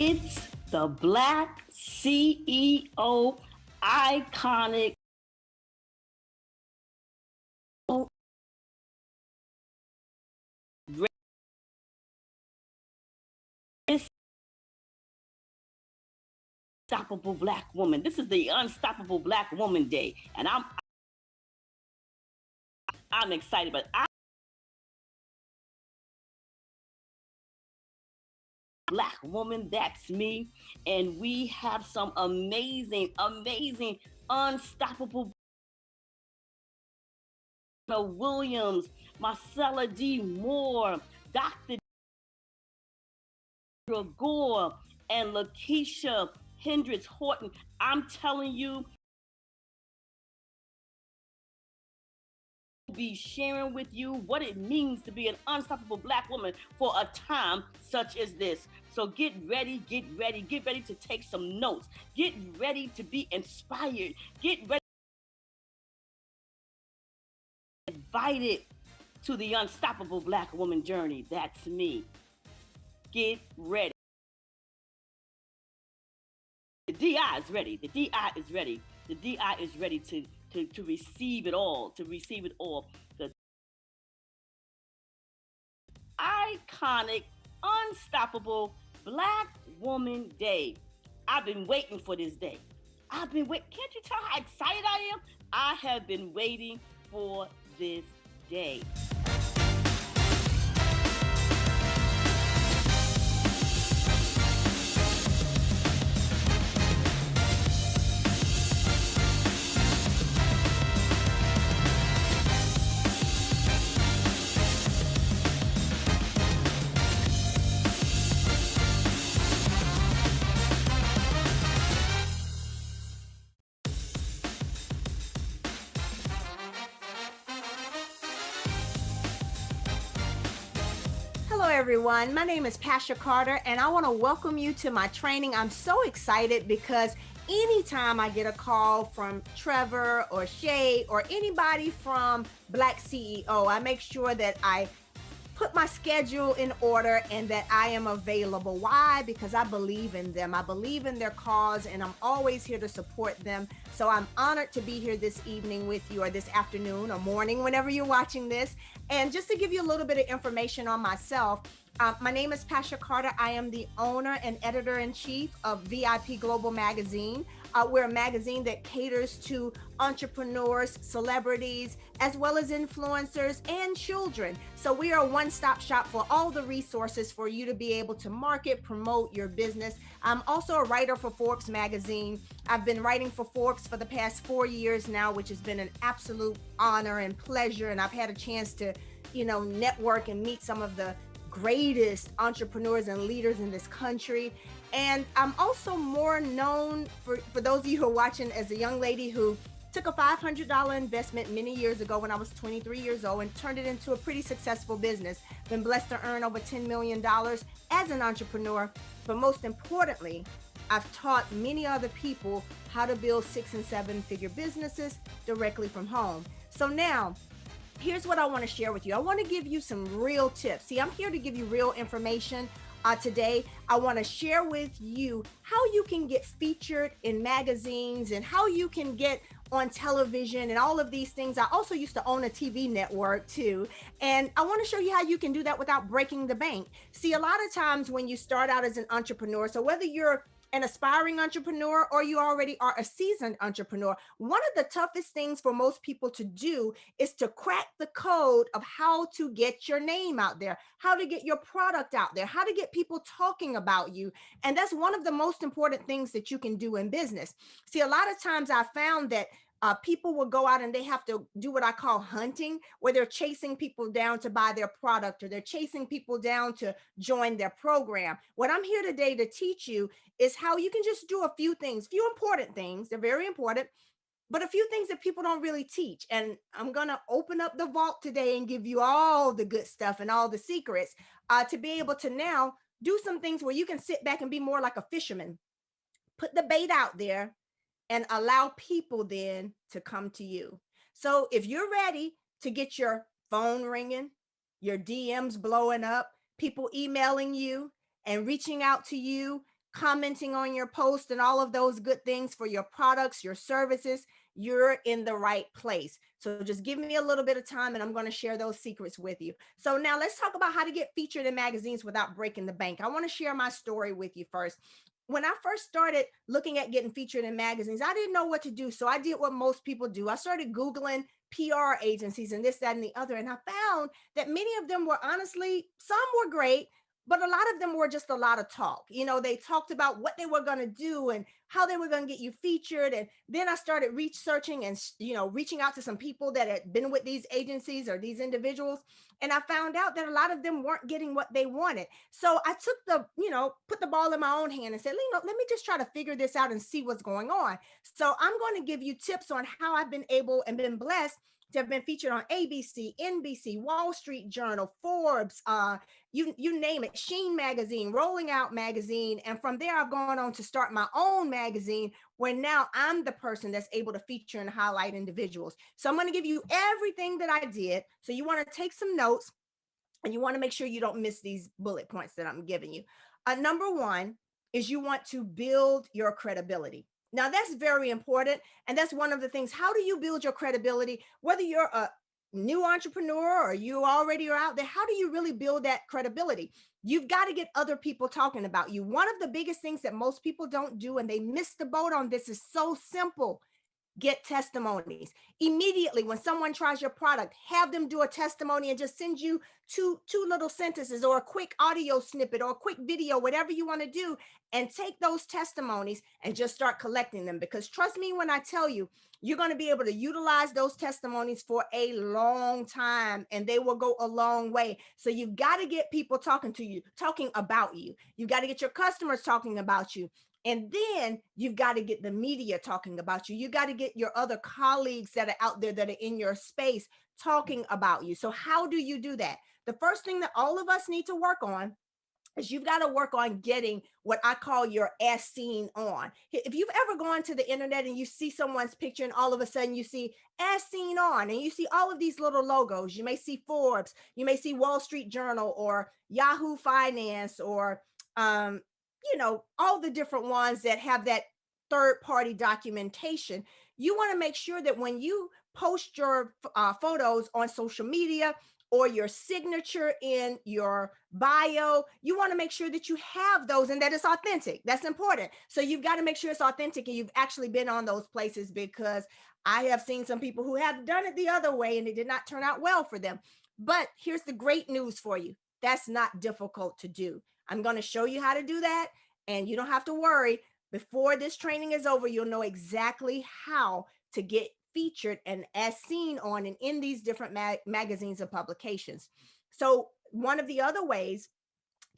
It's the Black CEO iconic unstoppable Black woman. This is the Unstoppable Black Woman Day, and I'm excited. But Black woman, that's me, and we have some amazing, unstoppable Williams, Marcella D. Moore, Dr. Gore, and Lakeisha Hendricks Horton. I'm telling you, be sharing with you what it means to be an unstoppable Black woman for a time such as this. So get ready to take some notes. Get ready to be inspired. Get ready to be invited to the Unstoppable Black Woman journey. That's me. Get ready. The DI is ready. The DI is ready. The DI is ready to receive it all. To receive it all. The iconic, unstoppable Black Woman Day. I've been waiting for this day. Can't you tell how excited I am? I have been waiting for this day. Everyone, my name is Pasha Carter and I want to welcome you to my training. I'm so excited because anytime I get a call from Trevor or Shay or anybody from BlackCEO, I make sure that I put my schedule in order and that I am available. Why? Because I believe in them. I believe in their cause and I'm always here to support them. So I'm honored to be here this evening with you, or this afternoon or morning, whenever you're watching this. And just to give you a little bit of information on myself, my name is Pasha Carter. I am the owner and editor-in-chief of VIP Global Magazine. We're a magazine that caters to entrepreneurs, celebrities, as well as influencers and children. So we are a one-stop shop for all the resources for you to be able to market, promote your business. I'm also a writer for Forbes magazine. I've been writing for Forbes for the past 4 years now, which has been an absolute honor and pleasure. And I've had a chance to, network and meet some of the greatest entrepreneurs and leaders in this country. And I'm also more known for those of you who are watching as a young lady who took a $500 investment many years ago when I was 23 years old and turned it into a pretty successful business. Been blessed to earn over $10 million as an entrepreneur. But most importantly, I've taught many other people how to build 6- and 7-figure businesses directly from home. So now, here's what I want to share with you. I want to give you some real tips. See, I'm here to give you real information. Today, I want to share with you how you can get featured in magazines and how you can get on television and all of these things. I also used to own a TV network too. And I want to show you how you can do that without breaking the bank. See, a lot of times when you start out as an entrepreneur, so whether you're an aspiring entrepreneur or you already are a seasoned entrepreneur, one of the toughest things for most people to do is to crack the code of how to get your name out there, how to get your product out there, how to get people talking about you. And that's one of the most important things that you can do in business. See, a lot of times I found that people will go out and they have to do what I call hunting, where they're chasing people down to buy their product, or they're chasing people down to join their program. What I'm here today to teach you is how you can just do a few things, few important things. They're very important, but a few things that people don't really teach. And I'm going to open up the vault today and give you all the good stuff and all the secrets to be able to now do some things where you can sit back and be more like a fisherman, put the bait out there, and allow people then to come to you. So if you're ready to get your phone ringing, your DMs blowing up, people emailing you and reaching out to you, commenting on your post and all of those good things for your products, your services, you're in the right place. So just give me a little bit of time and I'm going to share those secrets with you. So now let's talk about how to get featured in magazines without breaking the bank. I want to share my story with you first. When I first started looking at getting featured in magazines, I didn't know what to do. So I did what most people do. I started Googling PR agencies and this, that, and the other. And I found that many of them were honestly, some were great, but a lot of them were just a lot of talk. You know, they talked about what they were going to do and how they were going to get you featured. And then I started researching and, reaching out to some people that had been with these agencies or these individuals. And I found out that a lot of them weren't getting what they wanted. So I took put the ball in my own hand and said, let me just try to figure this out and see what's going on. So I'm going to give you tips on how I've been able and been blessed to have been featured on ABC, NBC, Wall Street Journal, Forbes, you name it, Sheen Magazine, Rolling Out Magazine. And from there, I've gone on to start my own magazine where now I'm the person that's able to feature and highlight individuals. So I'm going to give you everything that I did. So you want to take some notes and you want to make sure you don't miss these bullet points that I'm giving you. Number one is you want to build your credibility. Now, that's very important. And that's one of the things. How do you build your credibility? Whether you're a new entrepreneur or you already are out there, how do you really build that credibility? You've got to get other people talking about you. One of the biggest things that most people don't do, and they miss the boat on this, is so simple. Get testimonies immediately. When someone tries your product, have them do a testimony and just send you two little sentences or a quick audio snippet or a quick video, whatever you want to do, and take those testimonies and just start collecting them. Because trust me when I tell you, you're going to be able to utilize those testimonies for a long time and they will go a long way. So you've got to get people talking to you, talking about you. You've got to get your customers talking about you. And then you've got to get the media talking about you. You got to get your other colleagues that are out there that are in your space talking about you. So how do you do that? The first thing that all of us need to work on is you've got to work on getting what I call your as seen on. If you've ever gone to the internet and you see someone's picture and all of a sudden you see as seen on and you see all of these little logos, you may see Forbes, you may see Wall Street Journal or Yahoo Finance or, all the different ones that have that third party documentation. You want to make sure that when you post your photos on social media or your signature in your bio, you want to make sure that you have those and that it's authentic. That's important. So you've got to make sure it's authentic and you've actually been on those places, because I have seen some people who have done it the other way and it did not turn out well for them. But here's the great news for you. That's not difficult to do. I'm going to show you how to do that. And you don't have to worry. Before this training is over, you'll know exactly how to get featured and as seen on and in these different magazines and publications. So one of the other ways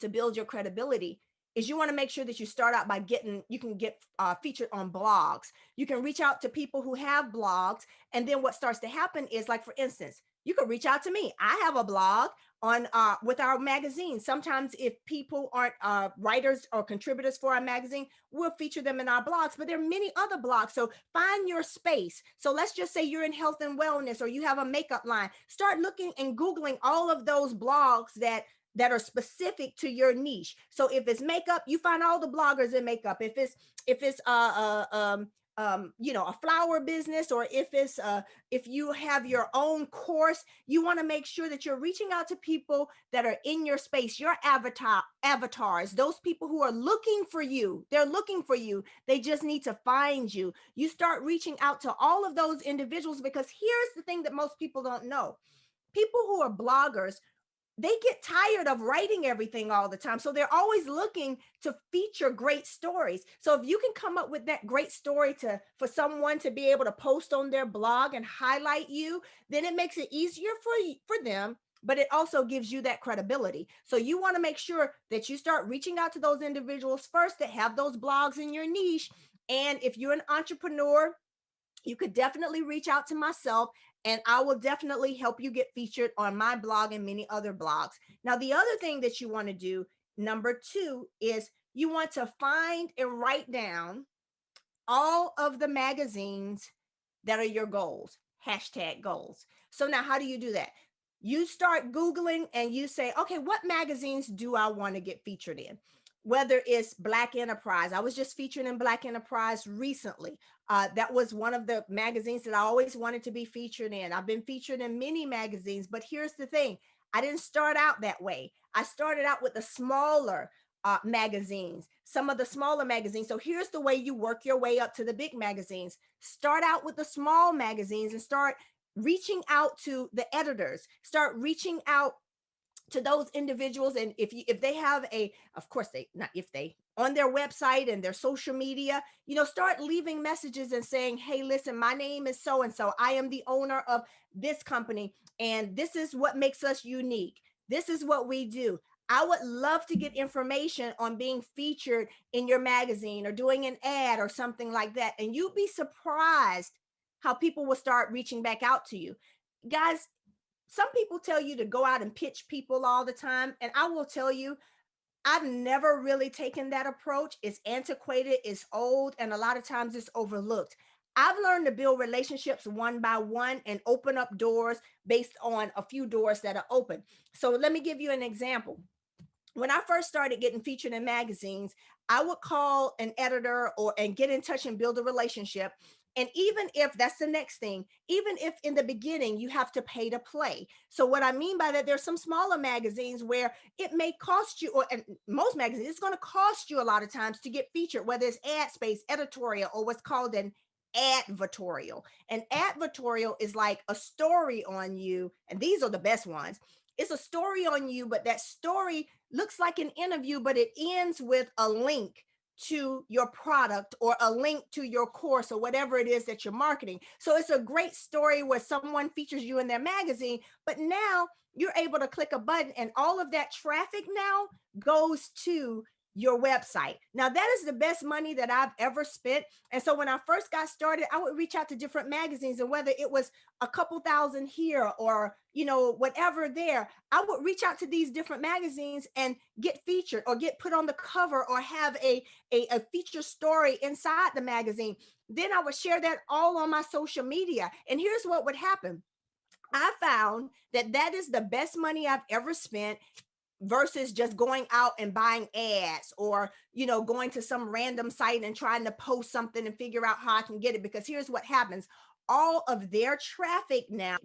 to build your credibility is you want to make sure that you start out by you can get featured on blogs. You can reach out to people who have blogs. And then what starts to happen is, like, for instance, you could reach out to me. I have a blog on with our magazine. Sometimes if people aren't writers or contributors for our magazine, we'll feature them in our blogs, but there are many other blogs. So find your space. So let's just say you're in health and wellness, or you have a makeup line. Start looking and Googling all of those blogs that are specific to your niche. So if it's makeup, you find all the bloggers in makeup. If it's a flower business, or if you have your own course, you want to make sure that you're reaching out to people that are in your space, your avatars, those people who are looking for you. They're looking for you. They just need to find you. You start reaching out to all of those individuals, because here's the thing that most people don't know. People who are bloggers, they get tired of writing everything all the time. So they're always looking to feature great stories. So if you can come up with that great story for someone to be able to post on their blog and highlight you, then it makes it easier for them, but it also gives you that credibility. So you want to make sure that you start reaching out to those individuals first that have those blogs in your niche. And if you're an entrepreneur, you could definitely reach out to myself, and I will definitely help you get featured on my blog and many other blogs. Now, the other thing that you want to do, number 2, is you want to find and write down all of the magazines that are your goals, #goals. So now how do you do that? You start Googling and you say, okay, what magazines do I want to get featured in? whether it's Black Enterprise. I was just featured in Black Enterprise recently. That was one of the magazines that I always wanted to be featured in. I've been featured in many magazines, but here's the thing. I didn't start out that way. I started out with the smaller magazines, some of the smaller magazines. So here's the way you work your way up to the big magazines. Start out with the small magazines and start reaching out to the editors, start reaching out to those individuals. And if they have a, of course they, not if they, on their website and their social media, start leaving messages and saying, hey, listen, my name is so and so, I am the owner of this company, and this is what makes us unique, this is what we do. I would love to get information on being featured in your magazine or doing an ad or something like that. And you'd be surprised how people will start reaching back out to you. Guys, some people tell you to go out and pitch people all the time. And I will tell you, I've never really taken that approach. It's antiquated, it's old, and a lot of times it's overlooked. I've learned to build relationships one by one and open up doors based on a few doors that are open. So let me give you an example. When I first started getting featured in magazines, I would call an editor and get in touch and build a relationship. And even if that's the next thing, even if in the beginning you have to pay to play. So what I mean by that, there's some smaller magazines where it may cost you, and most magazines, it's going to cost you a lot of times to get featured, whether it's ad space, editorial, or what's called an advertorial. An advertorial is like a story on you, and these are the best ones. It's a story on you, but that story looks like an interview, but it ends with a link to your product or a link to your course or whatever it is that you're marketing. So it's a great story where someone features you in their magazine, but now you're able to click a button and all of that traffic now goes to your website. Now that is the best money that I've ever spent. And so when I first got started, I would reach out to different magazines, and whether it was a couple thousand here or, whatever there, I would reach out to these different magazines and get featured or get put on the cover or have a feature story inside the magazine. Then I would share that all on my social media. And here's what would happen. I found that is the best money I've ever spent versus just going out and buying ads or, going to some random site and trying to post something and figure out how I can get it. Because here's what happens. All of their traffic now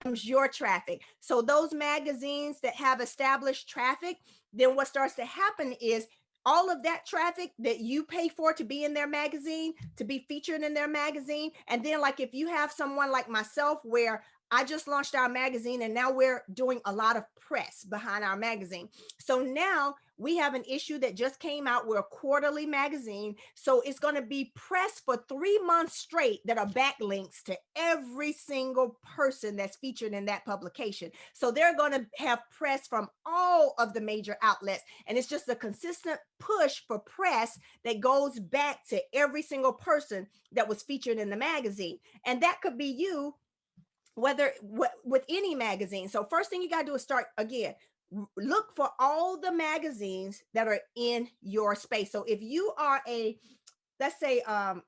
becomes your traffic. So those magazines that have established traffic, then what starts to happen is all of that traffic that you pay for to be in their magazine, to be featured in their magazine. And then like if you have someone like myself where I just launched our magazine and now we're doing a lot of press behind our magazine. So now we have an issue that just came out. We're a quarterly magazine. So it's going to be pressed for 3 months straight that are backlinks to every single person that's featured in that publication. So they're going to have press from all of the major outlets. And it's just a consistent push for press that goes back to every single person that was featured in the magazine. And that could be you, whether with any magazine. So first thing you got to do is start again, look for all the magazines that are in your space. So if you are let's say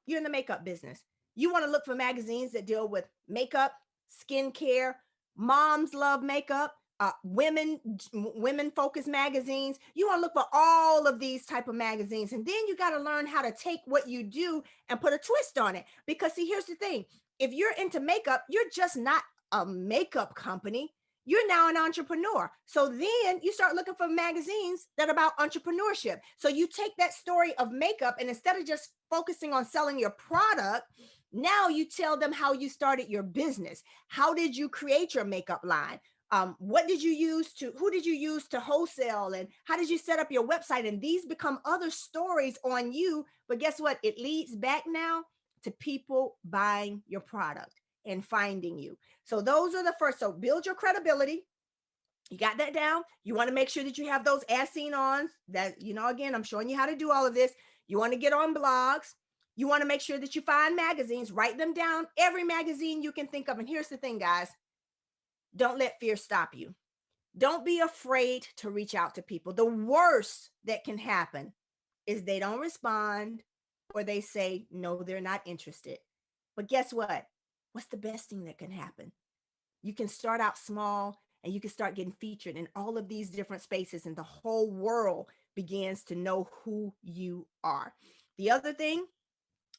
you're in the makeup business, you want to look for magazines that deal with makeup, skincare, moms love makeup, women focused magazines. You want to look for all of these type of magazines. And then you got to learn how to take what you do and put a twist on it. Because see, here's the thing. If you're into makeup, you're just not a makeup company. You're now an entrepreneur. So then you start looking for magazines that are about entrepreneurship. So you take that story of makeup, and instead of just focusing on selling your product, now you tell them how you started your business. How did you create your makeup line? Who did you use to wholesale, and how did you set up your website? And these become other stories on you. But guess what? It leads back now to people buying your product and finding you. So those are the first. So build your credibility. You got that down. You want to make sure that you have those as seen ons that, again, I'm showing you how to do all of this. You want to get on blogs. You want to make sure that you find magazines, write them down, every magazine you can think of. And here's the thing, guys, don't let fear stop you. Don't be afraid to reach out to people. The worst that can happen is they don't respond, or they say, no, they're not interested. But guess what? What's the best thing that can happen? You can start out small and you can start getting featured in all of these different spaces, and the whole world begins to know who you are. The other thing,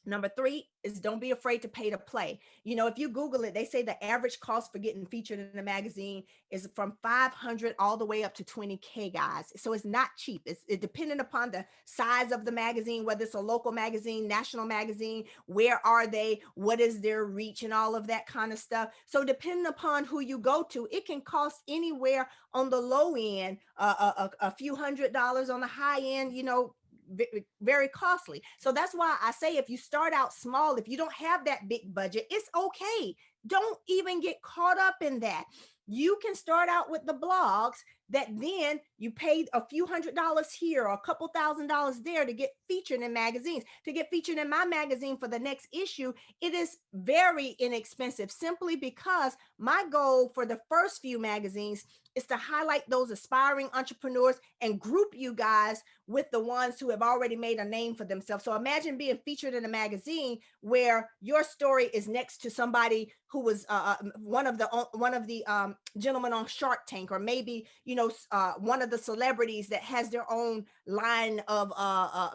number three, is don't be afraid to pay to play. You know, if you Google it, they say the average cost for getting featured in a magazine is from 500 all the way up to 20K, guys. So it's not cheap. It's dependent upon the size of the magazine, whether it's a local magazine, national magazine, where are they, what is their reach, and all of that kind of stuff. So depending upon who you go to, it can cost anywhere on the low end, a few $100s, on the high end, you know, very costly. So that's why I say, if you start out small, if you don't have that big budget, it's okay. Don't even get caught up in that. You can start out with the blogs that then you pay a few $100s here or a couple $1,000s there to get featured in magazines. To get featured in my magazine for the next issue, it is very inexpensive, simply because my goal for the first few magazines is to highlight those aspiring entrepreneurs and group you guys with the ones who have already made a name for themselves. So imagine being featured in a magazine where your story is next to somebody who was one of the gentlemen on Shark Tank, or maybe, you know, one of the celebrities that has their own line of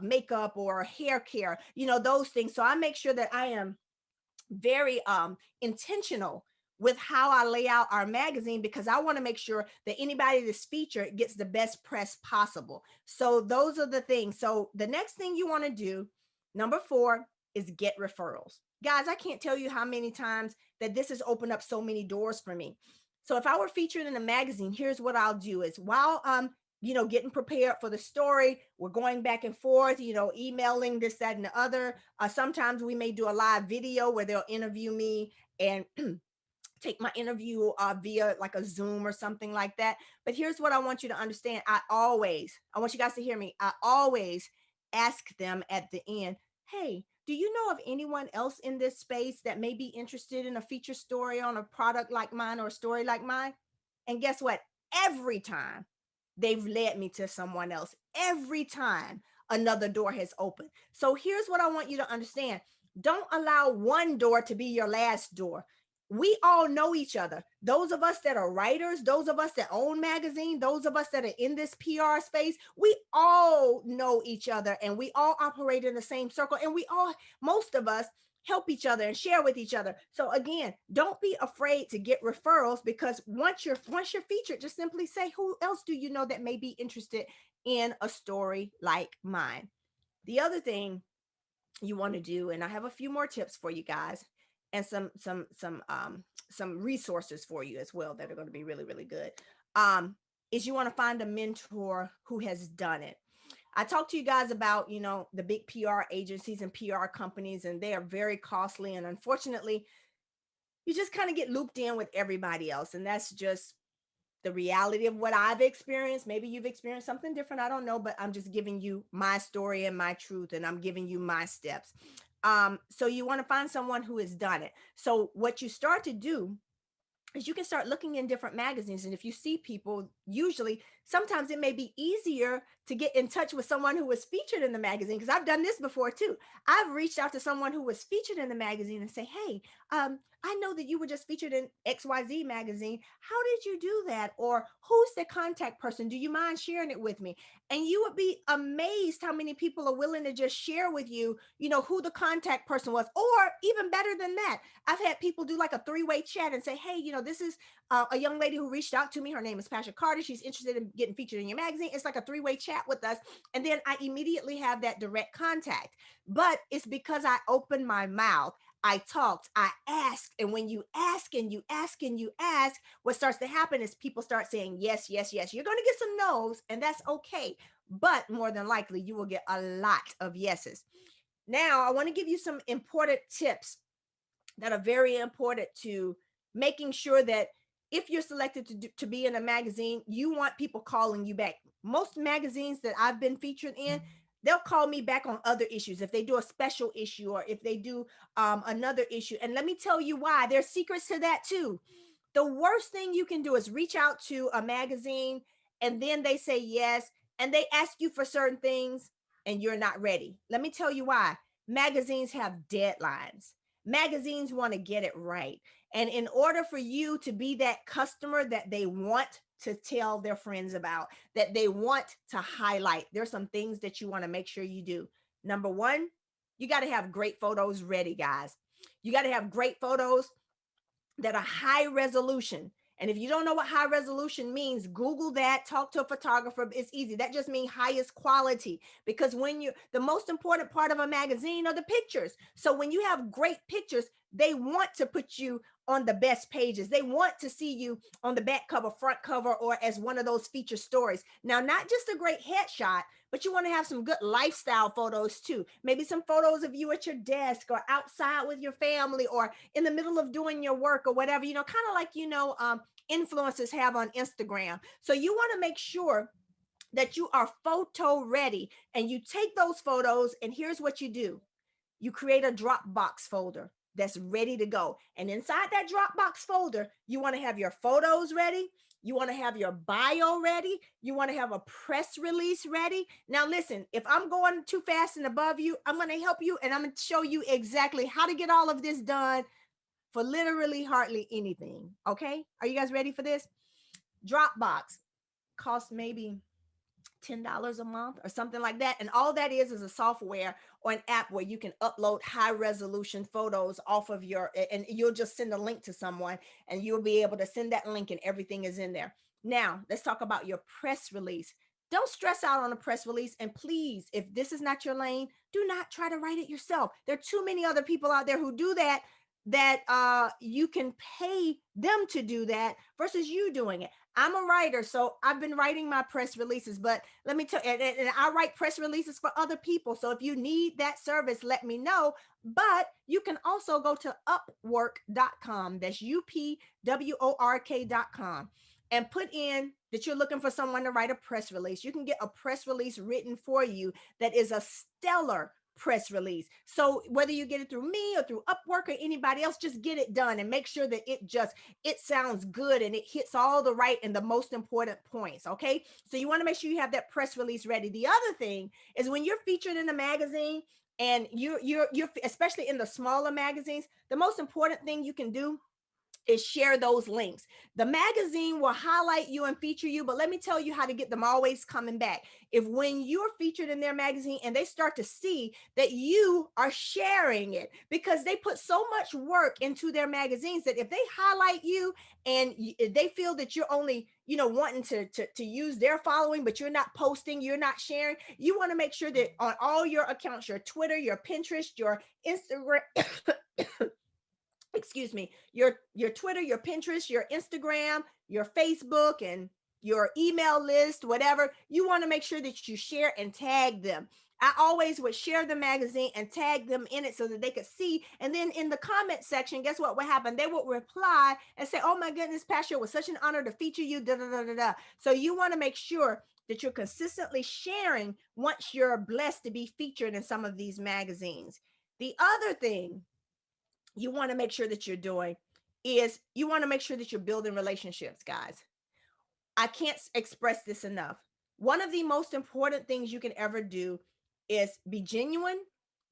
makeup or hair care, you know, those things. So I make sure that I am very intentional with how I lay out our magazine, because I want to make sure that anybody that's featured gets the best press possible. So those are the things. So the next thing you want to do, number 4, is get referrals. Guys, I can't tell you how many times that this has opened up so many doors for me. So if I were featured in a magazine, here's what I'll do is, while you know, getting prepared for the story, we're going back and forth, you know, emailing this, that, and the other. Sometimes we may do a live video where they'll interview me and take my interview via like a Zoom or something like that. But here's what I want you to understand. I want you guys to hear me. I always ask them at the end, hey, do you know of anyone else in this space that may be interested in a feature story on a product like mine or a story like mine? And guess what? Every time they've led me to someone else. Every time another door has opened. So here's what I want you to understand. Don't allow one door to be your last door. We all know each other. Those of us that are writers, those of us that own magazine, those of us that are in this PR space, we all know each other, and we all operate in the same circle, and most of us help each other and share with each other. So again, don't be afraid to get referrals, because once you're featured, just simply say, who else do you know that may be interested in a story like mine? The other thing you want to do, and I have a few more tips for you guys, and some resources for you as well that are going to be really, really good, is you want to find a mentor who has done it. I talked to you guys about, you know, the big PR agencies and PR companies, and they are very costly. And unfortunately, you just kind of get looped in with everybody else. And that's just the reality of what I've experienced. Maybe you've experienced something different. I don't know, but I'm just giving you my story and my truth, and I'm giving you my steps. So you want to find someone who has done it. So what you start to do is you can start looking in different magazines. And if you see people, usually, sometimes it may be easier to get in touch with someone who was featured in the magazine, because I've done this before too. I've reached out to someone who was featured in the magazine and say, hey, I know that you were just featured in XYZ magazine. How did you do that? Or who's the contact person? Do you mind sharing it with me? And you would be amazed how many people are willing to just share with you, you know, who the contact person was. Or even better than that, I've had people do like a 3-way chat and say, hey, you know, this is a young lady who reached out to me. Her name is Pasha Carter. She's interested in getting featured in your magazine. It's like a 3-way chat with us. And then I immediately have that direct contact. But it's because I opened my mouth. I talked, I asked. And when you ask and you ask and you ask, what starts to happen is people start saying, yes, yes, yes. You're going to get some no's, and that's okay. But more than likely, you will get a lot of yeses. Now, I want to give you some important tips that are very important to making sure that if you're selected to be in a magazine, you want people calling you back. Most magazines that I've been featured in, they'll call me back on other issues if they do a special issue, or if they do another issue. And let me tell you why. There's secrets to that too. The worst thing you can do is reach out to a magazine, and then they say yes, and they ask you for certain things, and you're not ready. Let me tell you why. Magazines have deadlines. Magazines want to get it right. And in order for you to be that customer that they want to tell their friends about, that they want to highlight. There's some things that you want to make sure you do. Number one, you got to have great photos ready, guys. You got to have great photos that are high resolution. And if you don't know what high resolution means, Google that, talk to a photographer. It's easy. That just means highest quality, because when you, the most important part of a magazine are the pictures. So when you have great pictures, they want to put you on the best pages. They want to see you on the back cover, front cover, or as one of those feature stories. Now, not just a great headshot, but you want to have some good lifestyle photos too. Maybe some photos of you at your desk or outside with your family or in the middle of doing your work or whatever, kind of like, influencers have on Instagram. So you want to make sure that you are photo ready, and you take those photos, and here's what you do. You create a Dropbox folder that's ready to go. And inside that Dropbox folder, you want to have your photos ready. You want to have your bio ready. You want to have a press release ready. Now, listen, if I'm going too fast and above you, I'm going to help you, and I'm going to show you exactly how to get all of this done for literally hardly anything. Okay. Are you guys ready for this? Dropbox costs maybe $10 a month or something like that. And all that is a software or an app where you can upload high resolution photos off of and you'll just send a link to someone, and you'll be able to send that link, and everything is in there. Now, let's talk about your press release. Don't stress out on a press release. And please, if this is not your lane, do not try to write it yourself. There are too many other people out there who do that you can pay them to do that versus you doing it. I'm a writer, so I've been writing my press releases, but let me tell you, and I write press releases for other people. So if you need that service, let me know. But you can also go to upwork.com. That's UPWORK.com, and put in that you're looking for someone to write a press release. You can get a press release written for you that is a stellar press release. So whether you get it through me or through Upwork or anybody else, just get it done and make sure that it sounds good and it hits all the right and the most important points. Okay. So you want to make sure you have that press release ready. The other thing is, when you're featured in a magazine, and you're especially in the smaller magazines, the most important thing you can do is share those links. The magazine will highlight you and feature you, but let me tell you how to get them always coming back. If when you're featured in their magazine and they start to see that you are sharing it, because they put so much work into their magazines, that if they highlight you and they feel that you're only, wanting to use their following, but you're not posting, you're not sharing, you want to make sure that on all your accounts, your Twitter, your Pinterest, your Instagram, excuse me, your Twitter, your Pinterest, your Instagram, your Facebook, and your email list, whatever, you want to make sure that you share and tag them. I always would share the magazine and tag them in it so that they could see. And then in the comment section, guess what would happen? They would reply and say, "Oh my goodness, Pasha, it was such an honor to feature you, da, da, da, da, da." So you want to make sure that you're consistently sharing once you're blessed to be featured in some of these magazines. The other thing you want to make sure that you're doing is you want to make sure that you're building relationships, guys. I can't express this enough. One of the most important things you can ever do is be genuine,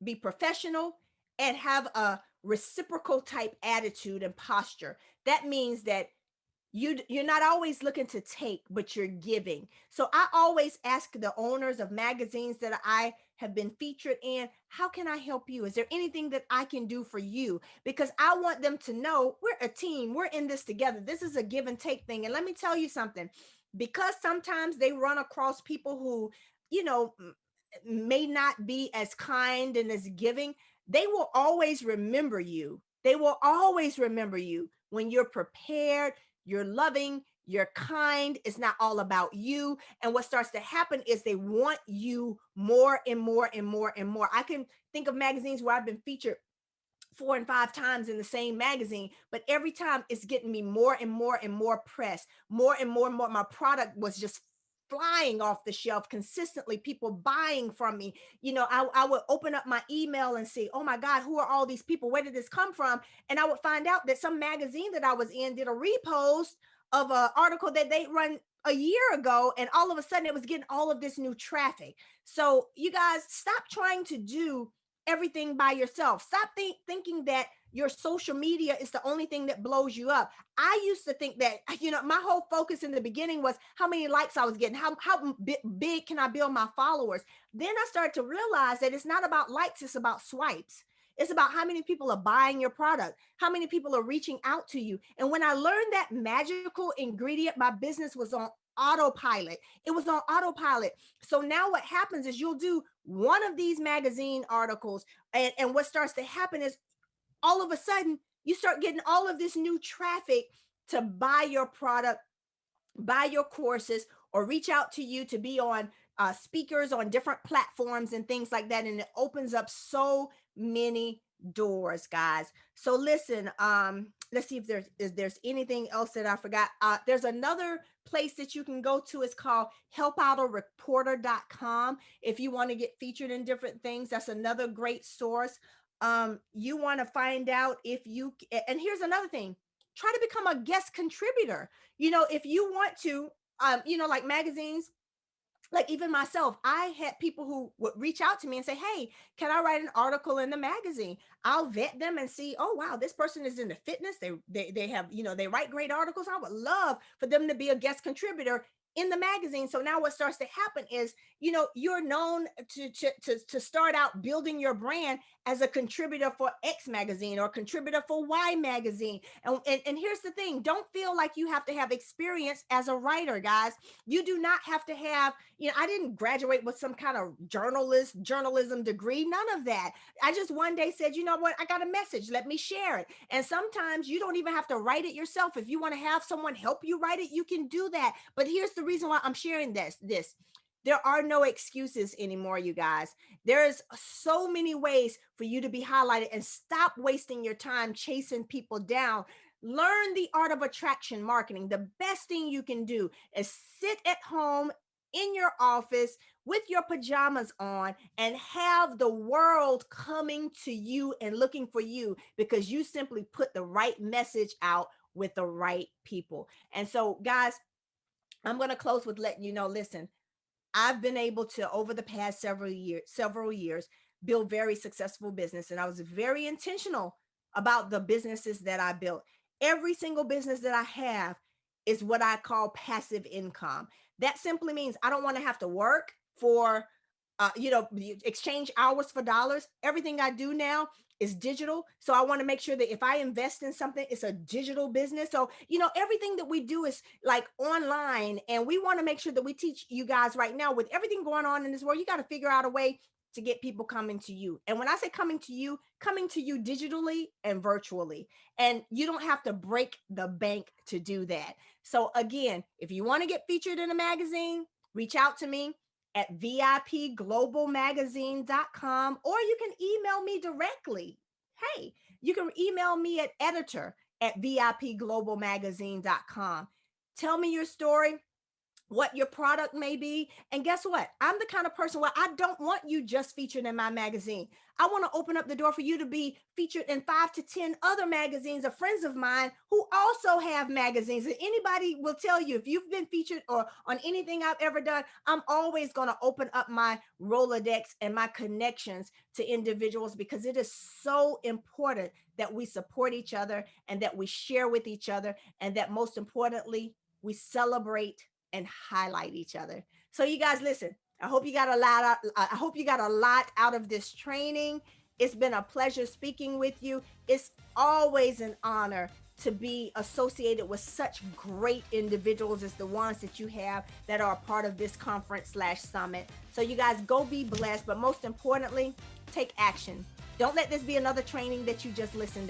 be professional, and have a reciprocal type attitude and posture. That means that you're not always looking to take, but you're giving. So I always ask the owners of magazines that I have been featured in, how can I help you? Is there anything that I can do for you? Because I want them to know we're a team. We're in this together. This is a give and take thing. And let me tell you something, because sometimes they run across people who, may not be as kind and as giving, they will always remember you. They will always remember you when you're prepared, you're loving, you're kind. It's not all about you. And what starts to happen is they want you more and more and more and more. I can think of magazines where I've been featured 4 and 5 times in the same magazine, but every time it's getting me more and more and more press, more and more and more. My product was just flying off the shelf consistently, people buying from me. I would open up my email and see, oh my God, who are all these people? Where did this come from? And I would find out that some magazine that I was in did a repost of an article that they run a year ago, and all of a sudden it was getting all of this new traffic. So you guys, stop trying to do everything by yourself. Stop thinking that your social media is the only thing that blows you up. I used to think that, my whole focus in the beginning was how many likes I was getting, how big can I build my followers. Then I started to realize that it's not about likes, it's about swipes. It's about how many people are buying your product, how many people are reaching out to you. And when I learned that magical ingredient, my business was on autopilot. It was on autopilot. So now what happens is you'll do one of these magazine articles, and what starts to happen is all of a sudden you start getting all of this new traffic to buy your product, buy your courses, or reach out to you to be on speakers on different platforms and things like that. And it opens up so many doors, guys. So listen, let's see if there's anything else that I forgot. There's another place that you can go to. It's called helpoutareporter.com. If you want to get featured in different things, that's another great source. You want to find out if you, and here's another thing, try to become a guest contributor. If you want to, like magazines, like even myself, I had people who would reach out to me and say, hey, can I write an article in the magazine? I'll vet them and see, oh, wow, this person is into fitness. They have, they write great articles. I would love for them to be a guest contributor in the magazine. So now what starts to happen is, you're known to start out building your brand as a contributor for X magazine or contributor for Y magazine. And here's the thing, don't feel like you have to have experience as a writer, guys. You do not have to have, I didn't graduate with some kind of journalism degree, none of that. I just one day said, you know what, I got a message, let me share it. And sometimes you don't even have to write it yourself. If you want to have someone help you write it, you can do that. But here's the reason why I'm sharing this. There are no excuses anymore, you guys. There's so many ways for you to be highlighted, and stop wasting your time chasing people down. Learn the art of attraction marketing. The best thing you can do is sit at home in your office with your pajamas on and have the world coming to you and looking for you, because you simply put the right message out with the right people. And so, guys, I'm going to close with letting you know, listen, I've been able to, over the past several years, build very successful business. And I was very intentional about the businesses that I built. Every single business that I have is what I call passive income. That simply means I don't want to have to work for, exchange hours for dollars. Everything I do now is digital. So I want to make sure that if I invest in something, it's a digital business. So, everything that we do is like online, and we want to make sure that we teach you guys right now, with everything going on in this world, you got to figure out a way to get people coming to you. And when I say coming to you digitally and virtually, and you don't have to break the bank to do that. So again, if you want to get featured in a magazine, reach out to me at vipglobalmagazine.com, or you can email me directly. Hey, you can email me at editor@vipglobalmagazine.com. Tell me your story, what your product may be. And guess what? I'm the kind of person where I don't want you just featured in my magazine. I want to open up the door for you to be featured in 5 to 10 other magazines of friends of mine who also have magazines. And anybody will tell you, if you've been featured or on anything I've ever done, I'm always going to open up my Rolodex and my connections to individuals, because it is so important that we support each other and that we share with each other, and that most importantly, we celebrate and highlight each other. So you guys, listen, I hope you got a lot out of this training. It's been a pleasure speaking with you. It's always an honor to be associated with such great individuals as the ones that you have that are a part of this conference/summit. So you guys, go be blessed, but most importantly, take action. Don't let this be another training that you just listen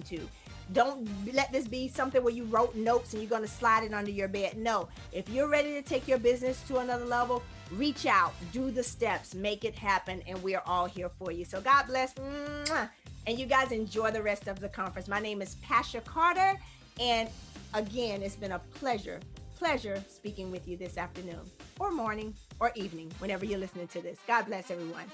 to. Don't let this be something where you wrote notes and you're going to slide it under your bed. No, if you're ready to take your business to another level, reach out, do the steps, make it happen, and we are all here for you. So God bless, and you guys enjoy the rest of the conference. My name is Pasha Carter, and again, it's been a pleasure speaking with you this afternoon or morning or evening, whenever you're listening to this. God bless everyone.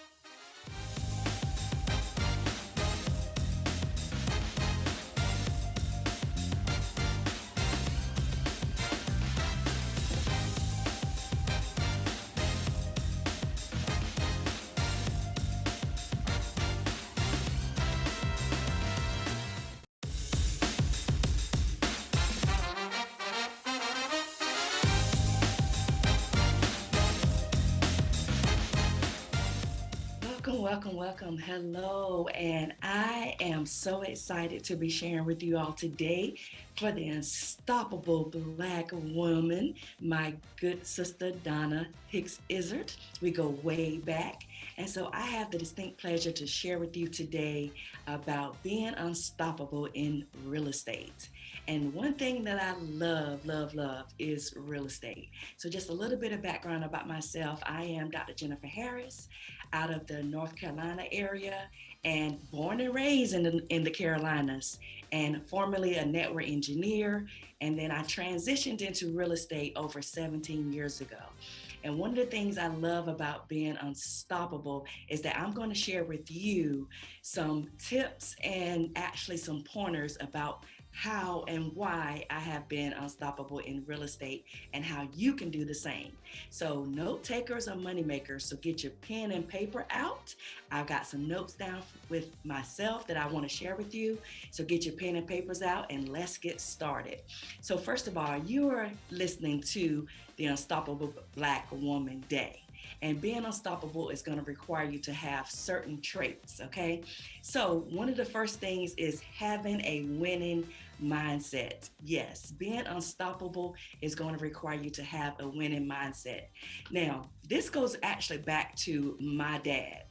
welcome. Hello. And I am so excited to be sharing with you all today for the unstoppable Black woman, my good sister, Donna Hicks Izzard. We go way back. And so I have the distinct pleasure to share with you today about being unstoppable in real estate. And one thing that I love is real estate. So just a little bit of background about myself. I am Dr. Jennifer Harris out of the North Carolina area and born and raised in the Carolinas and formerly a network engineer. And then I transitioned into real estate over 17 years ago. And one of the things I love about being unstoppable is that I'm going to share with you some tips and actually some pointers about how and why I have been unstoppable in real estate and how you can do the same. So note takers are money makers. So get your pen and paper out. I've got some notes down with myself that I want to share with you. So get your pen and papers out and let's get started. So first of all, you are listening to the Unstoppable Black Woman Day. And being unstoppable is going to require you to have certain traits, okay? So one of the first things is having a winning mindset. Yes, being unstoppable is going to require you to have a winning mindset. Now, this goes actually back to my dad.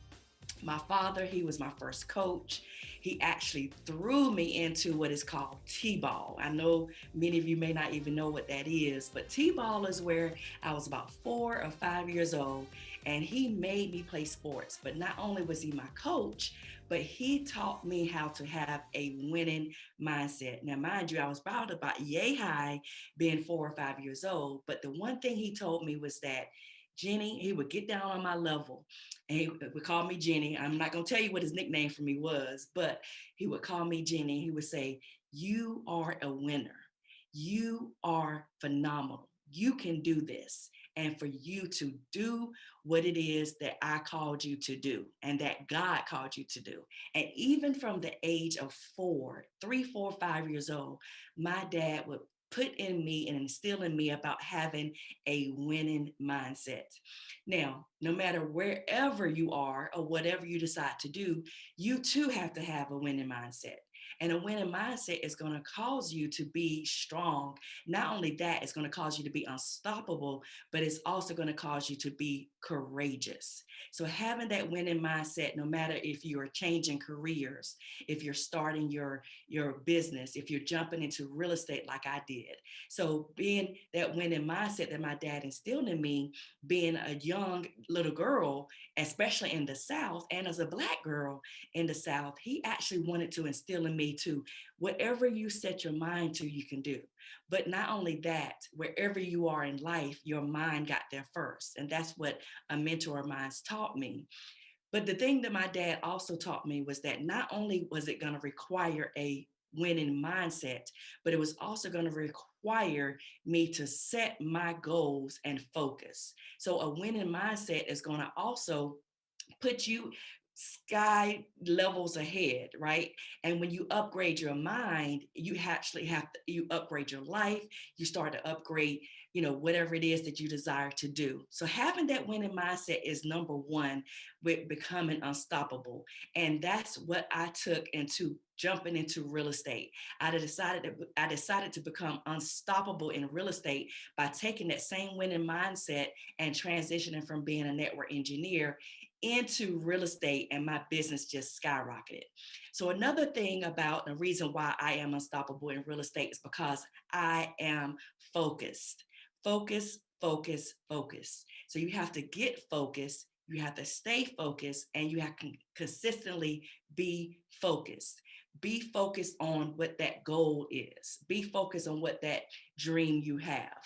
My father, he was my first coach. He actually threw me into what is called T-ball. I know many of you may not even know what that is, but T-ball is where I was about 4 or 5 years old and he made me play sports. But not only was he my coach, but he taught me how to have a winning mindset. Now, mind you, I was probably about yay high being 4 or 5 years old. But the one thing he told me was that Jenny, he would get down on my level and he would call me Jenny. I'm not going to tell you what his nickname for me was, but he would call me Jenny. He would say, "You are a winner. You are phenomenal. You can do this." And for you to do what it is that I called you to do and that God called you to do. And even from the age of 3, 4, 5 years old, my dad would put in me and instill in me about having a winning mindset. Now, no matter wherever you are or whatever you decide to do, you too have to have a winning mindset. And a winning mindset is going to cause you to be strong. Not only that, it's going to cause you to be unstoppable, but it's also going to cause you to be courageous. So having that winning mindset, no matter if you're changing careers, if you're starting your business, if you're jumping into real estate like I did. So being that winning mindset that my dad instilled in me, being a young little girl, especially in the South, and as a Black girl in the South, he actually wanted to instill in me to whatever you set your mind to, you can do. But not only that, wherever you are in life, your mind got there first. And that's what a mentor of mine taught me. But the thing that my dad also taught me was that not only was it going to require a winning mindset, but it was also going to require me to set my goals and focus. So a winning mindset is going to also put you sky levels ahead, right? And when you upgrade your mind, you actually you upgrade your life, you start to upgrade, whatever it is that you desire to do. So having that winning mindset is number one with becoming unstoppable. And that's what I took into jumping into real estate. I decided to become unstoppable in real estate by taking that same winning mindset and transitioning from being a network engineer into real estate, and my business just skyrocketed. So another thing about the reason why I am unstoppable in real estate is because I am focused. Focus, focus, focus. So you have to get focused, you have to stay focused, and you have to consistently be focused. Be focused on what that goal is. Be focused on what that dream you have.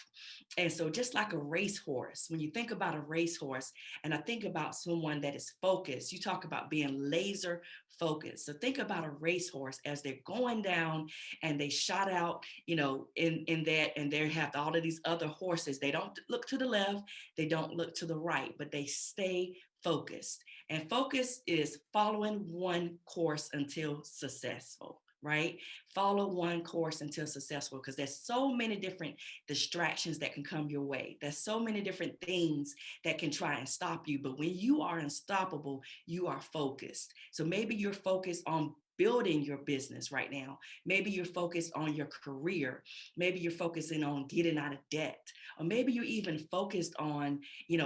And so just like a racehorse, when you think about a racehorse, and I think about someone that is focused, you talk about being laser focused. So think about a racehorse as they're going down and they shot out, in that, and they have all of these other horses. They don't look to the left, they don't look to the right, but they stay focused. And focus is following one course until successful. right? Follow one course until successful, because there's so many different distractions that can come your way. There's so many different things that can try and stop you. But when you are unstoppable, you are focused. So maybe you're focused on building your business right now. Maybe you're focused on your career. Maybe you're focusing on getting out of debt. Or maybe you're even focused on,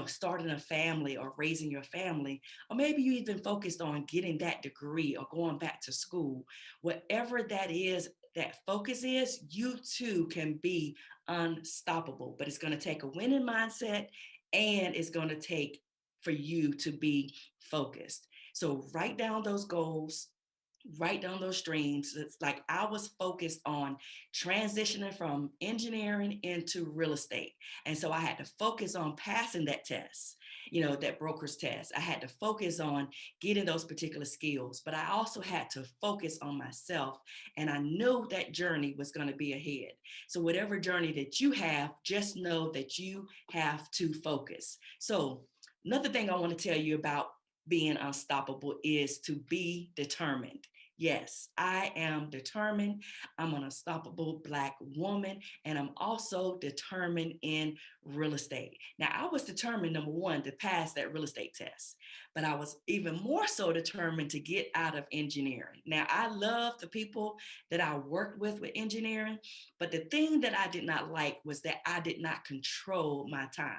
starting a family or raising your family. Or maybe you even focused on getting that degree or going back to school. Whatever that is, that focus is, you too can be unstoppable. But it's going to take a winning mindset, and it's going to take for you to be focused. So write down those goals, write down those streams. It's like I was focused on transitioning from engineering into real estate. And so I had to focus on passing that test, that broker's test. I had to focus on getting those particular skills, but I also had to focus on myself. And I knew that journey was going to be ahead. So whatever journey that you have, just know that you have to focus. So another thing I want to tell you about being unstoppable is to be determined. Yes, I am determined. I'm an unstoppable Black woman, and I'm also determined in real estate. Now, I was determined, number one, to pass that real estate test, but I was even more so determined to get out of engineering. Now, I love the people that I worked with engineering, but the thing that I did not like was that I did not control my time.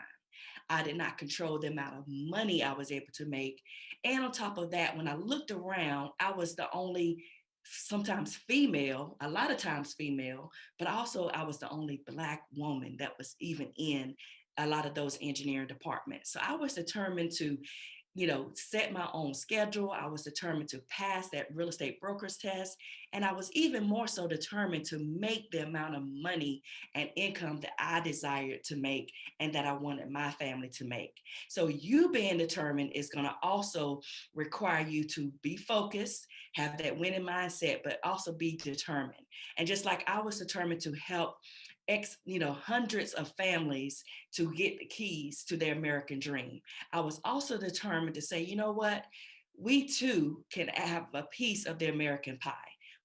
I did not control the amount of money I was able to make. And on top of that, when I looked around, I was the only, sometimes female, a lot of times female, but also I was the only Black woman that was even in a lot of those engineering departments. So I was determined to set my own schedule. I was determined to pass that real estate broker's test. And I was even more so determined to make the amount of money and income that I desired to make and that I wanted my family to make. So you being determined is going to also require you to be focused, have that winning mindset, but also be determined. And just like I was determined to help hundreds of families to get the keys to their American dream, I was also determined to say, you know what? We too can have a piece of the American pie.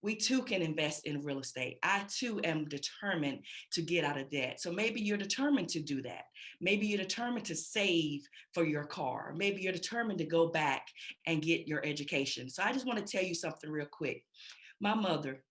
We too can invest in real estate. I too am determined to get out of debt. So maybe you're determined to do that. Maybe you're determined to save for your car. Maybe you're determined to go back and get your education. So I just want to tell you something real quick. My mother,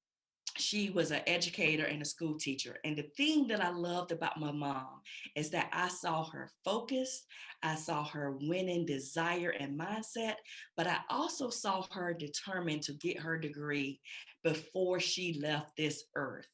she was an educator and a school teacher. And the thing that I loved about my mom is that I saw her focused, I saw her winning desire and mindset, but I also saw her determined to get her degree before she left this earth.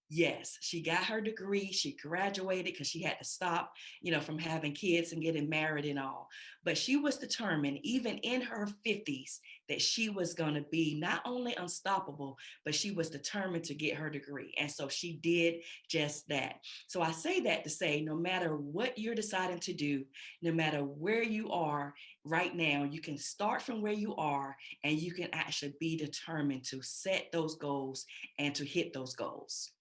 Yes, she got her degree. She graduated because she had to stop, from having kids and getting married and all. But she was determined, even in her 50s, that she was going to be not only unstoppable, but she was determined to get her degree. And so she did just that. So I say that to say, no matter what you're deciding to do, no matter where you are right now, you can start from where you are and you can actually be determined to set those goals and to hit those goals.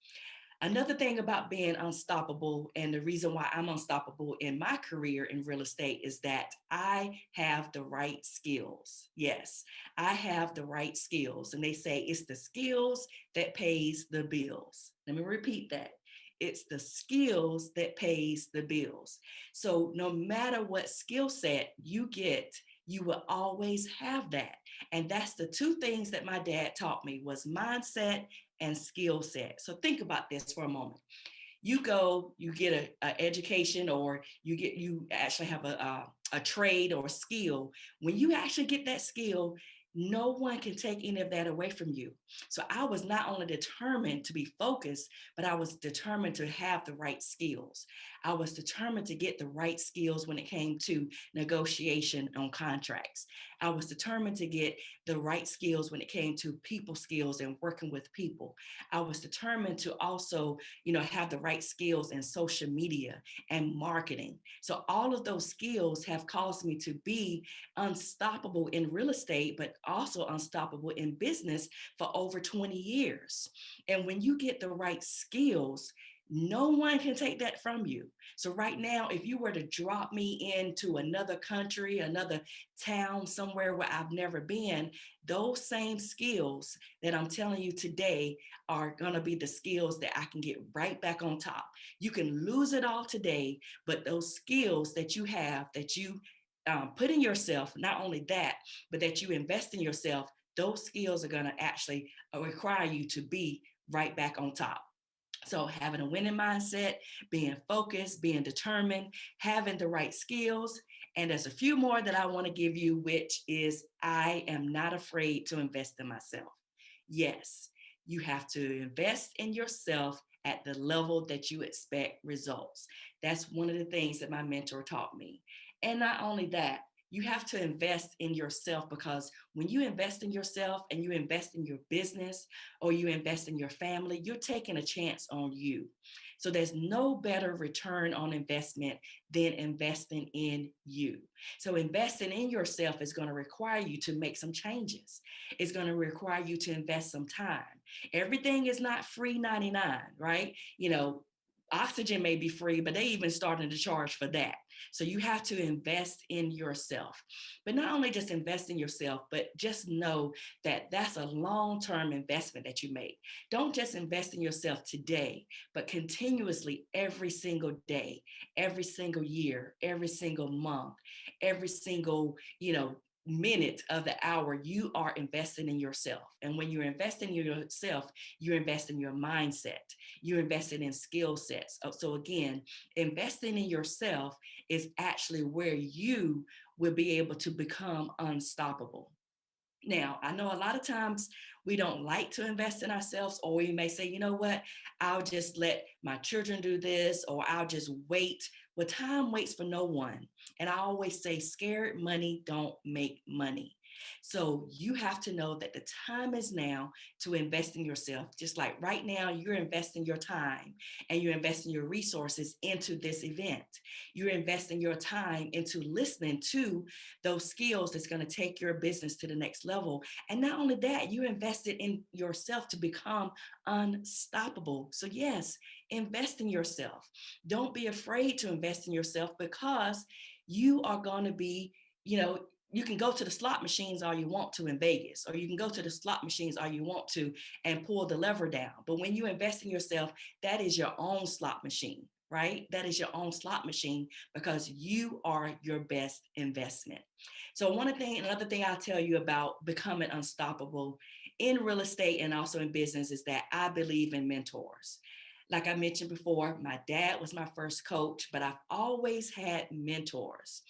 Another thing about being unstoppable, and the reason why I'm unstoppable in my career in real estate, is that I have the right skills. Yes, I have the right skills. And they say it's the skills that pays the bills. Let me repeat that. It's the skills that pays the bills. So no matter what skill set you get, you will always have that. And that's the two things that my dad taught me, was mindset and skill set. So think about this for a moment. You go, you get an education, or you actually have a trade or a skill. When you actually get that skill, no one can take any of that away from you. So I was not only determined to be focused, but I was determined to have the right skills. I was determined to get the right skills when it came to negotiation on contracts. I was determined to get the right skills when it came to people skills and working with people. I was determined to also, have the right skills in social media and marketing. So all of those skills have caused me to be unstoppable in real estate, but also unstoppable in business for over 20 years. And when you get the right skills, No one can take that from you. So right now, if you were to drop me into another country, another town, somewhere where I've never been, those same skills that I'm telling you today are going to be the skills that I can get right back on top. You can lose it all today, but those skills that you have, that you put in yourself, not only that, but that you invest in yourself, those skills are going to actually require you to be right back on top. So having a winning mindset, being focused, being determined, having the right skills. And there's a few more that I want to give you, which is I am not afraid to invest in myself. Yes, you have to invest in yourself at the level that you expect results. That's one of the things that my mentor taught me. And not only that, you have to invest in yourself, because when you invest in yourself and you invest in your business or you invest in your family, you're taking a chance on you. So there's no better return on investment than investing in you. So investing in yourself is going to require you to make some changes. It's going to require you to invest some time. Everything is not free 99, right? Oxygen may be free, but they even starting to charge for that. So you have to invest in yourself. But not only just invest in yourself, but just know that that's a long-term investment that you make. Don't just invest in yourself today, but continuously every single day, every single year, every single month, every single, minute of the hour, you are investing in yourself. And when you're investing in yourself, you're investing in your mindset, you're investing in skill sets. So again, investing in yourself is actually where you will be able to become unstoppable. Now, I know a lot of times we don't like to invest in ourselves, or we may say, you know what, I'll just let my children do this, or I'll just wait. Well, time waits for no one. And I always say, scared money don't make money. So you have to know that the time is now to invest in yourself. Just like right now, you're investing your time and you're investing your resources into this event. You're investing your time into listening to those skills that's going to take your business to the next level. And not only that, you invested in yourself to become unstoppable. So yes, invest in yourself. Don't be afraid to invest in yourself, because you are going to be, you can go to the slot machines all you want to in Vegas, or you can go to the slot machines all you want to and pull the lever down. But when you invest in yourself, that is your own slot machine, right? That is your own slot machine, because you are your best investment. So another thing I'll tell you about becoming unstoppable in real estate and also in business is that I believe in mentors. Like I mentioned before, my dad was my first coach, but I've always had mentors.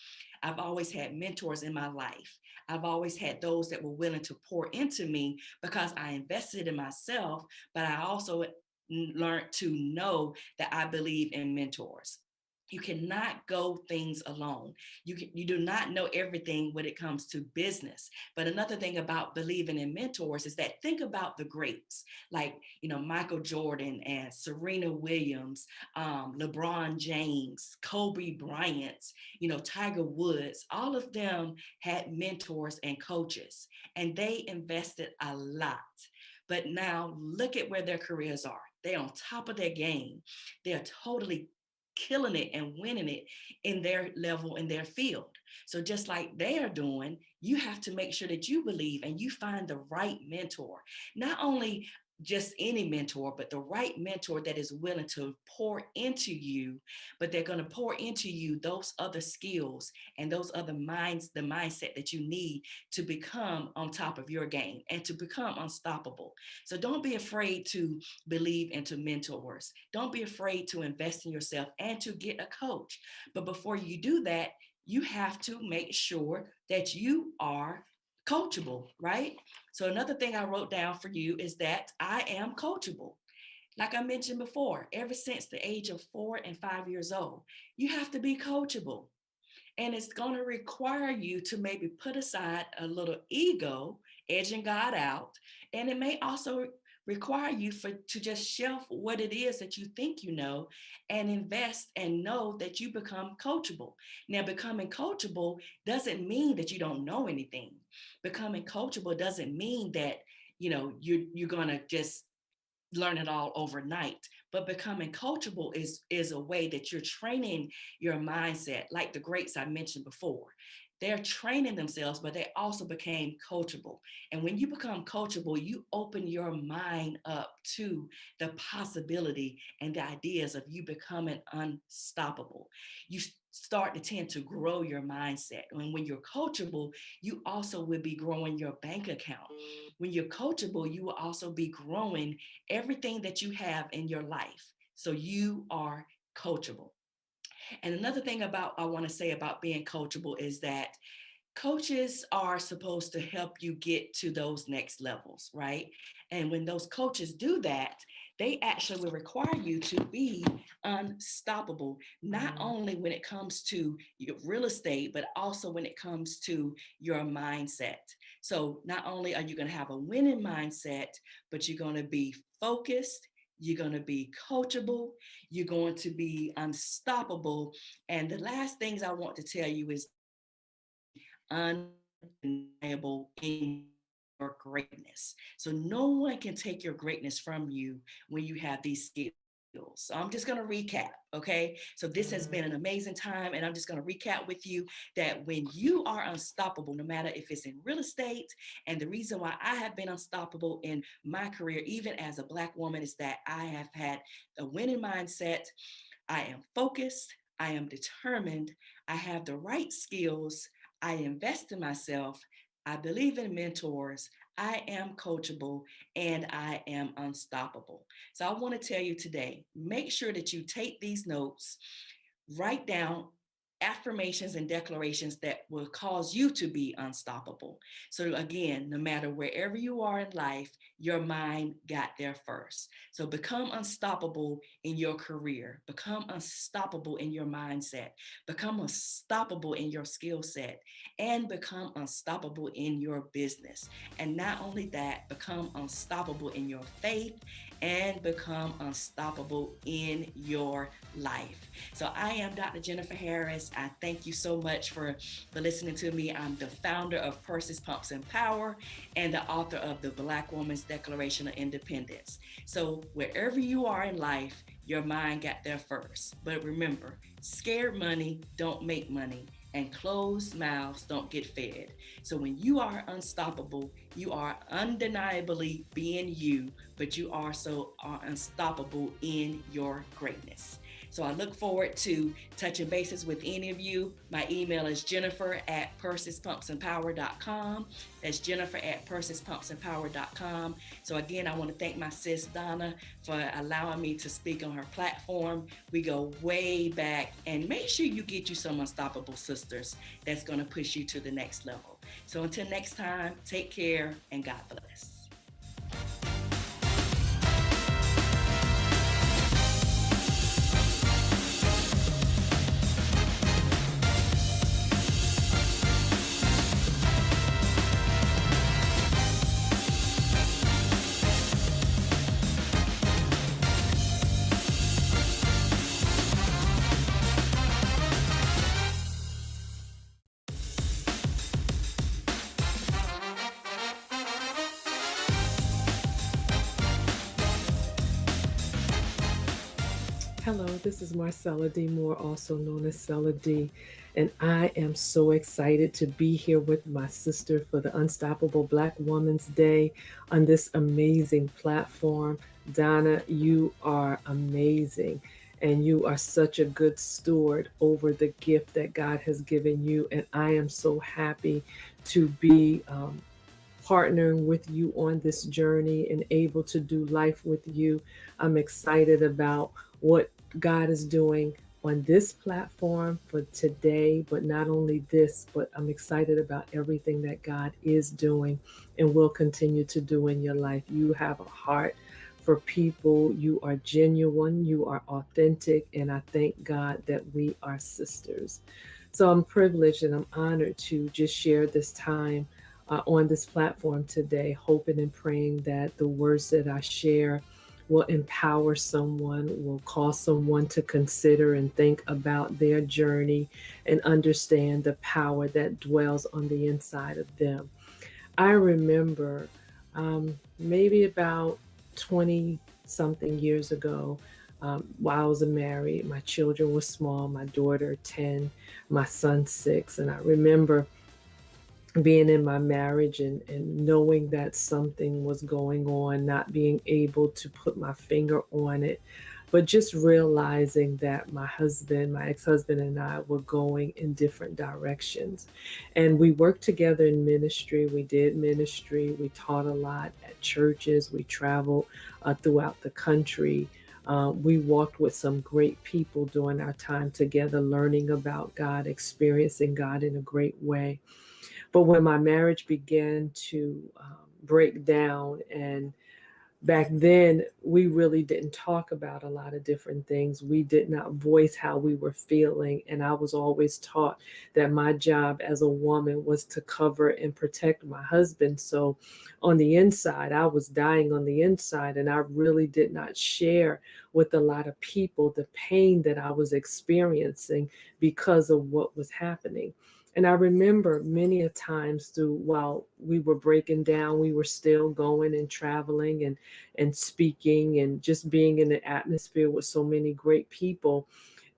I've always had mentors in my life. I've always had those that were willing to pour into me because I invested in myself, but I also learned to know that I believe in mentors. You cannot go things alone. You do not know everything when it comes to business. But another thing about believing in mentors is that think about the greats, like, Michael Jordan and Serena Williams, LeBron James, Kobe Bryant, Tiger Woods. All of them had mentors and coaches, and they invested a lot. But now look at where their careers are. They're on top of their game. They're totally killing it and winning it in their level, in their field. So just like they are doing, you have to make sure that you believe and you find the right mentor. Not only just any mentor, but the right mentor that is willing to pour into you, but they're going to pour into you those other skills and those other the mindset that you need to become on top of your game and to become unstoppable. So don't be afraid to believe into mentors. Don't be afraid to invest in yourself and to get a coach. But before you do that, you have to make sure that you are coachable, right? So another thing I wrote down for you is that I am coachable. Like I mentioned before, ever since the age of 4 and 5 years old, you have to be coachable. And it's going to require you to maybe put aside a little ego, edging God out. And it may also require you to just shelf what it is that you think you know and invest and know that you become coachable. Now, becoming coachable doesn't mean that you don't know anything. Becoming coachable doesn't mean that, you're going to just learn it all overnight. But becoming coachable is a way that you're training your mindset, like the greats I mentioned before. They're training themselves, but they also became coachable. And when you become coachable, you open your mind up to the possibility and the ideas of you becoming unstoppable. You start to tend to grow your mindset. And when you're coachable, you also will be growing your bank account. When you're coachable, you will also be growing everything that you have in your life. So you are coachable. And another thing I want to say about being coachable is that coaches are supposed to help you get to those next levels, right? And when those coaches do that, they actually will require you to be unstoppable, not only when it comes to your real estate, but also when it comes to your mindset. So not only are you going to have a winning mindset, but you're going to be focused. You're going to be coachable. You're going to be unstoppable. And the last things I want to tell you is undeniable in your greatness. So no one can take your greatness from you when you have these skills. So I'm just going to recap. Okay. So this has been an amazing time. And I'm just going to recap with you that when you are unstoppable, no matter if it's in real estate, and the reason why I have been unstoppable in my career, even as a Black woman, is that I have had a winning mindset. I am focused. I am determined. I have the right skills. I invest in myself. I believe in mentors. I am coachable and I am unstoppable. So I want to tell you today, make sure that you take these notes, write down affirmations and declarations that will cause you to be unstoppable. So again, no matter wherever you are in life, your mind got there first. So become unstoppable in your career, become unstoppable in your mindset, become unstoppable in your skill set, and become unstoppable in your business. And not only that, become unstoppable in your faith and become unstoppable in your life. So I am Dr. Jennifer Harris. I thank you so much for listening to me. I'm the founder of Purses, Pumps, and Power and the author of the Black Woman's Declaration of Independence. So wherever you are in life, your mind got there first. But remember, scared money don't make money, and closed mouths don't get fed. So when you are unstoppable, you are undeniably being you, but you also are unstoppable in your greatness. So I look forward to touching bases with any of you. My email is jennifer@pursespumpsandpower.com. That's jennifer@pursespumpsandpower.com. So again, I want to thank my sis Donna for allowing me to speak on her platform. We go way back, and make sure you get you some unstoppable sisters that's going to push you to the next level. So until next time, take care and God bless. Hello, this is Marcella D. Moore, also known as Cella D, and I am so excited to be here with my sister for the Unstoppable Black Woman's Day on this amazing platform. Donna, you are amazing, and you are such a good steward over the gift that God has given you, and I am so happy to be partnering with you on this journey and able to do life with you. I'm excited about what God is doing on this platform for today, but not only this, but I'm excited about everything that God is doing and will continue to do in your life. You have a heart for people. You are genuine, you are authentic, and I thank God that we are sisters. So I'm privileged and I'm honored to just share this time on this platform today, hoping and praying that the words that I share will empower someone, will cause someone to consider and think about their journey and understand the power that dwells on the inside of them. I remember maybe about 20 something years ago, while I was married. My children were small, my daughter 10, my son 6. And I remember being in my marriage and knowing that something was going on, not being able to put my finger on it, but just realizing that my ex-husband and I were going in different directions. And we worked together in ministry. We did ministry. We taught a lot at churches. We traveled throughout the country. We walked with some great people during our time together, learning about God, experiencing God in a great way. But when my marriage began to break down, and back then we really didn't talk about a lot of different things. We did not voice how we were feeling. And I was always taught that my job as a woman was to cover and protect my husband. So on the inside, I was dying on the inside, and I really did not share with a lot of people the pain that I was experiencing because of what was happening. And I remember many a times while we were breaking down, we were still going and traveling and speaking and just being in the atmosphere with so many great people.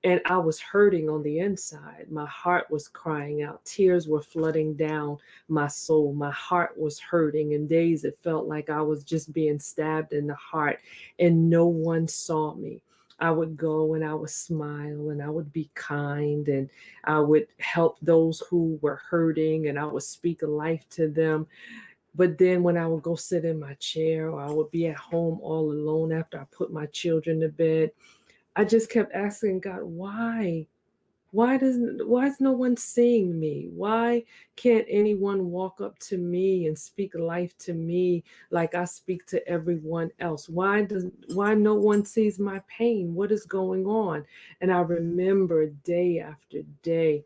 And I was hurting on the inside. My heart was crying out. Tears were flooding down my soul. My heart was hurting. In days it felt like I was just being stabbed in the heart, and no one saw me. I would go and I would smile and I would be kind and I would help those who were hurting and I would speak life to them. But then when I would go sit in my chair, or I would be at home all alone after I put my children to bed, I just kept asking God, why? Why is no one seeing me? Why can't anyone walk up to me and speak life to me like I speak to everyone else? Why no one sees my pain? What is going on? And I remember day after day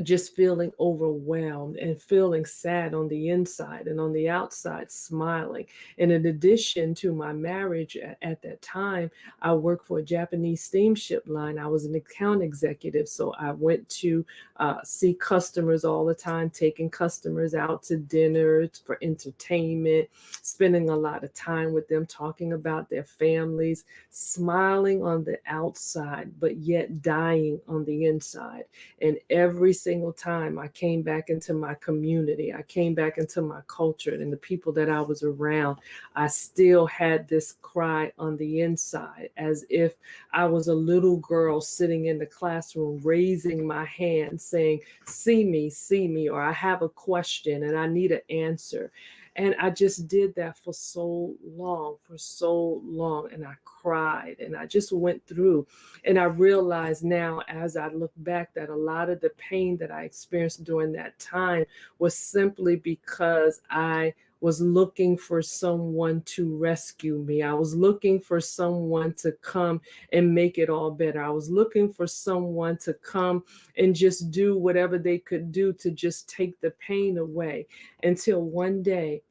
just feeling overwhelmed and feeling sad on the inside, and on the outside smiling. And in addition to my marriage at that time, I worked for a Japanese steamship line. I was an account executive. So I went to see customers all the time, taking customers out to dinner for entertainment, spending a lot of time with them, talking about their families, smiling on the outside, but yet dying on the inside. And every single time I came back into my community, I came back into my culture and the people that I was around, I still had this cry on the inside, as if I was a little girl sitting in the classroom, raising my hand saying, see me, or I have a question and I need an answer. And I just did that for so long. And I cried and I just went through. And I realize now, as I look back, that a lot of the pain that I experienced during that time was simply because I was looking for someone to rescue me. I was looking for someone to come and make it all better. I was looking for someone to come and just do whatever they could do to just take the pain away. Until one day,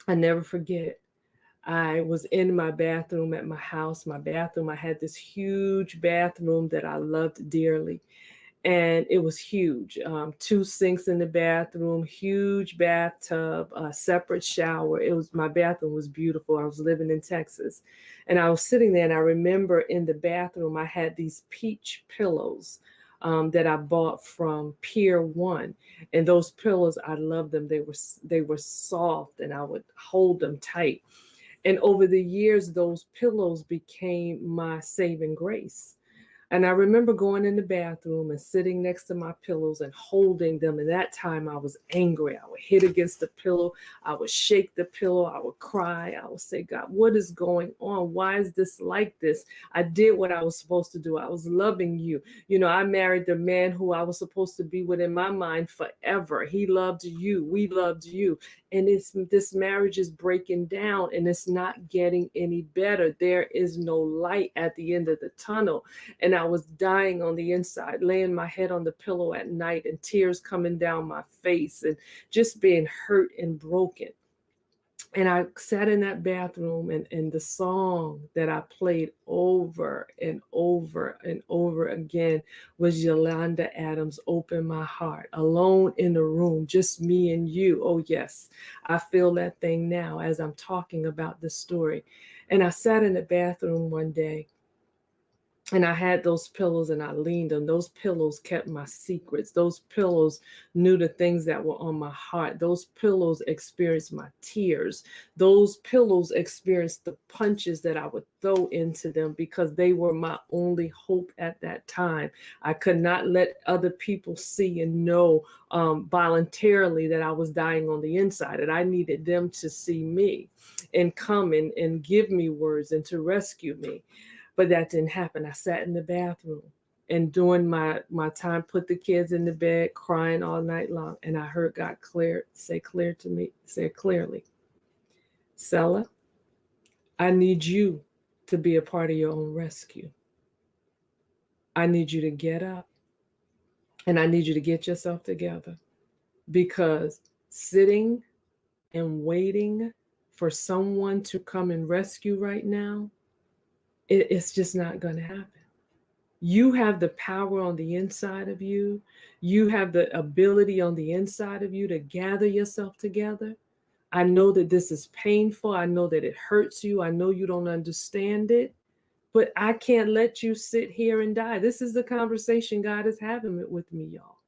I never forget, I was in my bathroom at my house. My bathroom, I had this huge bathroom that I loved dearly. And it was huge. 2 sinks in the bathroom, huge bathtub, a separate shower. My bathroom was beautiful. I was living in Texas. And I was sitting there, and I remember in the bathroom, I had these peach pillows that I bought from Pier 1. And those pillows, I loved them. They were soft, and I would hold them tight. And over the years, those pillows became my saving grace. And I remember going in the bathroom and sitting next to my pillows and holding them. And that time I was angry. I would hit against the pillow. I would shake the pillow. I would cry. I would say, God, what is going on? Why is this like this? I did what I was supposed to do. I was loving you. You know, I married the man who I was supposed to be with in my mind forever. He loved you. We loved you. And this marriage is breaking down, and it's not getting any better. There is no light at the end of the tunnel. And I was dying on the inside, laying my head on the pillow at night and tears coming down my face and just being hurt and broken. And I sat in that bathroom, and the song that I played over and over and over again was Yolanda Adams' Open My Heart, alone in the room, just me and you. Oh, yes, I feel that thing now as I'm talking about this story. And I sat in the bathroom one day, And I had those pillows and I leaned on those pillows, kept my secrets. Those pillows knew the things that were on my heart. Those pillows experienced my tears. Those pillows experienced the punches that I would throw into them because they were my only hope at that time. I could not let other people see and know voluntarily that I was dying on the inside, and I needed them to see me and come and give me words and to rescue me. But that didn't happen. I sat in the bathroom and during my time, put the kids in the bed, crying all night long. And I heard God say clearly, Sella, I need you to be a part of your own rescue. I need you to get up and I need you to get yourself together, because sitting and waiting for someone to come and rescue right now, it's just not going to happen. You have the power on the inside of you. You have the ability on the inside of you to gather yourself together. I know that this is painful. I know that it hurts you. I know you don't understand it, but I can't let you sit here and die. This is the conversation God is having with me, y'all.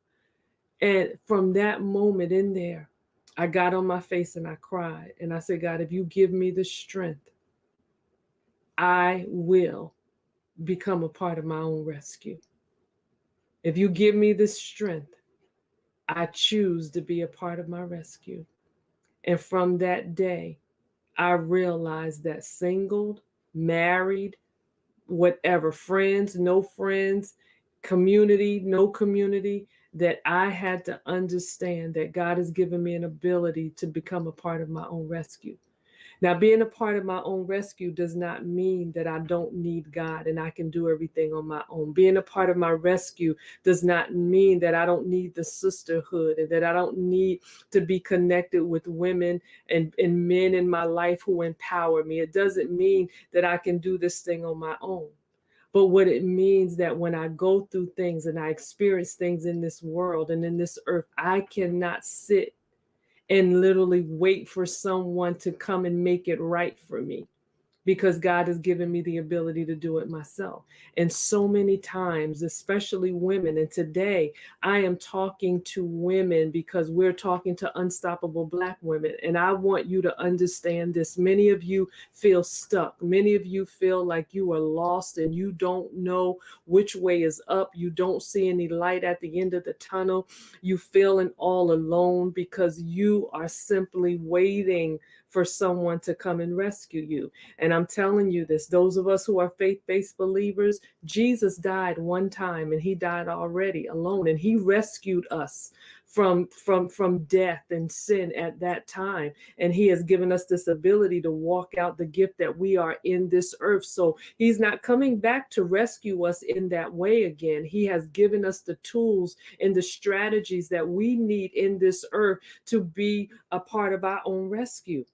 And from that moment in there, I got on my face and I cried. And I said, God, if you give me the strength, I will become a part of my own rescue. If you give me the strength, I choose to be a part of my rescue. And from that day, I realized that single, married, whatever, friends, no friends, community, no community, that I had to understand that God has given me an ability to become a part of my own rescue. Now, being a part of my own rescue does not mean that I don't need God and I can do everything on my own. Being a part of my rescue does not mean that I don't need the sisterhood and that I don't need to be connected with women and men in my life who empower me. It doesn't mean that I can do this thing on my own. But what it means that when I go through things and I experience things in this world and in this earth, I cannot sit and literally wait for someone to come and make it right for me, because God has given me the ability to do it myself. And so many times, especially women, and today I am talking to women because we're talking to unstoppable Black women. And I want you to understand this. Many of you feel stuck. Many of you feel like you are lost and you don't know which way is up. You don't see any light at the end of the tunnel. You feeling all alone because you are simply waiting for someone to come and rescue you. And I'm telling you this, those of us who are faith-based believers, Jesus died one time and he died already alone, and he rescued us from death and sin at that time. And he has given us this ability to walk out the gift that we are in this earth. So he's not coming back to rescue us in that way again. He has given us the tools and the strategies that we need in this earth to be a part of our own rescue.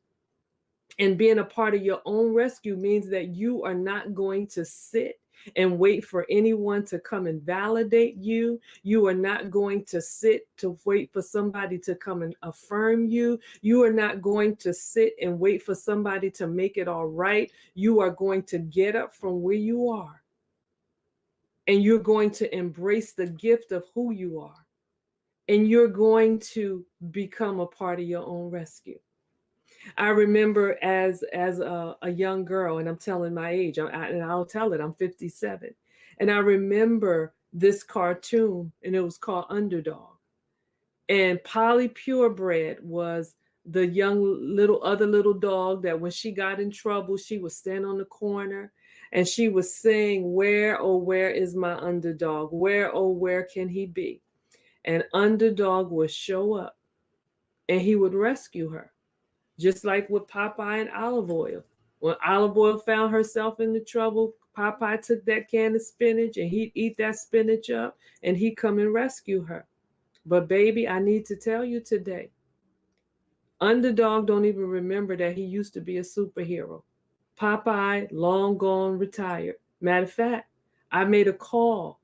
And being a part of your own rescue means that you are not going to sit and wait for anyone to come and validate you. You are not going to sit to wait for somebody to come and affirm you. You are not going to sit and wait for somebody to make it all right. You are going to get up from where you are, and you're going to embrace the gift of who you are, and you're going to become a part of your own rescue. I remember as a young girl, and I'm telling my age, and I'll tell it, I'm 57. And I remember this cartoon, and it was called Underdog. And Polly Purebred was the other little dog that when she got in trouble, she would stand on the corner and she was saying, where, oh, where is my underdog? Where, oh, where can he be? And Underdog would show up and he would rescue her. Just like with Popeye and Olive Oyl. When Olive Oyl found herself in the trouble, Popeye took that can of spinach and he'd eat that spinach up and he'd come and rescue her. But baby, I need to tell you today, Underdog don't even remember that he used to be a superhero. Popeye, long gone, retired. Matter of fact, I made a call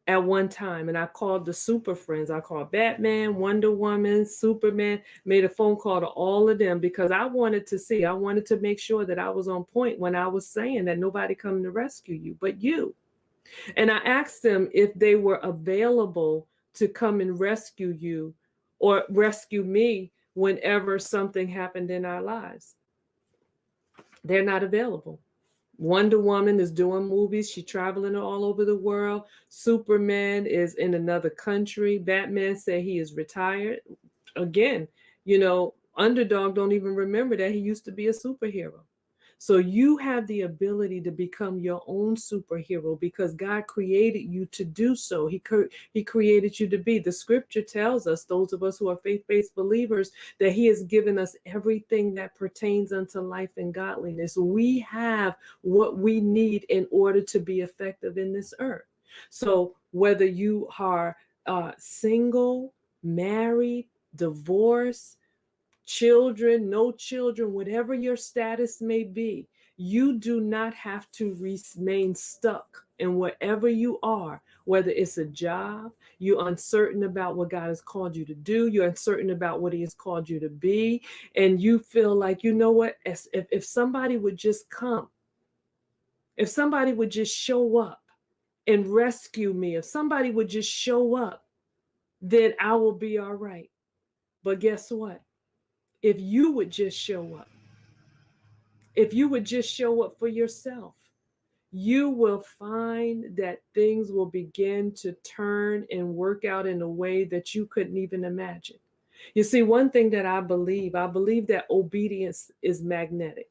at one time, and I called the super friends. I called Batman, Wonder Woman, Superman, made a phone call to all of them because I wanted to make sure that I was on point when I was saying that nobody coming to rescue you, but you. And I asked them if they were available to come and rescue you or rescue me whenever something happened in our lives. They're not available. Wonder Woman is doing movies. She's traveling all over the world. Superman is in another country. Batman said he is retired. Again, Underdog don't even remember that he used to be a superhero. So you have the ability to become your own superhero because God created you to do so. He created you to be. The scripture tells us, those of us who are faith-based believers, that he has given us everything that pertains unto life and godliness. We have what we need in order to be effective in this earth. So whether you are single, married, divorced, children, no children, whatever your status may be, you do not have to remain stuck in wherever you are, whether it's a job, you're uncertain about what God has called you to do, you're uncertain about what he has called you to be, and you feel like, you know what, if somebody would just come, if somebody would just show up and rescue me, if somebody would just show up, then I will be all right. But guess what? If you would just show up, if you would just show up for yourself, you will find that things will begin to turn and work out in a way that you couldn't even imagine. You see, one thing that I believe that obedience is magnetic.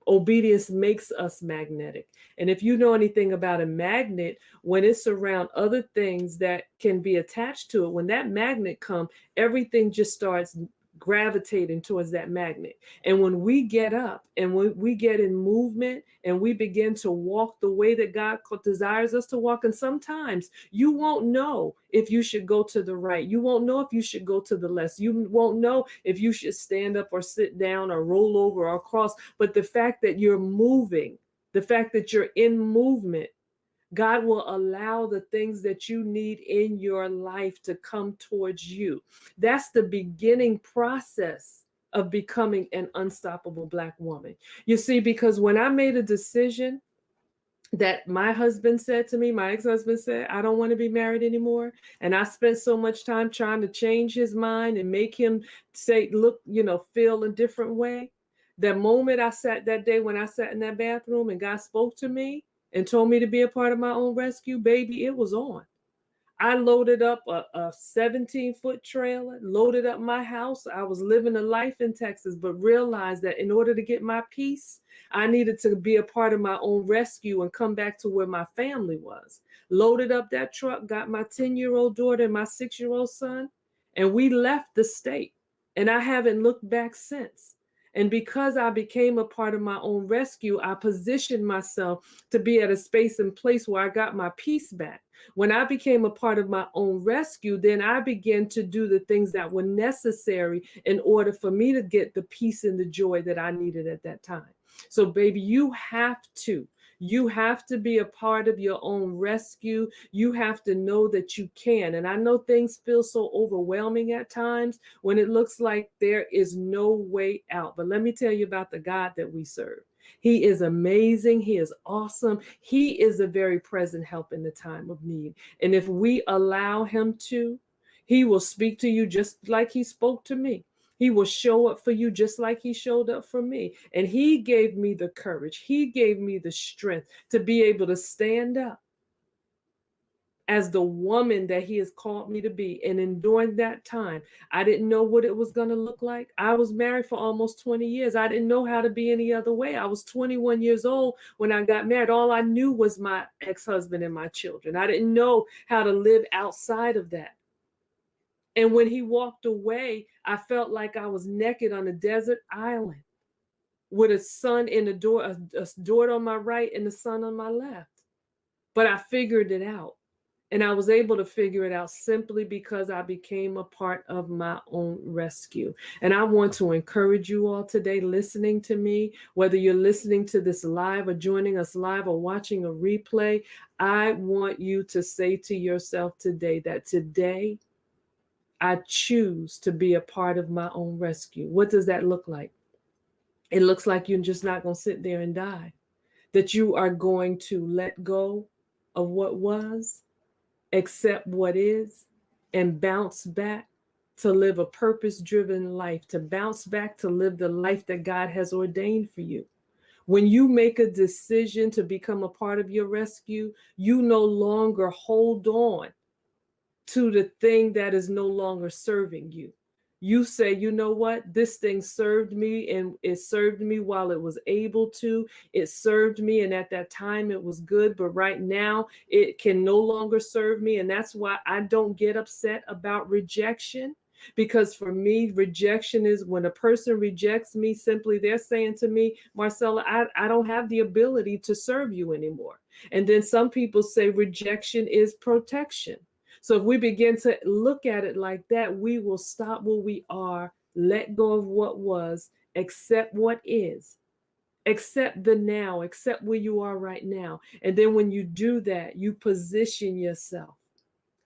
Obedience makes us magnetic. And if you know anything about a magnet, when it's around other things that can be attached to it, when that magnet comes, everything just starts gravitating towards that magnet. And when we get up and when we get in movement and we begin to walk the way that God desires us to walk, and sometimes you won't know if you should go to the right. You won't know if you should go to the left. You won't know if you should stand up or sit down or roll over or cross. But the fact that you're moving, the fact that you're in movement, God will allow the things that you need in your life to come towards you. That's the beginning process of becoming an unstoppable Black woman. You see, because when I made a decision that my husband said to me, my ex-husband said, I don't want to be married anymore. And I spent so much time trying to change his mind and make him say, look, feel a different way. The moment I sat that day when I sat in that bathroom and God spoke to me and told me to be a part of my own rescue, baby, it was on. I loaded up a 17-foot trailer, loaded up my house. I was living a life in Texas, but realized that in order to get my peace, I needed to be a part of my own rescue and come back to where my family was. Loaded up that truck, got my 10-year-old daughter and my 6-year-old son, and we left the state. And I haven't looked back since. And because I became a part of my own rescue, I positioned myself to be at a space and place where I got my peace back. When I became a part of my own rescue, then I began to do the things that were necessary in order for me to get the peace and the joy that I needed at that time. So, baby, you have to be a part of your own rescue. You have to know that you can. And I know things feel so overwhelming at times when it looks like there is no way out. But let me tell you about the God that we serve. He is amazing. He is awesome. He is a very present help in the time of need. And if we allow him to, he will speak to you just like he spoke to me. He will show up for you just like he showed up for me. And he gave me the courage. He gave me the strength to be able to stand up as the woman that he has called me to be. And during that time, I didn't know what it was going to look like. I was married for almost 20 years. I didn't know how to be any other way. I was 21 years old when I got married. All I knew was my ex-husband and my children. I didn't know how to live outside of that. And when he walked away, I felt like I was naked on a desert island with a son in the door, a daughter on my right and the son on my left. But I figured it out. And I was able to figure it out simply because I became a part of my own rescue. And I want to encourage you all today listening to me, whether you're listening to this live or joining us live or watching a replay, I want you to say to yourself today that today, I choose to be a part of my own rescue. What does that look like? It looks like you're just not going to sit there and die, that you are going to let go of what was, accept what is, and bounce back to live a purpose-driven life, to bounce back to live the life that God has ordained for you. When you make a decision to become a part of your rescue, you no longer hold on to the thing that is no longer serving you. You say, you know what? This thing served me, and it served me while it was able to. It served me, and at that time it was good, but right now it can no longer serve me. And that's why I don't get upset about rejection. Because for me, rejection is when a person rejects me, simply they're saying to me, Marcella, I don't have the ability to serve you anymore. And then some people say rejection is protection. So if we begin to look at it like that, we will stop where we are, let go of what was, accept what is, accept the now, accept where you are right now. And then when you do that, you position yourself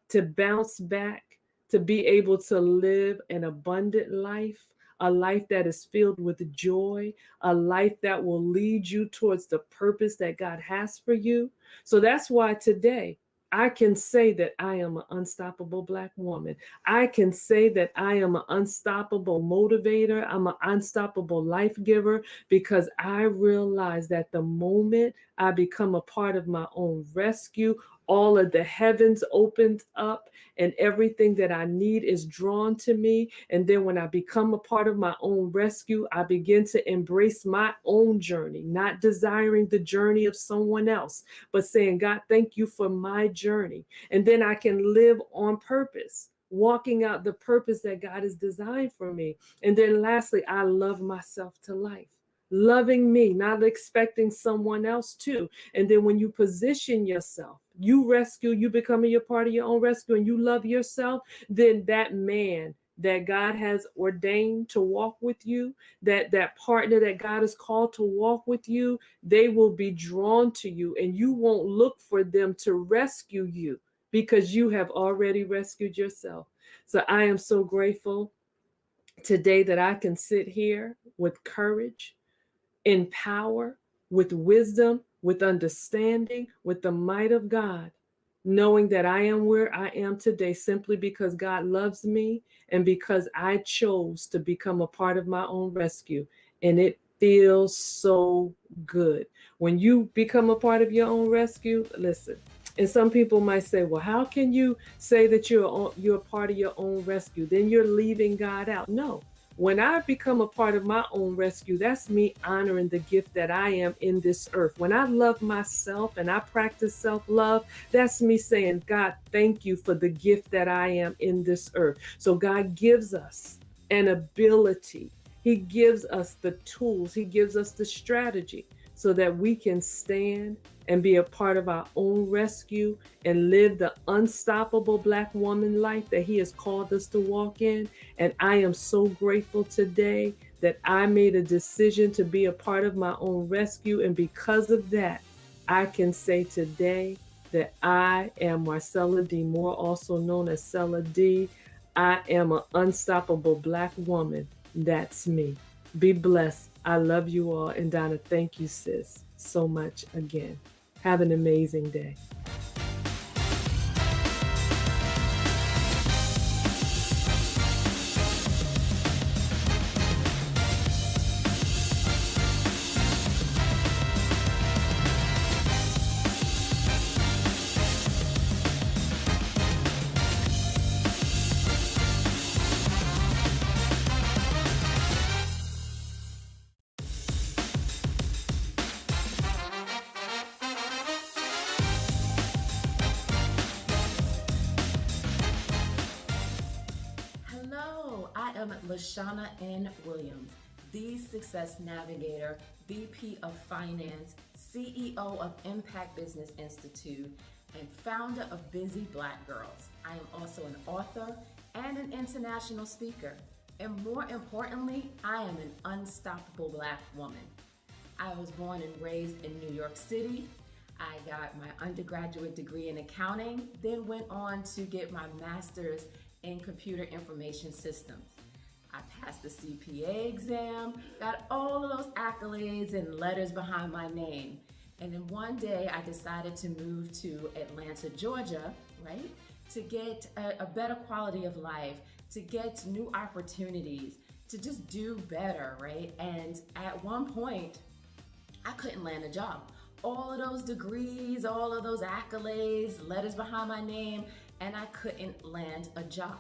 to bounce back, to be able to live an abundant life, a life that is filled with joy, a life that will lead you towards the purpose that God has for you. So that's why today I can say that I am an unstoppable Black woman. I can say that I am an unstoppable motivator. I'm an unstoppable life giver, because I realize that the moment I become a part of my own rescue, all of the heavens opened up and everything that I need is drawn to me. And then when I become a part of my own rescue, I begin to embrace my own journey, not desiring the journey of someone else, but saying, God, thank you for my journey. And then I can live on purpose, walking out the purpose that God has designed for me. And then lastly, I love myself to life. Loving me, not expecting someone else to. And then when you position yourself, you rescue, you becoming a part of your own rescue, and you love yourself, then that man that God has ordained to walk with you, that partner that God has called to walk with you, they will be drawn to you, and you won't look for them to rescue you because you have already rescued yourself. So I am so grateful today that I can sit here with courage, in power, with wisdom, with understanding, with the might of God, knowing that I am where I am today simply because God loves me and because I chose to become a part of my own rescue. And it feels so good. When you become a part of your own rescue, listen, and some people might say, well, how can you say that you're a part of your own rescue? Then you're leaving God out. No. When I become a part of my own rescue, that's me honoring the gift that I am in this earth. When I love myself and I practice self-love, that's me saying, God, thank you for the gift that I am in this earth. So God gives us an ability. He gives us the tools. He gives us the strategy so that we can stand and be a part of our own rescue and live the unstoppable Black woman life that He has called us to walk in. And I am so grateful today that I made a decision to be a part of my own rescue. And because of that, I can say today that I am Marcella D. Moore, also known as Cella D. I am an unstoppable Black woman. That's me. Be blessed. I love you all. And Donna, thank you, sis, so much again. Have an amazing day. Lashanna Williams, the Success Navigator, VP of Finance, CEO of Impact Business Institute, and founder of Busy Black Girls. I am also an author and an international speaker. And more importantly, I am an unstoppable Black woman. I was born and raised in New York City. I got my undergraduate degree in accounting, then went on to get my master's in computer information systems. I passed the CPA exam, got all of those accolades and letters behind my name. And then one day I decided to move to Atlanta, Georgia, right? To get a better quality of life, to get new opportunities, to just do better, right? And at one point, I couldn't land a job. All of those degrees, all of those accolades, letters behind my name, and I couldn't land a job.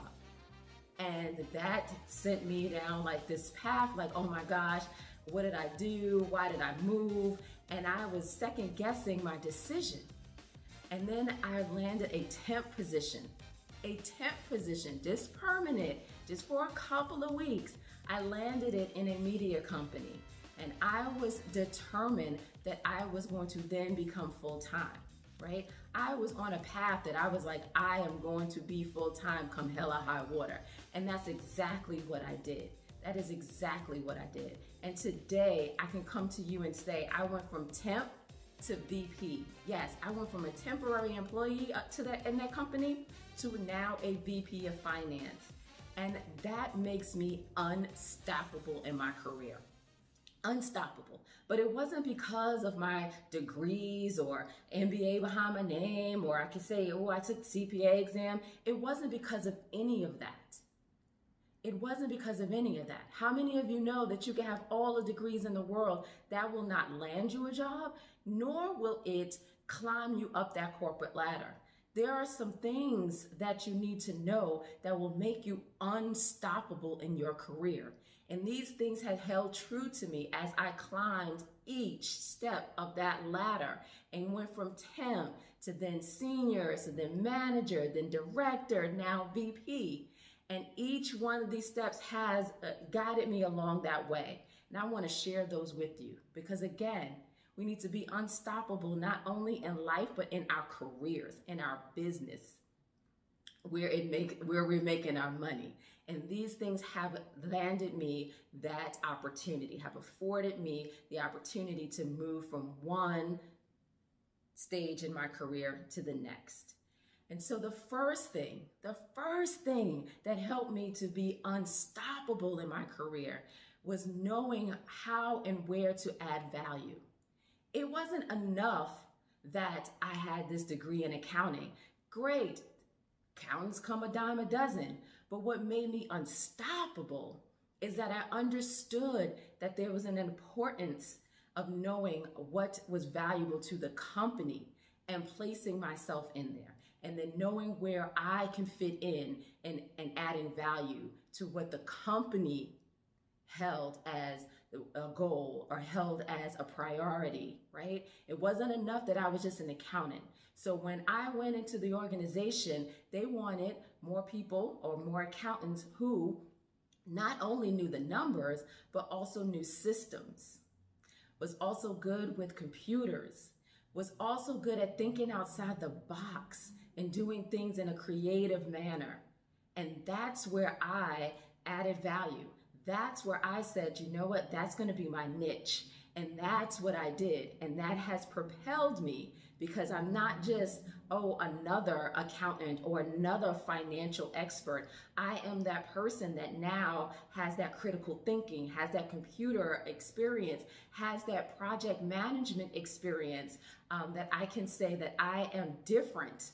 And that sent me down like this path, like, oh my gosh, what did I do? Why did I move? And I was second guessing my decision. And then I landed a temp position, just permanent, just for a couple of weeks. I landed it in a media company. And I was determined that I was going to then become full-time, right? I was on a path that I was like, I am going to be full-time come hell or high water. And that's exactly what I did. That is exactly what I did. And today I can come to you and say, I went from temp to VP. Yes, I went from a temporary employee in that company to now a VP of finance. And that makes me unstoppable in my career. Unstoppable. But it wasn't because of my degrees or MBA behind my name, or I could say, oh, I took the CPA exam. It wasn't because of any of that. It wasn't because of any of that. How many of you know that you can have all the degrees in the world, that will not land you a job, nor will it climb you up that corporate ladder? There are some things that you need to know that will make you unstoppable in your career. And these things have held true to me as I climbed each step of that ladder and went from temp to then senior, to then manager, then director, now VP. And each one of these steps has guided me along that way. And I want to share those with you because, again, we need to be unstoppable not only in life, but in our careers, in our business, where we're making our money. And these things have landed me that opportunity, have afforded me the opportunity to move from one stage in my career to the next. And so the first thing that helped me to be unstoppable in my career was knowing how and where to add value. It wasn't enough that I had this degree in accounting. Great, accountants come a dime a dozen. But what made me unstoppable is that I understood that there was an importance of knowing what was valuable to the company and placing myself in there. And then knowing where I can fit in and adding value to what the company held as a goal or held as a priority, right? It wasn't enough that I was just an accountant. So when I went into the organization, they wanted more people or more accountants who not only knew the numbers, but also knew systems, was also good with computers, was also good at thinking outside the box and doing things in a creative manner. And that's where I added value. That's where I said, you know what, that's going to be my niche. And that's what I did. And that has propelled me because I'm not just, another accountant or another financial expert. I am that person that now has that critical thinking, has that computer experience, has that project management experience, that I can say that I am different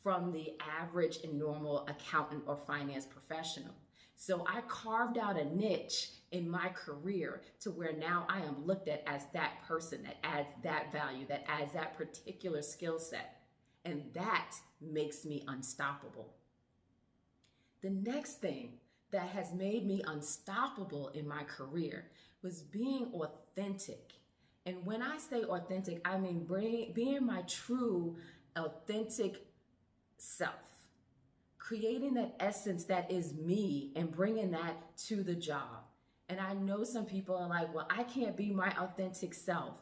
from the average and normal accountant or finance professional. So I carved out a niche in my career to where now I am looked at as that person that adds that value, that adds that particular skill set. And that makes me unstoppable. The next thing that has made me unstoppable in my career was being authentic. And when I say authentic, I mean being my true, authentic self. Creating that essence that is me and bringing that to the job. And I know some people are like, well, I can't be my authentic self.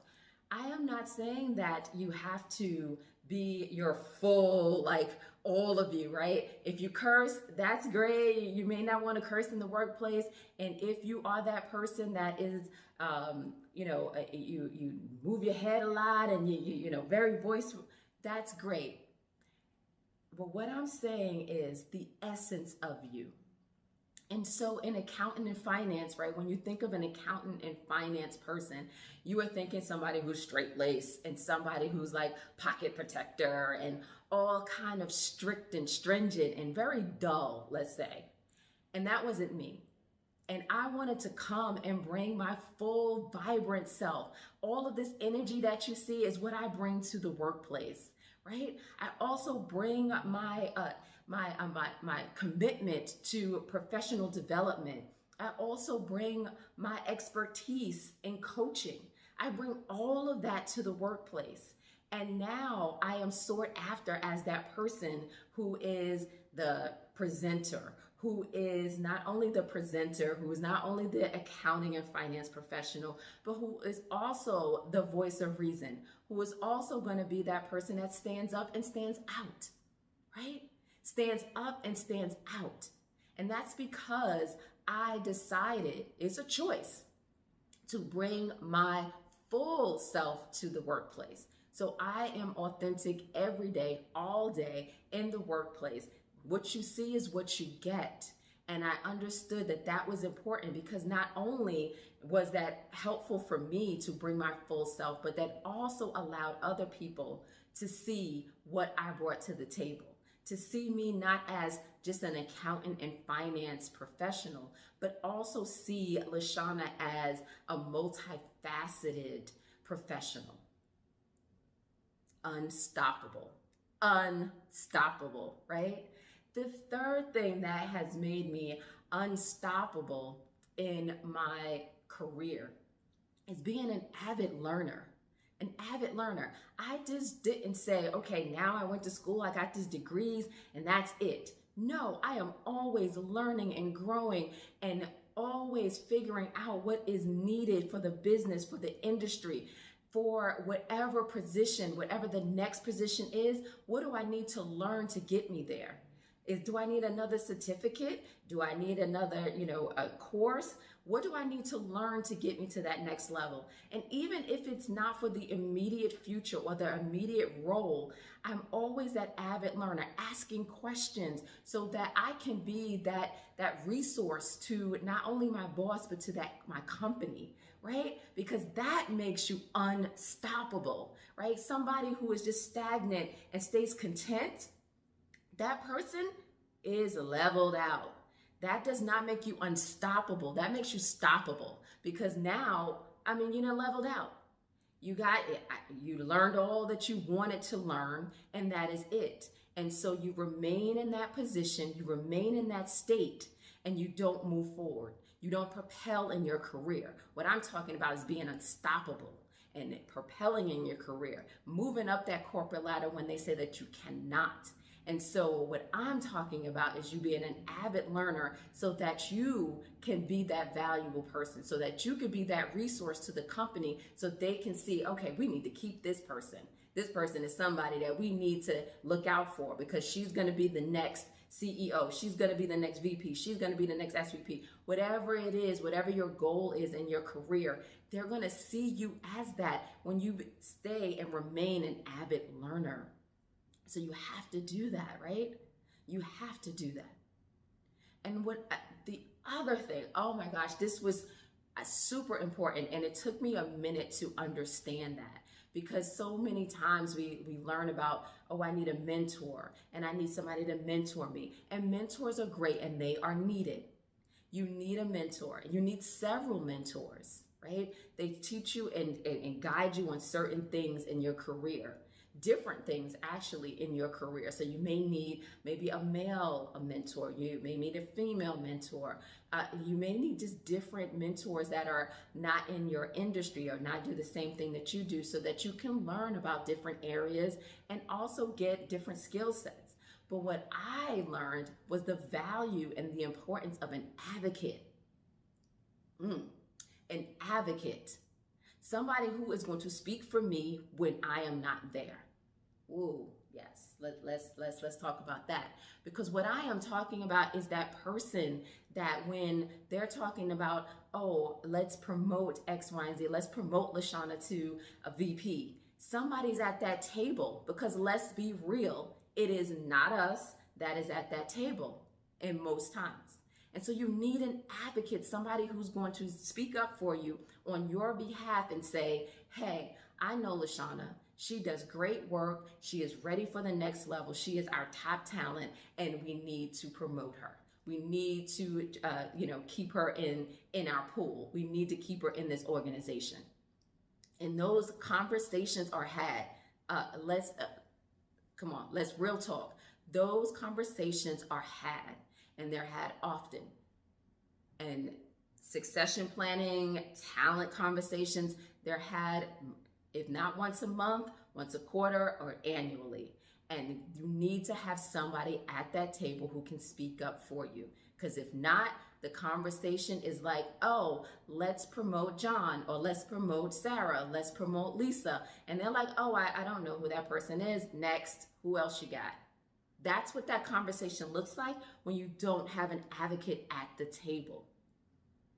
I am not saying that you have to be your full, like all of you, right? If you curse, that's great. You may not want to curse in the workplace. And if you are that person that is, you move your head a lot and you very voiceful, that's great. But what I'm saying is the essence of you, And so in accounting and finance, right, when you think of an accountant and finance person, you are thinking somebody who's straight laced and somebody who's like pocket protector and all kind of strict and stringent and very dull, let's say. And that wasn't me. And I wanted to come and bring my full, vibrant self. All of this energy that you see is what I bring to the workplace, right? I also bring my commitment to professional development. I also bring my expertise in coaching. I bring all of that to the workplace. And now I am sought after as that person who is the presenter, who is not only the presenter, who is not only the accounting and finance professional, but who is also the voice of reason, who is also going to be that person that stands up and stands out, right? Stands up and stands out. And that's because I decided, it's a choice, to bring my full self to the workplace. So I am authentic every day, all day in the workplace. What you see is what you get. And I understood that that was important because not only was that helpful for me to bring my full self, but that also allowed other people to see what I brought to the table, to see me not as just an accountant and finance professional, but also see Lashanna as a multifaceted professional. Unstoppable, right? The third thing that has made me unstoppable in my career is being an avid learner. An avid learner. I just didn't say, okay, now I went to school, I got these degrees, and that's it. No, I am always learning and growing and always figuring out what is needed for the business, for the industry, for whatever position, whatever the next position is. What do I need to learn to get me there? Do I need another certificate? Do I need another, a course? What do I need to learn to get me to that next level? And even if it's not for the immediate future or the immediate role, I'm always that avid learner, asking questions so that I can be that resource to not only my boss, but to my company, right? Because that makes you unstoppable, right? Somebody who is just stagnant and stays content, that person is leveled out. That does not make you unstoppable. That makes you stoppable because now, you're leveled out. You learned all that you wanted to learn, and that is it. And so you remain in that position, you remain in that state, and you don't move forward. You don't propel in your career. What I'm talking about is being unstoppable and propelling in your career, moving up that corporate ladder when they say that you cannot. And so what I'm talking about is you being an avid learner so that you can be that valuable person, so that you can be that resource to the company so they can see, okay, we need to keep this person. This person is somebody that we need to look out for because she's going to be the next CEO. She's going to be the next VP. She's going to be the next SVP. Whatever it is, whatever your goal is in your career, they're going to see you as that when you stay and remain an avid learner. So you have to do that, right? You have to do that. And what the other thing, oh my gosh, this was super important. And it took me a minute to understand that because so many times we learn about, oh, I need a mentor and I need somebody to mentor me. And mentors are great and they are needed. You need a mentor. You need several mentors, right? They teach you and guide you on certain things in your career. Different things actually in your career. So you may need maybe a mentor, you may need a female mentor, you may need just different mentors that are not in your industry or not do the same thing that you do so that you can learn about different areas and also get different skill sets. But what I learned was the value and the importance of an advocate. An advocate. Somebody who is going to speak for me when I am not there. Ooh, yes. Let's talk about that. Because what I am talking about is that person that when they're talking about, oh, let's promote X, Y, and Z, let's promote Lashanna to a VP. Somebody's at that table because let's be real, it is not us that is at that table in most times. And so you need an advocate, somebody who's going to speak up for you on your behalf and say, hey, I know Lashanna. She does great work. She is ready for the next level. She is our top talent, and we need to promote her. We need to, keep her in our pool. We need to keep her in this organization. And those conversations are had. Let's real talk. Those conversations are had, and they're had often. And succession planning, talent conversations, they're had, if not once a month, once a quarter, or annually. And you need to have somebody at that table who can speak up for you. Because if not, the conversation is like, oh, let's promote John, or let's promote Sarah, let's promote Lisa. And they're like, oh, I don't know who that person is. Next, who else you got? That's what that conversation looks like when you don't have an advocate at the table.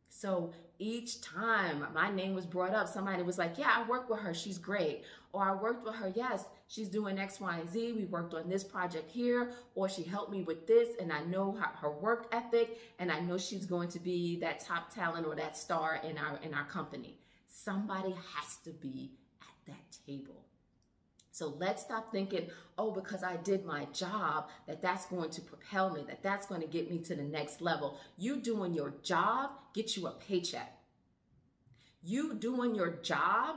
So each time my name was brought up, somebody was like, yeah, I worked with her. She's great. Or I worked with her. Yes, she's doing X, Y, and Z. We worked on this project here. Or she helped me with this. And I know her work ethic. And I know she's going to be that top talent or that star in our company. Somebody has to be at that table. So let's stop thinking, oh, because I did my job, that's going to propel me, that's going to get me to the next level. You doing your job gets you a paycheck. You doing your job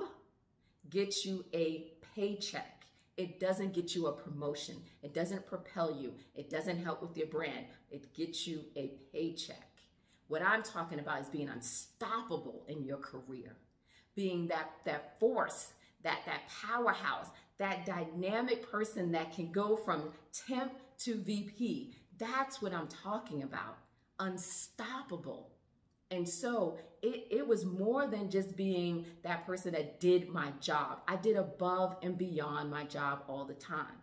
gets you a paycheck. It doesn't get you a promotion. It doesn't propel you. It doesn't help with your brand. It gets you a paycheck. What I'm talking about is being unstoppable in your career, being that force, that powerhouse, that dynamic person that can go from temp to VP. That's what I'm talking about. Unstoppable. And so it was more than just being that person that did my job. I did above and beyond my job all the time.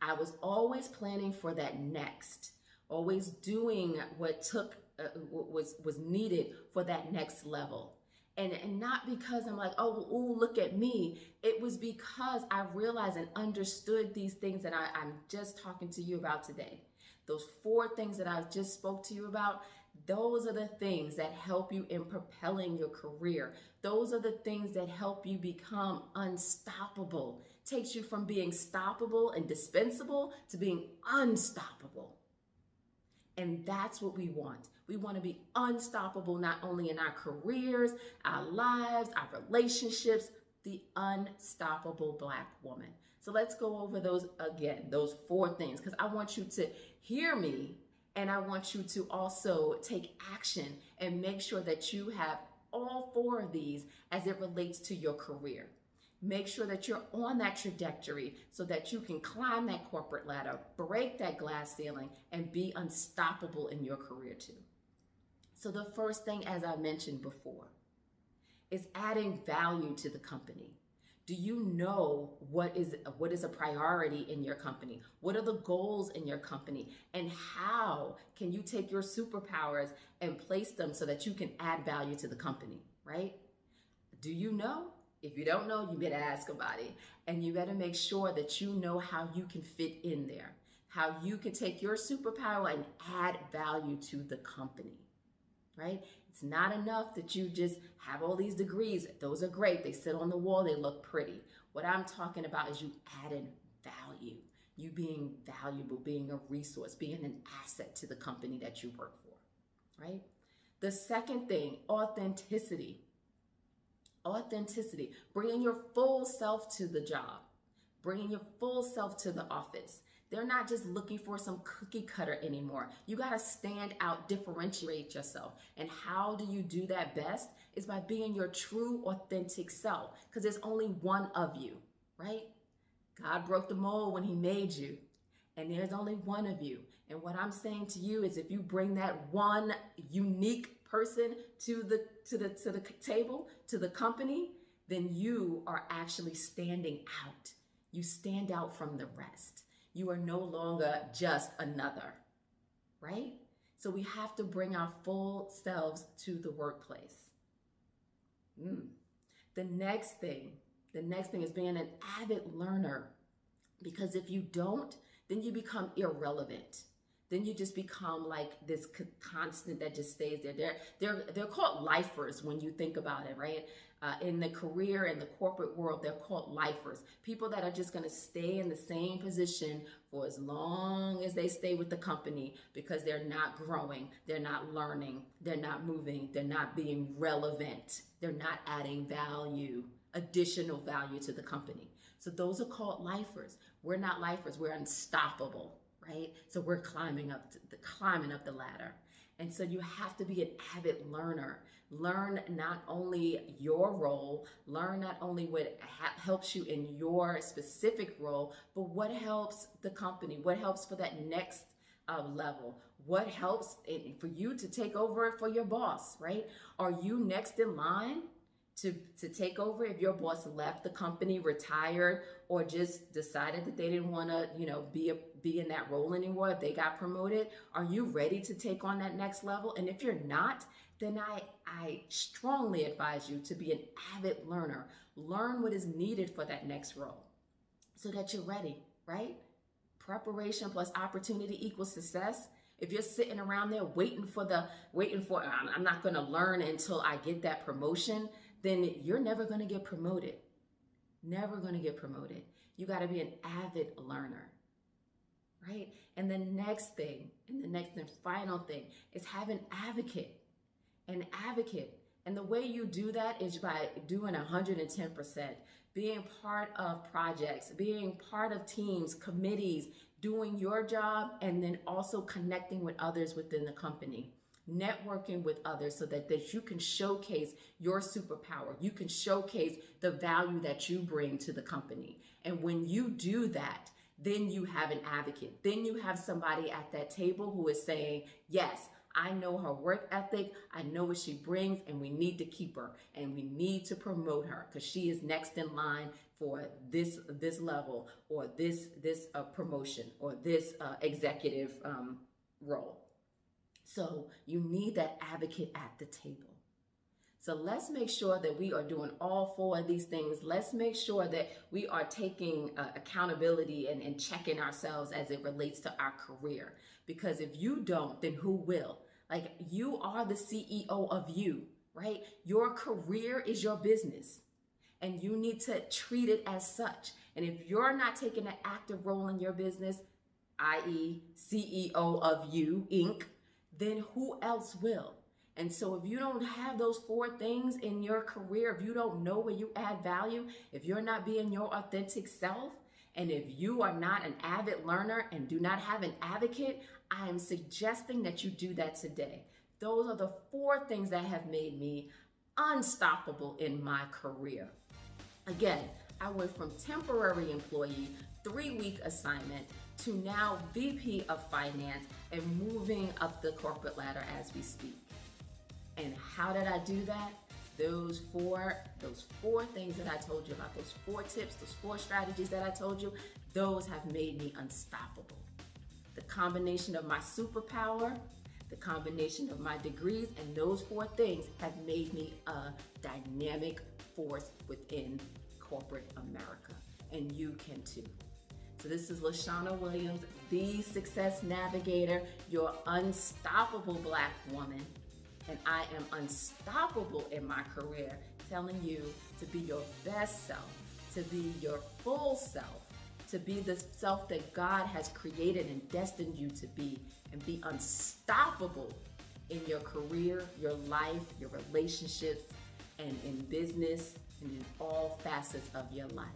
I was always planning for that next, always doing what was needed for that next level. And not because I'm like, oh, ooh, look at me. It was because I realized and understood these things that I'm just talking to you about today. Those 4 things that I just spoke to you about, those are the things that help you in propelling your career. Those are the things that help you become unstoppable. Takes you from being stoppable and dispensable to being unstoppable. And that's what we want. We want to be unstoppable, not only in our careers, our lives, our relationships, the unstoppable Black woman. So let's go over those again, those 4 things, because I want you to hear me, and I want you to also take action and make sure that you have all 4 of these as it relates to your career. Make sure that you're on that trajectory so that you can climb that corporate ladder, break that glass ceiling, and be unstoppable in your career too. So the first thing, as I mentioned before, is adding value to the company. Do you know what is a priority in your company? What are the goals in your company? And how can you take your superpowers and place them so that you can add value to the company, right? Do you know? If you don't know, you better ask somebody. And you better make sure that you know how you can fit in there, how you can take your superpower and add value to the company, right? It's not enough that you just have all these degrees. Those are great. They sit on the wall. They look pretty. What I'm talking about is you adding value, you being valuable, being a resource, being an asset to the company that you work for, right? The second thing, authenticity. Authenticity, bringing your full self to the job, bringing your full self to the office. They're not just looking for some cookie cutter anymore. You got to stand out, differentiate yourself. And how do you do that best? Is by being your true, authentic self, because there's only one of you, right? God broke the mold when he made you, and there's only one of you. And what I'm saying to you is if you bring that one unique person to the table, to the company, then you are actually standing out. You stand out from the rest. You are no longer just another, right? So we have to bring our full selves to the workplace. The next thing is being an avid learner, because if you don't, then you become irrelevant. then you just become like this constant that just stays there. They're called lifers when you think about it, right? In the career and the corporate world, they're called lifers. People that are just going to stay in the same position for as long as they stay with the company because they're not growing, they're not learning, they're not moving, they're not being relevant, they're not adding value, additional value to the company. So those are called lifers. We're not lifers, we're unstoppable, right? So we're climbing up the ladder. And so you have to be an avid learner. Learn not only your role, learn not only what helps you in your specific role, but what helps the company, what helps for that next level, what helps for you to take over for your boss, right? Are you next in line to take over if your boss left the company, retired, or just decided that they didn't want to, be in that role anymore? They got promoted. Are you ready to take on that next level? And if you're not, then I strongly advise you to be an avid learner. Learn what is needed for that next role so that you're ready, right? Preparation plus opportunity equals success. If you're sitting around there waiting for I'm not going to learn until I get that promotion, then you're never going to get promoted. Never going to get promoted. You got to be an avid learner, right? And the next thing, and the next and final thing is have an advocate. An advocate. And the way you do that is by doing 110%, being part of projects, being part of teams, committees, doing your job, and then also connecting with others within the company. Networking with others so that you can showcase your superpower. You can showcase the value that you bring to the company. And when you do that, then you have an advocate. Then you have somebody at that table who is saying, yes, I know her work ethic, I know what she brings, and we need to keep her, and we need to promote her because she is next in line for this level, or this promotion, or this executive role. So you need that advocate at the table. So let's make sure that we are doing all four of these things. Let's make sure that we are taking accountability and checking ourselves as it relates to our career. Because if you don't, then who will? Like, you are the CEO of you, right? Your career is your business, and you need to treat it as such. And if you're not taking an active role in your business, i.e. CEO of you, Inc., then who else will? And so if you don't have those four things in your career, if you don't know where you add value, if you're not being your authentic self, and if you are not an avid learner and do not have an advocate, I am suggesting that you do that today. Those are the four things that have made me unstoppable in my career. Again, I went from temporary employee, 3-week assignment, to now VP of Finance and moving up the corporate ladder as we speak. And how did I do that? Those four things that I told you about, those 4 tips, those 4 strategies that I told you, those have made me unstoppable. The combination of my superpower, the combination of my degrees, and those 4 things have made me a dynamic force within corporate America. And you can too. So this is Lashanna Williams, the Success Navigator, your unstoppable Black woman. And I am unstoppable in my career, telling you to be your best self, to be your full self, to be the self that God has created and destined you to be, and be unstoppable in your career, your life, your relationships, and in business, and in all facets of your life.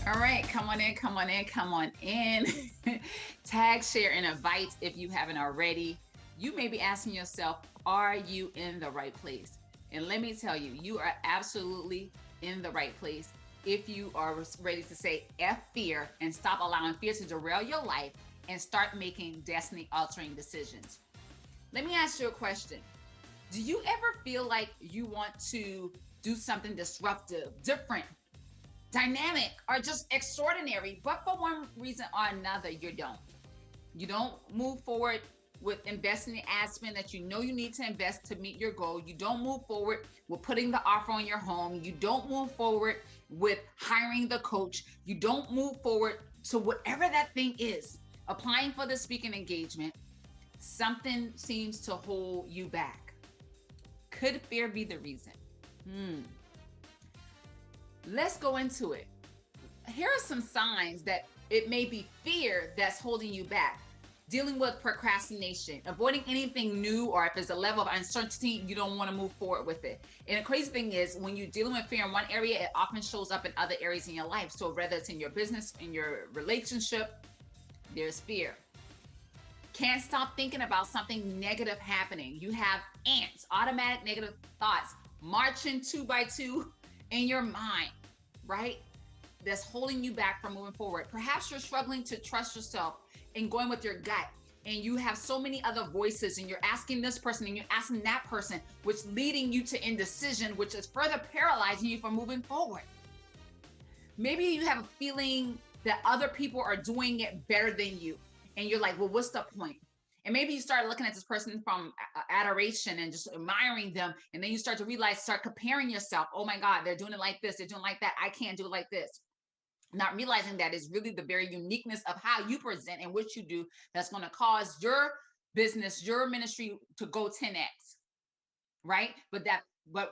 All right, come on in. Tag, share, and invite if you haven't already. You may be asking yourself, are you in the right place? And let me tell you, you are absolutely in the right place. if you are ready to say F fear and stop allowing fear to derail your life and start making destiny altering decisions. Let me ask you a question. Do you ever feel like you want to do something disruptive, different, dynamic, or just extraordinary, but for one reason or another, you don't? You don't move forward with investing the ad spend that you know you need to invest to meet your goal. You don't move forward with putting the offer on your home. You don't move forward with hiring the coach. You don't move forward to whatever that thing is, applying for the speaking engagement. Something seems to hold you back. Could fear be the reason? Let's go into it. Here are some signs that it may be fear that's holding you back. Dealing with procrastination, avoiding anything new, or if there's a level of uncertainty, you don't want to move forward with it. And the crazy thing is, when you're dealing with fear in one area, it often shows up in other areas in your life. So whether it's in your business, in your relationship, there's fear. Can't stop thinking about something negative happening. You have ants, automatic negative thoughts, marching 2 by 2 in your mind, right? That's holding you back from moving forward. Perhaps you're struggling to trust yourself and going with your gut, and you have so many other voices, and you're asking this person and you're asking that person, which leading you to indecision, which is further paralyzing you from moving forward. Maybe you have a feeling that other people are doing it better than you, and you're like, well, what's the point? And maybe you start looking at this person from adoration and just admiring them, and then you start to realize, start comparing yourself. Oh my God, they're doing it like this, they're doing it like that. I can't do it like this. Not realizing that is really the very uniqueness of how you present and what you do that's going to cause your business, your ministry to go 10x, right? But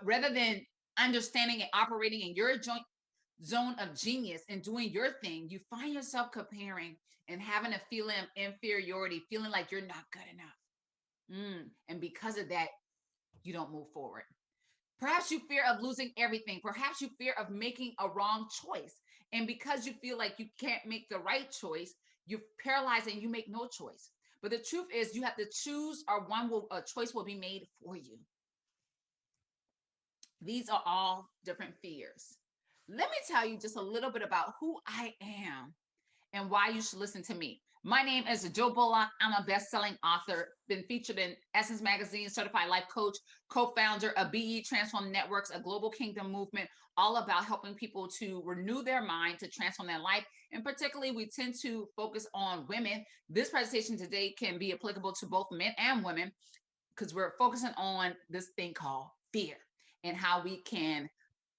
rather than understanding and operating in your zone of genius and doing your thing, you find yourself comparing and having a feeling of inferiority, feeling like you're not good enough. And because of that, you don't move forward. Perhaps you fear of losing everything. Perhaps you fear of making a wrong choice. And because you feel like you can't make the right choice, you're paralyzed and you make no choice. But the truth is, you have to choose, or a choice will be made for you. These are all different fears. Let me tell you just a little bit about who I am and why you should listen to me. My name is Joe Bullock. I'm a best-selling author, been featured in Essence Magazine, certified life coach, co-founder of BE Transform Networks, a global kingdom movement, all about helping people to renew their mind, to transform their life. And particularly, we tend to focus on women. This presentation today can be applicable to both men and women, because we're focusing on this thing called fear and how we can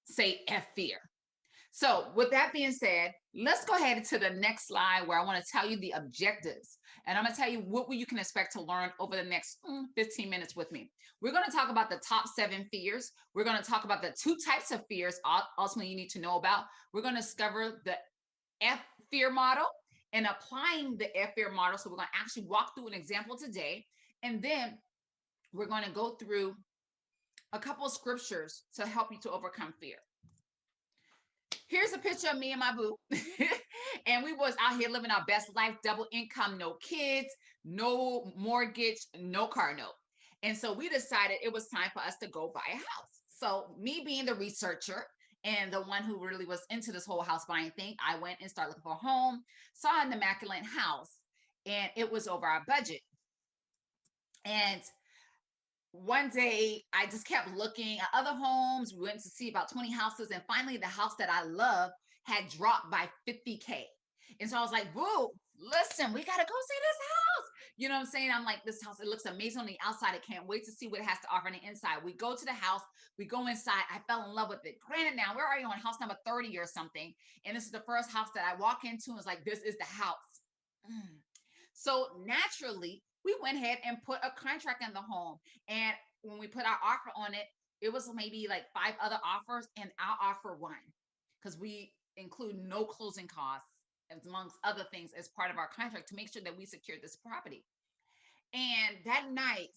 say F fear. So with that being said, let's go ahead to the next slide, where I want to tell you the objectives. And I'm going to tell you what you can expect to learn over the next 15 minutes with me. We're going to talk about the top 7 fears. We're going to talk about the 2 types of fears ultimately you need to know about. We're going to discover the F fear model and applying the F fear model. So we're going to actually walk through an example today. And then we're going to go through a couple of scriptures to help you to overcome fear. Here's a picture of me and my boo. And we was out here living our best life, double income, no kids, no mortgage, no car note. And so we decided it was time for us to go buy a house. So me being the researcher and the one who really was into this whole house buying thing, I went and started looking for a home, saw an immaculate house, and it was over our budget. And one day I just kept looking at other homes. We went to see about 20 houses. And finally, the house that I love had dropped by $50K. And so I was like, boo, listen, we got to go see this house. You know what I'm saying? I'm like, this house, it looks amazing on the outside. I can't wait to see what it has to offer on the inside. We go to the house, we go inside. I fell in love with it. Granted, now we're already on house number 30 or something. And this is the first house that I walk into and it's like, this is the house. So naturally, we went ahead and put a contract in the home. And when we put our offer on it, it was maybe like 5 other offers, and our offer won, because we include no closing costs, amongst other things, as part of our contract to make sure that we secured this property. And that night,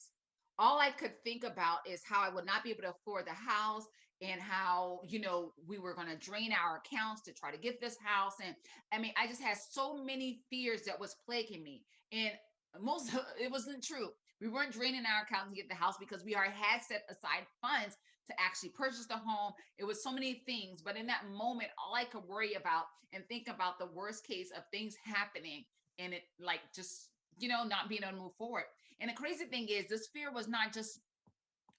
all I could think about is how I would not be able to afford the house, and how, you know, we were going to drain our accounts to try to get this house. And I mean, I just had so many fears that was plaguing me. And it wasn't true. We weren't draining our account to get the house, because we already had set aside funds to actually purchase the home. It was so many things, but in that moment, all I could worry about and think about the worst case of things happening and it like just, not being able to move forward. And the crazy thing is this fear was not just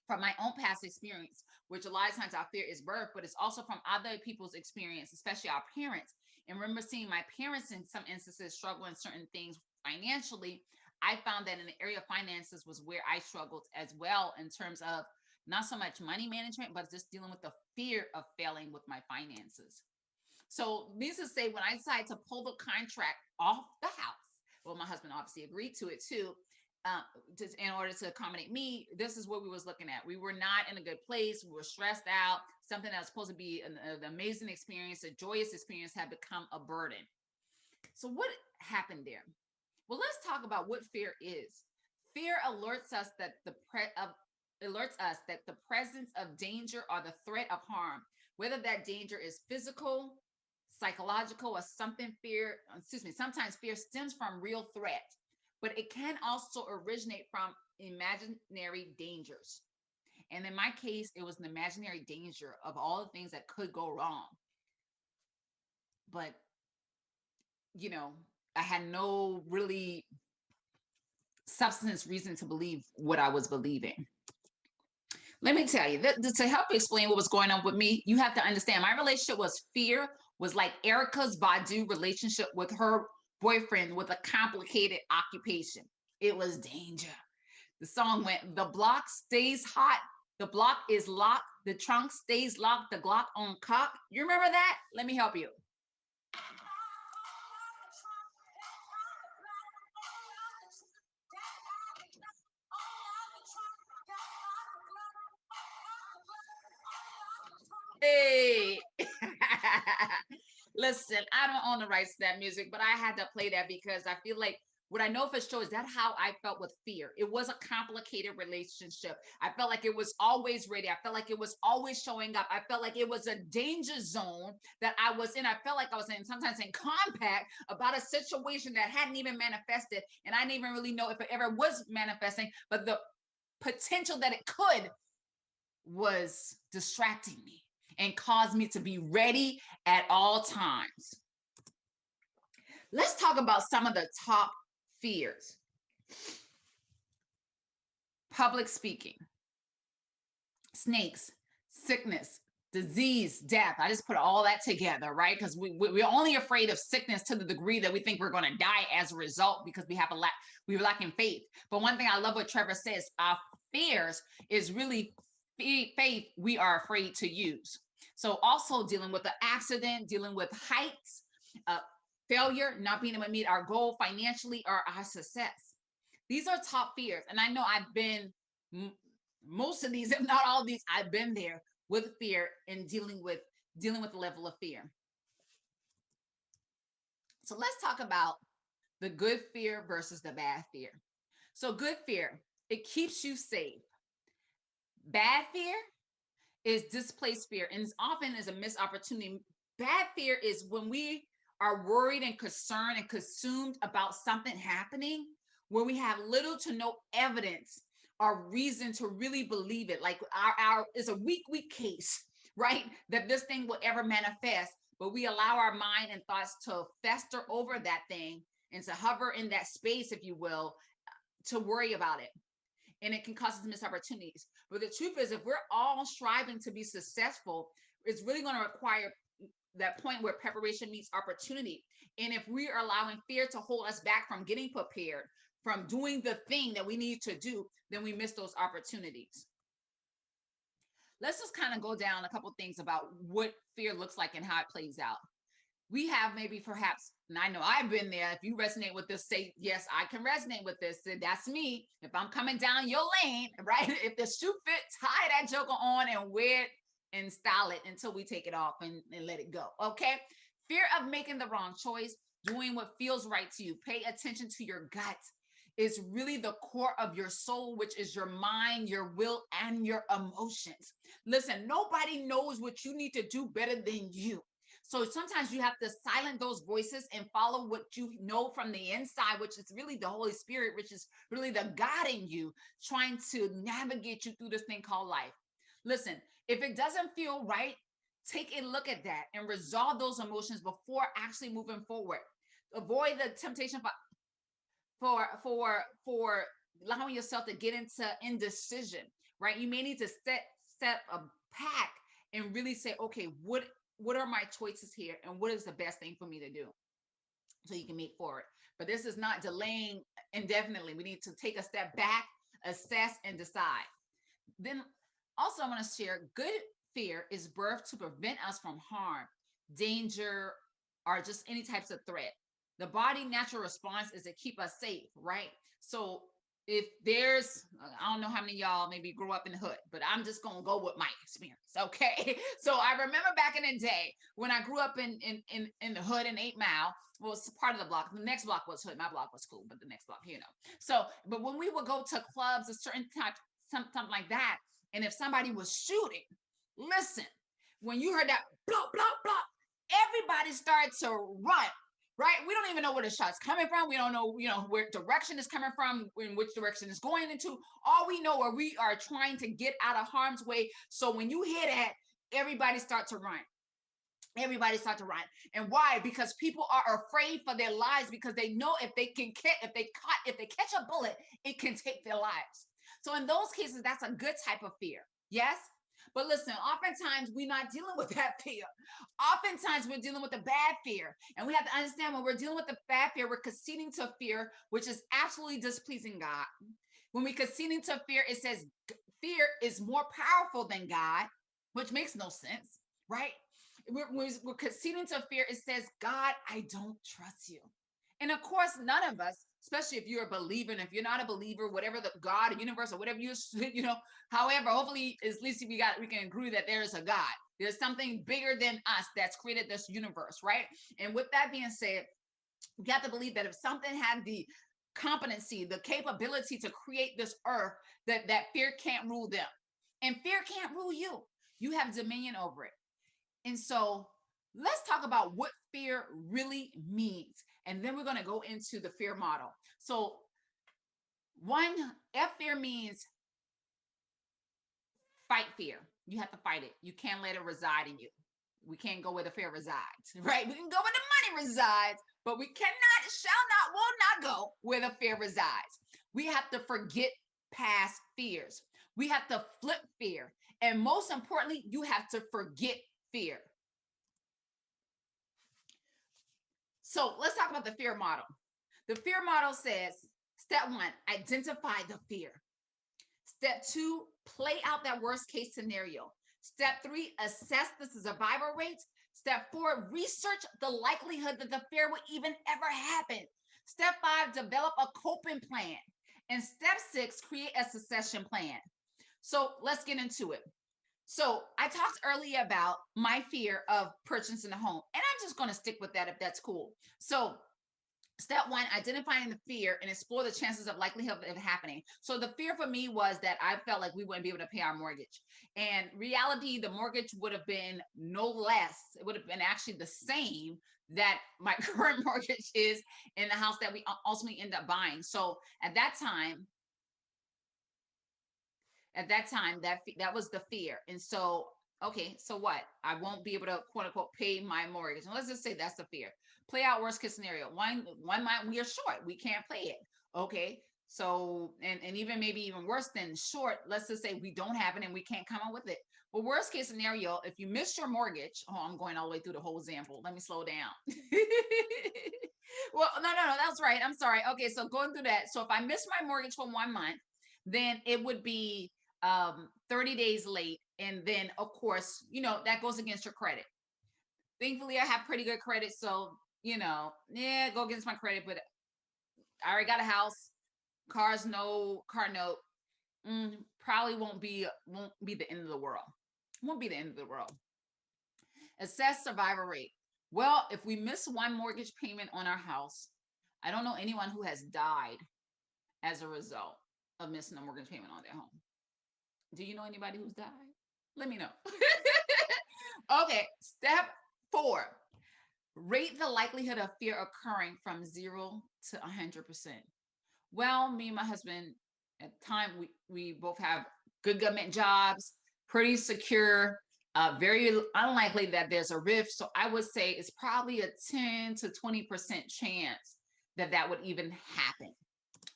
from my own past experience, which a lot of times our fear is birth, but it's also from other people's experience, especially our parents. And remember seeing my parents in some instances struggle in certain things financially. I found that in the area of finances was where I struggled as well in terms of not so much money management, but just dealing with the fear of failing with my finances. So needless to say, when I decided to pull the contract off the house, well, my husband obviously agreed to it too, just in order to accommodate me, this is what we was looking at. We were not in a good place. We were stressed out. Something that was supposed to be an amazing experience, a joyous experience, had become a burden. So what happened there? Well, let's talk about what fear is. Fear alerts us that the presence of danger or the threat of harm, whether that danger is physical, psychological, or sometimes fear stems from real threat, but it can also originate from imaginary dangers. And in my case, it was an imaginary danger of all the things that could go wrong. But, I had no really substance reason to believe what I was believing. Let me tell you, that to help explain what was going on with me, you have to understand my relationship was like Erica's Badu relationship with her boyfriend with a complicated occupation. It was danger. The song went, the block stays hot, the block is locked, the trunk stays locked, the Glock on cock. You remember that? Let me help you. Hey, listen, I don't own the rights to that music, but I had to play that because I feel like what I know for sure is that how I felt with fear. It was a complicated relationship. I felt like it was always ready. I felt like it was always showing up. I felt like it was a danger zone that I was in. I felt like I was sometimes in compact about a situation that hadn't even manifested. And I didn't even really know if it ever was manifesting, but the potential that it could was distracting me and caused me to be ready at all times. Let's talk about some of the top fears. Public speaking, snakes, sickness, disease, death. I just put all that together, right? Because we're only afraid of sickness to the degree that we think we're going to die as a result because we're lacking faith. But one thing I love what Trevor says, our fears is really faith we are afraid to use. So also dealing with the accident, dealing with heights, failure, not being able to meet our goal financially or our success. These are top fears. And I know I've been, most of these, if not all of these, I've been there with fear and dealing with the level of fear. So let's talk about the good fear versus the bad fear. So good fear, it keeps you safe. Bad fear is displaced fear, and often is a missed opportunity. Bad fear is when we are worried and concerned and consumed about something happening where we have little to no evidence or reason to really believe it. Like our is a weak case, right? That this thing will ever manifest, but we allow our mind and thoughts to fester over that thing and to hover in that space, if you will, to worry about it. And it can cause us missed opportunities. But the truth is, if we're all striving to be successful, it's really going to require that point where preparation meets opportunity. And if we are allowing fear to hold us back from getting prepared, from doing the thing that we need to do, then we miss those opportunities. Let's just kind of go down a couple things about what fear looks like and how it plays out. We have maybe perhaps, and I know I've been there, if you resonate with this, say, yes, I can resonate with this. That's me. If I'm coming down your lane, right? If the shoe fit, tie that joker on and wear it and style it until we take it off and let it go, okay? Fear of making the wrong choice, doing what feels right to you. Pay attention to your gut. Is really the core of your soul, which is your mind, your will, and your emotions. Listen, nobody knows what you need to do better than you. So sometimes you have to silence those voices and follow what you know from the inside, which is really the Holy Spirit, which is really the God in you trying to navigate you through this thing called life. Listen, If it doesn't feel right, take a look at that and resolve those emotions before actually moving forward. Avoid the temptation for allowing yourself to get into indecision, right? You may need to set a pack and really say, okay, what are my choices here, and what is the best thing for me to do, so you can move forward. But this is not delaying indefinitely. We need to take a step back, assess, and decide. Then also, I want to share, good fear is birthed to prevent us from harm, danger, or just any types of threat. The body natural response is to keep us safe, right? So if there's, I don't know how many of y'all maybe grew up in the hood, but I'm just gonna go with my experience, okay? So I remember back in the day when I grew up in the hood in 8 Mile, well, it's part of the block. The next block was hood. My block was cool, but the next block, So, but when we would go to clubs, a certain type, something like that, and if somebody was shooting, listen, when you heard that blah, blah, blah, everybody started to run, right? We don't even know where the shot's coming from. We don't know, where direction is coming from, in which direction it's going into. All we know are we are trying to get out of harm's way. So when you hear that, everybody start to run. Everybody start to run. And why? Because people are afraid for their lives, because they know if they catch a bullet, it can take their lives. So in those cases, that's a good type of fear. Yes? But listen, oftentimes we're not dealing with that fear. Oftentimes we're dealing with a bad fear. And we have to understand, when we're dealing with the bad fear, we're conceding to fear, which is absolutely displeasing God. When we conceding to fear, it says fear is more powerful than God, which makes no sense, right? We're conceding to fear. It says, God, I don't trust you. And of course, none of us, especially if you're a believer, and if you're not a believer, whatever the God or universe or whatever however, hopefully at least we can agree that there is a God. There's something bigger than us that's created this universe, right? And with that being said, we have to believe that if something had the competency, the capability to create this earth, that fear can't rule them. And fear can't rule you. You have dominion over it. And so let's talk about what fear really means. And then we're going to go into the fear model. So fear means fight fear. You have to fight it. You can't let it reside in you. We can't go where the fear resides, right? We can go where the money resides, but we will not go where the fear resides. We have to forget past fears. We have to flip fear. And most importantly, you have to forget fear. So let's talk about the fear model. The fear model says, step 1, identify the fear. Step 2, play out that worst case scenario. Step 3, assess the survival rates. Step 4, research the likelihood that the fear will even ever happen. Step 5, develop a coping plan. And step 6, create a succession plan. So let's get into it. So I talked earlier about my fear of purchasing a home, and I'm just going to stick with that if that's cool. So step 1, identifying the fear and explore the chances of likelihood of it happening. So the fear for me was that I felt like we wouldn't be able to pay our mortgage. And reality, the mortgage would have been no less. It would have been actually the same that my current mortgage is in the house that we ultimately end up buying. So at that time, that was the fear. And so, okay, so what? I won't be able to, quote unquote, pay my mortgage. And let's just say that's the fear. Play out worst case scenario. One month we are short. We can't pay it. Okay. So, and even maybe even worse than short, let's just say we don't have it and we can't come up with it. Well, worst case scenario, if you miss your mortgage, I'm going all the way through the whole example. Let me slow down. Well, no, that's right. I'm sorry. Okay. So going through that. So if I miss my mortgage for 1 month, then it would be 30 days late. And then of course, that goes against your credit. Thankfully, I have pretty good credit. So, go against my credit, but I already got a house, car note. Probably won't be the end of the world. Won't be the end of the world. Assess survival rate. Well, if we miss one mortgage payment on our house, I don't know anyone who has died as a result of missing a mortgage payment on their home. Do you know anybody who's died? Let me know. Okay, step 4. Rate the likelihood of fear occurring from 0 to 100%. Well, me and my husband, at the time, we both have good government jobs, pretty secure, very unlikely that there's a rift. So I would say it's probably a 10 to 20% chance that that would even happen.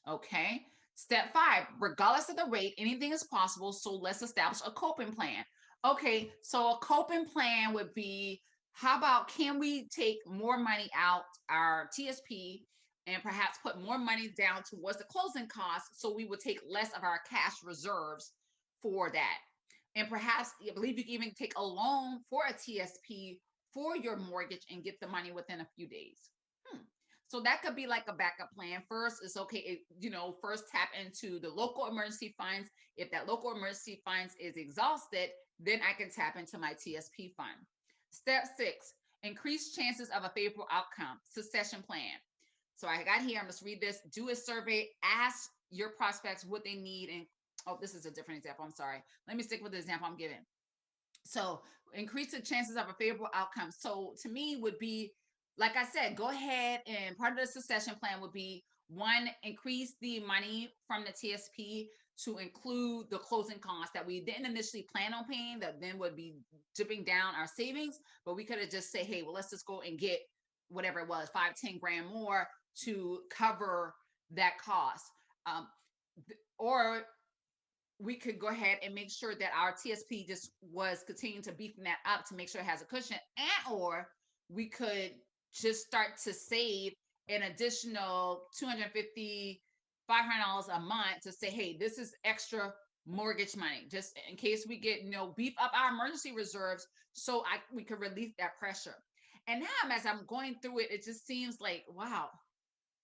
Okay. Step 5, regardless of the rate, anything is possible. So let's establish a coping plan. Okay. So a coping plan would be, how about, can we take more money out our TSP and perhaps put more money down towards the closing costs, so we would take less of our cash reserves for that. And perhaps, I believe you can even take a loan for a TSP for your mortgage and get the money within a few days. So that could be like a backup plan. First, it's okay, first tap into the local emergency funds. If that local emergency funds is exhausted, then I can tap into my TSP fund. Step 6, increase chances of a favorable outcome, succession plan. So I got here, I must read this. Do a survey, ask your prospects what they need. And oh, this is a different example. I'm sorry. Let me stick with the example I'm giving. So increase the chances of a favorable outcome. So to me would be, like I said, go ahead, and part of the succession plan would be, 1, increase the money from the TSP to include the closing costs that we didn't initially plan on paying, that then would be dipping down our savings. But we could have just say, hey, well, let's just go and get whatever it was, 5-10 grand more to cover that cost. Or we could go ahead and make sure that our TSP just was continuing to beefing that up to make sure it has a cushion, and or we could just start to save an additional $250, $500 a month to say, hey, this is extra mortgage money, just in case we get, beef up our emergency reserves, so we could relieve that pressure. And now, as I'm going through it, it just seems like, wow,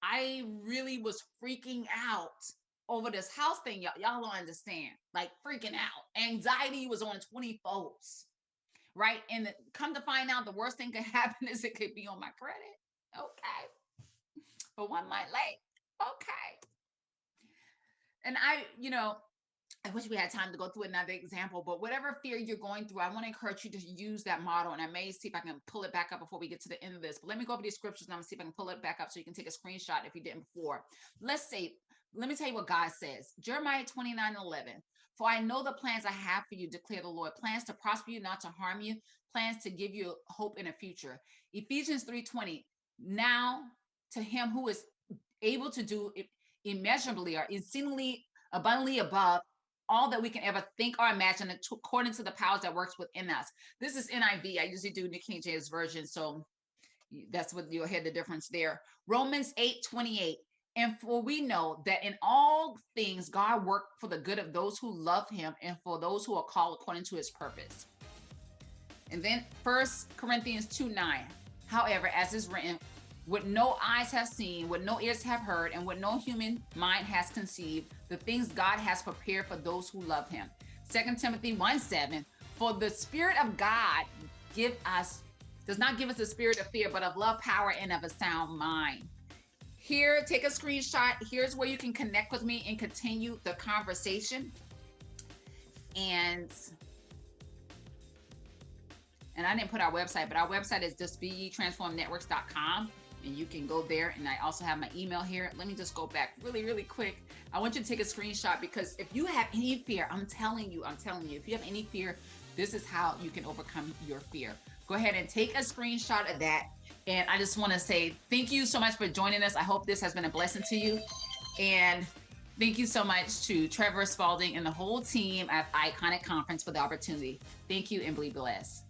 I really was freaking out over this house thing. Y'all don't understand, like freaking out. Anxiety was on 20 folds, right? And come to find out, the worst thing could happen is it could be on my credit. Okay. But one might like, okay. And I wish we had time to go through another example, but whatever fear you're going through, I want to encourage you to use that model. And I may see if I can pull it back up before we get to the end of this, but let me go over these scriptures and I'm gonna see if I can pull it back up so you can take a screenshot if you didn't before. Let me tell you what God says. Jeremiah 29:11. For I know the plans I have for you, declare the Lord, plans to prosper you, not to harm you, plans to give you hope in the future. Ephesians 3:20. Now to him who is able to do immeasurably or exceedingly abundantly above all that we can ever think or imagine, according to the powers that works within us. This is NIV. I usually do the King James version, so that's what you'll hear the difference there. Romans 8:28. And for we know that in all things God worked for the good of those who love him and for those who are called according to his purpose. And then 1 Corinthians 2:9. However, as is written, what no eyes have seen, what no ears have heard, and what no human mind has conceived, the things God has prepared for those who love him. 2 Timothy 1:7. For the Spirit of God does not give us a spirit of fear, but of love, power, and of a sound mind. Here, take a screenshot. Here's where you can connect with me and continue the conversation. And I didn't put our website, but our website is just betransformnetworks.com. And you can go there. And I also have my email here. Let me just go back really, really quick. I want you to take a screenshot, because if you have any fear, I'm telling you, if you have any fear, this is how you can overcome your fear. Go ahead and take a screenshot of that. And I just want to say thank you so much for joining us. I hope this has been a blessing to you. And thank you so much to Trevor Spalding and the whole team at Iconic Conference for the opportunity. Thank you, and be blessed.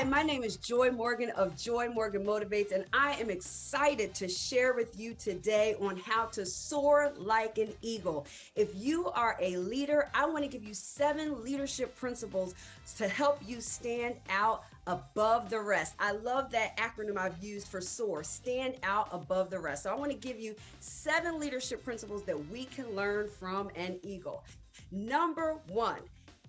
Hi, my name is Joy Morgan of Joy Morgan Motivates, and I am excited to share with you today on how to soar like an eagle. If you are a leader, I want to give you 7 leadership principles to help you stand out above the rest. I love that acronym I've used for SOAR, stand out above the rest. So I want to give you 7 leadership principles that we can learn from an eagle. Number 1,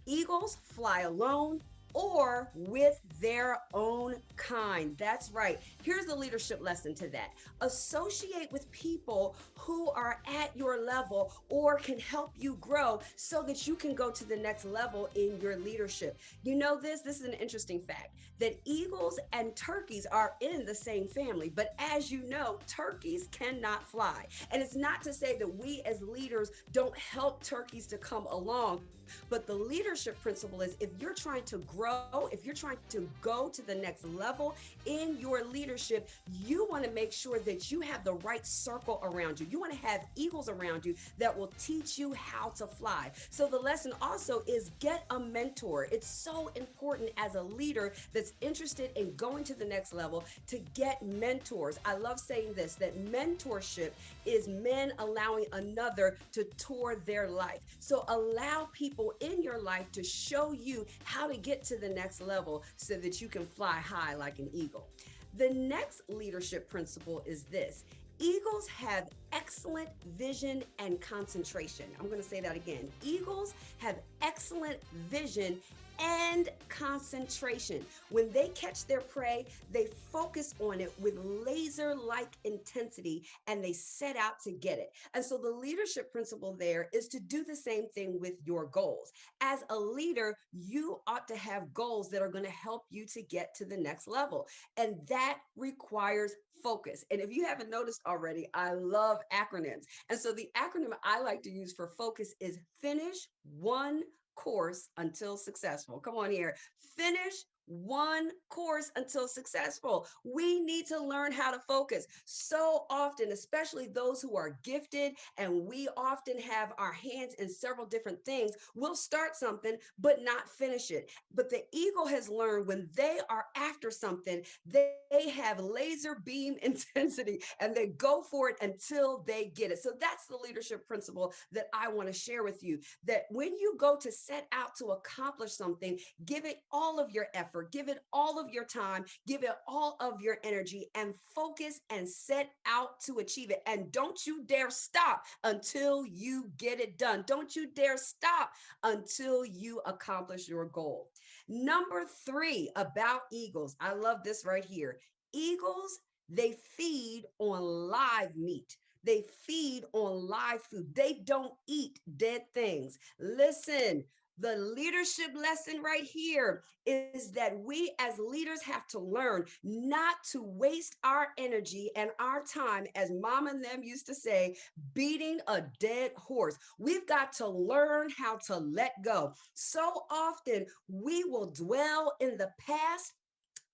eagles fly alone or with their own kind. That's right. Here's the leadership lesson to that. Associate with people who are at your level or can help you grow so that you can go to the next level in your leadership. You know this is an interesting fact, that eagles and turkeys are in the same family, but as you know, turkeys cannot fly. And it's not to say that we as leaders don't help turkeys to come along, but the leadership principle is if you're trying to grow, if you're trying to go to the next level in your leadership, you want to make sure that you have the right circle around you. You want to have eagles around you that will teach you how to fly. So the lesson also is get a mentor. It's so important as a leader that's interested in going to the next level to get mentors. I love saying this, that mentorship is men allowing another to tour their life. So allow people in your life to show you how to get to the next level so that you can fly high like an eagle. The next leadership principle is this: eagles have excellent vision and concentration. I'm going to say that again. Eagles have excellent vision and concentration. When they catch their prey, they focus on it with laser-like intensity and they set out to get it. And so the leadership principle there is to do the same thing with your goals. As a leader, you ought to have goals that are going to help you to get to the next level. And that requires focus. And if you haven't noticed already, I love acronyms. And so the acronym I like to use for focus is finish one course until successful. Come on here. Finish one course until successful. We need to learn how to focus. So often, especially those who are gifted, and we often have our hands in several different things, we'll start something, but not finish it. But the eagle has learned when they are after something, they have laser beam intensity and they go for it until they get it. So that's the leadership principle that I want to share with you, that when you go to set out to accomplish something, give it all of your effort. Give it all of your time, give it all of your energy, and focus and set out to achieve it. And don't you dare stop until you get it done. Don't you dare stop until you accomplish your goal. Number 3 about eagles. I love this right here. Eagles, they feed on live meat. They feed on live food. They don't eat dead things. Listen, the leadership lesson right here is that we as leaders have to learn not to waste our energy and our time, as mom and them used to say, beating a dead horse. We've got to learn how to let go. So often we will dwell in the past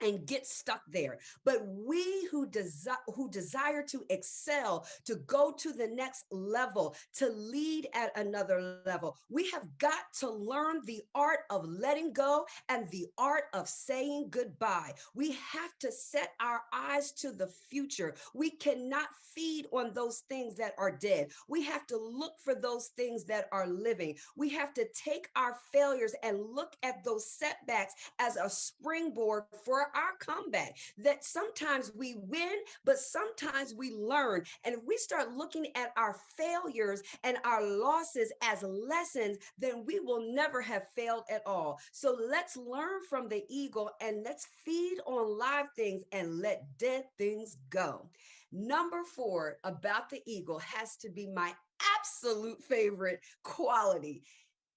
and get stuck there. But we who desire to excel, to go to the next level, to lead at another level, we have got to learn the art of letting go and the art of saying goodbye. We have to set our eyes to the future. We cannot feed on those things that are dead. We have to look for those things that are living. We have to take our failures and look at those setbacks as a springboard for our comeback. That sometimes we win, but sometimes we learn. And if we start looking at our failures and our losses as lessons, then we will never have failed at all. So let's learn from the eagle and let's feed on live things and let dead things go. Number 4 about the eagle has to be my absolute favorite quality.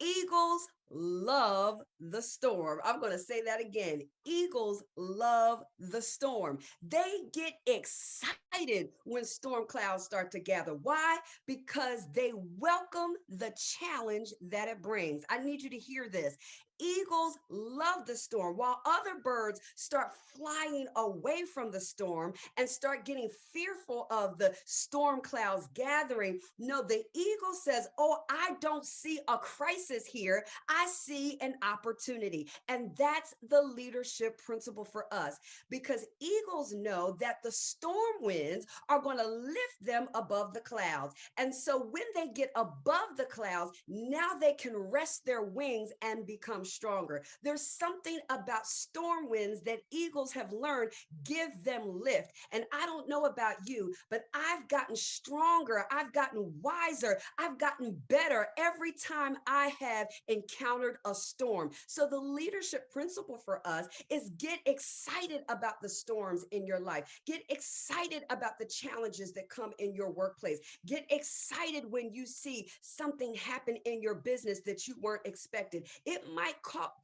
Eagles love the storm. I'm going to say that again. Eagles love the storm. They get excited when storm clouds start to gather. Why? Because they welcome the challenge that it brings. I need you to hear this. Eagles love the storm, while other birds start flying away from the storm and start getting fearful of the storm clouds gathering. No, the eagle says, oh, I don't see a crisis here. I see an opportunity. And that's the leadership principle for us, because eagles know that the storm winds are going to lift them above the clouds. And so when they get above the clouds, now they can rest their wings and become stronger. There's something about storm winds that eagles have learned give them lift. And I don't know about you, but I've gotten stronger. I've gotten wiser. I've gotten better every time I have encountered a storm. So the leadership principle for us is get excited about the storms in your life. Get excited about the challenges that come in your workplace. Get excited when you see something happen in your business that you weren't expected. It might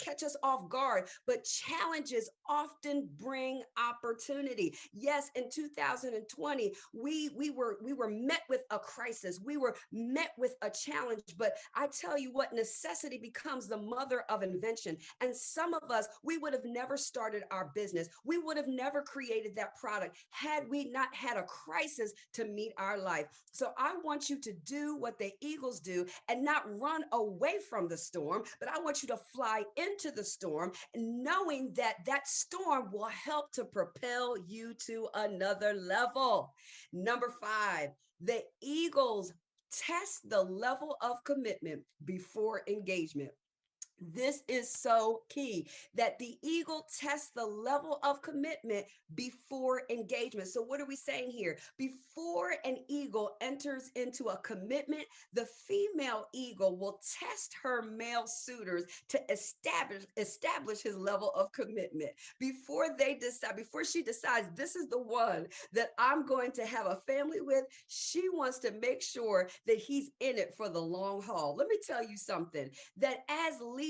catch us off guard, but challenges often bring opportunity. Yes, in 2020, we were met with a crisis. We were met with a challenge, but I tell you what, necessity becomes the mother of invention. And some of us, we would have never started our business. We would have never created that product had we not had a crisis to meet our life. So I want you to do what the eagles do and not run away from the storm, but I want you to fly into the storm, knowing that that storm will help to propel you to another level. Number 5, the eagles test the level of commitment before engagement. This is so key, that the eagle tests the level of commitment before engagement. So what are we saying here? Before an eagle enters into a commitment, the female eagle will test her male suitors to establish his level of commitment. Before she decides this is the one that I'm going to have a family with, she wants to make sure that he's in it for the long haul. Let me tell you something, that as leaders,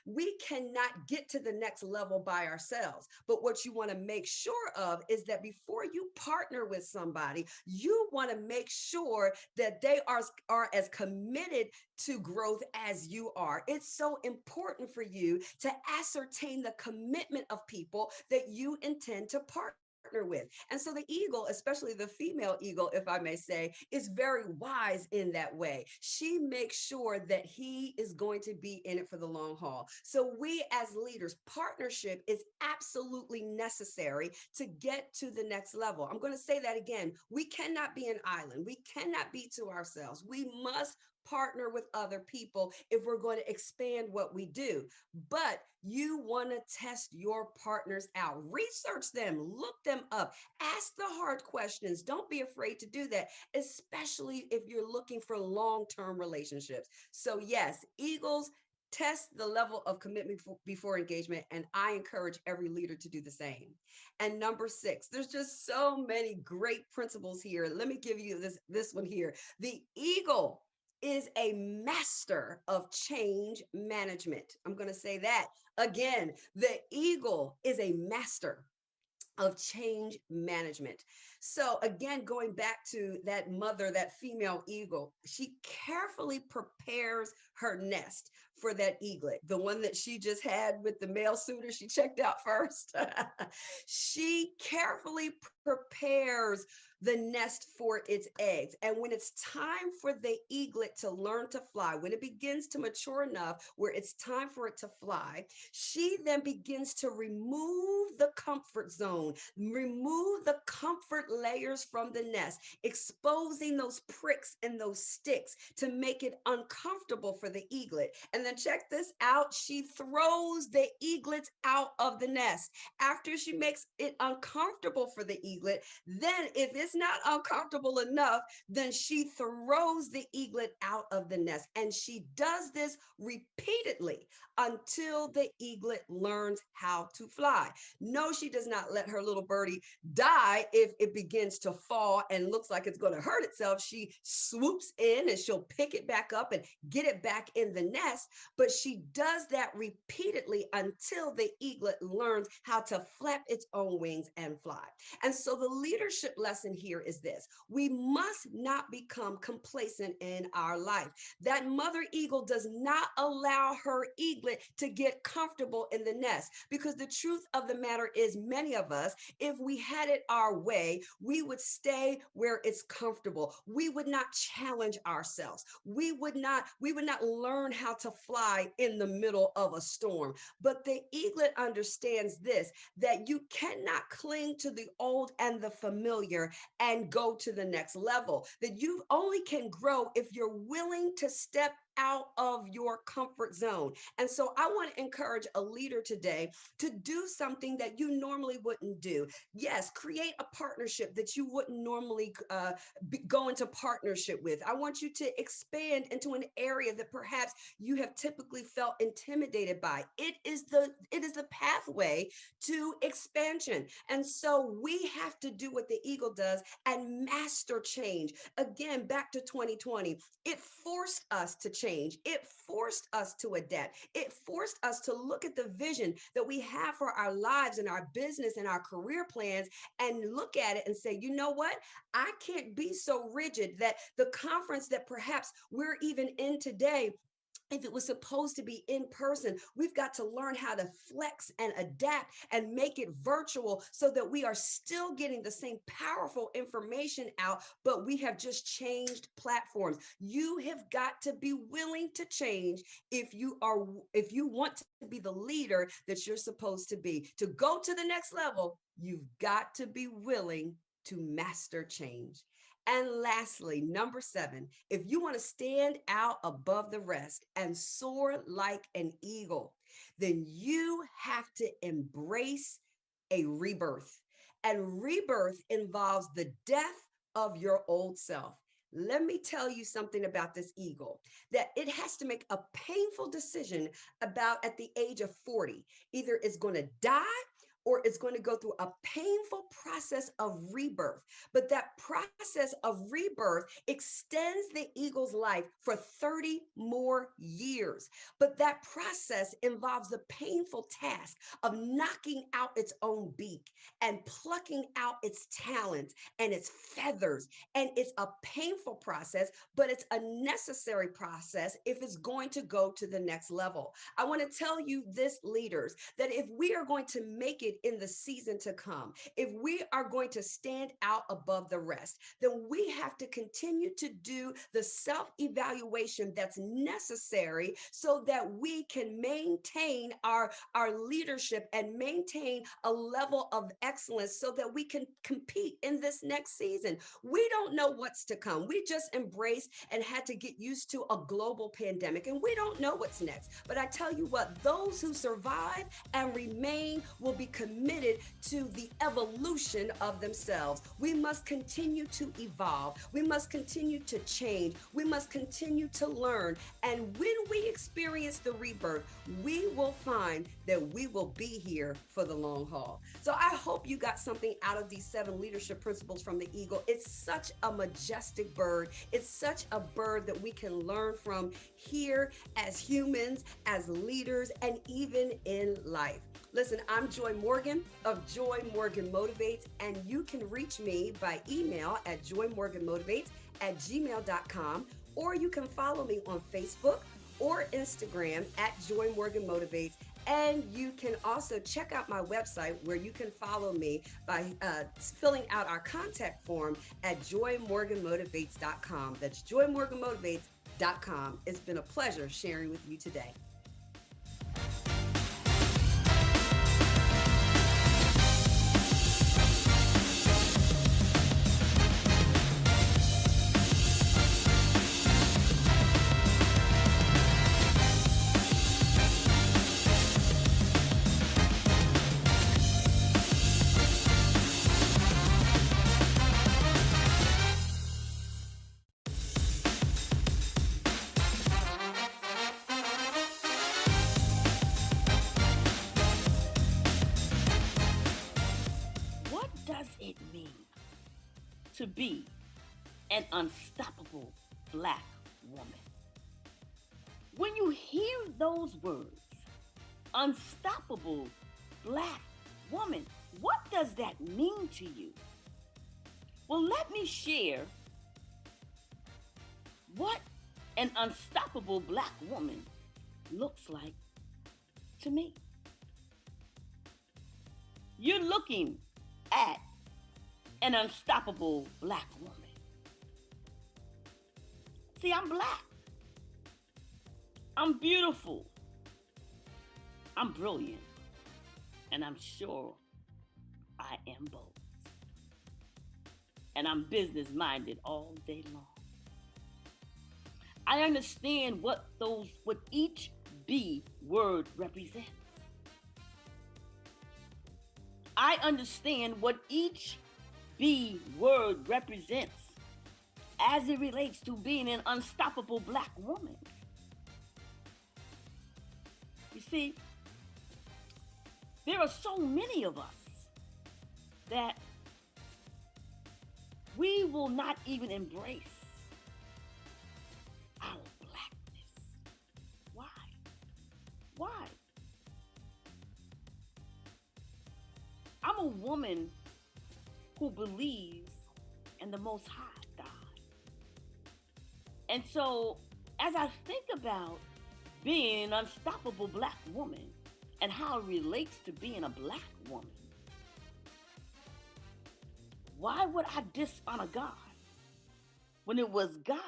we cannot get to the next level by ourselves. But what you want to make sure of is that before you partner with somebody, you want to make sure that they are as committed to growth as you are. It's so important for you to ascertain the commitment of people that you intend to partner with. And so the eagle, especially the female eagle, if I may say, is very wise in that way. She makes sure that he is going to be in it for the long haul. So we as leaders, partnership is absolutely necessary to get to the next level. I'm going to say that again. We cannot be an island. We cannot be to ourselves. We must partner with other people if we're going to expand what we do. But you want to test your partners out. Research them, look them up, ask the hard questions. Don't be afraid to do that, especially if you're looking for long-term relationships. So yes, eagles test the level of commitment before engagement, and I encourage every leader to do the same. And number 6, there's just so many great principles here. Let me give you this one here. The eagle is a master of change management. I'm going to say that again. The eagle is a master of change management. So again, going back to that mother, that female eagle, she carefully prepares her nest for that eaglet, the one that she just had with the male suitor she checked out first. She carefully prepares the nest for its eggs. And when it's time for the eaglet to learn to fly, when it begins to mature enough where it's time for it to fly, she then begins to remove the comfort zone, remove the comfort layers from the nest, exposing those pricks and those sticks to make it uncomfortable for the eaglet. And then check this out, she throws the eaglets out of the nest. After she makes it uncomfortable for the eaglet, then if it's not uncomfortable enough, then she throws the eaglet out of the nest. And she does this repeatedly until the eaglet learns how to fly. No, she does not let her little birdie die if it begins to fall and looks like it's going to hurt itself. She swoops in and she'll pick it back up and get it back in the nest. But she does that repeatedly until the eaglet learns how to flap its own wings and fly. And so the leadership lesson here is this: we must not become complacent in our life. That mother eagle does not allow her eaglet eaglet to get comfortable in the nest. Because the truth of the matter is, many of us, if we had it our way, we would stay where it's comfortable. We would not challenge ourselves. We would not learn how to fly in the middle of a storm. But the eaglet understands this, that you cannot cling to the old and the familiar and go to the next level, that you only can grow if you're willing to step out of your comfort zone. And so I want to encourage a leader today to do something that you normally wouldn't do. Yes, create a partnership that you wouldn't normally go into partnership with. I want you to expand into an area that perhaps you have typically felt intimidated by. It is the pathway to expansion. And so we have to do what the eagle does and master change. Again, back to 2020, it forced us to change. It forced us to adapt. It forced us to look at the vision that we have for our lives and our business and our career plans and look at it and say, you know what? I can't be so rigid that the conference that perhaps we're even in today, if it was supposed to be in person, we've got to learn how to flex and adapt and make it virtual so that we are still getting the same powerful information out, but we have just changed platforms. You have got to be willing to change if you want to be the leader that you're supposed to be. To go to the next level, you've got to be willing to master change. And lastly, number 7, if you want to stand out above the rest and soar like an eagle, then you have to embrace a rebirth. And rebirth involves the death of your old self. Let me tell you something about this eagle, that it has to make a painful decision about at the age of 40. Either it's going to die or it's going to go through a painful process of rebirth. But that process of rebirth extends the eagle's life for 30 more years. But that process involves the painful task of knocking out its own beak and plucking out its talons and its feathers. And it's a painful process, but it's a necessary process if it's going to go to the next level. I want to tell you this, leaders, that if we are going to make it in the season to come, if we are going to stand out above the rest, then we have to continue to do the self-evaluation that's necessary so that we can maintain our leadership and maintain a level of excellence so that we can compete in this next season. We don't know what's to come. We just embraced and had to get used to a global pandemic, and we don't know what's next. But I tell you what, those who survive and remain will be committed to the evolution of themselves. We must continue to evolve. We must continue to change. We must continue to learn. And when we experience the rebirth, we will find that we will be here for the long haul. So I hope you got something out of these 7 leadership principles from the eagle. It's such a majestic bird. It's such a bird that we can learn from here as humans, as leaders, and even in life. Listen, I'm Joy Morgan of Joy Morgan Motivates, and you can reach me by email at joymorganmotivates@gmail.com, or you can follow me on Facebook or Instagram at Joy Morgan Motivates. And you can also check out my website where you can follow me by filling out our contact form at joymorganmotivates.com. That's joymorganmotivates.com. It's been a pleasure sharing with you today. To be an unstoppable Black woman. When you hear those words, unstoppable Black woman, what does that mean to you? Well, let me share what an unstoppable Black woman looks like to me. You're looking at an unstoppable Black woman. See, I'm Black. I'm beautiful. I'm brilliant. And I'm sure I am bold. And I'm business-minded all day long. I understand what each B word represents. I understand what each B word represents as it relates to being an unstoppable Black woman. You see, there are so many of us that we will not even embrace our Blackness. Why? Why? I'm a woman who believes in the Most High God. And so, as I think about being an unstoppable Black woman and how it relates to being a Black woman, why would I dishonor God when it was God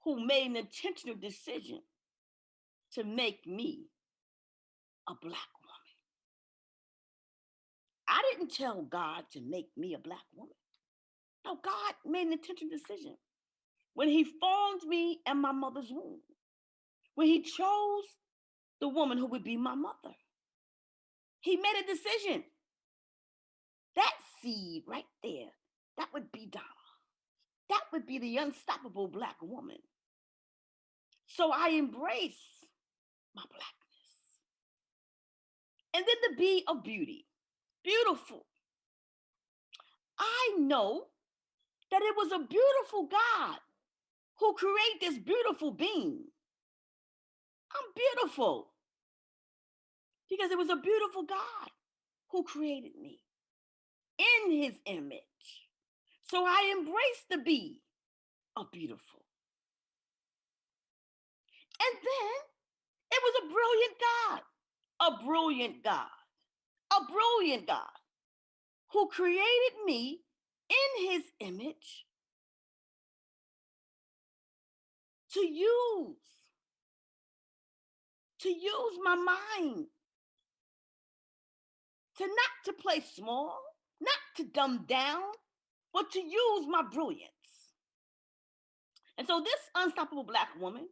who made an intentional decision to make me a Black woman? I didn't tell God to make me a Black woman. No, God made an intentional decision. When he formed me in my mother's womb, when he chose the woman who would be my mother, he made a decision. That seed right there, that would be Donna. That would be the unstoppable Black woman. So I embrace my Blackness. And then the B of beauty, beautiful. I know that it was a beautiful God who created this beautiful being. I'm beautiful because it was a beautiful God who created me in his image. So I embrace the B of beautiful. And then it was a brilliant God, a brilliant God, a brilliant God who created me in his image to use my mind, to play small, not to dumb down, but to use my brilliance. And so this unstoppable Black woman,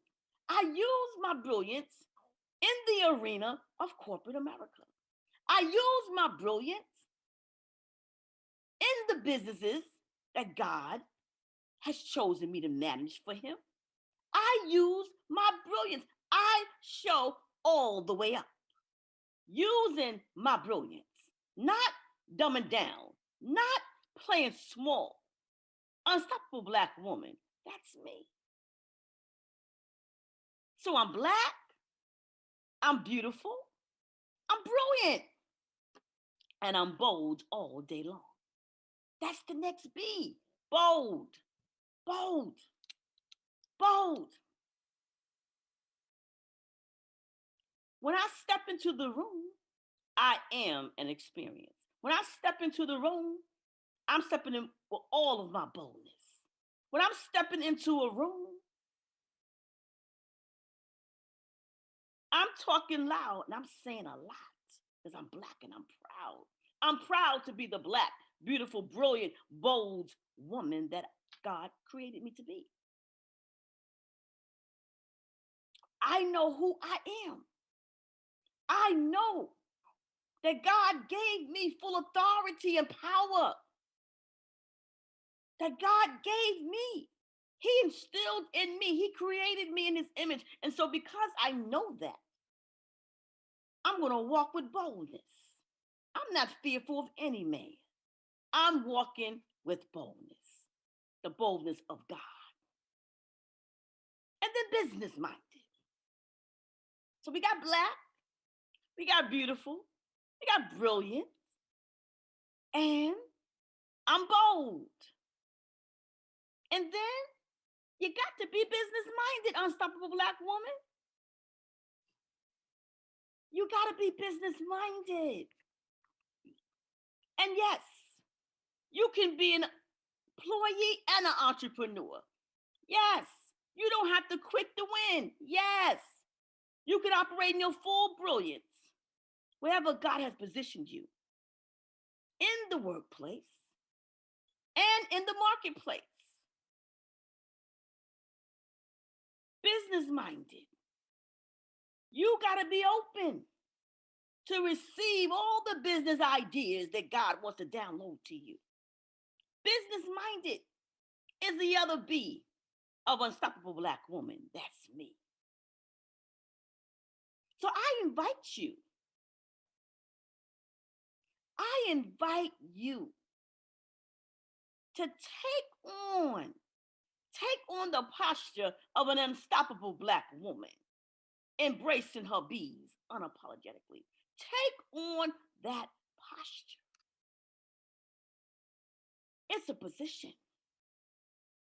I use my brilliance in the arena of corporate America. I use my brilliance in the businesses that God has chosen me to manage for him. I use my brilliance. I show all the way up, using my brilliance, not dumbing down, not playing small. Unstoppable Black woman, that's me. So I'm Black, I'm beautiful, I'm brilliant, and I'm bold all day long. That's the next B, bold, bold, bold. When I step into the room, I am an experience. When I step into the room, I'm stepping in with all of my boldness. When I'm stepping into a room, I'm talking loud and I'm saying a lot because I'm Black and I'm proud. I'm proud to be the Black, beautiful, brilliant, bold woman that God created me to be. I know who I am. I know that God gave me full authority and power. That God gave me. He instilled in me. He created me in his image. And so because I know that, I'm going to walk with boldness. I'm not fearful of any man. I'm walking with boldness, the boldness of God. And then business-minded. So we got Black, we got beautiful, we got brilliant, and I'm bold. And then you got to be business-minded, unstoppable Black woman. You got to be business minded. And yes, you can be an employee and an entrepreneur. Yes, you don't have to quit to win. Yes, you can operate in your full brilliance wherever God has positioned you, in the workplace and in the marketplace. Business minded. You got to be open to receive all the business ideas that God wants to download to you. Business minded is the other B of Unstoppable Black Woman. That's me. So I invite you to take on the posture of an unstoppable Black woman, embracing her B's unapologetically. Take on that posture. It's a position.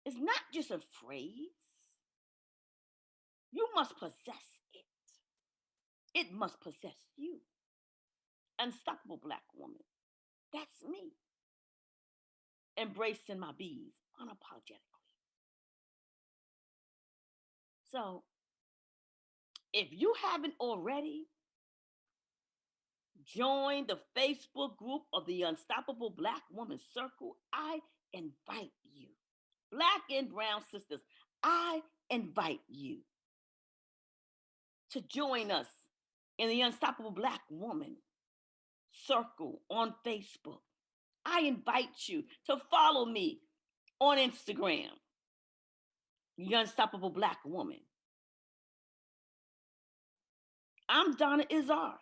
It's not just a phrase. You must possess it. It must possess you. Unstoppable Black woman. That's me. Embracing my B's unapologetically. So, if you haven't already, join the Facebook group of the Unstoppable Black Woman Circle. I invite you. Black and brown sisters, I invite you to join us in the Unstoppable Black Woman Circle on Facebook. I invite you to follow me on Instagram, the Unstoppable Black Woman. I'm Donna Izzard,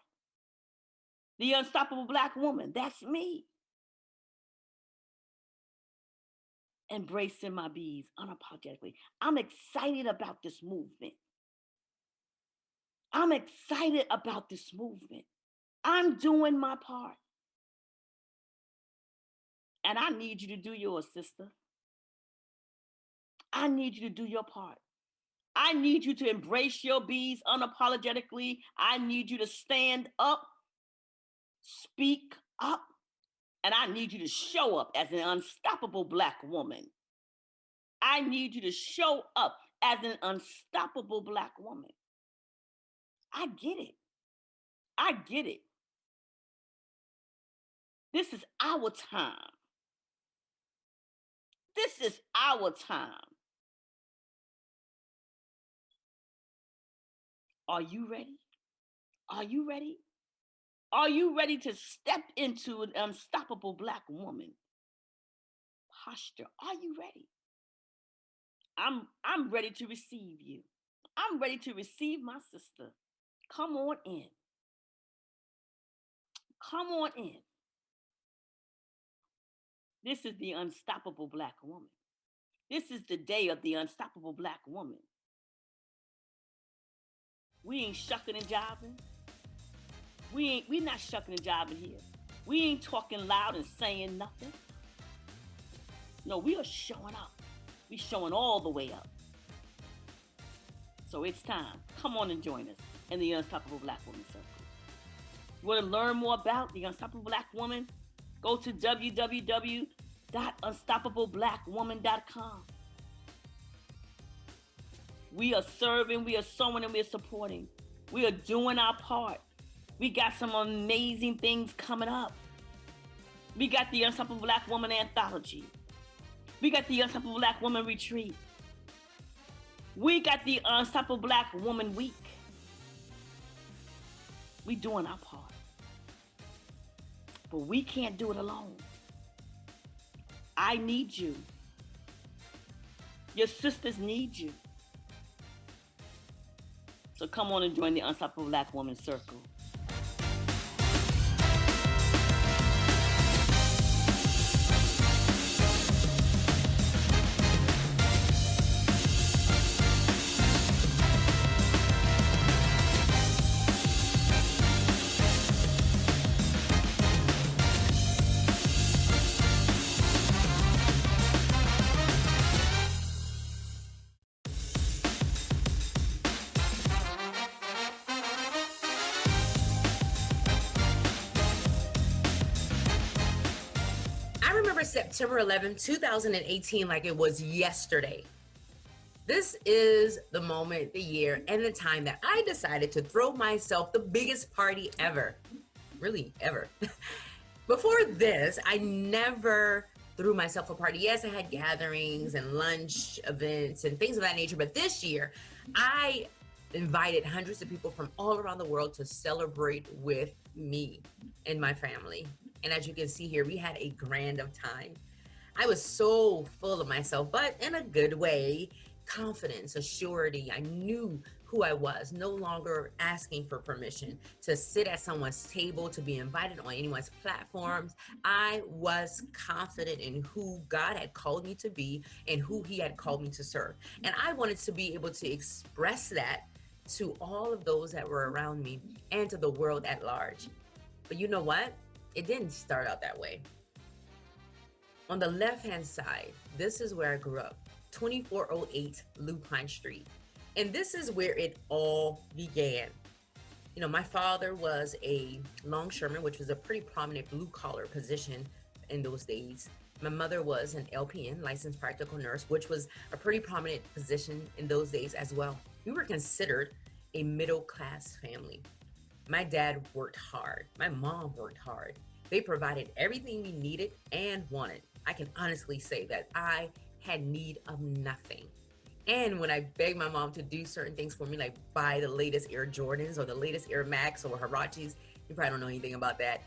the Unstoppable Black Woman. That's me. Embracing my B's unapologetically. I'm excited about this movement. I'm excited about this movement. I'm doing my part. And I need you to do yours, sister. I need you to do your part. I need you to embrace your B's unapologetically. I need you to stand up, speak up, and I need you to show up as an unstoppable Black woman. I need you to show up as an unstoppable Black woman. I get it. I get it. This is our time. This is our time. Are you ready? Are you ready? Are you ready to step into an unstoppable Black woman posture? Are you ready? I'm ready to receive you. I'm ready to receive my sister. Come on in. Come on in. This is the unstoppable Black woman. This is the day of the unstoppable Black woman. We ain't shucking and jiving. We not shucking and jiving here. We ain't talking loud and saying nothing. No, we are showing up. We showing all the way up. So it's time. Come on and join us in the Unstoppable Black Woman Circle. You want to learn more about the Unstoppable Black Woman? Go to www.unstoppableblackwoman.com. We are serving, we are sowing, and we are supporting. We are doing our part. We got some amazing things coming up. We got the Unstoppable Black Woman Anthology. We got the Unstoppable Black Woman Retreat. We got the Unstoppable Black Woman Week. We doing our part. But we can't do it alone. I need you. Your sisters need you. So come on and join the Unstoppable Black Woman Circle. remember September 11, 2018 like it was yesterday. This is the moment, the year, and the time that I decided to throw myself the biggest party ever. Really, ever. Before this, I never threw myself a party. Yes, I had gatherings and lunch events and things of that nature, but this year, I invited hundreds of people from all around the world to celebrate with me and my family. And as you can see here, we had a grand of time. I was so full of myself, but in a good way, confidence, assurity. I knew who I was, no longer asking for permission to sit at someone's table, to be invited on anyone's platforms. I was confident in who God had called me to be and who he had called me to serve. And I wanted to be able to express that to all of those that were around me and to the world at large. But you know what? It didn't start out that way. On the left-hand side, this is where I grew up, 2408 Lupine Street. And this is where it all began. You know, my father was a longshoreman, which was a pretty prominent blue-collar position in those days. My mother was an LPN, licensed practical nurse, which was a pretty prominent position in those days as well. We were considered a middle-class family. My dad worked hard. My mom worked hard. They provided everything we needed and wanted. I can honestly say that I had need of nothing. And when I begged my mom to do certain things for me, like buy the latest Air Jordans or the latest Air Max or Huaraches, you probably don't know anything about that.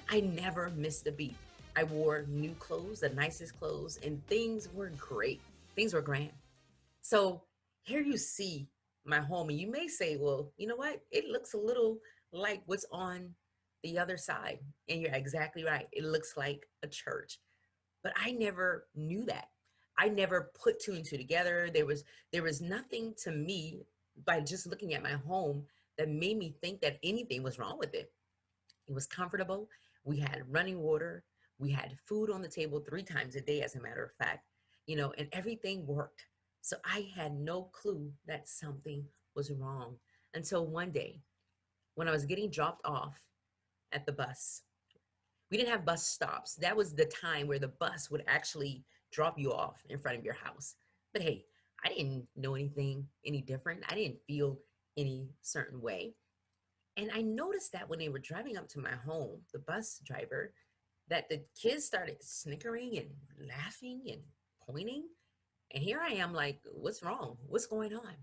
I never missed a beat. I wore new clothes, the nicest clothes, and things were great. Things were grand. So here you see my home, and you may say, well, you know what? It looks a little like what's on the other side. And you're exactly right. It looks like a church. But I never knew that. I never put two and two together. There was nothing to me by just looking at my home that made me think that anything was wrong with it. It was comfortable. We had running water. We had food on the table 3 times a day, as a matter of fact, you know, and everything worked. So I had no clue that something was wrong until one day when I was getting dropped off at the bus. We didn't have bus stops. That was the time where the bus would actually drop you off in front of your house. But hey, I didn't know anything any different. I didn't feel any certain way. And I noticed that when they were driving up to my home, the bus driver, that the kids started snickering and laughing and pointing. And here I am like, what's wrong? What's going on?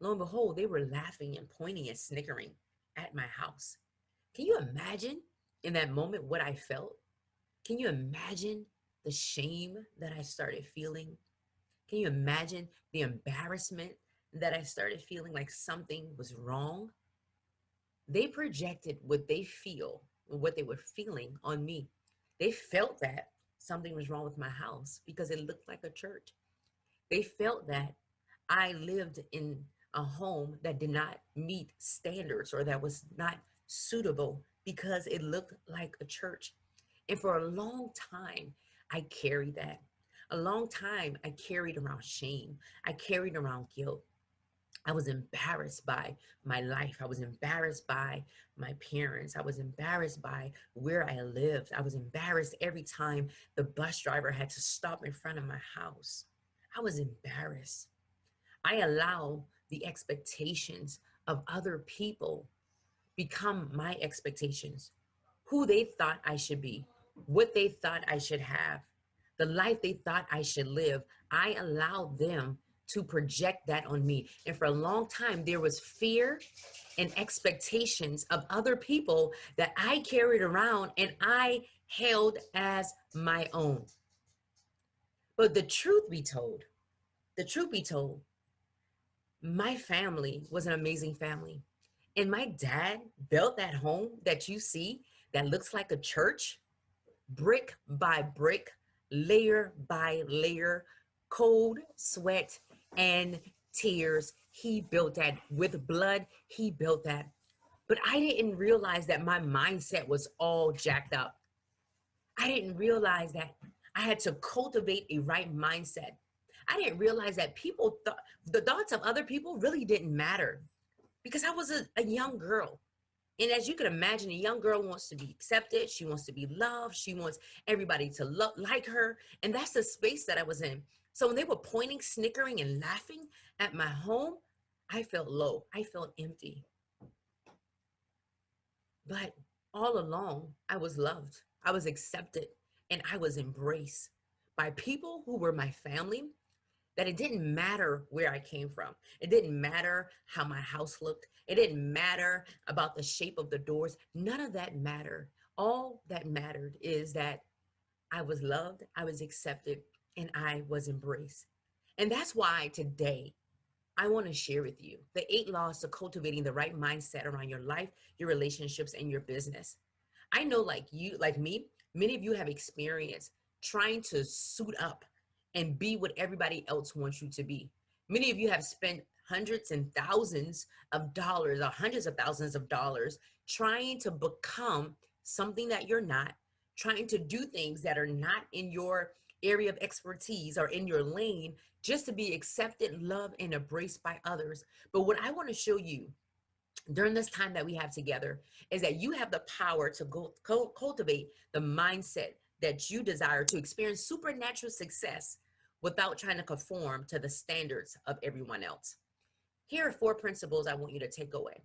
Lo and behold, they were laughing and pointing and snickering at my house. Can you imagine in that moment what I felt? Can you imagine the shame that I started feeling? Can you imagine the embarrassment that I started feeling like something was wrong? They projected what they feel, what they were feeling on me. They felt that something was wrong with my house because it looked like a church. They felt that I lived in a home that did not meet standards or that was not suitable because it looked like a church. And for a long time, I carried that. A long time, I carried around shame. I carried around guilt. I was embarrassed by my life. I was embarrassed by my parents. I was embarrassed by where I lived. I was embarrassed every time the bus driver had to stop in front of my house. I was embarrassed. I allowed the expectations of other people become my expectations, who they thought I should be, what they thought I should have, the life they thought I should live. I allowed them to project that on me. And for a long time, there was fear and expectations of other people that I carried around and I held as my own. But the truth be told, my family was an amazing family. And my dad built that home that you see that looks like a church, brick by brick, layer by layer, cold, sweat, and tears. He built that with blood. He built that. But I didn't realize that my mindset was all jacked up. I didn't realize that I had to cultivate a right mindset. I didn't realize that people thought the thoughts of other people really didn't matter because I was a young girl And as you can imagine, a young girl wants to be accepted. She wants to be loved. She wants everybody to like her. And that's the space that I was in. So when they were pointing, snickering, and laughing at my home, I felt low. I felt empty. But all along, I was loved. I was accepted, and I was embraced by people who were my family, that it didn't matter where I came from. It didn't matter how my house looked. It didn't matter about the shape of the doors. None of that mattered. All that mattered is that I was loved, I was accepted, and I was embraced. And that's why today I want to share with you the 8 laws to cultivating the right mindset around your life, your relationships, and your business. I know, like you, like me, many of you have experienced trying to suit up and be what everybody else wants you to be. Many of you have spent hundreds and thousands of dollars or hundreds of thousands of dollars trying to become something that you're not, trying to do things that are not in your area of expertise or in your lane, just to be accepted, loved, and embraced by others. But what I want to show you during this time that we have together is that you have the power to cultivate the mindset that you desire to experience supernatural success without trying to conform to the standards of everyone else. Here are 4 principles I want you to take away.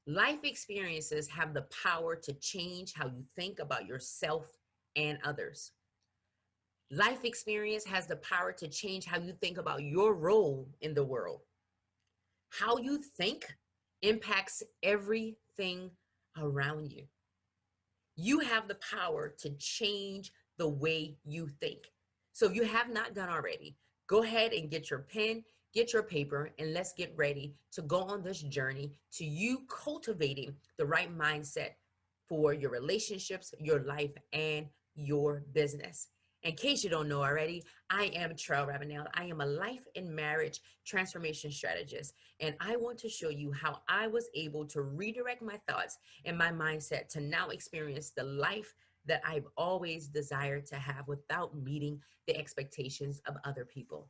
Life experiences have the power to change how you think about yourself and others. Life experience has the power to change how you think about your role in the world. How you think impacts everything around you. You have the power to change the way you think. So if you have not done already, go ahead and get your pen, get your paper, and let's get ready to go on this journey to you cultivating the right mindset for your relationships, your life, and your business. In case you don't know already, I am Treal Ravenel. I am a life and marriage transformation strategist, and I want to show you how I was able to redirect my thoughts and my mindset to now experience the life that I've always desired to have without meeting the expectations of other people.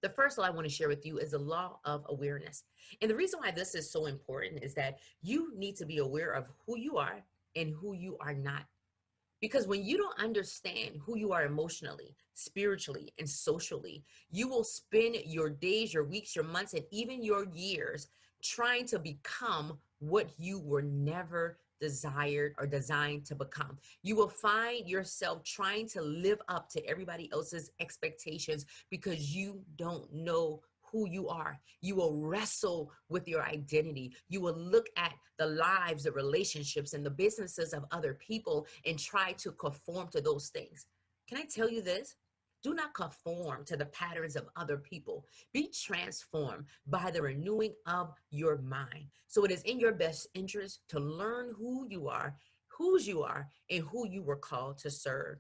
The first law I want to share with you is the law of awareness. And the reason why this is so important is that you need to be aware of who you are and who you are not. Because when you don't understand who you are emotionally, spiritually, and socially, you will spend your days, your weeks, your months, and even your years trying to become what you were never desired or designed to become. You will find yourself trying to live up to everybody else's expectations because you don't know who you are. You will wrestle with your identity. You will look at the lives, the relationships, and the businesses of other people and try to conform to those things. Can I tell you this? Do not conform to the patterns of other people. Be transformed by the renewing of your mind. So it is in your best interest to learn who you are, whose you are, and who you were called to serve.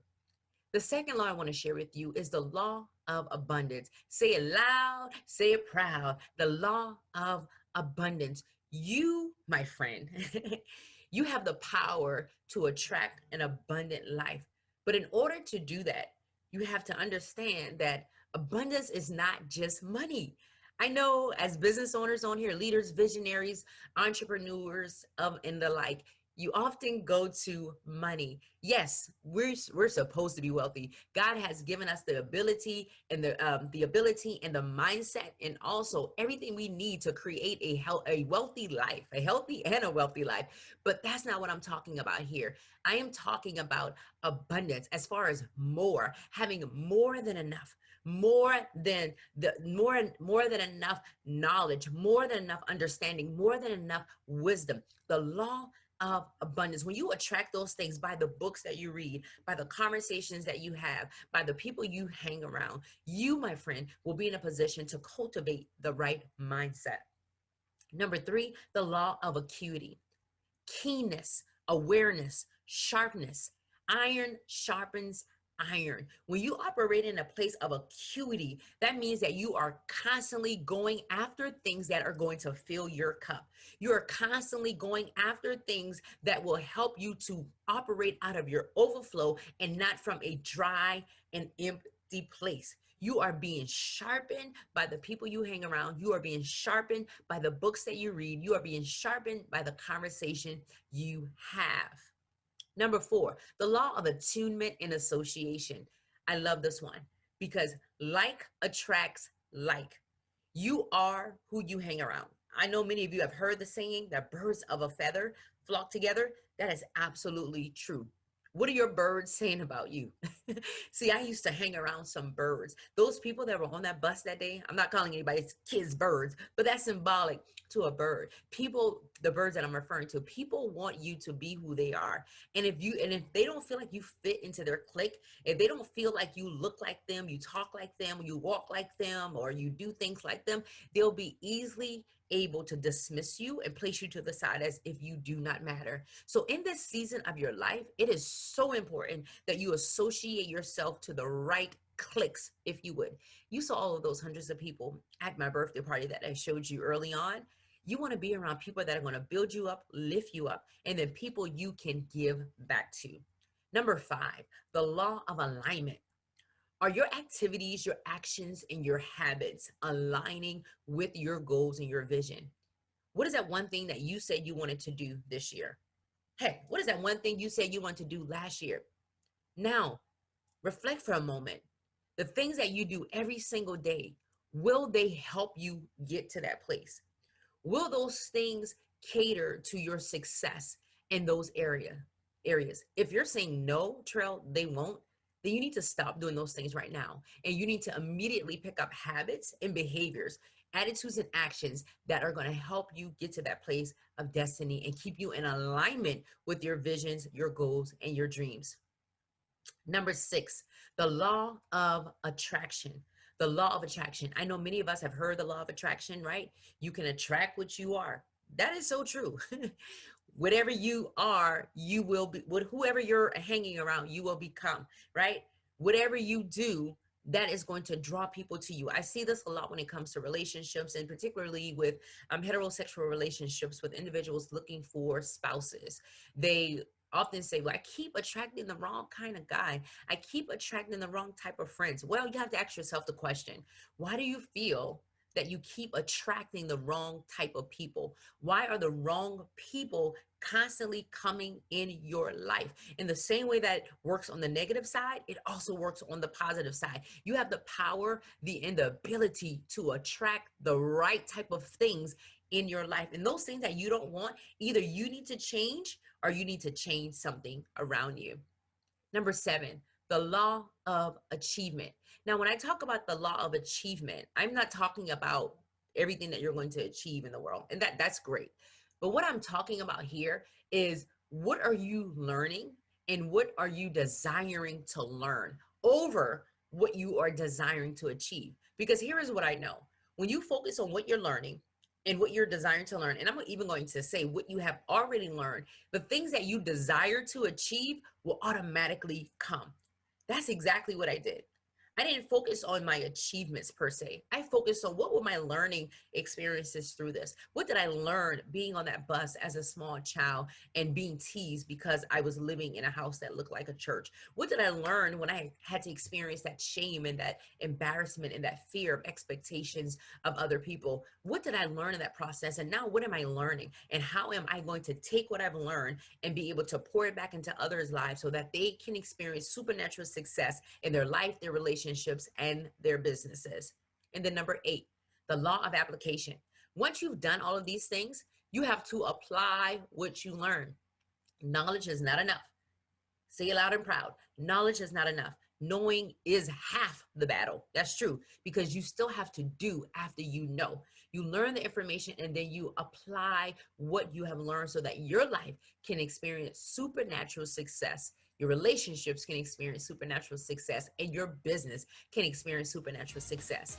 The second law I want to share with you is the law of abundance. Say it loud, say it proud. The law of abundance. You, my friend, you have the power to attract an abundant life. But in order to do that, you have to understand that abundance is not just money. I know as business owners on here, leaders, visionaries, entrepreneurs, and the like, you often go to money. Yes, we're supposed to be wealthy. God has given us the ability and the ability and the mindset and also everything we need to create a wealthy life, a healthy and a wealthy life. But that's not what I'm talking about here. I am talking about abundance as far as more, having more than enough. More than enough knowledge, more than enough understanding, more than enough wisdom. The law of abundance. When you attract those things by the books that you read, by the conversations that you have, by the people you hang around, you, my friend, will be in a position to cultivate the right mindset. Number 3, the law of acuity. Keenness, awareness, sharpness. Iron sharpens iron. When you operate in a place of acuity, that means that you are constantly going after things that are going to fill your cup. You are constantly going after things that will help you to operate out of your overflow and not from a dry and empty place. You are being sharpened by the people you hang around. You are being sharpened by the books that you read. You are being sharpened by the conversation you have. Number 4, the law of attunement and association. I love this one because like attracts like. You are who you hang around. I know many of you have heard the saying that birds of a feather flock together. That is absolutely true. What are your birds saying about you? See, I used to hang around some birds. Those people that were on that bus that day, I'm not calling anybody's kids birds, but that's symbolic to a bird. People, the birds that I'm referring to, people want you to be who they are. And if they don't feel like you fit into their clique, if they don't feel like you look like them, you talk like them, you walk like them, or you do things like them, they'll be easily able to dismiss you and place you to the side as if you do not matter. So in this season of your life, it is so important that you associate yourself to the right cliques, if you would. You saw all of those hundreds of people at my birthday party that I showed you early on. You want to be around people that are going to build you up, lift you up, and then people you can give back to. Number 5, the law of alignment. Are your activities, your actions, and your habits aligning with your goals and your vision? What is that one thing that you said you wanted to do this year? Hey, what is that one thing you said you wanted to do last year? Now, reflect for a moment. The things that you do every single day, will they help you get to that place? Will those things cater to your success in those areas? If you're saying no, Treal, they won't, then you need to stop doing those things right now. And you need to immediately pick up habits and behaviors, attitudes and actions that are going to help you get to that place of destiny and keep you in alignment with your visions, your goals, and your dreams. Number 6, the law of attraction. The law of attraction. I know many of us have heard the law of attraction, right? You can attract what you are. That is so true. Whatever you are, you will be. Whoever you're hanging around, you will become, right? Whatever you do, that is going to draw people to you. I see this a lot when it comes to relationships, and particularly with heterosexual relationships with individuals looking for spouses. They often say, well, I keep attracting the wrong kind of guy. I keep attracting the wrong type of friends. Well, you have to ask yourself the question, why do you feel that you keep attracting the wrong type of people? Why are the wrong people constantly coming in your life? In the same way that works on the negative side, it also works on the positive side. You have the power, and the ability to attract the right type of things in your life. And those things that you don't want, either you need to change or you need to change something around you. Number 7, the law of achievement. Now, when I talk about the law of achievement, I'm not talking about everything that you're going to achieve in the world. And that's great. But what I'm talking about here is, what are you learning and what are you desiring to learn over what you are desiring to achieve? Because here is what I know. When you focus on what you're learning and what you're desiring to learn, and I'm even going to say what you have already learned, the things that you desire to achieve will automatically come. That's exactly what I did. I didn't focus on my achievements per se. I focused on what were my learning experiences through this. What did I learn being on that bus as a small child and being teased because I was living in a house that looked like a church? What did I learn when I had to experience that shame and that embarrassment and that fear of expectations of other people? What did I learn in that process? And now what am I learning? And how am I going to take what I've learned and be able to pour it back into others' lives so that they can experience supernatural success in their life, their relationships, and their businesses? And then number 8, the law of application. Once you've done all of these things, you have to apply what you learn. Knowledge is not enough. Say it loud and proud. Knowledge is not enough. Knowing is half the battle. That's true, because you still have to do after you know. You learn the information and then you apply what you have learned so that your life can experience supernatural success. Your relationships can experience supernatural success, and your business can experience supernatural success.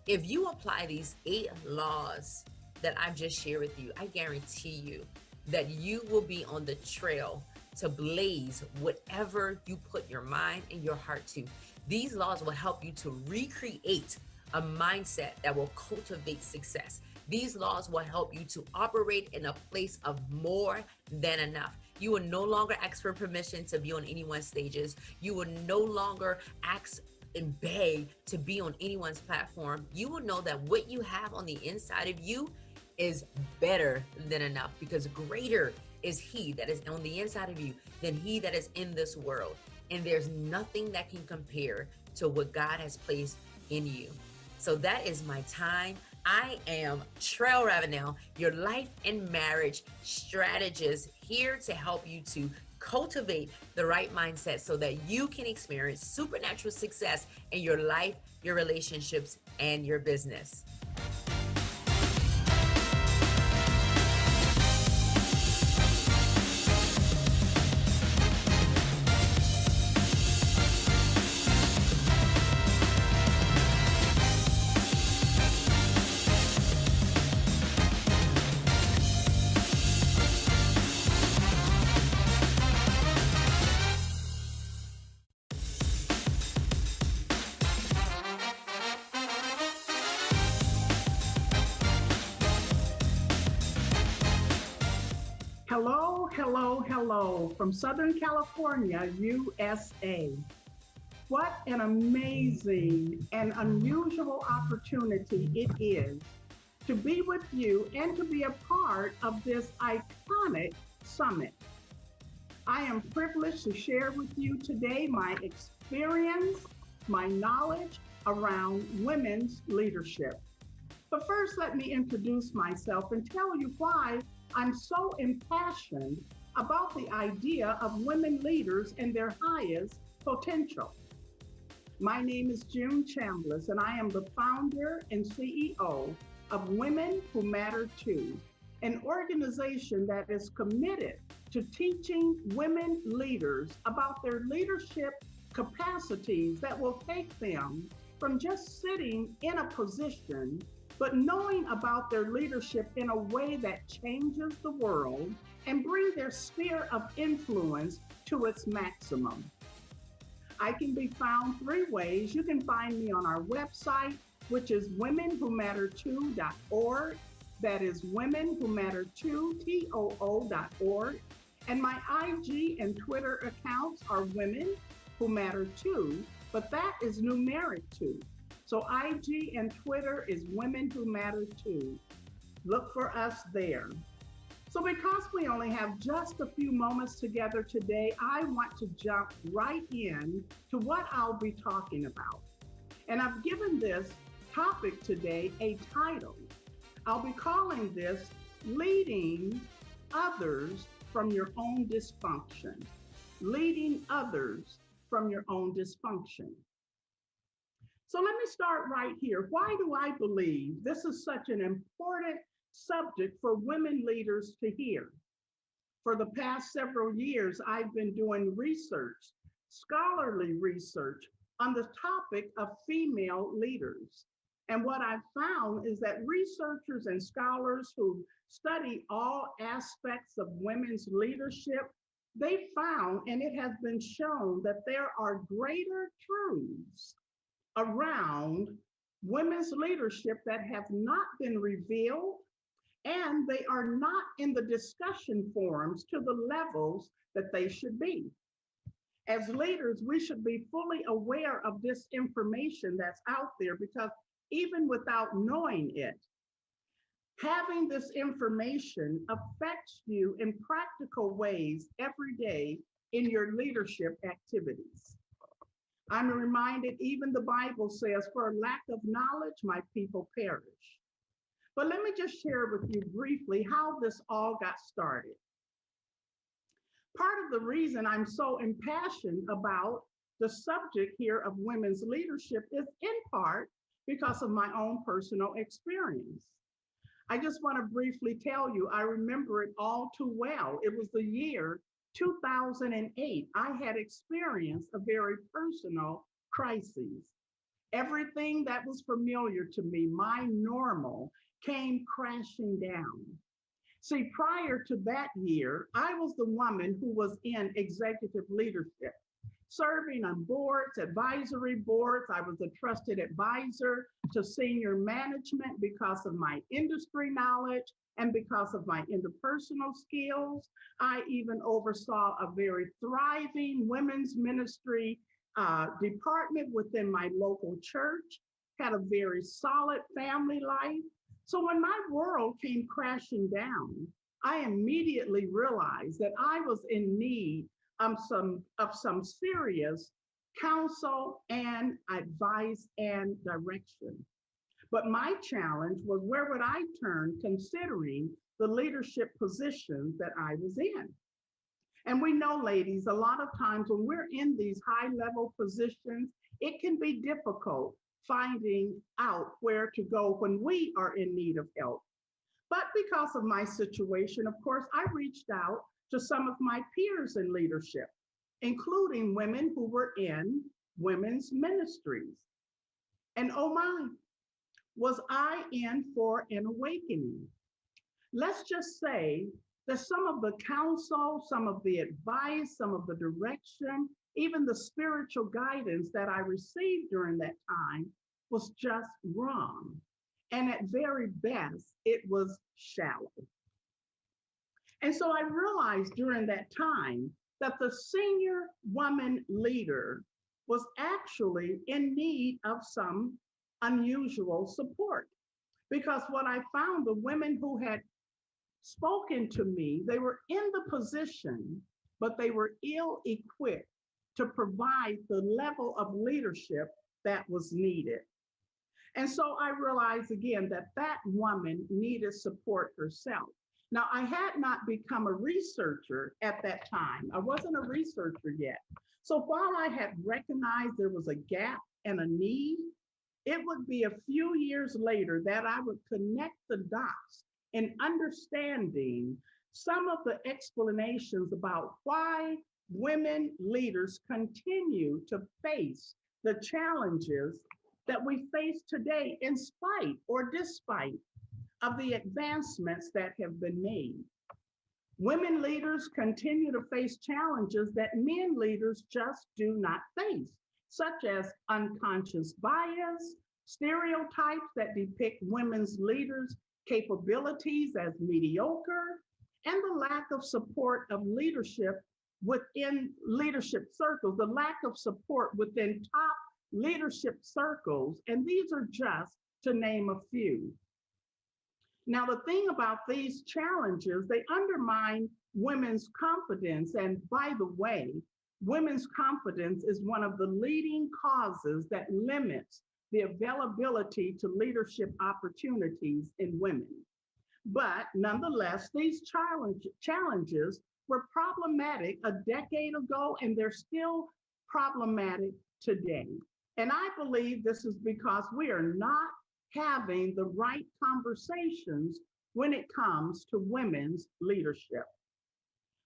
If you apply these 8 laws that I've just shared with you, I guarantee you that you will be on the trail to blaze whatever you put your mind and your heart to. These laws will help you to recreate a mindset that will cultivate success. These laws will help you to operate in a place of more than enough. You will no longer ask for permission to be on anyone's stages. You will no longer ask and beg to be on anyone's platform, you will know that what you have on the inside of you is better than enough, because greater is he that is on the inside of you than he that is in this world. And there's nothing that can compare to what God has placed in you. So that is my time. I am Treal Ravenel, your life and marriage strategist, here to help you to cultivate the right mindset so that you can experience supernatural success in your life, your relationships, and your business. Hello, hello, hello from Southern California, USA. What an amazing and unusual opportunity it is to be with you and to be a part of this iconic summit. I am privileged to share with you today my experience, my knowledge around women's leadership. But first, let me introduce myself and tell you why I'm so impassioned about the idea of women leaders and their highest potential. My name is June Chambliss, and I am the founder and CEO of Women Who Matter Too, an organization that is committed to teaching women leaders about their leadership capacities that will take them from just sitting in a position, but knowing about their leadership in a way that changes the world and bring their sphere of influence to its maximum. I can be found three ways. You can find me on our website, which is womenwhomatter2.org. That is womenwhomatter2.org. And my IG and Twitter accounts are Women Who Matter Too, but that is numeric 2. So IG and Twitter is Women Who Matter Too. Look for us there. So because we only have just a few moments together today, I want to jump right in to what I'll be talking about. And I've given this topic today a title. I'll be calling this Leading Others from Your Own Dysfunction. Leading Others from Your Own Dysfunction. So let me start right here. Why do I believe this is such an important subject for women leaders to hear? For the past several years, I've been doing research, scholarly research on the topic of female leaders. And what I've found is that researchers and scholars who study all aspects of women's leadership, they found, and it has been shown, that there are greater truths around women's leadership that have not been revealed, and they are not in the discussion forums to the levels that they should be. As leaders, we should be fully aware of this information that's out there, because even without knowing it, having this information affects you in practical ways every day in your leadership activities. I'm reminded even the Bible says, for lack of knowledge, my people perish. But let me just share with you briefly how this all got started. Part of the reason I'm so impassioned about the subject here of women's leadership is in part because of my own personal experience. I just want to briefly tell you, I remember it all too well. It was the year 2008. I had experienced a very personal crisis. Everything that was familiar to me, my normal, came crashing down. See, prior to that year, I was the woman who was in executive leadership, serving on boards, advisory boards. I was a trusted advisor to senior management because of my industry knowledge and because of my interpersonal skills. I even oversaw a very thriving women's ministry department within my local church, had a very solid family life. So when my world came crashing down, I immediately realized that I was in need of some serious counsel and advice and direction. But my challenge was, where would I turn considering the leadership positions that I was in? And we know, ladies, a lot of times when we're in these high level positions, it can be difficult finding out where to go when we are in need of help. But because of my situation, of course, I reached out to some of my peers in leadership, including women who were in women's ministries. And oh my, was I in for an awakening. Let's just say that some of the counsel, some of the advice, some of the direction, even the spiritual guidance that I received during that time was just wrong. And at very best, it was shallow. And so I realized during that time that the senior woman leader was actually in need of some unusual support. Because what I found, the women who had spoken to me, they were in the position, but they were ill-equipped to provide the level of leadership that was needed. And so I realized again that that woman needed support herself. Now, I had not become a researcher at that time. I wasn't a researcher yet. So while I had recognized there was a gap and a need, it would be a few years later that I would connect the dots in understanding some of the explanations about why women leaders continue to face the challenges that we face today in spite or despite of the advancements that have been made. Women leaders continue to face challenges that men leaders just do not face, such as unconscious bias, stereotypes that depict women's leaders' capabilities as mediocre, and the lack of support of leadership within leadership circles, the lack of support within top leadership circles, and these are just to name a few. Now, the thing about these challenges, they undermine women's confidence, and by the way, women's confidence is one of the leading causes that limits the availability to leadership opportunities in women. But nonetheless, these challenges were problematic a decade ago, and they're still problematic today. And I believe this is because we are not having the right conversations when it comes to women's leadership.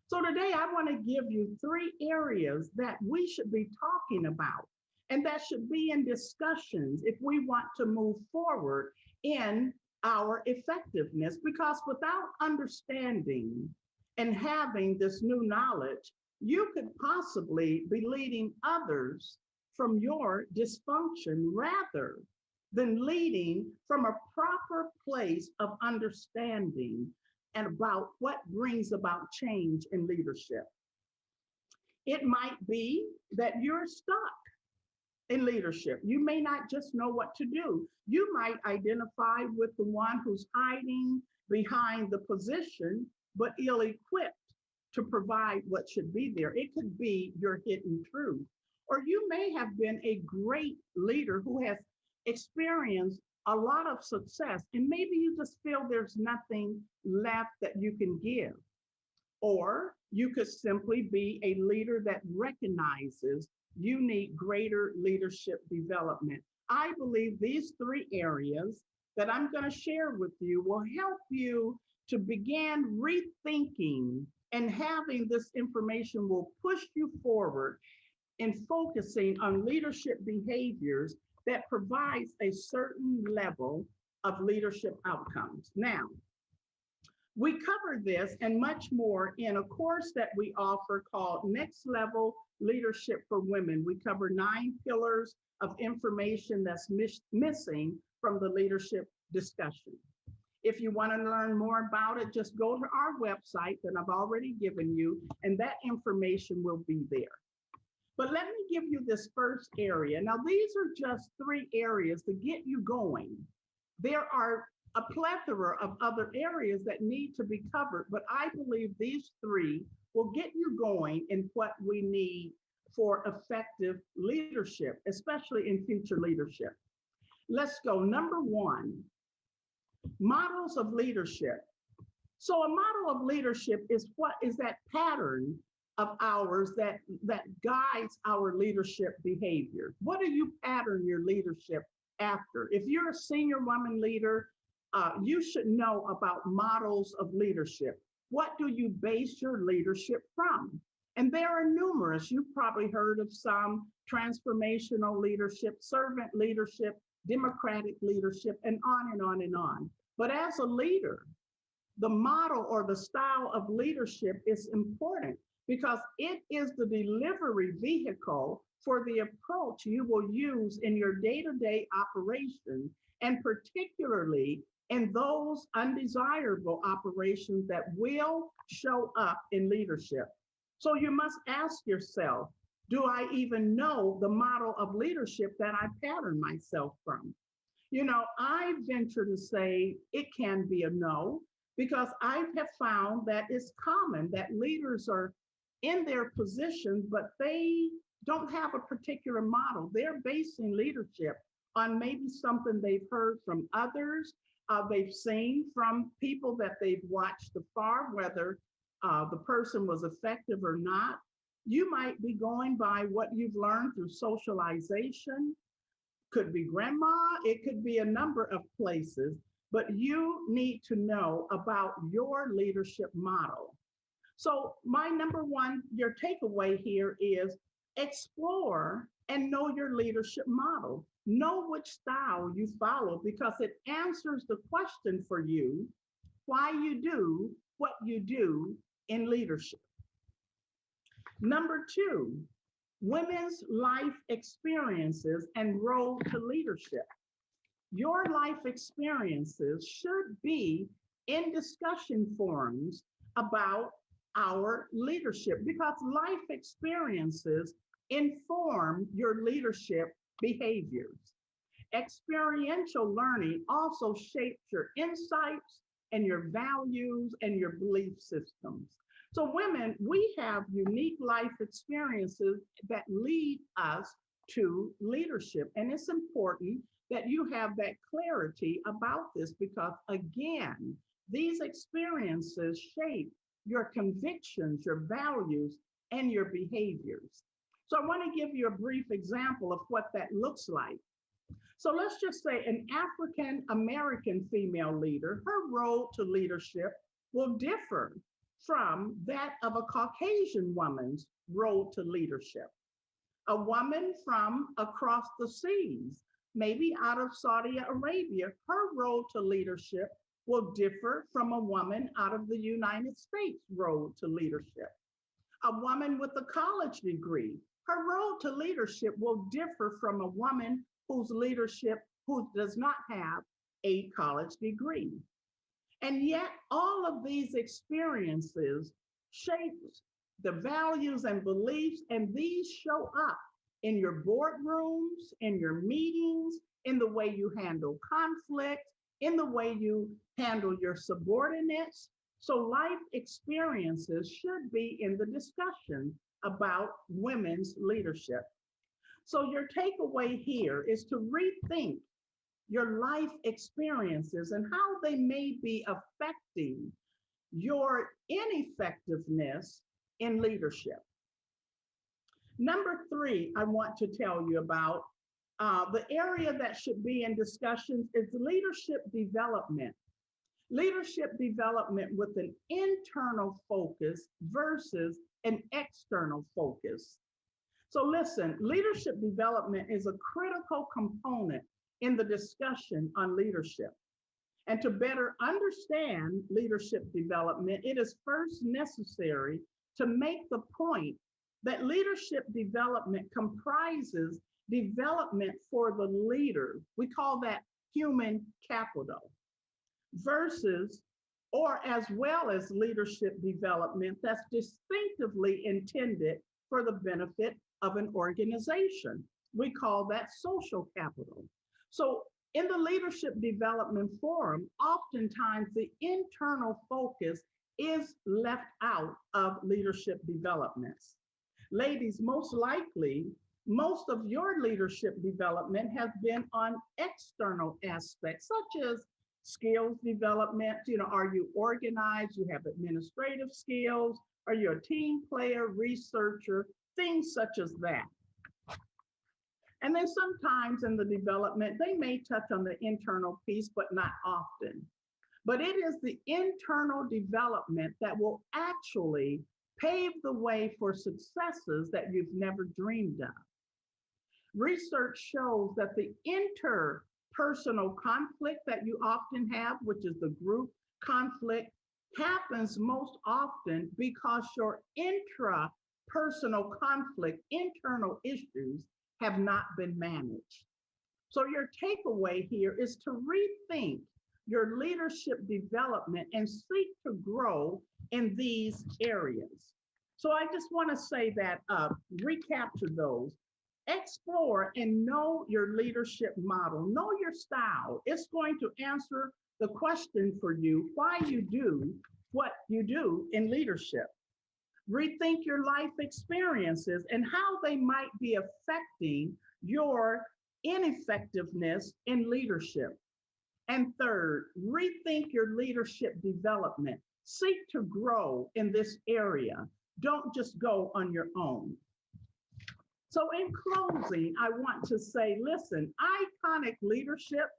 So today I want to give you 3 areas that we should be talking about and that should be in discussions if we want to move forward in our effectiveness, because without understanding and having this new knowledge, you could possibly be leading others from your dysfunction rather than leading from a proper place of understanding and about what brings about change in leadership. It might be that you're stuck in leadership. You may not just know what to do. You might identify with the one who's hiding behind the position, but ill-equipped to provide what should be there. It could be your hidden truth. Or you may have been a great leader who has experienced a lot of success, and maybe you just feel there's nothing left that you can give. Or you could simply be a leader that recognizes you need greater leadership development. I believe these 3 areas that I'm going to share with you will help you to begin rethinking, and having this information will push you forward in focusing on leadership behaviors that provides a certain level of leadership outcomes. Now, we cover this and much more in a course that we offer called Next Level Leadership for Women. We cover 9 pillars of information that's missing from the leadership discussion. If you want to learn more about it, just go to our website that I've already given you, and that information will be there. But let me give you this first area. Now, these are just 3 areas to get you going. There are a plethora of other areas that need to be covered, but I believe these 3 will get you going in what we need for effective leadership, especially in future leadership. Let's go. Number 1, models of leadership. So a model of leadership is what is that pattern of ours that guides our leadership behavior. What do you pattern your leadership after? If you're a senior woman leader, you should know about models of leadership. What do you base your leadership from? And there are numerous. You've probably heard of some: transformational leadership, servant leadership, democratic leadership, and on and on and on. But as a leader, the model or the style of leadership is important because it is the delivery vehicle for the approach you will use in your day-to-day operation, and particularly in those undesirable operations that will show up in leadership. So you must ask yourself, do I even know the model of leadership that I pattern myself from? You know, I venture to say it can be a no, because I have found that it's common that leaders are in their positions, but they don't have a particular model. They're basing leadership on maybe something they've heard from others, they've seen from people that they've watched afar, whether the person was effective or not. You might be going by what you've learned through socialization, could be grandma, it could be a number of places, but you need to know about your leadership model. So my number 1, your takeaway here is explore and know your leadership model. Know which style you follow because it answers the question for you why you do what you do in leadership. Number 2, women's life experiences and road to leadership. Your life experiences should be in discussion forums about our leadership because life experiences inform your leadership behaviors. Experiential learning also shapes your insights and your values and your belief systems. So women, we have unique life experiences that lead us to leadership. And it's important that you have that clarity about this because, again, these experiences shape your convictions, your values, and your behaviors. So I want to give you a brief example of what that looks like. So let's just say an African American female leader, her road to leadership will differ from that of a Caucasian woman's road to leadership. A woman from across the seas, maybe out of Saudi Arabia, her road to leadership will differ from a woman out of the United States' road to leadership. A woman with a college degree, her road to leadership will differ from a woman whose leadership, who does not have a college degree. And yet all of these experiences shape the values and beliefs, and these show up in your boardrooms, in your meetings, in the way you handle conflict, in the way you handle your subordinates. So life experiences should be in the discussion about women's leadership. So your takeaway here is to rethink your life experiences and how they may be affecting your ineffectiveness in leadership. Number 3, I want to tell you about the area that should be in discussions is leadership development. Leadership development with an internal focus versus an external focus. So listen, leadership development is a critical component in the discussion on leadership. And to better understand leadership development, it is first necessary to make the point that leadership development comprises development for the leader. We call that human capital versus, or as well as leadership development that's distinctively intended for the benefit of an organization. We call that social capital. So in the Leadership Development Forum, oftentimes the internal focus is left out of leadership developments. Ladies, most likely, most of your leadership development has been on external aspects, such as skills development. Are you organized? You have administrative skills? Are you a team player, researcher? Things such as that. And then sometimes in the development, they may touch on the internal piece, but not often. But it is the internal development that will actually pave the way for successes that you've never dreamed of. Research shows that the interpersonal conflict that you often have, which is the group conflict, happens most often because your intrapersonal conflict, internal issues, have not been managed. So your takeaway here is to rethink your leadership development and seek to grow in these areas. So I just want to say that, recapture those. Explore and know your leadership model, know your style. It's going to answer the question for you why you do what you do in leadership. Rethink your life experiences and how they might be affecting your ineffectiveness in leadership. And third, rethink your leadership development. Seek to grow in this area. Don't just go on your own. So in closing, I want to say, listen, iconic leadership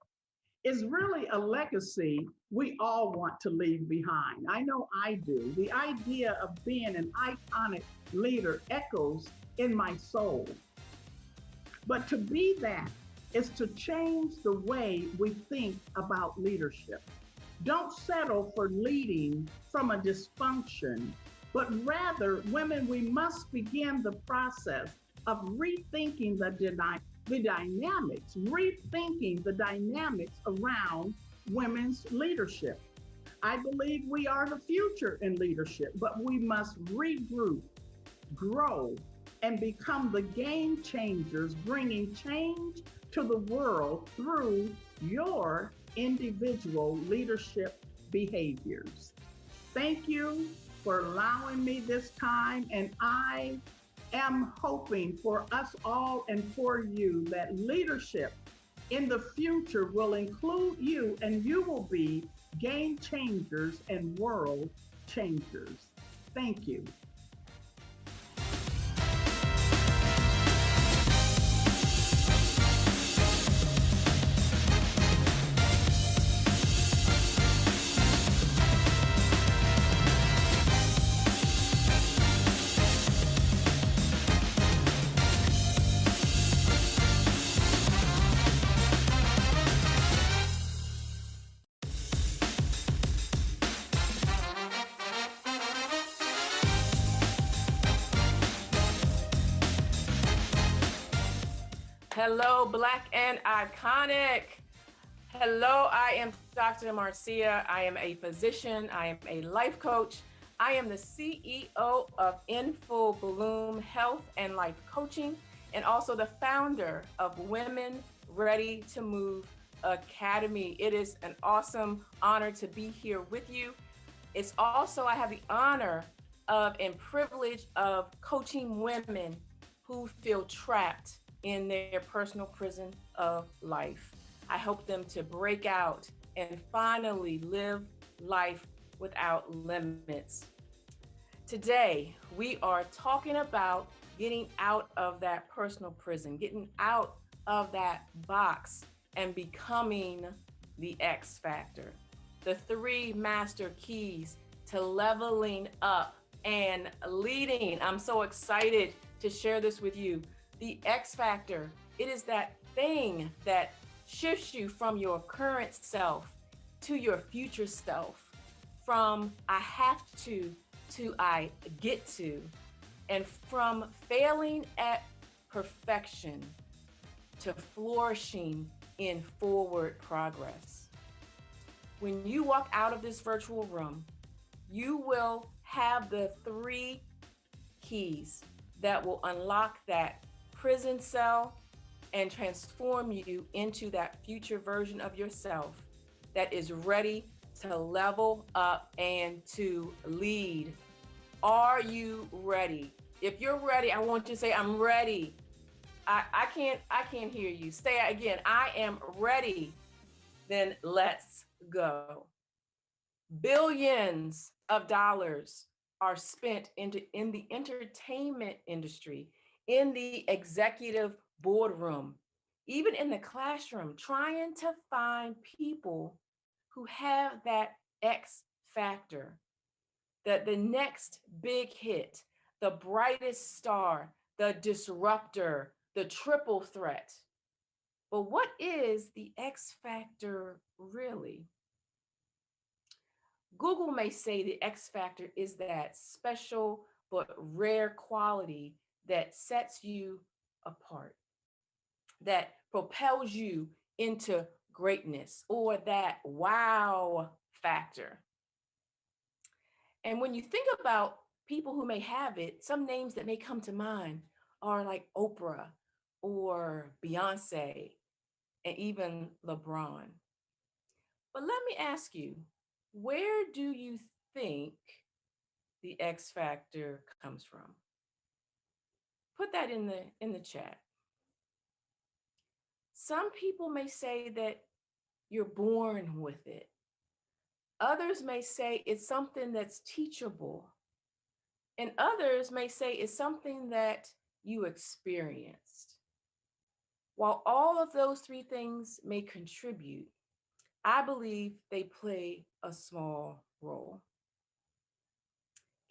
is really a legacy we all want to leave behind. I know I do. The idea of being an iconic leader echoes in my soul. But to be that is to change the way we think about leadership. Don't settle for leading from a dysfunction, but rather, women, we must begin the process of rethinking the dynamics, rethinking the dynamics around women's leadership. I believe we are the future in leadership, but we must regroup, grow, and become the game changers, bringing change to the world through your individual leadership behaviors. Thank you for allowing me this time, and I am hoping for us all and for you that leadership in the future will include you, and you will be game changers and world changers. Thank you. Hello, Black and Iconic. Hello, I am Dr. Marcia. I am a physician. I am a life coach. I am the CEO of In Full Bloom Health and Life Coaching, and also the founder of Women Ready to Move Academy. It is an awesome honor to be here with you. It's also, I have the honor of and privilege of coaching women who feel trapped in their personal prison of life. I help them to break out and finally live life without limits. Today, we are talking about getting out of that personal prison, getting out of that box and becoming the X factor. The 3 master keys to leveling up and leading. I'm so excited to share this with you. The X factor, it is that thing that shifts you from your current self to your future self, from I have to I get to, and from failing at perfection to flourishing in forward progress. When you walk out of this virtual room, you will have the 3 keys that will unlock that prison cell and transform you into that future version of yourself that is ready to level up and to lead. Are you ready? If you're ready, I want you to say, I'm ready. I can't hear you. Say it again. I am ready. Then let's go. Billions of dollars are spent in the entertainment industry, in the executive boardroom, even in the classroom, trying to find people who have that X factor, that the next big hit, the brightest star, the disruptor, the triple threat. But what is the X factor really? Google may say the X factor is that special but rare quality that sets you apart, that propels you into greatness, or that wow factor. And when you think about people who may have it, some names that may come to mind are like Oprah or Beyonce and even LeBron. But let me ask you, where do you think the X factor comes from? Put that in the chat. Some people may say that you're born with it. Others may say it's something that's teachable. And others may say it's something that you experienced. While all of those three things may contribute, I believe they play a small role.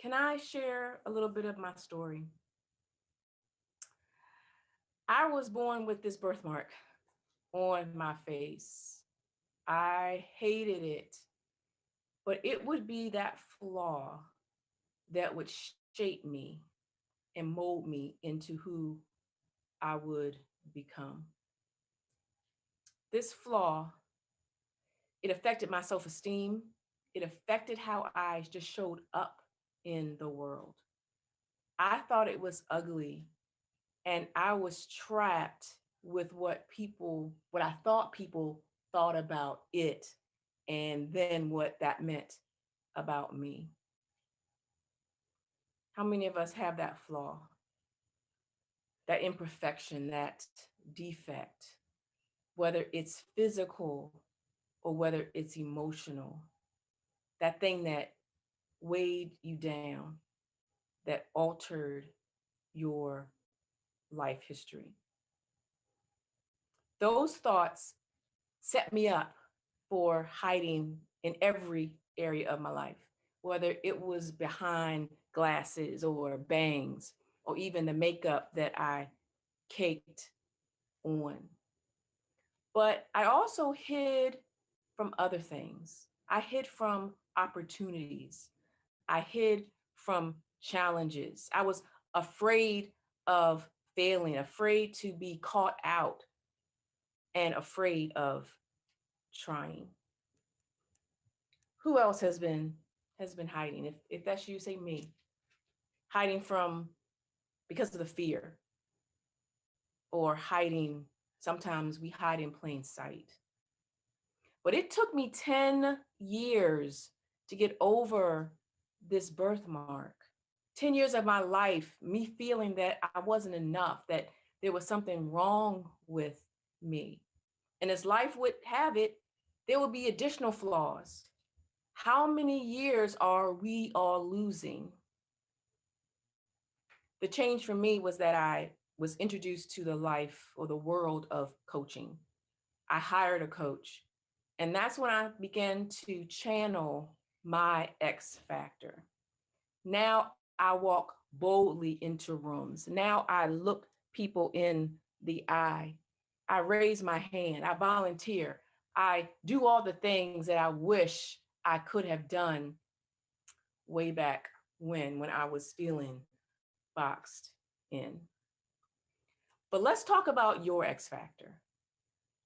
Can I share a little bit of my story? I was born with this birthmark on my face. I hated it, but it would be that flaw that would shape me and mold me into who I would become. This flaw, it affected my self-esteem. It affected how I just showed up in the world. I thought it was ugly, and I was trapped with what I thought people thought about it, and then what that meant about me. How many of us have that flaw, that imperfection, that defect, whether it's physical or whether it's emotional, that thing that weighed you down, that altered your life history? Those thoughts set me up for hiding in every area of my life, whether it was behind glasses or bangs, or even the makeup that I caked on. But I also hid from other things. I hid from opportunities. I hid from challenges. I was afraid of failing, afraid to be caught out, and afraid of trying. Who else has been hiding? If that's you, say me. Hiding from because of the fear, or hiding, sometimes we hide in plain sight. But it took me 10 years to get over this birthmark. 10 years of my life, me feeling that I wasn't enough, that there was something wrong with me. And as life would have it, there would be additional flaws. How many years are we all losing? The change for me was that I was introduced to the life or the world of coaching. I hired a coach, and that's when I began to channel my X factor. Now I walk boldly into rooms. Now I look people in the eye. I raise my hand. I volunteer. I do all the things that I wish I could have done way back when I was feeling boxed in. But let's talk about your X factor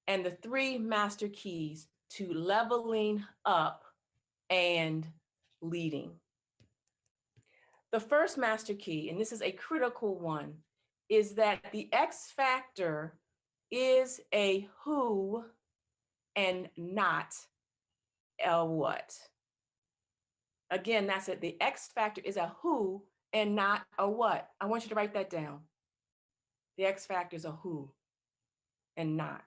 and the 3 master keys to leveling up and leading. The first master key, and this is a critical one, is that the X factor is a who and not a what. Again, that's it. The X factor is a who and not a what. I want you to write that down. The X factor is a who and not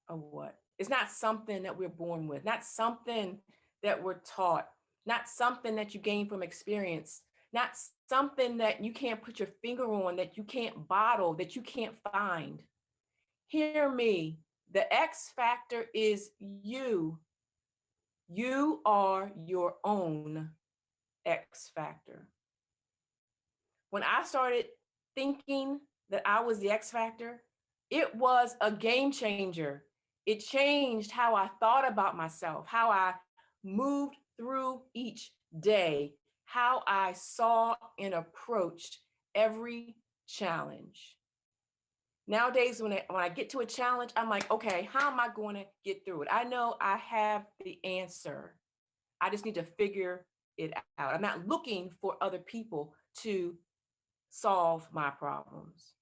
a what. It's not something that we're born with, not something that we're taught, not something that you gain from experience, not something that you can't put your finger on, that you can't bottle, that you can't find. Hear me. The X factor is you. You are your own X factor. When I started thinking that I was the X factor, it was a game changer. It changed how I thought about myself, how I moved through each day, how I saw and approached every challenge. Nowadays, when I get to a challenge, I'm like, okay, how am I going to get through it? I know I have the answer. I just need to figure it out. I'm not looking for other people to solve my problems.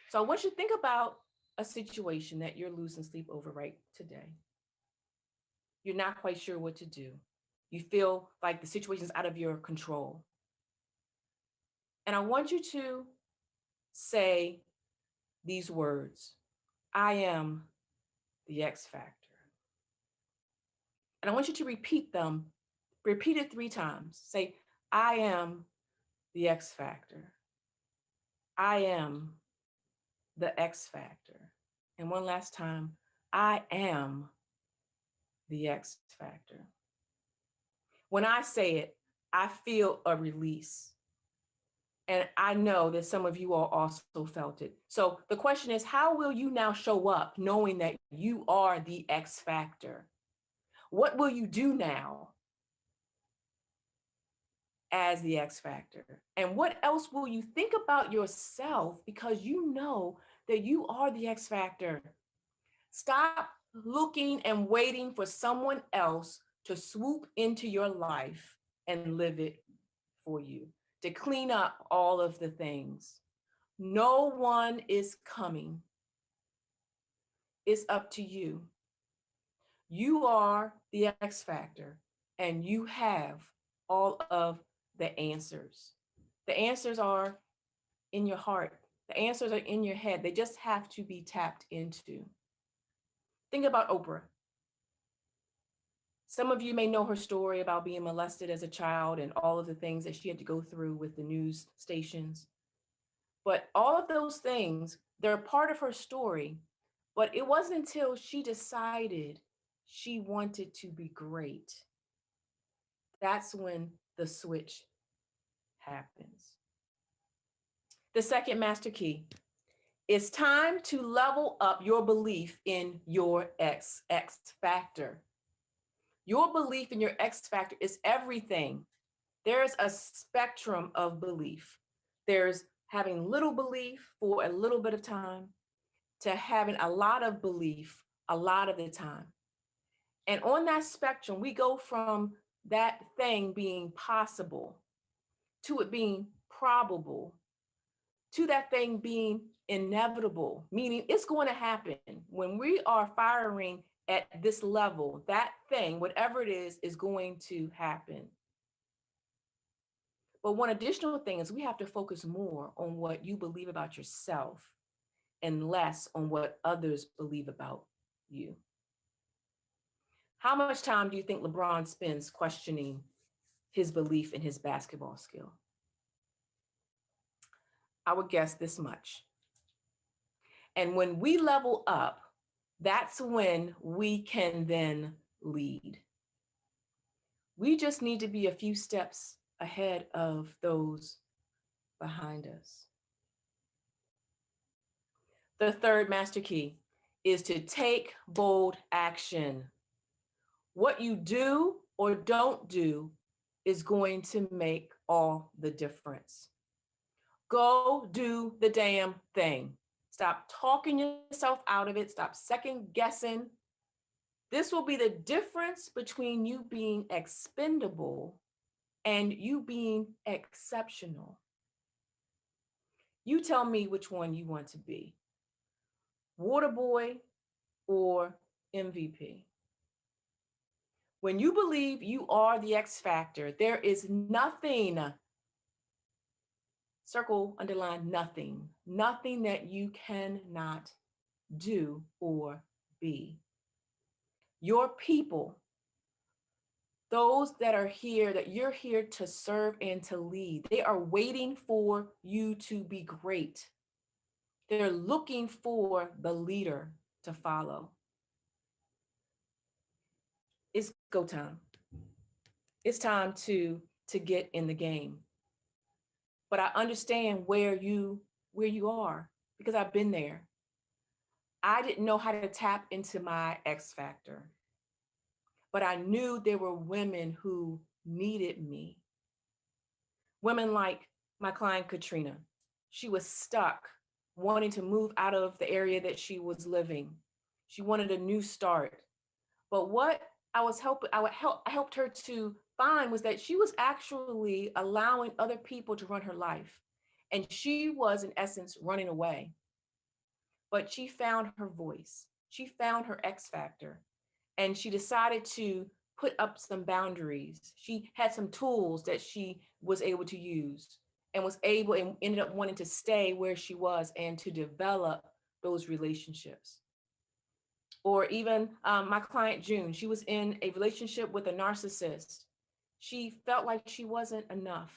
So I want you to think about a situation that you're losing sleep over right today. You're not quite sure what to do. You feel like the situation is out of your control. And I want you to say these words: I am the X factor. And I want you to repeat them. Repeat it 3 times. Say, I am the X factor. I am the X factor. And one last time, I am the X factor. When I say it, I feel a release. And I know that some of you all also felt it. So the question is, how will you now show up knowing that you are the X factor? What will you do now as the X factor? And what else will you think about yourself because you know that you are the X factor? Stop looking and waiting for someone else to swoop into your life and live it for you, to clean up all of the things. No one is coming. It's up to you. You are the X factor, and you have all of the answers. The answers are in your heart. The answers are in your head. They just have to be tapped into. Think about Oprah. Some of you may know her story about being molested as a child and all of the things that she had to go through with the news stations. But all of those things, they're part of her story. But it wasn't until she decided she wanted to be great. That's when the switch happens. The second master key. It's time to level up your belief in your X factor. Your belief in your X factor is everything. There's a spectrum of belief. There's having little belief for a little bit of time to having a lot of belief a lot of the time. And on that spectrum, we go from that thing being possible to it being probable to that thing being inevitable, meaning it's going to happen. When we are firing at this level, that thing, whatever it is going to happen. But one additional thing is we have to focus more on what you believe about yourself and less on what others believe about you. How much time do you think LeBron spends questioning his belief in his basketball skill? I would guess this much. And when we level up, that's when we can then lead. We just need to be a few steps ahead of those behind us. The third master key is to take bold action. What you do or don't do is going to make all the difference. Go do the damn thing. Stop talking yourself out of it. Stop second guessing. This will be the difference between you being expendable and you being exceptional. You tell me which one you want to be, water boy or MVP. When you believe you are the X factor, there is nothing, circle, underline, nothing that you cannot do or be. Your people, those that are here, that you're here to serve and to lead, they are waiting for you to be great. They're looking for the leader to follow. It's go time. It's time to get in the game. But I understand where you are, because I've been there. I didn't know how to tap into my X factor, but I knew there were women who needed me. Women like my client, Katrina. She was stuck, wanting to move out of the area that she was living. She wanted a new start. But what I helped her to find was that she was actually allowing other people to run her life. And she was, in essence, running away. But she found her voice. She found her X factor. And she decided to put up some boundaries. She had some tools that she was able to use and ended up wanting to stay where she was and to develop those relationships. Or even my client, June, she was in a relationship with a narcissist. She felt like she wasn't enough.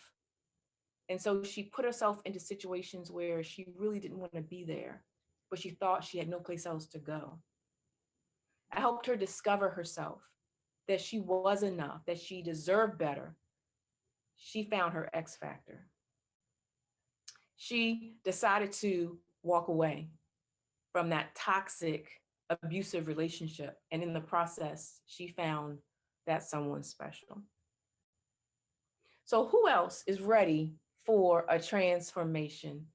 And so she put herself into situations where she really didn't want to be there, but she thought she had no place else to go. I helped her discover herself, that she was enough, that she deserved better. She found her X factor. She decided to walk away from that toxic, abusive relationship. And in the process, she found that someone special. So who else is ready for a transformation?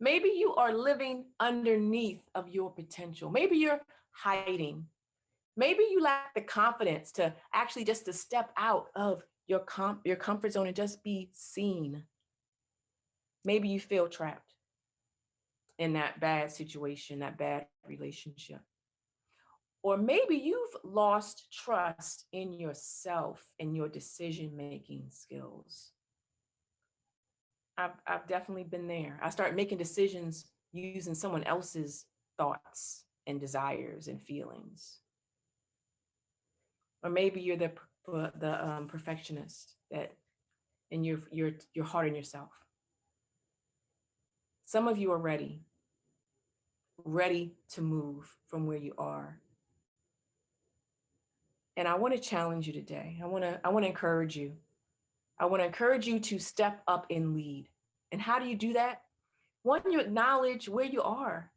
Maybe you are living underneath of your potential. Maybe you're hiding. Maybe you lack the confidence to actually just to step out of your comfort zone and just be seen. Maybe you feel trapped in that bad situation, that bad relationship. Or maybe you've lost trust in yourself and your decision-making skills. I've definitely been there. I started making decisions using someone else's thoughts and desires and feelings. Or maybe you're the perfectionist and you're hard on yourself. Some of you are ready to move from where you are. And I want to challenge you today. I want to encourage you. I want to encourage you to step up and lead. And how do you do that? One, you acknowledge where you are.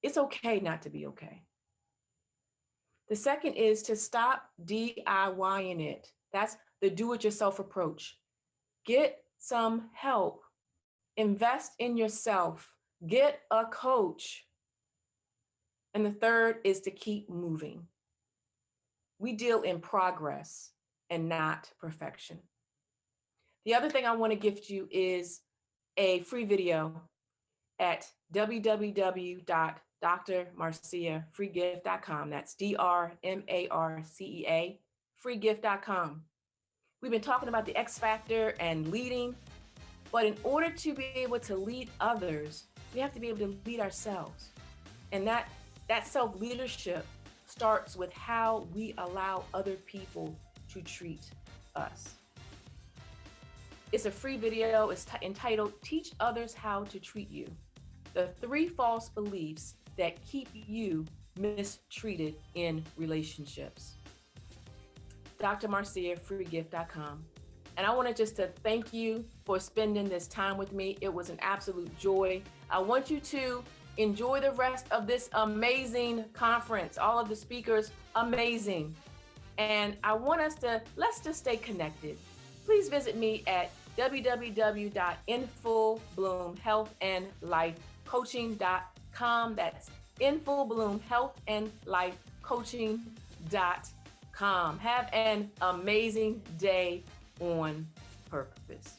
It's okay not to be okay. The second is to stop DIYing it. That's the do-it-yourself approach. Get some help. Invest in yourself. Get a coach. And the third is to keep moving. We deal in progress and not perfection. The other thing I want to gift you is a free video at www.drmarceafreegift.com. That's DRMARCEA, freegift.com. We've been talking about the X factor and leading, but in order to be able to lead others, we have to be able to lead ourselves. And that self-leadership starts with how we allow other people to treat us. It's a free video. It's entitled, Teach Others How to Treat You. The 3 false beliefs that keep you mistreated in relationships. drmarceafreegift.com. And I want to just to thank you for spending this time with me. It was an absolute joy. I want you to enjoy the rest of this amazing conference. All of the speakers, amazing. And I want us to, let's just stay connected. Please visit me at www.infobloomhealthandlifecoaching.com. That's infobloomhealthandlifecoaching.com. calm. Have an amazing day on purpose.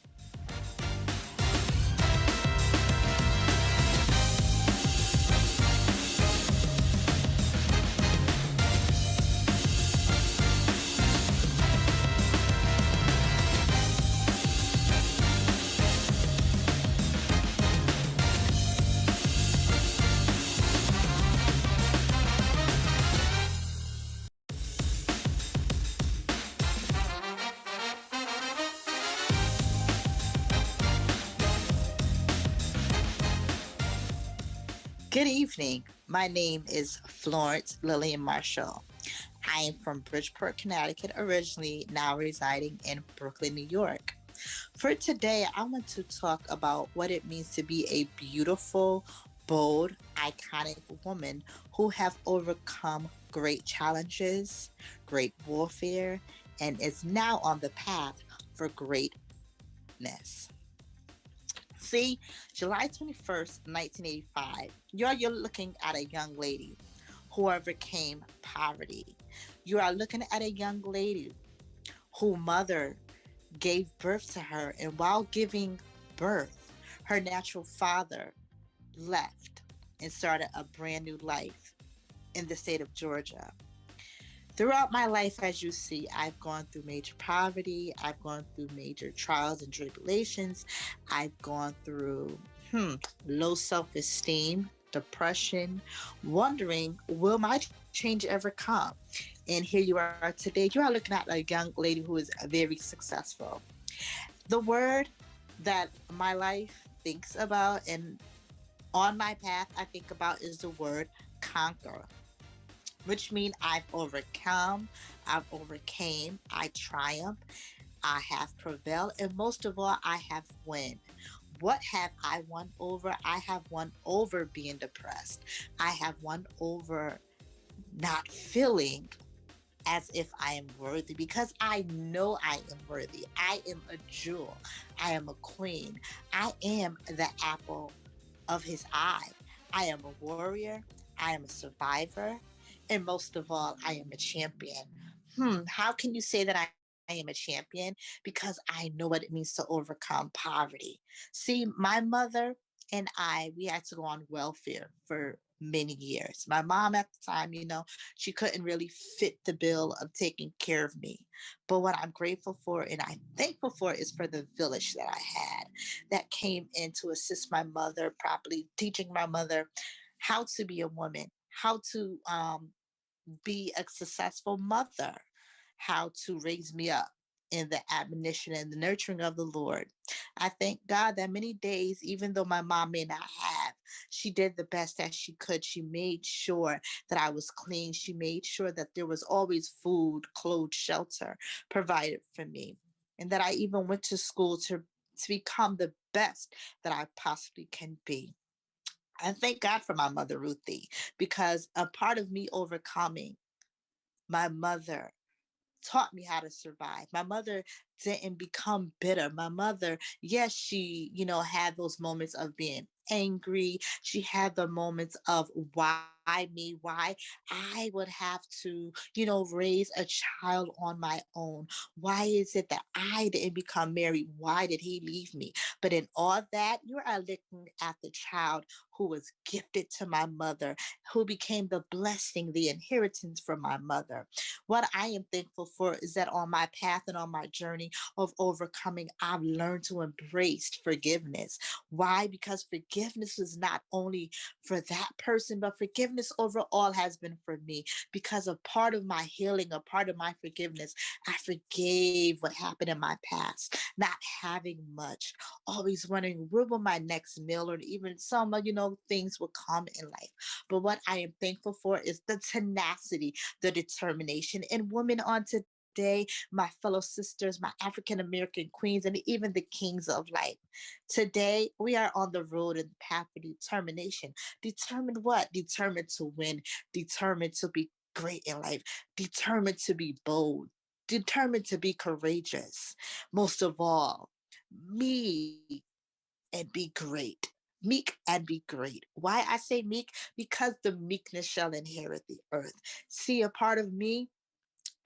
Good evening. My name is Florence Lillian Marshall. I am from Bridgeport, Connecticut, originally, now residing in Brooklyn, New York. For today, I want to talk about what it means to be a beautiful, bold, iconic woman who have overcome great challenges, great warfare, and is now on the path for greatness. See, July 21st, 1985, you're looking at a young lady who overcame poverty. You are looking at a young lady whose mother gave birth to her, and while giving birth, her natural father left and started a brand new life in the state of Georgia. Throughout my life, as you see, I've gone through major poverty. I've gone through major trials and tribulations. I've gone through low self-esteem, depression, wondering, will my change ever come? And here you are today. You are looking at a young lady who is very successful. The word that my life thinks about and on my path I think about is the word conquer, which means I've overcome, I've overcame, I triumph, I have prevailed, and most of all, I have won. What have I won over? I have won over being depressed. I have won over not feeling as if I am worthy, because I know I am worthy. I am a jewel. I am a queen. I am the apple of his eye. I am a warrior. I am a survivor. And most of all, I am a champion. How can you say that I am a champion? Because I know what it means to overcome poverty. See, my mother and we had to go on welfare for many years. My mom at the time, she couldn't really fit the bill of taking care of me. But what I'm grateful for and I'm thankful for is for the village that I had that came in to assist my mother properly, teaching my mother how to be a woman, how to be a successful mother, how to raise me up in the admonition and the nurturing of the Lord. I thank God that many days, even though my mom may not have, she did the best that she could. She made sure that I was clean. She made sure that there was always food, clothes, shelter provided for me. And that I even went to school to become the best that I possibly can be. I thank God for my mother, Ruthie, because a part of me overcoming, my mother taught me how to survive. My mother didn't become bitter. My mother, yes, she, had those moments of being angry. She had the moments of why me, why I would have to, raise a child on my own. Why is it that I didn't become married? Why did he leave me? But in all that, you are looking at the child who was gifted to my mother, who became the blessing, the inheritance from my mother. What I am thankful for is that on my path and on my journey of overcoming, I've learned to embrace forgiveness. Why? Because forgiveness is not only for that person, but forgiveness overall has been for me. Because a part of my healing, a part of my forgiveness, I forgave what happened in my past, not having much, always wondering where will my next meal or even some, things will come in life. But what I am thankful for is the tenacity, the determination, and women on today, my fellow sisters, my African American queens, and even the kings of life. Today, we are on the road and the path of determination. Determined what? Determined to win, determined to be great in life, determined to be bold, determined to be courageous. Most of all, me and be great. Meek and be great. Why I say meek? Because the meekness shall inherit the earth. See, a part of me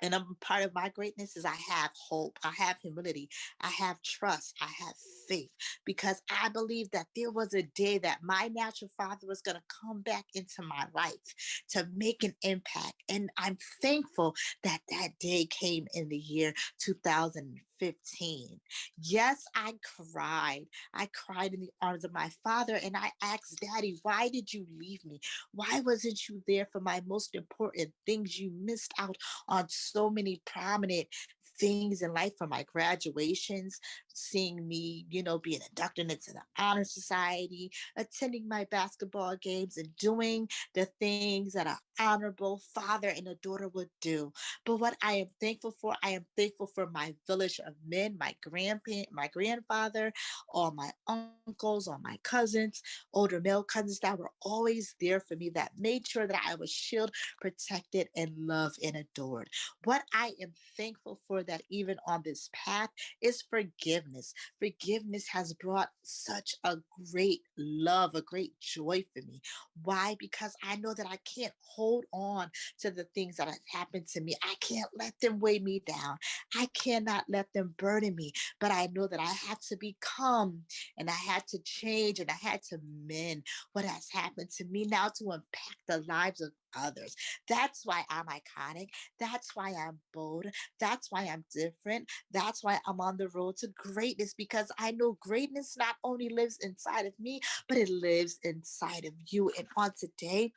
And a part of my greatness is I have hope, I have humility, I have trust, I have faith, because I believe that there was a day that my natural father was going to come back into my life to make an impact. And I'm thankful that that day came in the year 2015. Yes, I cried. I cried in the arms of my father and I asked, Daddy, why did you leave me? Why wasn't you there for my most important things? You missed out on so many prominent things in life, from my graduations, seeing me, being inducted into the honor society, attending my basketball games, and doing the things that an honorable father and a daughter would do. But what I am thankful for, I am thankful for my village of men, my my grandfather, all my uncles, all my cousins, older male cousins that were always there for me, that made sure that I was shielded, protected, and loved and adored. What I am thankful for, that even on this path, is forgiveness. Forgiveness has brought such a great love, a great joy for me. Why? Because I know that I can't hold on to the things that have happened to me. I can't let them weigh me down. I cannot let them burden me. But I know that I had to become, and I had to change, and I had to mend what has happened to me now to impact the lives of others. That's why I'm iconic. That's why I'm bold. That's why I'm different. That's why I'm on the road to greatness, because I know greatness not only lives inside of me, but it lives inside of you. And on today,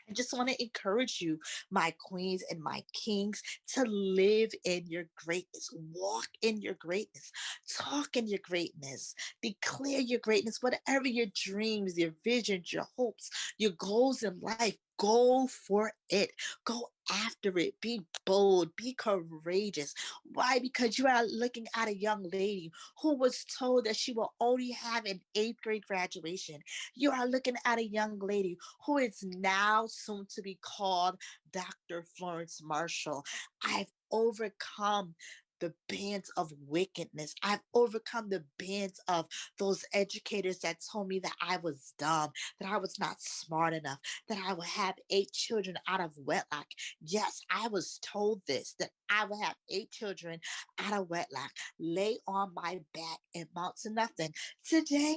I just want to encourage you, my queens and my kings, to live in your greatness, walk in your greatness, talk in your greatness, declare your greatness, whatever your dreams, your visions, your hopes, your goals in life. Go for it. Go after it. Be bold. Be courageous. Why? Because you are looking at a young lady who was told that she will only have an eighth grade graduation. You are looking at a young lady who is now soon to be called Dr. Florence Marshall. I've overcome the bands of wickedness. I've overcome the bands of those educators that told me that I was dumb, that I was not smart enough, that I would have 8 children out of wedlock. Yes, I was told this, that I would have 8 children out of wedlock, lay on my back and mount to nothing. Today,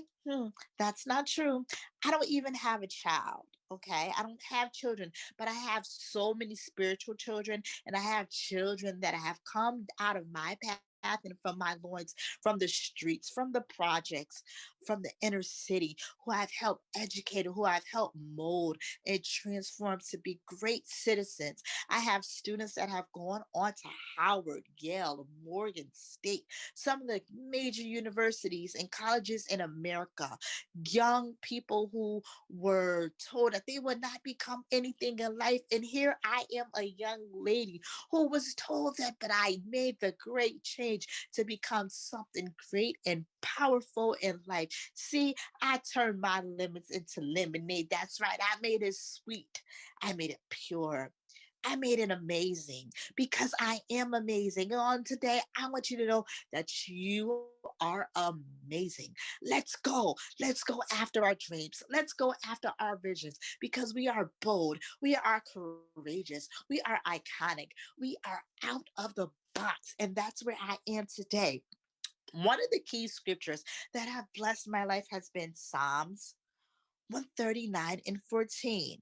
that's not true. I don't even have a child. Okay, I don't have children, but I have so many spiritual children, and I have children that have come out of my path and from my loins, from the streets, from the projects, from the inner city, who I've helped educate, who I've helped mold and transform to be great citizens. I have students that have gone on to Howard, Yale, Morgan State, some of the major universities and colleges in America. Young people who were told that they would not become anything in life. And here I am, a young lady who was told that, but I made the great change to become something great and powerful in life. See, I turned my lemons into lemonade. That's right. I made it sweet. I made it pure. I made it amazing, because I am amazing. And on today, I want you to know that you are amazing. Let's go. Let's go after our dreams. Let's go after our visions, because we are bold. We are courageous. We are iconic. We are out of the box. And that's where I am today. One of the key scriptures that have blessed my life has been Psalms 139 and 14.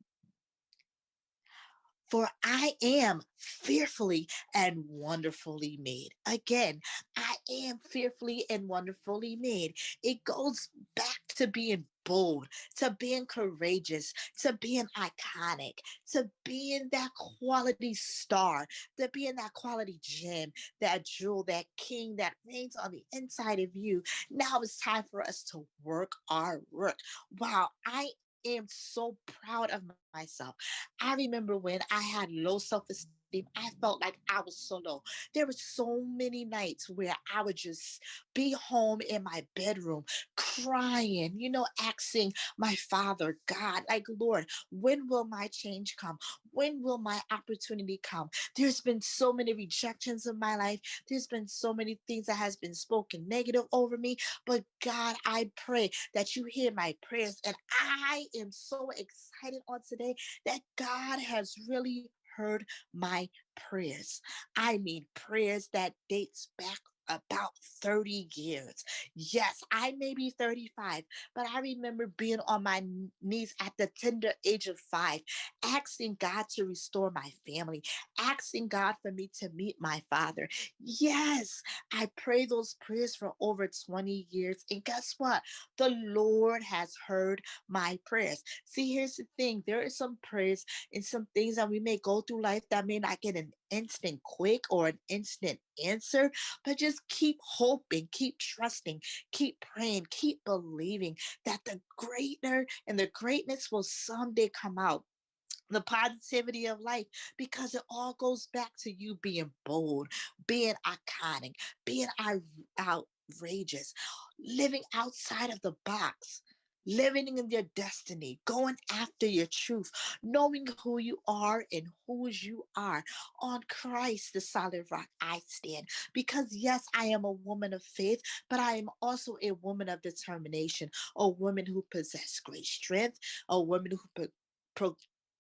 For I am fearfully and wonderfully made. Again, I am fearfully and wonderfully made. It goes back to being bold, to being courageous, to being iconic, to being that quality star, to being that quality gem, that jewel, that king that reigns on the inside of you. Now it's time for us to work our work. Wow, I am so proud of myself. I remember when I had low self-esteem. I felt like I was so low. There were so many nights where I would just be home in my bedroom crying, asking my father, God, like, Lord, when will my change come? When will my opportunity come? There's been so many rejections in my life. There's been so many things that has been spoken negative over me. But God, I pray that you hear my prayers. And I am so excited on today that God has really heard my prayers. I mean, prayers that dates back about 30 years. Yes, I may be 35, but I remember being on my knees at the tender age of 5, asking God to restore my family, asking God for me to meet my father. Yes, I prayed those prayers for over 20 years. And guess what? The Lord has heard my prayers. See, here's the thing, there are some prayers and some things that we may go through life that may not get an instant quick or an instant answer, but just keep hoping, keep trusting, keep praying, keep believing that the greater and the greatness will someday come out, the positivity of life, because it all goes back to you being bold, being iconic, being outrageous, living outside of the box, living in your destiny, going after your truth, knowing who you are and whose you are. On Christ, the solid rock, I stand. Because yes, I am a woman of faith, but I am also a woman of determination, a woman who possesses great strength, a woman who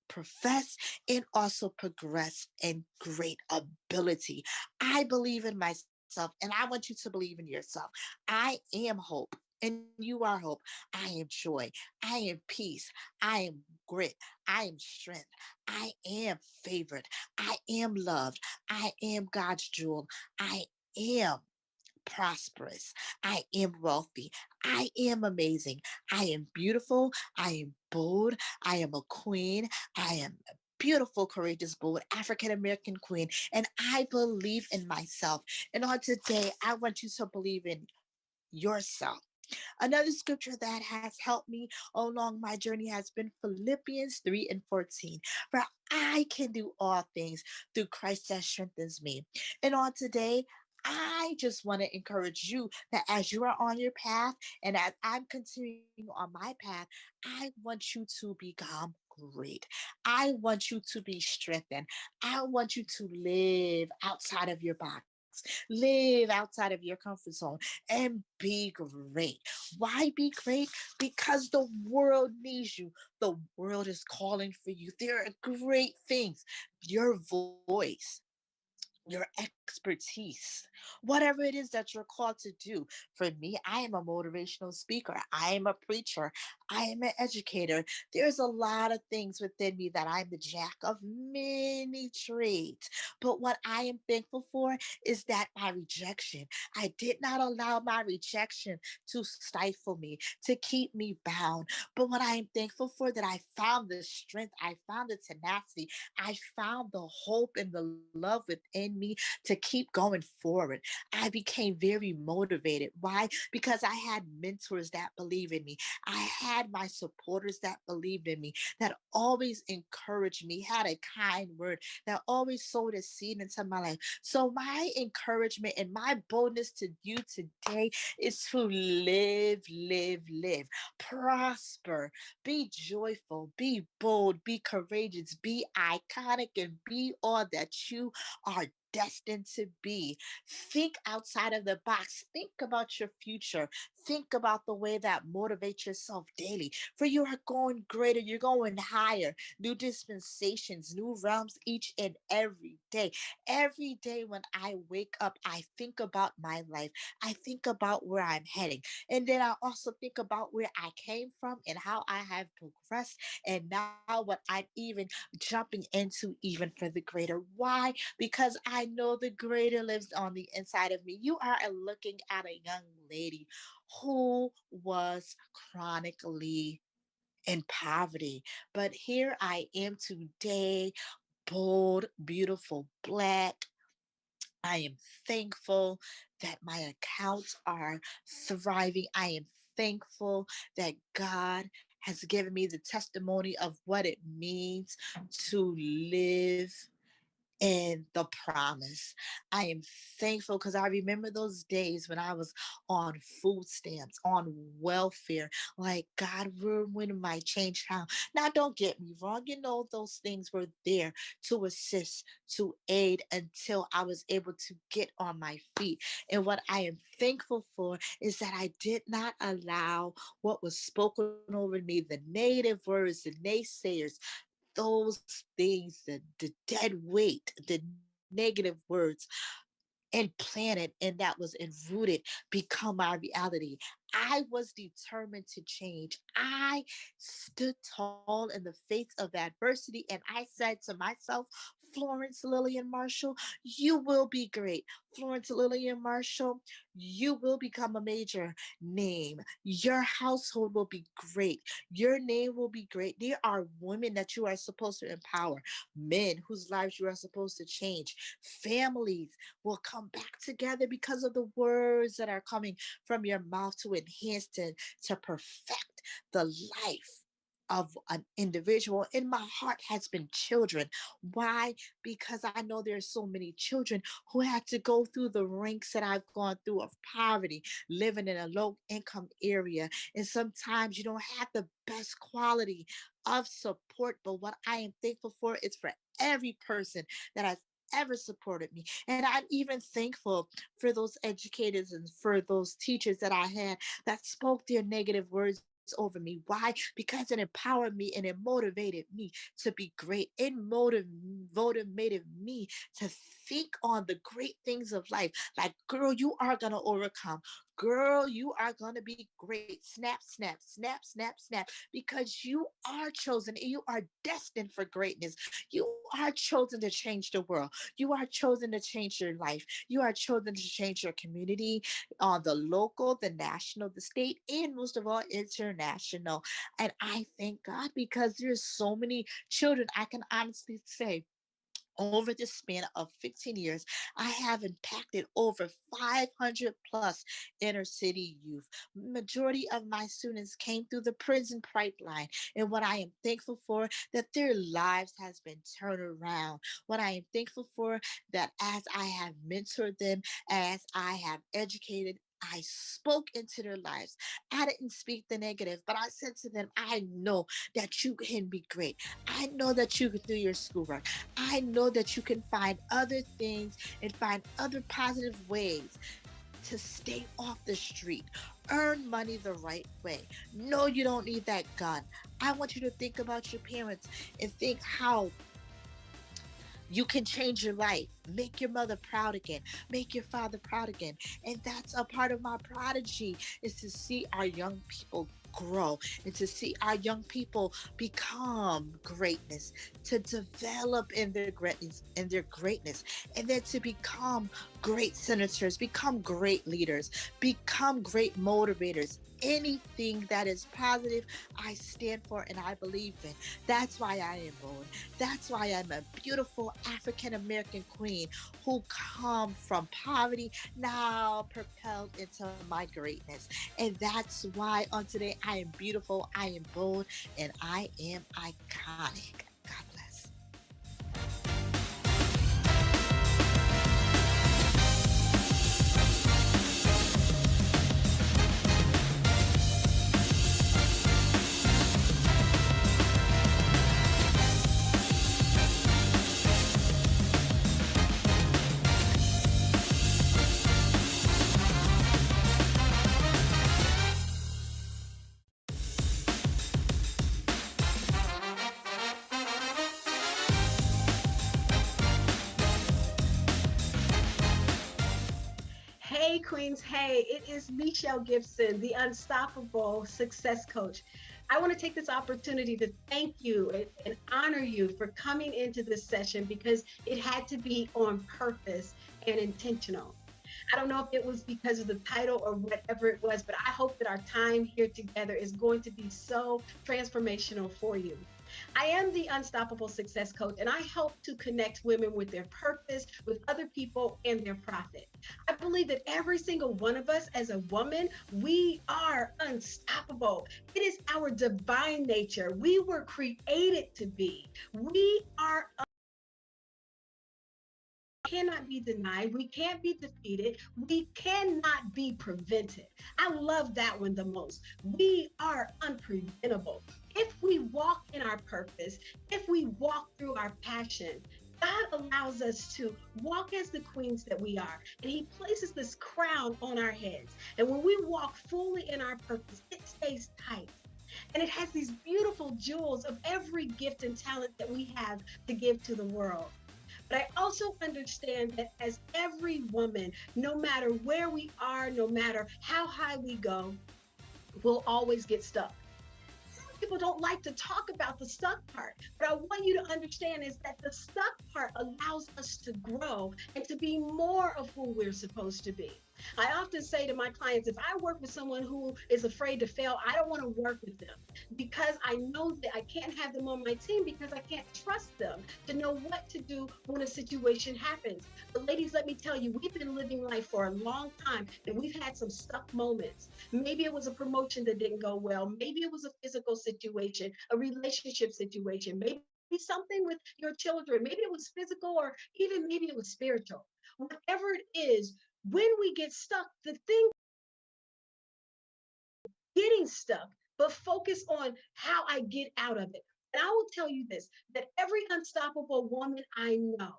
profess and also progress in great ability. I believe in myself and I want you to believe in yourself. I am hope. And you are hope. I am joy. I am peace. I am grit. I am strength. I am favored. I am loved. I am God's jewel. I am prosperous. I am wealthy. I am amazing. I am beautiful. I am bold. I am a queen. I am a beautiful, courageous, bold African American queen. And I believe in myself. And on today, I want you to believe in yourself. Another scripture that has helped me along my journey has been Philippians 3 and 14. For I can do all things through Christ that strengthens me. And on today, I just want to encourage you that as you are on your path and as I'm continuing on my path, I want you to become great. I want you to be strengthened. I want you to live outside of your box, live outside of your comfort zone, and be great. Why be great? Because the world needs you. The world is calling for you. There are great things. Your voice, your expertise, whatever it is that you're called to do. For me, I am a motivational speaker. I am a preacher. I am an educator. There's a lot of things within me that I'm the jack of many trades. But what I am thankful for is that my rejection, I did not allow my rejection to stifle me, to keep me bound. But what I am thankful for, that I found the strength, I found the tenacity, I found the hope and the love within me to keep going forward. I became very motivated. Why? Because I had mentors that believe in me. I had my supporters that believed in me, that always encouraged me, had a kind word, that always sowed a seed into my life. So my encouragement and my boldness to you today is to live, live, live, prosper, be joyful, be bold, be courageous, be iconic, and be all that you are destined to be. Think outside of the box. Think about your future. Think about the way that motivates yourself daily. For you are going greater, you're going higher. New dispensations, new realms each and every day. Every day when I wake up, I think about my life. I think about where I'm heading. And then I also think about where I came from and how I have progressed. And now what I'm even jumping into even for the greater. Why? Because I know the greater lives on the inside of me. You are looking at a young lady who was chronically in poverty. But here I am today, bold, beautiful, black. I am thankful that my accounts are thriving. I am thankful that God has given me the testimony of what it means to live in the promise. I am thankful because I remember those days when I was on food stamps, on welfare. Like, God, when my change now? Now, don't get me wrong. You know, those things were there to assist, to aid until I was able to get on my feet. And what I am thankful for is that I did not allow what was spoken over me, the negative words, the naysayers, those things, the dead weight, the negative words implanted and that was enrooted become my reality. I was determined to change. I stood tall in the face of adversity and I said to myself, Florence Lillian Marshall, you will be great. Florence Lillian Marshall, you will become a major name. Your household will be great. Your name will be great. There are women that you are supposed to empower, men whose lives you are supposed to change, families will come back together because of the words that are coming from your mouth to enhance to perfect the life of an individual. In my heart has been children. Why? Because I know there's so many children who had to go through the ranks that I've gone through of poverty, living in a low income area. And sometimes you don't have the best quality of support. But what I am thankful for is for every person that has ever supported me. And I'm even thankful for those educators and for those teachers that I had that spoke their negative words over me. Why? Because it empowered me and it motivated me to be great. It motivated me to think on the great things of life. Like, girl, you are going to overcome. Girl, you are going to be great. Snap, snap, snap, snap, snap. Because you are chosen and you are destined for greatness. You are chosen to change the world. You are chosen to change your life. You are chosen to change your community on the local, the national, the state, and most of all, international. And I thank God because there's so many children, I can honestly say, over the span of 15 years, I have impacted over 500 plus inner city youth. Majority of my students came through the prison pipeline. And what I am thankful for, that their lives has been turned around. What I am thankful for, that as I have mentored them, as I have educated, I spoke into their lives. I didn't speak the negative, but I said to them, I know that you can be great. I know that you can do your schoolwork. I know that you can find other things and find other positive ways to stay off the street. Earn money the right way. No, you don't need that gun. I want you to think about your parents and think how you can change your life. Make your mother proud again. Make your father proud again. And that's a part of my prodigy, is to see our young people grow and to see our young people become greatness, to develop in their greatness, and then to become great senators, become great leaders, become great motivators. Anything that is positive, I stand for and I believe in. That's why I am born. That's why I'm a beautiful African American queen who come from poverty, now propelled into my greatness. And that's why on today I am beautiful, I am bold, and I am iconic. God bless. Hey, Queens. Hey, it is Michelle Gibson, the Unstoppable Success Coach. I want to take this opportunity to thank you and honor you for coming into this session because it had to be on purpose and intentional. I don't know if it was because of the title or whatever it was, but I hope that our time here together is going to be so transformational for you. I am the Unstoppable Success Coach, and I help to connect women with their purpose, with other people, and their profit. I believe that every single one of us as a woman, we are unstoppable. It is our divine nature. We were created to be. We are cannot be denied. We can't be defeated. We cannot be prevented. I love that one the most. We are unpreventable. If we walk in our purpose, if we walk through our passion, God allows us to walk as the queens that we are, and he places this crown on our heads. And when we walk fully in our purpose, it stays tight. And it has these beautiful jewels of every gift and talent that we have to give to the world. But I also understand that as every woman, no matter where we are, no matter how high we go, we'll always get stuck. People don't like to talk about the stuck part, but I want you to understand is that the stuck part allows us to grow and to be more of who we're supposed to be. I often say to my clients, if I work with someone who is afraid to fail, I don't want to work with them because I know that I can't have them on my team because I can't trust them to know what to do when a situation happens. But ladies, let me tell you, we've been living life for a long time and we've had some stuck moments. Maybe it was a promotion that didn't go well. Maybe it was a physical situation, a relationship situation, maybe something with your children. Maybe it was physical or even maybe it was spiritual. Whatever it is, when we get stuck, the thing getting stuck, but focus on how I get out of it. And I will tell you this, that every unstoppable woman I know,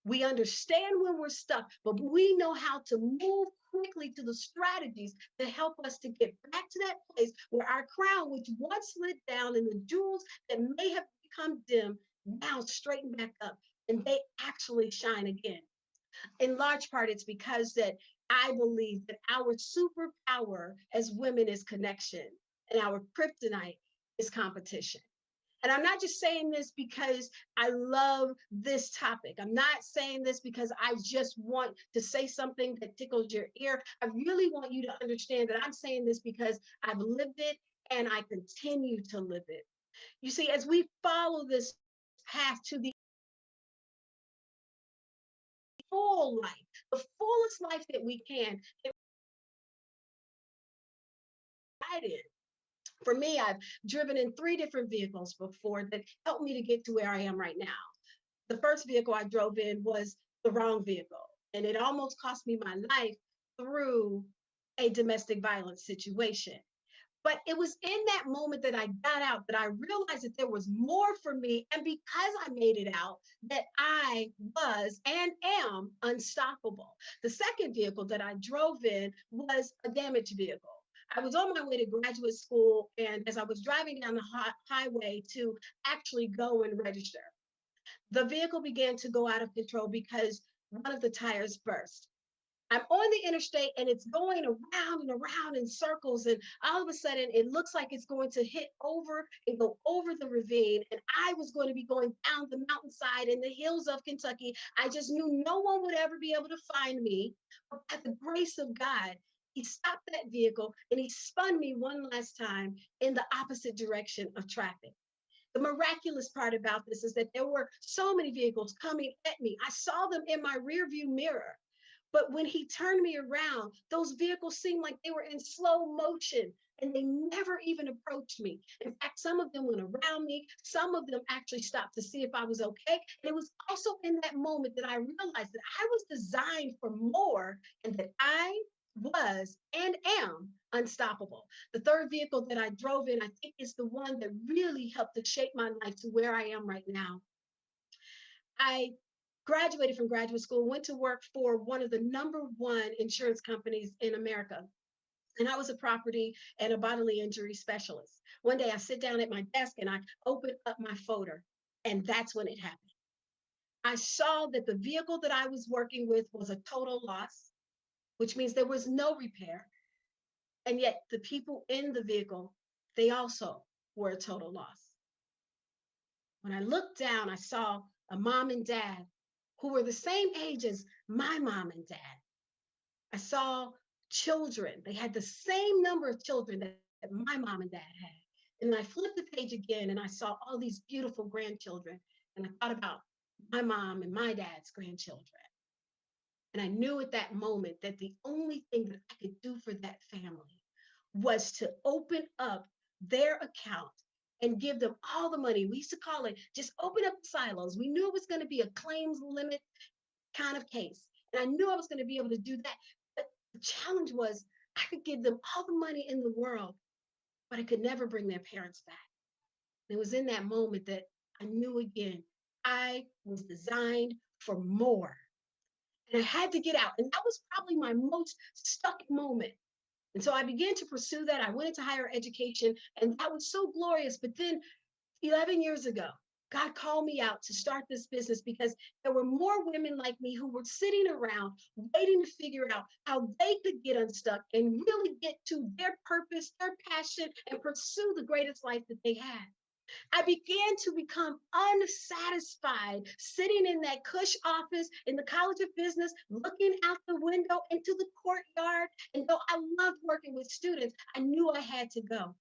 we understand when we're stuck, but we know how to move quickly to the strategies that help us to get back to that place where our crown, which once slid down and the jewels that may have become dim, now straighten back up and they actually shine again. In large part, it's because that I believe that our superpower as women is connection and our kryptonite is competition. And I'm not just saying this because I love this topic. I'm not saying this because I just want to say something that tickles your ear. I really want you to understand that I'm saying this because I've lived it and I continue to live it. You see, as we follow this path to the full life, the fullest life that we can, for me, I've driven in 3 different vehicles before that helped me to get to where I am right now. The first vehicle I drove in was the wrong vehicle, and it almost cost me my life through a domestic violence situation. But it was in that moment that I got out that I realized that there was more for me. And because I made it out, that I was and am unstoppable. The second vehicle that I drove in was a damaged vehicle. I was on my way to graduate school, and as I was driving down the highway to actually go and register, the vehicle began to go out of control because one of the tires burst. I'm on the interstate and it's going around and around in circles. And all of a sudden, it looks like it's going to hit over and go over the ravine. And I was going to be going down the mountainside in the hills of Kentucky. I just knew no one would ever be able to find me. But by the grace of God, he stopped that vehicle and he spun me one last time in the opposite direction of traffic. The miraculous part about this is that there were so many vehicles coming at me. I saw them in my rearview mirror. But when he turned me around, those vehicles seemed like they were in slow motion and they never even approached me. In fact, some of them went around me. Some of them actually stopped to see if I was okay. And it was also in that moment that I realized that I was designed for more and that I was and am unstoppable. The third vehicle that I drove in, I think is the one that really helped to shape my life to where I am right now. I graduated from graduate school, went to work for one of the #1 insurance companies in America. And I was a property and a bodily injury specialist. One day I sit down at my desk and I open up my folder, and that's when it happened. I saw that the vehicle that I was working with was a total loss, which means there was no repair. And yet the people in the vehicle, they also were a total loss. When I looked down, I saw a mom and dad who were the same age as my mom and dad. I saw children. They had the same number of children that my mom and dad had. And I flipped the page again and I saw all these beautiful grandchildren. And I thought about my mom and my dad's grandchildren. And I knew at that moment that the only thing that I could do for that family was to open up their account and give them all the money. We used to call it just open up the silos. We knew it was going to be a claims limit kind of case. And I knew I was going to be able to do that. But the challenge was I could give them all the money in the world, but I could never bring their parents back. And it was in that moment that I knew again, I was designed for more. And I had to get out. And that was probably my most stuck moment And so I began to pursue that. I went into higher education, and that was so glorious. But then 11 years ago, God called me out to start this business because there were more women like me who were sitting around waiting to figure out how they could get unstuck and really get to their purpose, their passion, and pursue the greatest life that they had. I began to become unsatisfied sitting in that cush office in the College of Business, looking out the window into the courtyard. And though I loved working with students, I knew I had to go.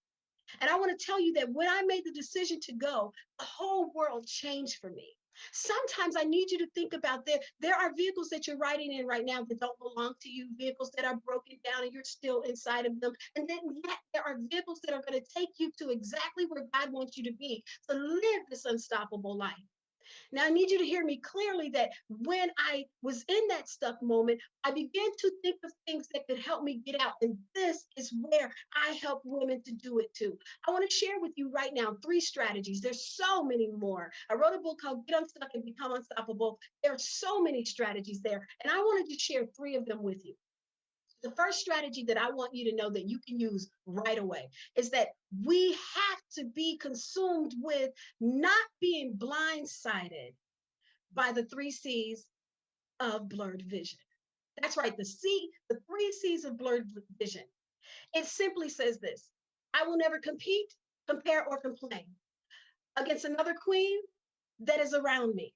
And I want to tell you that when I made the decision to go, the whole world changed for me. Sometimes I need you to think about there are vehicles that you're riding in right now that don't belong to you, vehicles that are broken down and you're still inside of them. And then yet there are vehicles that are going to take you to exactly where God wants you to be, to live this unstoppable life. Now, I need you to hear me clearly that when I was in that stuck moment, I began to think of things that could help me get out. And this is where I help women to do it too. I want to share with you right now 3 strategies. There's so many more. I wrote a book called Get Unstuck and Become Unstoppable. There are so many strategies there. And I wanted to share 3 of them with you. The first strategy that I want you to know that you can use right away is that we have to be consumed with not being blindsided by the 3 C's of blurred vision. That's right, the 3 C's of blurred vision. It simply says this: I will never compete, compare, or complain against another queen that is around me.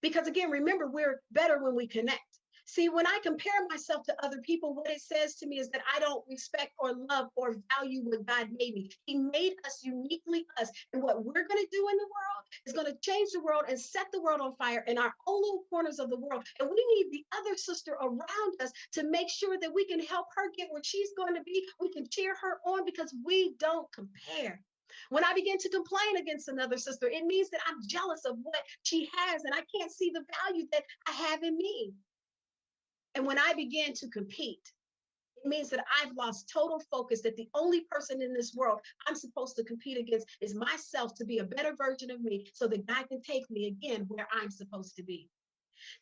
Because again, remember, we're better when we connect. See, when I compare myself to other people, what it says to me is that I don't respect or love or value what God made me. He made us uniquely us. And what we're going to do in the world is going to change the world and set the world on fire in our own little corners of the world. And we need the other sister around us to make sure that we can help her get where she's going to be. We can cheer her on because we don't compare. When I begin to complain against another sister, it means that I'm jealous of what she has and I can't see the value that I have in me. And when I began to compete, it means that I've lost total focus that the only person in this world I'm supposed to compete against is myself, to be a better version of me so that God can take me again where I'm supposed to be.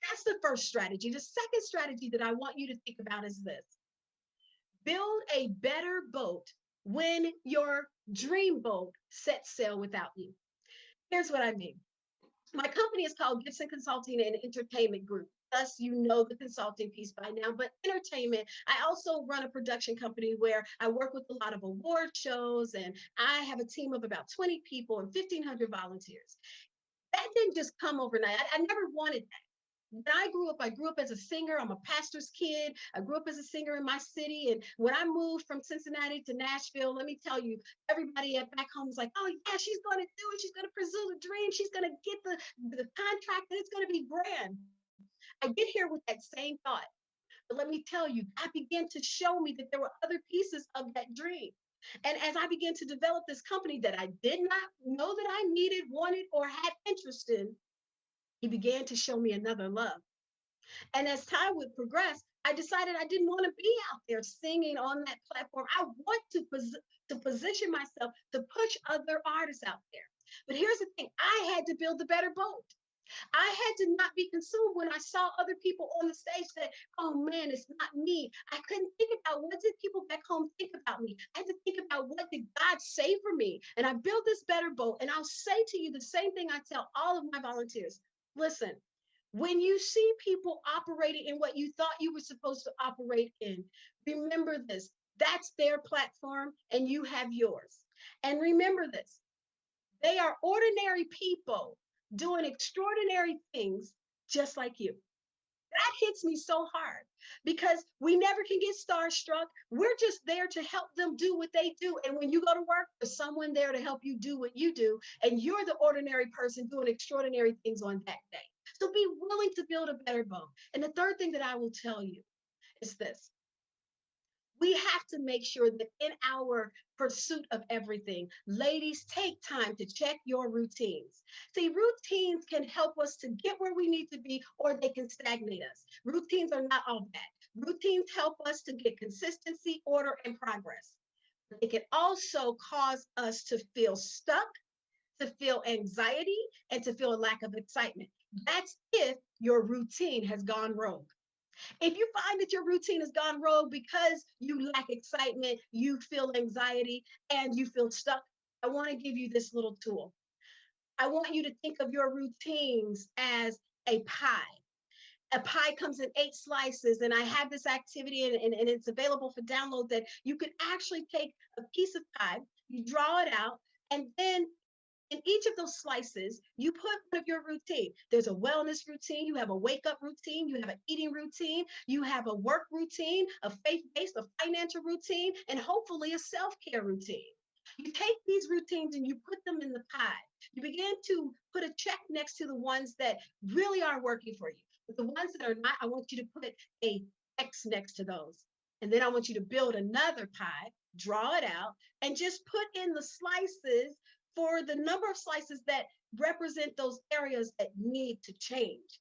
That's the first strategy. The second strategy that I want you to think about is this: build a better boat when your dream boat sets sail without you. Here's what I mean. My company is called Gibson Consulting and Entertainment Group. Thus, you know the consulting piece by now, but entertainment. I also run a production company where I work with a lot of award shows, and I have a team of about 20 people and 1,500 volunteers. That didn't just come overnight. I never wanted that. When I grew up as a singer. I'm a pastor's kid. I grew up as a singer in my city. And when I moved from Cincinnati to Nashville, let me tell you, everybody back home was like, oh yeah, she's going to do it. She's going to pursue the dream. She's going to get the contract and it's going to be grand. I get here with that same thought. But let me tell you, God began to show me that there were other pieces of that dream. And as I began to develop this company that I did not know that I needed, wanted, or had interest in, He began to show me another love. And as time would progress, I decided I didn't want to be out there singing on that platform. I want to position myself to push other artists out there. But here's the thing: I had to build a better boat. I had to not be consumed when I saw other people on the stage say, oh man, it's not me. I couldn't think about what did people back home think about me. I had to think about what did God say for me. And I built this better boat. And I'll say to you the same thing I tell all of my volunteers. Listen, when you see people operating in what you thought you were supposed to operate in, remember this: that's their platform and you have yours. And remember this: they are ordinary people doing extraordinary things just like you. That hits me so hard because we never can get starstruck. We're just there to help them do what they do. And when you go to work, there's someone there to help you do what you do. And you're the ordinary person doing extraordinary things on that day. So be willing to build a better boat. And the third thing that I will tell you is this: we have to make sure that in our pursuit of everything, ladies, take time to check your routines. See, routines can help us to get where we need to be, or they can stagnate us. Routines are not all bad. Routines help us to get consistency, order, and progress. They can also cause us to feel stuck, to feel anxiety, and to feel a lack of excitement. That's if your routine has gone rogue. If you find that your routine has gone rogue because you lack excitement, you feel anxiety, and you feel stuck, I want to give you this little tool. I want you to think of your routines as a pie. A pie comes in 8 slices, and I have this activity, and it's available for download, that you could actually take a piece of pie, you draw it out, and then in each of those slices, you put one of your routine. There's a wellness routine, you have a wake up routine, you have an eating routine, you have a work routine, a faith-based, a financial routine, and hopefully a self-care routine. You take these routines and you put them in the pie. You begin to put a check next to the ones that really aren't working for you. But the ones that are not, I want you to put a X next to those. And then I want you to build another pie, draw it out, and just put in the slices for the number of slices that represent those areas that need to change.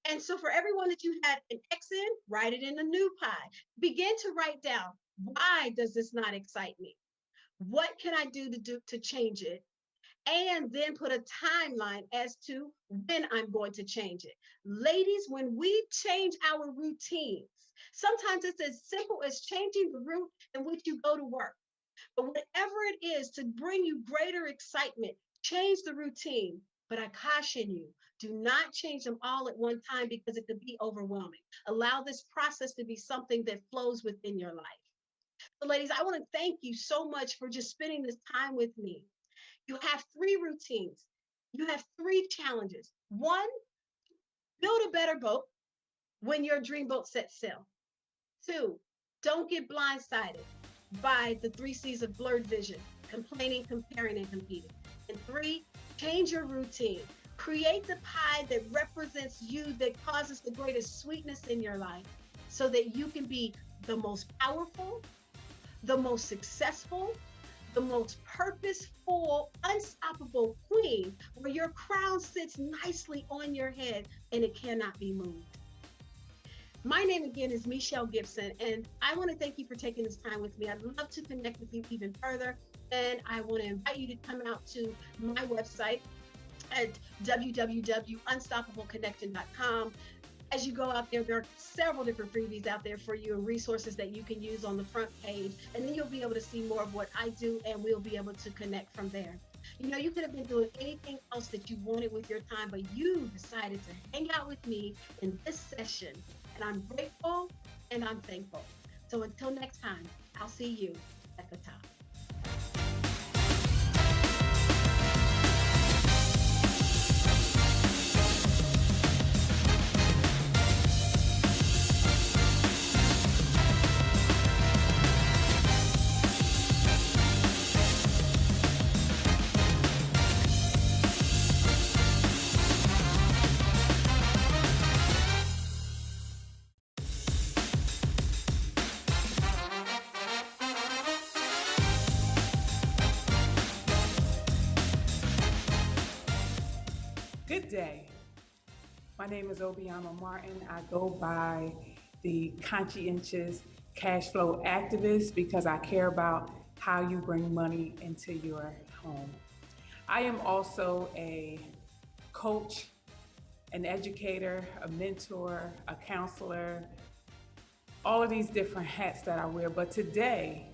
And so for everyone that you had an X in, write it in the new pie. Begin to write down, why does this not excite me? What can I do to change it? And then put a timeline as to when I'm going to change it. Ladies, when we change our routines, sometimes it's as simple as changing the route in which you go to work. But whatever it is to bring you greater excitement, change the routine. But I caution you, do not change them all at one time because it could be overwhelming. Allow this process to be something that flows within your life. So ladies, I want to thank you so much for just spending this time with me. You have 3 routines. You have 3 challenges. 1, build a better boat when your dream boat sets sail. 2, don't get blindsided by the 3 C's of blurred vision: complaining, comparing, and competing. And 3, change your routine. Create the pie that represents you, that causes the greatest sweetness in your life, so that you can be the most powerful, the most successful, the most purposeful, unstoppable queen, where your crown sits nicely on your head and it cannot be moved. My name again is Michelle Gibson, and I want to thank you for taking this time with me. I'd love to connect with you even further, and I want to invite you to come out to my website at www.unstoppableconnection.com. As you go out there, there are several different freebies out there for you and resources that you can use on the front page, and then you'll be able to see more of what I do, and we'll be able to connect from there. You know, you could have been doing anything else that you wanted with your time, but you decided to hang out with me in this session. And I'm grateful and I'm thankful. So until next time, I'll see you at the top. Good day. My name is Obioma Martin. I go by the conscientious cash flow activist because I care about how you bring money into your home. I am also a coach, an educator, a mentor, a counselor, all of these different hats that I wear. But today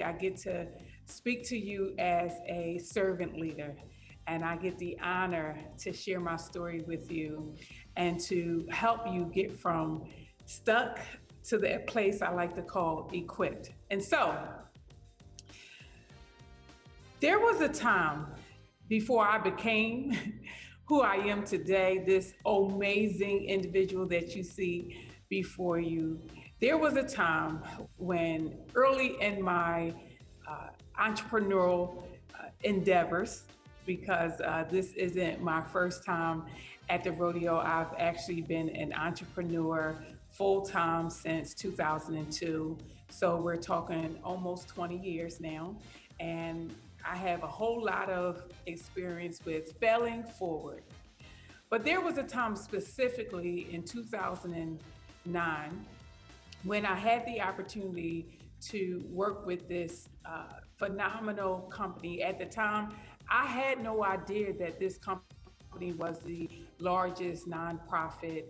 I get to speak to you as a servant leader. And I get the honor to share my story with you and to help you get from stuck to the place I like to call equipped. And so, there was a time before I became who I am today, this amazing individual that you see before you. There was a time when early in my entrepreneurial endeavors, because this isn't my first time at the rodeo. I've actually been an entrepreneur full-time since 2002. So we're talking almost 20 years now. And I have a whole lot of experience with failing forward. But there was a time specifically in 2009 when I had the opportunity to work with this phenomenal company. At the time, I had no idea that this company company was the largest nonprofit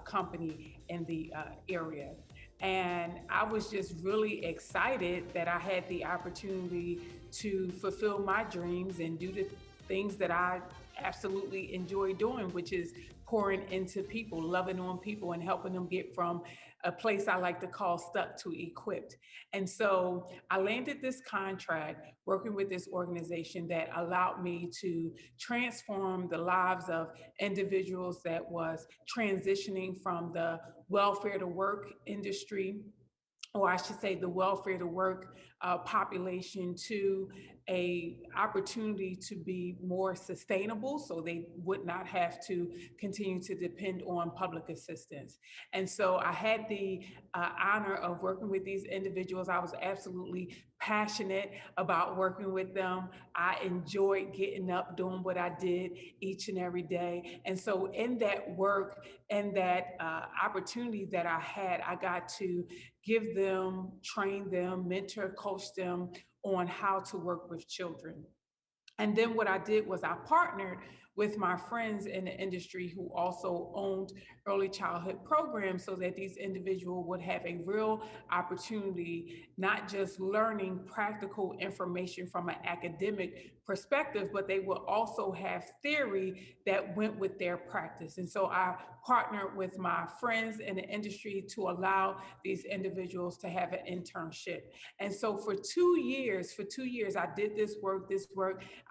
company in the area. And I was just really excited that I had the opportunity to fulfill my dreams and do the things that I absolutely enjoy doing, which is pouring into people, loving on people, and helping them get from a place I like to call stuck to equipped. And so I landed this contract working with this organization that allowed me to transform the lives of individuals that was transitioning from the welfare to work industry, or I should say the welfare to work population, to a opportunity to be more sustainable so they would not have to continue to depend on public assistance. And so I had the honor of working with these individuals. I was absolutely passionate about working with them. I enjoyed getting up, doing what I did each and every day. And so in that work and that opportunity that I had, I got to give them, train them, mentor, coach them on how to work with children. And then what I did was I partnered with my friends in the industry who also owned early childhood programs so that these individuals would have a real opportunity, not just learning practical information from an academic perspective, but they will also have theory that went with their practice. And so I partnered with my friends in the industry to allow these individuals to have an internship. And so for 2 years, I did this work.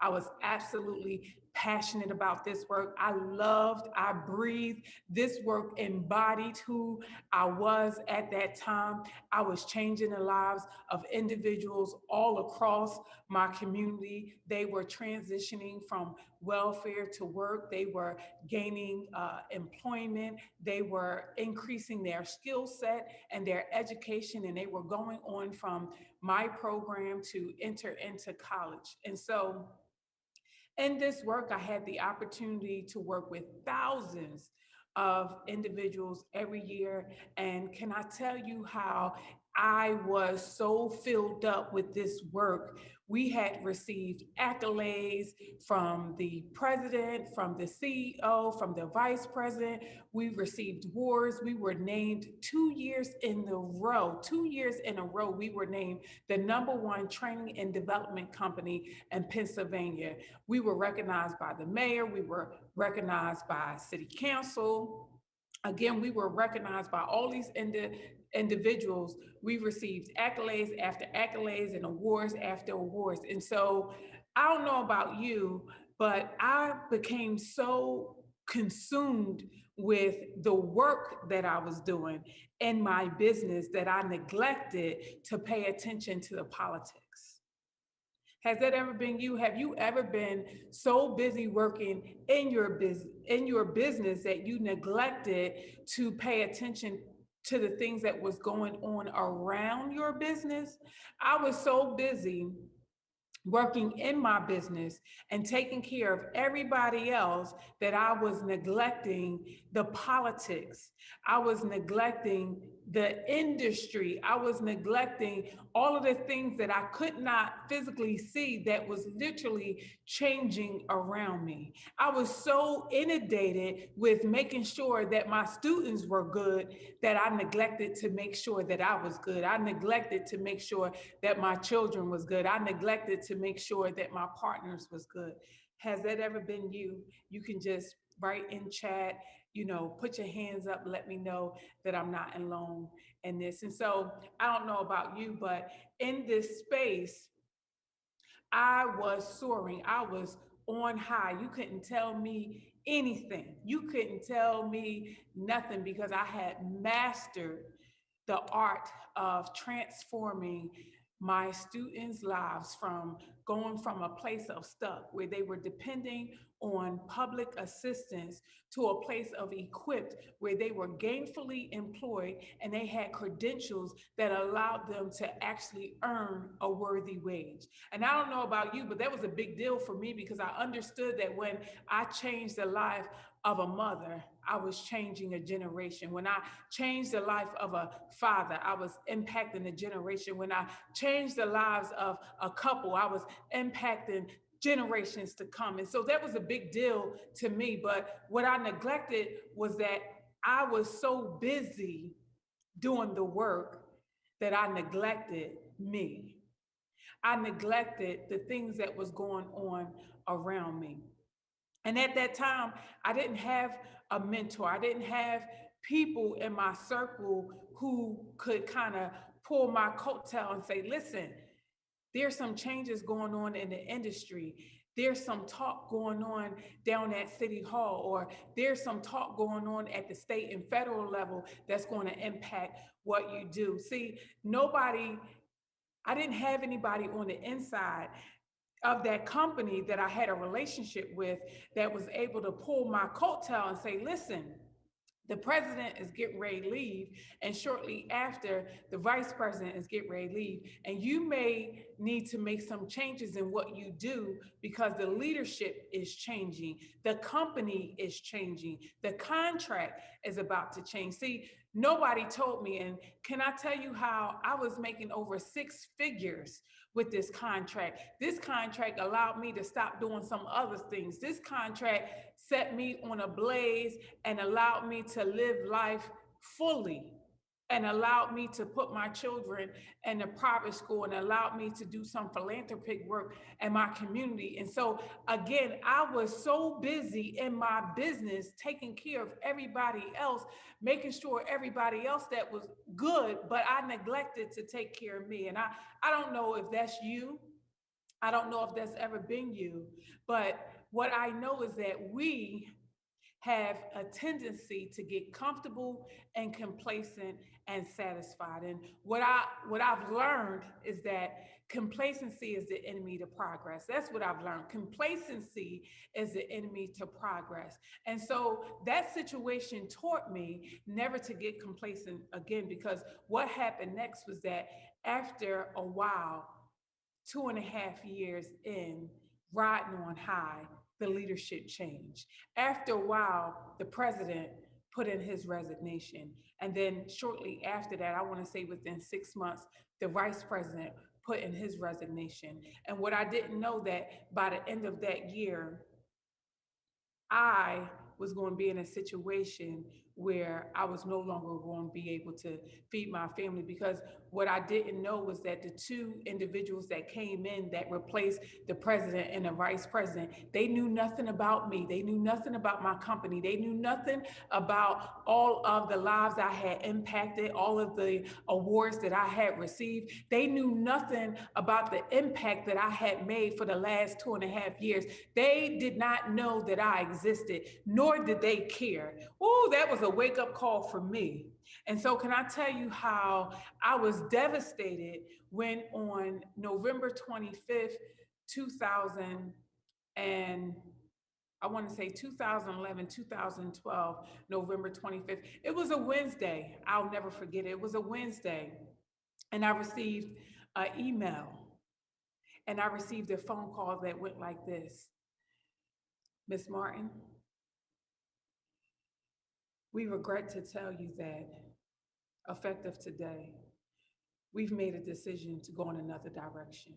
I was absolutely passionate about this work. I breathed this work, embodied who I was at that time. I was changing the lives of individuals all across my community. They were transitioning from welfare to work. They were gaining employment. They were increasing their skill set and their education, and they were going on from my program to enter into college. And so in this work, I had the opportunity to work with thousands of individuals every year. And can I tell you how I was so filled up with this work? We had received accolades from the president, from the CEO, from the vice president. We received awards. We were named 2 years in a row, we were named the #1 training and development company in Pennsylvania. We were recognized by the mayor. We were recognized by city council. Again, we were recognized by all these individuals. We received accolades after accolades and awards after awards. And so I don't know about you, but I became so consumed with the work that I was doing in my business that I neglected to pay attention to the politics. Has that ever been you? Have you ever been so busy working in your business that you neglected to pay attention to the things that was going on around your business? I was so busy working in my business and taking care of everybody else that I was neglecting the politics. I was neglecting the industry. I was neglecting all of the things that I could not physically see that was literally changing around me. I was so inundated with making sure that my students were good that I neglected to make sure that I was good. I neglected to make sure that my children was good. I neglected to make sure that my partners was good. Has that ever been you? You can just write in chat, put your hands up, let me know that I'm not alone in this. And so I don't know about you, but in this space, I was soaring. I was on high. You couldn't tell me anything. You couldn't tell me nothing because I had mastered the art of transforming my students' lives from going from a place of stuck where they were depending on public assistance to a place of equipped where they were gainfully employed and they had credentials that allowed them to actually earn a worthy wage. And I don't know about you, but that was a big deal for me because I understood that when I changed the life of a mother, I was changing a generation. When I changed the life of a father, I was impacting a generation. When I changed the lives of a couple, I was impacting generations to come. And so that was a big deal to me. But what I neglected was that I was so busy doing the work that I neglected me. I neglected the things that was going on around me. And at that time, I didn't have a mentor. I didn't have people in my circle who could kind of pull my coattail and say, listen, there's some changes going on in the industry. There's some talk going on down at City Hall, or there's some talk going on at the state and federal level that's going to impact what you do. See, I didn't have anybody on the inside of that company that I had a relationship with that was able to pull my coattail and say, listen, the president is getting ready to leave, and shortly after, the vice president is getting ready to leave. And you may need to make some changes in what you do because the leadership is changing. The company is changing. The contract is about to change. See, nobody told me, and can I tell you how I was making over 6 figures with this contract? This contract allowed me to stop doing some other things. This contract set me on a blaze and allowed me to live life fully, and allowed me to put my children in a private school, and allowed me to do some philanthropic work in my community. And so again, I was so busy in my business, taking care of everybody else, making sure everybody else that was good, but I neglected to take care of me. And I don't know if that's you. I don't know if that's ever been you, but what I know is that we have a tendency to get comfortable and complacent and satisfied. And what I've learned is that complacency is the enemy to progress. That's what I've learned. Complacency is the enemy to progress. And so that situation taught me never to get complacent again, because what happened next was that after a while, 2.5 years in, riding on high, the leadership changed. After a while, the president put in his resignation. And then shortly after that, I want to say within 6 months, the vice president put in his resignation. And what I didn't know, that by the end of that year, I was going to be in a situation where I was no longer going to be able to feed my family, because what I didn't know was that the 2 individuals that came in that replaced the president and the vice president, they knew nothing about me. They knew nothing about my company. They knew nothing about all of the lives I had impacted, all of the awards that I had received. They knew nothing about the impact that I had made for the last 2.5 years. They did not know that I existed, nor did they care. Oh, that was a wake-up call for me. And so can I tell you how I was devastated when on November 25th, 2011, 2012, November 25th. It was a Wednesday. I'll never forget it. It was a Wednesday. And I received an email, and I received a phone call that went like this: Ms. Martin, we regret to tell you that effective today, we've made a decision to go in another direction.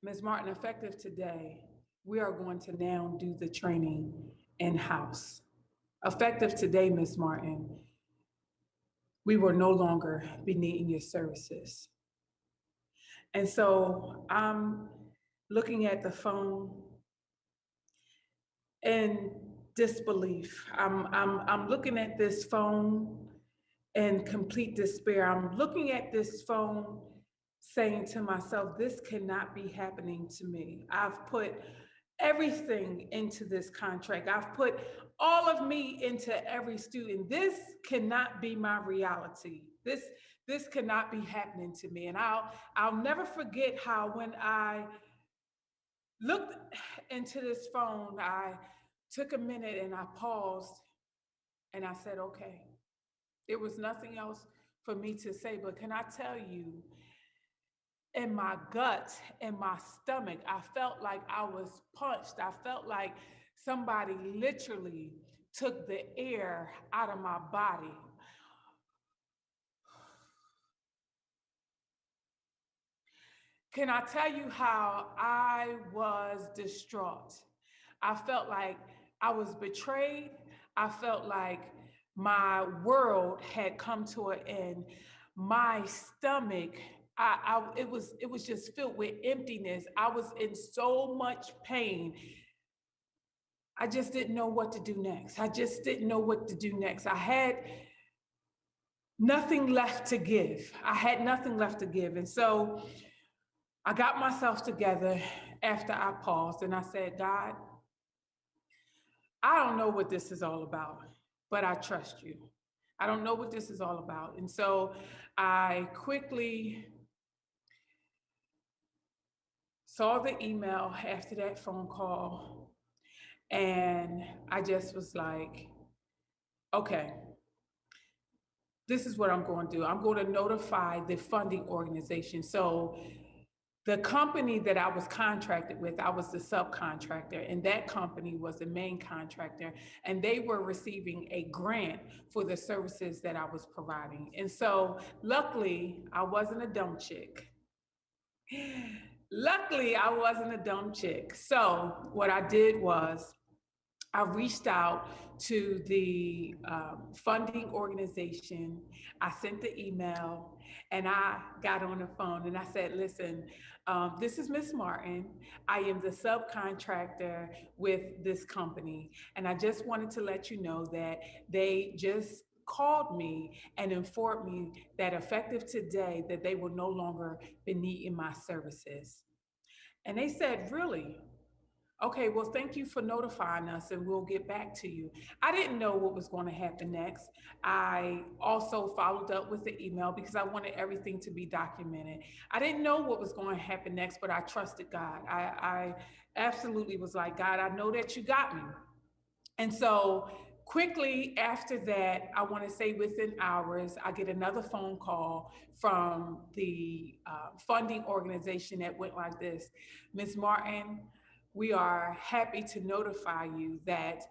Ms. Martin, effective today, we are going to now do the training in-house. Effective today, Ms. Martin, we will no longer be needing your services. And so I'm looking at the phone in disbelief. I'm looking at this phone in complete despair. I'm looking at this phone saying to myself, this cannot be happening to me. I've put everything into this contract. I've put all of me into every student. This cannot be my reality. This cannot be happening to me. And I'll never forget how when I looked into this phone, I took a minute and I paused and I said, okay. There was nothing else for me to say, but can I tell you, in my gut, in my stomach, I felt like I was punched. I felt like somebody literally took the air out of my body. can I tell you how I was distraught? I felt like I was betrayed. I felt like my world had come to an end. My stomach, it was just filled with emptiness. I was in so much pain. I just didn't know what to do next. I just didn't know what to do next. I had nothing left to give. I had nothing left to give. And so I got myself together after I paused and I said, God, I don't know what this is all about, but I trust you. I don't know what this is all about. And so I quickly saw the email after that phone call, and I just was like, okay, this is what I'm going to do. I'm going to notify the funding organization. So the company that I was contracted with, I was the subcontractor, and that company was the main contractor, and they were receiving a grant for the services that I was providing. And so luckily, I wasn't a dumb chick. Luckily, I wasn't a dumb chick. So what I did was I reached out to the funding organization. I sent the email and I got on the phone and I said, listen, this is Miss Martin. I am the subcontractor with this company. And I just wanted to let you know that they just called me and informed me that effective today that they will no longer be needing my services. And they said, really? Okay, well, thank you for notifying us and we'll get back to you. I didn't know what was going to happen next. I also followed up with the email because I wanted everything to be documented. I didn't know what was going to happen next, but I trusted God. I absolutely was like, God, I know that you got me. And so quickly after that, I want to say within hours, I get another phone call from the funding organization that went like this. Ms. Martin, we are happy to notify you that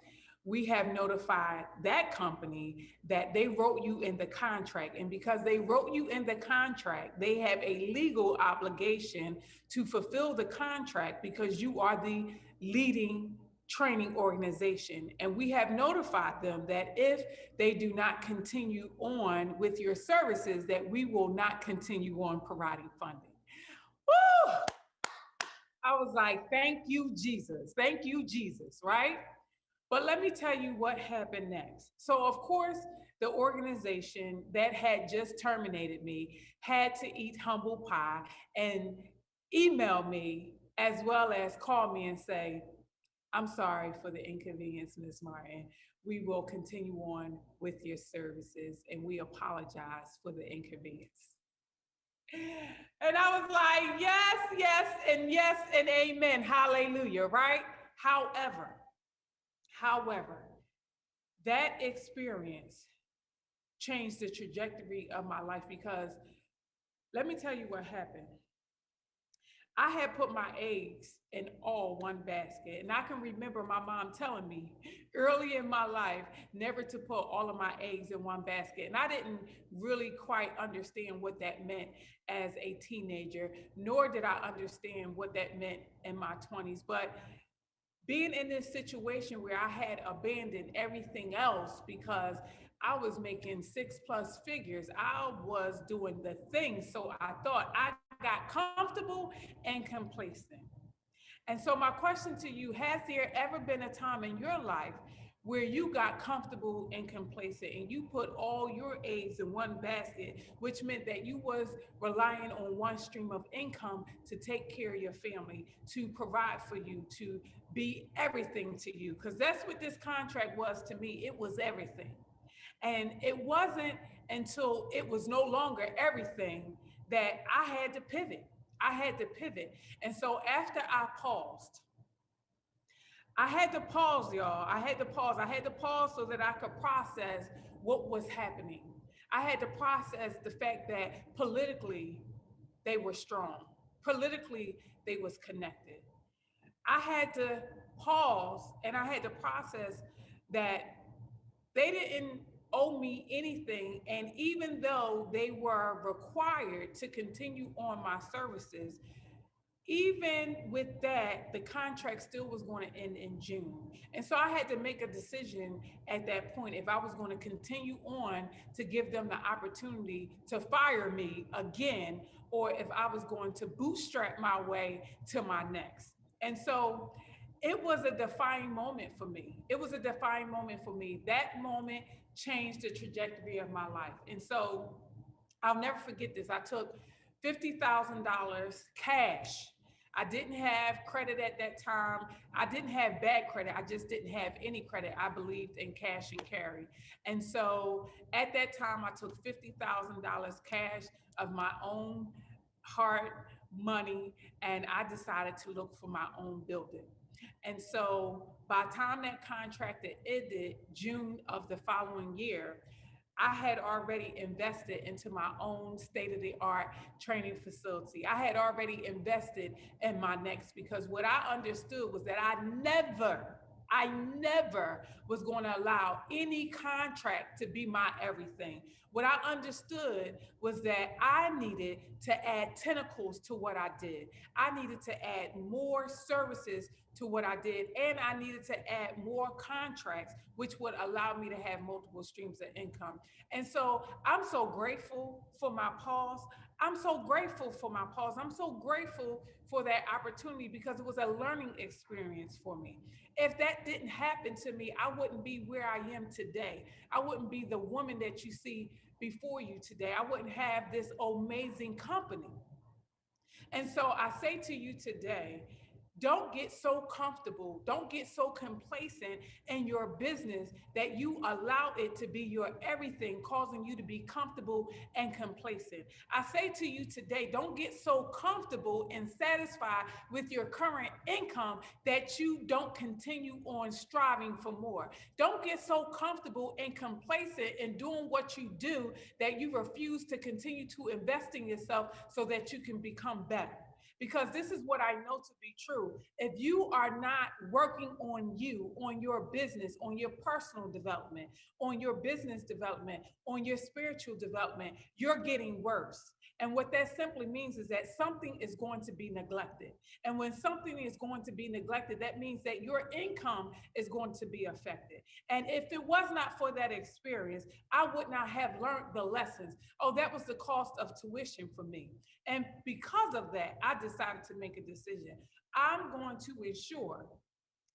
we have notified that company that they wrote you in the contract. And because they wrote you in the contract, they have a legal obligation to fulfill the contract because you are the leading training organization. And we have notified them that if they do not continue on with your services, that we will not continue on providing funding. Woo! I was like, thank you, Jesus. Thank you, Jesus, right? But let me tell you what happened next. So of course, the organization that had just terminated me had to eat humble pie and email me as well as call me and say, I'm sorry for the inconvenience, Ms. Martin. We will continue on with your services and we apologize for the inconvenience. And I was like, yes, and amen. Hallelujah, right? However, that experience changed the trajectory of my life because let me tell you what happened. I had put my eggs in all one basket. And I can remember my mom telling me early in my life never to put all of my eggs in one basket. And I didn't really quite understand what that meant as a teenager, nor did I understand what that meant in my 20s. But being in this situation where I had abandoned everything else because I was making 6+ figures, I was doing the thing. So I thought I got comfortable and complacent. And so my question to you, has there ever been a time in your life where you got comfortable and complacent and you put all your eggs in one basket, which meant that you was relying on one stream of income to take care of your family, to provide for you, to be everything to you? Because that's what this contract was to me. It was everything. And it wasn't until it was no longer everything that I had to pivot. And so after I paused, I had to pause, y'all. I had to pause so that I could process what was happening. I had to process the fact that politically they were strong. Politically, they was connected. I had to pause and I had to process that they didn't owe me anything. And even though they were required to continue on my services, even with that, the contract still was going to end in June. And so I had to make a decision at that point if I was going to continue on to give them the opportunity to fire me again, or if I was going to bootstrap my way to my next. And so it was a defining moment for me. It was a defining moment for me. That moment changed the trajectory of my life. And so I'll never forget this. I took $50,000 cash. I didn't have credit at that time. I didn't have bad credit. I just didn't have any credit. I believed in cash and carry. And so at that time, I took $50,000 cash of my own hard money, and I decided to look for my own building. And so by the time that contract ended, June of the following year, I had already invested into my own state-of-the-art training facility. I had already invested in my next, because what I understood was that I never was going to allow any contract to be my everything. What I understood was that I needed to add tentacles to what I did. I needed to add more services to what I did, and I needed to add more contracts, which would allow me to have multiple streams of income. And so I'm so grateful for my pause. I'm so grateful for my pause. I'm so grateful for that opportunity, because it was a learning experience for me. If that didn't happen to me, I wouldn't be where I am today. I wouldn't be the woman that you see before you today. I wouldn't have this amazing company. And so I say to you today, don't get so comfortable, don't get so complacent in your business that you allow it to be your everything, causing you to be comfortable and complacent. I say to you today, don't get so comfortable and satisfied with your current income that you don't continue on striving for more. Don't get so comfortable and complacent in doing what you do that you refuse to continue to invest in yourself so that you can become better. Because this is what I know to be true. If you are not working on you, on your business, on your personal development, on your business development, on your spiritual development, you're getting worse. And what that simply means is that something is going to be neglected. And when something is going to be neglected, that means that your income is going to be affected. And if it was not for that experience, I would not have learned the lessons. Oh, that was the cost of tuition for me. And because of that, I decided to make a decision. I'm going to ensure,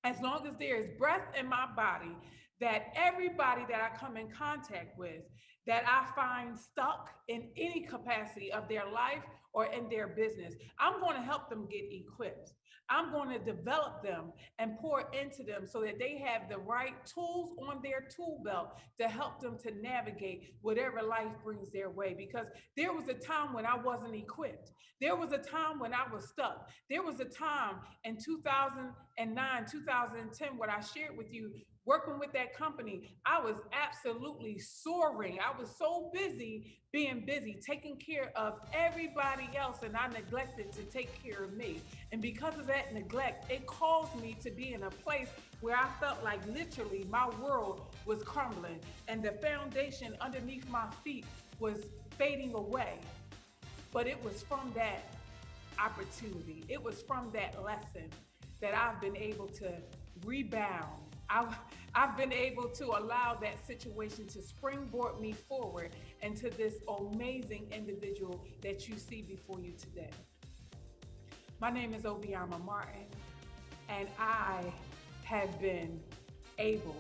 as long as there is breath in my body, that everybody that I come in contact with, that I find stuck in any capacity of their life or in their business, I'm going to help them get equipped. I'm going to develop them and pour into them so that they have the right tools on their tool belt to help them to navigate whatever life brings their way. Because there was a time when I wasn't equipped. There was a time when I was stuck. There was a time in 2009, 2010, what I shared with you, working with that company, I was absolutely soaring. I was so busy being busy, taking care of everybody else, and I neglected to take care of me. And because of that neglect, it caused me to be in a place where I felt like literally my world was crumbling and the foundation underneath my feet was fading away. But it was from that opportunity, it was from that lesson that I've been able to rebound. I've been able to allow that situation to springboard me forward into this amazing individual that you see before you today. My name is Obioma Martin, and I have been able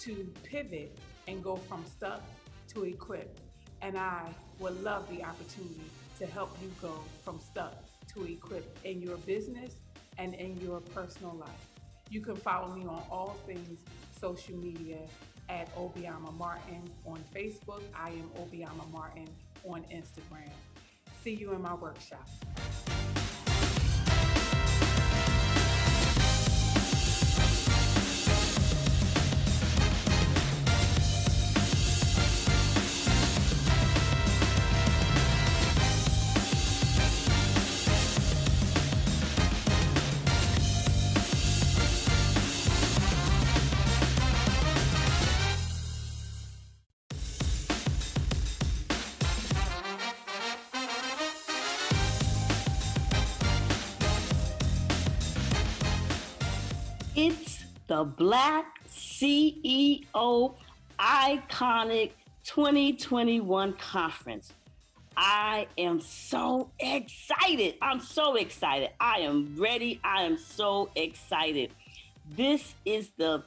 to pivot and go from stuck to equipped. And I would love the opportunity to help you go from stuck to equipped in your business and in your personal life. You can follow me on all things social media at Obioma Martin on Facebook. I am Obioma Martin on Instagram. See you in my workshop. It's the Black CEO Iconic 2021 Conference. I am so excited. I'm so excited. I am ready. I am so excited. This is the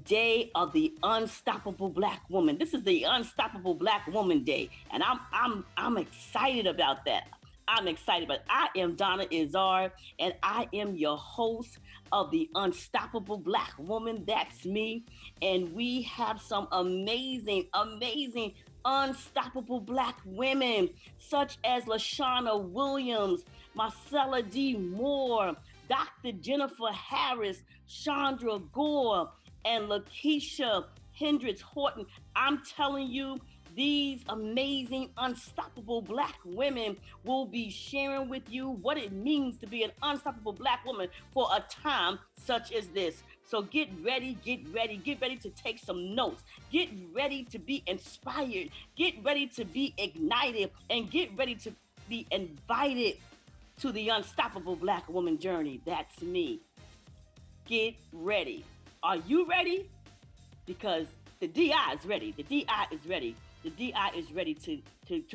day of the unstoppable Black woman. This is the unstoppable Black woman day, and I'm excited about that. I'm excited, but I am Donna Izzard, and I am your host of the Unstoppable Black Woman. That's me, and we have some amazing, amazing unstoppable Black women, such as Lashanna Williams, Marcella D. Moore, Dr. Jennifer Harris, Chandra Gore, and Lakeisha Hendricks Horton. I'm telling you, these amazing, unstoppable Black women will be sharing with you what it means to be an unstoppable Black woman for a time such as this. So get ready to take some notes. Get ready to be inspired. Get ready to be ignited, and get ready to be invited to the unstoppable Black woman journey. That's me. Get ready. Are you ready? Because the DI is ready. The DI is ready. The DI is ready to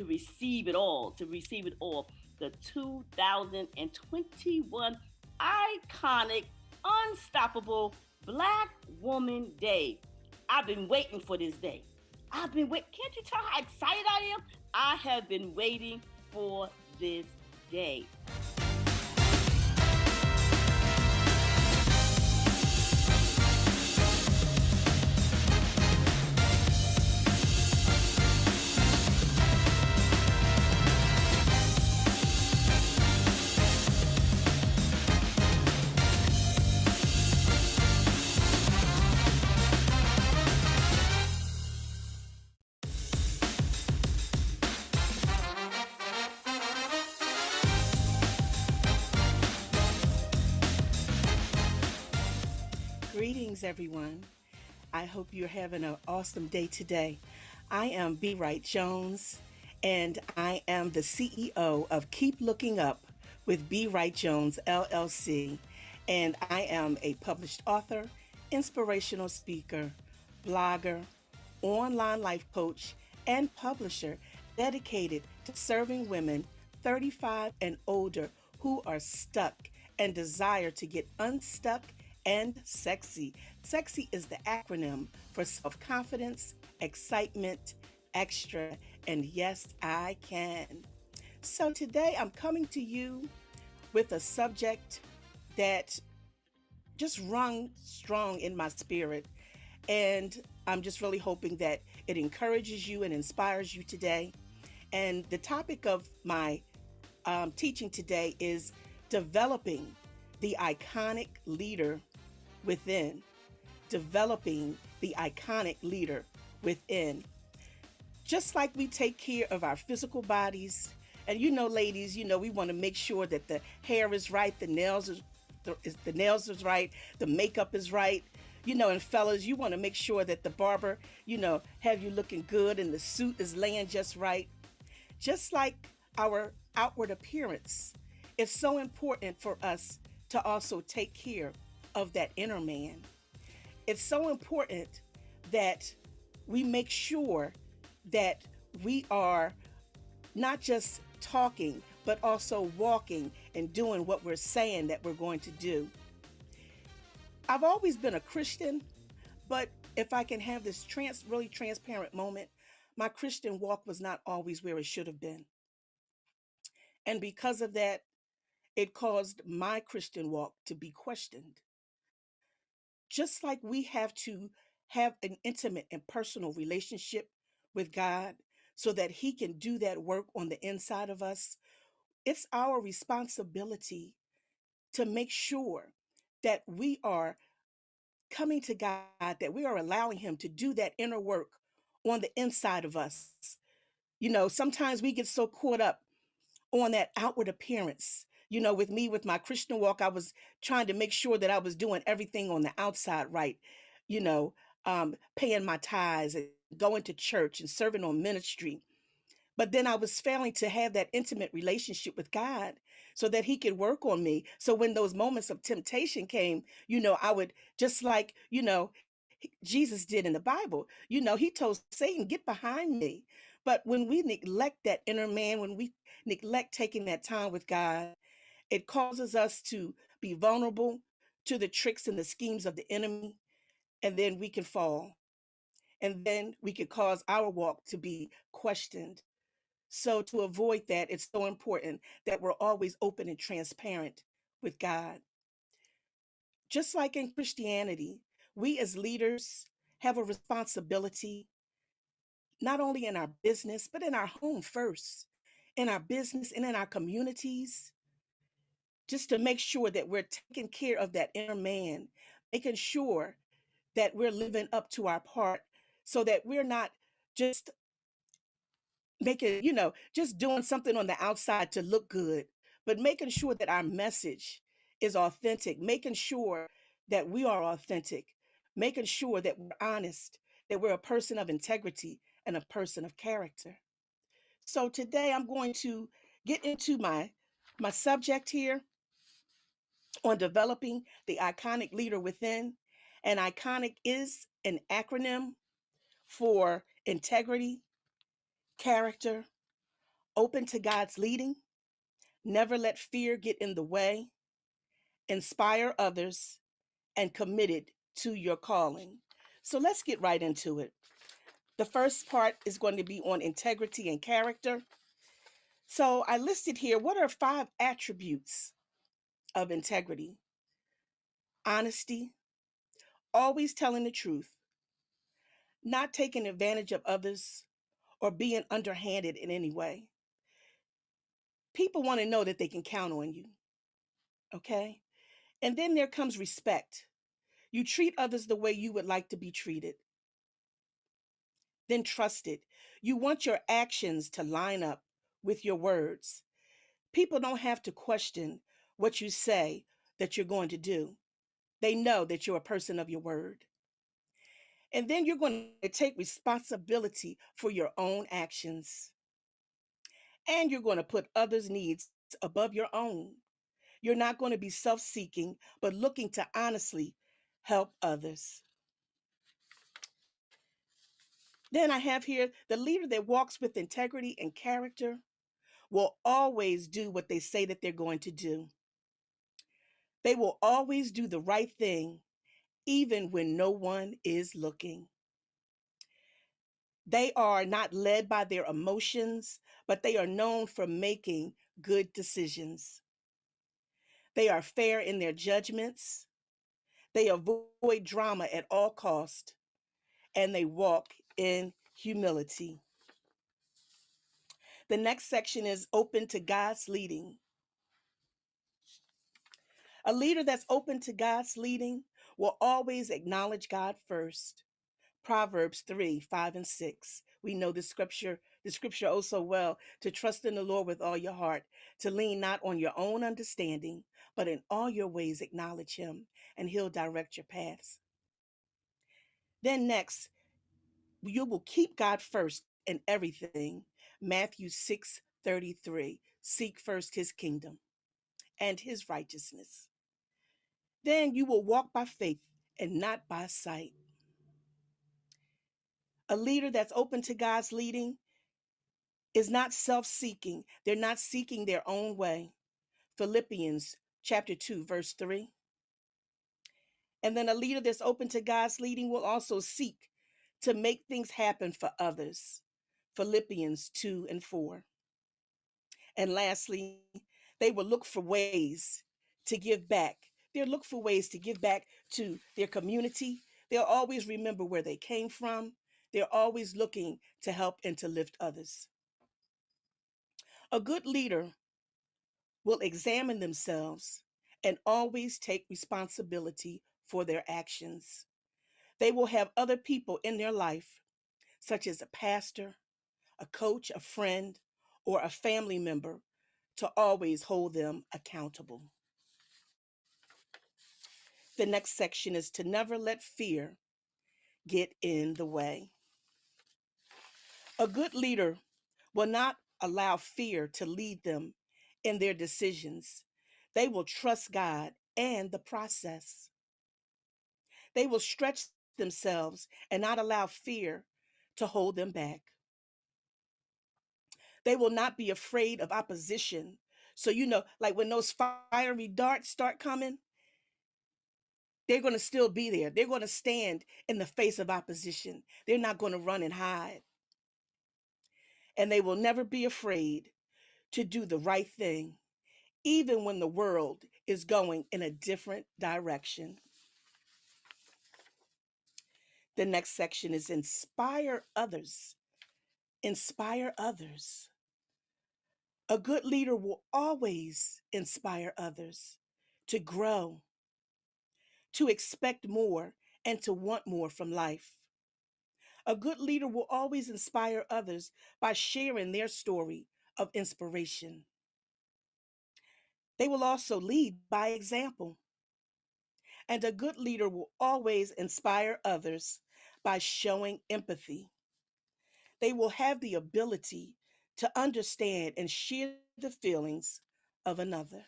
receive it all, The 2021 Iconic Unstoppable Black Woman Day. I've been waiting for this day. Can't you tell how excited I am? I have been waiting for this day. Greetings, everyone. I hope you're having an awesome day today. I am B. Wright Jones, and I am the CEO of Keep Looking Up with B. Wright Jones, LLC. And I am a published author, inspirational speaker, blogger, online life coach, and publisher dedicated to serving women 35 and older who are stuck and desire to get unstuck and sexy. Sexy is the acronym for self-confidence, excitement, extra, and yes, I can. So today I'm coming to you with a subject that just rung strong in my spirit. And I'm just really hoping that it encourages you and inspires you today. And the topic of my teaching today is developing the iconic leader within. Developing the iconic leader within. Just like we take care of our physical bodies, and ladies, we want to make sure that the hair is right, the nails is right, the makeup is right, and fellas, you want to make sure that the barber, have you looking good and the suit is laying just right. Just like our outward appearance, it's so important for us to also take care of that inner man. It's so important that we make sure that we are not just talking, but also walking and doing what we're saying that we're going to do. I've always been a Christian, but if I can have this really transparent moment, my Christian walk was not always where it should have been. And because of that, it caused my Christian walk to be questioned. Just like we have to have an intimate and personal relationship with God so that He can do that work on the inside of us, it's our responsibility to make sure that we are coming to God, that we are allowing Him to do that inner work on the inside of us. Sometimes we get so caught up on that outward appearance. With me, with my Christian walk, I was trying to make sure that I was doing everything on the outside right, paying my tithes and going to church and serving on ministry. But then I was failing to have that intimate relationship with God. so that he could work on me. So when those moments of temptation came, I would, just like, Jesus did in the Bible, he told Satan, get behind me. But when we neglect that inner man, when we neglect taking that time with God, it causes us to be vulnerable to the tricks and the schemes of the enemy. And then we can fall. And then we could cause our walk to be questioned. So to avoid that, it's so important that we're always open and transparent with God. Just like in Christianity, we as leaders have a responsibility, not only in our business, but in our home first, in our business and in our communities, just to make sure that we're taking care of that inner man, making sure that we're living up to our part so that we're not just making, just doing something on the outside to look good, but making sure that our message is authentic, making sure that we are authentic, making sure that we're honest, that we're a person of integrity and a person of character. So today I'm going to get into my subject here on developing the iconic leader within. And iconic is an acronym for integrity, character, open to God's leading, never let fear get in the way, inspire others, and committed to your calling. So let's get right into it. The first part is going to be on integrity and character. So I listed here, what are 5 attributes of integrity? Honesty, always telling the truth, not taking advantage of others or being underhanded in any way. People want to know that they can count on you, okay? And then there comes respect. You treat others the way you would like to be treated. Then trusted. You want your actions to line up with your words. People don't have to question what you say that you're going to do. They know that you're a person of your word. And then you're going to take responsibility for your own actions. And you're going to put others' needs above your own. You're not going to be self-seeking, but looking to honestly help others. Then I have here the leader that walks with integrity and character will always do what they say that they're going to do. They will always do the right thing, even when no one is looking. They are not led by their emotions, but they are known for making good decisions. They are fair in their judgments. They avoid drama at all costs, and they walk in humility. The next section is open to God's leading. A leader that's open to God's leading will always acknowledge God first. Proverbs 3, 5, and 6. We know the scripture oh so well, to trust in the Lord with all your heart, to lean not on your own understanding, but in all your ways acknowledge him, and he'll direct your paths. Then next, you will keep God first in everything. Matthew 6:33. Seek first his kingdom and his righteousness. Then you will walk by faith and not by sight. A leader that's open to God's leading is not self-seeking. They're not seeking their own way. Philippians chapter 2, verse 3. And then a leader that's open to God's leading will also seek to make things happen for others. Philippians 2 and 4. And lastly, they will look for ways to give back. They'll look for ways to give back to their community. They'll always remember where they came from. They're always looking to help and to lift others. A good leader will examine themselves and always take responsibility for their actions. They will have other people in their life, such as a pastor, a coach, a friend, or a family member, to always hold them accountable. The next section is to never let fear get in the way. A good leader will not allow fear to lead them in their decisions. They will trust God and the process. They will stretch themselves and not allow fear to hold them back. They will not be afraid of opposition. So, like when those fiery darts start coming, they're going to still be there. They're going to stand in the face of opposition. They're not going to run and hide. And they will never be afraid to do the right thing, even when the world is going in a different direction. The next section is inspire others. Inspire others. A good leader will always inspire others to grow, to expect more, and to want more from life. A good leader will always inspire others by sharing their story of inspiration. They will also lead by example. And a good leader will always inspire others by showing empathy. They will have the ability to understand and share the feelings of another.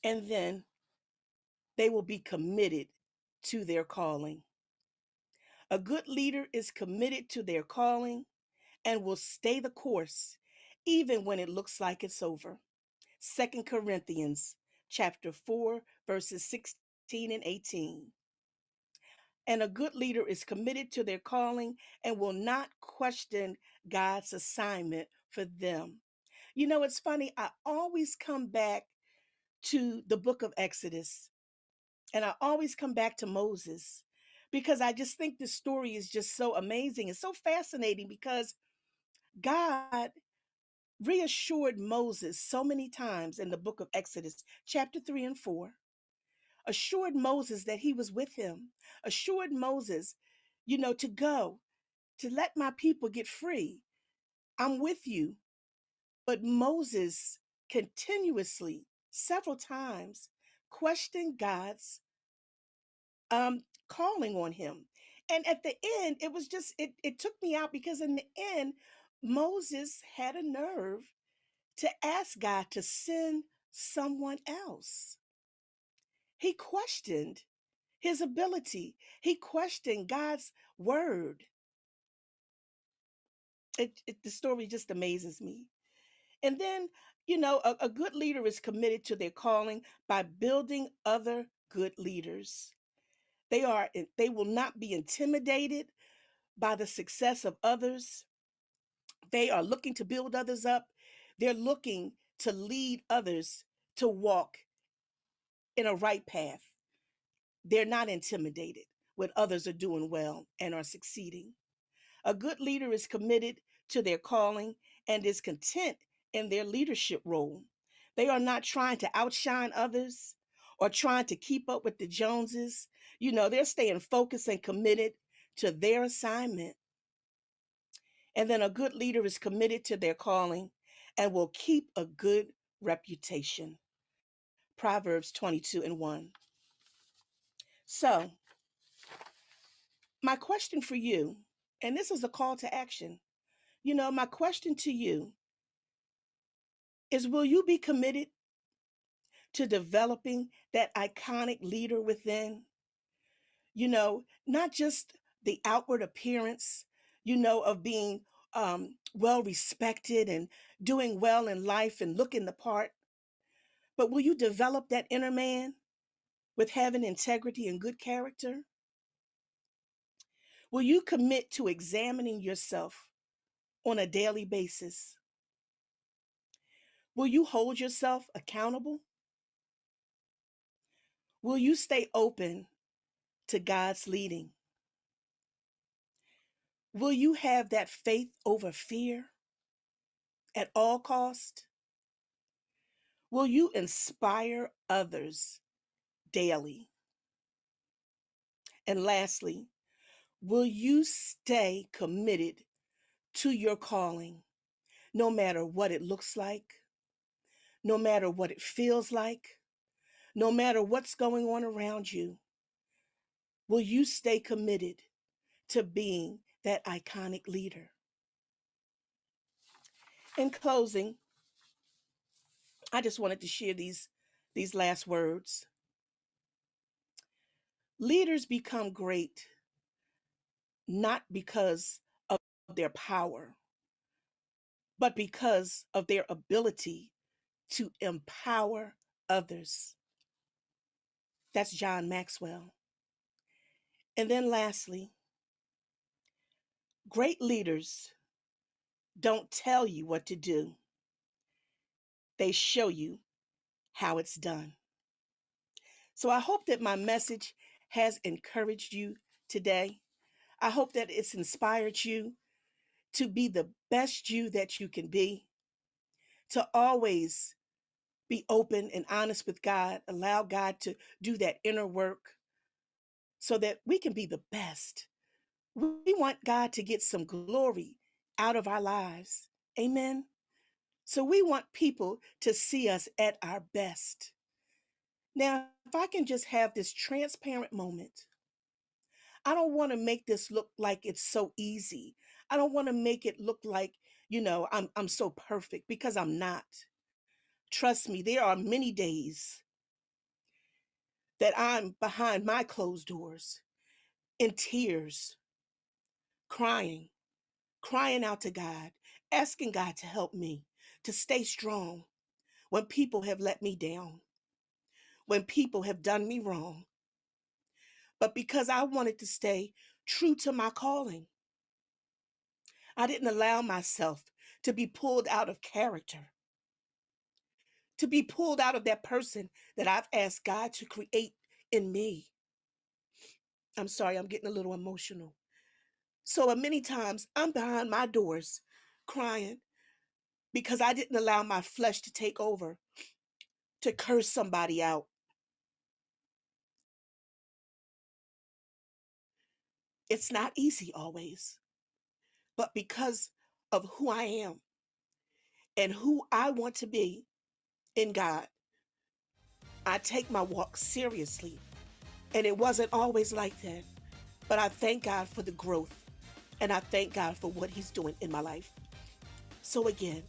And then they will be committed to their calling. A good leader is committed to their calling and will stay the course even when it looks like it's over. 2 Corinthians chapter 4, verses 16 and 18. And a good leader is committed to their calling and will not question God's assignment for them. It's funny, I always come back to the book of Exodus, and I always come back to Moses because I just think this story is just so amazing and so fascinating because God reassured Moses so many times in the book of Exodus, chapter 3 and 4, assured Moses that he was with him, assured Moses, to go, to let my people get free. I'm with you. But Moses continuously, several times, questioned God's calling on him. And at the end, it was just, it took me out because in the end, Moses had a nerve to ask God to send someone else. He questioned his ability. He questioned God's word. The story just amazes me. And then, a good leader is committed to their calling by building other good leaders. They will not be intimidated by the success of others. They are looking to build others up. They're looking to lead others to walk in a right path. They're not intimidated when others are doing well and are succeeding. A good leader is committed to their calling and is content in their leadership role. They are not trying to outshine others or trying to keep up with the Joneses. They're staying focused and committed to their assignment. And then a good leader is committed to their calling and will keep a good reputation. Proverbs 22 and 1. So, my question for you, and this is a call to action, my question to you is, will you be committed to developing that iconic leader within? Not just the outward appearance, of being well respected and doing well in life and looking the part, but will you develop that inner man with having integrity and good character? Will you commit to examining yourself on a daily basis? Will you hold yourself accountable? Will you stay open to God's leading? Will you have that faith over fear at all cost? Will you inspire others daily? And lastly, will you stay committed to your calling, no matter what it looks like, no matter what it feels like, no matter what's going on around you? Will you stay committed to being that iconic leader? In closing, I just wanted to share these last words. Leaders become great not because of their power, but because of their ability to empower others. That's John Maxwell. And then lastly, great leaders don't tell you what to do. They show you how it's done. So I hope that my message has encouraged you today. I hope that it's inspired you to be the best you that you can be, to always be open and honest with God, allow God to do that inner work so that we can be the best. We want God to get some glory out of our lives. Amen. So we want people to see us at our best. Now, if I can just have this transparent moment, I don't want to make this look like it's so easy. I don't want to make it look like, I'm so perfect, because I'm not. Trust me, there are many days that I'm behind my closed doors in tears, crying out to God, asking God to help me to stay strong when people have let me down, when people have done me wrong. But because I wanted to stay true to my calling, I didn't allow myself to be pulled out of character, to be pulled out of that person that I've asked God to create in me. I'm sorry, I'm getting a little emotional. So many times I'm behind my doors crying because I didn't allow my flesh to take over, to curse somebody out. It's not easy always, but because of who I am and who I want to be in God, I take my walk seriously. And it wasn't always like that, but I thank God for the growth, and I thank God for what He's doing in my life. So again,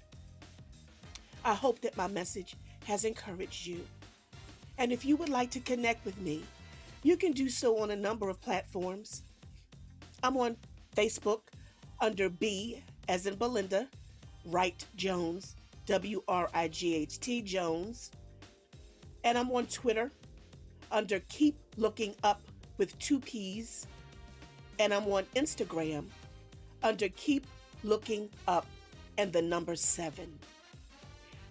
I hope that my message has encouraged you. And if you would like to connect with me, you can do so on a number of platforms. I'm on Facebook under B as in Belinda, Wright Jones, WRIGHT Jones. And I'm on Twitter under Keep Looking Up with 2 P's. And I'm on Instagram under Keep Looking Up and the number 7.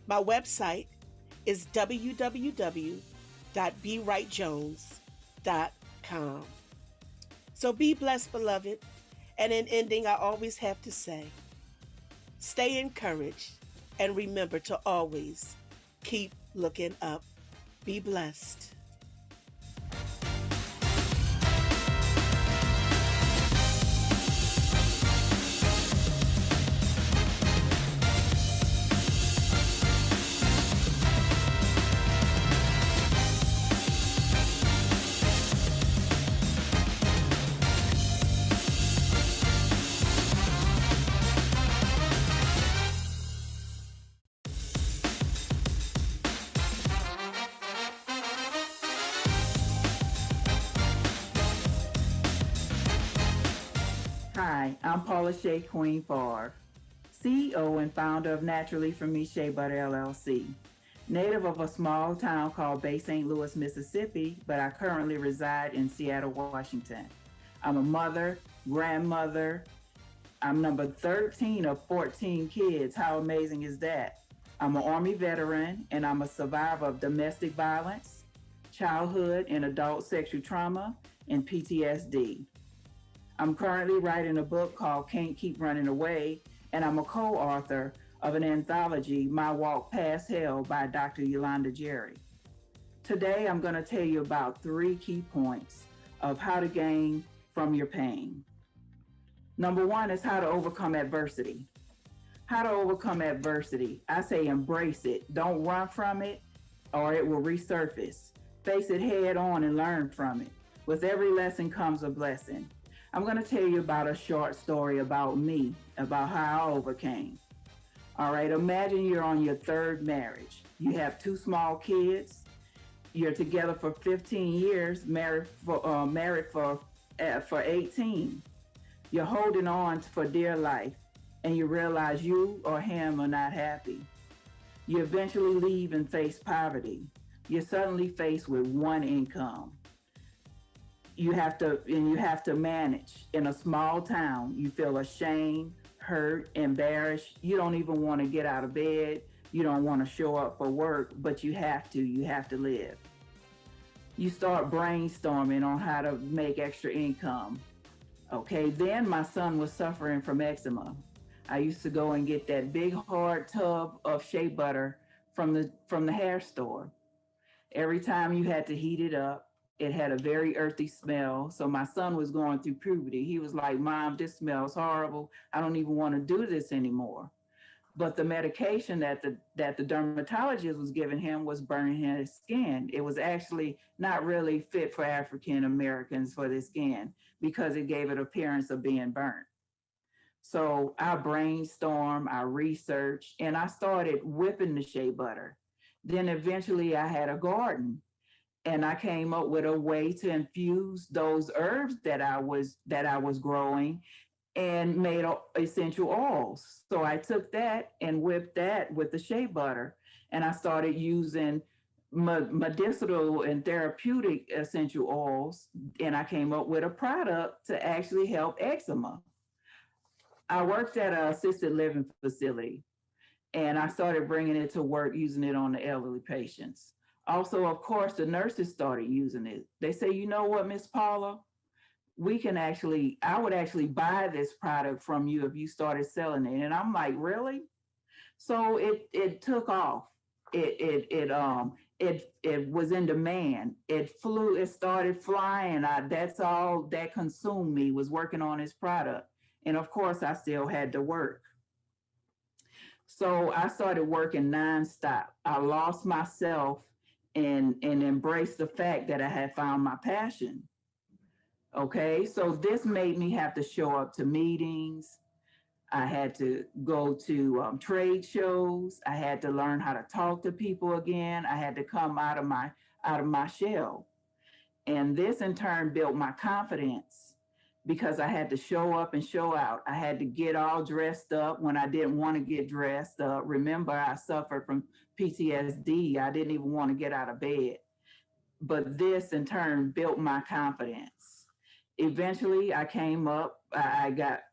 My website is www.bewrightjones.com. So be blessed, beloved. And in ending, I always have to say, stay encouraged and remember to always keep looking up. Be blessed. Hi, I'm Paula Shea Queen Favre, CEO and founder of Naturally From Me Shea Butter LLC. Native of a small town called Bay St. Louis, Mississippi, but I currently reside in Seattle, Washington. I'm a mother, grandmother. I'm number 13 of 14 kids. How amazing is that? I'm an Army veteran, and I'm a survivor of domestic violence, childhood and adult sexual trauma, and PTSD. I'm currently writing a book called Can't Keep Running Away, and I'm a co-author of an anthology, My Walk Past Hell by Dr. Yolanda Jerry. Today, I'm going to tell you about 3 key points of how to gain from your pain. Number 1 is how to overcome adversity. How to overcome adversity. I say embrace it. Don't run from it or it will resurface. Face it head on and learn from it. With every lesson comes a blessing. I'm going to tell you about a short story about me, about how I overcame. All right, imagine you're on your third marriage. You have two small kids. You're together for 15 years, married for 18. You're holding on for dear life, and you realize you or him are not happy. You eventually leave and face poverty. You're suddenly faced with one income. You have to manage. In a small town, you feel ashamed, hurt, embarrassed. You don't even want to get out of bed. You don't want to show up for work, but you have to live. You start brainstorming on how to make extra income. Okay, then my son was suffering from eczema. I used to go and get that big hard tub of shea butter from the hair store. Every time you had to heat it up, it had a very earthy smell. So my son was going through puberty. He was like, "Mom, this smells horrible. I don't even want to do this anymore." But the medication that the dermatologist was giving him was burning his skin. It was actually not really fit for African Americans for their skin because it gave it appearance of being burnt. So I brainstormed, I researched, and I started whipping the shea butter. Then eventually I had a garden, and I came up with a way to infuse those herbs that I was growing and made essential oils. So I took that and whipped that with the shea butter, and I started using medicinal and therapeutic essential oils, and I came up with a product to actually help eczema. I worked at an assisted living facility, and I started bringing it to work, using it on the elderly patients. Also, of course, the nurses started using it. They say, "You know what, Miss Paula, I would actually buy this product from you if you started selling it." And I'm like, "Really?" So it took off. It was in demand. It started flying. That's all that consumed me, was working on this product. And of course, I still had to work. So I started working nonstop. I lost myself and embraced the fact that I had found my passion. Okay, so this made me have to show up to meetings. I had to go to trade shows. I had to learn how to talk to people again. I had to come out of my shell. And this in turn built my confidence, because I had to show up and show out. I had to get all dressed up when I didn't want to get dressed up. Remember, I suffered from PTSD. I didn't even want to get out of bed. But this in turn built my confidence. Eventually, I came up,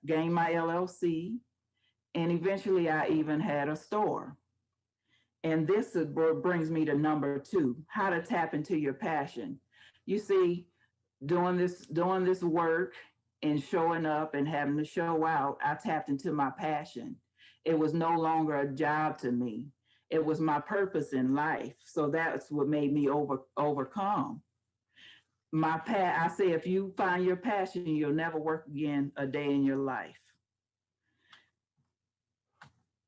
gained my LLC, and eventually I even had a store. And this brings me to number 2, how to tap into your passion. You see, doing this work and showing up and having to show out, I tapped into my passion. It was no longer a job to me. It was my purpose in life. So that's what made me overcome. I say, if you find your passion, you'll never work again a day in your life.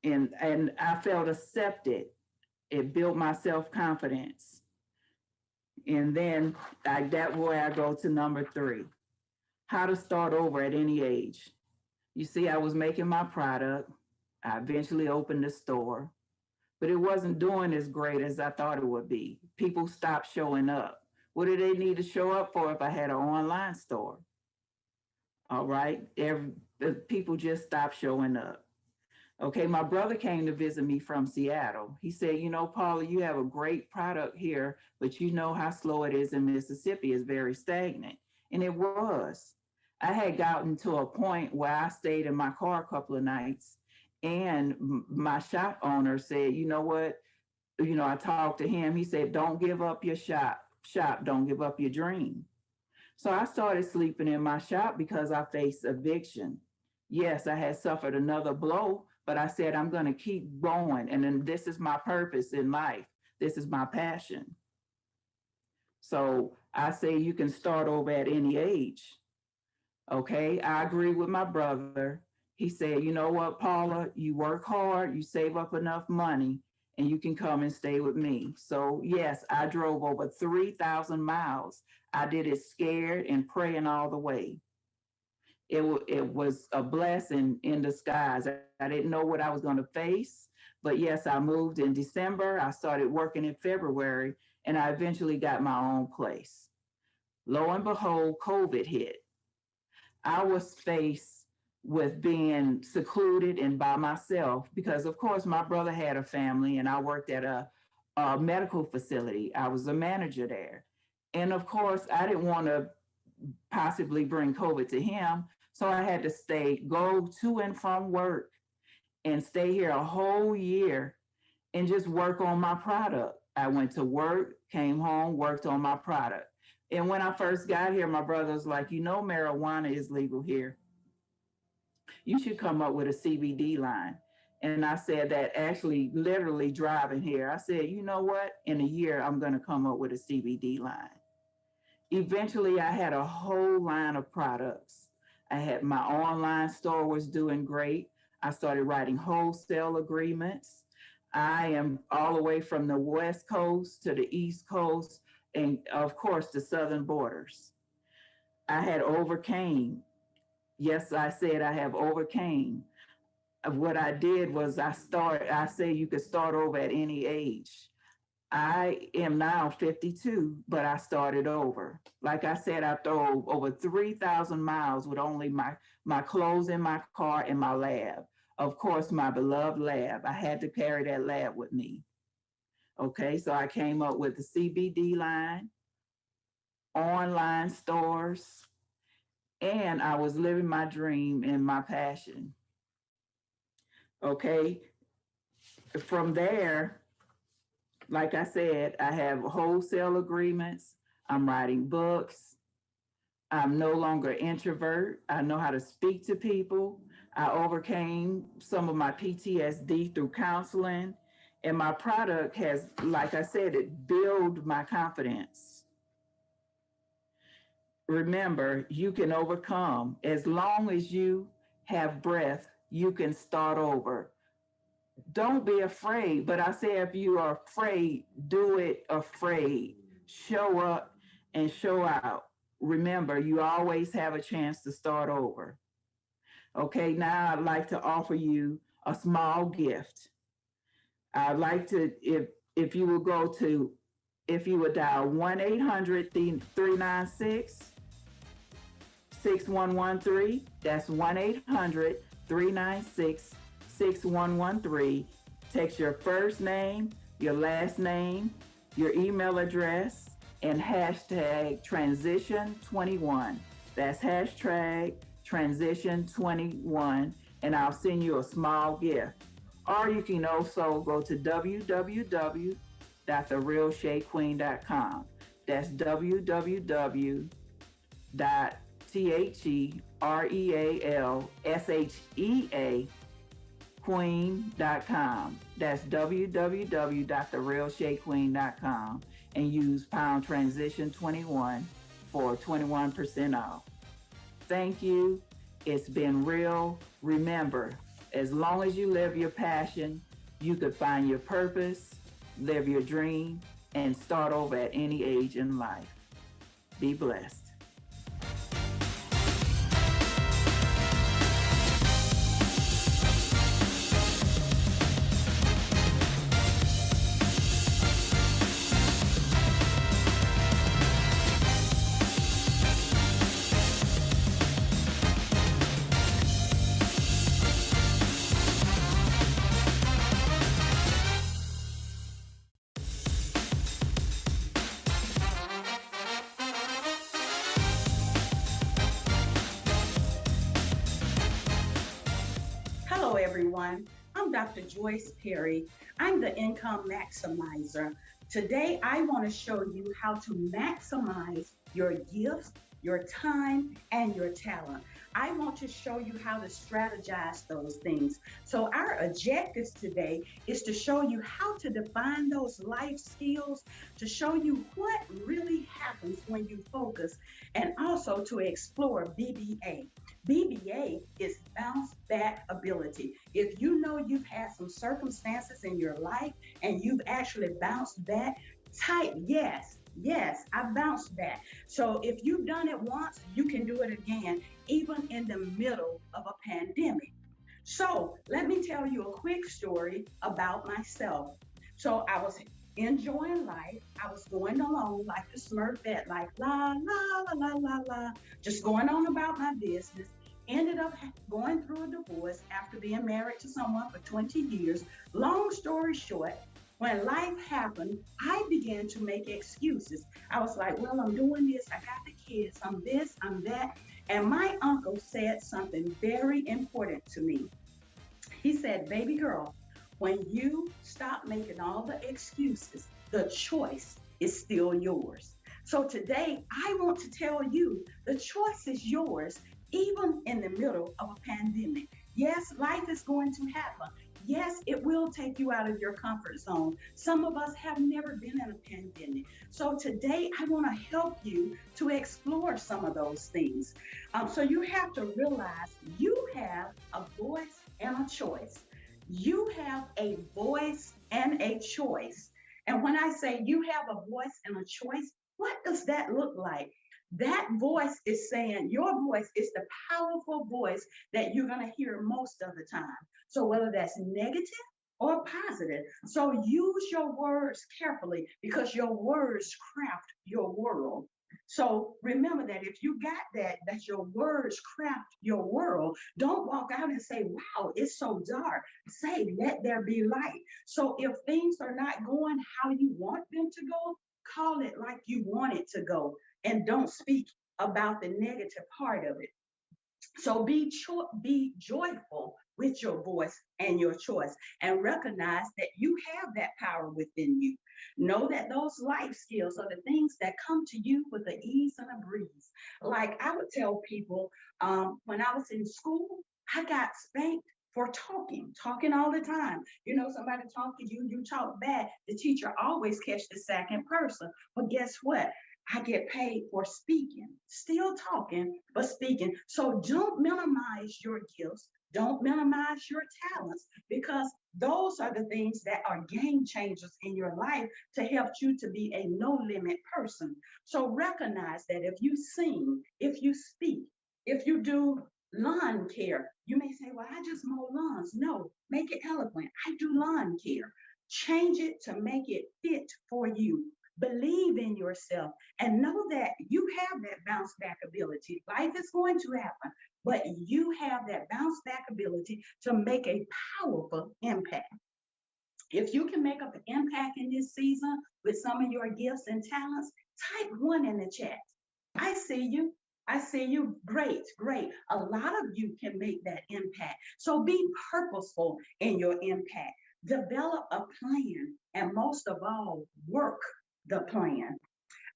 And I felt accepted. It built my self-confidence. And then that way I go to number 3, how to start over at any age. You see, I was making my product. I eventually opened the store, but it wasn't doing as great as I thought it would be. People stopped showing up. What do they need to show up for if I had an online store? All right, people just stopped showing up. Okay, my brother came to visit me from Seattle. He said, "You know, Paula, you have a great product here, but you know how slow it is in Mississippi. It's very stagnant." And it was. I had gotten to a point where I stayed in my car a couple of nights, and my shop owner said, "You know what?" I talked to him. He said, "Don't give up your shop. Don't give up your dream." So I started sleeping in my shop because I faced eviction. Yes, I had suffered another blow, but I said, I'm going to keep going. And then this is my purpose in life. This is my passion. So I say you can start over at any age. Okay, I agree with my brother. He said, "You know what, Paula, you work hard, you save up enough money, and you can come and stay with me." So yes, I drove over 3,000 miles. I did it scared and praying all the way. It was a blessing in disguise. I didn't know what I was going to face. But yes, I moved in December. I started working in February, and I eventually got my own place. Lo and behold, COVID hit. I was faced with being secluded and by myself because, of course, my brother had a family and I worked at a medical facility. I was a manager there. And of course, I didn't want to possibly bring COVID to him. So I had to go to and from work and stay here a whole year and just work on my product. I went to work, came home, worked on my product. And when I first got here, my brother was like, marijuana is legal here. You should come up with a CBD line. And I said that actually literally driving here. I said, you know what? In a year, I'm going to come up with a CBD line. Eventually, I had a whole line of products. I had my online store was doing great. I started writing wholesale agreements. I am all the way from the West Coast to the East Coast, and of course, the southern borders. I had overcame. Yes, I said I have overcame. What I did was I say you could start over at any age. I am now 52, but I started over. Like I said, I drove over 3,000 miles with only my clothes in my car and my lab. Of course, my beloved lab. I had to carry that lab with me. Okay, so I came up with the CBD line, online stores, and I was living my dream and my passion. Okay, from there, like I said, I have wholesale agreements. I'm writing books. I'm no longer an introvert. I know how to speak to people. I overcame some of my PTSD through counseling. And my product has, like I said, it builds my confidence. Remember, you can overcome. As long as you have breath, you can start over. Don't be afraid. But I say if you are afraid, do it afraid. Show up and show out. Remember, you always have a chance to start over. Okay, now I'd like to offer you a small gift. I'd like to, if you will go to, if you would dial 1-800-396-6113, that's 1-800-396-6113. Text your first name, your last name, your email address, and hashtag transition21. That's hashtag transition21, and I'll send you a small gift. Or you can also go to www.therealshaqueen.com. That's www.therealshaqueen.com. That's www.therealshaqueen.com, and use pound transition 21 for 21% off. Thank you. It's been real. Remember, as long as you live your passion, you could find your purpose, live your dream, and start over at any age in life. Be blessed. Hello, everyone. I'm Dr. Joyce Perry. I'm the Income Maximizer. Today, I want to show you how to maximize your gifts, your time, and your talent. I want to show you how to strategize those things. So our objectives today is to show you how to define those life skills, to show you what really happens when you focus, and also to explore BBA. BBA is bounce back ability. If you know you've had some circumstances in your life and you've actually bounced back, type yes. Yes, I bounced back. So if you've done it once, you can do it again, even in the middle of a pandemic. So let me tell you a quick story about myself. So I was enjoying life. I was going along like the Smurfette, like la la la la la la, just going on about my business. Ended up going through a divorce after being married to someone for 20 years. Long story short, when life happened, I began to make excuses. I was like, well, I'm doing this, I got the kids, I'm this, I'm that. And my uncle said something very important to me. He said, baby girl, when you stop making all the excuses, the choice is still yours. So today, I want to tell you the choice is yours, even in the middle of a pandemic. Yes, life is going to happen. Yes, it will take you out of your comfort zone. Some of us have never been in a pandemic. So today, I want to help you to explore some of those things. So you have to realize you have a voice and a choice. You have a voice and a choice. And when I say you have a voice and a choice, what does that look like? That voice is saying, your voice is the powerful voice that you're going to hear most of the time. So whether that's negative or positive. So use your words carefully because your words craft your world. So remember that if you got that your words craft your world, don't walk out and say, wow, it's so dark. Say, let there be light. So if things are not going how you want them to go, call it like you want it to go and don't speak about the negative part of it. So be joyful with your voice and your choice and recognize that you have that power within you. Know that those life skills are the things that come to you with the ease and a breeze. Like I would tell people when I was in school, I got spanked for talking all the time. You know, somebody talk to you, you talk back. The teacher always catch the second person. But guess what? I get paid for speaking, still talking, but speaking. So don't minimize your gifts. Don't minimize your talents because those are the things that are game changers in your life to help you to be a no limit person. So recognize that if you sing, if you speak, if you do lawn care, you may say, well, I just mow lawns. No, make it eloquent. I do lawn care. Change it to make it fit for you. Believe in yourself and know that you have that bounce back ability. Life is going to happen, but you have that bounce back ability to make a powerful impact. If you can make up an impact in this season with some of your gifts and talents, type 1 in the chat. I see you. I see you. Great, great. A lot of you can make that impact. So be purposeful in your impact. Develop a plan and most of all, work the plan.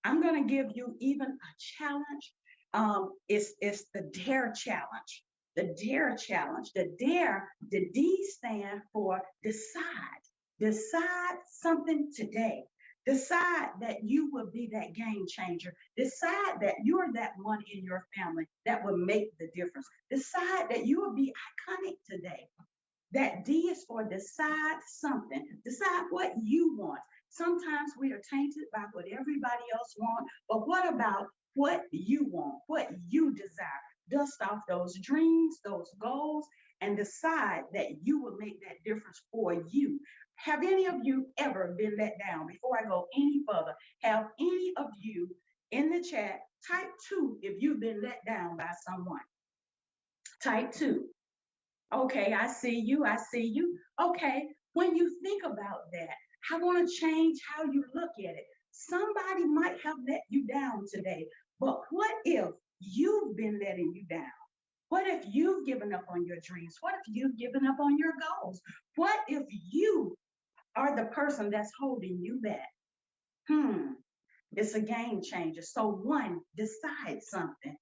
I'm going to give you even a challenge. It's the DARE challenge. The DARE challenge. The DARE, the D stand for decide. Decide something today. Decide that you will be that game changer. Decide that you're that one in your family that will make the difference. Decide that you will be iconic today. That D is for decide something. Decide what you want. Sometimes we are tainted by what everybody else wants, but what about what you want, what you desire? Dust off those dreams, those goals, and decide that you will make that difference for you. Have any of you ever been let down? Before I go any further, have any of you in the chat, type 2 if you've been let down by someone. Type 2. Okay, I see you, I see you. Okay, when you think about that, I want to change how you look at it. Somebody might have let you down today, but what if you've been letting you down? What if you've given up on your dreams? What if you've given up on your goals? What if you are the person that's holding you back? It's a game changer. So 1, decide something.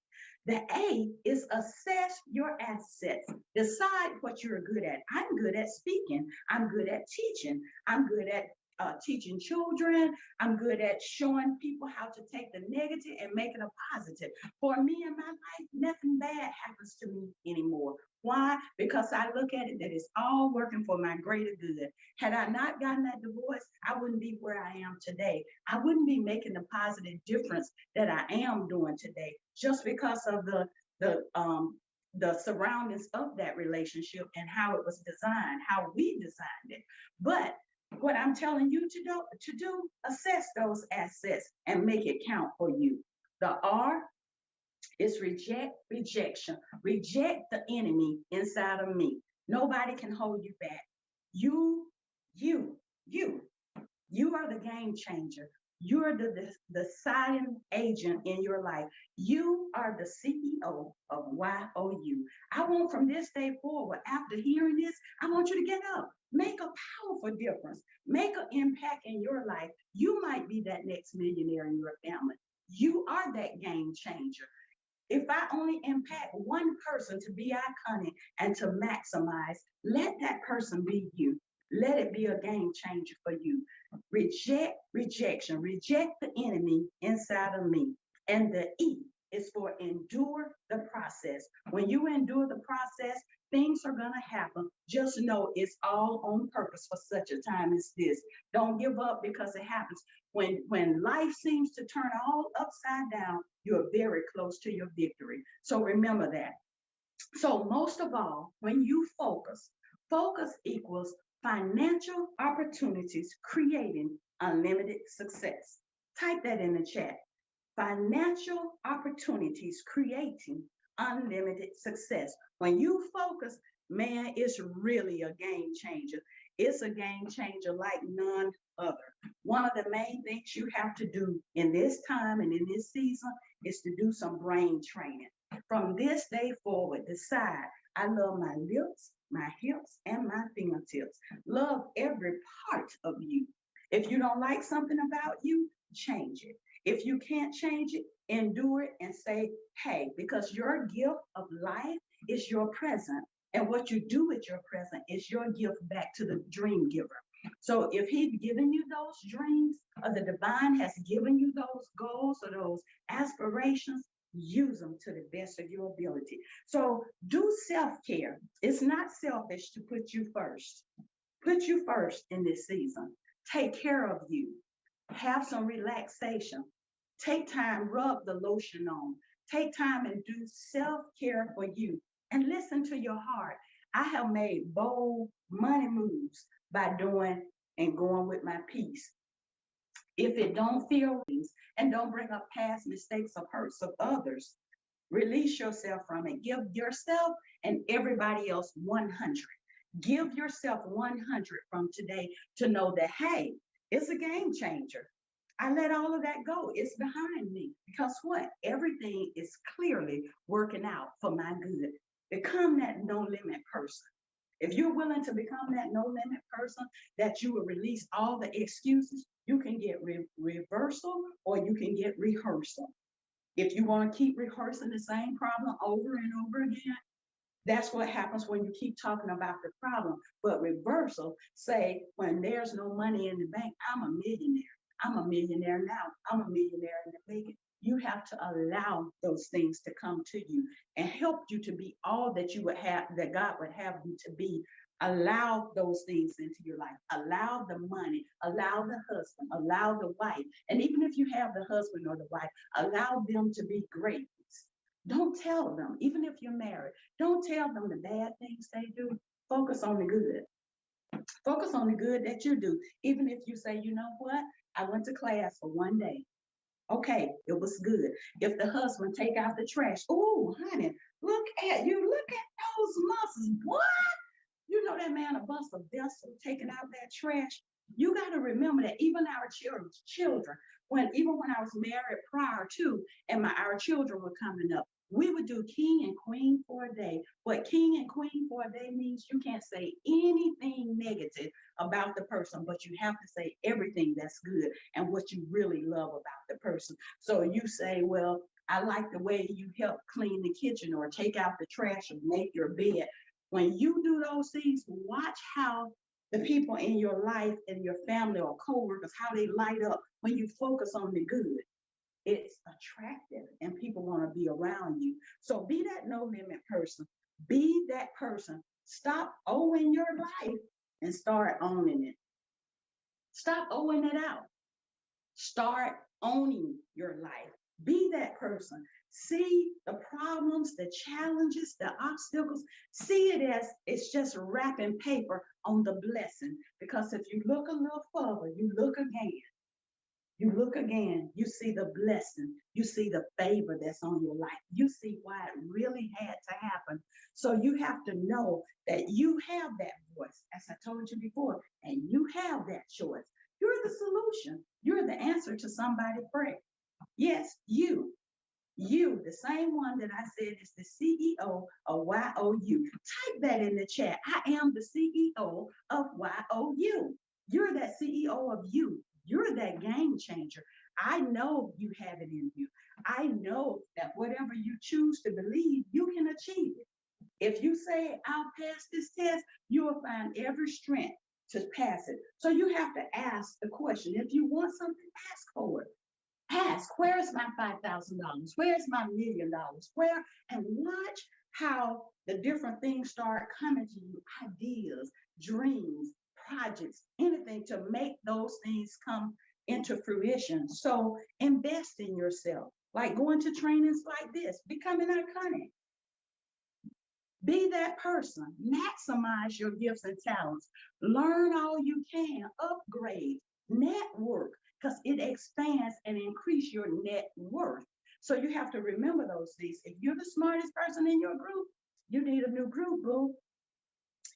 The A is assess your assets. Decide what you're good at. I'm good at speaking. I'm good at teaching. I'm good at teaching children. I'm good at showing people how to take the negative and make it a positive. For me in my life, nothing bad happens to me anymore. Why? Because I look at it that it's all working for my greater good. Had I not gotten that divorce, I wouldn't be where I am today. I wouldn't be making the positive difference that I am doing today just because of the the surroundings of that relationship and how it was designed, how we designed it. But what I'm telling you to do, assess those assets and make it count for you. The R is rejection. Reject the enemy inside of me. Nobody can hold you back. You are the game changer. You're the deciding agent in your life. You are the CEO of YOU. I want from this day forward, after hearing this, I want you to get up. Make a powerful difference. Make an impact in your life. You might be that next millionaire in your family. You are that game changer. If I only impact one person to be iconic and to maximize, let that person be you. Let it be a game changer for you. Reject rejection. Reject the enemy inside of me. And the E is for endure the process. When you endure the process, things are going to happen. Just know it's all on purpose for such a time as this. Don't give up because it happens. When life seems to turn all upside down, you're very close to your victory. So remember that. So most of all, when you focus equals financial opportunities creating unlimited success. Type that in the chat. Financial opportunities creating unlimited success. When you focus, man, it's really a game changer. It's a game changer like none other. One of the main things you have to do in this time and in this season is to do some brain training. From this day forward, decide, I love my lips, my hips, and my fingertips. Love every part of you. If you don't like something about you, change it. If you can't change it, endure it and say, hey, because your gift of life is your present. And what you do with your present is your gift back to the dream giver. So if he's given you those dreams, or the divine has given you those goals or those aspirations, use them to the best of your ability. So do self-care. It's not selfish to put you first. Put you first in this season. Take care of you. Have some relaxation. Take time, rub the lotion on. Take time and do self-care for you. And listen to your heart. I have made bold money moves by doing and going with my peace. If it don't feel things and don't bring up past mistakes or hurts of others, release yourself from it. Give yourself and everybody else 100. Give yourself 100 from today to know that, hey, it's a game changer. I let all of that go. It's behind me. Because what? Everything is clearly working out for my good. Become that no limit person. If you're willing to become that no limit person, that you will release all the excuses, you can get reversal or you can get rehearsal. If you want to keep rehearsing the same problem over and over again, that's what happens when you keep talking about the problem. But reversal, say, when there's no money in the bank, I'm a millionaire. I'm a millionaire now. I'm a millionaire in the making. You have to allow those things to come to you and help you to be all that you would have, that God would have you to be. Allow those things into your life. Allow the money, allow the husband, allow the wife. And even if you have the husband or the wife, allow them to be great. Don't tell them, even if you're married, don't tell them the bad things they do. Focus on the good. Focus on the good that you do. Even if you say, you know what, I went to class for one day. Okay, it was good. If the husband take out the trash, oh, honey, look at you. Look at those muscles. What? You know that man a bust a vessel taking out that trash. You got to remember that even our children, even when I was married prior to, and our children were coming up, we would do king and queen for a day. What king and queen for a day means, you can't say anything negative about the person, but you have to say everything that's good and what you really love about the person. So you say, well, I like the way you help clean the kitchen or take out the trash or make your bed. When you do those things, watch how the people in your life and your family or coworkers, how they light up when you focus on the good. It's attractive and people want to be around you. So be that no limit person. Be that person. Stop owing your life and start owning it. Stop owing it out. Start owning your life. Be that person. See the problems, the challenges, the obstacles. See it as it's just wrapping paper on the blessing. Because if you look a little further, you look again, you see the blessing, you see the favor that's on your life, you see why it really had to happen. So you have to know that you have that voice, as I told you before, and you have that choice. You're the solution. You're the answer to somebody's prayer. Yes, you, the same one that I said is the CEO of YOU. Type that in the chat. I am the CEO of YOU. You're that CEO of you. You're that game changer. I know you have it in you. I know that whatever you choose to believe, you can achieve it. If you say, I'll pass this test, you will find every strength to pass it. So you have to ask the question. If you want something, ask for it. Ask, where's my $5,000? Where's my $1 million? Where? And watch how the different things start coming to you, ideas, dreams, projects, anything to make those things come into fruition. So invest in yourself, like going to trainings like this, becoming iconic. Be that person, maximize your gifts and talents, learn all you can, upgrade, network, because it expands and increase your net worth. So you have to remember those things. If you're the smartest person in your group, you need a new group, boo.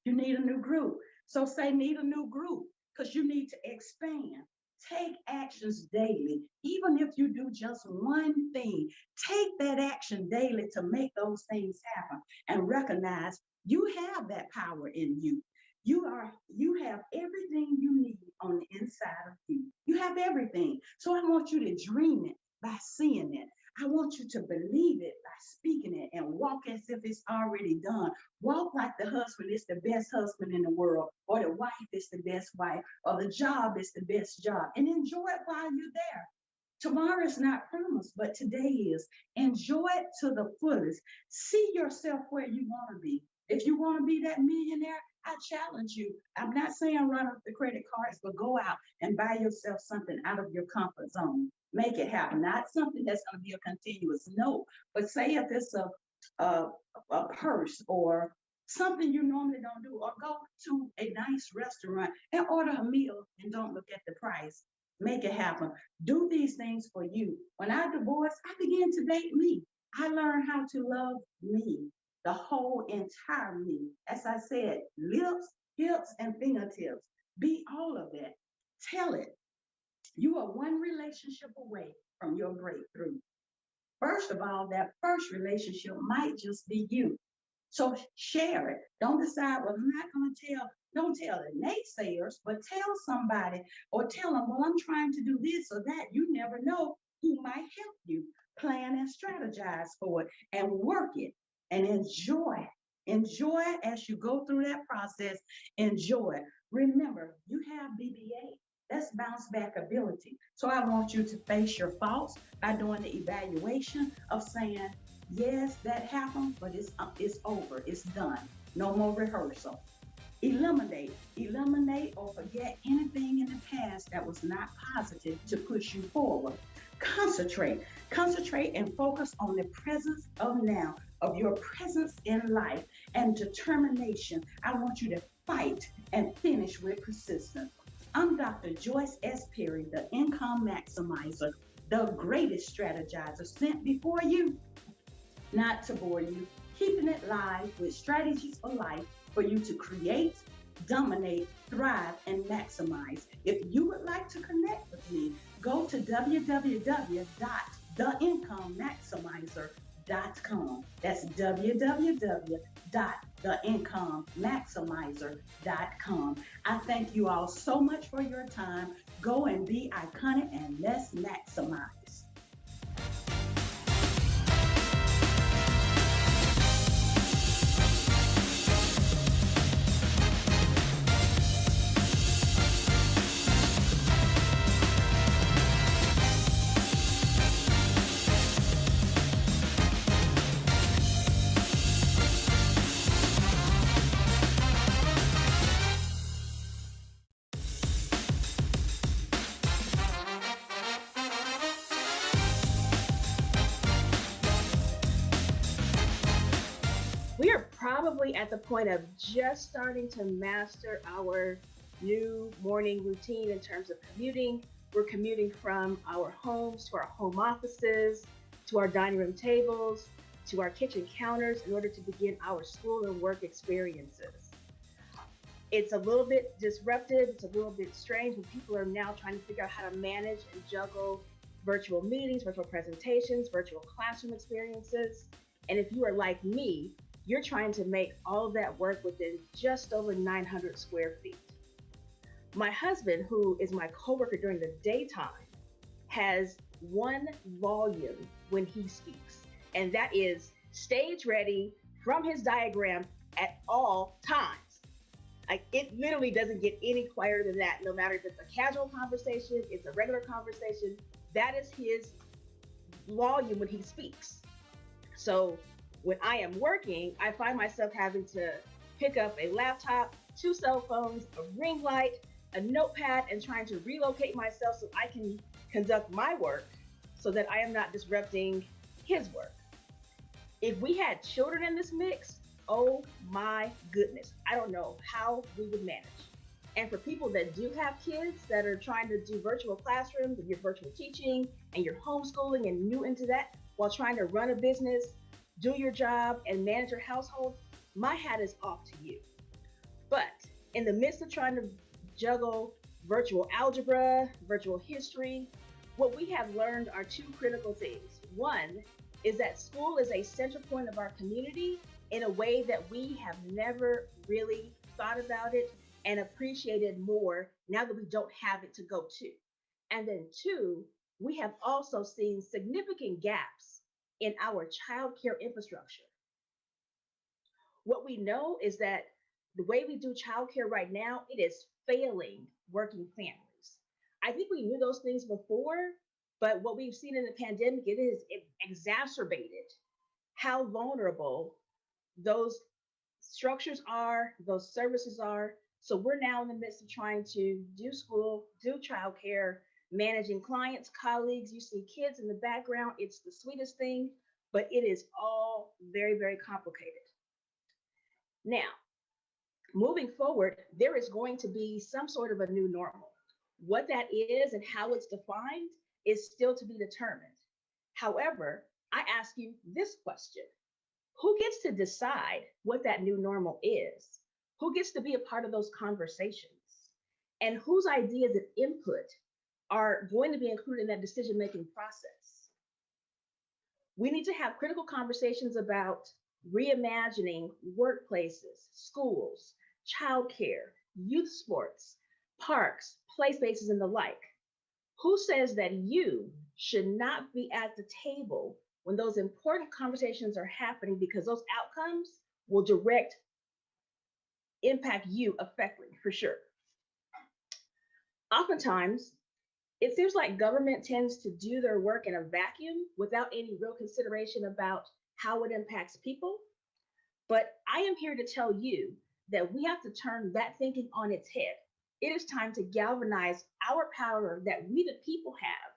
You need a new group. So say need a new group, because you need to expand. Take actions daily. Even if you do just one thing, take that action daily to make those things happen and recognize you have that power in you. You have everything you need on the inside of you. You have everything. So I want you to dream it by seeing it. I want you to believe it by speaking it and walk as if it's already done. Walk like the husband is the best husband in the world, or the wife is the best wife, or the job is the best job, and enjoy it while you're there. Tomorrow is not promised, but today is. Enjoy it to the fullest. See yourself where you want to be. If you want to be that millionaire, I challenge you. I'm not saying run up the credit cards, but go out and buy yourself something out of your comfort zone. Make it happen. Not something that's going to be a continuous no, but say if it's a purse or something you normally don't do, or go to a nice restaurant and order a meal and don't look at the price. Make it happen. Do these things for you. When I divorced, I began to date me. I learned how to love me, the whole entire me. As I said, lips, hips, and fingertips. Be all of that. Tell it. You are one relationship away from your breakthrough. First of all, that first relationship might just be you. So share it. Don't decide, well, I'm not going to tell. Don't tell the naysayers, but tell somebody, or tell them, well, I'm trying to do this or that. You never know who might help you. Plan and strategize for it and work it and enjoy it. Enjoy it as you go through that process. Enjoy it. Remember, you have BBA. That's bounce back ability. So I want you to face your faults by doing the evaluation of saying, yes, that happened, but it's over. It's done. No more rehearsal. Eliminate or forget anything in the past that was not positive to push you forward. Concentrate and focus on the presence of now, of your presence in life and determination. I want you to fight and finish with persistence. I'm Dr. Joyce S. Perry, the income maximizer, the greatest strategizer sent before you, not to bore you, keeping it live with strategies for life for you to create, dominate, thrive, and maximize. If you would like to connect with me, go to www.theincomemaximizer.com. That's www.theincomemaximizer.com. I thank you all so much for your time. Go and be iconic, and let's maximize. probably at the point of just starting to master our new morning routine in terms of commuting. We're commuting from our homes to our home offices, to our dining room tables, to our kitchen counters in order to begin our school and work experiences. It's a little bit disruptive, it's a little bit strange when people are now trying to figure out how to manage and juggle virtual meetings, virtual presentations, virtual classroom experiences. And if you are like me, you're trying to make all of that work within just over 900 square feet. My husband, who is my coworker during the daytime, has one volume when he speaks, and that is stage ready from his diagram at all times. Like, it literally doesn't get any quieter than that, no matter if it's a casual conversation, it's a regular conversation. That is his volume when he speaks. So when I am working, I find myself having to pick up a laptop, 2 cell phones, a ring light, a notepad, and trying to relocate myself so I can conduct my work so that I am not disrupting his work. If we had children in this mix, oh my goodness, I don't know how we would manage. And for people that do have kids that are trying to do virtual classrooms and you're virtual teaching and you're homeschooling and new into that while trying to run a business, do your job, and manage your household, my hat is off to you. But in the midst of trying to juggle virtual algebra, virtual history, what we have learned are 2 critical things. One is that school is a center point of our community in a way that we have never really thought about it and appreciated more now that we don't have it to go to. And then 2, we have also seen significant gaps in our childcare infrastructure. What we know is that the way we do childcare right now, it is failing working families. I think we knew those things before, but what we've seen in the pandemic, it exacerbated how vulnerable those structures are, those services are. So we're now in the midst of trying to do school, do childcare, managing clients, colleagues. You see kids in the background. It's the sweetest thing, but it is all very, very complicated. Now, moving forward, there is going to be some sort of a new normal. What that is and how it's defined is still to be determined. However, I ask you this question: who gets to decide what that new normal is? Who gets to be a part of those conversations? And whose ideas and input are going to be included in that decision-making process? We need to have critical conversations about reimagining workplaces, schools, childcare, youth sports, parks, play spaces, and the like. Who says that you should not be at the table when those important conversations are happening, because those outcomes will direct impact you effectively, for sure. Oftentimes, it seems like government tends to do their work in a vacuum without any real consideration about how it impacts people. But I am here to tell you that we have to turn that thinking on its head. It is time to galvanize our power that we the people have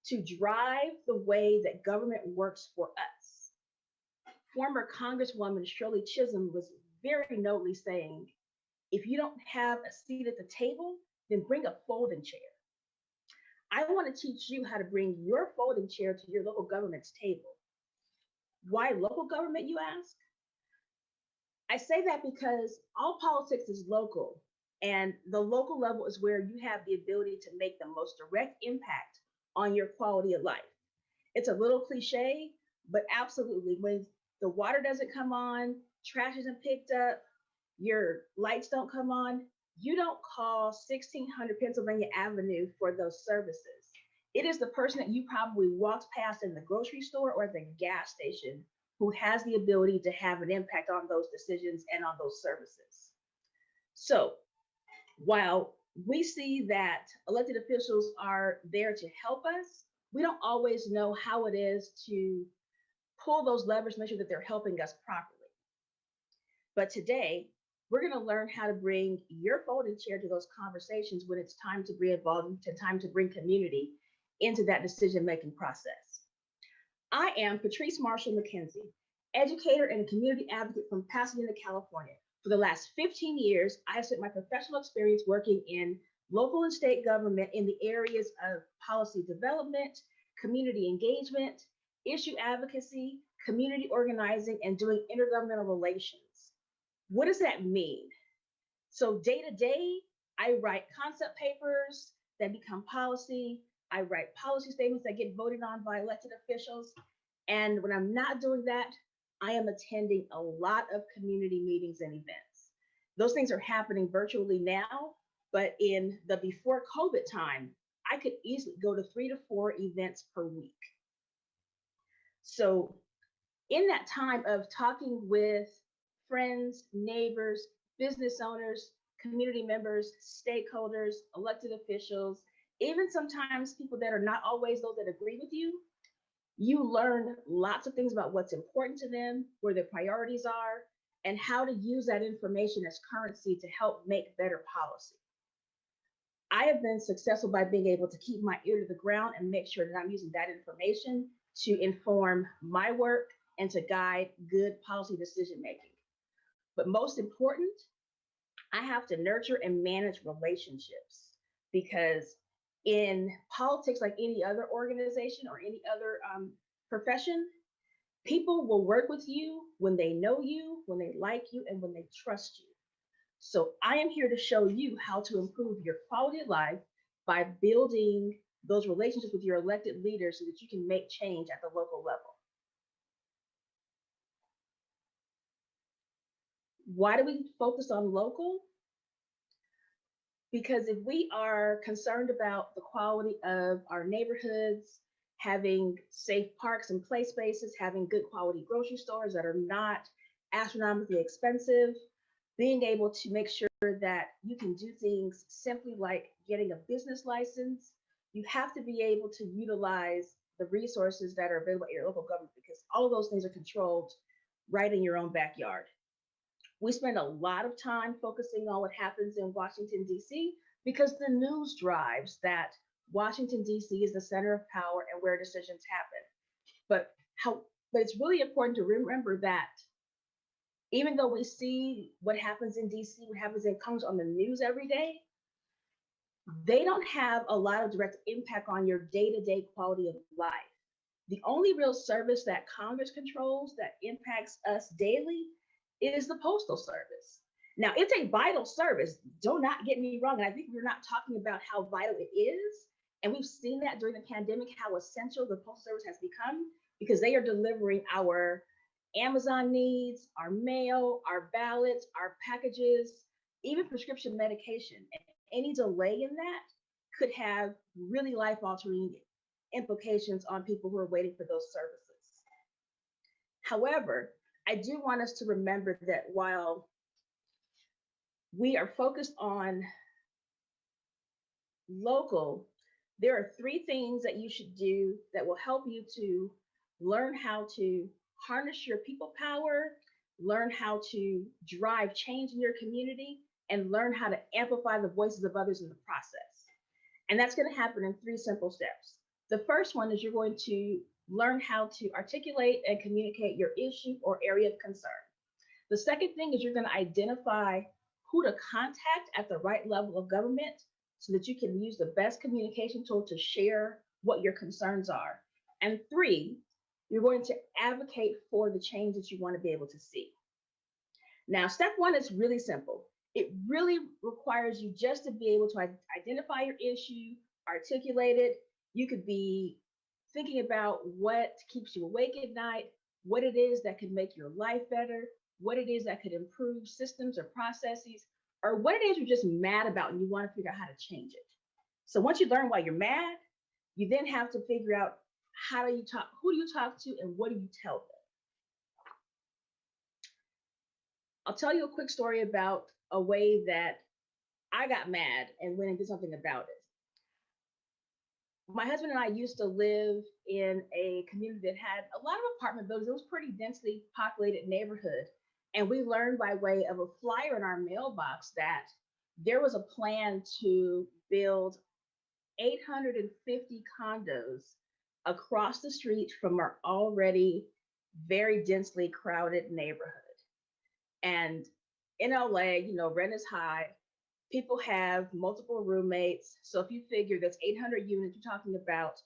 to drive the way that government works for us. Former Congresswoman Shirley Chisholm was very notably saying, if you don't have a seat at the table, then bring a folding chair. I want to teach you how to bring your folding chair to your local government's table. Why local government, you ask? I say that because all politics is local, and the local level is where you have the ability to make the most direct impact on your quality of life. It's a little cliche, but absolutely, when the water doesn't come on, trash isn't picked up, your lights don't come on, you don't call 1600 Pennsylvania Avenue for those services. It is the person that you probably walked past in the grocery store or at the gas station who has the ability to have an impact on those decisions and on those services. So while we see that elected officials are there to help us, we don't always know how it is to pull those levers, make sure that they're helping us properly. But today, we're going to learn how to bring your folding chair to those conversations when it's time to be involved, time to bring community into that decision-making process. I am Patrice Marshall McKenzie, educator and a community advocate from Pasadena, California. For the last 15 years, I have spent my professional experience working in local and state government in the areas of policy development, community engagement, issue advocacy, community organizing, and doing intergovernmental relations. What does that mean? So day to day, I write concept papers that become policy. I write policy statements that get voted on by elected officials. And when I'm not doing that, I am attending a lot of community meetings and events. Those things are happening virtually now, but in the before COVID time, I could easily go to 3 to 4 events per week. So in that time of talking with friends, neighbors, business owners, community members, stakeholders, elected officials, even sometimes people that are not always those that agree with you, you learn lots of things about what's important to them, where their priorities are, and how to use that information as currency to help make better policy. I have been successful by being able to keep my ear to the ground and make sure that I'm using that information to inform my work and to guide good policy decision making. But most important, I have to nurture and manage relationships, because in politics, like any other organization or any other profession, people will work with you when they know you, when they like you, and when they trust you. So I am here to show you how to improve your quality of life by building those relationships with your elected leaders so that you can make change at the local level. Why do we focus on local? Because if we are concerned about the quality of our neighborhoods, having safe parks and play spaces, having good quality grocery stores that are not astronomically expensive, being able to make sure that you can do things simply like getting a business license, you have to be able to utilize the resources that are available at your local government, because all of those things are controlled right in your own backyard. We spend a lot of time focusing on what happens in Washington, D.C., because the news drives that Washington, D.C. is the center of power and where decisions happen. But it's really important to remember that even though we see what happens in D.C., what happens in Congress on the news every day, they don't have a lot of direct impact on your day-to-day quality of life. The only real service that Congress controls that impacts us daily is the Postal Service. Now, it's a vital service. Do not get me wrong. And I think we're not talking about how vital it is. And we've seen that during the pandemic, how essential the Postal Service has become, because they are delivering our Amazon needs, our mail, our ballots, our packages, even prescription medication. And any delay in that could have really life-altering implications on people who are waiting for those services. However, I do want us to remember that while we are focused on local, there are 3 things that you should do that will help you to learn how to harness your people power, learn how to drive change in your community, and learn how to amplify the voices of others in the process. And that's going to happen in 3 simple steps. The first one is you're going to learn how to articulate and communicate your issue or area of concern. The second thing is you're going to identify who to contact at the right level of government so that you can use the best communication tool to share what your concerns are. And 3, you're going to advocate for the change that you want to be able to see. Now, step 1 is really simple. It really requires you just to be able to identify your issue, articulate it. You could be thinking about what keeps you awake at night, what it is that could make your life better, what it is that could improve systems or processes, or what it is you're just mad about and you want to figure out how to change it. So once you learn why you're mad, you then have to figure out how do you talk, who do you talk to, and what do you tell them? I'll tell you a quick story about a way that I got mad and went and did something about it. My husband and I used to live in a community that had a lot of apartment buildings. It was a pretty densely populated neighborhood. And we learned by way of a flyer in our mailbox that there was a plan to build 850 condos across the street from our already very densely crowded neighborhood. And in LA, rent is high. People have multiple roommates. So if you figure that's 800 units, you're talking about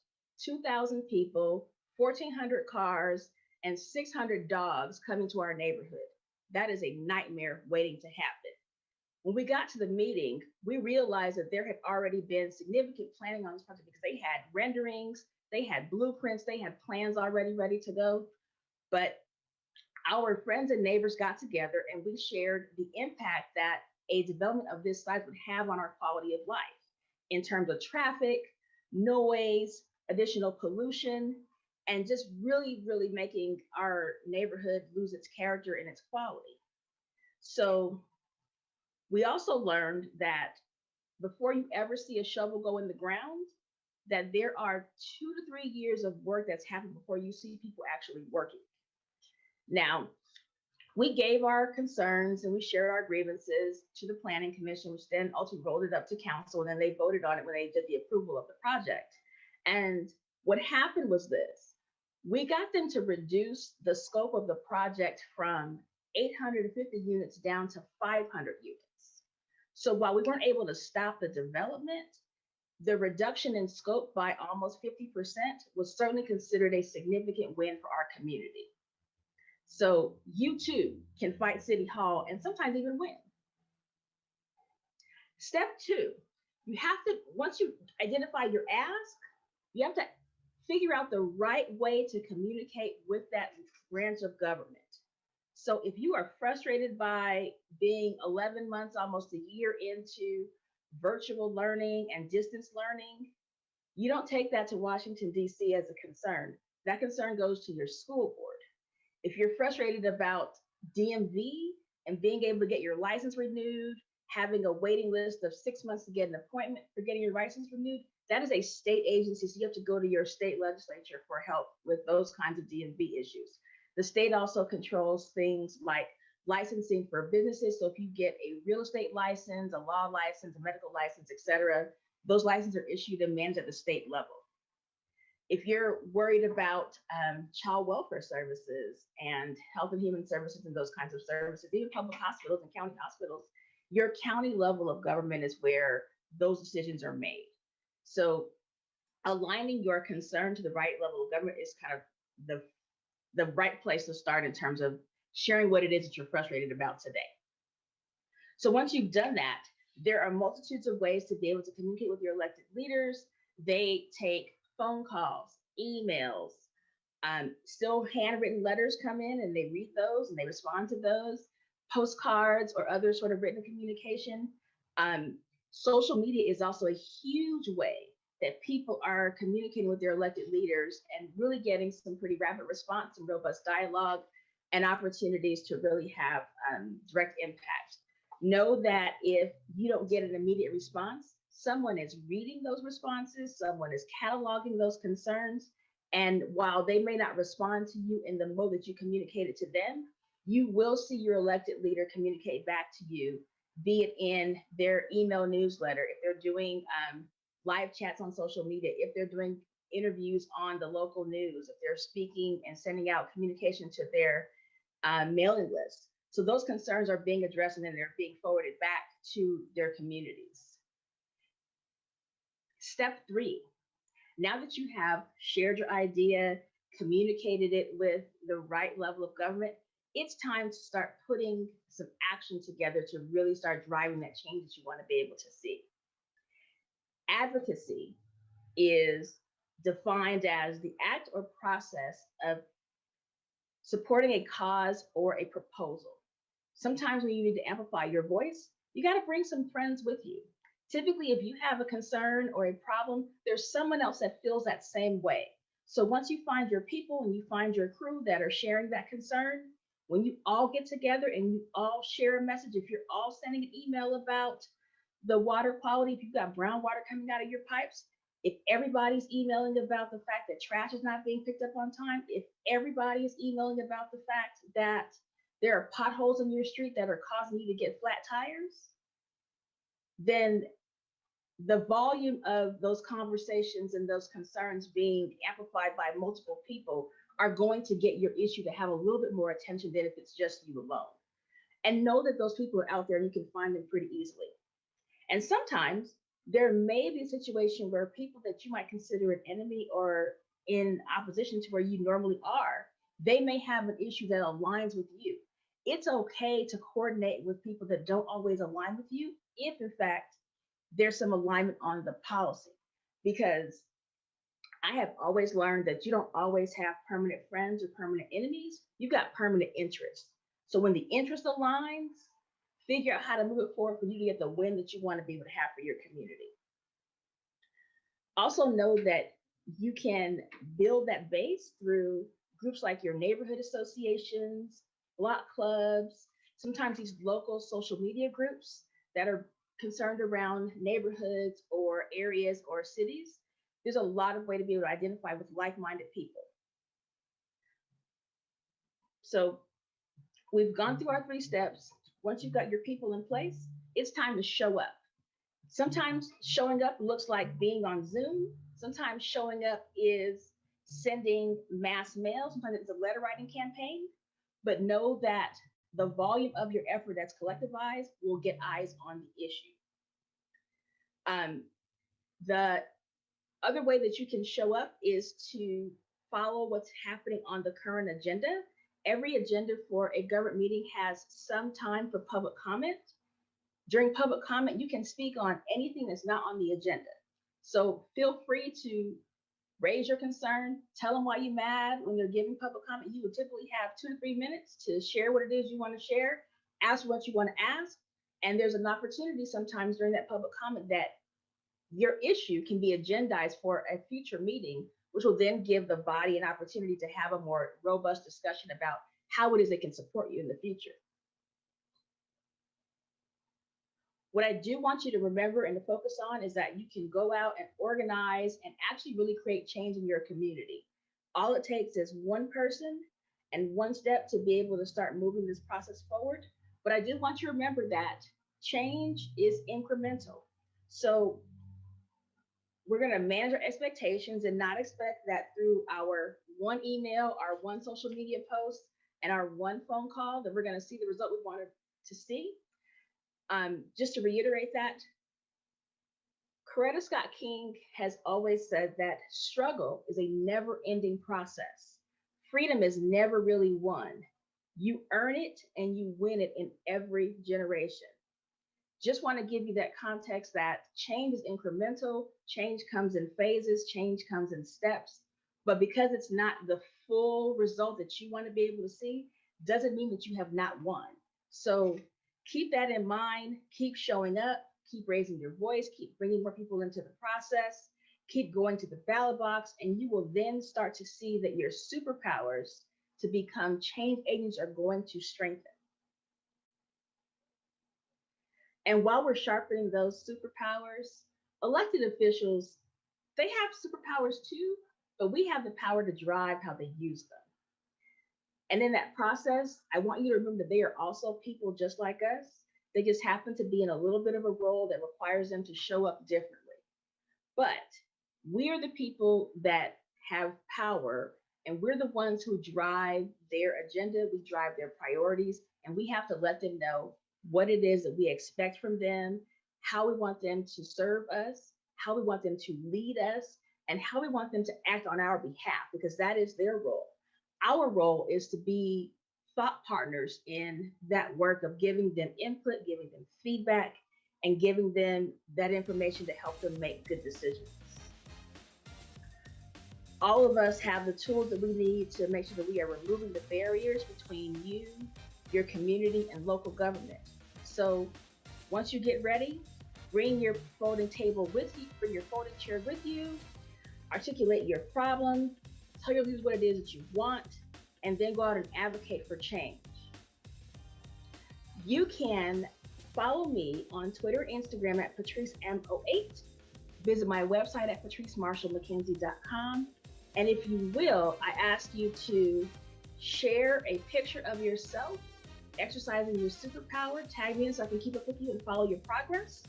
2,000 people, 1,400 cars, and 600 dogs coming to our neighborhood. That is a nightmare waiting to happen. When we got to the meeting, we realized that there had already been significant planning on this project because they had renderings, they had blueprints, they had plans already ready to go. But our friends and neighbors got together and we shared the impact that a development of this size would have on our quality of life in terms of traffic, noise, additional pollution, and just really, really making our neighborhood lose its character and its quality. So we also learned that before you ever see a shovel go in the ground, that there are 2 to 3 years of work that's happened before you see people actually working. Now, we gave our concerns and we shared our grievances to the Planning Commission, which then ultimately rolled it up to council, and then they voted on it when they did the approval of the project. And what happened was this: we got them to reduce the scope of the project from 850 units down to 500 units. So while we weren't able to stop the development, the reduction in scope by almost 50% was certainly considered a significant win for our community. So you too can fight City Hall and sometimes even win. Step 2, you have to, once you identify your ask, you have to figure out the right way to communicate with that branch of government. So if you are frustrated by being 11 months, almost a year into virtual learning and distance learning, you don't take that to Washington, D.C. as a concern. That concern goes to your school board. If you're frustrated about DMV and being able to get your license renewed, having a waiting list of 6 months to get an appointment for getting your license renewed, that is a state agency, so you have to go to your state legislature for help with those kinds of DMV issues. The state also controls things like licensing for businesses. So if you get a real estate license, a law license, a medical license, et cetera, those licenses are issued and managed at the state level. If you're worried about child welfare services and health and human services and those kinds of services, even public hospitals and county hospitals, your county level of government is where those decisions are made. So aligning your concern to the right level of government is kind of the right place to start in terms of sharing what it is that you're frustrated about today. So once you've done that, there are multitudes of ways to be able to communicate with your elected leaders. They take phone calls, emails, still handwritten letters come in and they read those and they respond to those, postcards or other sort of written communication. Social media is also a huge way that people are communicating with their elected leaders and really getting some pretty rapid response and robust dialogue and opportunities to really have direct impact. Know that if you don't get an immediate response, someone is reading those responses, someone is cataloging those concerns, and while they may not respond to you in the mode that you communicated to them, you will see your elected leader communicate back to you, be it in their email newsletter, if they're doing live chats on social media, if they're doing interviews on the local news, if they're speaking and sending out communication to their mailing list. So those concerns are being addressed and then they're being forwarded back to their communities. Step 3, now that you have shared your idea, communicated it with the right level of government, it's time to start putting some action together to really start driving that change that you want to be able to see. Advocacy is defined as the act or process of supporting a cause or a proposal. Sometimes when you need to amplify your voice, you got to bring some friends with you. Typically, if you have a concern or a problem, there's someone else that feels that same way. So once you find your people and you find your crew that are sharing that concern, when you all get together and you all share a message, if you're all sending an email about the water quality, if you've got brown water coming out of your pipes, if everybody's emailing about the fact that trash is not being picked up on time, if everybody is emailing about the fact that there are potholes in your street that are causing you to get flat tires, then the volume of those conversations and those concerns being amplified by multiple people are going to get your issue to have a little bit more attention than if it's just you alone. And know that those people are out there and you can find them pretty easily. And sometimes there may be a situation where people that you might consider an enemy or in opposition to where you normally are, they may have an issue that aligns with you. It's okay to coordinate with people that don't always align with you if, in fact, there's some alignment on the policy. Because I have always learned that you don't always have permanent friends or permanent enemies. You've got permanent interests. So when the interest aligns, figure out how to move it forward for you to get the win that you want to be able to have for your community. Also know that you can build that base through groups like your neighborhood associations, block clubs, sometimes these local social media groups that are concerned around neighborhoods or areas or cities. There's a lot of way to be able to identify with like-minded people. So we've gone through our 3 steps. Once you've got your people in place, it's time to show up. Sometimes showing up looks like being on Zoom. Sometimes showing up is sending mass mail. Sometimes it's a letter writing campaign. But know that the volume of your effort that's collectivized will get eyes on the issue. The other way that you can show up is to follow what's happening on the current agenda. Every agenda for a government meeting has some time for public comment. During public comment, you can speak on anything that's not on the agenda. So feel free to raise your concern, tell them why you're mad. When they're giving public comment, you will typically have 2 to 3 minutes to share what it is you want to share, ask what you want to ask. And there's an opportunity sometimes during that public comment that your issue can be agendized for a future meeting, which will then give the body an opportunity to have a more robust discussion about how it is it can support you in the future. What I do want you to remember and to focus on is that you can go out and organize and actually really create change in your community. All it takes is one person and one step to be able to start moving this process forward. But I do want you to remember that change is incremental. So we're going to manage our expectations and not expect that through our one email, our one social media post, and our one phone call that we're going to see the result we wanted to see. Just to reiterate that, Coretta Scott King has always said that struggle is a never-ending process. Freedom is never really won. You earn it and you win it in every generation. Just want to give you that context that change is incremental, change comes in phases, change comes in steps, but because it's not the full result that you want to be able to see, doesn't mean that you have not won. So keep that in mind, keep showing up, keep raising your voice, keep bringing more people into the process, keep going to the ballot box, and you will then start to see that your superpowers to become change agents are going to strengthen. And while we're sharpening those superpowers, elected officials, they have superpowers too, but we have the power to drive how they use them. And in that process, I want you to remember that they are also people just like us. They just happen to be in a little bit of a role that requires them to show up differently. But we are the people that have power, and we're the ones who drive their agenda, we drive their priorities, and we have to let them know what it is that we expect from them, how we want them to serve us, how we want them to lead us, and how we want them to act on our behalf, because that is their role. Our role is to be thought partners in that work of giving them input, giving them feedback, and giving them that information to help them make good decisions. All of us have the tools that we need to make sure that we are removing the barriers between you, your community, and local government. So once you get ready, bring your folding table with you, bring your folding chair with you, articulate your problem, tell your leaders what it is that you want, and then go out and advocate for change. You can follow me on Twitter and Instagram at PatriceM08. Visit my website at patricemarshallmckenzie.com. And if you will, I ask you to share a picture of yourself exercising your superpower, tag me in so I can keep up with you and follow your progress.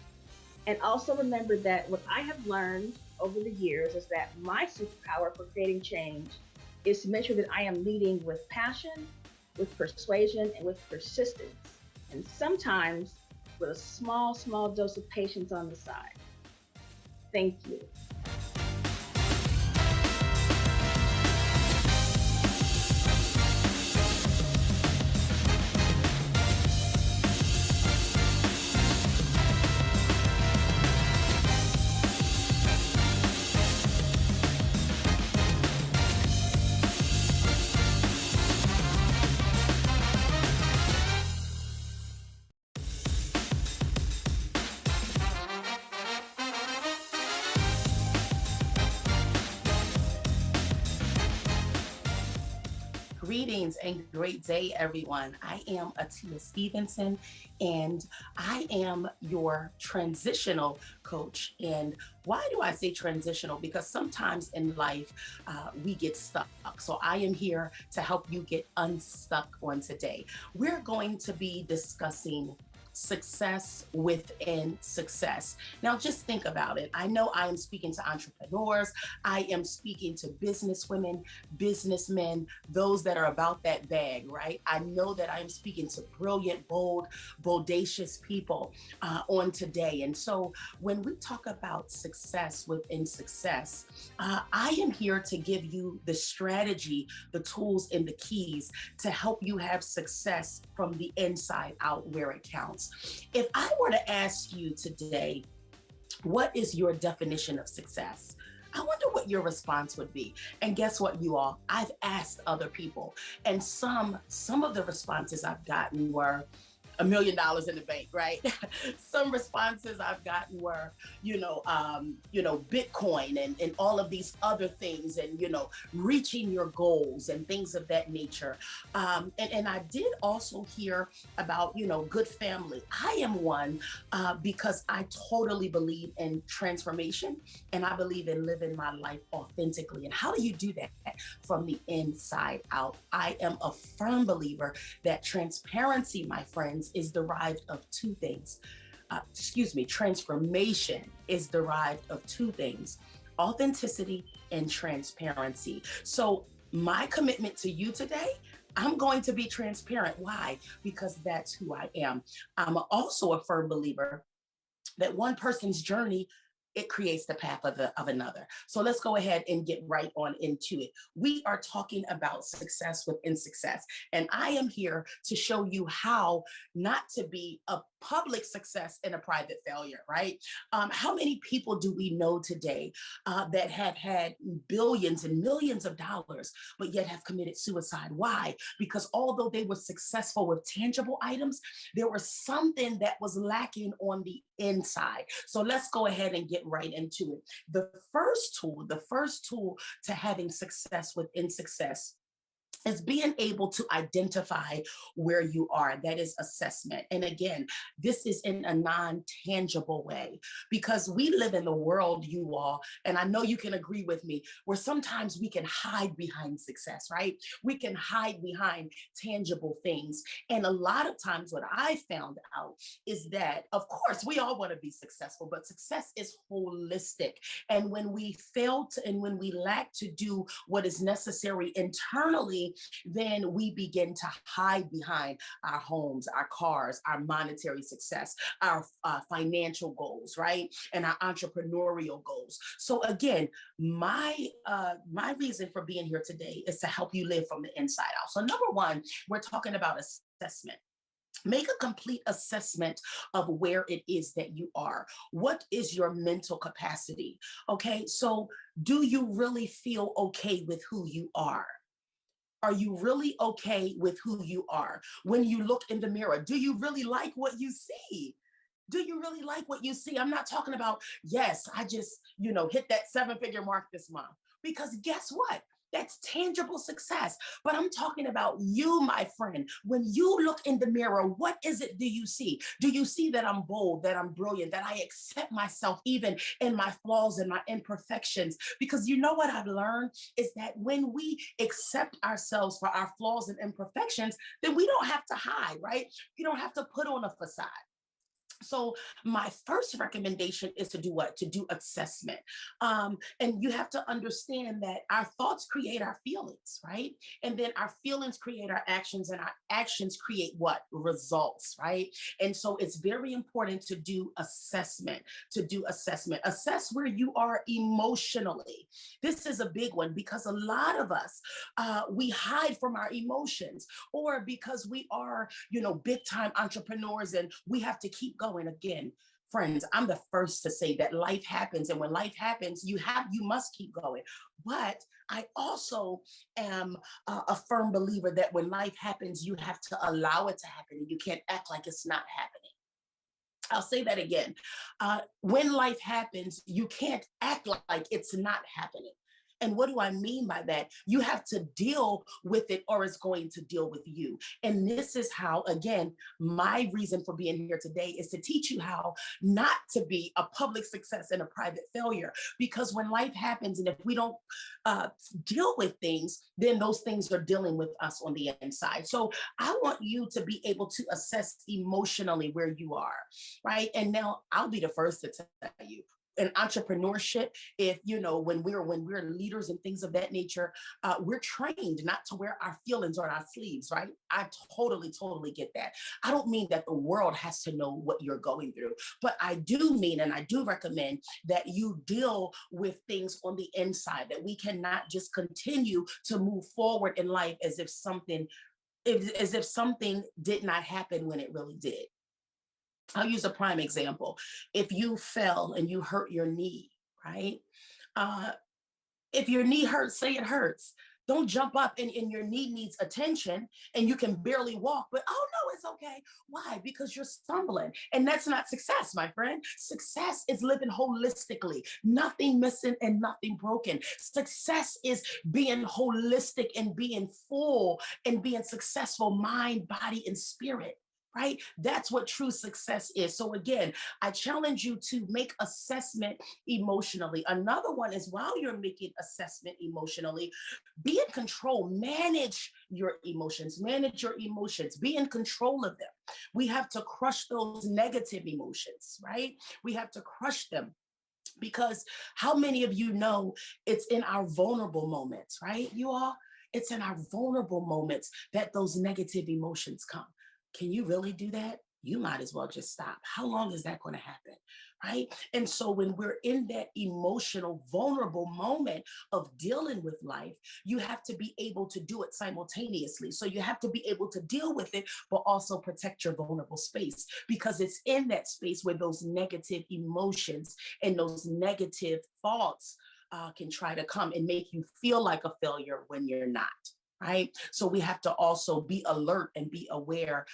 And also remember that what I have learned over the years is that my superpower for creating change is to make sure that I am leading with passion, with persuasion, and with persistence. And sometimes with a small, small dose of patience on the side. Thank you. Greetings and great day, everyone. I am Atia Stevenson, and I am your transitional coach. And why do I say transitional? Because sometimes in life, we get stuck. So I am here to help you get unstuck on today. We're going to be discussing success within success. Now, just think about it. I know I am speaking to entrepreneurs. I am speaking to business women, businessmen, those that are about that bag, right? I know that I am speaking to brilliant, bold, bodacious people on today. And so when we talk about success within success, I am here to give you the strategy, the tools, and the keys to help you have success from the inside out where it counts. If I were to ask you today, what is your definition of success? I wonder what your response would be. And guess what, you all? I've asked other people, and some of the responses I've gotten were $1 million in the bank, right? Some responses I've gotten were, Bitcoin and all of these other things, and, reaching your goals and things of that nature. And I did also hear about, good family. I am one because I totally believe in transformation, and I believe in living my life authentically. And how do you do that? From the inside out. I am a firm believer that transparency, my friends, is derived of two things. Transformation is derived of two things: authenticity and transparency. So my commitment to you today, I'm going to be transparent. Why? Because that's who I am. I'm also a firm believer that one person's journey, it creates the path of another. So let's go ahead and get right on into it. We are talking about success within success. And I am here to show you how not to be a public success and a private failure, right? How many people do we know today that have had billions and millions of dollars, but yet have committed suicide? Why? Because although they were successful with tangible items, there was something that was lacking on the inside. So let's go ahead and get right into it. The first tool to having success within success is being able to identify where you are. That is assessment. And again, this is in a non-tangible way, because we live in the world, you all, and I know you can agree with me, where sometimes we can hide behind success, right? We can hide behind tangible things. And a lot of times what I found out is that, of course, we all want to be successful, but success is holistic. And when we fail to, and when we lack to do what is necessary internally, then we begin to hide behind our homes, our cars, our monetary success, our financial goals, right? And our entrepreneurial goals. So again, my reason for being here today is to help you live from the inside out. So number one, we're talking about assessment. Make a complete assessment of where it is that you are. What is your mental capacity? Okay, so do you really feel okay with who you are? Are you really okay with who you are? When you look in the mirror, do you really like what you see? Do you really like what you see? I'm not talking about, yes, I just, hit that 7-figure mark this month. Because guess what? That's tangible success. But I'm talking about you, my friend. When you look in the mirror, what is it do you see? Do you see that I'm bold, that I'm brilliant, that I accept myself even in my flaws and my imperfections? Because you know what I've learned is that when we accept ourselves for our flaws and imperfections, then we don't have to hide, right? You don't have to put on a facade. So my first recommendation is to do what? To do assessment. And you have to understand that our thoughts create our feelings, right? And then our feelings create our actions, and our actions create what? Results, right? And so it's very important to do assessment, Assess where you are emotionally. This is a big one because a lot of us, we hide from our emotions, or because we are, big time entrepreneurs and we have to keep going. Again, friends, I'm the first to say that life happens, and when life happens, you must keep going. But I also am a firm believer that when life happens, you have to allow it to happen, and you can't act like it's not happening. I'll say that again. When life happens, you can't act like it's not happening. And what do I mean by that? You have to deal with it, or it's going to deal with you. And this is how, again, my reason for being here today is to teach you how not to be a public success and a private failure. Because when life happens, and if we don't deal with things, then those things are dealing with us on the inside. So I want you to be able to assess emotionally where you are, right? And now I'll be the first to tell you, in entrepreneurship, if when we're leaders and things of that nature, we're trained not to wear our feelings on our sleeves, right? I totally get that. I don't mean that the world has to know what you're going through, but I do mean, and I do recommend that you deal with things on the inside, that we cannot just continue to move forward in life as if something did not happen when it really did. I'll use a prime example. If you fell and you hurt your knee, right? If your knee hurts, say it hurts. Don't jump up and your knee needs attention and you can barely walk, but oh no, it's okay. Why? Because you're stumbling. And that's not success, my friend. Success is living holistically, nothing missing and nothing broken. Success is being holistic and being full and being successful, mind, body, and spirit. Right? That's what true success is. So again, I challenge you to make assessment emotionally. Another one is, while you're making assessment emotionally, be in control, manage your emotions, be in control of them. We have to crush those negative emotions, right? We have to crush them. Because how many of you know it's in our vulnerable moments, right? You all, it's in our vulnerable moments that those negative emotions come. Can you really do that? You might as well just stop. How long is that going to happen? Right? And so when we're in that emotional, vulnerable moment of dealing with life, you have to be able to do it simultaneously. So you have to be able to deal with it, but also protect your vulnerable space, because it's in that space where those negative emotions and those negative thoughts can try to come and make you feel like a failure when you're not. Right? So we have to also be alert and be aware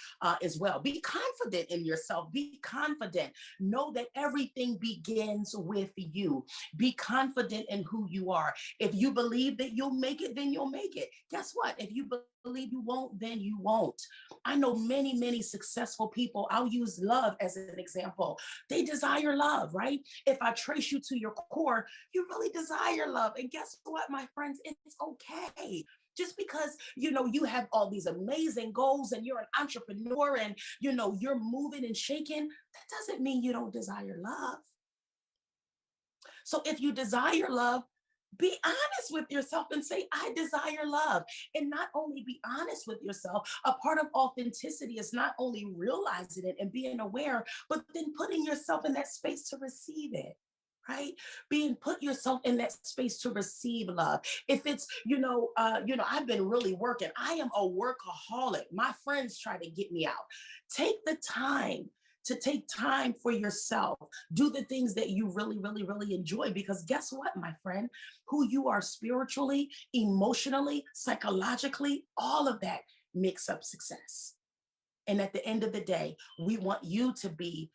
as well. Be confident in yourself. Be confident. Know that everything begins with you. Be confident in who you are. If you believe that you'll make it, then you'll make it. Guess what? If you believe you won't, then you won't. I know many, many successful people. I'll use love as an example. They desire love, right? If I trace you to your core, you really desire love. And guess what, my friends? It's okay. Just because, you have all these amazing goals and you're an entrepreneur and, you're moving and shaking, that doesn't mean you don't desire love. So if you desire love, be honest with yourself and say, I desire love. And not only be honest with yourself, a part of authenticity is not only realizing it and being aware, but then putting yourself in that space to receive it. Right? Put yourself in that space to receive love. If it's, I've been really working. I am a workaholic. My friends try to get me out. Take the time to take time for yourself. Do the things that you really, really, really enjoy, because guess what, my friend? Who you are spiritually, emotionally, psychologically, all of that makes up success. And at the end of the day, we want you to be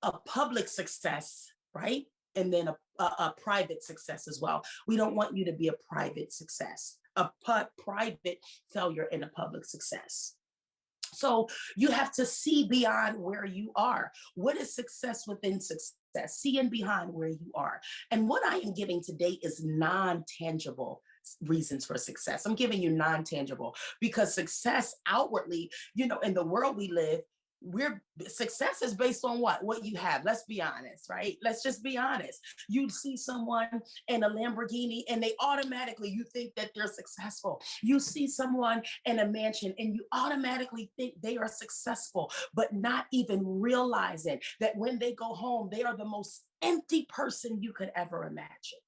a public success, right? And then a private success as well. We don't want you to be a private success, a private failure and a public success. So you have to see beyond where you are. What is success within success? Seeing beyond where you are. And what I am giving today is non-tangible reasons for success. I'm giving you non-tangible, because success outwardly, in the world we live, Success is based on what you have. Let's be honest, right? Let's just be honest. You see someone in a Lamborghini and they automatically, you think that they're successful. You see someone in a mansion and you automatically think they are successful, but not even realizing that when they go home, they are the most empty person you could ever imagine.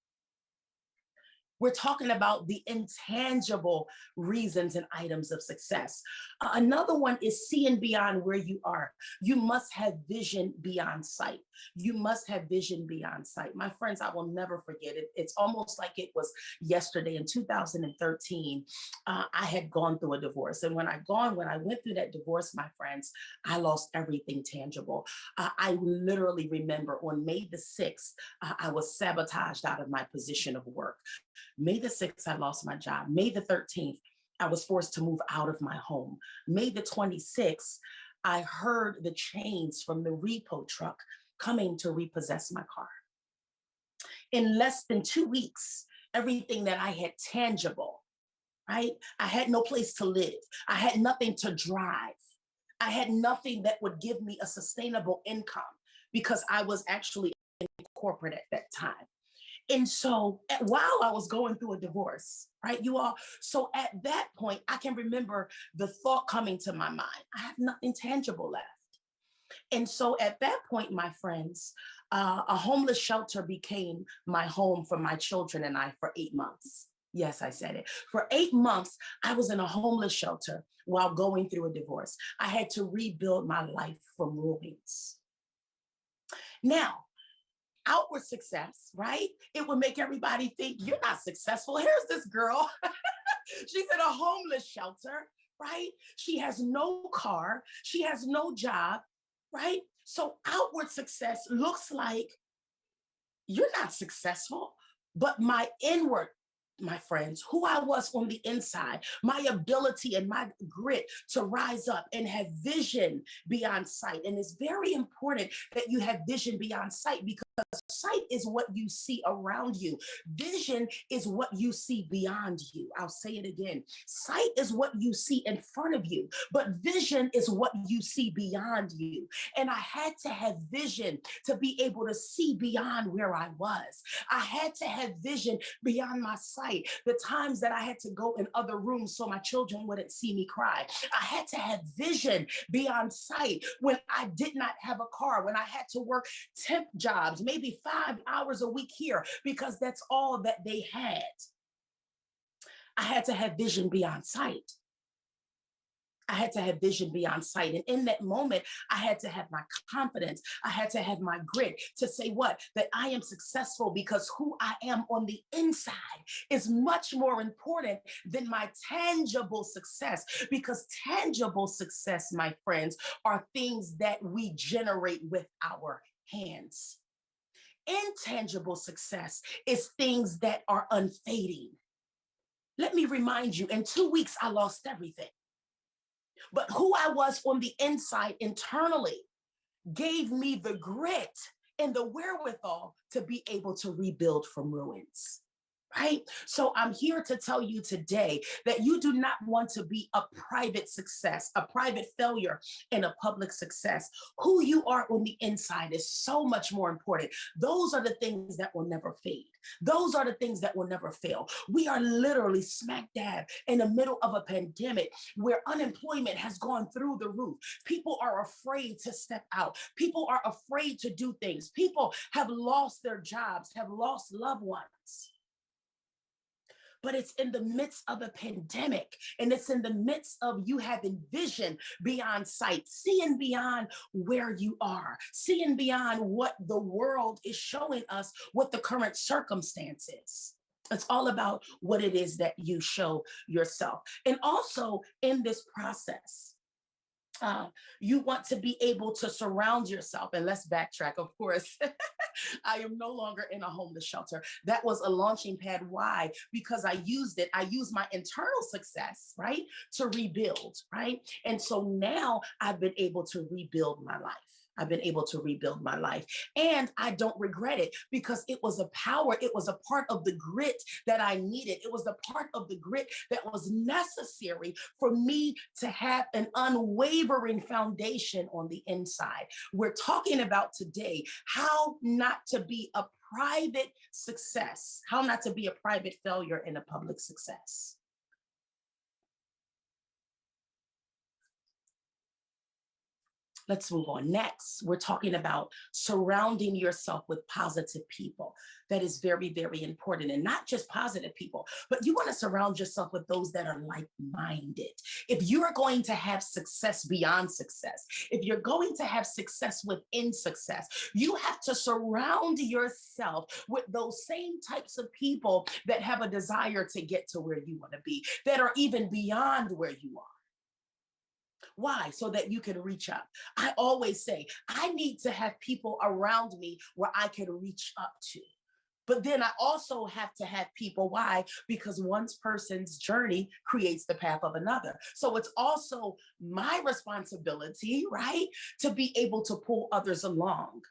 We're talking about the intangible reasons and items of success. Another one is seeing beyond where you are. You must have vision beyond sight. You must have vision beyond sight. My friends, I will never forget it. It's almost like it was yesterday. In 2013, I had gone through a divorce. And when I went through that divorce, my friends, I lost everything tangible. I literally remember on May the 6th, I was sabotaged out of my position of work. May the 6th, I lost my job. May the 13th, I was forced to move out of my home. May the 26th, I heard the chains from the repo truck coming to repossess my car. In less than 2 weeks, everything that I had tangible, right? I had no place to live. I had nothing to drive. I had nothing that would give me a sustainable income because I was actually in corporate at that time. And so while I was going through a divorce, right, you all, so at that point, I can remember the thought coming to my mind, I have nothing tangible left. And so at that point, my friends, a homeless shelter became my home for my children and I for 8 months. Yes, I said it. For 8 months, I was in a homeless shelter while going through a divorce. I had to rebuild my life from ruins. Now, outward success, right? It would make everybody think you're not successful. Here's this girl. She's in a homeless shelter, right? She has no car. She has no job, right? So outward success looks like you're not successful, but my inward, my friends, who I was on the inside, my ability and my grit to rise up and have vision beyond sight. And it's very important that you have vision beyond sight because sight is what you see around you. Vision is what you see beyond you. I'll say it again. Sight is what you see in front of you, but vision is what you see beyond you. And I had to have vision to be able to see beyond where I was. I had to have vision beyond my sight. The times that I had to go in other rooms so my children wouldn't see me cry. I had to have vision beyond sight when I did not have a car, when I had to work temp jobs, maybe 5 hours a week here because that's all that they had. I had to have vision beyond sight. I had to have vision beyond sight. And in that moment, I had to have my confidence. I had to have my grit to say what? That I am successful because who I am on the inside is much more important than my tangible success. Because tangible success, my friends, are things that we generate with our hands. Intangible success is things that are unfading. Let me remind you, in 2 weeks, I lost everything. But who I was on the inside internally gave me the grit and the wherewithal to be able to rebuild from ruins. Right? So I'm here to tell you today that you do not want to be a private success, a private failure, and a public success. Who you are on the inside is so much more important. Those are the things that will never fade. Those are the things that will never fail. We are literally smack dab in the middle of a pandemic where unemployment has gone through the roof. People are afraid to step out. People are afraid to do things. People have lost their jobs, have lost loved ones. But it's in the midst of a pandemic, and it's in the midst of you having vision beyond sight, seeing beyond where you are, seeing beyond what the world is showing us, what the current circumstance is. It's all about what it is that you show yourself. And also in this process, you want to be able to surround yourself. And let's backtrack, of course. I am no longer in a homeless shelter. That was a launching pad. Why? Because I used it. I used my internal success, right, to rebuild, right? And so now I've been able to rebuild my life. I've been able to rebuild my life. And I don't regret it because it was a power, it was a part of the grit that I needed. It was the part of the grit that was necessary for me to have an unwavering foundation on the inside. We're talking about today how not to be a private success, how not to be a private failure in a public success. Let's move on. Next, we're talking about surrounding yourself with positive people. That is very, very important. And not just positive people, but you want to surround yourself with those that are like-minded. If you're going to have success beyond success, if you're going to have success within success, you have to surround yourself with those same types of people that have a desire to get to where you want to be, that are even beyond where you are. Why? So that you can reach up. I always say, I need to have people around me where I can reach up to. But then I also have to have people. Why? Because one person's journey creates the path of another. So it's also my responsibility, right, to be able to pull others along.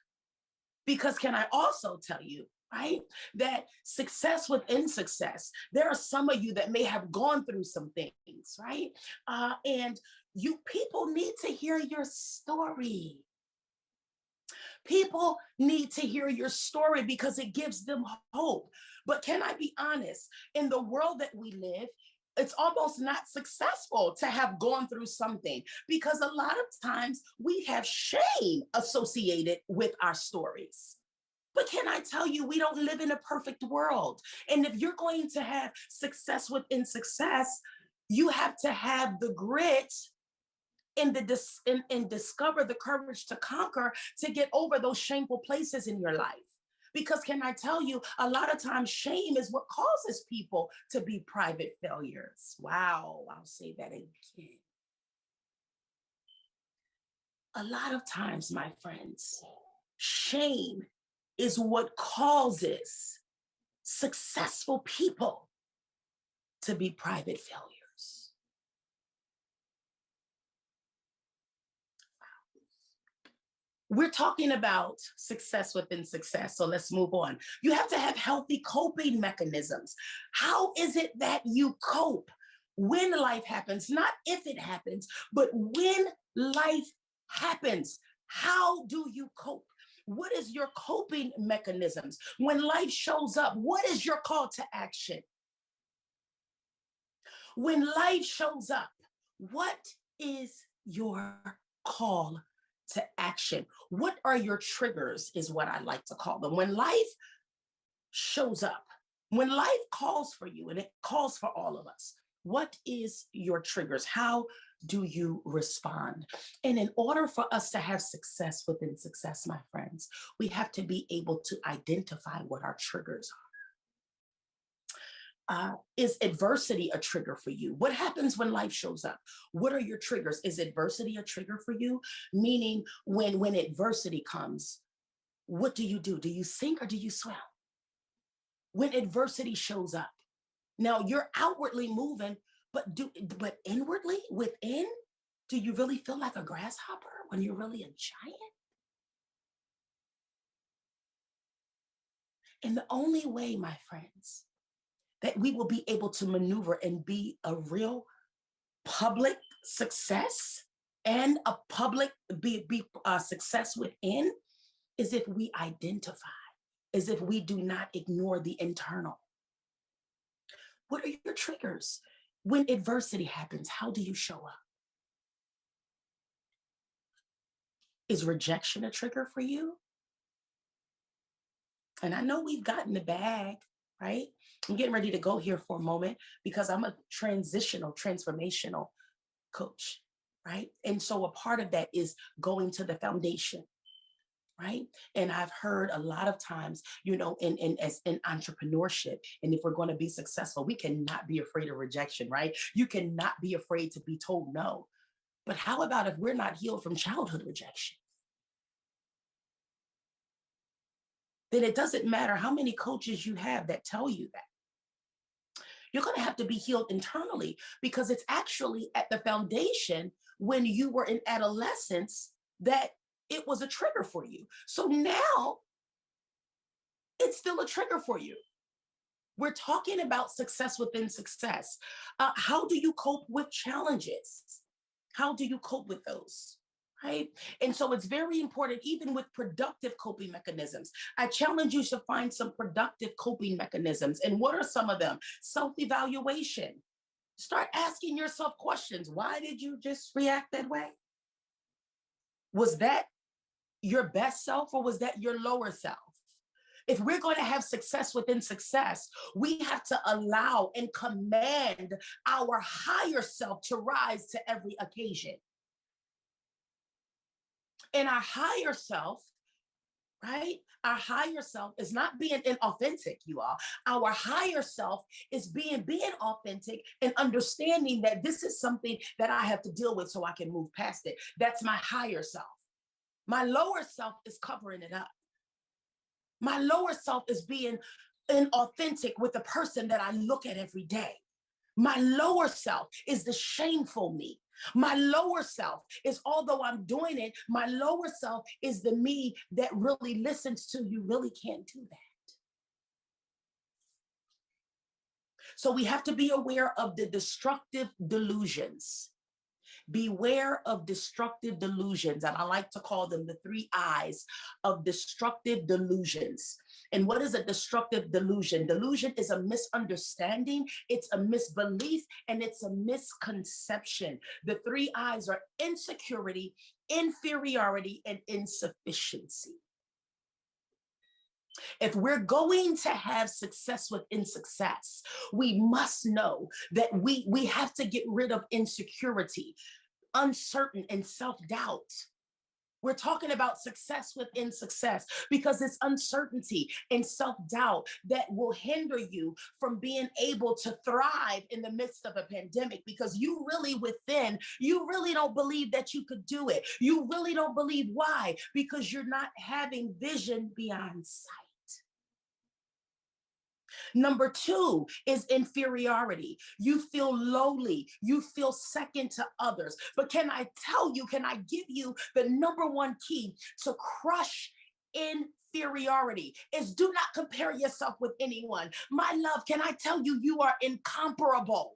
Because can I also tell you, right, that success within success, there are some of you that may have gone through some things, right? And people need to hear your story. People need to hear your story because it gives them hope. But can I be honest? In the world that we live, it's almost not successful to have gone through something because a lot of times we have shame associated with our stories. But can I tell you, we don't live in a perfect world. And if you're going to have success within success, you have to have the grit and discover the courage to conquer, to get over those shameful places in your life. Because can I tell you, a lot of times shame is what causes people to be private failures. Wow, I'll say that again. A lot of times, my friends, shame is what causes successful people to be private failures. We're talking about success within success, so let's move on. You have to have healthy coping mechanisms. How is it that you cope when life happens? Not if it happens, but when life happens. How do you cope? What is your coping mechanisms? When life shows up, what is your call to action? When life shows up, what is your call to action? What are your triggers is what I like to call them. When life shows up, when life calls for you, and it calls for all of us, what is your triggers? How do you respond? And in order for us to have success within success, my friends, we have to be able to identify what our triggers are. Is adversity a trigger for you? What happens when life shows up? What are your triggers? Is adversity a trigger for you? Meaning when adversity comes, what do? Do you sink or do you swim? When adversity shows up, now you're outwardly moving, but inwardly, within, do you really feel like a grasshopper when you're really a giant? And the only way, my friends, that we will be able to maneuver and be a real public success and a public success within is if we identify, is if we do not ignore the internal. What are your triggers? When adversity happens, how do you show up? Is rejection a trigger for you? And I know we've gotten the bag, right? I'm getting ready to go here for a moment because I'm a transformational coach, right? And so a part of that is going to the foundation, right? And I've heard a lot of times, in entrepreneurship, and if we're going to be successful, we cannot be afraid of rejection, right? You cannot be afraid to be told no. But how about if we're not healed from childhood rejection? Then it doesn't matter how many coaches you have that tell you that. You're going to have to be healed internally because it's actually at the foundation when you were in adolescence that it was a trigger for you. So now it's still a trigger for you. We're talking about success within success. How do you cope with challenges? How do you cope with those? Right? And so it's very important, even with productive coping mechanisms. I challenge you to find some productive coping mechanisms. And what are some of them? Self-evaluation. Start asking yourself questions. Why did you just react that way? Was that your best self or was that your lower self? If we're going to have success within success, we have to allow and command our higher self to rise to every occasion. And our higher self, right? Our higher self is not being inauthentic, you all. Our higher self is being authentic and understanding that this is something that I have to deal with so I can move past it. That's my higher self. My lower self is covering it up. My lower self is being inauthentic with the person that I look at every day. My lower self is the shameful me. My lower self is, although I'm doing it, my lower self is the me that really listens to you really can't do that. So we have to be aware of the destructive delusions. Beware of destructive delusions. And I like to call them the 3 I's of destructive delusions. And what is a destructive delusion? Delusion is a misunderstanding, it's a misbelief, and it's a misconception. The 3 I's are insecurity, inferiority, and insufficiency. If we're going to have success within success, we must know that we have to get rid of insecurity, uncertain, and self-doubt. We're talking about success within success because it's uncertainty and self-doubt that will hinder you from being able to thrive in the midst of a pandemic, because you really within, you really don't believe that you could do it. You really don't believe. Why? Because you're not having vision beyond sight. Number 2 is inferiority. You feel lowly. You feel second to others. But can I tell you, can I give you the number 1 key to crush inferiority is do not compare yourself with anyone. My love, can I tell you, you are incomparable.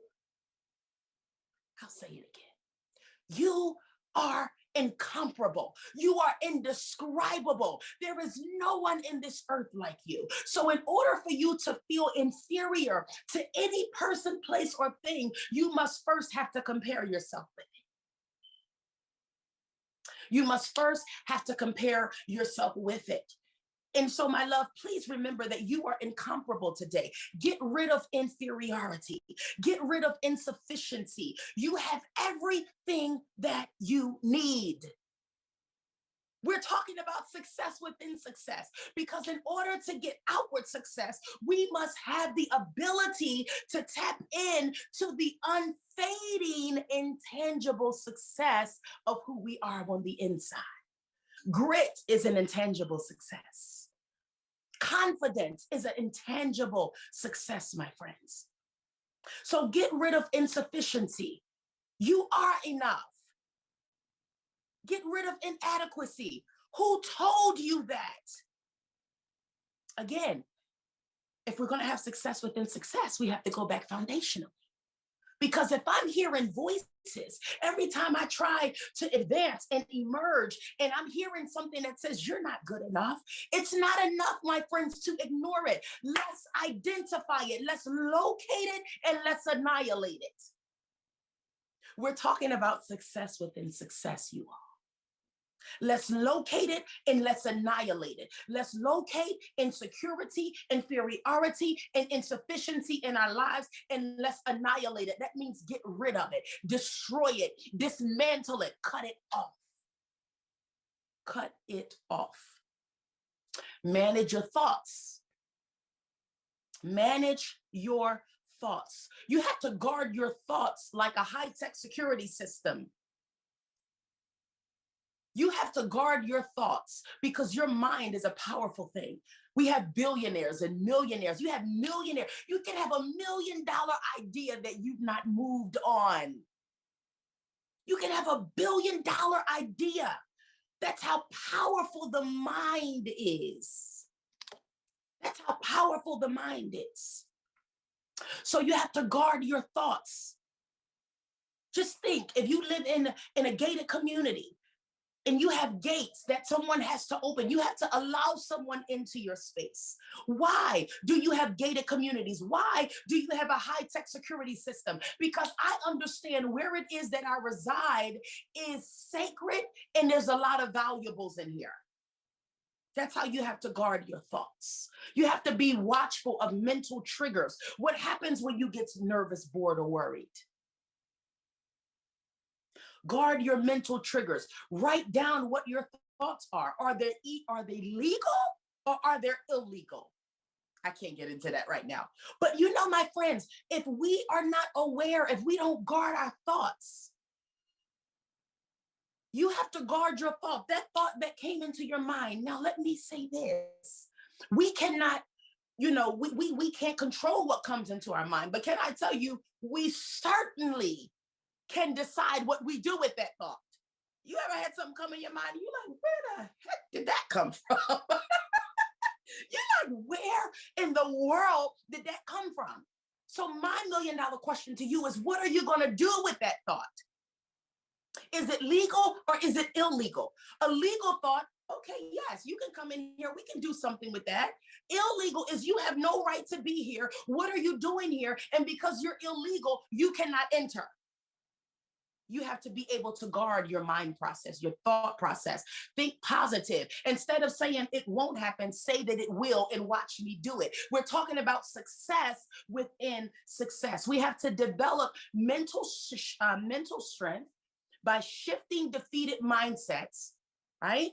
I'll say it again. You are incomparable. You are indescribable. There is no one in this earth like you. So in order for you to feel inferior to any person, place, or thing, you must first have to compare yourself with it. You must first have to compare yourself with it. And so, my love, please remember that you are incomparable today. Get rid of inferiority. Get rid of insufficiency. You have everything that you need. We're talking about success within success, because in order to get outward success, we must have the ability to tap in to the unfading, intangible success of who we are on the inside. Grit is an intangible success. Confidence is an intangible success, my friends. So get rid of insufficiency. You are enough. Get rid of inadequacy. Who told you that? Again, if we're going to have success within success, we have to go back foundationally. Because if I'm hearing voices every time I try to advance and emerge, and I'm hearing something that says you're not good enough, it's not enough, my friends, to ignore it. Let's identify it, let's locate it, and let's annihilate it. We're talking about success within success, you all. Let's locate it and let's annihilate it. Let's locate insecurity, inferiority, and insufficiency in our lives, and let's annihilate it. That means get rid of it, destroy it, dismantle it, cut it off. Cut it off. Manage your thoughts. Manage your thoughts. You have to guard your thoughts like a high-tech security system. You have to guard your thoughts because your mind is a powerful thing. We have billionaires and millionaires. You have millionaires. You can have $1 million idea that you've not moved on. You can have $1 billion idea That's how powerful the mind is. That's how powerful the mind is. So you have to guard your thoughts. Just think, if you live in a gated community and you have gates that someone has to open, you have to allow someone into your space. Why do you have gated communities? Why do you have a high-tech security system? Because I understand where it is that I reside is sacred, and there's a lot of valuables in here. That's how you have to guard your thoughts. You have to be watchful of mental triggers. What happens when you get nervous, bored, or worried? Guard your mental triggers. Write down what your thoughts are. Are they legal or are they illegal? I can't get into that right now. But you know, my friends, if we are not aware, if we don't guard our thoughts, you have to guard your thought, that thought that came into your mind. Now, let me say this. We cannot, we can't control what comes into our mind. But can I tell you, we certainly can decide what we do with that thought. You ever had something come in your mind and you're like, where the heck did that come from? You're like, where in the world did that come from? So my $1 million question to you is, what are you going to do with that thought? Is it legal or is it illegal? A legal thought, okay, yes, you can come in here. We can do something with that. Illegal is you have no right to be here. What are you doing here? And because you're illegal, you cannot enter. You have to be able to guard your mind process, your thought process. Think positive. Instead of saying it won't happen, say that it will and watch me do it. We're talking about success within success. We have to develop mental strength by shifting defeated mindsets, right?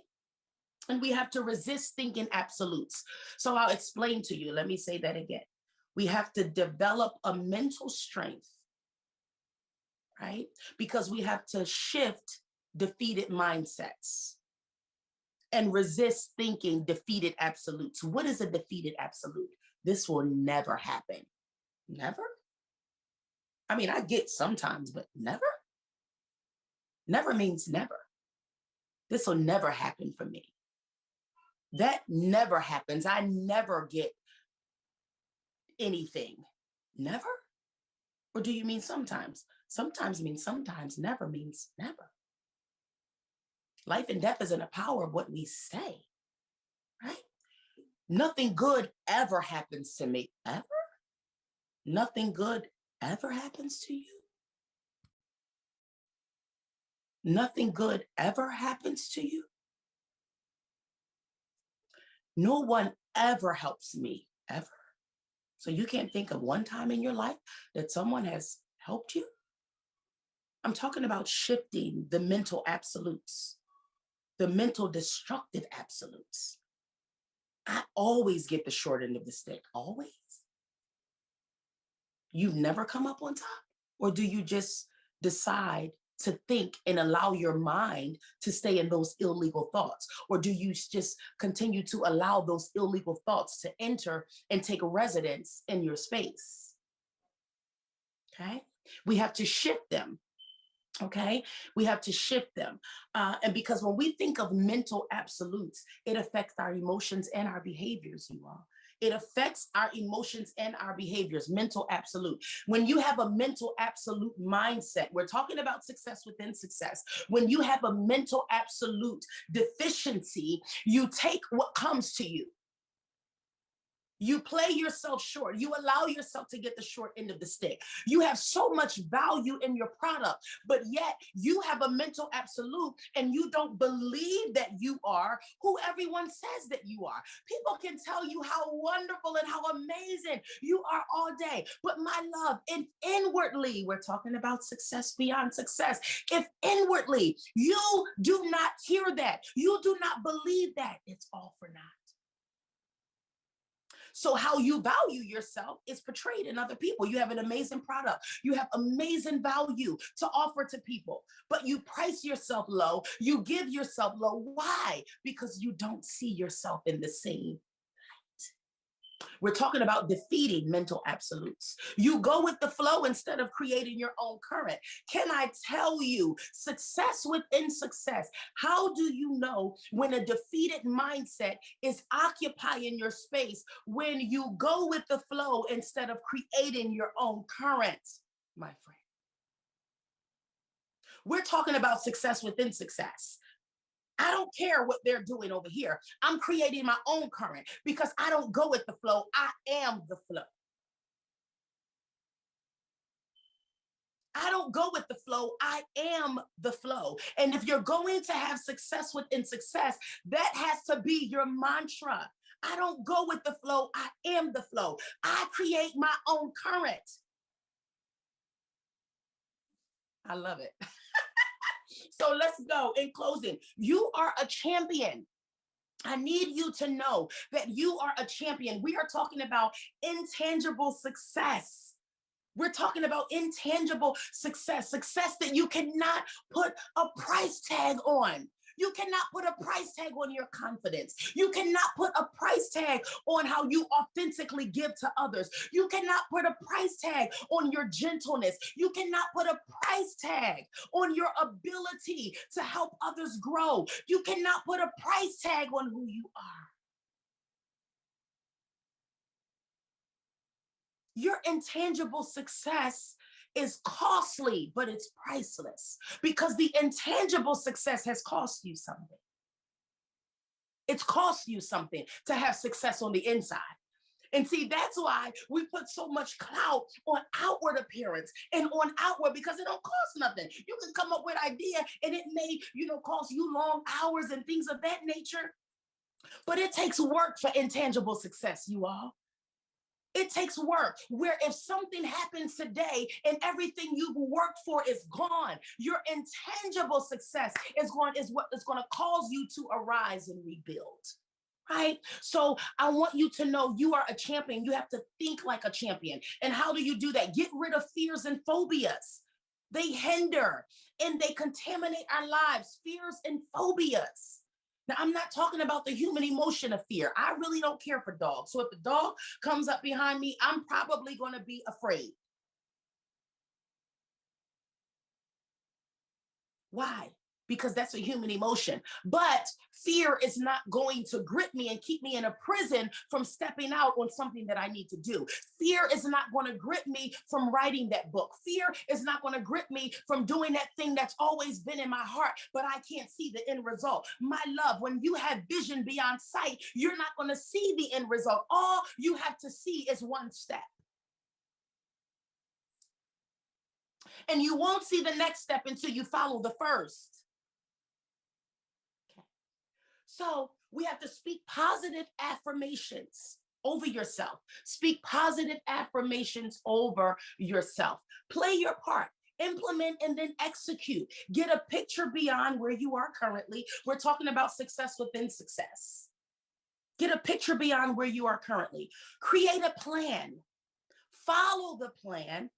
And we have to resist thinking absolutes. So I'll explain to you. Let me say that again. We have to develop a mental strength, right? Because we have to shift defeated mindsets and resist thinking defeated absolutes. What is a defeated absolute? This will never happen. Never? I mean, I get sometimes, but never? Never means never. This will never happen for me. That never happens. I never get anything. Never? Or do you mean sometimes? Sometimes means sometimes, never means never. Life and death is in the power of what we say, right? Nothing good ever happens to me, ever? Nothing good ever happens to you? Nothing good ever happens to you? No one ever helps me, ever. So you can't think of one time in your life that someone has helped you? I'm talking about shifting the mental absolutes, the mental destructive absolutes. I always get the short end of the stick, always. You never come up on top? Or do you just decide to think and allow your mind to stay in those illegal thoughts? Or do you just continue to allow those illegal thoughts to enter and take residence in your space? Okay, we have to shift them. Okay, we have to shift them. And because when we think of mental absolutes, it affects our emotions and our behaviors, you all. It affects our emotions and our behaviors, mental absolute. When you have a mental absolute mindset, we're talking about success within success. When you have a mental absolute deficiency, you take what comes to you. You play yourself short. You allow yourself to get the short end of the stick. You have so much value in your product, but yet you have a mental absolute and you don't believe that you are who everyone says that you are. People can tell you how wonderful and how amazing you are all day. But my love, if inwardly, we're talking about success beyond success, if inwardly you do not hear that, you do not believe that, it's all for naught. So how you value yourself is portrayed in other people. You have an amazing product. You have amazing value to offer to people, but you price yourself low. You give yourself low. Why? Because you don't see yourself in the same light. We're talking about defeating mental absolutes. You go with the flow instead of creating your own current. Can I tell you, success within success? How do you know when a defeated mindset is occupying your space when you go with the flow instead of creating your own current, my friend? We're talking about success within success. I don't care what they're doing over here. I'm creating my own current because I don't go with the flow. I am the flow. I don't go with the flow. I am the flow. And if you're going to have success within success, that has to be your mantra. I don't go with the flow. I am the flow. I create my own current. I love it. So let's go. In closing, you are a champion. I need you to know that you are a champion. We are talking about intangible success. We're talking about intangible success, success that you cannot put a price tag on. You cannot put a price tag on your confidence. You cannot put a price tag on how you authentically give to others. You cannot put a price tag on your gentleness. You cannot put a price tag on your ability to help others grow. You cannot put a price tag on who you are. Your intangible success is costly, but it's priceless because the intangible success has cost you something. It's cost you something to have success on the inside. And see, that's why we put so much clout on outward appearance and on outward, because it don't cost nothing. You can come up with an idea and it may, cost you long hours and things of that nature. But it takes work for intangible success, you all. It takes work, where if something happens today and everything you've worked for is gone, your intangible success is what is going to cause you to arise and rebuild, right? So I want you to know you are a champion. You have to think like a champion. And how do you do that? Get rid of fears and phobias. They hinder and they contaminate our lives, fears and phobias. Now, I'm not talking about the human emotion of fear. I really don't care for dogs. So if the dog comes up behind me, I'm probably going to be afraid. Why? Because that's a human emotion. But fear is not going to grip me and keep me in a prison from stepping out on something that I need to do. Fear is not going to grip me from writing that book. Fear is not going to grip me from doing that thing that's always been in my heart, but I can't see the end result. My love, when you have vision beyond sight, you're not going to see the end result. All you have to see is one step. And you won't see the next step until you follow the first. So we have to speak positive affirmations over yourself. Speak positive affirmations over yourself. Play your part. Implement and then execute. Get a picture beyond where you are currently. We're talking about success within success. Get a picture beyond where you are currently. Create a plan. Follow the plan.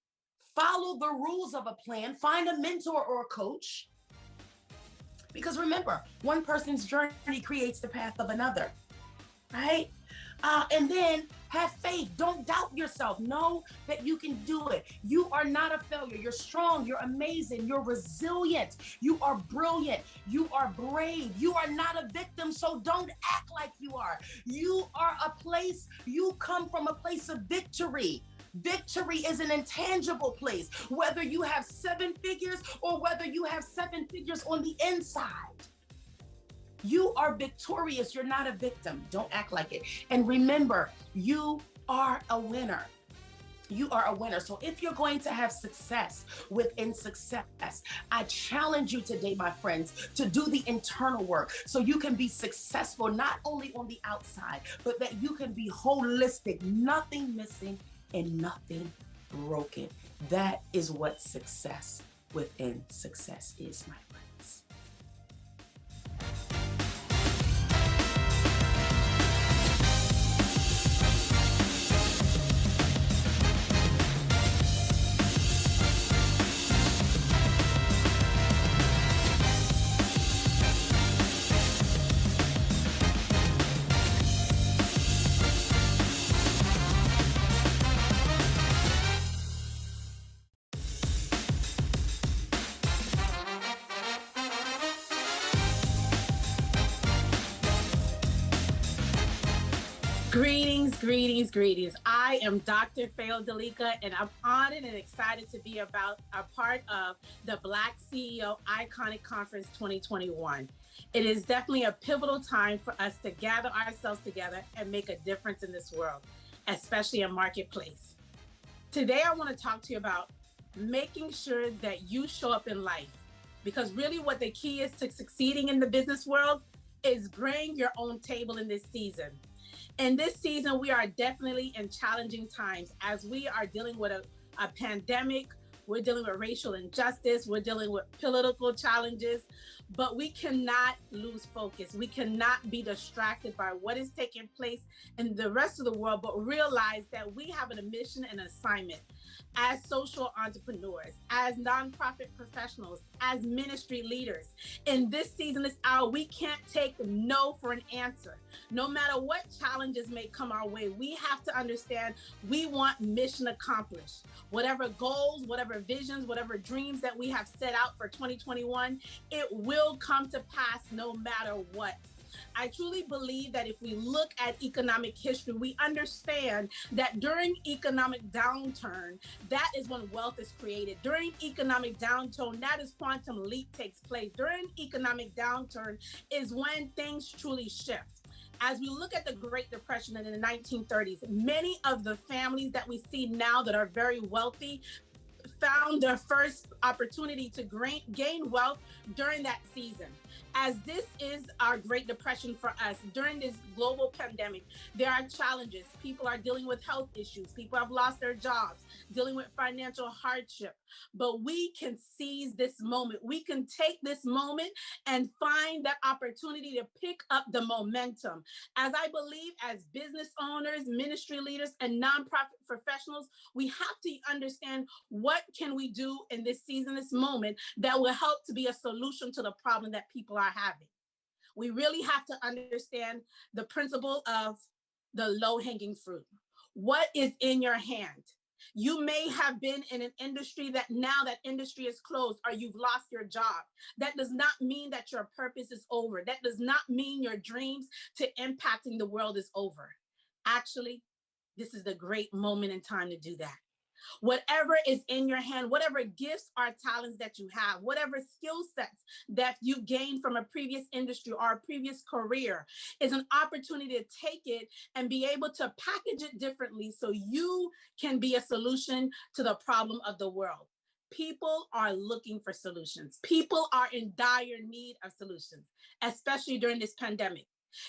Follow the rules of a plan. Find a mentor or a coach. Because remember, one person's journey creates the path of another, right? And then have faith. Don't doubt yourself. Know that you can do it. You are not a failure. You're strong. You're amazing. You're resilient. You are brilliant. You are brave. You are not a victim, so don't act like you are. You come from a place of victory. Victory is an intangible place, whether you have 7 figures or whether you have 7 figures on the inside. You are victorious. You're not a victim. Don't act like it. And remember, you are a winner. You are a winner. So if you're going to have success within success, I challenge you today, my friends, to do the internal work so you can be successful, not only on the outside, but that you can be holistic, nothing missing and nothing broken. That is what success within success is, my friends. Greetings, greetings, greetings. I am Dr. Fayo Dalika, and I'm honored and excited to be a part of the BlackCEO Iconic Conference 2021. It is definitely a pivotal time for us to gather ourselves together and make a difference in this world, especially in marketplace. Today, I want to talk to you about making sure that you show up in life, because really what the key is to succeeding in the business world is bring your own table in this season. In this season, we are definitely in challenging times as we are dealing with a pandemic. We're dealing with racial injustice. We're dealing with political challenges, but we cannot lose focus. We cannot be distracted by what is taking place in the rest of the world, but realize that we have a mission and assignment as social entrepreneurs, as nonprofit professionals, as ministry leaders. In this season, this hour, we can't take no for an answer. No matter what challenges may come our way, we have to understand we want mission accomplished. Whatever goals, whatever visions, whatever dreams that we have set out for 2021, it will come to pass no matter what. I truly believe that if we look at economic history, we understand that during economic downturn, that is when wealth is created. During economic downturn, that is quantum leap takes place. During economic downturn is when things truly shift. As we look at the Great Depression in the 1930s, many of the families that we see now that are very wealthy found their first opportunity to gain wealth during that season. As this is our Great Depression for us, during this global pandemic, there are challenges. People are dealing with health issues. People have lost their jobs, dealing with financial hardship. But we can seize this moment. We can take this moment and find that opportunity to pick up the momentum. As I believe, as business owners, ministry leaders, and nonprofit professionals, we have to understand what can we do in this season, this moment, that will help to be a solution to the problem that people are having. We really have to understand the principle of the low-hanging fruit. What is in your hand? You may have been in an industry that now that industry is closed or you've lost your job. That does not mean that your purpose is over. That does not mean your dreams to impacting the world is over. Actually, this is the great moment in time to do that. Whatever is in your hand, whatever gifts or talents that you have, whatever skill sets that you gained from a previous industry or a previous career is an opportunity to take it and be able to package it differently so you can be a solution to the problem of the world. People are looking for solutions. People are in dire need of solutions, especially during this pandemic.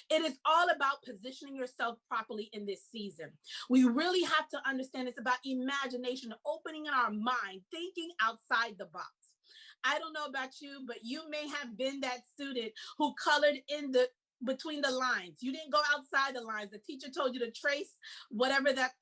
It is all about positioning yourself properly in this season. We really have to understand it's about imagination, opening our mind, thinking outside the box. I don't know about you, but you may have been that student who colored in between the lines. You didn't go outside the lines. The teacher told you to trace whatever that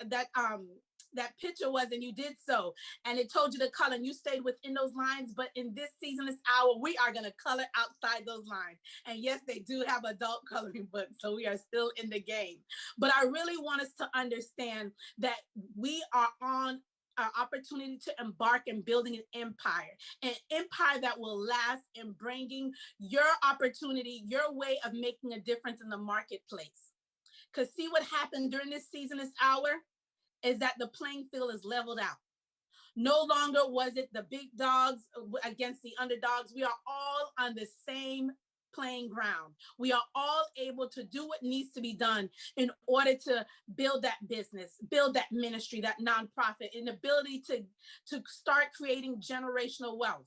picture was, and you did so, and it told you to color, and you stayed within those lines. But in this season, this hour, we are going to color outside those lines. And yes, they do have adult coloring books, so we are still in the game. But I really want us to understand that we are on our opportunity to embark in building an empire that will last in bringing your opportunity, your way of making a difference in the marketplace. Because see what happened during this season, this hour, is that the playing field is leveled out. No longer was it the big dogs against the underdogs. We are all on the same playing ground. We are all able to do what needs to be done in order to build that business, build that ministry, that nonprofit, and ability to start creating generational wealth.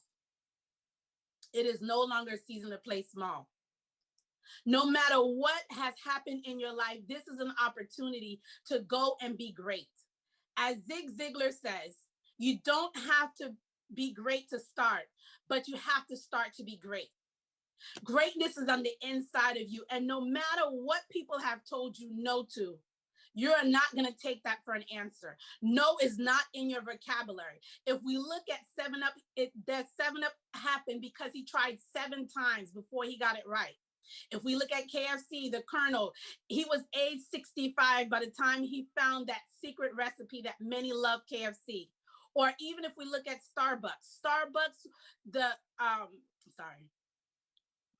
It is no longer a season to play small. No matter what has happened in your life, this is an opportunity to go and be great. As Zig Ziglar says, you don't have to be great to start, but you have to start to be great. Greatness is on the inside of you. And no matter what people have told you no to, you're not going to take that for an answer. No is not in your vocabulary. If we look at 7-Up, that 7-Up happened because he tried 7 times before he got it right. If we look at KFC, the Colonel, he was age 65 by the time he found that secret recipe that many love KFC. Or even if we look at Starbucks,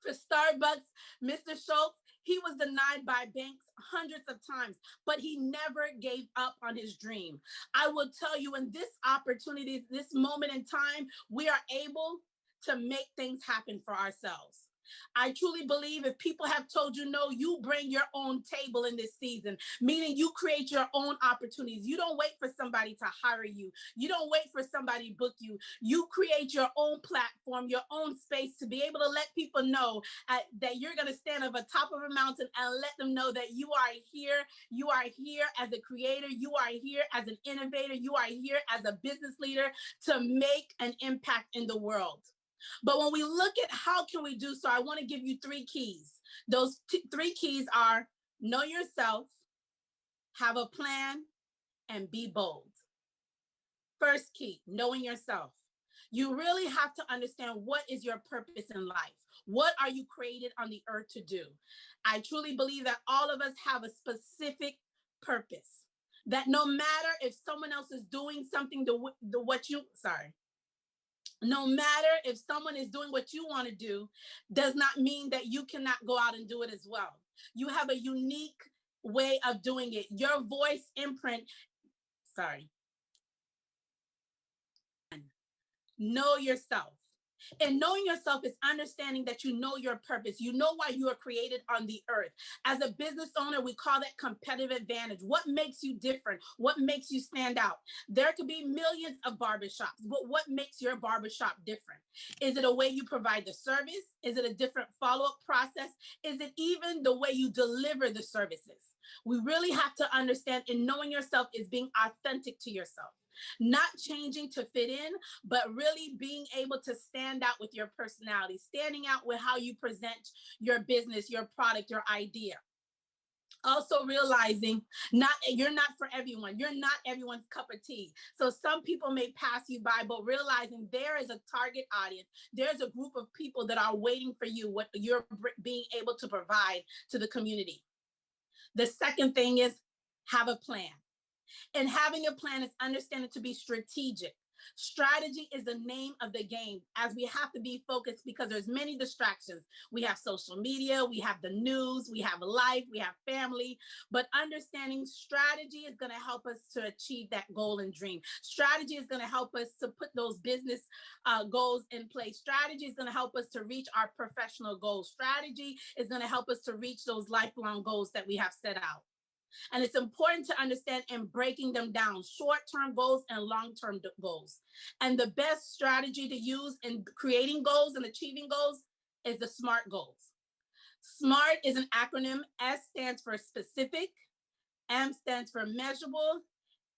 For Starbucks, Mr. Schultz, he was denied by banks hundreds of times, but he never gave up on his dream. I will tell you, in this opportunity, this moment in time, we are able to make things happen for ourselves. I truly believe if people have told you no, you bring your own table in this season, meaning you create your own opportunities. You don't wait for somebody to hire you. You don't wait for somebody to book you. You create your own platform, your own space to be able to let people know that you're going to stand on the top of a mountain and let them know that you are here. You are here as a creator. You are here as an innovator. You are here as a business leader to make an impact in the world. But when we look at how can we do so, I want to give you 3 keys. Those 3 keys are know yourself, have a plan, and be bold. First key, knowing yourself. You really have to understand what is your purpose in life. What are you created on the earth to do? I truly believe that all of us have a specific purpose. That no matter if someone else is doing something no matter if someone is doing what you want to do, does not mean that you cannot go out and do it as well. You have a unique way of doing it. Your voice imprint, know yourself. And knowing yourself is understanding that you know your purpose. You know why you are created on the earth. As a business owner, we call that competitive advantage. What makes you different? What makes you stand out? There could be millions of barbershops, but what makes your barbershop different? Is it a way you provide the service? Is it a different follow-up process? Is it even the way you deliver the services? We really have to understand, and knowing yourself is being authentic to yourself. Not changing to fit in, but really being able to stand out with your personality, standing out with how you present your business, your product, your idea. Also realizing you're not for everyone. You're not everyone's cup of tea. So some people may pass you by, but realizing there is a target audience. There's a group of people that are waiting for you, what you're being able to provide to the community. The second thing is have a plan. And having a plan is understanding to be strategic. Strategy is the name of the game, as we have to be focused because there's many distractions. We have social media, we have the news, we have life, we have family, but understanding strategy is going to help us to achieve that goal and dream. Strategy is going to help us to put those business goals in place. Strategy is going to help us to reach our professional goals. Strategy is going to help us to reach those lifelong goals that we have set out. And it's important to understand and breaking them down, short-term goals and long-term goals. And the best strategy to use in creating goals and achieving goals is the SMART goals. SMART is an acronym. S stands for specific, M stands for measurable,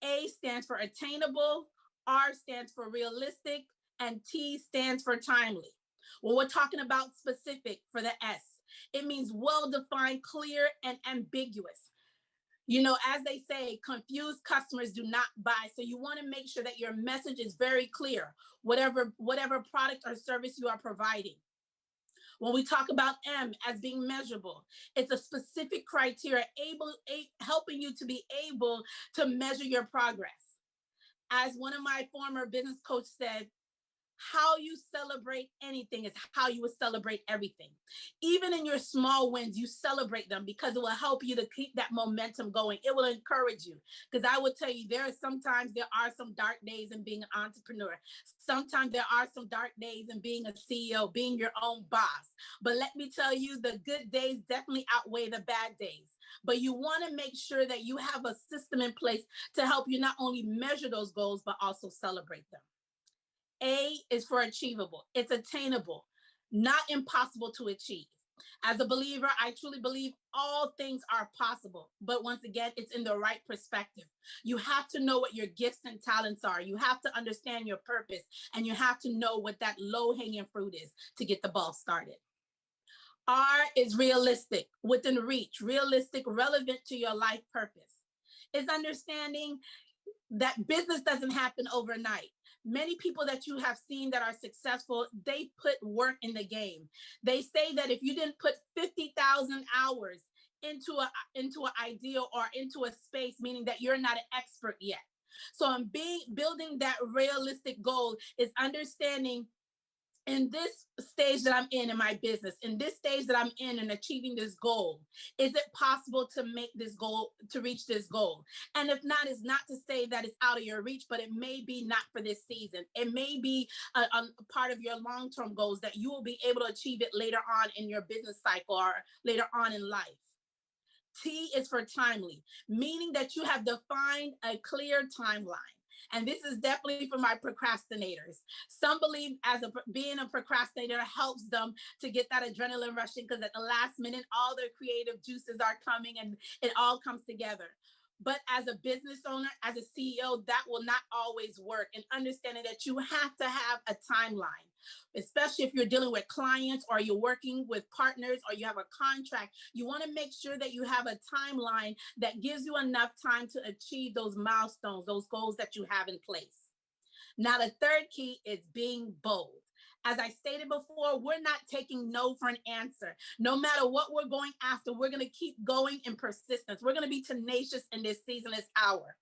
A stands for attainable, R stands for realistic, and T stands for timely. Well, we're talking about specific for the S. It means well-defined, clear, and ambiguous. You know, as they say, confused customers do not buy. So you want to make sure that your message is very clear, whatever product or service you are providing. When we talk about M as being measurable, it's a specific criteria helping you to be able to measure your progress. As one of my former business coaches said, how you celebrate anything is how you will celebrate everything. Even in your small wins, you celebrate them because it will help you to keep that momentum going. It will encourage you. Because I will tell you, there are some dark days in being an entrepreneur. Sometimes there are some dark days in being a CEO, being your own boss. But let me tell you, the good days definitely outweigh the bad days. But you want to make sure that you have a system in place to help you not only measure those goals, but also celebrate them. A is for achievable. It's attainable, not impossible to achieve. As a believer, I truly believe all things are possible. But once again, it's in the right perspective. You have to know what your gifts and talents are. You have to understand your purpose, and you have to know what that low-hanging fruit is to get the ball started. R is realistic, within reach, realistic, relevant to your life purpose. It's understanding that business doesn't happen overnight. Many people that you have seen that are successful, they put work in the game. They say that if you didn't put 50,000 hours into an idea or into a space, meaning that you're not an expert yet. So building that realistic goal is understanding in this stage that I'm in my business, in this stage that I'm in achieving this goal, is it possible to make this goal, to reach this goal? And if not, it's not to say that it's out of your reach, but it may be not for this season. It may be a part of your long-term goals that you will be able to achieve it later on in your business cycle or later on in life. T is for timely, meaning that you have defined a clear timeline. And this is definitely for my procrastinators. Some believe being a procrastinator helps them to get that adrenaline rushing, because at the last minute, all their creative juices are coming and it all comes together. But as a business owner, as a CEO, that will not always work. And understanding that you have to have a timeline, especially if you're dealing with clients or you're working with partners or you have a contract, you want to make sure that you have a timeline that gives you enough time to achieve those milestones, those goals that you have in place. Now, the third key is being bold. As I stated before, we're not taking no for an answer. No matter what we're going after, we're going to keep going in persistence. We're going to be tenacious in this season, this hour.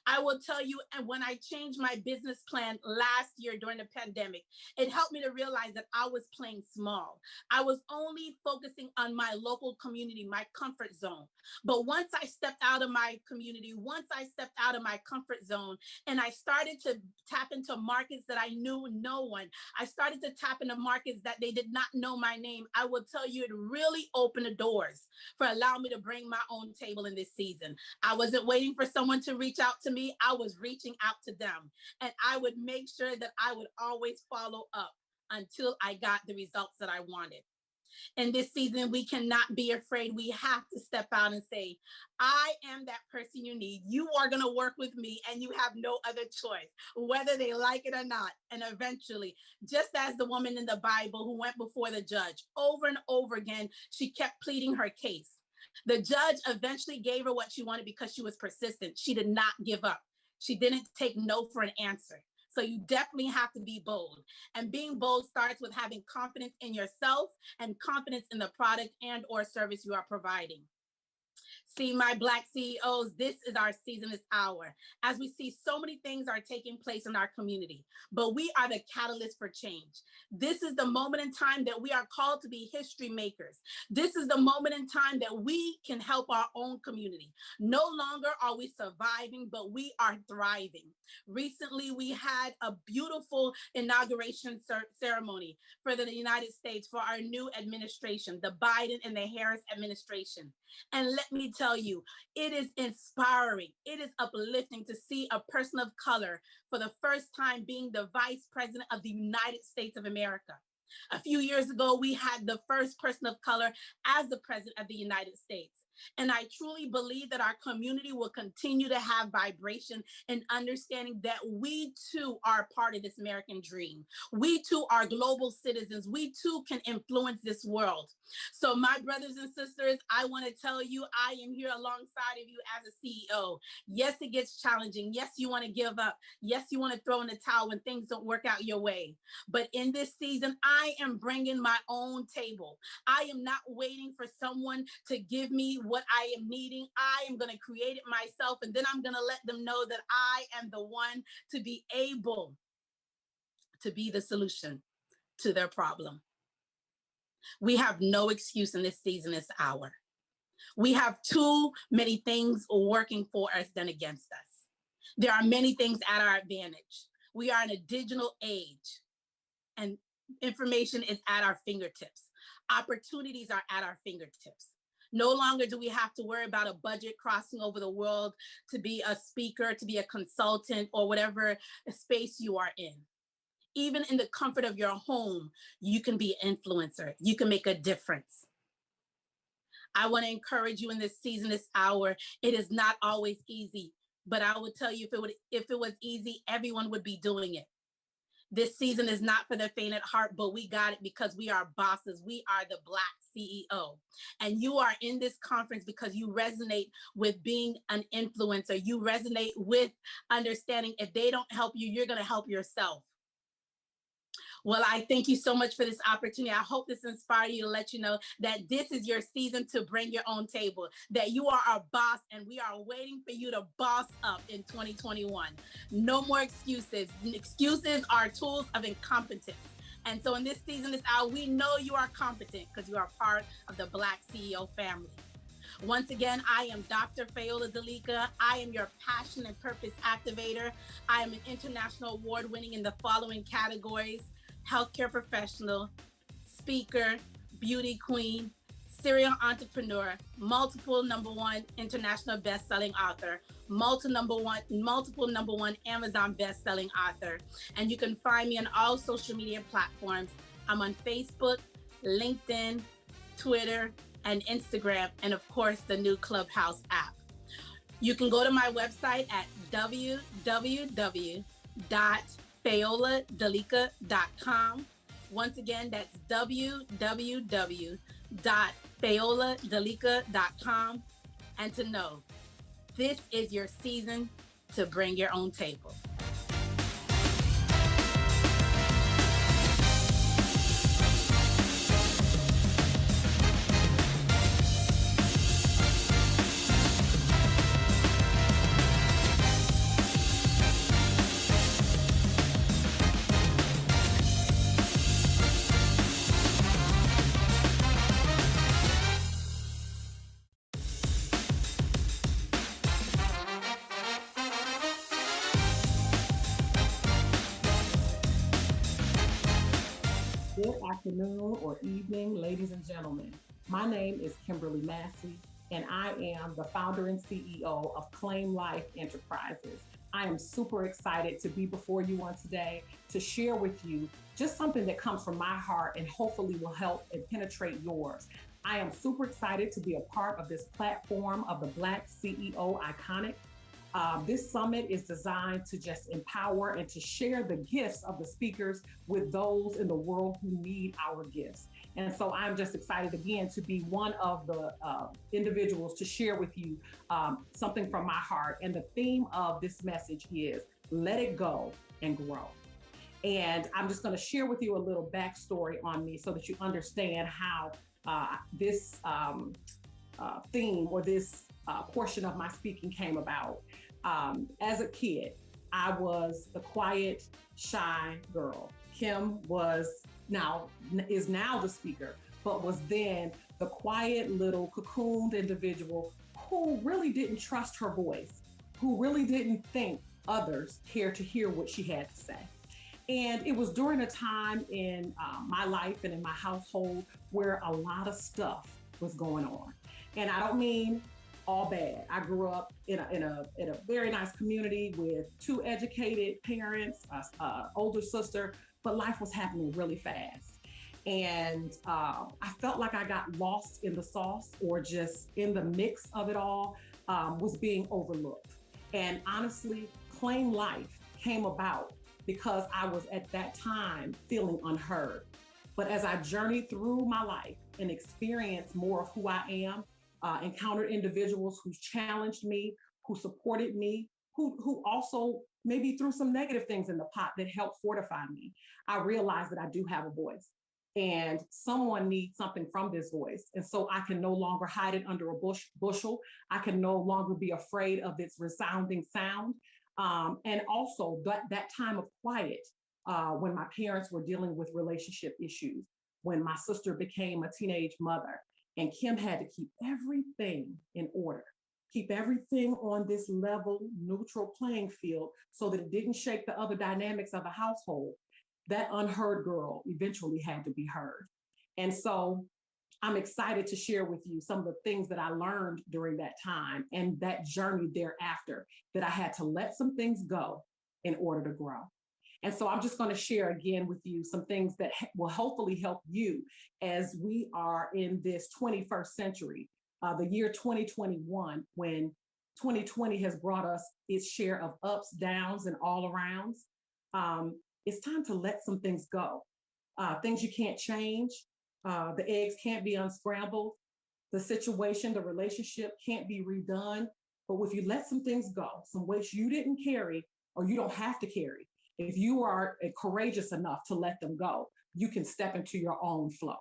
I will tell you, and when I changed my business plan last year during the pandemic, it helped me to realize that I was playing small. I was only focusing on my local community, my comfort zone. But once I stepped out of my community, once I stepped out of my comfort zone, and I started to tap into markets that I knew no one, I started to tap into markets that they did not know my name, I will tell you, it really opened the doors for allowing me to bring my own table in this season. I wasn't waiting for someone to reach out to me. I was reaching out to them. And I would make sure that I would always follow up until I got the results that I wanted. In this season, we cannot be afraid. We have to step out and say, I am that person you need. You are going to work with me and you have no other choice, whether they like it or not. And eventually, just as the woman in the Bible who went before the judge over and over again, she kept pleading her case. The judge eventually gave her what she wanted because she was persistent. She did not give up. She didn't take no for an answer. So you definitely have to be bold. And being bold starts with having confidence in yourself and confidence in the product and or service you are providing. See, my Black CEOs, this is our season, this hour. As we see, so many things are taking place in our community, but we are the catalyst for change. This is the moment in time that we are called to be history makers. This is the moment in time that we can help our own community. No longer are we surviving, but we are thriving. Recently, we had a beautiful inauguration ceremony for the United States for our new administration, the Biden and the Harris administration. And let me tell you, it is inspiring. It is uplifting to see a person of color for the first time being the vice president of the United States of America. A few years ago, we had the first person of color as the president of the United States. And I truly believe that our community will continue to have vibration and understanding that we too are part of this American dream. We too are global citizens. We too can influence this world. So my brothers and sisters, I want to tell you, I am here alongside of you as a CEO. Yes, it gets challenging. Yes, you want to give up. Yes, you want to throw in the towel when things don't work out your way. But in this season, I am bringing my own table. I am not waiting for someone to give me what I am needing. I am going to create it myself, and then I'm going to let them know that I am the one to be able to be the solution to their problem. We have no excuse in this season, this hour. We have too many things working for us than against us. There are many things at our advantage. We are in a digital age, and information is at our fingertips. Opportunities are at our fingertips. No longer do we have to worry about a budget crossing over the world to be a speaker, to be a consultant, or whatever space you are in. Even in the comfort of your home, you can be an influencer. You can make a difference. I want to encourage you in this season, this hour. It is not always easy, but I would tell you, if it was easy, everyone would be doing it. This season is not for the faint at heart, but we got it because we are bosses. We are the Black CEO. And you are in this conference because you resonate with being an influencer. You resonate with understanding if they don't help you, you're going to help yourself. Well, I thank you so much for this opportunity. I hope this inspires you to let you know that this is your season to bring your own table, that you are our boss and we are waiting for you to boss up in 2021. No more excuses. Excuses are tools of incompetence. And so in this season, this hour, we know you are competent because you are part of the Black CEO family. Once again, I am Dr. Fayola Dalika. I am your passion and purpose activator. I am an international award winning in the following categories: healthcare professional, speaker, beauty queen, serial entrepreneur, multiple #1 international best-selling author, multiple number one Amazon best-selling author. And you can find me on all social media platforms. I'm on Facebook, LinkedIn, Twitter, and Instagram, and of course, the new Clubhouse app. You can go to my website at www.fayoladalika.com. Once again, that's www.fayoladalika.com. And to know, this is your season to bring your own table. Good afternoon or evening, ladies and gentlemen. My name is Kimberly Massey, and I am the founder and CEO of Claim Life Enterprises. I am super excited to be before you on today to share with you just something that comes from my heart and hopefully will help and penetrate yours. I am super excited to be a part of this platform of the BlackCEO Iconic. This summit is designed to just empower and to share the gifts of the speakers with those in the world who need our gifts. And so I'm just excited again to be one of the individuals to share with you something from my heart. And the theme of this message is let it go and grow. And I'm just going to share with you a little backstory on me so that you understand how this theme or this portion of my speaking came about. As a kid, I was the quiet, shy girl. Kim is now the speaker, but was then the quiet little cocooned individual who really didn't trust her voice, who really didn't think others cared to hear what she had to say. And it was during a time in my life and in my household where a lot of stuff was going on. And I don't mean all bad. I grew up in a very nice community with 2 educated parents, older sister, but life was happening really fast. And I felt like I got lost in the sauce or just in the mix of it all, was being overlooked. And honestly, Claim Life came about because I was at that time feeling unheard. But as I journeyed through my life and experienced more of who I am, encountered individuals who challenged me, who supported me, who also maybe threw some negative things in the pot that helped fortify me, I realized that I do have a voice and someone needs something from this voice. And so I can no longer hide it under a bushel. I can no longer be afraid of its resounding sound. And also that time of quiet, when my parents were dealing with relationship issues, when my sister became a teenage mother, and Kim had to keep everything in order, keep everything on this level, neutral playing field so that it didn't shake the other dynamics of the household. That unheard girl eventually had to be heard. And so I'm excited to share with you some of the things that I learned during that time and that journey thereafter, that I had to let some things go in order to grow. And so I'm just going to share again with you some things that will hopefully help you as we are in this 21st century, the year 2021, when 2020 has brought us its share of ups, downs, and all arounds. It's time to let some things go. Things you can't change. The eggs can't be unscrambled. The situation, the relationship can't be redone. But if you let some things go, some weights you didn't carry or you don't have to carry, if you are courageous enough to let them go, you can step into your own flow.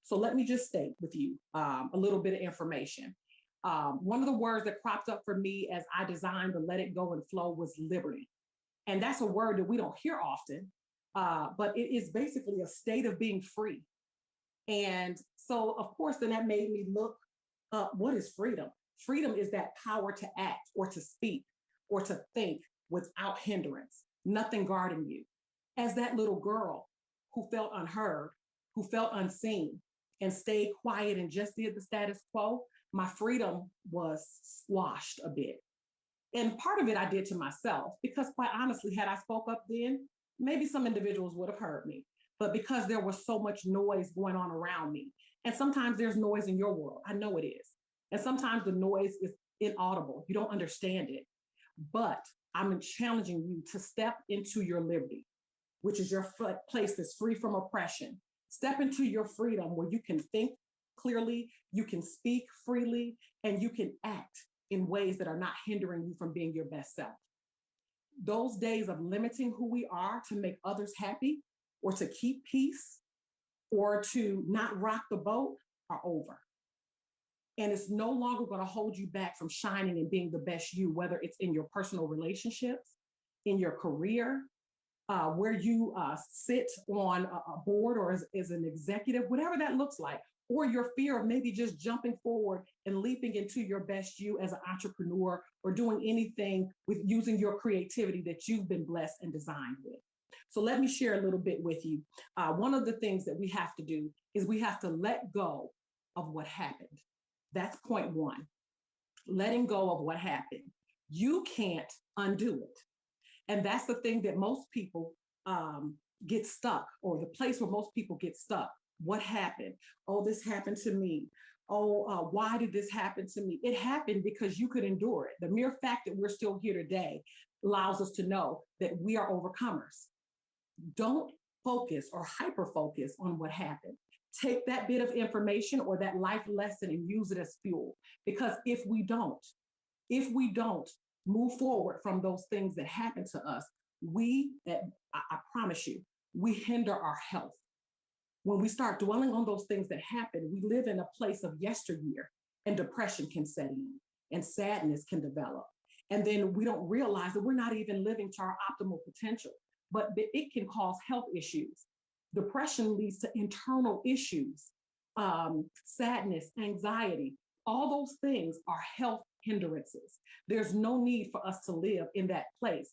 So let me just state with you a little bit of information. One of the words that cropped up for me as I designed the Let It Go and Flow was liberty. And that's a word that we don't hear often, but it is basically a state of being free. And so, of course, then that made me look up, what is freedom? Freedom is that power to act or to speak or to think without hindrance, nothing guarding you. As that little girl who felt unheard, who felt unseen, and stayed quiet and just did the status quo, my freedom was squashed a bit. And part of it I did to myself, because quite honestly, had I spoke up then, maybe some individuals would have heard me. But because there was so much noise going on around me, and sometimes there's noise in your world, I know it is. And sometimes the noise is inaudible, you don't understand it. But I'm challenging you to step into your liberty, which is your place that's free from oppression. Step into your freedom where you can think clearly, you can speak freely, and you can act in ways that are not hindering you from being your best self. Those days of limiting who we are to make others happy, or to keep peace, or to not rock the boat are over. And it's no longer going to hold you back from shining and being the best you, whether it's in your personal relationships, in your career, where you sit on a board or as an executive, whatever that looks like, or your fear of maybe just jumping forward and leaping into your best you as an entrepreneur, or doing anything with using your creativity that you've been blessed and designed with. So let me share a little bit with you. One of the things that we have to do is we have to let go of what happened. That's point one, letting go of what happened. You can't undo it. And that's the thing that most people get stuck, or the place where most people get stuck. What happened? Oh, this happened to me. Oh, why did this happen to me? It happened because you could endure it. The mere fact that we're still here today allows us to know that we are overcomers. Don't focus or hyper focus on what happened. Take that bit of information or that life lesson and use it as fuel. Because if we don't move forward from those things that happen to us, I promise you, we hinder our health. When we start dwelling on those things that happen, we live in a place of yesteryear, and depression can set in, and sadness can develop. And then we don't realize that we're not even living to our optimal potential, but it can cause health issues. Depression leads to internal issues, sadness, anxiety. All those things are health hindrances. There's no need for us to live in that place.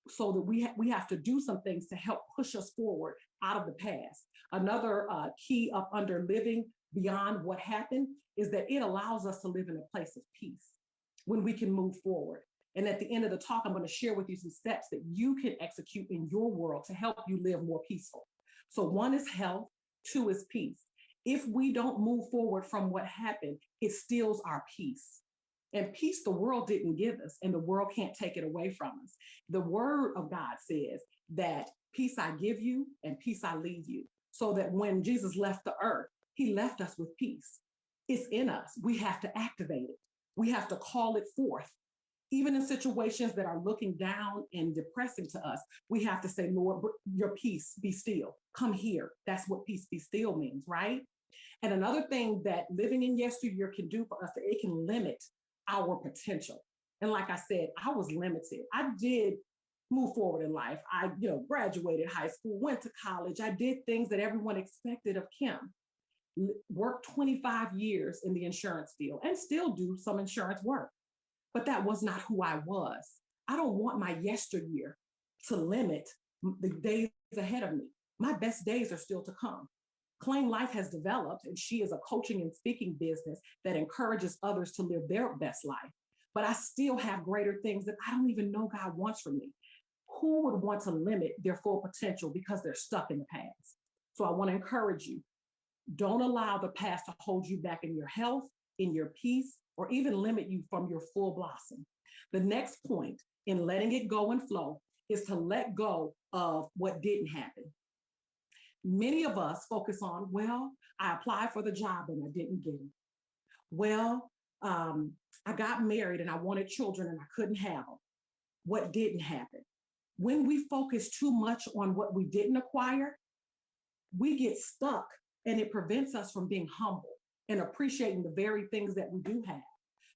So that we have to do some things to help push us forward out of the past. Another key up under living beyond what happened is that it allows us to live in a place of peace when we can move forward. And at the end of the talk, I'm going to share with you some steps that you can execute in your world to help you live more peaceful. So one is health, two is peace. If we don't move forward from what happened, it steals our peace. And peace the world didn't give us, and the world can't take it away from us. The word of God says that peace I give you and peace I leave you. So that when Jesus left the earth, he left us with peace. It's in us. We have to activate it. We have to call it forth. Even in situations that are looking down and depressing to us, we have to say, Lord, your peace be still. Come here. That's what peace be still means, right? And another thing that living in yesteryear can do for us, that it can limit our potential. And like I said, I was limited. I did move forward in life. I, graduated high school, went to college. I did things that everyone expected of Kim. Worked 25 years in the insurance field and still do some insurance work. But that was not who I was. I don't want my yesteryear to limit the days ahead of me. My best days are still to come. Claim Life has developed, and she is a coaching and speaking business that encourages others to live their best life. But I still have greater things that I don't even know God wants from me. Who would want to limit their full potential because they're stuck in the past? So I want to encourage you, don't allow the past to hold you back in your health, in your peace, or even limit you from your full blossom. The next point in letting it go and flow is to let go of what didn't happen. Many of us focus on, well, I applied for the job and I didn't get it. Well, I got married and I wanted children and I couldn't have them. What didn't happen? When we focus too much on what we didn't acquire, we get stuck, and it prevents us from being humble and appreciating the very things that we do have.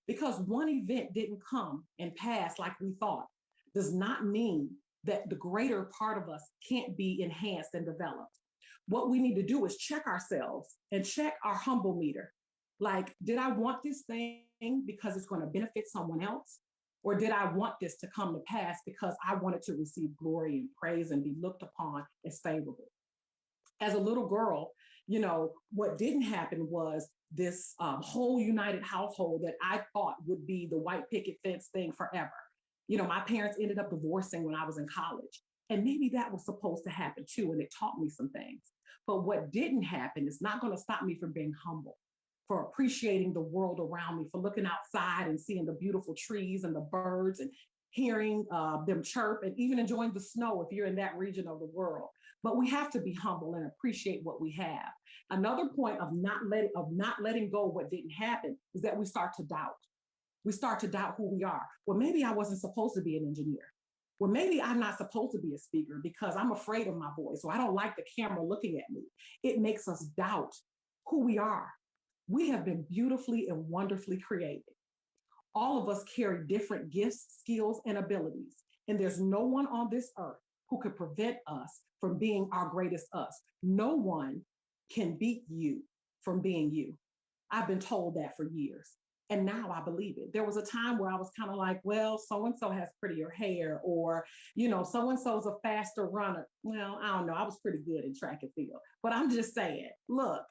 Because one event didn't come and pass like we thought does not mean that the greater part of us can't be enhanced and developed. What we need to do is check ourselves and check our humble meter. Like, did I want this thing because it's going to benefit someone else? Or did I want this to come to pass because I wanted to receive glory and praise and be looked upon as favorable? As a little girl, you know, what didn't happen was this whole united household that I thought would be the white picket fence thing forever. You know, my parents ended up divorcing when I was in college. And maybe that was supposed to happen too, and it taught me some things. But what didn't happen is not going to stop me from being humble, for appreciating the world around me, for looking outside and seeing the beautiful trees and the birds and hearing them chirp, and even enjoying the snow if you're in that region of the world. But we have to be humble and appreciate what we have. Another point of not letting go of what didn't happen is that we start to doubt. We start to doubt who we are. Well, maybe I wasn't supposed to be an engineer. Well, maybe I'm not supposed to be a speaker because I'm afraid of my voice, or I don't like the camera looking at me. It makes us doubt who we are. We have been beautifully and wonderfully created. All of us carry different gifts, skills, and abilities. And there's no one on this earth who could prevent us from being our greatest us. No one can beat you from being you. I've been told that for years. And now I believe it. There was a time where I was kind of like, well, so-and-so has prettier hair, or, you know, so-and-so's a faster runner. Well, I don't know. I was pretty good in track and field. But I'm just saying, look,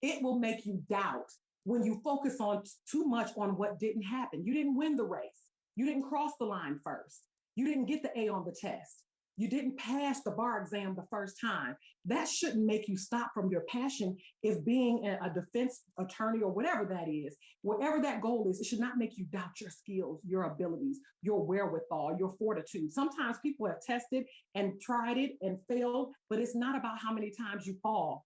it will make you doubt when you focus on too much on what didn't happen. You didn't win the race. You didn't cross the line first. You didn't get the A on the test. You didn't pass the bar exam the first time. That shouldn't make you stop from your passion. If being a defense attorney or whatever that is, whatever that goal is, it should not make you doubt your skills, your abilities, your wherewithal, your fortitude. Sometimes people have tested and tried it and failed, but it's not about how many times you fall.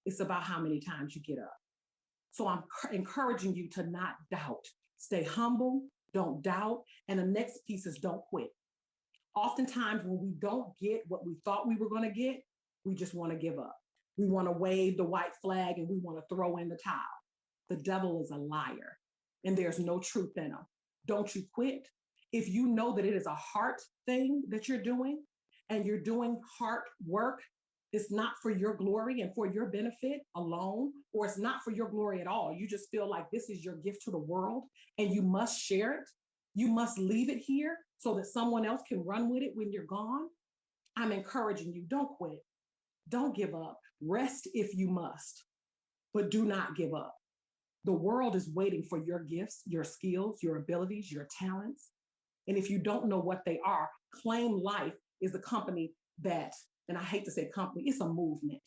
It's about how many times you get up. So I'm encouraging you to not doubt. Stay humble, don't doubt. And the next piece is don't quit. Oftentimes when we don't get what we thought we were going to get, we just want to give up. We want to wave the white flag and we want to throw in the towel. The devil is a liar and there's no truth in him. Don't you quit. If you know that it is a heart thing that you're doing and you're doing heart work, it's not for your glory and for your benefit alone, or it's not for your glory at all. You just feel like this is your gift to the world and you must share it. You must leave it here so that someone else can run with it when you're gone. I'm encouraging you, don't quit. Don't give up. Rest if you must, but do not give up. The world is waiting for your gifts, your skills, your abilities, your talents. And if you don't know what they are, Claim Life is the company that, and I hate to say company, it's a movement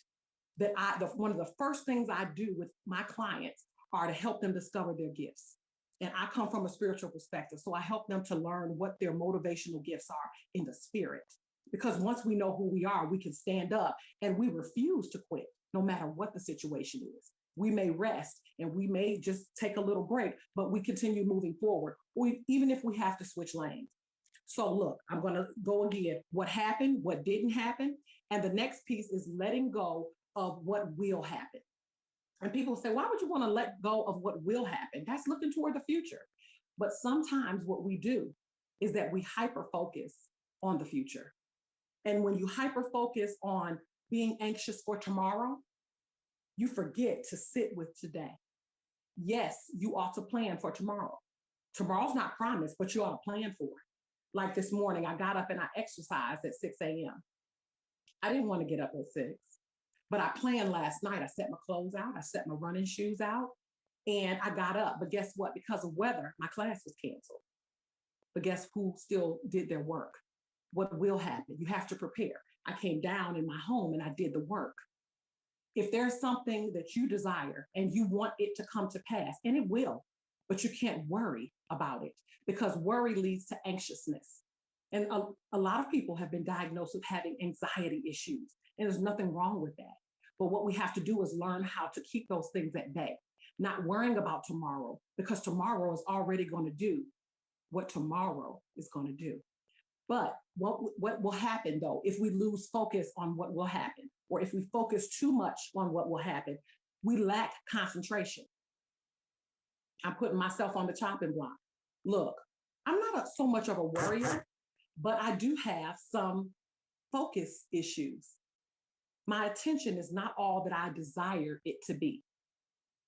that one of the first things I do with my clients are to help them discover their gifts. And I come from a spiritual perspective. So I help them to learn what their motivational gifts are in the spirit. Because once we know who we are, we can stand up and we refuse to quit, no matter what the situation is. We may rest and we may just take a little break, but we continue moving forward, even if we have to switch lanes. So look, I'm going to go again. What happened, what didn't happen. And the next piece is letting go of what will happen. And people say, why would you want to let go of what will happen? That's looking toward the future. But sometimes what we do is that we hyper-focus on the future. And when you hyper-focus on being anxious for tomorrow, you forget to sit with today. Yes, you ought to plan for tomorrow. Tomorrow's not promised, but you ought to plan for it. Like this morning, I got up and I exercised at 6 a.m. I didn't want to get up at 6. But I planned last night. I set my clothes out. I set my running shoes out and I got up. But guess what? Because of weather, my class was canceled. But guess who still did their work? What will happen? You have to prepare. I came down in my home and I did the work. If there's something that you desire and you want it to come to pass, and it will, but you can't worry about it because worry leads to anxiousness. And a lot of people have been diagnosed with having anxiety issues, and there's nothing wrong with that. But what we have to do is learn how to keep those things at bay, not worrying about tomorrow, because tomorrow is already going to do what tomorrow is going to do. But what will happen, though, if we lose focus on what will happen, or if we focus too much on what will happen, we lack concentration. I'm putting myself on the chopping block. Look, I'm not so much of a worrier, but I do have some focus issues. My attention is not all that I desire it to be.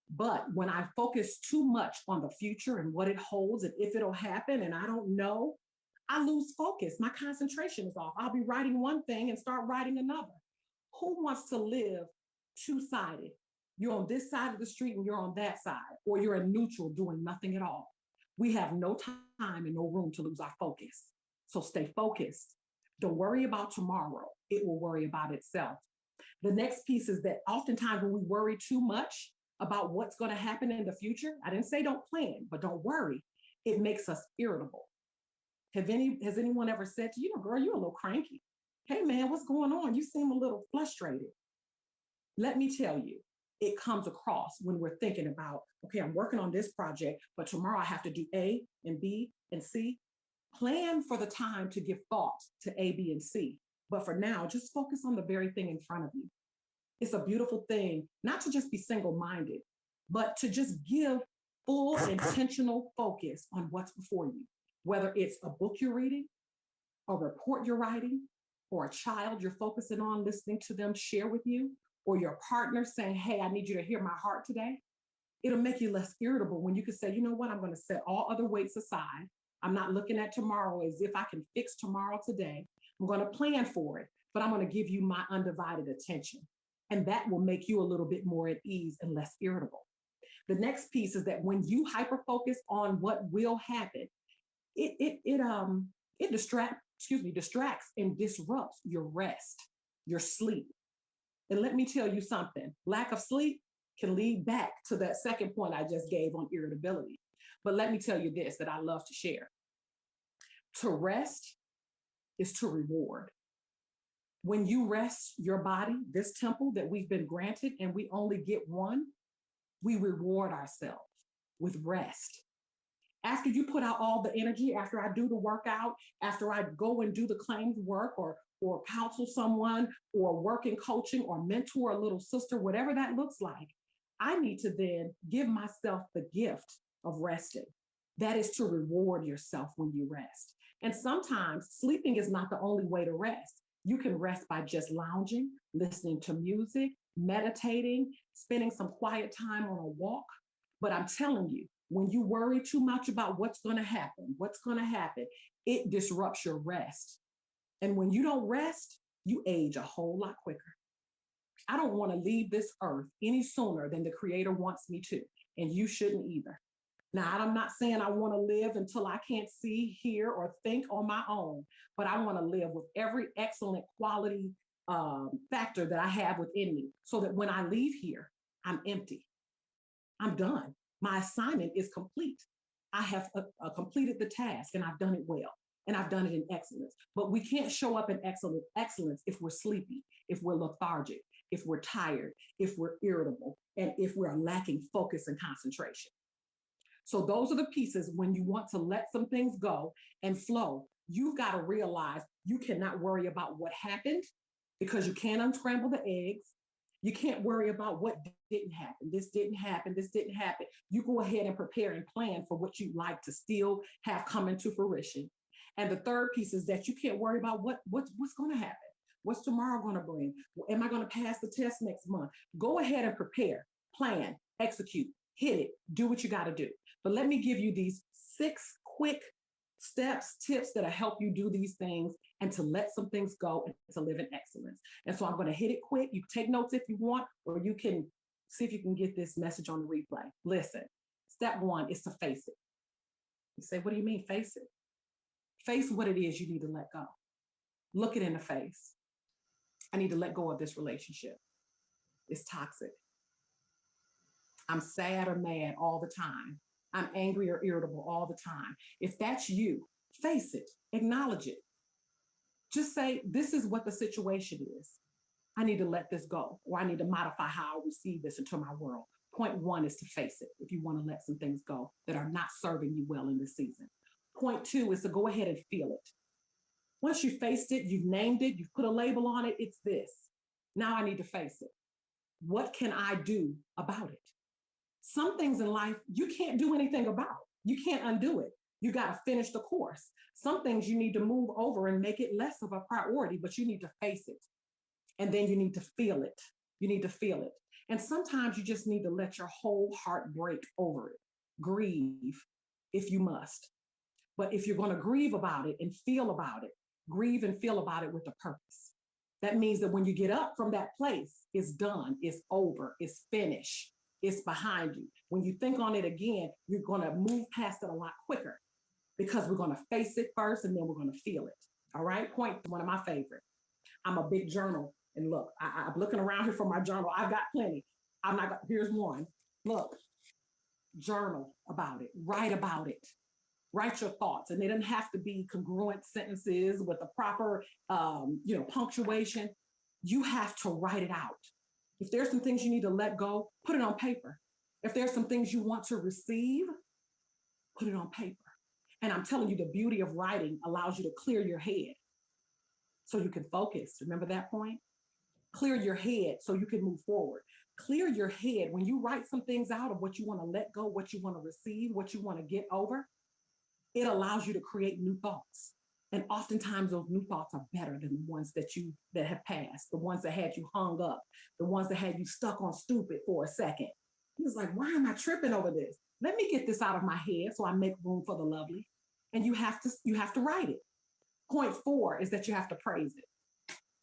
But when I focus too much on the future and what it holds and if it'll happen and I don't know, I lose focus. My concentration is off. I'll be writing one thing and start writing another. Who wants to live two-sided? You're on this side of the street and you're on that side, or you're in neutral doing nothing at all. We have no time and no room to lose our focus. So stay focused. Don't worry about tomorrow. It will worry about itself. The next piece is that oftentimes when we worry too much about what's going to happen in the future, I didn't say don't plan, but don't worry. It makes us irritable. Has anyone ever said to you, girl, you're a little cranky. Hey man, what's going on? You seem a little frustrated. Let me tell you, it comes across when we're thinking about, okay, I'm working on this project, but tomorrow I have to do A and B and C. Plan for the time to give thought to A, B, and C. But for now, just focus on the very thing in front of you. It's a beautiful thing, not to just be single-minded, but to just give full intentional focus on what's before you. Whether it's a book you're reading, a report you're writing, or a child you're focusing on, listening to them share with you, or your partner saying, hey, I need you to hear my heart today. It'll make you less irritable when you can say, you know what, I'm going to set all other weights aside. I'm not looking at tomorrow as if I can fix tomorrow today. I'm going to plan for it, but I'm going to give you my undivided attention. And that will make you a little bit more at ease and less irritable. The next piece is that when you hyper-focus on what will happen, it distracts and disrupts your rest, your sleep. And let me tell you something, lack of sleep can lead back to that second point I just gave on irritability. But let me tell you this that I love to share. To rest is to reward. When you rest your body, this temple that we've been granted, and we only get one, we reward ourselves with rest. After you put out all the energy, after I do the workout, after I go and do the claims work or counsel someone or work in coaching or mentor a little sister, whatever that looks like, I need to then give myself the gift of resting. That is to reward yourself when you rest. And sometimes sleeping is not the only way to rest. You can rest by just lounging, listening to music, meditating, spending some quiet time on a walk. But I'm telling you, when you worry too much about what's going to happen, it disrupts your rest. And when you don't rest, you age a whole lot quicker. I don't want to leave this earth any sooner than the Creator wants me to, and you shouldn't either. Now, I'm not saying I want to live until I can't see, hear, or think on my own, but I want to live with every excellent quality factor that I have within me so that when I leave here, I'm empty. I'm done. My assignment is complete. I have completed the task and I've done it well and I've done it in excellence. But we can't show up in excellence if we're sleepy, if we're lethargic, if we're tired, if we're irritable, and if we're lacking focus and concentration. So those are the pieces when you want to let some things go and flow. You've got to realize you cannot worry about what happened because you can't unscramble the eggs. You can't worry about what didn't happen. This didn't happen. This didn't happen. You go ahead and prepare and plan for what you'd like to still have come into fruition. And the third piece is that you can't worry about what's going to happen. What's tomorrow going to bring? Am I going to pass the test next month? Go ahead and prepare, plan, execute, hit it, do what you got to do. But let me give you these 6 quick steps, tips that'll help you do these things and to let some things go and to live in excellence. And so I'm going to hit it quick. You take notes if you want, or you can see if you can get this message on the replay. Listen, step 1 is to face it. You say, what do you mean face it? Face what it is you need to let go. Look it in the face. I need to let go of this relationship. It's toxic. I'm sad or mad all the time. I'm angry or irritable all the time. If that's you, face it, acknowledge it. Just say, this is what the situation is. I need to let this go, or I need to modify how I receive this into my world. Point 1 is to face it if you want to let some things go that are not serving you well in this season. Point 2 is to go ahead and feel it. Once you faced it, you've named it, you've put a label on it, it's this. Now I need to face it. What can I do about it? Some things in life you can't do anything about. You can't undo it. You got to finish the course. Some things you need to move over and make it less of a priority, but you need to face it. And then you need to feel it. You need to feel it. And sometimes you just need to let your whole heart break over it. Grieve if you must. But if you're going to grieve about it and feel about it, grieve and feel about it with a purpose. That means that when you get up from that place, it's done, it's over, it's finished, it's behind you. When you think on it again, you're going to move past it a lot quicker because we're going to face it first and then we're going to feel it. All right. Point, one of my favorite. I'm a big journal. And look, I'm looking around here for my journal. I've got plenty. Here's one. Look, journal about it, write about it. Write your thoughts, and they don't have to be congruent sentences with the proper, punctuation. You have to write it out. If there's some things you need to let go, put it on paper. If there's some things you want to receive, put it on paper. And I'm telling you, the beauty of writing allows you to clear your head so you can focus. Remember that point? Clear your head so you can move forward. Clear your head when you write some things out of what you want to let go, what you want to receive, what you want to get over. It allows you to create new thoughts. And oftentimes those new thoughts are better than the ones that have passed, the ones that had you hung up, the ones that had you stuck on stupid for a second. He was like, why am I tripping over this? Let me get this out of my head so I make room for the lovely. And you have to write it. Point 4 is that you have to praise it.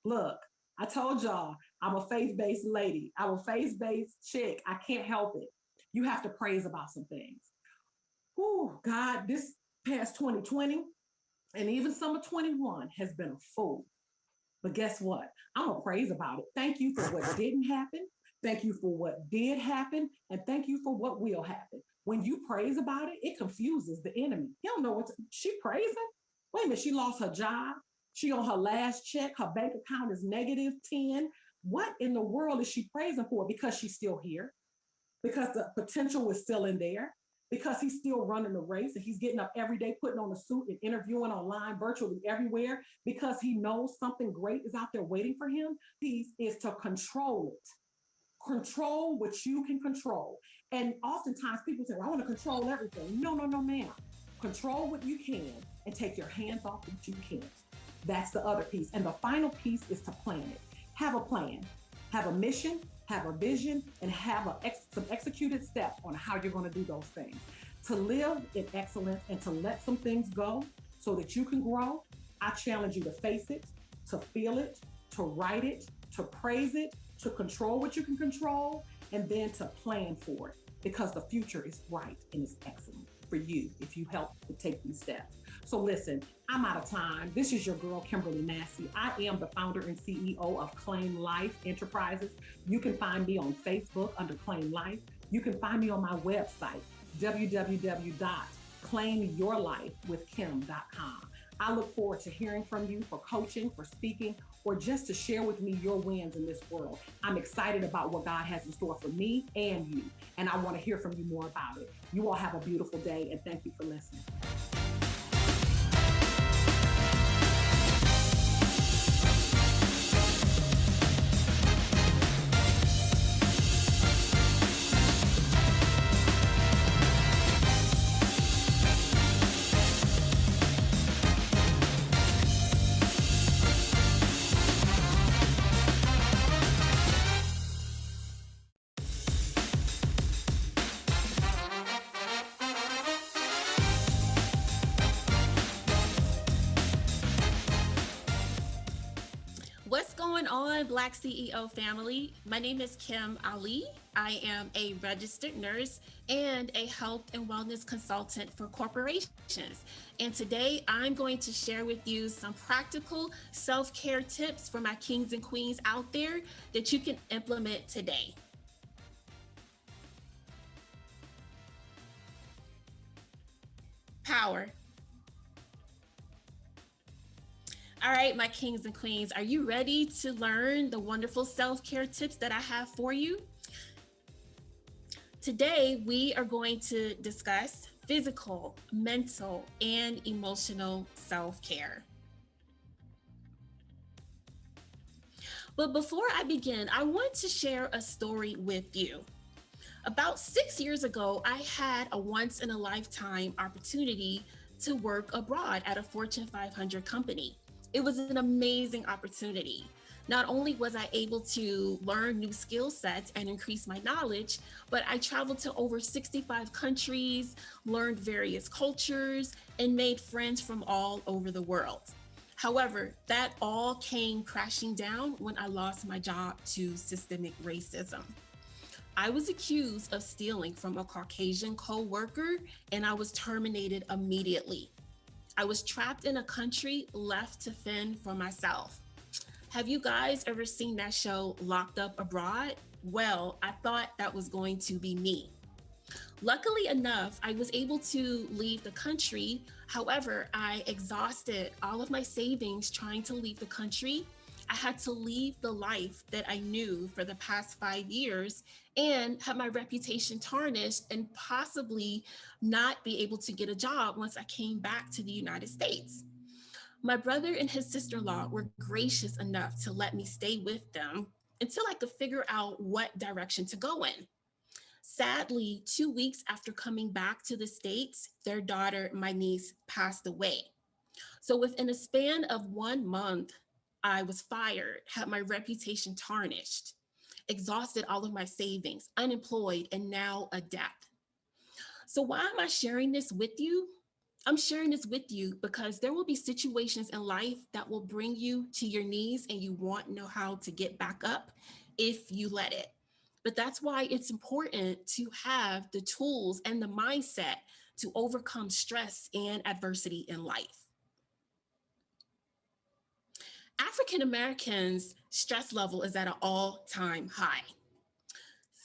Look, I told y'all, I'm a faith-based lady. I'm a faith-based chick. I can't help it. You have to praise about some things. Whew, God, this past 2020 and even summer 21 has been a fool. But guess what? I'm gonna praise about it. Thank you for what didn't happen. Thank you for what did happen. And thank you for what will happen. When you praise about it, it confuses the enemy. He don't know she praising? Wait a minute, she lost her job. She on her last check. Her bank account is -10. What in the world is she praising for? Because she's still here. Because the potential is still in there. Because he's still running the race and he's getting up every day, putting on a suit and interviewing online, virtually everywhere, because he knows something great is out there waiting for him. He is to control it. Control what you can control. And oftentimes people say, well, I want to control everything. No, ma'am. Control what you can and take your hands off what you can't. That's the other piece. And the final piece is to plan it. Have a plan, have a mission, have a vision, and have some executed steps on how you're going to do those things. To live in excellence and to let some things go so that you can grow, I challenge you to face it, to feel it, to write it, to praise it, to control what you can control, and then to plan for it, because the future is bright and is excellent for you if you help to take these steps. So listen, I'm out of time. This is your girl, Kimberly Massey. I am the founder and CEO of Claim Life Enterprises. You can find me on Facebook under Claim Life. You can find me on my website, www.claimyourlifewithkim.com. I look forward to hearing from you for coaching, for speaking, or just to share with me your wins in this world. I'm excited about what God has in store for me and you, and I want to hear from you more about it. You all have a beautiful day, and thank you for listening. What's going on, BlackCEO family? My name is Kim Ali. I am a registered nurse and a health and wellness consultant for corporations. And today I'm going to share with you some practical self-care tips for my kings and queens out there that you can implement today. Power. All right, my kings and queens, are you ready to learn the wonderful self-care tips that I have for you? Today, we are going to discuss physical, mental, and emotional self-care. But before I begin, I want to share a story with you. About 6 years ago, I had a once-in-a-lifetime opportunity to work abroad at a Fortune 500 company. It was an amazing opportunity. Not only was I able to learn new skill sets and increase my knowledge, but I traveled to over 65 countries, learned various cultures, and made friends from all over the world. However, that all came crashing down when I lost my job to systemic racism. I was accused of stealing from a Caucasian co-worker, and I was terminated immediately. I was trapped in a country left to fend for myself. Have you guys ever seen that show, Locked Up Abroad? Well, I thought that was going to be me. Luckily enough, I was able to leave the country. However, I exhausted all of my savings trying to leave the country. I had to leave the life that I knew for the past 5 years and had my reputation tarnished and possibly not be able to get a job once I came back to the United States. My brother and his sister-in-law were gracious enough to let me stay with them until I could figure out what direction to go in. Sadly, 2 weeks after coming back to the States, their daughter, my niece, passed away. So within a span of 1 month, I was fired, had my reputation tarnished, exhausted all of my savings, unemployed, and now a debt. So why am I sharing this with you? I'm sharing this with you because there will be situations in life that will bring you to your knees and you won't know how to get back up if you let it. But that's why it's important to have the tools and the mindset to overcome stress and adversity in life. African Americans' stress level is at an all-time high.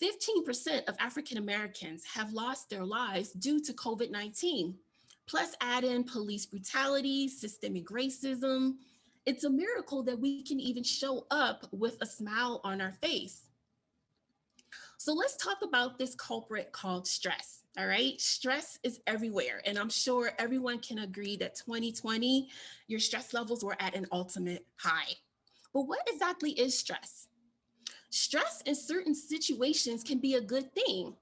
15% of African Americans have lost their lives due to COVID-19. Plus add in police brutality, systemic racism. It's a miracle that we can even show up with a smile on our face. So let's talk about this culprit called stress, all right? Stress is everywhere, and I'm sure everyone can agree that 2020, your stress levels were at an ultimate high. But what exactly is stress? Stress in certain situations can be a good thing.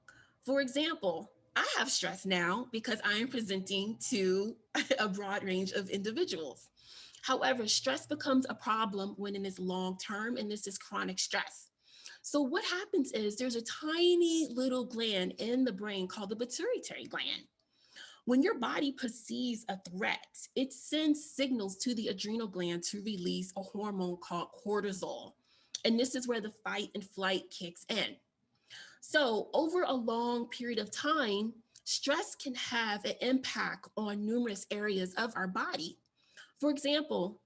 For example, I have stress now because I am presenting to a broad range of individuals. However, stress becomes a problem when it is long-term, and this is chronic stress. So what happens is there's a tiny little gland in the brain called the pituitary gland. When your body perceives a threat, it sends signals to the adrenal gland to release a hormone called cortisol. And this is where the fight and flight kicks in. So over a long period of time, stress can have an impact on numerous areas of our body. For example,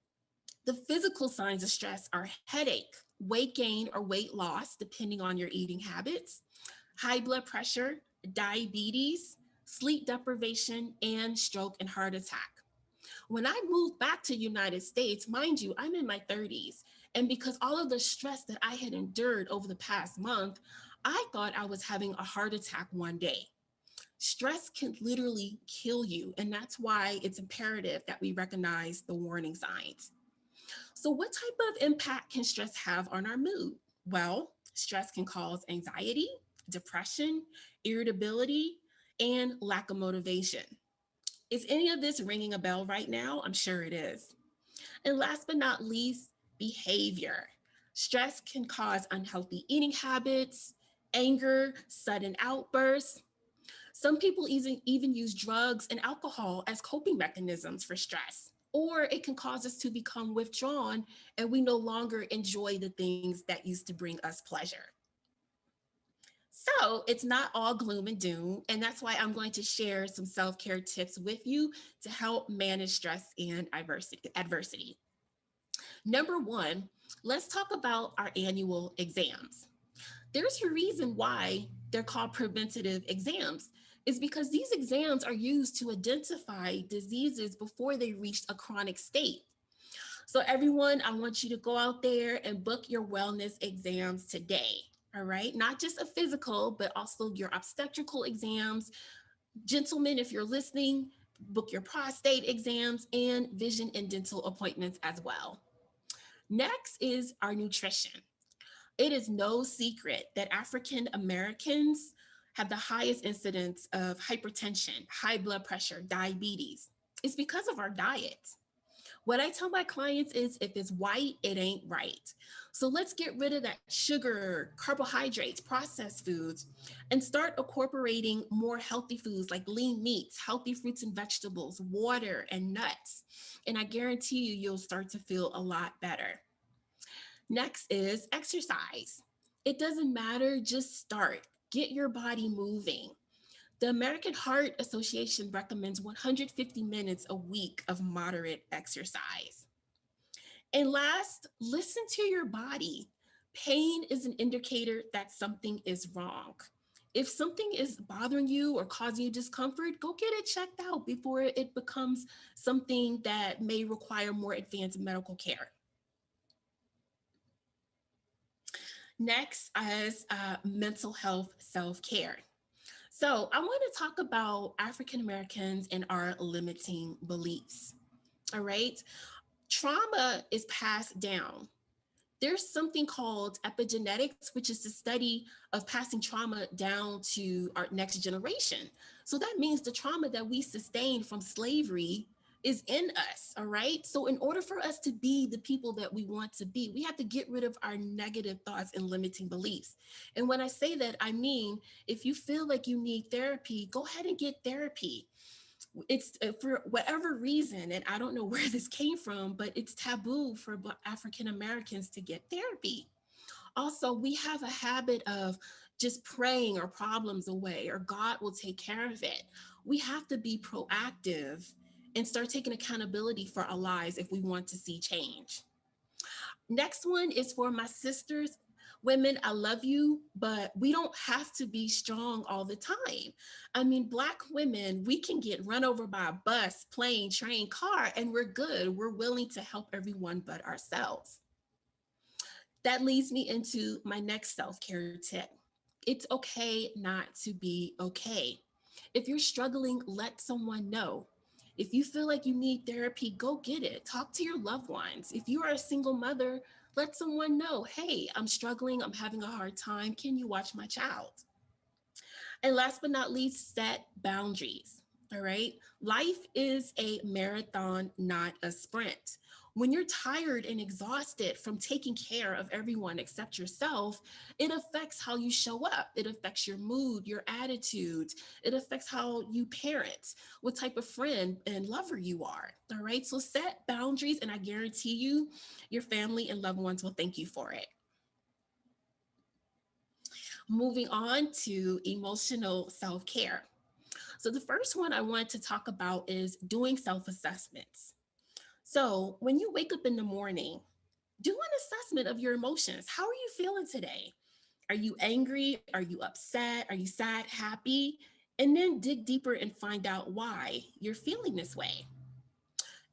the physical signs of stress are headache, weight gain or weight loss, depending on your eating habits, high blood pressure, diabetes, sleep deprivation, and stroke and heart attack. When I moved back to the United States, mind you, I'm in my 30s. And because all of the stress that I had endured over the past month, I thought I was having a heart attack one day. Stress can literally kill you. And that's why it's imperative that we recognize the warning signs. So what type of impact can stress have on our mood? Well, stress can cause anxiety, depression, irritability, and lack of motivation. Is any of this ringing a bell right now? I'm sure it is. And last but not least, behavior. Stress can cause unhealthy eating habits, anger, sudden outbursts. Some people even use drugs and alcohol as coping mechanisms for stress. Or it can cause us to become withdrawn and we no longer enjoy the things that used to bring us pleasure. So it's not all gloom and doom, and that's why I'm going to share some self-care tips with you to help manage stress and adversity. Number one, let's talk about our annual exams. There's a reason why they're called preventative exams. Is because these exams are used to identify diseases before they reach a chronic state. So everyone, I want you to go out there and book your wellness exams today, all right? Not just a physical, but also your obstetrical exams. Gentlemen, if you're listening, book your prostate exams and vision and dental appointments as well. Next is our nutrition. It is no secret that African Americans have the highest incidence of hypertension, high blood pressure, diabetes. It's because of our diet. What I tell my clients is if it's white, it ain't right. So let's get rid of that sugar, carbohydrates, processed foods, and start incorporating more healthy foods like lean meats, healthy fruits and vegetables, water, and nuts. And I guarantee you, you'll start to feel a lot better. Next is exercise. It doesn't matter, just start. Get your body moving. The American Heart Association recommends 150 minutes a week of moderate exercise. And last, listen to your body. Pain is an indicator that something is wrong. If something is bothering you or causing you discomfort, go get it checked out before it becomes something that may require more advanced medical care. Next is mental health self-care. So I want to talk about African Americans and our limiting beliefs. All right. Trauma is passed down. There's something called epigenetics, which is the study of passing trauma down to our next generation. So that means the trauma that we sustained from slavery is in us, all right? So in order for us to be the people that we want to be, we have to get rid of our negative thoughts and limiting beliefs. And when I say that, I mean, if you feel like you need therapy, go ahead and get therapy. It's for whatever reason, and I don't know where this came from, but it's taboo for African Americans to get therapy. Also, we have a habit of just praying our problems away or God will take care of it. We have to be proactive and start taking accountability for our lives if we want to see change. Next one is for my sisters. Women, I love you, but we don't have to be strong all the time. I mean, Black women, we can get run over by a bus, plane, train, car, and we're good. We're willing to help everyone but ourselves. That leads me into my next self-care tip. It's okay not to be okay. If you're struggling, let someone know. If you feel like you need therapy, go get it. Talk to your loved ones. If you are a single mother, let someone know, hey, I'm struggling, I'm having a hard time. Can you watch my child? And last but not least, set boundaries, all right? Life is a marathon, not a sprint. When you're tired and exhausted from taking care of everyone except yourself, it affects how you show up. It affects your mood, your attitude. It affects how you parent, what type of friend and lover you are, all right? So set boundaries, and I guarantee you, your family and loved ones will thank you for it. Moving on to emotional self-care. So the first one I want to talk about is doing self-assessments. So when you wake up in the morning, do an assessment of your emotions. How are you feeling today? Are you angry? Are you upset? Are you sad, happy? And then dig deeper and find out why you're feeling this way.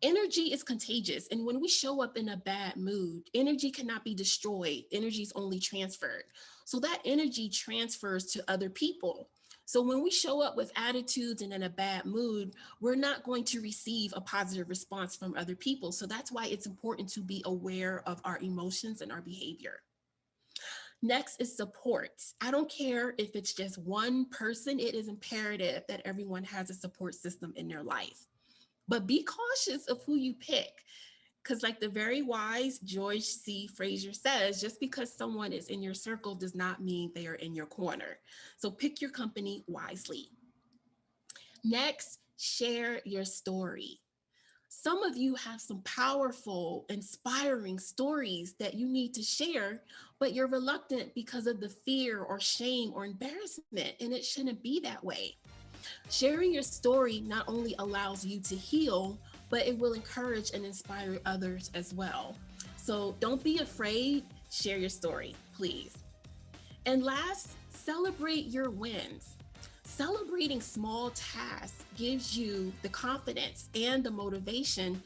Energy is contagious. And when we show up in a bad mood, energy cannot be destroyed. Energy is only transferred. So that energy transfers to other people. So when we show up with attitudes and in a bad mood, we're not going to receive a positive response from other people. So that's why it's important to be aware of our emotions and our behavior. Next is support. I don't care if it's just one person, it is imperative that everyone has a support system in their life. But be cautious of who you pick. Because like the very wise George C. Fraser says, just because someone is in your circle does not mean they are in your corner. So pick your company wisely. Next, share your story. Some of you have some powerful, inspiring stories that you need to share, but you're reluctant because of the fear or shame or embarrassment, and it shouldn't be that way. Sharing your story not only allows you to heal, but it will encourage and inspire others as well. So don't be afraid, share your story, please. And last, celebrate your wins. Celebrating small tasks gives you the confidence and the motivation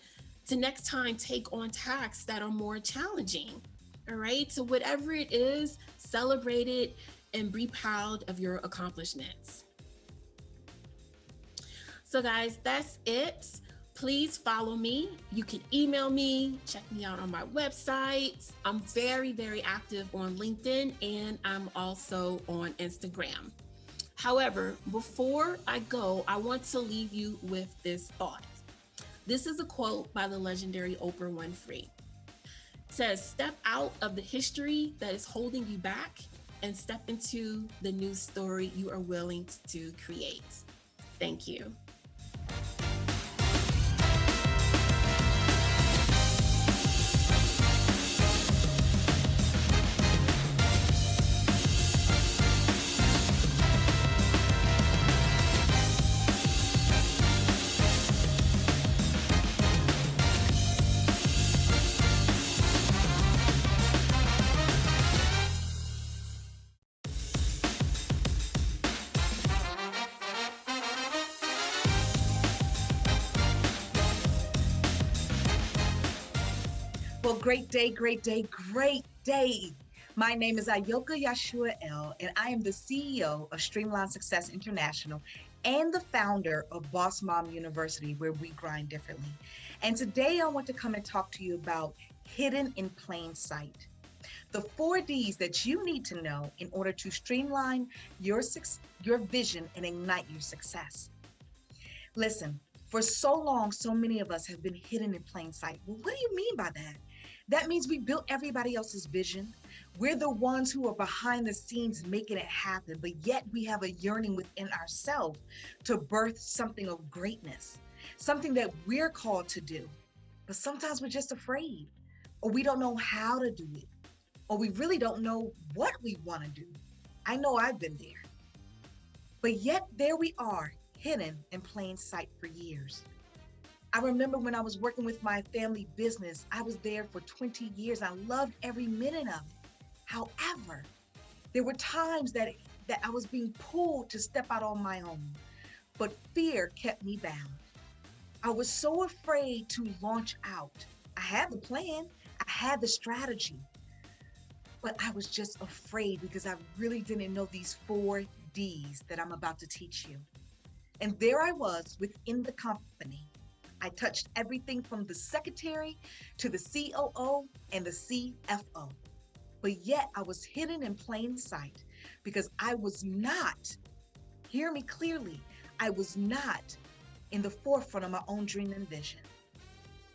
to next time take on tasks that are more challenging. All right, so whatever it is, celebrate it and be proud of your accomplishments. So guys, that's it. Please follow me. You can email me, check me out on my website. I'm very, very active on LinkedIn, and I'm also on Instagram. However, before I go, I want to leave you with this thought. This is a quote by the legendary Oprah Winfrey. It says, step out of the history that is holding you back and step into the new story you are willing to create. Thank you. Well, great day, great day, great day. My name is Ayoka Yashua El, and I am the CEO of Streamline Success International and the founder of Boss Mom University, where we grind differently. And today I want to come and talk to you about hidden in plain sight. The 4 Ds that you need to know in order to streamline your vision and ignite your success. Listen, for so long, so many of us have been hidden in plain sight. Well, what do you mean by that? That means we built everybody else's vision. We're the ones who are behind the scenes making it happen, but yet we have a yearning within ourselves to birth something of greatness, something that we're called to do. But sometimes we're just afraid, or we don't know how to do it, or we really don't know what we want to do. I know I've been there. But yet there we are, hidden in plain sight for years. I remember when I was working with my family business, I was there for 20 years. I loved every minute of it. However, there were times that I was being pulled to step out on my own, but fear kept me bound. I was so afraid to launch out. I had the plan, I had the strategy, but I was just afraid because I really didn't know these 4 Ds that I'm about to teach you. And there I was within the company. I touched everything from the secretary to the COO and the CFO. But yet I was hidden in plain sight because I was not, hear me clearly, I was not in the forefront of my own dream and vision.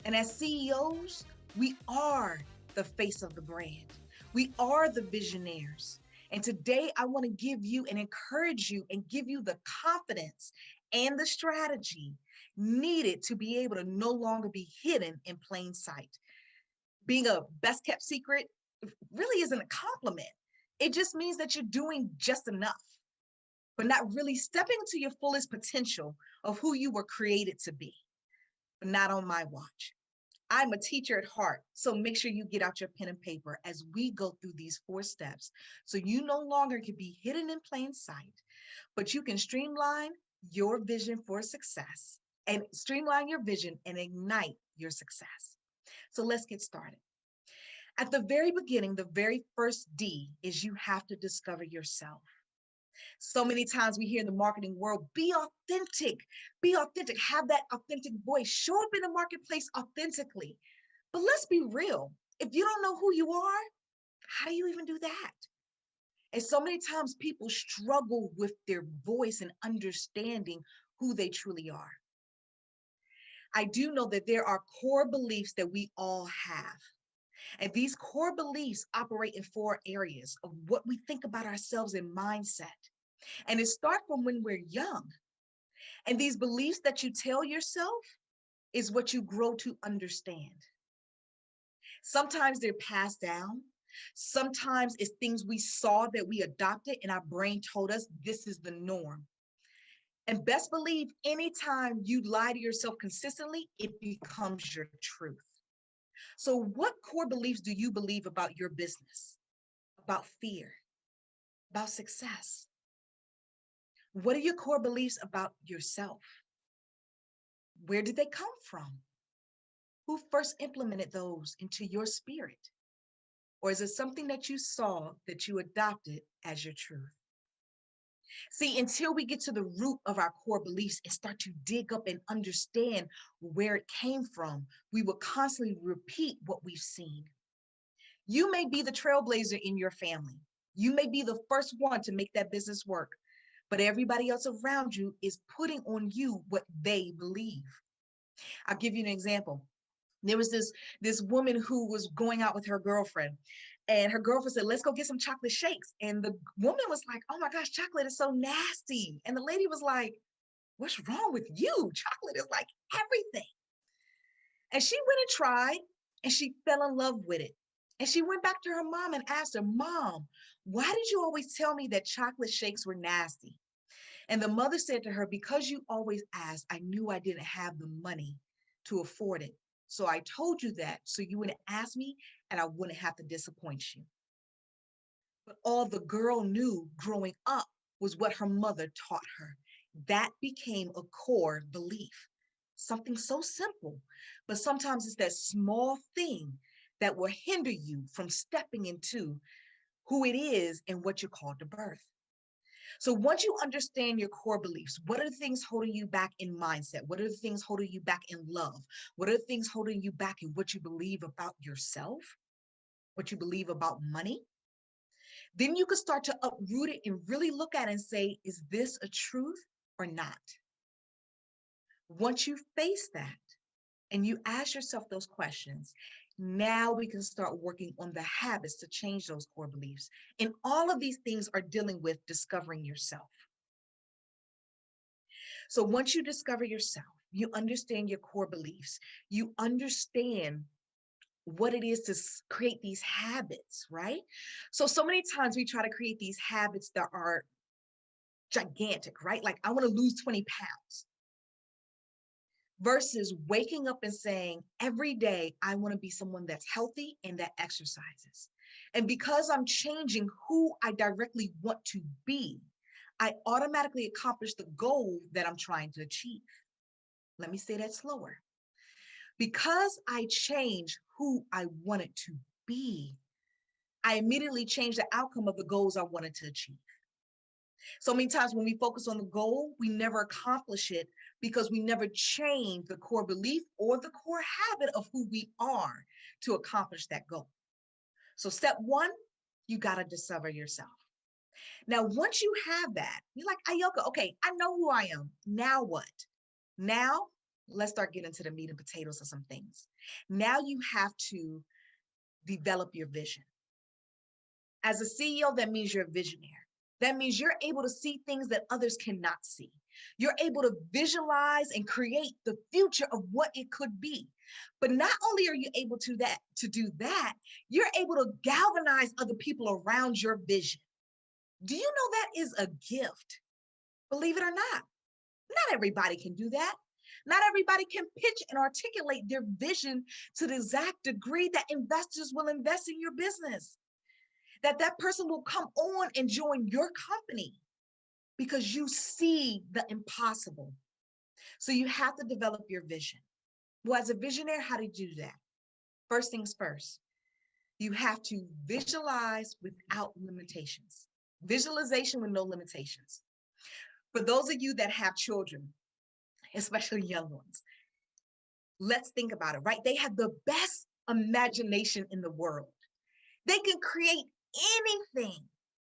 And as CEOs, we are the face of the brand. We are the visionaries. And today I want to give you and encourage you and give you the confidence and the strategy needed to be able to no longer be hidden in plain sight. Being a best kept secret really isn't a compliment. It just means that you're doing just enough, but not really stepping into your fullest potential of who you were created to be. But not on my watch. I'm a teacher at heart, so make sure you get out your pen and paper as we go through these 4 steps so you no longer can be hidden in plain sight, but you can streamline your vision for success and streamline your vision and ignite your success. So let's get started. At the very beginning, the very first D is you have to discover yourself. So many times we hear in the marketing world, be authentic, have that authentic voice, show up in the marketplace authentically. But let's be real. If you don't know who you are, how do you even do that? And so many times people struggle with their voice and understanding who they truly are. I do know that there are core beliefs that we all have. And these core beliefs operate in 4 areas of what we think about ourselves and mindset. And it starts from when we're young. And these beliefs that you tell yourself is what you grow to understand. Sometimes they're passed down. Sometimes it's things we saw that we adopted and our brain told us this is the norm. And best believe anytime you lie to yourself consistently, it becomes your truth. So what core beliefs do you believe about your business, about fear, about success? What are your core beliefs about yourself? Where did they come from? Who first implemented those into your spirit? Or is it something that you saw that you adopted as your truth? See, until we get to the root of our core beliefs and start to dig up and understand where it came from, we will constantly repeat what we've seen. You may be the trailblazer in your family. You may be the first one to make that business work, but everybody else around you is putting on you what they believe. I'll give you an example. There was this woman who was going out with her girlfriend, and her girlfriend said, let's go get some chocolate shakes. And the woman was like, oh my gosh, chocolate is so nasty. And the lady was like, what's wrong with you? Chocolate is like everything. And she went and tried, and she fell in love with it. And she went back to her mom and asked her, Mom, why did you always tell me that chocolate shakes were nasty? And the mother said to her, because you always asked, I knew I didn't have the money to afford it. So I told you that so you wouldn't ask me and I wouldn't have to disappoint you. But all the girl knew growing up was what her mother taught her. That became a core belief. Something so simple, but sometimes it's that small thing that will hinder you from stepping into who it is and what you're called to birth. So once you understand your core beliefs, what are the things holding you back in mindset? What are the things holding you back in love? What are the things holding you back in what you believe about yourself? What you believe about money? Then you can start to uproot it and really look at it and say, is this a truth or not? Once you face that and you ask yourself those questions, now we can start working on the habits to change those core beliefs. And all of these things are dealing with discovering yourself. So once you discover yourself, you understand your core beliefs, you understand what it is to create these habits, right? So many times we try to create these habits that are gigantic, right? Like I want to lose 20 pounds. Versus waking up and saying, every day, I want to be someone that's healthy and that exercises. And because I'm changing who I directly want to be, I automatically accomplish the goal that I'm trying to achieve. Let me say that slower. Because I change who I wanted to be, I immediately change the outcome of the goals I wanted to achieve. So many times when we focus on the goal, we never accomplish it because we never change the core belief or the core habit of who we are to accomplish that goal. So step one, you got to discover yourself. Now, once you have that, you're like, Ayoka, okay, I know who I am. Now what? Now, let's start getting to the meat and potatoes of some things. Now you have to develop your vision. As a CEO, that means you're a visionary. That means you're able to see things that others cannot see. You're able to visualize and create the future of what it could be. But not only are you able to do that, you're able to galvanize other people around your vision. Do you know that is a gift? Believe it or not. Not everybody can do that. Not everybody can pitch and articulate their vision to the exact degree that investors will invest in your business. That person will come on and join your company because you see the impossible. So you have to develop your vision. Well, as a visionary, how do you do that? First things first, you have to visualize without limitations. Visualization with no limitations. For those of you that have children, especially young ones, let's think about it, right? They have the best imagination in the world. They can create anything.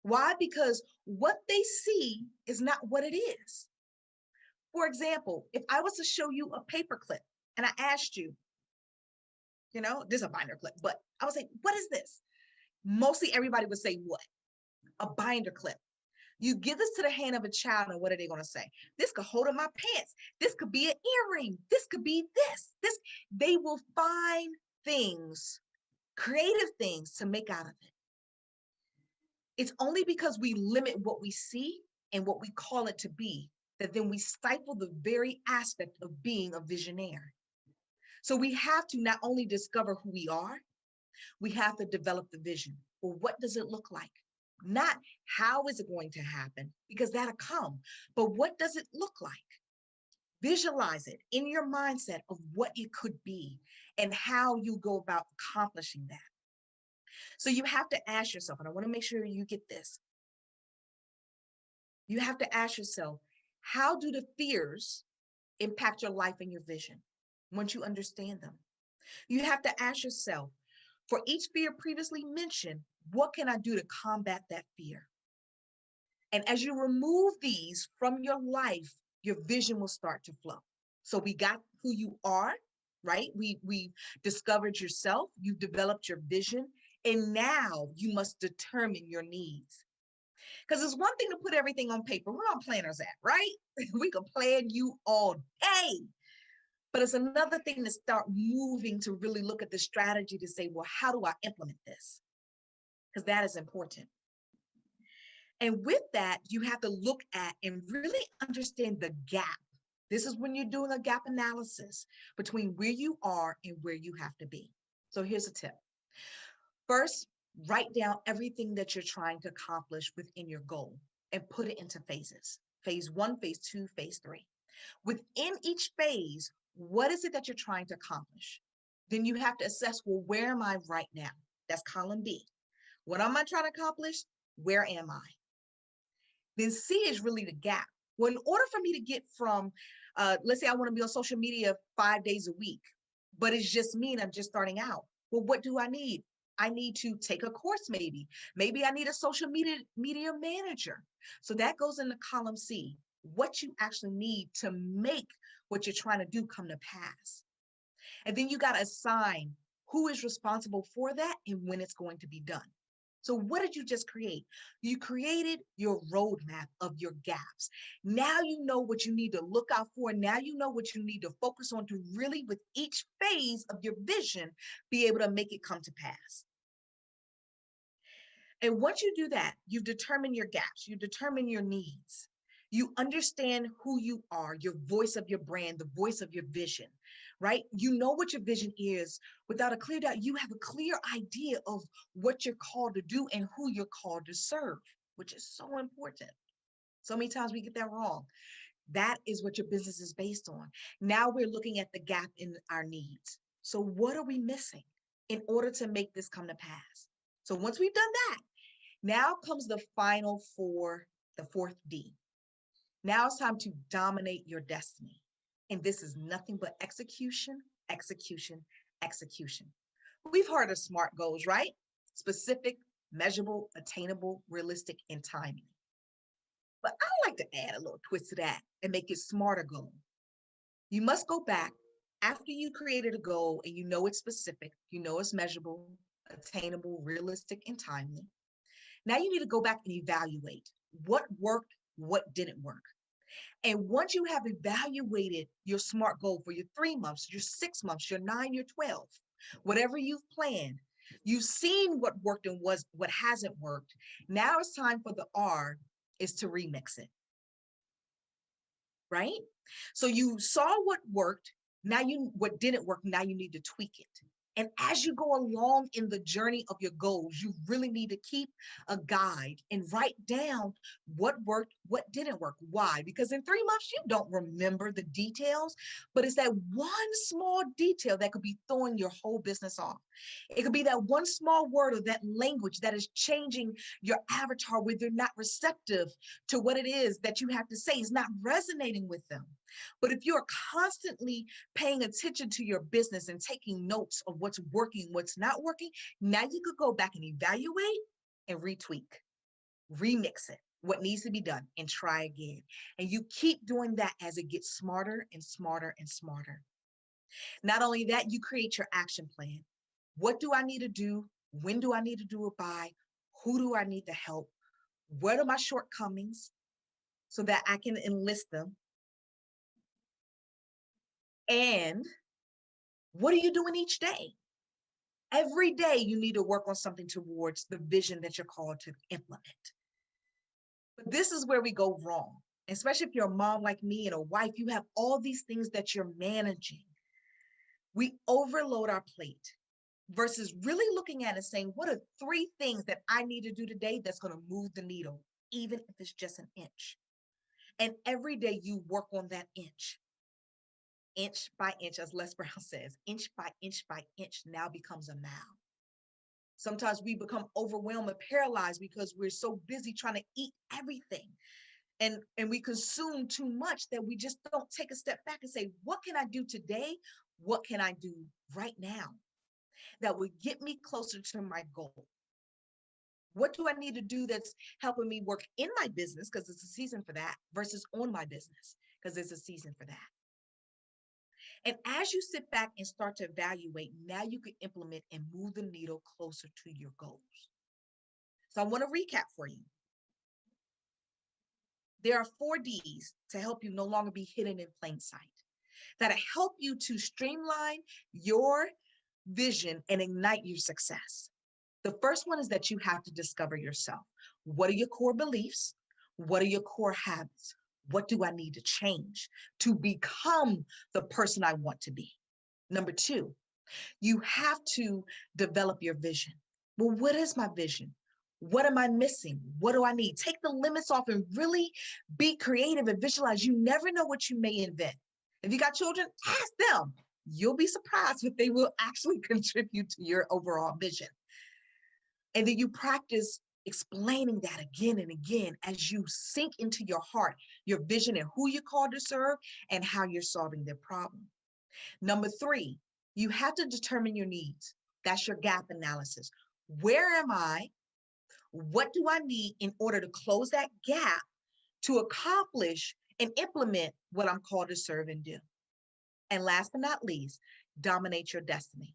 Why? Because what they see is not what it is. For example, if I was to show you a paper clip and I asked you, this is a binder clip, but I would say, what is this? Mostly everybody would say what? A binder clip. You give this to the hand of a child and what are they going to say? This could hold up my pants. This could be an earring. This could be this. They will find things, creative things to make out of it. It's only because we limit what we see and what we call it to be that then we stifle the very aspect of being a visionary. So we have to not only discover who we are, we have to develop the vision. Well, what does it look like? Not how is it going to happen, because that'll come, but what does it look like? Visualize it in your mindset of what it could be and how you go about accomplishing that. So you have to ask yourself, and I want to make sure you get this. You have to ask yourself, how do the fears impact your life and your vision once you understand them? You have to ask yourself, for each fear previously mentioned, what can I do to combat that fear? And as you remove these from your life, your vision will start to flow. So we got who you are, right? We discovered yourself, you've developed your vision, and now you must determine your needs. Because it's one thing to put everything on paper. Where our planners at, right? We can plan you all day. But it's another thing to start moving to really look at the strategy to say, well, how do I implement this? Because that is important. And with that, you have to look at and really understand the gap. This is when you're doing a gap analysis between where you are and where you have to be. So here's a tip. First, write down everything that you're trying to accomplish within your goal and put it into phases. Phase 1, phase 2, phase 3. Within each phase, what is it that you're trying to accomplish? Then you have to assess, well, where am I right now? That's column B. What am I trying to accomplish? Where am I? Then C is really the gap. Well, in order for me to get from, let's say I want to be on social media 5 days a week, but it's just me and I'm just starting out. Well, what do I need? I need to take a course maybe. Maybe I need a social media manager. So that goes into column C, what you actually need to make what you're trying to do come to pass. And then you got to assign who is responsible for that and when it's going to be done. So what did you just create? You created your roadmap of your gaps. Now you know what you need to look out for. Now you know what you need to focus on to really, with each phase of your vision, be able to make it come to pass. And once you do that, you've determined your gaps, you determine your needs. You understand who you are, your voice of your brand, the voice of your vision, right? You know what your vision is. Without a clear doubt, you have a clear idea of what you're called to do and who you're called to serve, which is so important. So many times we get that wrong. That is what your business is based on. Now we're looking at the gap in our needs. So what are we missing in order to make this come to pass? So once we've done that, now comes the final four, the fourth D. Now it's time to dominate your destiny. And this is nothing but execution, execution, execution. We've heard of SMART goals, right? Specific, measurable, attainable, realistic, and timely. But I like to add a little twist to that and make it SMARTer goal. You must go back after you created a goal and you know it's specific, you know it's measurable, attainable, realistic, and timely. Now you need to go back and evaluate what worked, what didn't work. And once you have evaluated your SMART goal for your 3 months, your 6 months, your 9, your 12, whatever you've planned, you've seen what worked and what hasn't worked. Now it's time for the R is to remix it, right? So you saw what worked, what didn't work, now you need to tweak it. And as you go along in the journey of your goals, you really need to keep a guide and write down what worked, what didn't work. Why? Because in 3 months, you don't remember the details, but it's that one small detail that could be throwing your whole business off. It could be that one small word or that language that is changing your avatar where they're not receptive to what it is that you have to say. It's not resonating with them. But if you're constantly paying attention to your business and taking notes of what's working, what's not working, now you could go back and evaluate and retweak, remix it, what needs to be done, and try again. And you keep doing that as it gets smarter and smarter and smarter. Not only that, you create your action plan. What do I need to do? When do I need to do it by? Who do I need to help? What are my shortcomings so that I can enlist them? And what are you doing each day? Every day you need to work on something towards the vision that you're called to implement. But this is where we go wrong, especially if you're a mom like me and a wife, you have all these things that you're managing. We overload our plate versus really looking at it and saying, what are 3 things that I need to do today that's going to move the needle, even if it's just an inch? And every day you work on that inch by inch, as Les Brown says, inch by inch by inch now becomes a mile. Sometimes we become overwhelmed and paralyzed because we're so busy trying to eat everything. And we consume too much that we just don't take a step back and say, what can I do today? What can I do right now that would get me closer to my goal? What do I need to do that's helping me work in my business, because it's a season for that, versus on my business, because there's a season for that? And as you sit back and start to evaluate, now you can implement and move the needle closer to your goals. So I want to recap for you. There are 4 Ds to help you no longer be hidden in plain sight, that help you to streamline your vision and ignite your success. The first one is that you have to discover yourself. What are your core beliefs? What are your core habits? What do I need to change to become the person I want to be? Number 2, you have to develop your vision. Well, what is my vision? What am I missing? What do I need? Take the limits off and really be creative and visualize. You never know what you may invent. If you got children, ask them. You'll be surprised if they will actually contribute to your overall vision. And then you practice explaining that again and again as you sink into your heart, your vision and who you're called to serve and how you're solving their problem. Number 3, you have to determine your needs. That's your gap analysis. Where am I? What do I need in order to close that gap to accomplish and implement what I'm called to serve and do? And last but not least, dominate your destiny.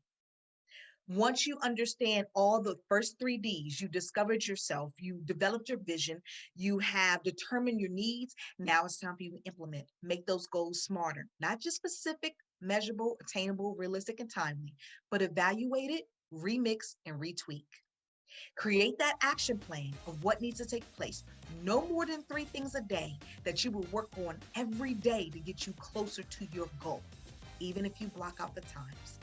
Once you understand all the first 3 Ds, you discovered yourself, you developed your vision, you have determined your needs, now it's time for you to implement. Make those goals smarter, not just specific, measurable, attainable, realistic, and timely, but evaluate it, remix, and retweak. Create that action plan of what needs to take place. No more than 3 things a day that you will work on every day to get you closer to your goal, even if you block out the times.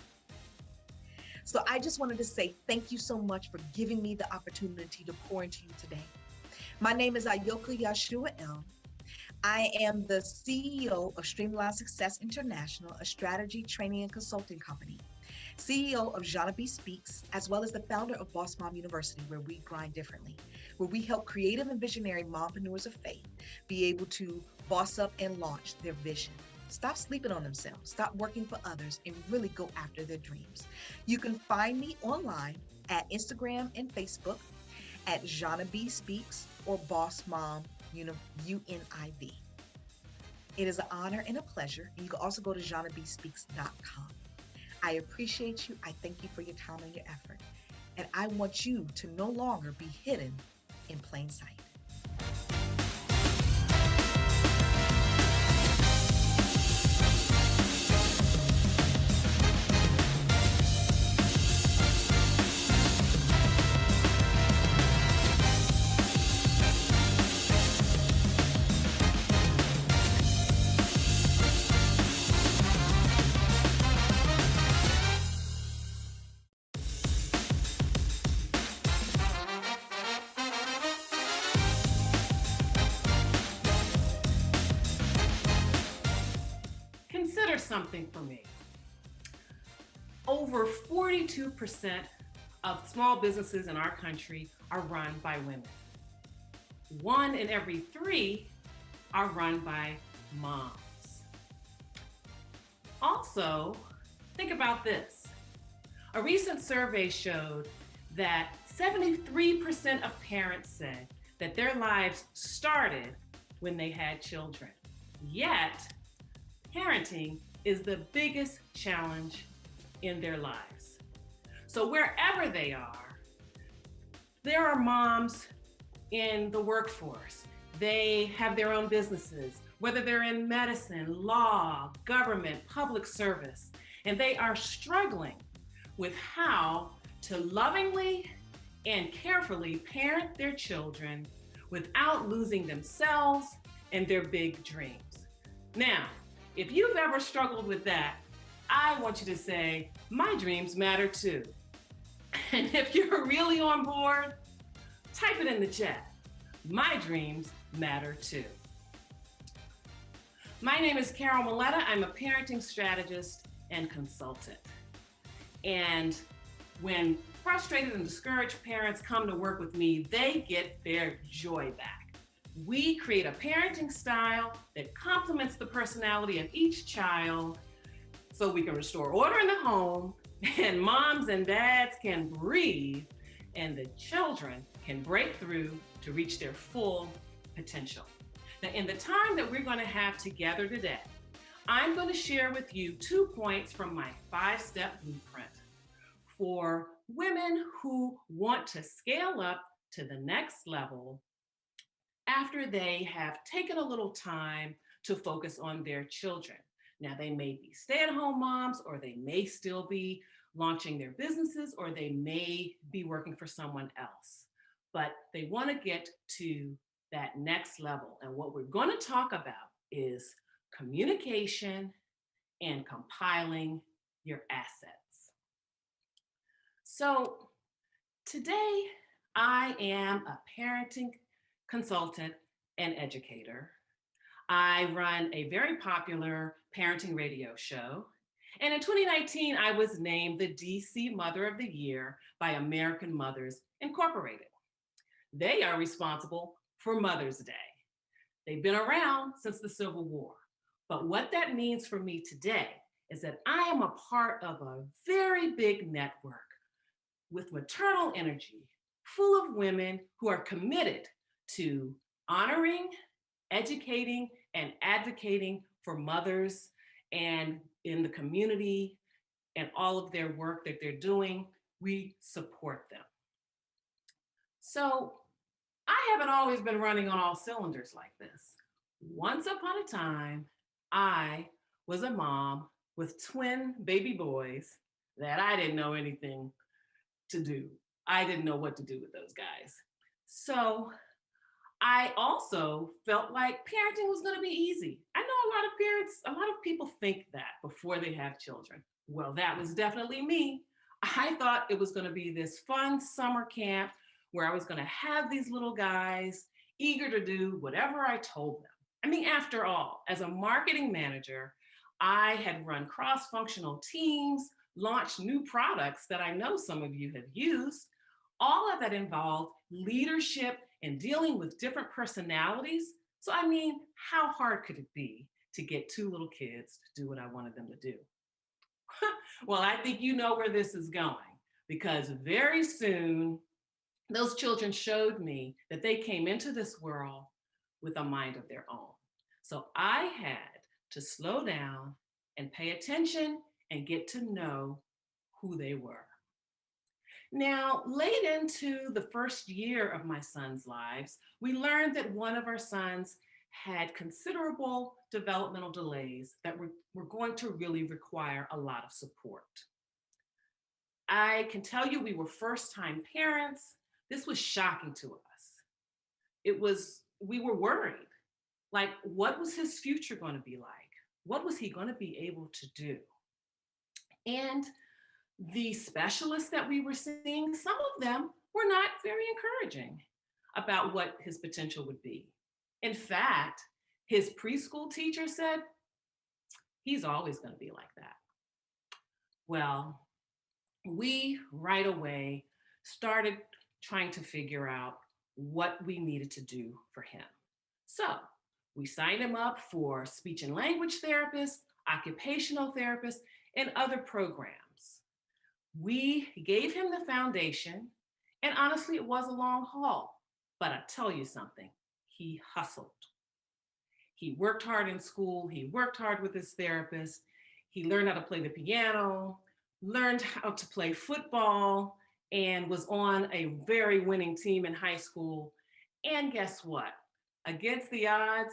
So I just wanted to say thank you so much for giving me the opportunity to pour into you today. My name is Ayoka Yashua El. I am the CEO of Streamline Success International, a strategy, training, and consulting company. CEO of Jana B Speaks, as well as the founder of Boss Mom University, where we grind differently, where we help creative and visionary mompreneurs of faith be able to boss up and launch their vision. Stop sleeping on themselves, stop working for others, and really go after their dreams. You can find me online at Instagram and Facebook at Jana B Speaks or Boss Mom UNIV. It is an honor and a pleasure. And you can also go to janabspeaks.com. I appreciate you. I thank you for your time and your effort. And I want you to no longer be hidden in plain sight. Consider something for me. Over 42% of small businesses in our country are run by women. 1 in every 3 are run by moms. Also, think about this. A recent survey showed that 73% of parents said that their lives started when they had children. Yet, parenting is the biggest challenge in their lives. So wherever they are, there are moms in the workforce. They have their own businesses, whether they're in medicine, law, government, public service, and they are struggling with how to lovingly and carefully parent their children without losing themselves and their big dreams. Now, if you've ever struggled with that, I want you to say, my dreams matter too. And if you're really on board, type it in the chat. My dreams matter too. My name is Carol Milletta. I'm a parenting strategist and consultant. And when frustrated and discouraged parents come to work with me, they get their joy back. We create a parenting style that complements the personality of each child so we can restore order in the home and moms and dads can breathe and the children can break through to reach their full potential. Now, in the time that we're going to have together today, I'm going to share with you 2 points from my 5-step blueprint for women who want to scale up to the next level after they have taken a little time to focus on their children. Now, they may be stay-at-home moms, or they may still be launching their businesses, or they may be working for someone else, but they want to get to that next level. And what we're going to talk about is communication and compiling your assets. So today I am a parenting consultant and educator. I run a very popular parenting radio show. And in 2019, I was named the DC Mother of the Year by American Mothers Incorporated. They are responsible for Mother's Day. They've been around since the Civil War. But what that means for me today is that I am a part of a very big network with maternal energy, full of women who are committed to honoring, educating, and advocating for mothers and in the community and all of their work that they're doing. We support them. So I haven't always been running on all cylinders like this. Once upon a time, I was a mom with twin baby boys that I didn't know anything to do. I didn't know what to do with those guys. So I also felt like parenting was going to be easy. I know a lot of parents, a lot of people think that before they have children. Well, that was definitely me. I thought it was going to be this fun summer camp where I was going to have these little guys eager to do whatever I told them. I mean, after all, as a marketing manager, I had run cross-functional teams, launched new products that I know some of you have used. All of that involved leadership and dealing with different personalities. So, I mean, how hard could it be to get 2 little kids to do what I wanted them to do? Well, I think you know where this is going, because very soon, those children showed me that they came into this world with a mind of their own. So I had to slow down and pay attention and get to know who they were. Now, late into the first year of my son's lives, we learned that one of our sons had considerable developmental delays that were going to really require a lot of support. I can tell you we were first-time parents. This was shocking to us. We were worried. Like, what was his future going to be like? What was he going to be able to do? And the specialists that we were seeing, some of them were not very encouraging about what his potential would be. In fact, his preschool teacher said, he's always going to be like that. Well, we right away started trying to figure out what we needed to do for him. So we signed him up for speech and language therapists, occupational therapists, and other programs. We gave him the foundation, and honestly, it was a long haul. But I tell you something, he hustled. He worked hard in school, he worked hard with his therapist, he learned how to play the piano, learned how to play football, and was on a very winning team in high school. And guess what? Against the odds,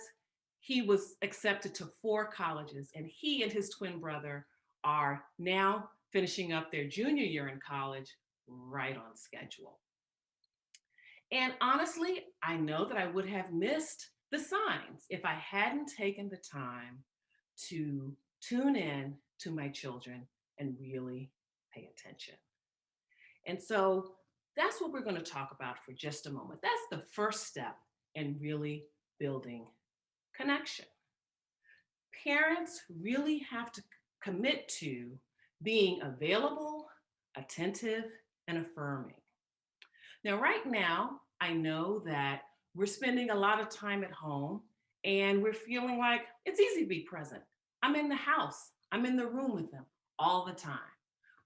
he was accepted to 4 colleges, and he and his twin brother are now finishing up their junior year in college right on schedule. And honestly, I know that I would have missed the signs if I hadn't taken the time to tune in to my children and really pay attention. And so that's what we're going to talk about for just a moment. That's the first step in really building connection. Parents really have to commit to being available, attentive, and affirming. Now, right now, I know that we're spending a lot of time at home and we're feeling like it's easy to be present. I'm in the house, I'm in the room with them all the time.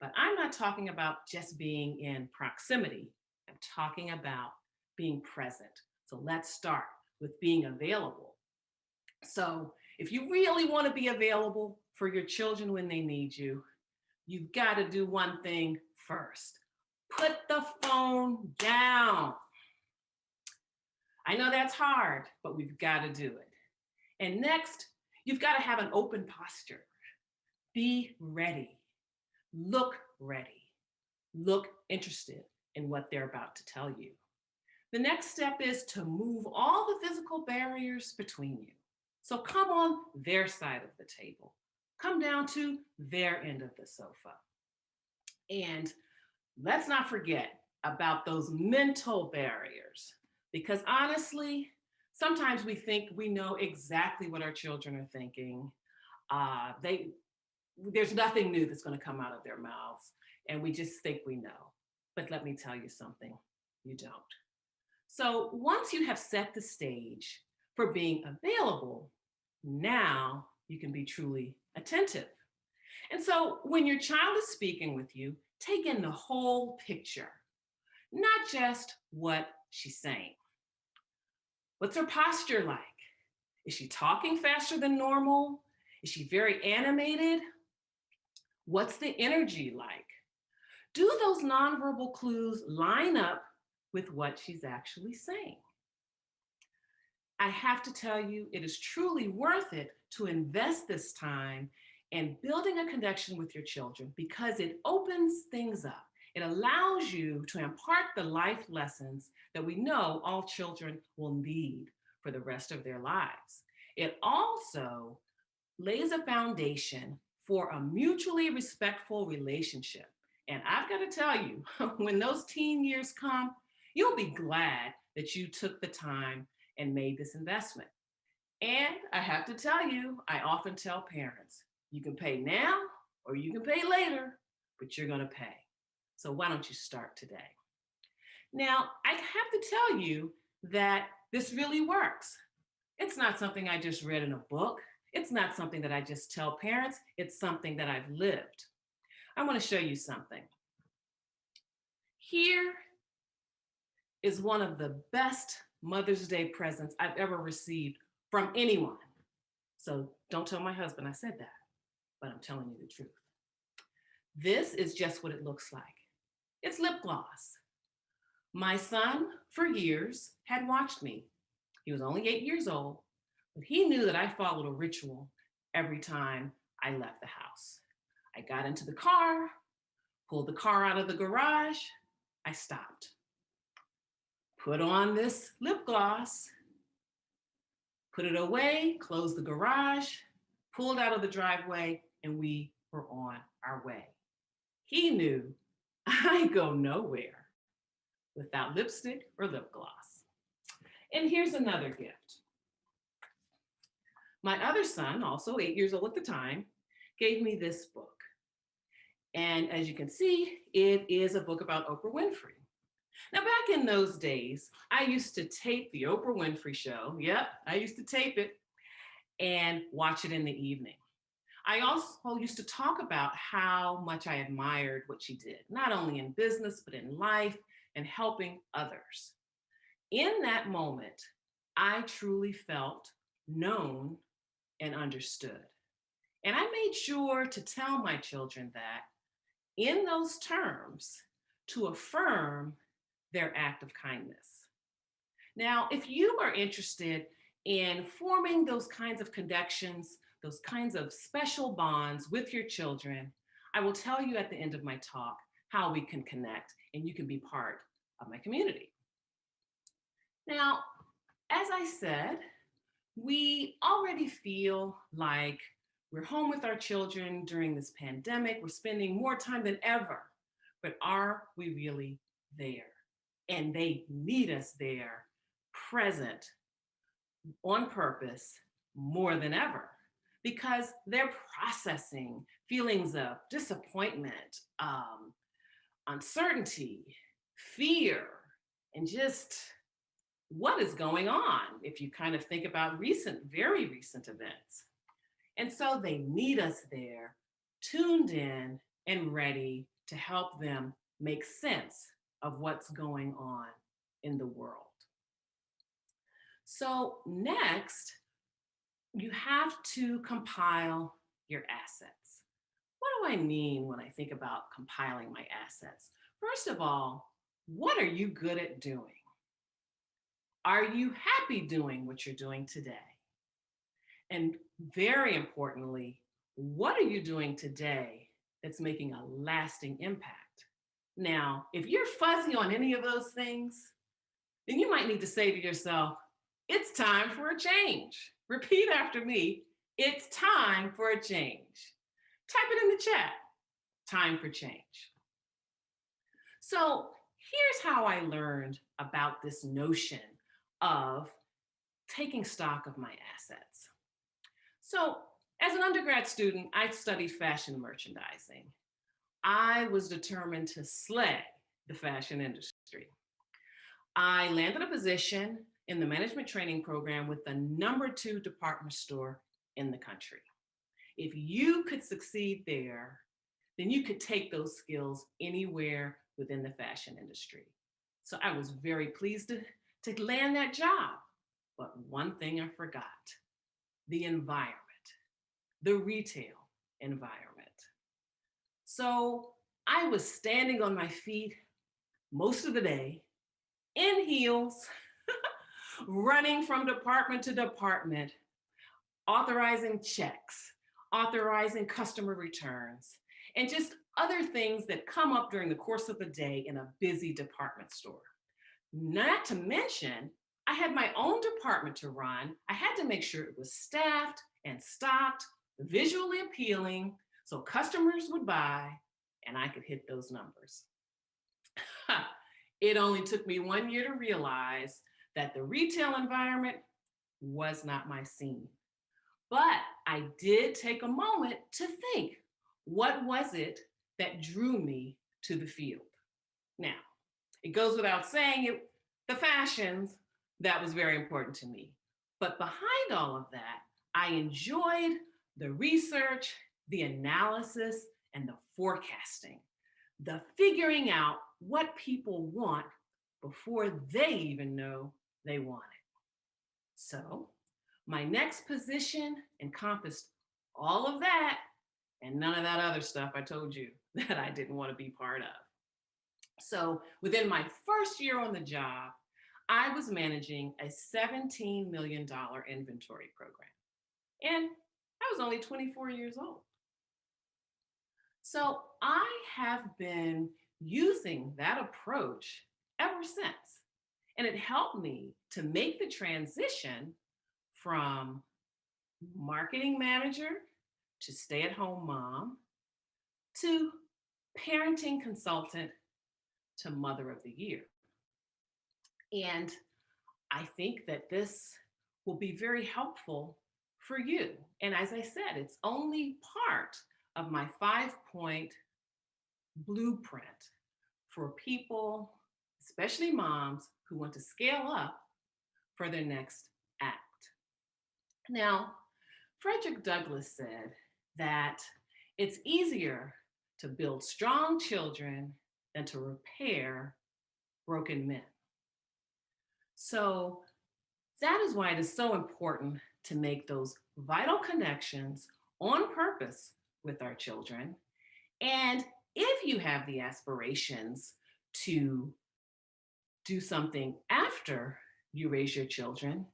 But I'm not talking about just being in proximity. I'm talking about being present. So let's start with being available. So If you really want to be available for your children when they need you, you've got to do one thing first. Put the phone down. I know that's hard, but we've got to do it. And next, you've got to have an open posture. Be ready. Look ready. Look interested in what they're about to tell you. The next step is to move all the physical barriers between you. So come on their side of the table. Come down to their end of the sofa. And let's not forget about those mental barriers, because honestly, sometimes we think we know exactly what our children are thinking. There's nothing new that's going to come out of their mouths, and we just think we know. But let me tell you something, you don't. So once you have set the stage for being available, now you can be truly attentive. And so when your child is speaking with you, take in the whole picture, not just what she's saying. What's her posture like? Is she talking faster than normal? Is she very animated? What's the energy like? Do those nonverbal clues line up with what she's actually saying? I have to tell you, it is truly worth it to invest this time in building a connection with your children because it opens things up. It allows you to impart the life lessons that we know all children will need for the rest of their lives. It also lays a foundation for a mutually respectful relationship. And I've got to tell you, when those teen years come, you'll be glad that you took the time and made this investment. And I have to tell you, I often tell parents, you can pay now or you can pay later, but you're going to pay. So why don't you start today? Now, I have to tell you that this really works. It's not something I just read in a book. It's not something that I just tell parents. It's something that I've lived. I want to show you something. Here is one of the best Mother's Day presents I've ever received from anyone. So don't tell my husband I said that, but I'm telling you the truth. This is just what it looks like. It's lip gloss. My son, for years, had watched me. He was only 8 years old, but he knew that I followed a ritual every time I left the house. I got into the car, pulled the car out of the garage, I stopped. Put on this lip gloss, put it away, closed the garage, pulled out of the driveway, and we were on our way. He knew I go nowhere without lipstick or lip gloss. And here's another gift. My other son, also 8 years old at the time, gave me this book. And as you can see, it is a book about Oprah Winfrey. Now, back in those days, I used to tape the Oprah Winfrey Show. Yep, I used to tape it and watch it in the evening. I also used to talk about how much I admired what she did, not only in business, but in life and helping others. In that moment, I truly felt known and understood. And I made sure to tell my children that in those terms, to affirm their act of kindness. Now, if you are interested in forming those kinds of connections, those kinds of special bonds with your children, I will tell you at the end of my talk how we can connect and you can be part of my community. Now, as I said, we already feel like we're home with our children during this pandemic. We're spending more time than ever, but are we really there? And they need us there, present, on purpose, more than ever, because they're processing feelings of disappointment, uncertainty, fear, and just what is going on if you kind of think about very recent events. And so they need us there, tuned in and ready to help them make sense of what's going on in the world. So next, you have to compile your assets. What do I mean when I think about compiling my assets? First of all, what are you good at doing? Are you happy doing what you're doing today? And very importantly, what are you doing today that's making a lasting impact? Now, if you're fuzzy on any of those things, then you might need to say to yourself, it's time for a change. Repeat after me, it's time for a change. Type it in the chat, time for change. So here's how I learned about this notion of taking stock of my assets. So as an undergrad student, I studied fashion merchandising. I was determined to slay the fashion industry. I landed a position in the management training program with the #2 department store in the country. If you could succeed there, then you could take those skills anywhere within the fashion industry. So I was very pleased to land that job. But one thing I forgot, the environment, the retail environment. So I was standing on my feet most of the day, in heels, running from department to department, authorizing checks, authorizing customer returns, and just other things that come up during the course of the day in a busy department store. Not to mention, I had my own department to run. I had to make sure it was staffed and stocked, visually appealing, so customers would buy and I could hit those numbers. It only took me 1 year to realize that the retail environment was not my scene. But I did take a moment to think, what was it that drew me to the field? Now, it goes without saying, the fashions, that was very important to me. But behind all of that, I enjoyed the research, the analysis, and the forecasting, the figuring out what people want before they even know they want it. So my next position encompassed all of that and none of that other stuff I told you that I didn't want to be part of. So within my first year on the job, I was managing a $17 million inventory program. And I was only 24 years old. So I have been using that approach ever since. And it helped me to make the transition from marketing manager to stay-at-home mom to parenting consultant to mother of the year. And I think that this will be very helpful for you. And as I said, it's only part of my 5-point blueprint for people, especially moms, who want to scale up for their next act. Now, Frederick Douglass said that it's easier to build strong children than to repair broken men. So that is why it is so important to make those vital connections on purpose with our children. And if you have the aspirations to do something after you raise your children,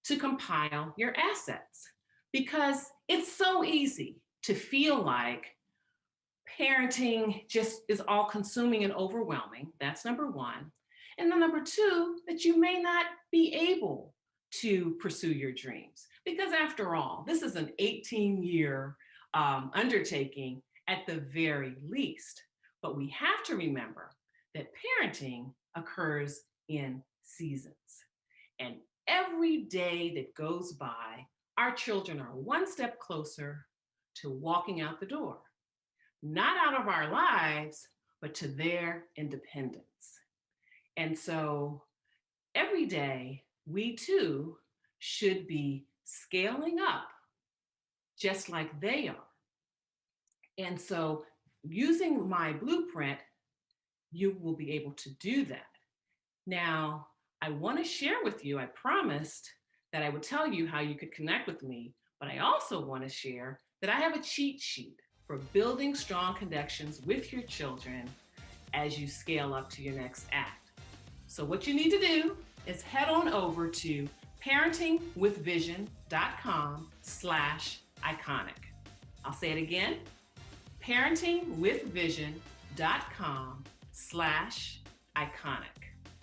to compile your assets, because it's so easy to feel like parenting just is all consuming and overwhelming. That's number one. And then number two, that you may not be able to pursue your dreams. Because after all, this is an 18-year undertaking at the very least. But we have to remember that parenting occurs in seasons. And every day that goes by, our children are one step closer to walking out the door. Not out of our lives, but to their independence. And so every day, we too should be scaling up just like they are. And so using my blueprint, you will be able to do that. Now, I want to share with you, I promised that I would tell you how you could connect with me, but I also want to share that I have a cheat sheet for building strong connections with your children as you scale up to your next act. So what you need to do is head on over to parentingwithvision.com/iconic. I'll say it again, parentingwithvision.com/iconic.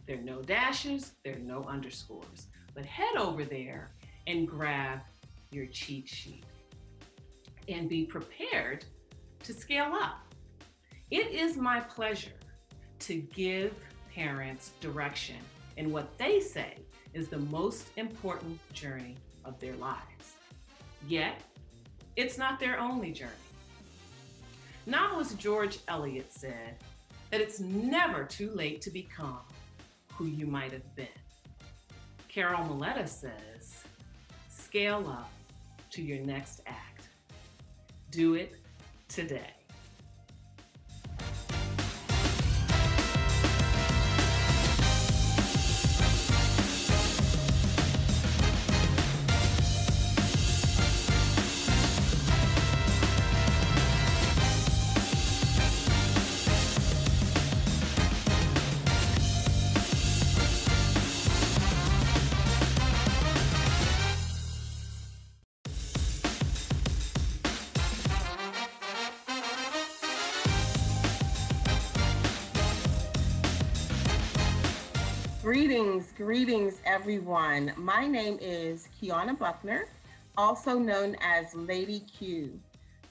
There are no dashes, there are no underscores, but head over there and grab your cheat sheet and be prepared to scale up. It is my pleasure to give parents direction in what they say is the most important journey of their lives. Yet, it's not their only journey. Novelist George Eliot said that it's never too late to become who you might have been. Carol Maletta says, scale up to your next act. Do it today. Greetings, everyone. My name is Kiana Buckner, also known as Lady Q.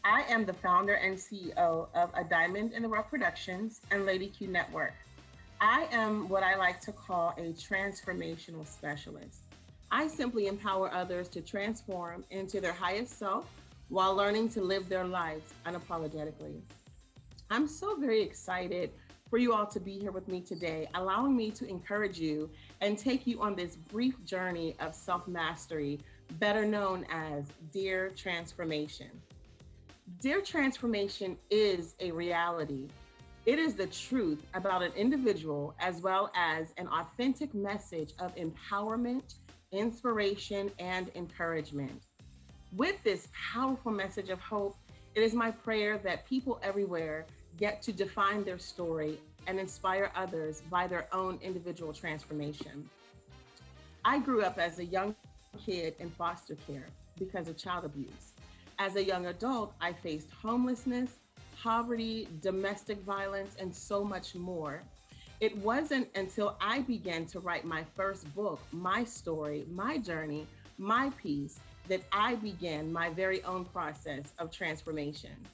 I am the founder and CEO of A Diamond in the Rough Productions and Lady Q Network. I am what I like to call a transformational specialist. I simply empower others to transform into their highest self while learning to live their lives unapologetically. I'm so very excited for you all to be here with me today, allowing me to encourage you and take you on this brief journey of self-mastery, better known as Dear Transformation. Dear Transformation is a reality. It is the truth about an individual as well as an authentic message of empowerment, inspiration, and encouragement. With this powerful message of hope, it is my prayer that people everywhere get to define their story and inspire others by their own individual transformation. I grew up as a young kid in foster care because of child abuse. As a young adult, I faced homelessness, poverty, domestic violence, and so much more. It wasn't until I began to write my first book, my story, my journey, my piece, that I began my very own process of transformation.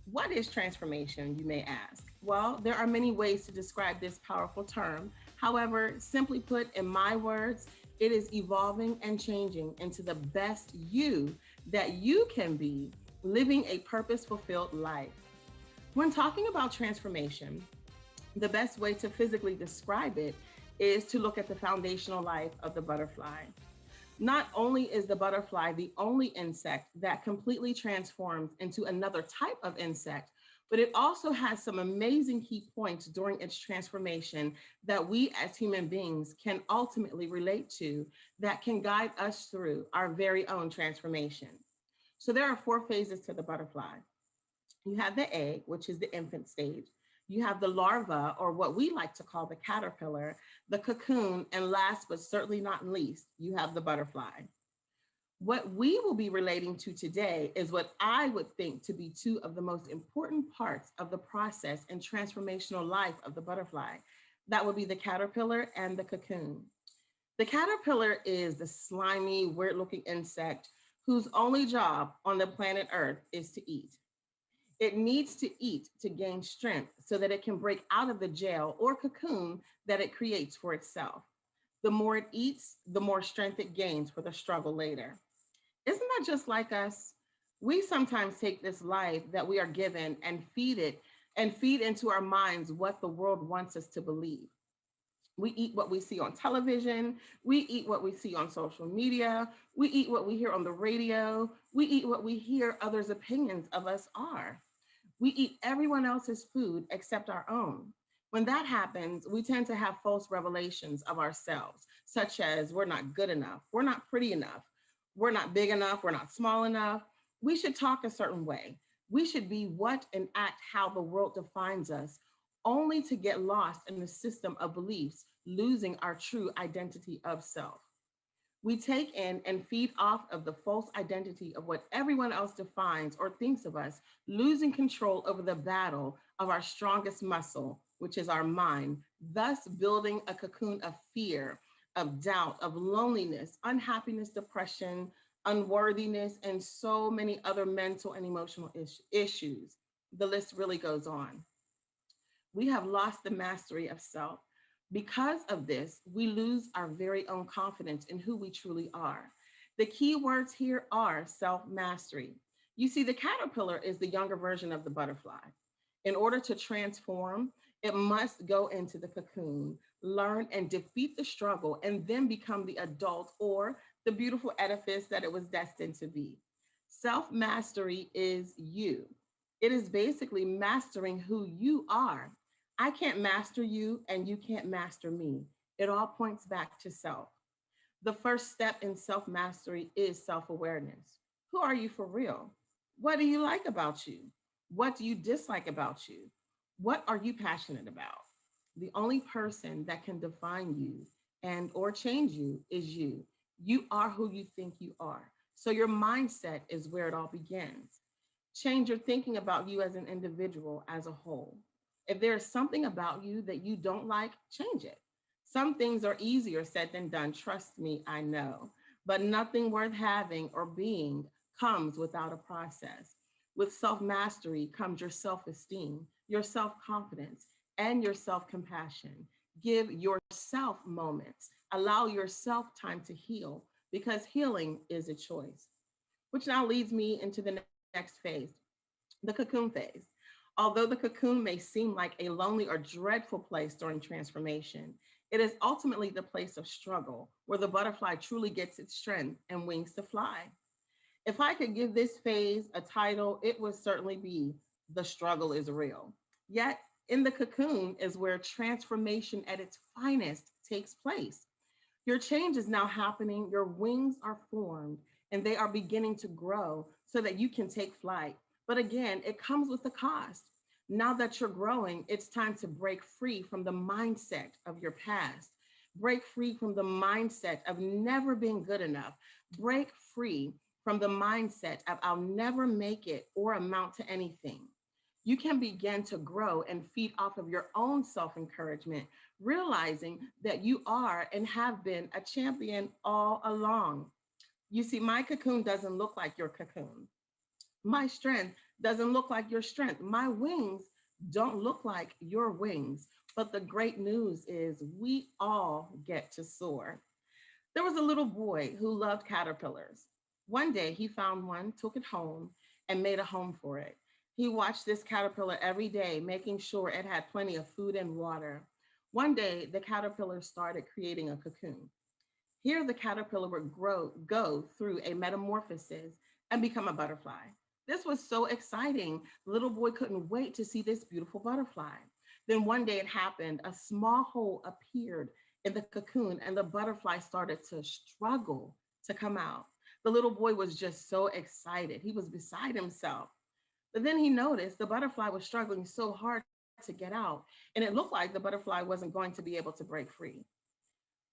What is transformation, you may ask? Well, there are many ways to describe this powerful term. However, simply put, in my words, it is evolving and changing into the best you that you can be, living a purpose-fulfilled life. When talking about transformation, the best way to physically describe it is to look at the foundational life of the butterfly. Not only is the butterfly the only insect that completely transforms into another type of insect, but it also has some amazing key points during its transformation that we as human beings can ultimately relate to that can guide us through our very own transformation. So there are 4 phases to the butterfly. You have the egg, which is the infant stage. You have the larva, or what we like to call the caterpillar, the cocoon, and last but certainly not least, you have the butterfly. What we will be relating to today is what I would think to be 2 of the most important parts of the process and transformational life of the butterfly. That would be the caterpillar and the cocoon. The caterpillar is the slimy, weird-looking insect whose only job on the planet Earth is to eat. It needs to eat to gain strength so that it can break out of the jail or cocoon that it creates for itself. The more it eats, the more strength it gains for the struggle later. Isn't that just like us? We sometimes take this life that we are given and feed into our minds what the world wants us to believe. We eat what we see on television. We eat what we see on social media. We eat what we hear on the radio. We eat what we hear others' opinions of us are. We eat everyone else's food except our own. When that happens, we tend to have false revelations of ourselves, such as we're not good enough, we're not pretty enough, we're not big enough, we're not small enough. We should talk a certain way. We should be what and act how the world defines us, only to get lost in the system of beliefs, losing our true identity of self. We take in and feed off of the false identity of what everyone else defines or thinks of us, losing control over the battle of our strongest muscle, which is our mind, thus building a cocoon of fear, of doubt, of loneliness, unhappiness, depression, unworthiness, and so many other mental and emotional issues. The list really goes on. We have lost the mastery of self. Because of this, we lose our very own confidence in who we truly are. The key words here are self-mastery. You see, the caterpillar is the younger version of the butterfly. In order to transform, it must go into the cocoon, learn and defeat the struggle, and then become the adult or the beautiful edifice that it was destined to be. Self-mastery is you. It is basically mastering who you are. I can't master you and you can't master me. It all points back to self. The first step in self-mastery is self-awareness. Who are you for real? What do you like about you? What do you dislike about you? What are you passionate about? The only person that can define you and or change you is you. You are who you think you are. So your mindset is where it all begins. Change your thinking about you as an individual, as a whole. If there is something about you that you don't like, change it. Some things are easier said than done. Trust me, I know. But nothing worth having or being comes without a process. With self-mastery comes your self-esteem, your self-confidence, and your self-compassion. Give yourself moments. Allow yourself time to heal, because healing is a choice. Which now leads me into the next phase, the cocoon phase. Although the cocoon may seem like a lonely or dreadful place during transformation, it is ultimately the place of struggle where the butterfly truly gets its strength and wings to fly. If I could give this phase a title, it would certainly be The Struggle is Real. Yet in the cocoon is where transformation at its finest takes place. Your change is now happening, your wings are formed, and they are beginning to grow so that you can take flight. But again, it comes with a cost. Now that you're growing, it's time to break free from the mindset of your past. Break free from the mindset of never being good enough. Break free from the mindset of I'll never make it or amount to anything. You can begin to grow and feed off of your own self-encouragement, realizing that you are and have been a champion all along. You see, my cocoon doesn't look like your cocoon. My strength doesn't look like your strength. My wings don't look like your wings. But the great news is we all get to soar. There was a little boy who loved caterpillars. One day he found one, took it home, and made a home for it. He watched this caterpillar every day, making sure it had plenty of food and water. One day, the caterpillar started creating a cocoon. Here, the caterpillar would go through a metamorphosis and become a butterfly. This was so exciting. The little boy couldn't wait to see this beautiful butterfly. Then one day it happened, a small hole appeared in the cocoon and the butterfly started to struggle to come out. The little boy was just so excited. He was beside himself. But then he noticed the butterfly was struggling so hard to get out, and it looked like the butterfly wasn't going to be able to break free.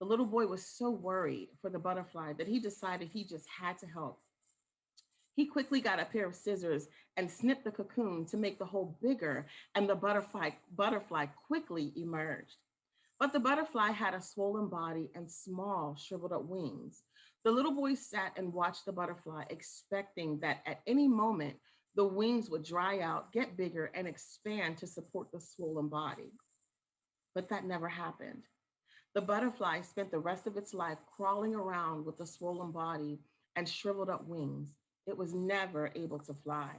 The little boy was so worried for the butterfly that he decided he just had to help. He quickly got a pair of scissors and snipped the cocoon to make the hole bigger, and the butterfly quickly emerged. But the butterfly had a swollen body and small, shriveled up wings. The little boy sat and watched the butterfly, expecting that at any moment, the wings would dry out, get bigger, and expand to support the swollen body. But that never happened. The butterfly spent the rest of its life crawling around with a swollen body and shriveled up wings. It was never able to fly.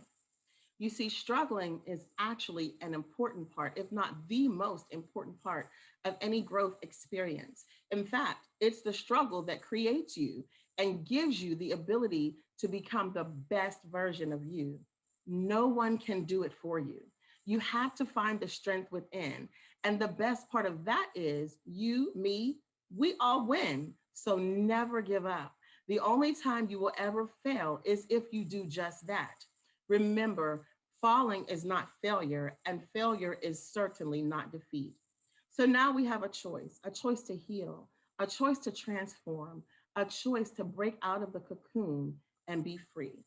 You see, struggling is actually an important part, if not the most important part of any growth experience. In fact, it's the struggle that creates you and gives you the ability to become the best version of you. No one can do it for you. You have to find the strength within. And the best part of that is you, me, we all win. So never give up. The only time you will ever fail is if you do just that. Remember, falling is not failure, and failure is certainly not defeat. So now we have a choice to heal, a choice to transform, a choice to break out of the cocoon and be free.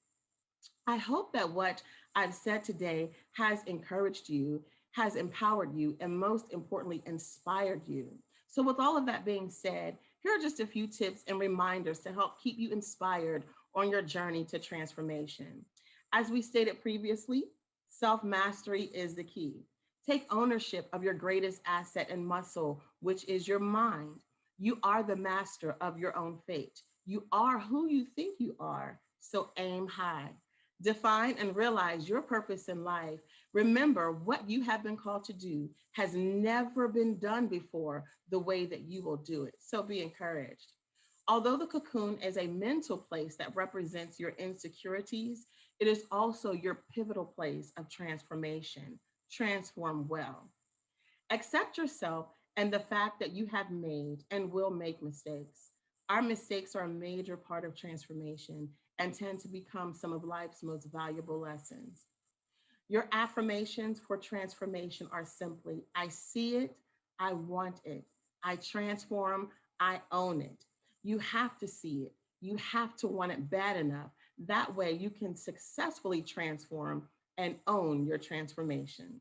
I hope that what I've said today has encouraged you, has empowered you, and most importantly, inspired you. So, with all of that being said, here are just a few tips and reminders to help keep you inspired on your journey to transformation. As we stated previously, self mastery is the key. Take ownership of your greatest asset and muscle, which is your mind. You are the master of your own fate. You are who you think you are, so aim high. Define and realize your purpose in life. Remember, what you have been called to do has never been done before the way that you will do it. So be encouraged. Although the cocoon is a mental place that represents your insecurities, it is also your pivotal place of transformation. Transform well. Accept yourself and the fact that you have made and will make mistakes. Our mistakes are a major part of transformation and tend to become some of life's most valuable lessons. Your affirmations for transformation are simply, I see it, I want it, I transform, I own it. You have to see it. You have to want it bad enough. That way you can successfully transform and own your transformation.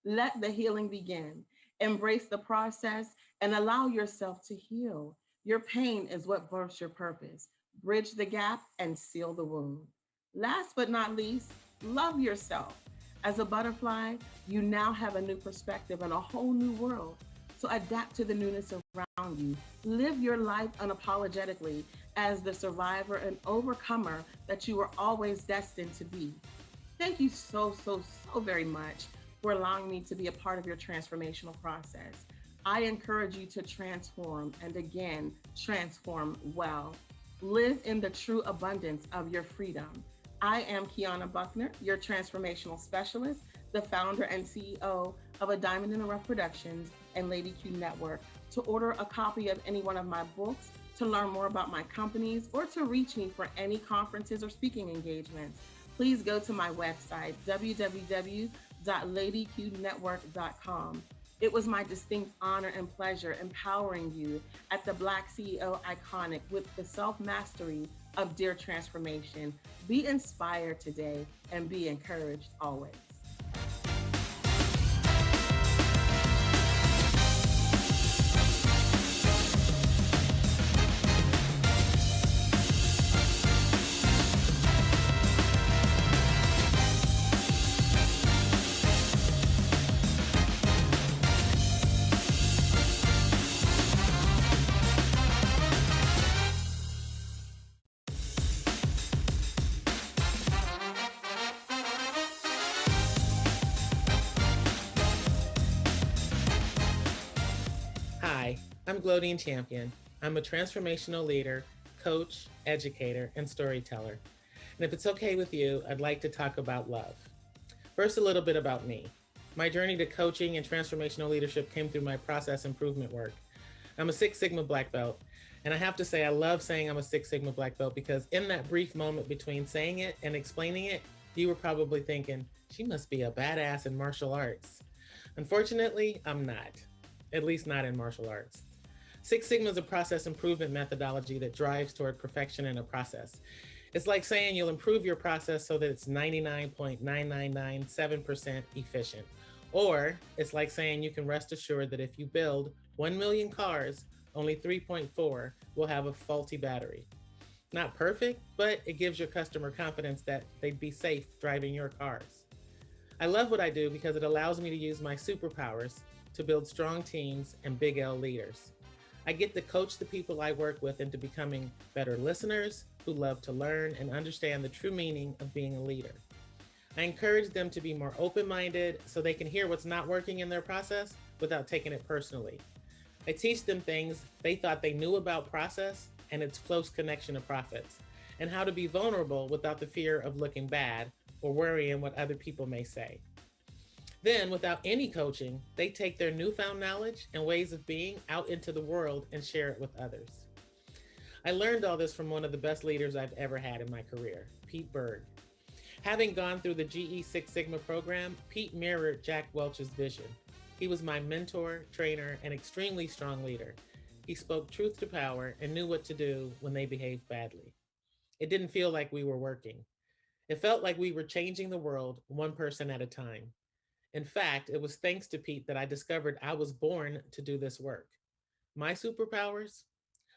Let the healing begin. Embrace the process and allow yourself to heal. Your pain is what births your purpose. Bridge the gap and seal the wound. Last but not least, love yourself. As a butterfly, you now have a new perspective and a whole new world. So adapt to the newness around you. Live your life unapologetically as the survivor and overcomer that you were always destined to be. Thank you so very much for allowing me to be a part of your transformational process. I encourage you to transform and again, transform well. Live in the true abundance of your freedom. I am Kiana Buckner, your transformational specialist, the founder and CEO of A Diamond in the Rough Productions and Lady Q Network. To order a copy of any one of my books, to learn more about my companies, or to reach me for any conferences or speaking engagements, please go to my website, www.ladyqnetwork.com. It was my distinct honor and pleasure empowering you at the BlackCEO Iconic with the self-mastery of Dear Transformation. Be inspired today and be encouraged always. Hi, I'm Glodine Champion. I'm a transformational leader, coach, educator, and storyteller. And if it's okay with you, I'd like to talk about love. First, a little bit about me. My journey to coaching and transformational leadership came through my process improvement work. I'm a Six Sigma Black Belt, and I have to say I love saying I'm a Six Sigma Black Belt because in that brief moment between saying it and explaining it, you were probably thinking, she must be a badass in martial arts. Unfortunately, I'm not. At least not in martial arts. Six Sigma is a process improvement methodology that drives toward perfection in a process. It's like saying you'll improve your process so that it's 99.9997% efficient. Or it's like saying you can rest assured that if you build 1 million cars, only 3.4 will have a faulty battery. Not perfect, but it gives your customer confidence that they'd be safe driving your cars. I love what I do because it allows me to use my superpowers to build strong teams and big L leaders. I get to coach the people I work with into becoming better listeners who love to learn and understand the true meaning of being a leader. I encourage them to be more open-minded so they can hear what's not working in their process without taking it personally. I teach them things they thought they knew about process and its close connection to profits, and how to be vulnerable without the fear of looking bad or worrying what other people may say. Then, without any coaching, they take their newfound knowledge and ways of being out into the world and share it with others. I learned all this from one of the best leaders I've ever had in my career, Pete Berg. Having gone through the GE Six Sigma program, Pete mirrored Jack Welch's vision. He was my mentor, trainer, and extremely strong leader. He spoke truth to power and knew what to do when they behaved badly. It didn't feel like we were working. It felt like we were changing the world one person at a time. In fact, it was thanks to Pete that I discovered I was born to do this work. My superpowers?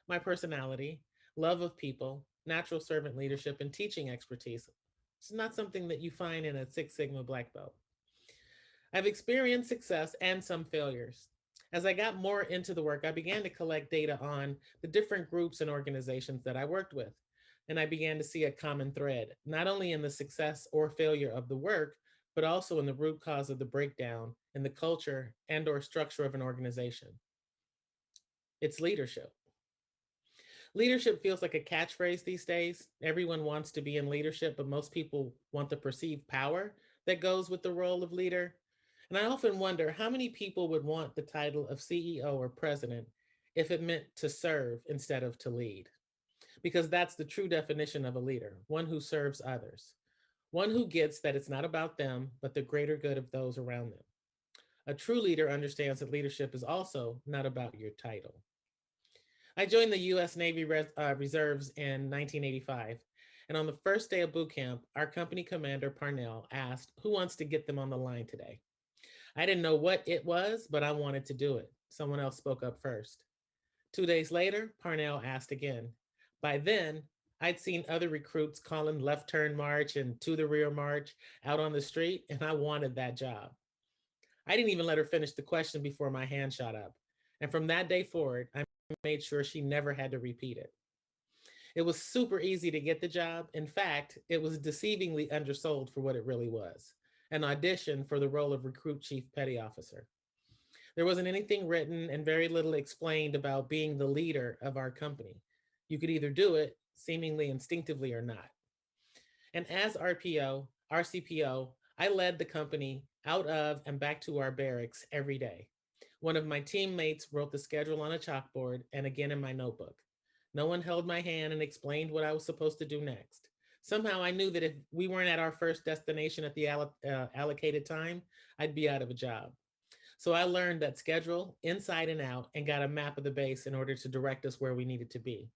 My personality, love of people, natural servant leadership, and teaching expertise. It's not something that you find in a Six Sigma black belt. I've experienced success and some failures. As I got more into the work, I began to collect data on the different groups and organizations that I worked with. And I began to see a common thread, not only in the success or failure of the work, but also in the root cause of the breakdown in the culture and or structure of an organization. It's leadership. Leadership feels like a catchphrase these days. Everyone wants to be in leadership, but most people want the perceived power that goes with the role of leader. And I often wonder how many people would want the title of CEO or president if it meant to serve instead of to lead. Because that's the true definition of a leader, one who serves others, one who gets that it's not about them, but the greater good of those around them. A true leader understands that leadership is also not about your title. I joined the U.S. Navy Reserves in 1985, and on the first day of boot camp, our company commander, Parnell, asked, who wants to get them on the line today? I didn't know what it was, but I wanted to do it. Someone else spoke up first. 2 days later, Parnell asked again. By then, I'd seen other recruits calling left turn march and to the rear march out on the street, and I wanted that job. I didn't even let her finish the question before my hand shot up. And from that day forward, I made sure she never had to repeat it. It was super easy to get the job. In fact, it was deceivingly undersold for what it really was, an audition for the role of Recruit Chief Petty Officer. There wasn't anything written and very little explained about being the leader of our company. You could either do it seemingly instinctively or not. And as RCPO, I led the company out of and back to our barracks every day. One of my teammates wrote the schedule on a chalkboard and again in my notebook. No one held my hand and explained what I was supposed to do next. Somehow I knew that if we weren't at our first destination at the allocated time, I'd be out of a job. So I learned that schedule inside and out and got a map of the base in order to direct us where we needed to be.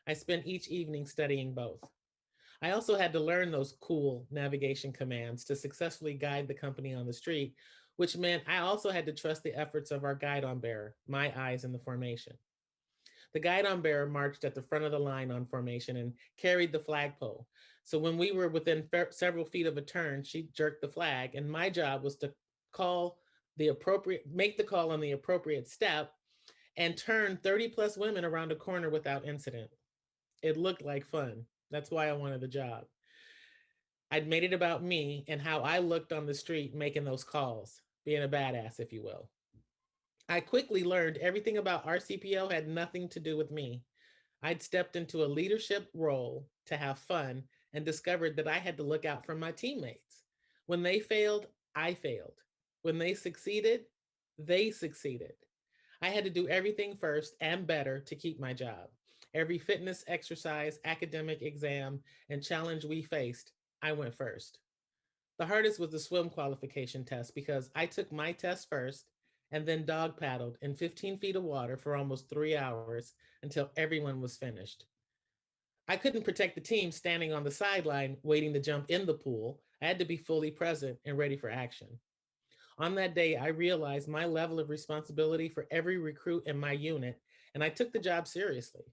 I spent each evening studying both. I also had to learn those cool navigation commands to successfully guide the company on the street, which meant I also had to trust the efforts of our guidon bearer, my eyes in the formation. The guidon bearer marched at the front of the line on formation and carried the flagpole. So when we were within several feet of a turn, she jerked the flag, and my job was to make the call on the appropriate step and turn 30 plus women around a corner without incident. It looked like fun. That's why I wanted the job. I'd made it about me and how I looked on the street making those calls, being a badass, if you will. I quickly learned everything about RCPO had nothing to do with me. I'd stepped into a leadership role to have fun and discovered that I had to look out for my teammates. When they failed, I failed. When they succeeded, they succeeded. I had to do everything first and better to keep my job. Every fitness exercise, academic exam, and challenge we faced, I went first. The hardest was the swim qualification test because I took my test first and then dog paddled in 15 feet of water for almost 3 hours until everyone was finished. I couldn't protect the team standing on the sideline waiting to jump in the pool. I had to be fully present and ready for action. On that day, I realized my level of responsibility for every recruit in my unit, and I took the job seriously.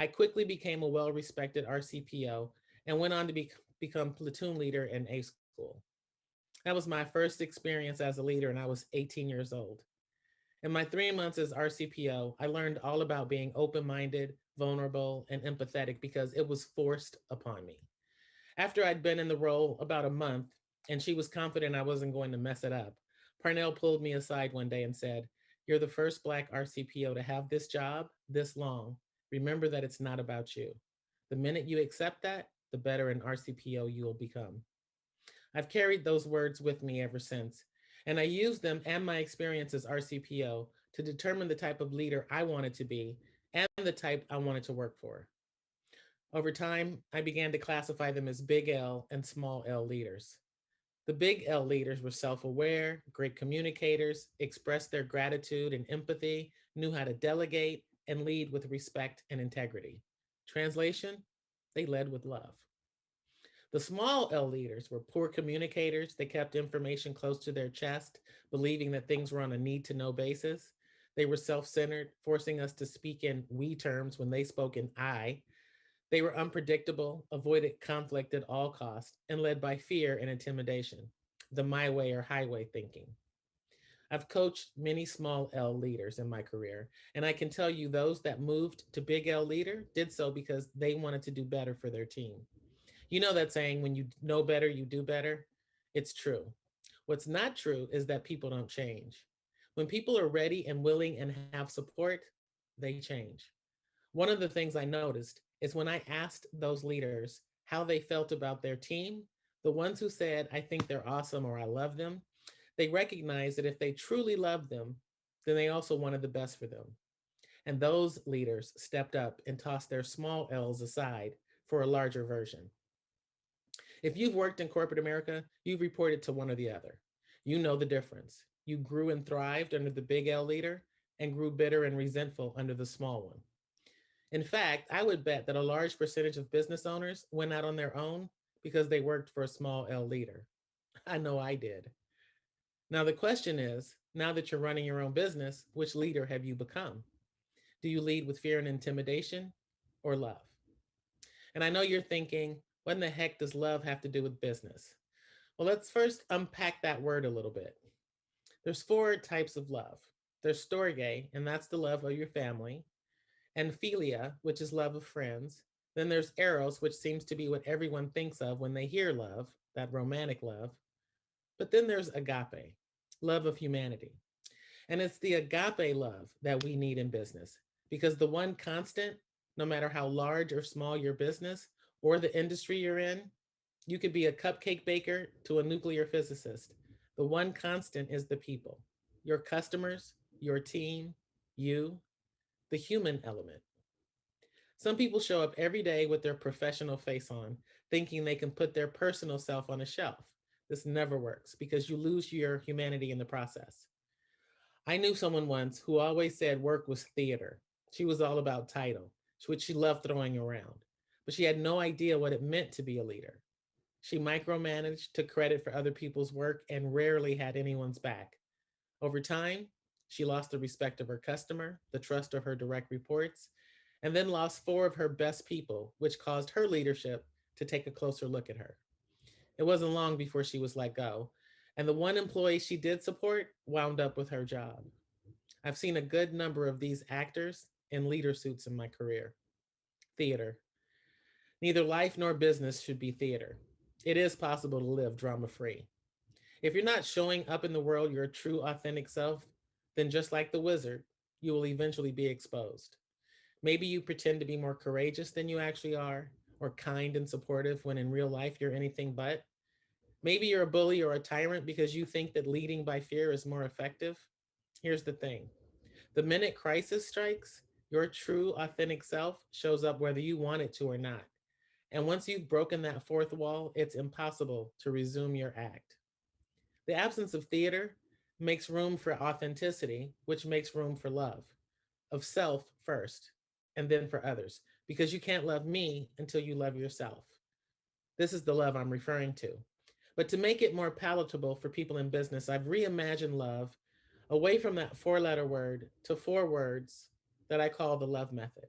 I quickly became a well-respected RCPO and went on to become platoon leader in A school. That was my first experience as a leader, and I was 18 years old. In my 3 months as RCPO, I learned all about being open-minded, vulnerable, and empathetic because it was forced upon me. After I'd been in the role about a month, and she was confident I wasn't going to mess it up, Parnell pulled me aside one day and said, "You're the first Black RCPO to have this job this long. Remember that it's not about you. The minute you accept that, the better an RCPO you will become." I've carried those words with me ever since. And I used them and my experience as RCPO to determine the type of leader I wanted to be and the type I wanted to work for. Over time, I began to classify them as big L and small L leaders. The big L leaders were self-aware, great communicators, expressed their gratitude and empathy, knew how to delegate, and lead with respect and integrity. Translation, they led with love. The small L leaders were poor communicators. They kept information close to their chest, believing that things were on a need-to-know basis. They were self-centered, forcing us to speak in we terms when they spoke in I. They were unpredictable, avoided conflict at all costs, and led by fear and intimidation, the my way or highway thinking. I've coached many small L leaders in my career, and I can tell you those that moved to big L leader did so because they wanted to do better for their team. You know that saying, when you know better, you do better? It's true. What's not true is that people don't change. When people are ready and willing and have support, they change. One of the things I noticed is when I asked those leaders how they felt about their team, the ones who said, I think they're awesome or I love them, they recognized that if they truly loved them, then they also wanted the best for them. And those leaders stepped up and tossed their small L's aside for a larger version. If you've worked in corporate America, you've reported to one or the other. You know the difference. You grew and thrived under the big L leader and grew bitter and resentful under the small one. In fact, I would bet that a large percentage of business owners went out on their own because they worked for a small L leader. I know I did. Now the question is, now that you're running your own business, which leader have you become? Do you lead with fear and intimidation or love? And I know you're thinking, what in the heck does love have to do with business? Well, let's first unpack that word a little bit. There's 4 types of love. There's storge, and that's the love of your family, and philia, which is love of friends. Then there's eros, which seems to be what everyone thinks of when they hear love, that romantic love. But then there's agape, love of humanity. And it's the agape love that we need in business, because the one constant, no matter how large or small your business or the industry you're in, you could be a cupcake baker to a nuclear physicist. The one constant is the people, your customers, your team, you, the human element. Some people show up every day with their professional face on, thinking they can put their personal self on a shelf. This never works because you lose your humanity in the process. I knew someone once who always said work was theater. She was all about title, which she loved throwing around, but she had no idea what it meant to be a leader. She micromanaged, took credit for other people's work, and rarely had anyone's back. Over time, she lost the respect of her customer, the trust of her direct reports, and then lost 4 of her best people, which caused her leadership to take a closer look at her. It wasn't long before she was let go, and the one employee she did support wound up with her job. I've seen a good number of these actors in leader suits in my career. Theater. Neither life nor business should be theater. It is possible to live drama-free. If you're not showing up in the world your true authentic self, then just like the wizard, you will eventually be exposed. Maybe you pretend to be more courageous than you actually are, or kind and supportive when in real life you're anything but. Maybe you're a bully or a tyrant because you think that leading by fear is more effective. Here's the thing. The minute crisis strikes, your true authentic self shows up whether you want it to or not. And once you've broken that 4th wall, it's impossible to resume your act. The absence of theater makes room for authenticity, which makes room for love, of self first, and then for others, because you can't love me until you love yourself. This is the love I'm referring to. But to make it more palatable for people in business, I've reimagined love away from that 4-letter word to 4 words that I call the love method.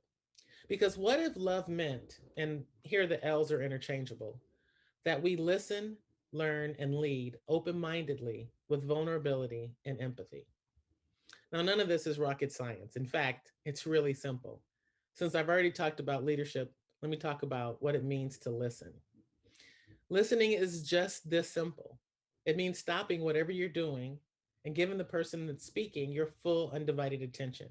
Because what if love meant, and here the L's are interchangeable, that we listen, learn, and lead open-mindedly with vulnerability and empathy? Now, none of this is rocket science. In fact, it's really simple. Since I've already talked about leadership, let me talk about what it means to listen. Listening is just this simple. It means stopping whatever you're doing and giving the person that's speaking your full undivided attention.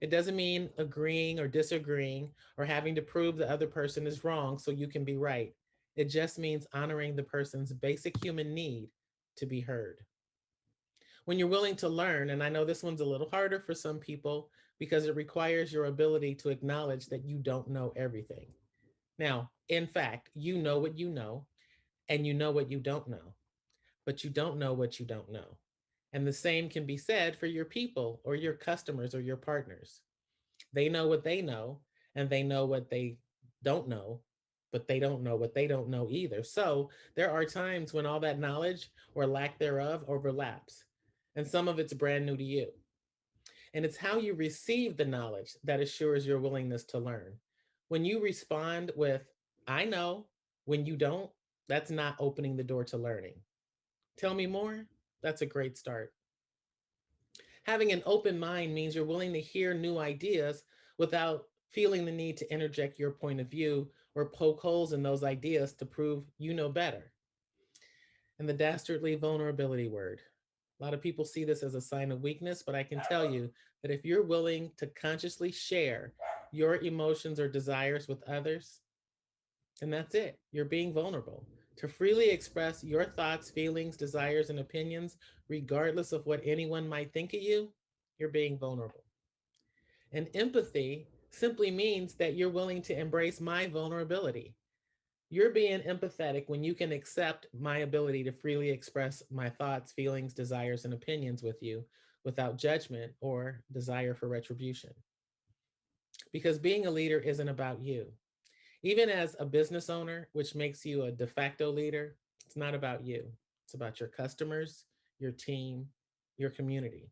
It doesn't mean agreeing or disagreeing or having to prove the other person is wrong so you can be right. It just means honoring the person's basic human need to be heard. When you're willing to learn, and I know this one's a little harder for some people because it requires your ability to acknowledge that you don't know everything. Now, in fact, you know what you know, and you know what you don't know, but you don't know what you don't know. And the same can be said for your people or your customers or your partners. They know what they know, and they know what they don't know, but they don't know what they don't know either. So there are times when all that knowledge or lack thereof overlaps, and some of it's brand new to you. And it's how you receive the knowledge that assures your willingness to learn. When you respond with, I know, when you don't, that's not opening the door to learning. Tell me more, that's a great start. Having an open mind means you're willing to hear new ideas without feeling the need to interject your point of view or poke holes in those ideas to prove you know better. And the dastardly vulnerability word. A lot of people see this as a sign of weakness, but I can tell you that if you're willing to consciously share your emotions or desires with others, then that's it. You're being vulnerable. To freely express your thoughts, feelings, desires, and opinions, regardless of what anyone might think of you, you're being vulnerable. And empathy simply means that you're willing to embrace my vulnerability. You're being empathetic when you can accept my ability to freely express my thoughts, feelings, desires, and opinions with you without judgment or desire for retribution. Because being a leader isn't about you. Even as a business owner, which makes you a de facto leader, it's not about you. It's about your customers, your team, your community.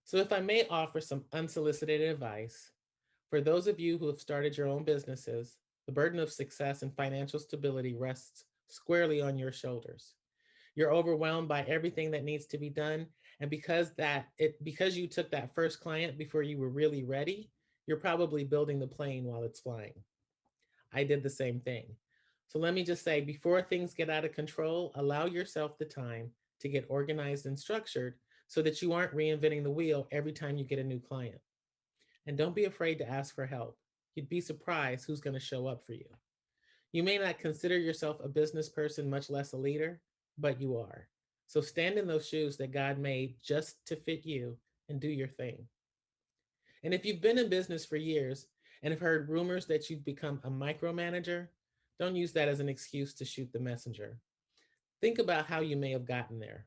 So if I may offer some unsolicited advice, for those of you who have started your own businesses, the burden of success and financial stability rests squarely on your shoulders. You're overwhelmed by everything that needs to be done. And because you took that first client before you were really ready, you're probably building the plane while it's flying. I did the same thing. So let me just say, before things get out of control, allow yourself the time to get organized and structured so that you aren't reinventing the wheel every time you get a new client. And don't be afraid to ask for help. You'd be surprised who's going to show up for you. You may not consider yourself a business person, much less a leader, but you are. So stand in those shoes that God made just to fit you and do your thing. And if you've been in business for years and have heard rumors that you've become a micromanager, don't use that as an excuse to shoot the messenger. Think about how you may have gotten there.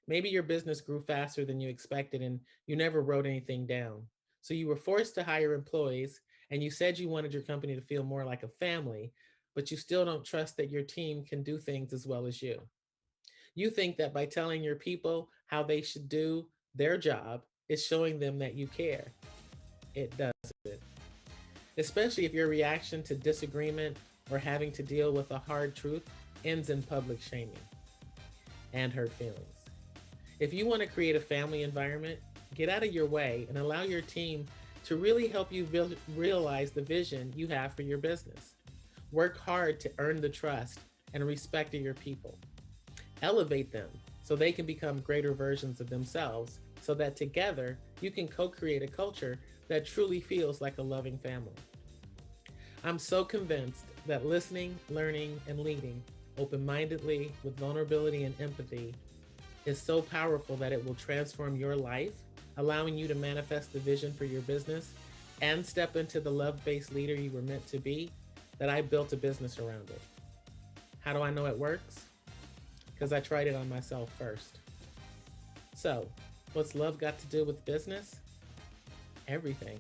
Maybe your business grew faster than you expected and you never wrote anything down. So you were forced to hire employees and you said you wanted your company to feel more like a family, but you still don't trust that your team can do things as well as you. You think that by telling your people how they should do their job, it's showing them that you care. It doesn't. Especially if your reaction to disagreement or having to deal with a hard truth ends in public shaming and hurt feelings. If you want to create a family environment, get out of your way and allow your team to really help you realize the vision you have for your business. Work hard to earn the trust and respect of your people. Elevate them so they can become greater versions of themselves so that together you can co-create a culture that truly feels like a loving family. I'm so convinced that listening, learning, and leading open-mindedly with vulnerability and empathy is so powerful that it will transform your life, allowing you to manifest the vision for your business and step into the love-based leader you were meant to be, that I built a business around it. How do I know it works? Because I tried it on myself first. So, what's love got to do with business? Everything.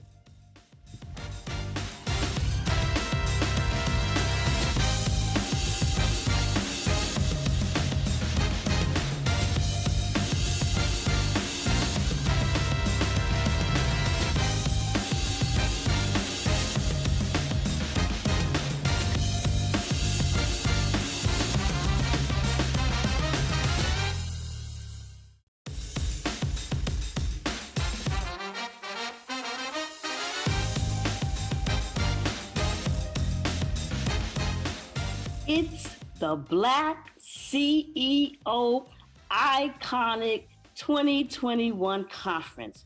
It's the Black CEO Iconic 2021 Conference.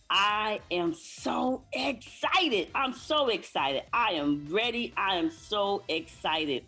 I am so excited. I'm so excited. I am ready. I am so excited.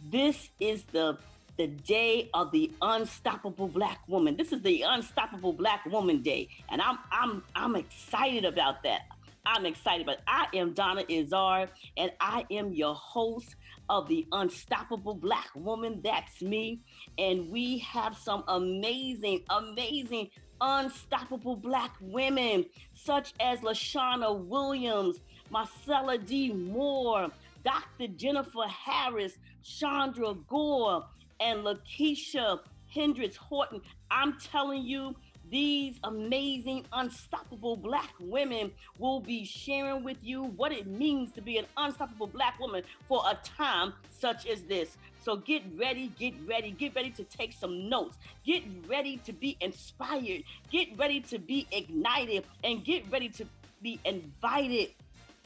This is the the day of the unstoppable Black woman. This is the Unstoppable Black Woman Day, and I'm excited about that. I'm excited, but I am Donna Izzard, and I am your host of the Unstoppable Black Woman. That's me, and we have some amazing, amazing unstoppable Black women, such as Lashanna Williams, Marcella D. Moore, Dr. Jennifer Harris, Chandra Gore, and Lakeisha Hendricks Horton. I'm telling you, these amazing, unstoppable Black women will be sharing with you what it means to be an unstoppable Black woman for a time such as this. So get ready to take some notes. Get ready to be inspired. Get ready to be ignited, and get ready to be invited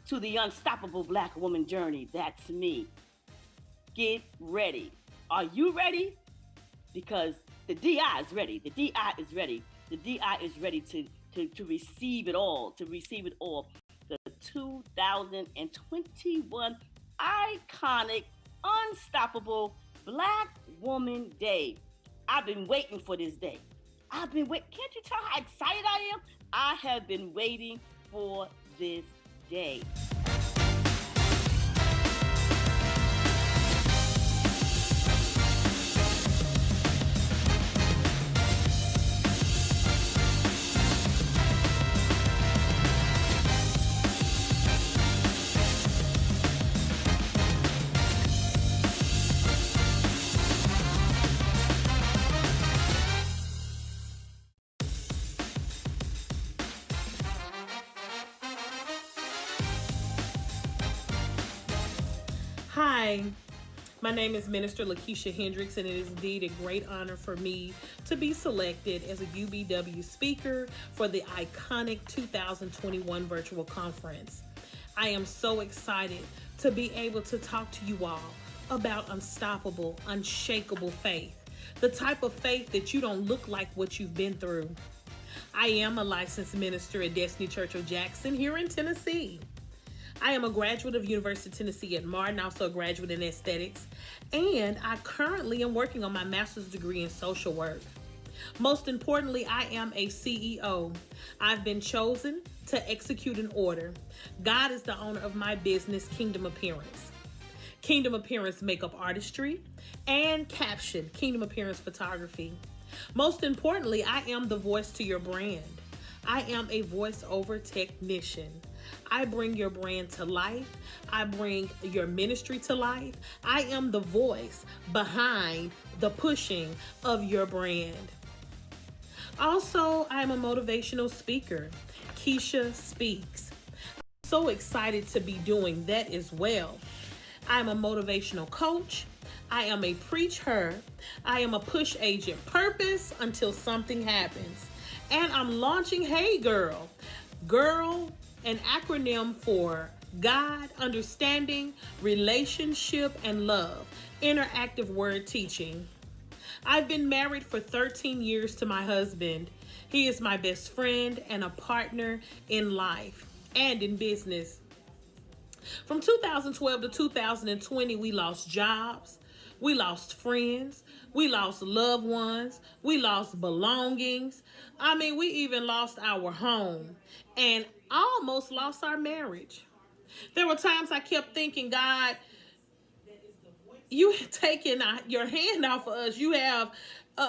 to the unstoppable Black woman journey. That's me. Get ready. Are you ready? Because the DI is ready. The DI is ready. The DI is ready to receive it all, The 2021 iconic, unstoppable Black Woman Day. I've been waiting for this day. Can't you tell how excited I am? I have been waiting for this day. Hi, my name is Minister Lakeisha Hendricks, and it is indeed a great honor for me to be selected as a UBW speaker for the iconic 2021 virtual conference. I am so excited to be able to talk to you all about unstoppable, unshakable faith, the type of faith that you don't look like what you've been through. I am a licensed minister at Destiny Church of Jackson here in Tennessee. I am a graduate of University of Tennessee at Martin, also a graduate in aesthetics, and I currently am working on my master's degree in social work. Most importantly, I am a CEO. I've been chosen to execute an order. God is the owner of my business, Kingdom Appearance. Kingdom Appearance makeup artistry and caption, Kingdom Appearance photography. Most importantly, I am the voice to your brand. I am a voiceover technician. I bring your brand to life. I bring your ministry to life. I am the voice behind the pushing of your brand. Also, I'm a motivational speaker. Keisha Speaks. I'm so excited to be doing that as well. I'm a motivational coach. I am a preacher. I am a push agent. Purpose until something happens. And I'm launching Hey Girl. Girl, an acronym for God, Understanding, Relationship, and Love. Interactive word teaching. I've been married for 13 years to my husband. He is my best friend and a partner in life and in business. From 2012 to 2020, we lost jobs. We lost friends. We lost loved ones. We lost belongings. We even lost our home and almost lost our marriage. There were times I kept thinking, God, you have taken your hand off of us. You have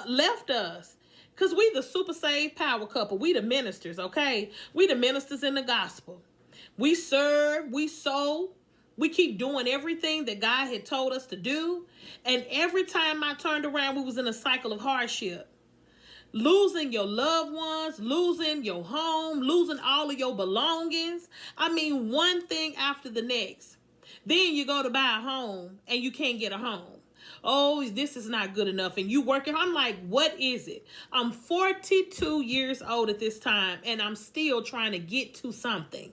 left us. Because we the super saved power couple. We the ministers, okay? We the ministers in the gospel. We serve, we sow, we keep doing everything that God had told us to do. And every time I turned around, we was in a cycle of hardship. Losing your loved ones, losing your home, losing all of your belongings. One thing after the next. Then you go to buy a home and you can't get a home. Oh, this is not good enough. And you working. I'm like, what is it? I'm 42 years old at this time and I'm still trying to get to something.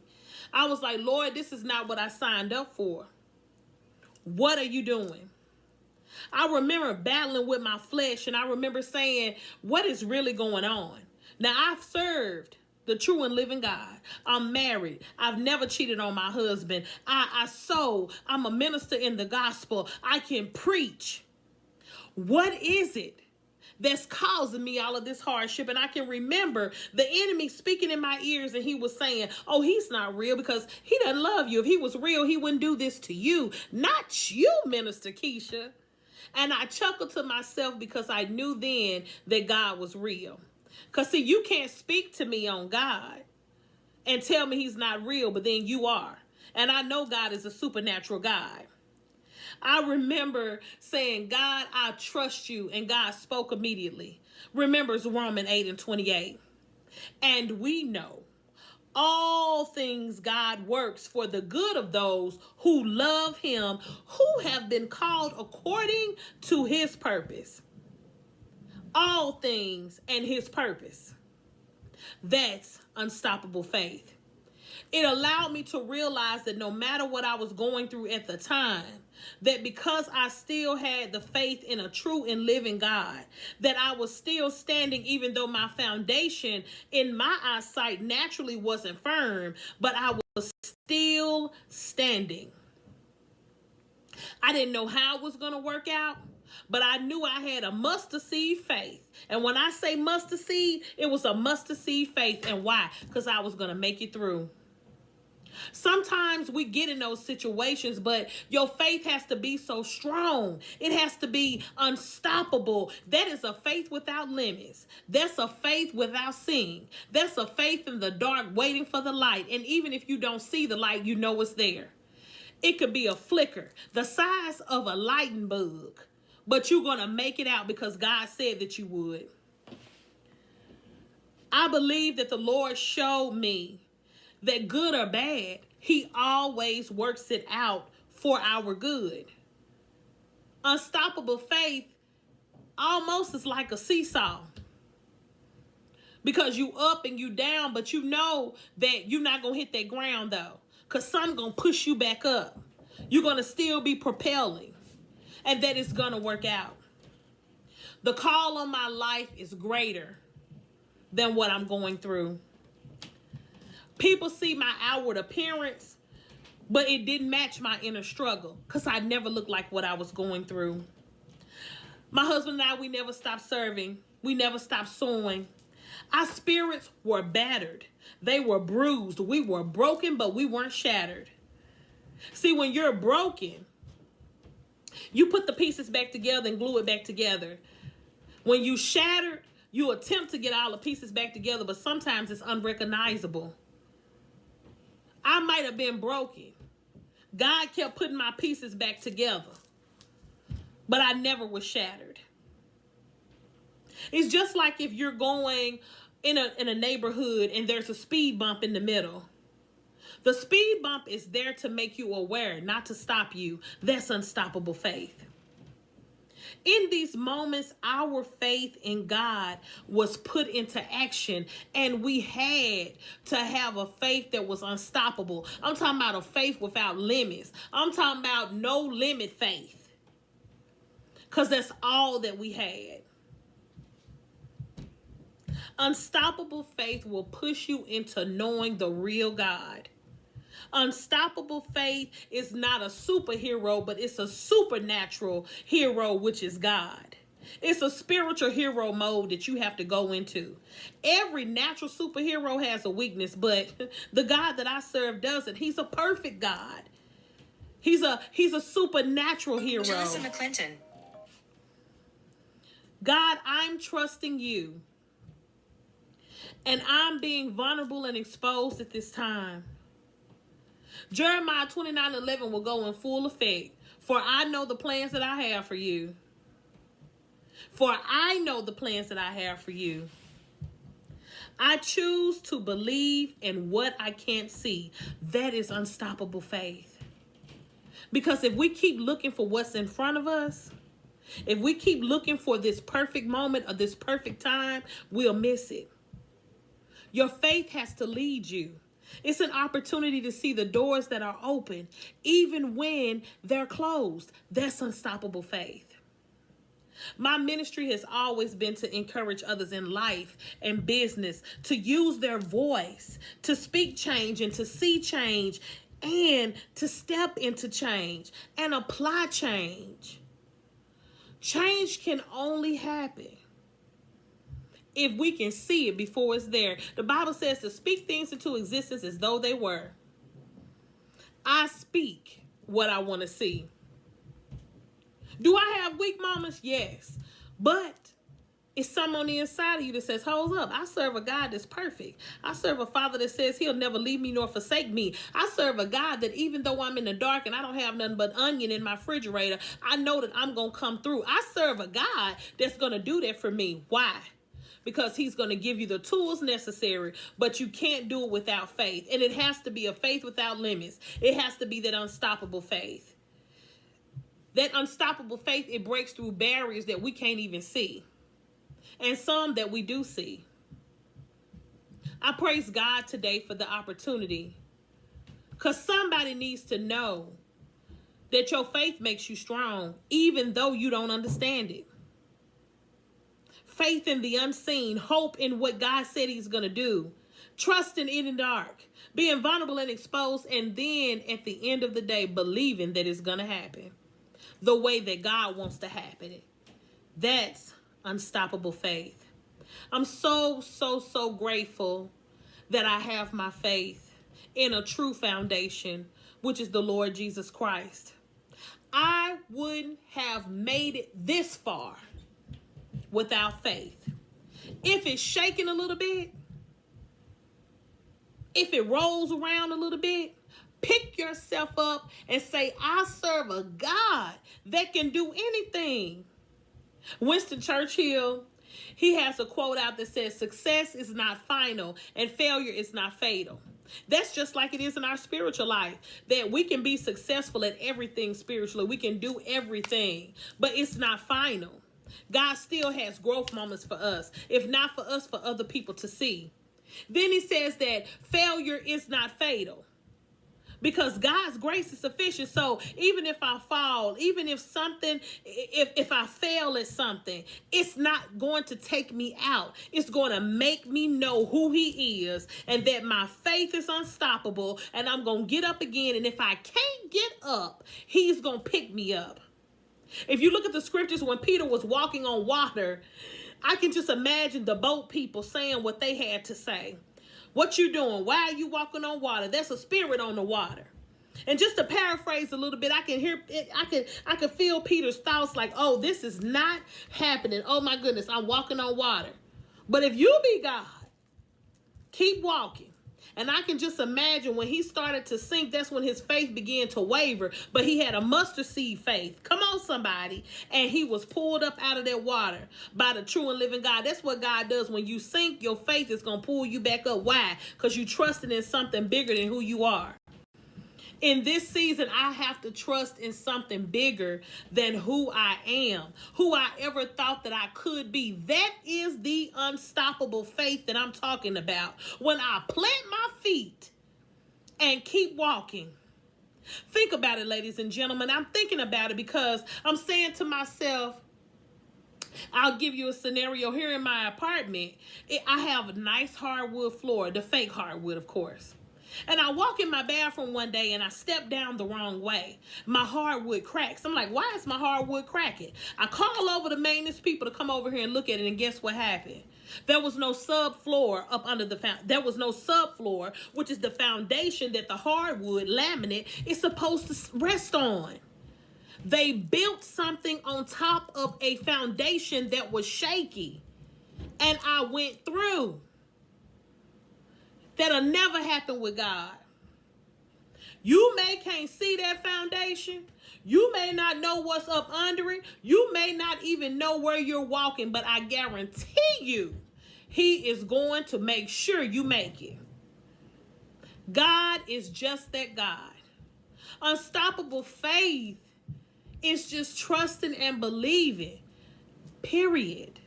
I was like, Lord, this is not what I signed up for. What are you doing? I remember battling with my flesh, and I remember saying, what is really going on? Now, I've served the true and living God. I'm married. I've never cheated on my husband. I sew. I'm a minister in the gospel. I can preach. What is it that's causing me all of this hardship? And I can remember the enemy speaking in my ears, and he was saying, oh, he's not real because he doesn't love you. If he was real, he wouldn't do this to you. Not you, Minister Keisha. And I chuckled to myself because I knew then that God was real. Because see, you can't speak to me on God and tell me he's not real, but then you are. And I know God is a supernatural God. I remember saying, God, I trust you. And God spoke immediately. Remembers Romans 8:28. And we know all things God works for the good of those who love him, who have been called according to his purpose. All things and his purpose. That's unstoppable faith. It allowed me to realize that no matter what I was going through at the time, that because I still had the faith in a true and living God, that I was still standing even though my foundation in my eyesight naturally wasn't firm, but I was still standing. I didn't know how it was going to work out, but I knew I had a mustard seed faith. And when I say mustard seed, it was a mustard seed faith. And why? Because I was going to make it through. Sometimes we get in those situations, but your faith has to be so strong. It has to be unstoppable. That is a faith without limits. That's a faith without seeing. That's a faith in the dark waiting for the light. And even if you don't see the light, you know it's there. It could be a flicker, the size of a lightning bug, but you're going to make it out because God said that you would. I believe that the Lord showed me that good or bad, he always works it out for our good. Unstoppable faith almost is like a seesaw. Because you up and you down, but you know that you're not going to hit that ground though. Because something's going to push you back up. You're going to still be propelling. And that is going to work out. The call on my life is greater than what I'm going through. People see my outward appearance, but it didn't match my inner struggle because I never looked like what I was going through. My husband and I, we never stopped serving. We never stopped sowing. Our spirits were battered. They were bruised. We were broken, but we weren't shattered. See, when you're broken, you put the pieces back together and glue it back together. When you shattered, you attempt to get all the pieces back together, but sometimes it's unrecognizable. I might have been broken. God kept putting my pieces back together, but I never was shattered. It's just like if you're going in a neighborhood and there's a speed bump in the middle. The speed bump is there to make you aware, not to stop you. That's unstoppable faith. In these moments, our faith in God was put into action, and we had to have a faith that was unstoppable. I'm talking about a faith without limits. I'm talking about no limit faith, because that's all that we had. Unstoppable faith will push you into knowing the real God. Unstoppable faith is not a superhero, but it's a supernatural hero, which is God. It's a spiritual hero mode that you have to go into. Every natural superhero has a weakness, but the God that I serve doesn't. He's a perfect God. He's a supernatural hero. Julissa McClinton. God, I'm trusting you. And I'm being vulnerable and exposed at this time. Jeremiah 29:11 will go in full effect. For I know the plans that I have for you. For I know the plans that I have for you. I choose to believe in what I can't see. That is unstoppable faith. Because if we keep looking for what's in front of us, if we keep looking for this perfect moment or this perfect time, we'll miss it. Your faith has to lead you. It's an opportunity to see the doors that are open, even when they're closed. That's unstoppable faith. My ministry has always been to encourage others in life and business to use their voice, to speak change and to see change, and to step into change and apply change. Change can only happen if we can see it before it's there. The Bible says to speak things into existence as though they were. I speak what I want to see. Do I have weak moments? Yes. But it's something on the inside of you that says, hold up, I serve a God that's perfect. I serve a Father that says he'll never leave me nor forsake me. I serve a God that even though I'm in the dark and I don't have nothing but onion in my refrigerator, I know that I'm going to come through. I serve a God that's going to do that for me. Why? Because he's going to give you the tools necessary, but you can't do it without faith. And it has to be a faith without limits. It has to be that unstoppable faith. That unstoppable faith, it breaks through barriers that we can't even see. And some that we do see. I praise God today for the opportunity. Because somebody needs to know that your faith makes you strong, even though you don't understand it. Faith in the unseen, hope in what God said he's going to do, trusting in the dark, being vulnerable and exposed, and then at the end of the day, believing that it's going to happen the way that God wants to happen it. That's unstoppable faith. I'm so grateful that I have my faith in a true foundation, which is the Lord Jesus Christ. I wouldn't have made it this far without faith. If it's shaking a little bit, if it rolls around a little bit, pick yourself up and say, I serve a God that can do anything. Winston Churchill, he has a quote out that says, success is not final and failure is not fatal. That's just like it is in our spiritual life, that we can be successful at everything spiritually. We can do everything, but it's not final. God still has growth moments for us, if not for us, for other people to see. Then he says that failure is not fatal, because God's grace is sufficient. So even if I fall, even if I fail at something, it's not going to take me out. It's going to make me know who he is and that my faith is unstoppable, and I'm going to get up again. And if I can't get up, he's going to pick me up. If you look at the scriptures, when Peter was walking on water, I can just imagine the boat people saying what they had to say. What you doing? Why are you walking on water? There's a spirit on the water. And just to paraphrase a little bit, I can hear it. I can feel Peter's thoughts like, oh, this is not happening. Oh my goodness, I'm walking on water. But if you be God, keep walking. And I can just imagine when he started to sink, that's when his faith began to waver. But he had a mustard seed faith. Come on, somebody. And he was pulled up out of that water by the true and living God. That's what God does. When you sink, your faith is going to pull you back up. Why? Because you trusted in something bigger than who you are. In this season, I have to trust in something bigger than who I am, who I ever thought that I could be. That is the unstoppable faith that I'm talking about. When I plant my feet and keep walking. Think about it, ladies and gentlemen. I'm thinking about it because I'm saying to myself, I'll give you a scenario here in my apartment. I have a nice hardwood floor, the fake hardwood, of course. And I walk in my bathroom one day and I step down the wrong way. My hardwood cracks. I'm like, why is my hardwood cracking? I call over the maintenance people to come over here and look at it, and guess what happened? There was no subfloor up under the there was no subfloor, which is the foundation that the hardwood laminate is supposed to rest on. They built something on top of a foundation that was shaky, and I went through. That'll never happen with God. You can't see that foundation. You may not know what's up under it. You may not even know where you're walking, but I guarantee you, he is going to make sure you make it. God is just that God. Unstoppable faith is just trusting and believing, period.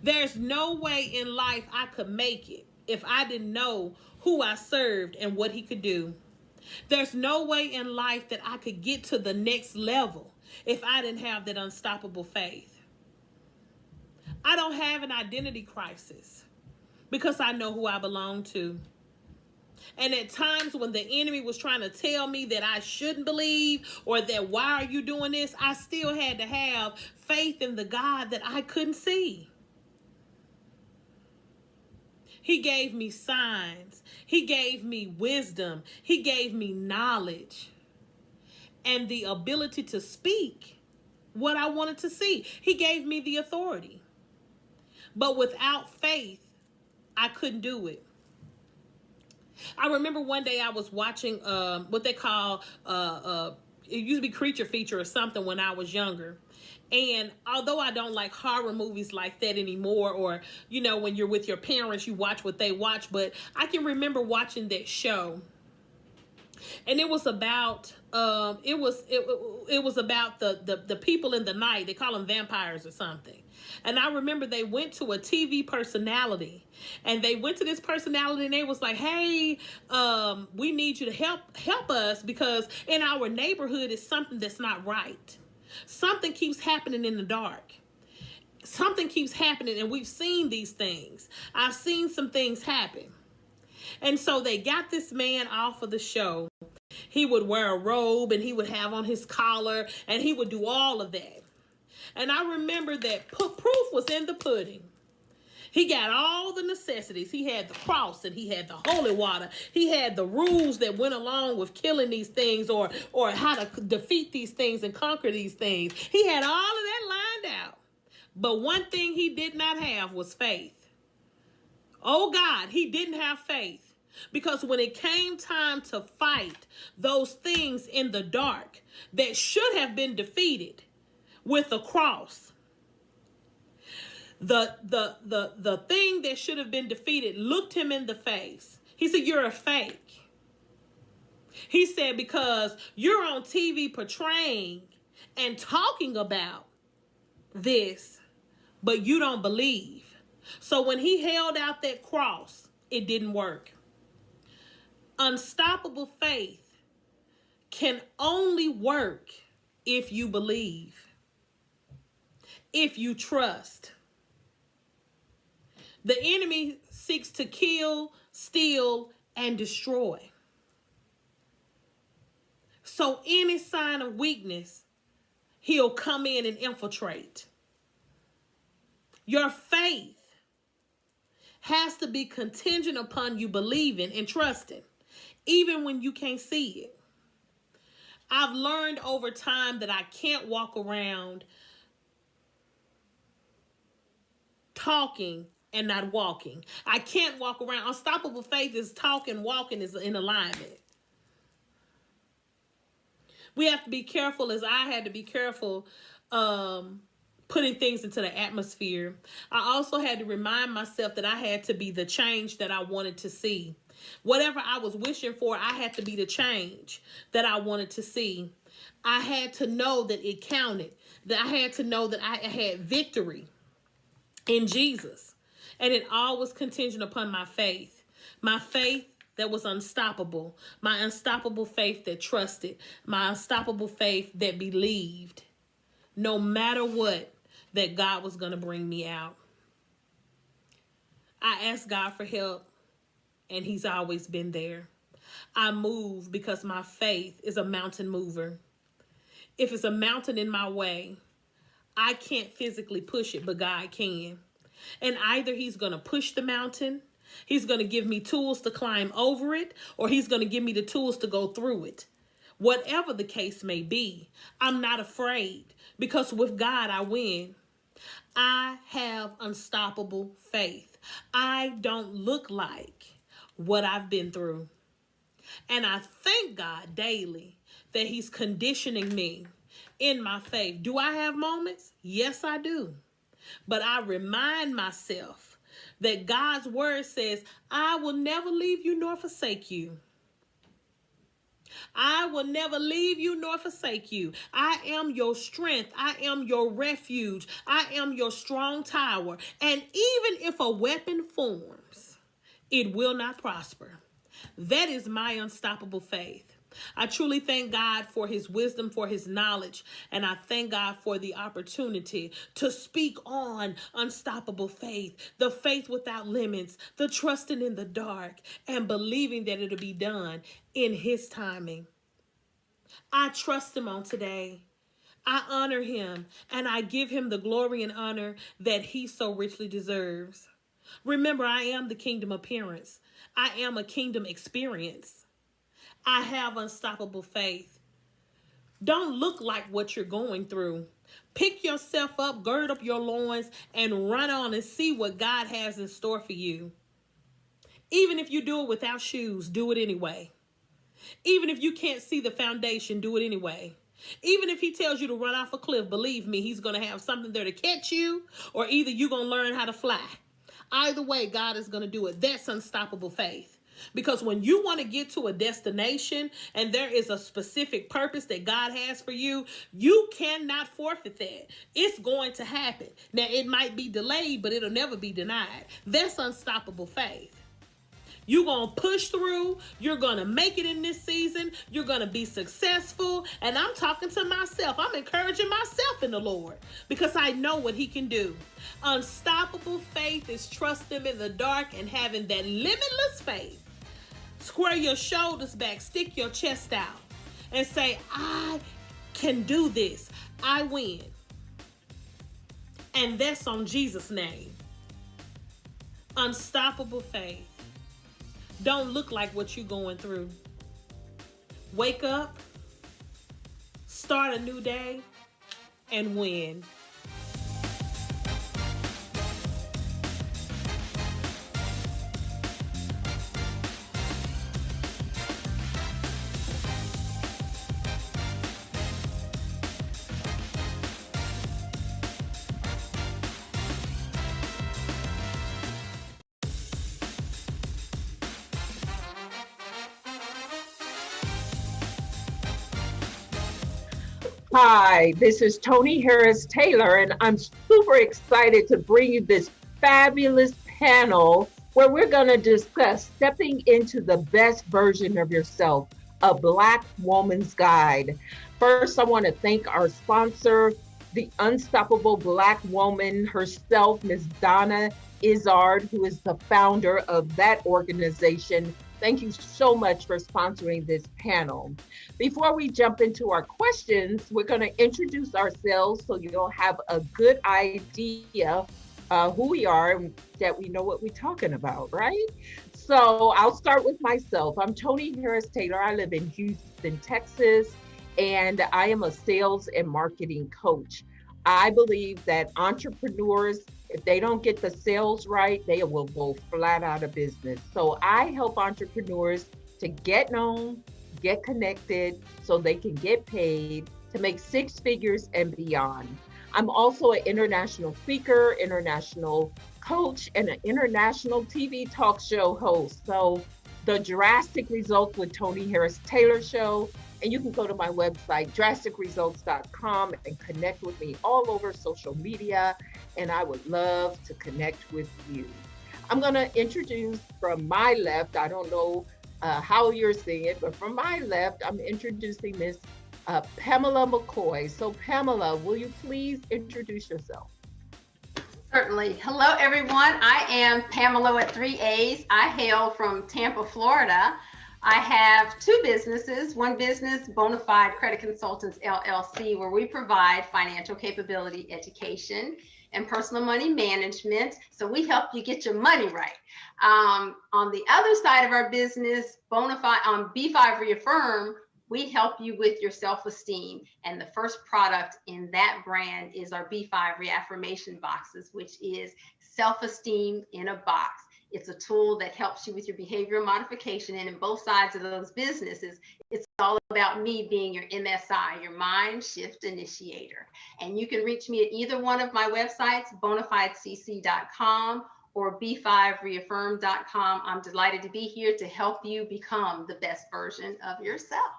There's no way in life I could make it if I didn't know who I served and what he could do. There's no way in life that I could get to the next level if I didn't have that unstoppable faith. I don't have an identity crisis because I know who I belong to. And at times when the enemy was trying to tell me that I shouldn't believe or that why are you doing this, I still had to have faith in the God that I couldn't see. He gave me signs. He gave me wisdom. He gave me knowledge and the ability to speak what I wanted to see. He gave me the authority. But without faith, I couldn't do it. I remember one day I was watching what they call, it used to be Creature Feature or something when I was younger. And although I don't like horror movies like that anymore, or, you know, when you're with your parents, you watch what they watch, but I can remember watching that show. And it was about, it was about the people in the night. They call them vampires or something. And I remember they went to a TV personality, and they went to this personality and they was like, hey, we need you to help us, because in our neighborhood is something that's not right. Something keeps happening in the dark. Something keeps happening, and we've seen these things. I've seen some things happen. And so they got this man off of the show. He would wear a robe, and he would have on his collar, and he would do all of that. And I remember that proof was in the pudding. He got all the necessities. He had the cross, and he had the holy water. He had the rules that went along with killing these things, or how to defeat these things and conquer these things. He had all of that lined out. But one thing he did not have was faith. Oh God, he didn't have faith. Because when it came time to fight those things in the dark that should have been defeated with a cross, the thing that should have been defeated looked him in the face. He said, you're a fake. He said, because you're on TV portraying and talking about this, but you don't believe. So when he held out that cross, it didn't work. Unstoppable faith can only work if you believe, if you trust. The enemy seeks to kill, steal, and destroy. So any sign of weakness, he'll come in and infiltrate. Your faith has to be contingent upon you believing and trusting, even when you can't see it. I've learned over time that I can't walk around talking and not walking. I can't walk around. Unstoppable faith is talking, walking is in alignment. We have to be careful, as I had to be careful putting things into the atmosphere. I also had to remind myself that I had to be the change that I wanted to see. Whatever I was wishing for, I had to be the change that I wanted to see. I had to know that it counted. That I had to know that I had victory in Jesus. And it all was contingent upon my faith. My faith that was unstoppable. My unstoppable faith that trusted. My unstoppable faith that believed, no matter what, that God was going to bring me out. I asked God for help, and he's always been there. I move because my faith is a mountain mover. If it's a mountain in my way, I can't physically push it, but God can. And either he's going to push the mountain, he's going to give me tools to climb over it, or he's going to give me the tools to go through it. Whatever the case may be, I'm not afraid, because with God, I win. I have unstoppable faith. I don't look like what I've been through. And I thank God daily that he's conditioning me in my faith. Do I have moments? Yes, I do. But I remind myself that God's word says, I will never leave you nor forsake you. I will never leave you nor forsake you. I am your strength. I am your refuge. I am your strong tower. And even if a weapon forms, it will not prosper. That is my unstoppable faith. I truly thank God for his wisdom, for his knowledge, and I thank God for the opportunity to speak on unstoppable faith, the faith without limits, the trusting in the dark, and believing that it'll be done in his timing. I trust him on today. I honor him and I give him the glory and honor that he so richly deserves. Remember, I am the kingdom appearance. I am a kingdom experience. I have unstoppable faith. Don't look like what you're going through. Pick yourself up, gird up your loins, and run on and see what God has in store for you. Even if you do it without shoes, do it anyway. Even if you can't see the foundation, do it anyway. Even if he tells you to run off a cliff, believe me, he's going to have something there to catch you, or either you're going to learn how to fly. Either way, God is going to do it. That's unstoppable faith. Because when you want to get to a destination and there is a specific purpose that God has for you, you cannot forfeit that. It's going to happen. Now, it might be delayed, but it'll never be denied. That's unstoppable faith. You're going to push through. You're going to make it in this season. You're going to be successful. And I'm talking to myself. I'm encouraging myself in the Lord because I know what he can do. Unstoppable faith is trusting him in the dark and having that limitless faith. Square your shoulders back. Stick your chest out and say, I can do this. I win. And that's on Jesus' name. Unstoppable faith. Don't look like what you're going through. Wake up, start a new day, and win. Hi, this is Toni Harris Taylor, and I'm super excited to bring you this fabulous panel where we're going to discuss stepping into the best version of yourself, a Black woman's guide. First, I want to thank our sponsor, the unstoppable Black woman herself, Ms. Donna Izzard, who is the founder of that organization. Thank you so much for sponsoring this panel. Before we jump into our questions, we're going to introduce ourselves so you'll have a good idea who we are and that we know what we're talking about, right? So I'll start with myself. I'm Toni Harris Taylor. I live in Houston, Texas, and I am a sales and marketing coach. I believe that entrepreneurs, if they don't get the sales right, they will go flat out of business. So I help entrepreneurs to get known, get connected, so they can get paid to make six figures and beyond. I'm also an international speaker, international coach, and an international TV talk show host. So the Drastic Results with Toni Harris Taylor show, and you can go to my website, drasticresults.com, and connect with me all over social media, and I would love to connect with you. I'm gonna introduce from my left, I don't know how you're seeing it, but from my left, I'm introducing Miss Pamela McCoy. So Pamela, will you please introduce yourself? Certainly. Hello, everyone. I am Pamela with 3 A's. I hail from Tampa, Florida. I have two businesses. One business, Bonafide Credit Consultants, LLC, where we provide financial capability education and personal money management. So we help you get your money right. On the other side of our business, Bonafide, B5 Reaffirm, we help you with your self-esteem. And the first product in that brand is our B5 reaffirmation boxes, which is self-esteem in a box. It's a tool that helps you with your behavioral modification. And in both sides of those businesses, it's all about me being your MSI, your mind shift initiator. And you can reach me at either one of my websites, bonafidecc.com or b5reaffirm.com. I'm delighted to be here to help you become the best version of yourself.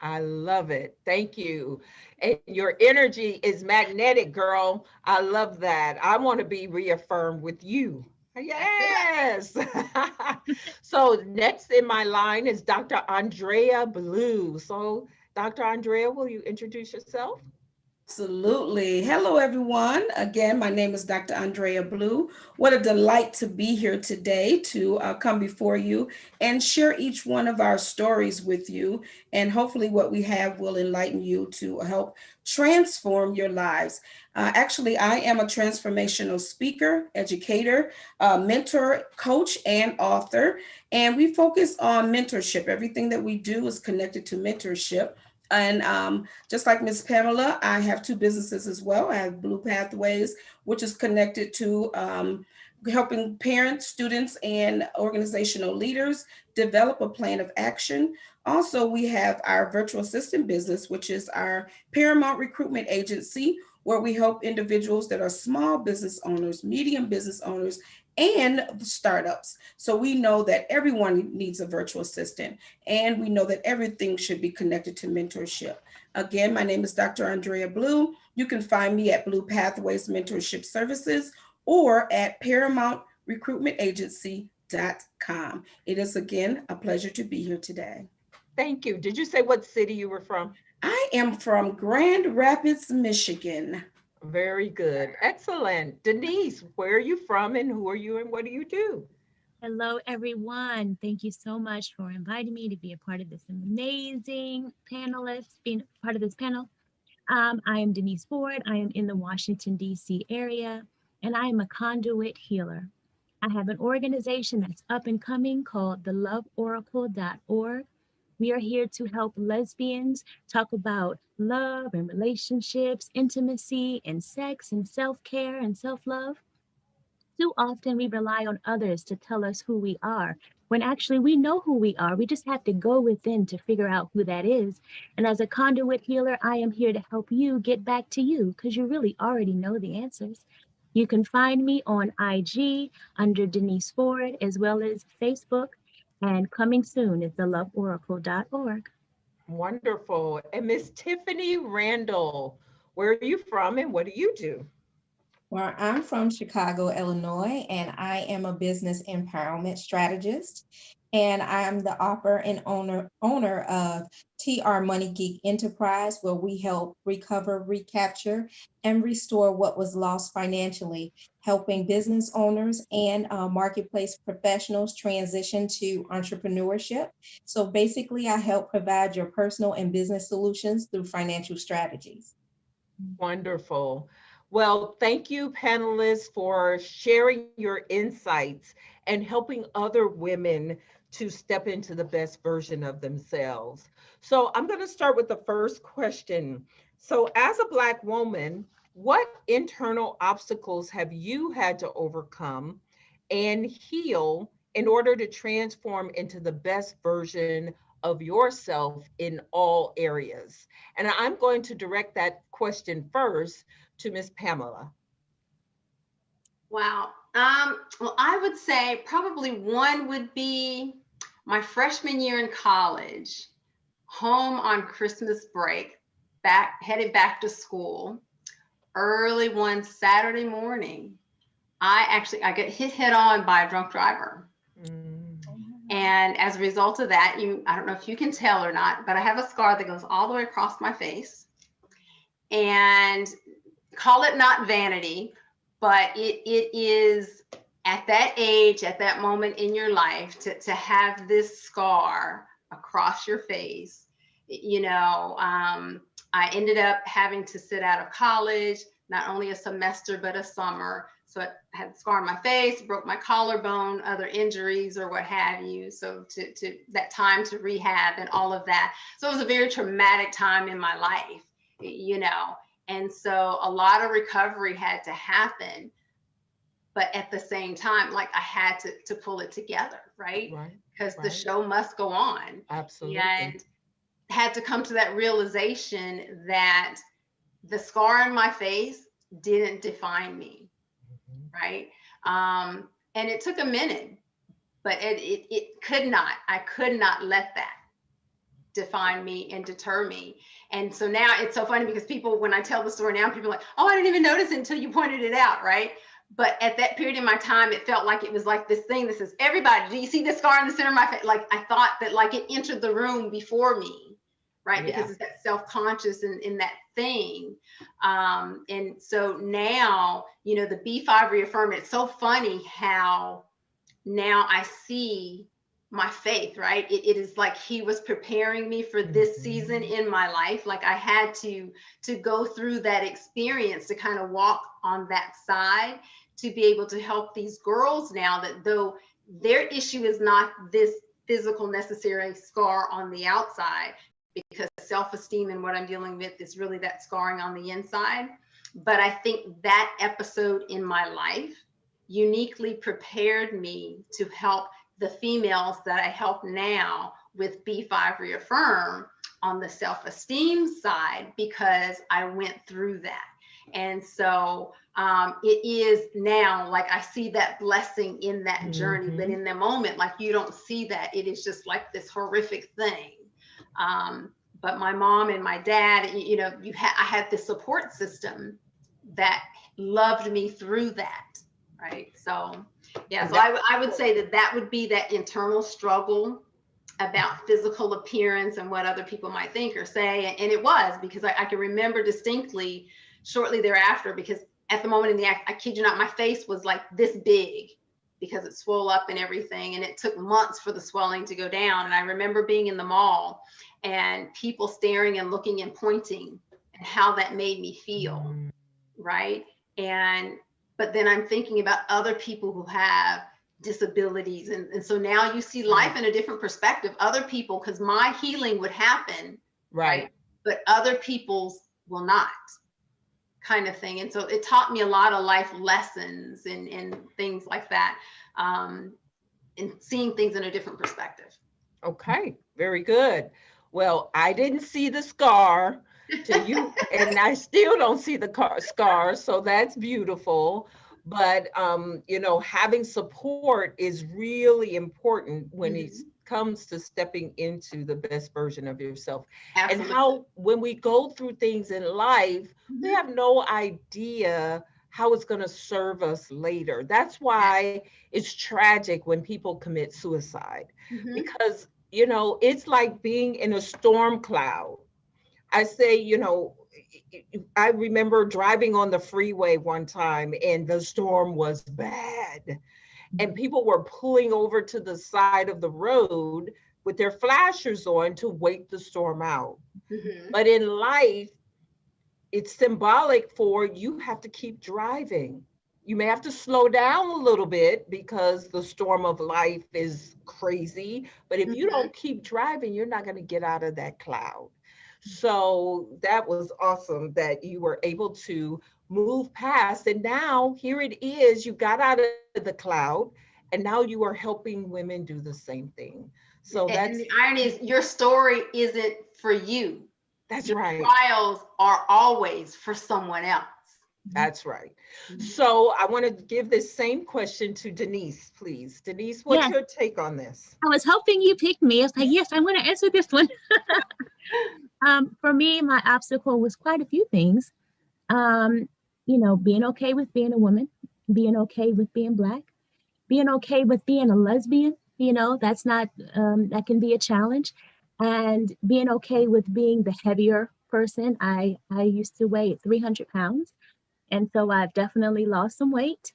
I love it. Thank you. And your energy is magnetic, girl. I love that. I want to be reaffirmed with you. Yes. So next in my line is Dr. Andrea Blue. So Dr. Andrea, will you introduce yourself? Absolutely. Hello, everyone. Again, my name is Dr. Andrea Blue. What a delight to be here today to come before you and share each one of our stories with you. And hopefully, what we have will enlighten you to help transform your lives. Actually, I am a transformational speaker, educator, mentor, coach, and author. And we focus on mentorship. Everything that we do is connected to mentorship. And just like Ms. Pamela, I have two businesses as well. I have Blue Pathways, which is connected to helping parents, students, and organizational leaders develop a plan of action. Also, we have our virtual assistant business, which is our Paramount Recruitment Agency, where we help individuals that are small business owners, medium business owners, and startups. So we know that everyone needs a virtual assistant, and we know that everything should be connected to mentorship. Again, my name is Dr. Andrea Blue. You can find me at Blue Pathways Mentorship Services or at ParamountRecruitmentAgency.com. It is again a pleasure to be here today. Thank you. Did you say what city you were from? I am from Grand Rapids, Michigan. Very good. Excellent. Denise, where are you from and who are you and what do you do? Hello, everyone. Thank you so much for inviting me to be a part of this amazing panelist, being part of this panel. I am Denise Ford. I am in the Washington, D.C. area, and I am a conduit healer. I have an organization that's up and coming called theloveoracle.org. We are here to help lesbians talk about love and relationships, intimacy and sex and self-care and self-love. Too often we rely on others to tell us who we are, when actually we know who we are. We just have to go within to figure out who that is. And as a conduit healer, I am here to help you get back to you because you really already know the answers. You can find me on IG under Denise Ford, as well as Facebook. And coming soon is theloveoracle.org. Wonderful. And Miss Tiffany Randall, where are you from and what do you do? Well, I'm from Chicago, Illinois, and I am a business empowerment strategist. And I am the author and owner of TR Money Geek Enterprise, where we help recover, recapture, and restore what was lost financially, helping business owners and marketplace professionals transition to entrepreneurship. So basically, I help provide your personal and business solutions through financial strategies. Wonderful. Well, thank you, panelists, for sharing your insights and helping other women to step into the best version of themselves. So I'm going to start with the first question. So as a Black woman, what internal obstacles have you had to overcome and heal in order to transform into the best version of yourself in all areas? And I'm going to direct that question first to Miss Pamela. Wow. Well, I would say probably one would be my freshman year in college, home on Christmas break, headed back to school. Early one Saturday morning, I get hit head on by a drunk driver. And as a result of that, I don't know if you can tell or not, but I have a scar that goes all the way across my face. And call it not vanity, but it is at that age, at that moment in your life, to have this scar across your face. I ended up having to sit out of college, not only a semester, but a summer. So I had a scar on my face, broke my collarbone, other injuries or what have you. So to that time to rehab and all of that. So it was a very traumatic time in my life, And so a lot of recovery had to happen. But at the same time, I had to pull it together, right? Because the show must go on. Absolutely. And had to come to that realization that the scar on my face didn't define me, right? And it took a minute, but it could not. I could not let that define me and deter me. And so now it's so funny because people, when I tell the story now, people are like, oh, I didn't even notice it until you pointed it out, right? But at that period in my time, it felt like it was like this thing that says, everybody, do you see the scar in the center of my face? I thought that it entered the room before me, right? Yeah. Because it's that self-conscious in that thing. And so now, you know, the B5 reaffirmed, it's so funny how now I see my faith, right? It is like he was preparing me for this season in my life. Like I had to go through that experience to kind of walk on that side, to be able to help these girls now, that though their issue is not this physical necessary scar on the outside, because self-esteem and what I'm dealing with is really that scarring on the inside. But I think that episode in my life uniquely prepared me to help the females that I help now with B5 Reaffirm on the self-esteem side, because I went through that. And so it is now, like I see that blessing in that journey, but in the moment, like you don't see that. It is just like this horrific thing. But my mom and my dad, you know, I had this support system that loved me through that, right? So yeah, so I would say that would be that internal struggle about physical appearance and what other people might think or say. And it was, because I can remember distinctly shortly thereafter, because at the moment in the act, I kid you not, my face was like this big because it swelled up and everything. And it took months for the swelling to go down. And I remember being in the mall and people staring and looking and pointing, and how that made me feel, right? But then I'm thinking about other people who have disabilities. And so now you see life in a different perspective. Other people, because my healing would happen, right? But other people's will not, kind of thing. And so it taught me a lot of life lessons and things like that, and seeing things in a different perspective. Okay, very good. Well, I didn't see the scar to you, and I still don't see the scar, so that's beautiful. But you know, having support is really important when it comes to stepping into the best version of yourself. Absolutely. And how, when we go through things in life, we have no idea how it's going to serve us later. That's why it's tragic when people commit suicide, because, you know, it's like being in a storm cloud. I say, you know, I remember driving on the freeway one time and the storm was bad. And people were pulling over to the side of the road with their flashers on to wait the storm out. But in life, it's symbolic for you have to keep driving. You may have to slow down a little bit because the storm of life is crazy. But if you don't keep driving, you're not going to get out of that cloud. So that was awesome that you were able to move past. And now here it is, you got out of the cloud and now you are helping women do the same thing. So and the irony is your story isn't for you. That's your right. Trials are always for someone else. That's right. So I want to give this same question to Denise, please. Denise, what's your take on this? I was hoping you picked me. I was like, yes, I want to answer this one. For me, my obstacle was quite a few things. You know, being okay with being a woman, being okay with being Black, being okay with being a lesbian, you know, that's not, that can be a challenge. And being okay with being the heavier person. I used to weigh 300 pounds. And so I've definitely lost some weight.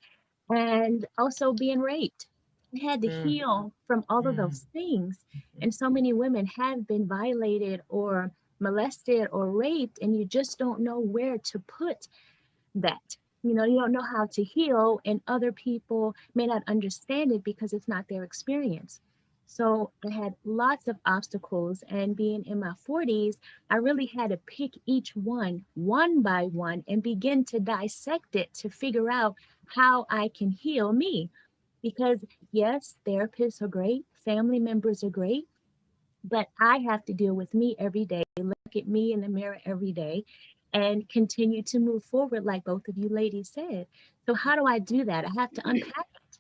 And also being raped. I had to heal from all of those things. And so many women have been violated or molested or raped, and you just don't know where to put that. You know, you don't know how to heal, and other people may not understand it because it's not their experience. So I had lots of obstacles, and being in my 40s, I really had to pick each one by one and begin to dissect it to figure out how I can heal me. Because yes, therapists are great, family members are great, but I have to deal with me every day, look at me in the mirror every day, and continue to move forward like both of you ladies said. So how do I do that? I have to unpack it.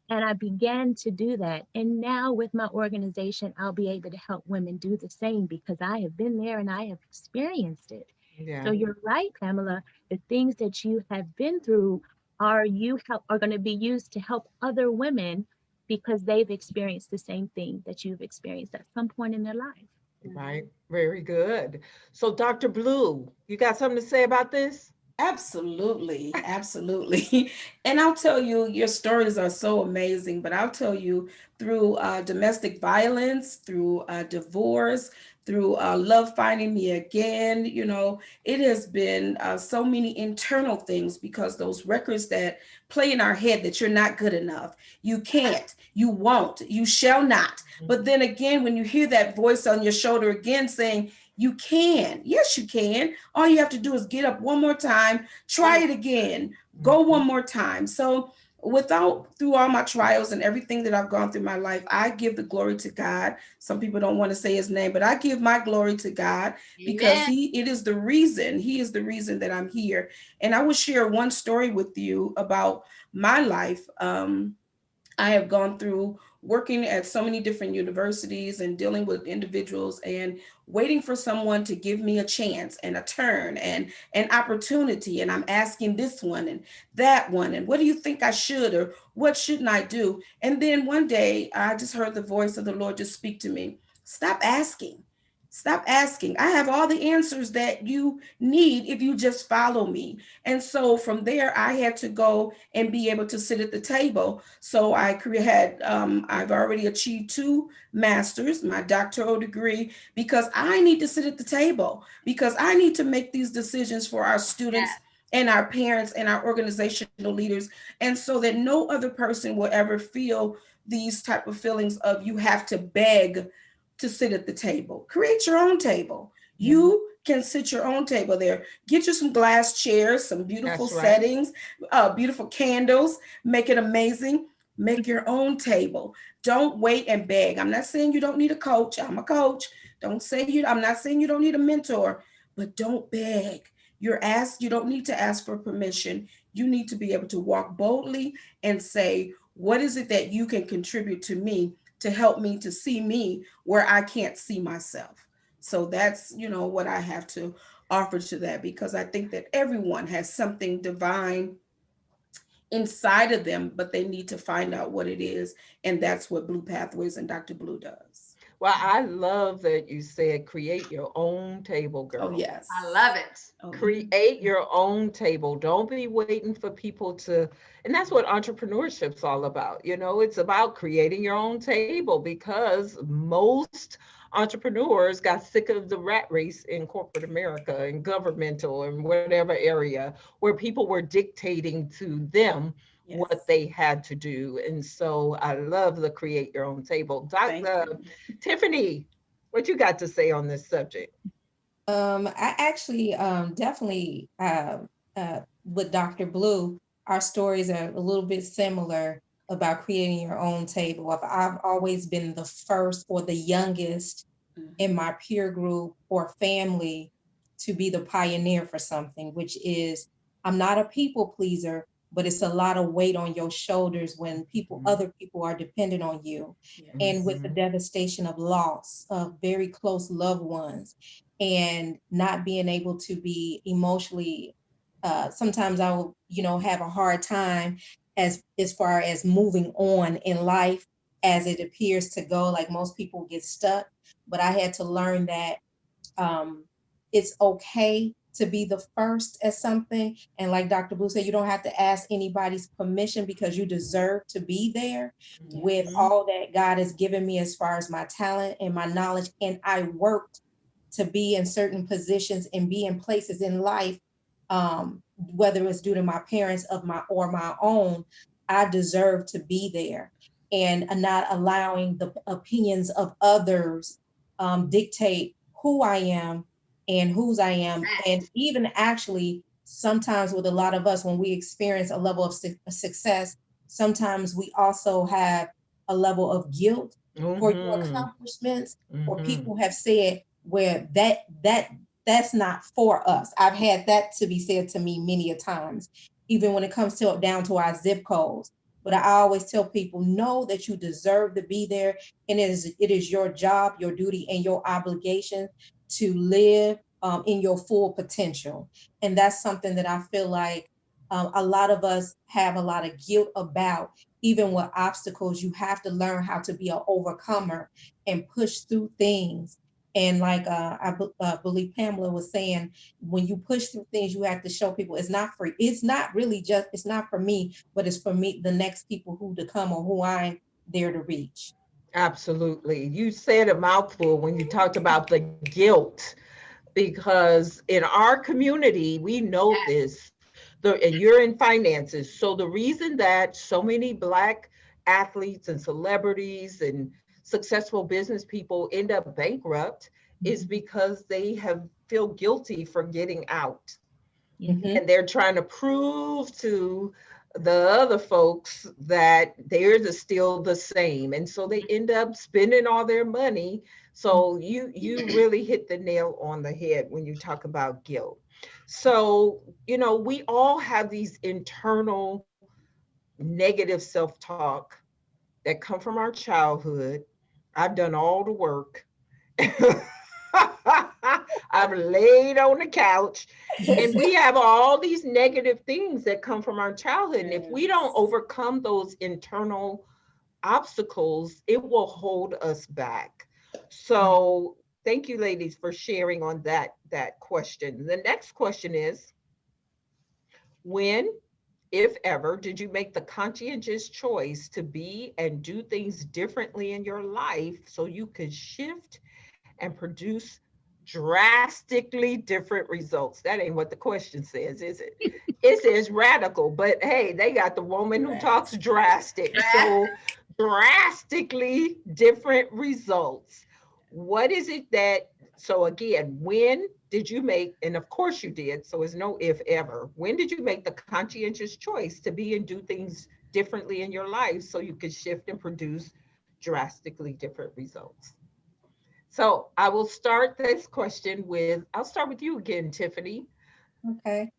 And I began to do that. And now with my organization, I'll be able to help women do the same because I have been there and I have experienced it. Yeah. So you're right, Pamela. The things that you have been through are going to be used to help other women because they've experienced the same thing that you've experienced at some point in their life. Right. Very good. So, Dr. Blue, you got something to say about this? Absolutely, absolutely. And I'll tell you, your stories are so amazing, but I'll tell you through domestic violence, through divorce, through love finding me again, it has been so many internal things because those records that play in our head that you're not good enough, you can't, you won't, you shall not. But then again, when you hear that voice on your shoulder again saying, you can. Yes, you can. All you have to do is get up one more time, try it again, go one more time. So, through all my trials and everything that I've gone through my life, I give the glory to God. Some people don't want to say his name, but I give my glory to God because he is the reason that I'm here. And I will share one story with you about my life. I have gone through working at so many different universities and dealing with individuals and waiting for someone to give me a chance and a turn and an opportunity. And I'm asking this one and that one, and what do you think I should, or what shouldn't I do? And then one day I just heard the voice of the Lord just speak to me. Stop asking. Stop asking. I have all the answers that you need if you just follow me. And so from there, I had to go and be able to sit at the table. So I've already achieved 2 masters, my doctoral degree, because I need to sit at the table, because I need to make these decisions for our students and our parents and our organizational leaders. And so that no other person will ever feel these type of feelings of you have to beg to sit at the table. Create your own table. You can sit your own table there. Get you some glass chairs, some beautiful settings, beautiful candles, make it amazing. Make your own table. Don't wait and beg. I'm not saying you don't need a coach. I'm a coach. I'm not saying you don't need a mentor, but don't beg. You don't need to ask for permission. You need to be able to walk boldly and say, what is it that you can contribute to me to help me to see me where I can't see myself? So that's, what I have to offer to that, because I think that everyone has something divine inside of them, but they need to find out what it is. And that's what Blue Pathways and Dr. Blue does. Well, I love that you said create your own table, girl. Oh, yes. I love it. Create your own table. Don't be waiting for people to, and that's what entrepreneurship's all about. It's about creating your own table, because most entrepreneurs got sick of the rat race in corporate America and governmental and whatever area where people were dictating to them what they had to do. And so I love the create your own table. Dr. Tiffany, what you got to say on this subject? I actually definitely with Dr. Blue, our stories are a little bit similar about creating your own table. I've always been the first or the youngest in my peer group or family to be the pioneer for something, which is, I'm not a people pleaser, but it's a lot of weight on your shoulders when other people are dependent on you. And with the devastation of loss of very close loved ones, and not being able to be emotionally, sometimes I will, have a hard time as far as moving on in life as it appears to go. Like most people get stuck, but I had to learn that it's okay to be the first at something. And like Dr. Blue said, you don't have to ask anybody's permission, because you deserve to be there with all that God has given me as far as my talent and my knowledge. And I worked to be in certain positions and be in places in life, whether it's due to my parents or my own, I deserve to be there, and not allowing the opinions of others dictate who I am and whose I am. And even actually, sometimes with a lot of us, when we experience a level of success, sometimes we also have a level of guilt for your accomplishments, or people have said where that's not for us. I've had that to be said to me many a times, even when it comes down to our zip codes. But I always tell people, know that you deserve to be there, and it is your job, your duty, and your obligation to live in your full potential. And that's something that I feel like a lot of us have a lot of guilt about. Even with obstacles, you have to learn how to be an overcomer and push through things And like believe Pamela was saying, when you push through things, you have to show people it's not for, it's not really just, it's not for me, but it's for me, the next people who to come or who I'm there to reach. Absolutely. You said a mouthful when you talked about the guilt, because in our community, we know this, and you're in finances. So the reason that so many Black athletes and celebrities and successful business people end up bankrupt is because they have feel guilty for getting out. And they're trying to prove to the other folks that theirs is still the same. And so they end up spending all their money. So you really hit the nail on the head when you talk about guilt. So, you know, we all have these internal negative self-talk that come from our childhood. I've done all the work. I've laid on the couch, and we have all these negative things that come from our childhood. And if we don't overcome those internal obstacles, it will hold us back. So thank you, ladies, for sharing on that question. The next question is, when, if ever, did you make the conscientious choice to be and do things differently in your life so you could shift and produce drastically different results? That ain't what the question says, is it? It says radical, but hey, they got the woman who talks drastic. So drastically different results. What is it that, so again, when did you make, and of course you did, so it's no if ever, when did you make the conscientious choice to be and do things differently in your life so you could shift and produce drastically different results? So I will start this question with, I'll start with you again, Tiffany. Okay.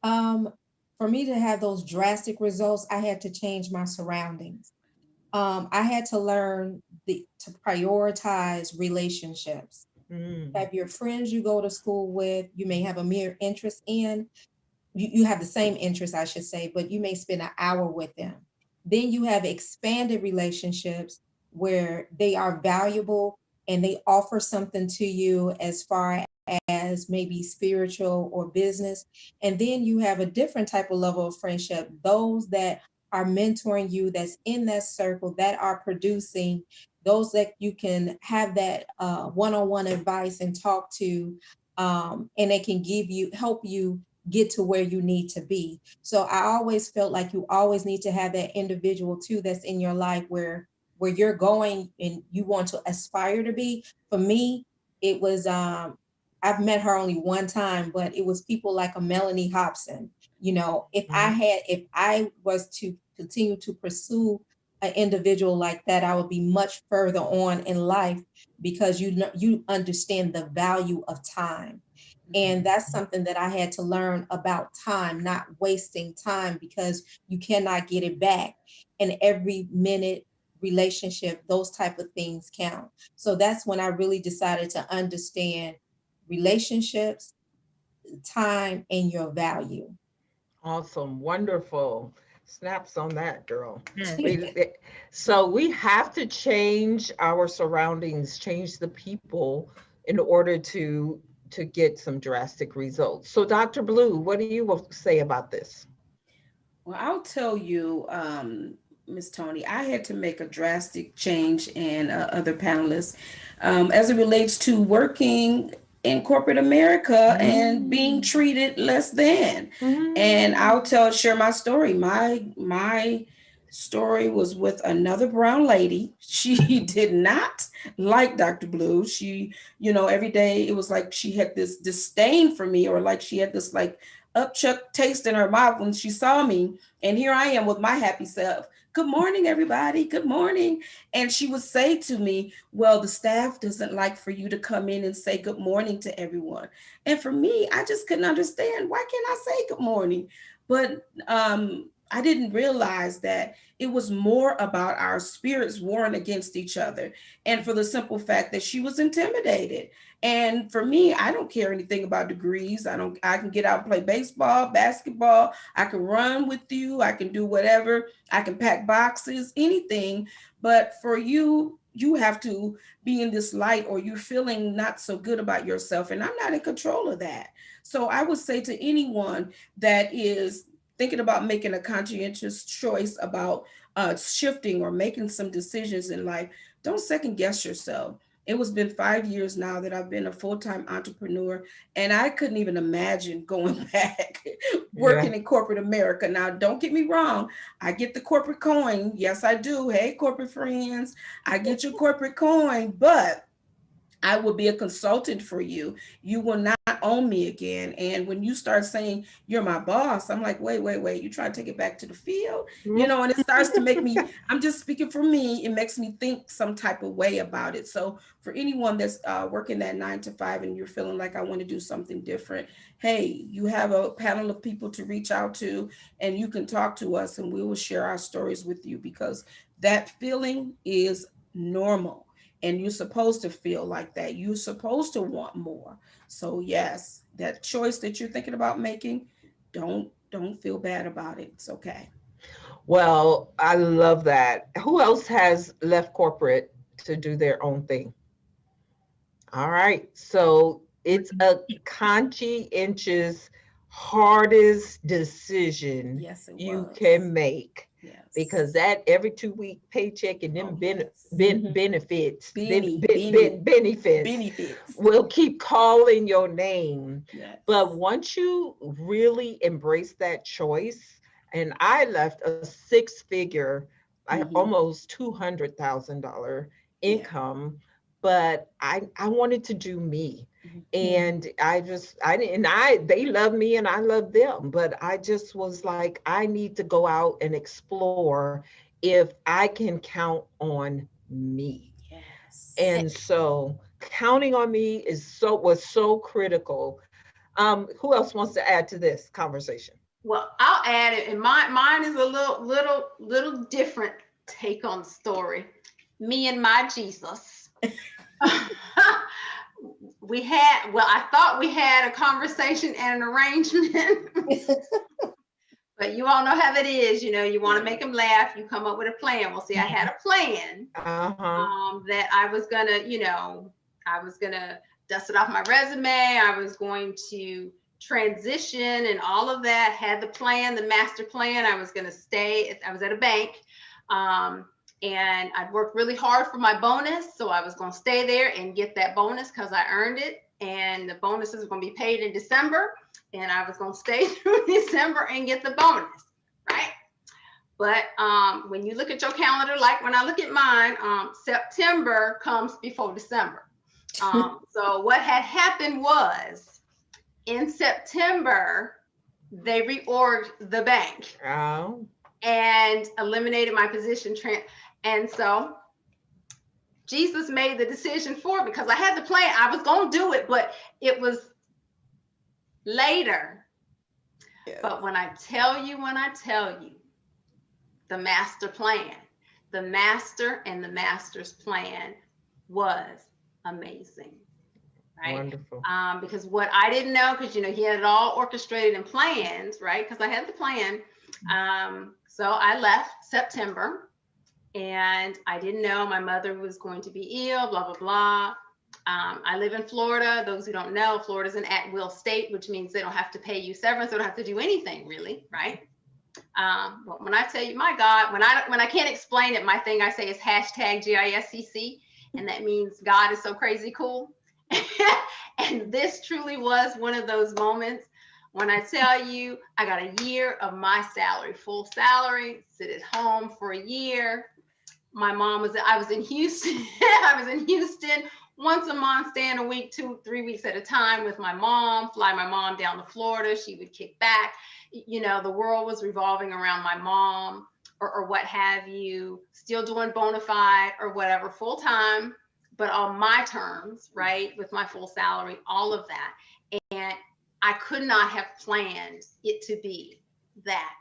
For me to have those drastic results, I had to change my surroundings. I had to learn to prioritize relationships. Have your friends you go to school with, you may have a mere interest in, you have the same interest, I should say, but you may spend an hour with them. Then you have expanded relationships where they are valuable and they offer something to you as far as maybe spiritual or business. And then you have a different type of level of friendship, those that are mentoring you, that's in that circle, that are producing, those that you can have that one-on-one advice and talk to, and they can help you get to where you need to be. So I always felt like you always need to have that individual too that's in your life where you're going and you want to aspire to be. For me, it was, I've met her only one time, but it was people like a Melanie Hobson. You know, if I was to continue to pursue an individual like that, I would be much further on in life because you understand the value of time. And that's something that I had to learn about time, not wasting time, because you cannot get it back. And every minute, relationship, those type of things count. So that's when I really decided to understand relationships, time, and your value. Awesome, wonderful. Snaps on that, girl. So we have to change our surroundings, change the people in order to get some drastic results. So Dr. Blue, what do you say about this? Well, I'll tell you, Ms. Tony, I had to make a drastic change, and other panelists, as it relates to working in corporate America and being treated less than. And I'll share my story. My story was with another brown lady. She did not like Dr. Blue. She, every day it was like she had this disdain for me, or like she had this like upchuck taste in her mouth when she saw me. And here I am with my happy self. Good morning, everybody. Good morning. And she would say to me, well, the staff doesn't like for you to come in and say good morning to everyone. And for me, I just couldn't understand, why can't I say good morning? But I didn't realize that it was more about our spirits warring against each other. And for the simple fact that she was intimidated. And for me, I don't care anything about degrees. I can get out and play baseball, basketball. I can run with you. I can do whatever. I can pack boxes, anything. But for you you have to be in this light, or you're feeling not so good about yourself. And I'm not in control of that. So I would say to anyone that is thinking about making a conscientious choice about shifting or making some decisions in life, don't second guess yourself. It was been 5 years now that I've been a full-time entrepreneur, and I couldn't even imagine going back working in corporate America. Now, don't get me wrong. I get the corporate coin. Yes, I do. Hey, corporate friends, I get your corporate coin, but I will be a consultant for you. You will not own me again. And when you start saying you're my boss, I'm like, wait, you try to take it back to the field, you know, and it starts to make me, I'm just speaking for me, it makes me think some type of way about it. So for anyone that's working that 9 to 5 and you're feeling like I want to do something different, hey, you have a panel of people to reach out to, and you can talk to us and we will share our stories with you, because that feeling is normal. And you're supposed to feel like that. You're supposed to want more. So yes, that choice that you're thinking about making, don't feel bad about it. It's okay. Well, I love that. Who else has left corporate to do their own thing? All right. So it's a conscientious, hardest decision you can make. Because that every 2-week paycheck and them benefits will keep calling your name. But once you really embrace that choice, and I left a 6-figure, almost $200,000 income, but I wanted to do me. And they love me and I love them, but I just was like, I need to go out and explore if I can count on me. Yes. And so counting on me was so critical. Who else wants to add to this conversation? Well, I'll add it, and mine is a little different take on the story. Me and my Jesus. I thought we had a conversation and an arrangement, but you all know how that is. You know, you want to make them laugh, you come up with a plan. Well, see, I had a plan that I was gonna dust it off my resume. I was going to transition and all of that. Had the plan, the master plan. I was at a bank. And I'd worked really hard for my bonus. So I was going to stay there and get that bonus because I earned it. And the bonuses were going to be paid in December. And I was going to stay through December and get the bonus, right? But when you look at your calendar, like when I look at mine, September comes before December. So what had happened was in September, they reorged the bank and eliminated my position. And so Jesus made the decision for me because I had the plan. I was going to do it, but it was later. Yes. But when I tell you, the master plan, the master and the master's plan was amazing. Right? Wonderful. Because what I didn't know, because he had it all orchestrated and planned, right? Because I had the plan. So I left September. And I didn't know my mother was going to be ill, blah, blah, blah. I live in Florida. Those who don't know, Florida's an at-will state, which means they don't have to pay you severance. They don't have to do anything really, right? But when I tell you, my God, when I can't explain it, my thing I say is #GISCC. And that means God is so crazy cool. And this truly was one of those moments when I tell you, I got a year of my salary, full salary, sit at home for a year. I was in Houston. I was in Houston once a month, staying a week, 2-3 weeks at a time with my mom, fly my mom down to Florida. She would kick back. The world was revolving around my mom or what have you, still doing bona fide or whatever full time, but on my terms, right? With my full salary, all of that. And I could not have planned it to be that,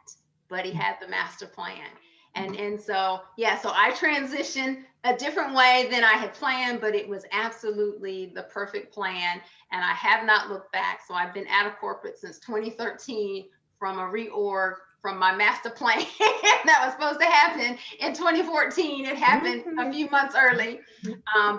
but he had the master plan. And so, so I transitioned a different way than I had planned, but it was absolutely the perfect plan. And I have not looked back. So I've been out of corporate since 2013 from a reorg from my master plan that was supposed to happen in 2014. It happened a few months early,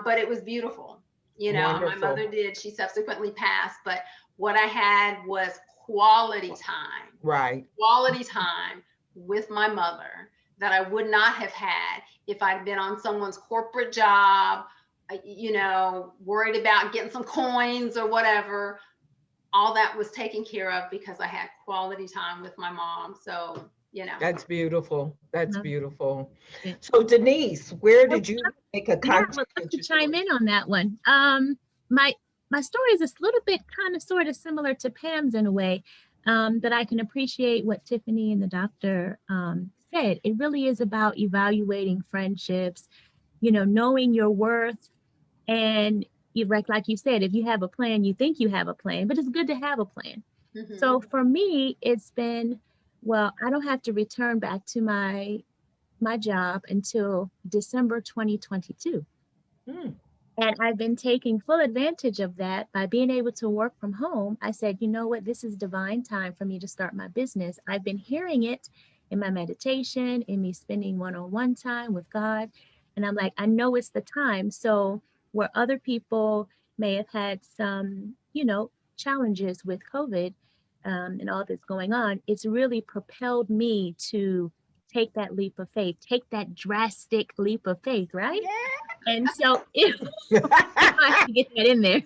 but it was beautiful. You know, my mother did. She subsequently passed, but what I had was quality time. Right. Quality time with my mother that I would not have had if I'd been on someone's corporate job, you know, worried about getting some coins or whatever. All that was taken care of because I had quality time with my mom. So, you know. That's beautiful. That's beautiful. So Denise, where did you make a Yeah, I would love to chime in on that one. My story is a little bit kind of sort of similar to Pam's in a way, that I can appreciate what Tiffany and the doctor said. It really is about evaluating friendships, you know, knowing your worth. And like you said, if you have a plan, you think you have a plan, but it's good to have a plan. So for me, it's been, well, I don't have to return back to my job until December 2022. And I've been taking full advantage of that by being able to work from home. I said, you know what, this is divine time for me to start my business. I've been hearing it in my meditation, in me spending one-on-one time with God. And I'm like, I know it's the time. So where other people may have had some, you know, challenges with COVID and all that's going on, it's really propelled me to take that leap of faith, take that drastic leap of faith, right? Yeah. And so I have to get that in there,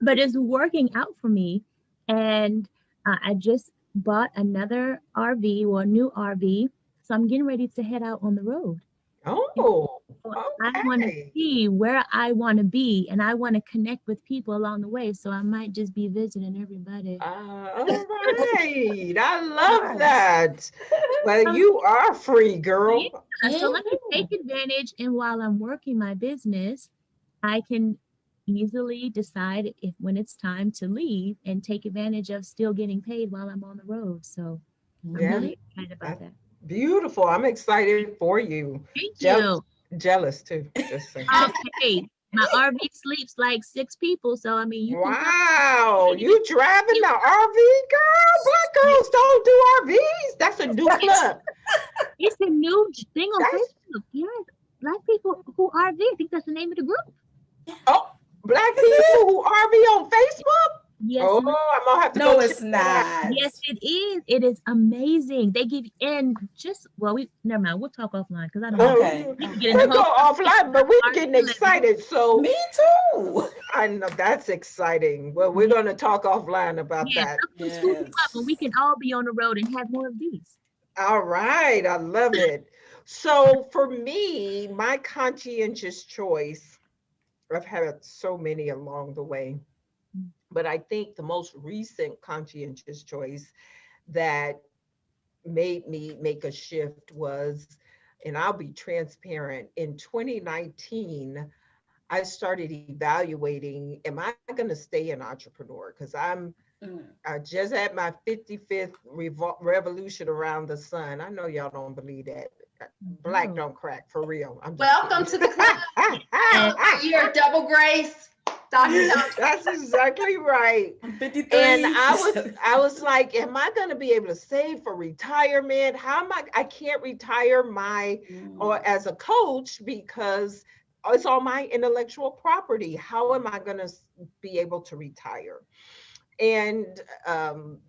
but it's working out for me. And I just bought another RV or a new RV. So I'm getting ready to head out on the road. Oh, okay. I want to see where I want to be, and I want to connect with people along the way. So I might just be visiting everybody. All right. I love that. Well, you are free, girl. Yeah. So let me take advantage. And while I'm working my business, I can easily decide when it's time to leave and take advantage of still getting paid while I'm on the road. So I'm really excited about that. Beautiful. I'm excited for you. Thank you. Jealous too. Just saying. Okay. My RV sleeps like 6 people. So, I mean, you Wow. You driving the RV, girl? Black girls don't do RVs. That's a new club. It's a new thing on Facebook. Yeah. Black people who RV. I think that's the name of the group. Oh, Black people who RV on Facebook? Yes. Oh, I'm gonna have to No, go it's not. Yes, it is. It is amazing. They give never mind. We'll talk offline because I don't know. Okay. We'll go offline, but we're getting excited. So me too. I know that's exciting. Well, we're gonna talk offline about that. Scoop them up and we can all be on the road and have more of these. All right, I love it. So for me, my conscientious choice, I've had so many along the way. But I think the most recent conscientious choice that made me make a shift was, and I'll be transparent, in 2019, I started evaluating, am I going to stay an entrepreneur? Because I just had my 55th revolution around the sun. I know y'all don't believe that. Black don't crack, for real. Welcome to the club. You're double grace. That's exactly right. And I was like, am I going to be able to save for retirement? How am I can't retire or as a coach because it's all my intellectual property. How am I going to be able to retire? And,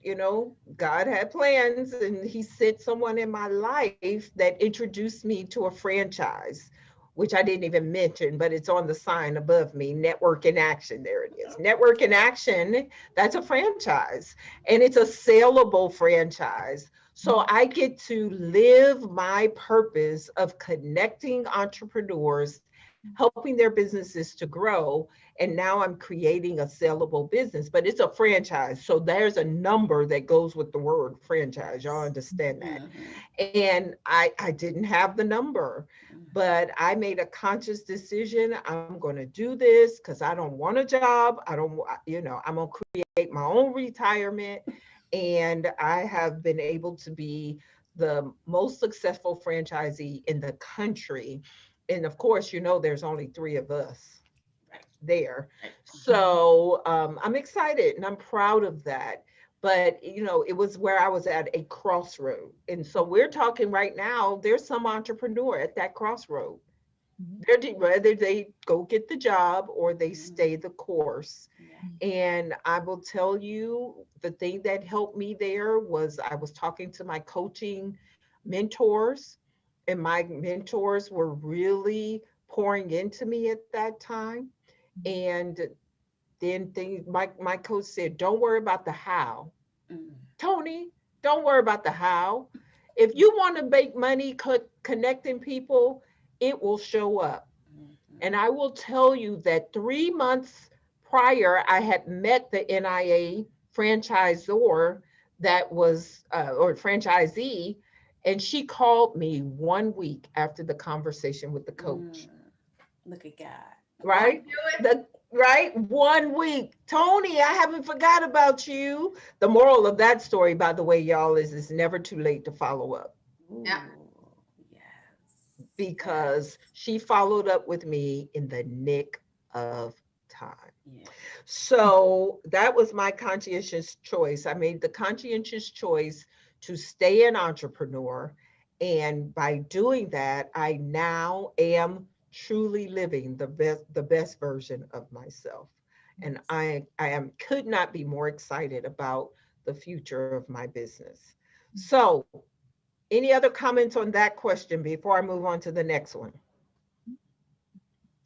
you know, God had plans and he sent someone in my life that introduced me to a franchise, which I didn't even mention, but it's on the sign above me, Network in Action. There it is. Network in Action, that's a franchise, and it's a saleable franchise. So I get to live my purpose of connecting entrepreneurs, helping their businesses to grow. And now I'm creating a saleable business, but it's a franchise. So there's a number that goes with the word franchise. Y'all understand that. And I didn't have the number, but I made a conscious decision. I'm going to do this because I don't want a job. I'm going to create my own retirement. And I have been able to be the most successful franchisee in the country. And of course, there's only 3 of us there. So I'm excited and I'm proud of that. but you know, it was where I was at a crossroad. And so we're talking right now, there's some entrepreneur at that crossroad. Whether they go get the job or they stay the course. And I will tell you, the thing that helped me there was I was talking to my coaching mentors, and my mentors were really pouring into me at that time. And then my coach said, don't worry about the how. Tony, don't worry about the how. If you want to make money connecting people, it will show up. And I will tell you that 3 months prior, I had met the NIA franchisor that was, or franchisee, and she called me 1 week after the conversation with the coach. Look at God. Right? Right? 1 week. Tony, I haven't forgot about you. The moral of that story, by the way, y'all, is it's never too late to follow up. Yeah. Because she followed up with me in the nick of time. So that was my conscientious choice. I made the conscientious choice to stay an entrepreneur. And by doing that, I now am truly living the best version of myself. And I could not be more excited about the future of my business. So any other comments on that question before I move on to the next one?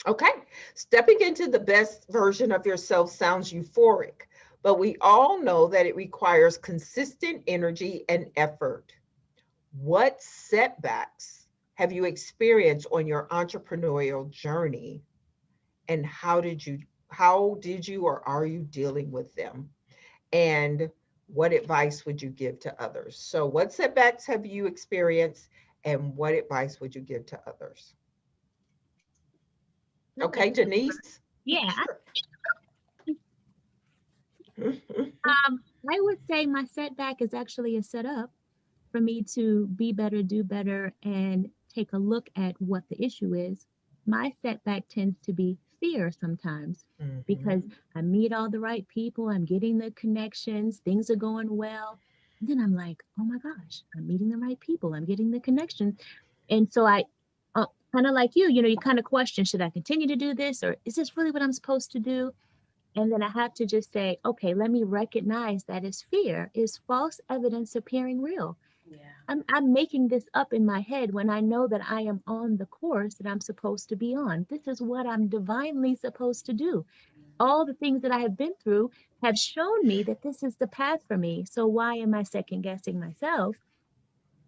Okay, stepping into the best version of yourself sounds euphoric, but we all know that it requires consistent energy and effort. What setbacks have you experienced on your entrepreneurial journey, and how did you or are you dealing with them? And what advice would you give to others? So what setbacks have you experienced, and what advice would you give to others? Okay, Denise? Yeah. I would say my setback is actually a setup for me to be better, do better, and take a look at what the issue is. My setback tends to be fear sometimes, because I meet all the right people, I'm getting the connections, things are going well. And then I'm like, oh my gosh, I'm meeting the right people, I'm getting the connections. And so I kind of like you kind of question, should I continue to do this, or is this really what I'm supposed to do? And then I have to just say, okay, let me recognize that it's fear, is false evidence appearing real. I'm making this up in my head when I know that I am on the course that I'm supposed to be on. This is what I'm divinely supposed to do. All the things that I have been through have shown me that this is the path for me. So why am I second guessing myself?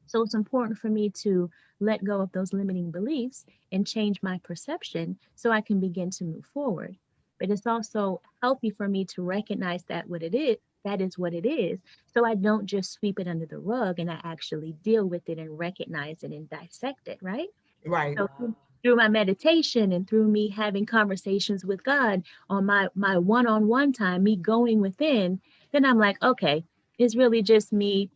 So it's important for me to let go of those limiting beliefs and change my perception so I can begin to move forward. But it's also healthy for me to recognize that what it is, that is what it is. So I don't just sweep it under the rug, and I actually deal with it and recognize it and dissect it, right? Right. So through my meditation and through me having conversations with God on my one-on-one time, me going within, then I'm like, okay, it's really just me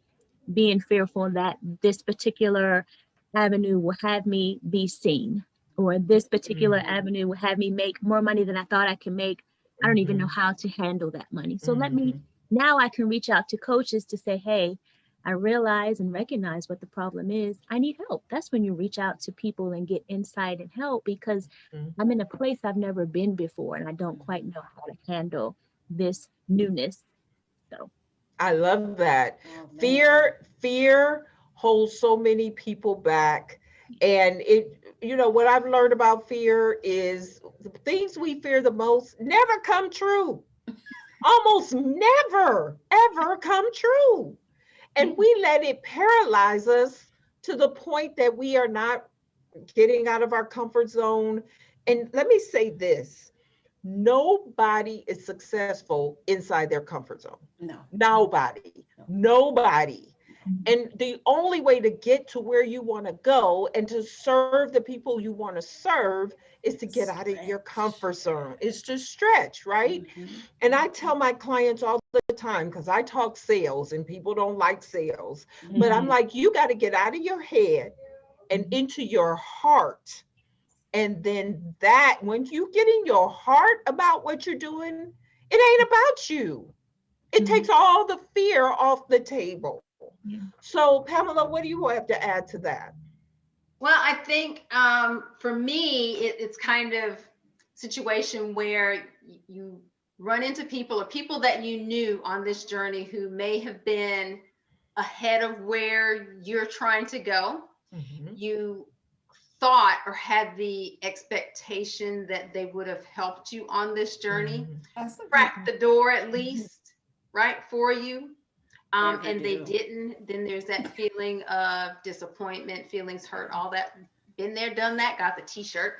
being fearful that this particular avenue will have me be seen, or this particular avenue will have me make more money than I thought I could make. I don't even know how to handle that money. So now I can reach out to coaches to say, hey, I realize and recognize what the problem is. I need help. That's when you reach out to people and get insight and help, because I'm in a place I've never been before, and I don't quite know how to handle this newness. So I love that. Fear holds so many people back. And what I've learned about fear is the things we fear the most never come true. Almost never, ever come true. And we let it paralyze us to the point that we are not getting out of our comfort zone. And let me say this, nobody is successful inside their comfort zone. Nobody. And the only way to get to where you want to go and to serve the people you want to serve is to get out of your comfort zone. It's to stretch, right? And I tell my clients all the time, because I talk sales and people don't like sales, but I'm like, you got to get out of your head and into your heart. And then when you get in your heart about what you're doing, it ain't about you. It takes all the fear off the table. So Pamela, what do you have to add to that? Well, I think for me, it's kind of situation where you run into people or people that you knew on this journey who may have been ahead of where you're trying to go. You thought or had the expectation that they would have helped you on this journey, cracked the door at least, right, for you. And they didn't. Then there's that feeling of disappointment, feelings hurt, all that. Been there, done that, got the t-shirt.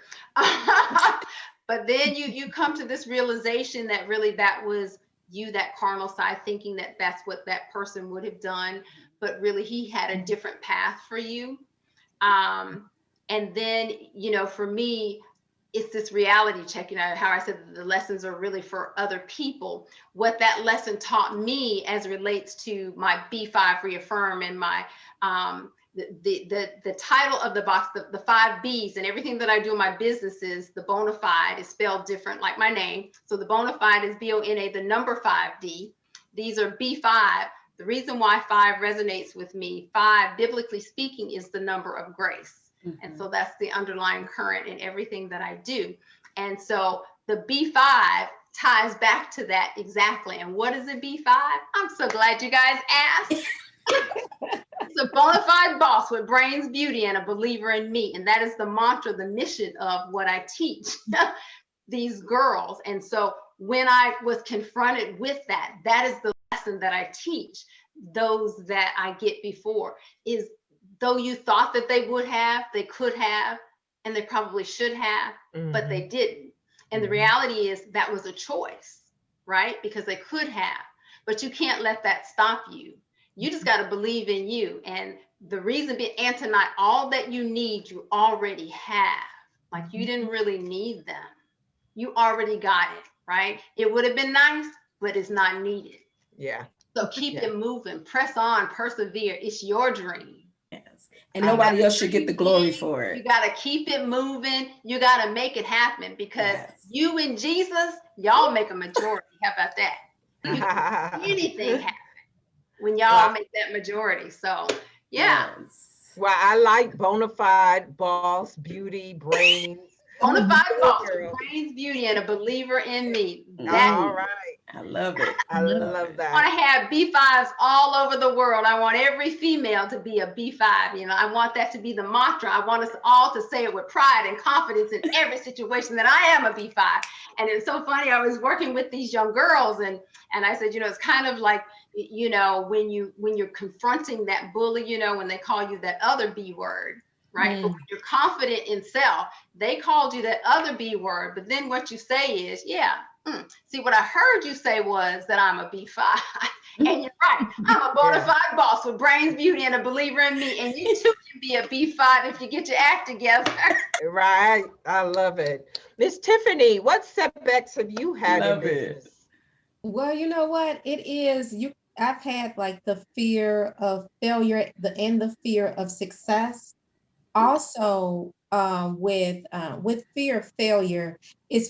But then you come to this realization that really that was you, that carnal side, thinking that that's what that person would have done, but really he had a different path for you. And then, you know, for me, it's this reality check, you know, how I said the lessons are really for other people. What that lesson taught me as relates to my B5 reaffirm and my, the title of the box, the 5 B's, and everything that I do in my businesses, the bona fide is spelled different like my name. So the bona fide is B-O-N-A, the number 5D. These are B5. The reason why 5 resonates with me, 5, biblically speaking, is the number of grace. And so that's the underlying current in everything that I do. And so the B5 ties back to that exactly. And what is a B5? I'm so glad you guys asked. It's a bona fide boss with brains, beauty, and a believer in me. And that is the mantra, the mission of what I teach these girls. And so when I was confronted with that, that is the lesson that I teach those that I get before is, though you thought that they would have, they could have, and they probably should have, but they didn't. And the reality is that was a choice, right? Because they could have, but you can't let that stop you. You just got to believe in you. And the reason being, Antonite, all that you need, you already have. Like you didn't really need them. You already got it, right? It would have been nice, but it's not needed. Yeah. So keep it moving, press on, persevere. It's your dream. And nobody else should get the glory for it. You got to keep it moving. You got to make it happen because you and Jesus, y'all make a majority. How about that? You can make anything happen when y'all make that majority. So, yeah. Well, I like bona fide, boss, beauty, brains. Bona fide boss, brains, beauty, and a believer in me. All right. I love it. I love that. I want to have B5s all over the world. I want every female to be a B5. You know, I want that to be the mantra. I want us all to say it with pride and confidence in every situation that I am a B5. And it's so funny. I was working with these young girls and I said, you know, it's kind of like, you know, when you're confronting that bully, you know, when they call you that other B word, right? But when you're confident in self, they called you that other B word. But then what you say is, see, what I heard you say was that I'm a B5. And you're right. I'm a bona fide boss with brains, beauty, and a believer in me. And you too can be a B5 if you get your act together. Right. I love it. Miss Tiffany, what setbacks have you had in business? Well, you know what? It is I've had like the fear of failure and the fear of success. Also, with fear of failure,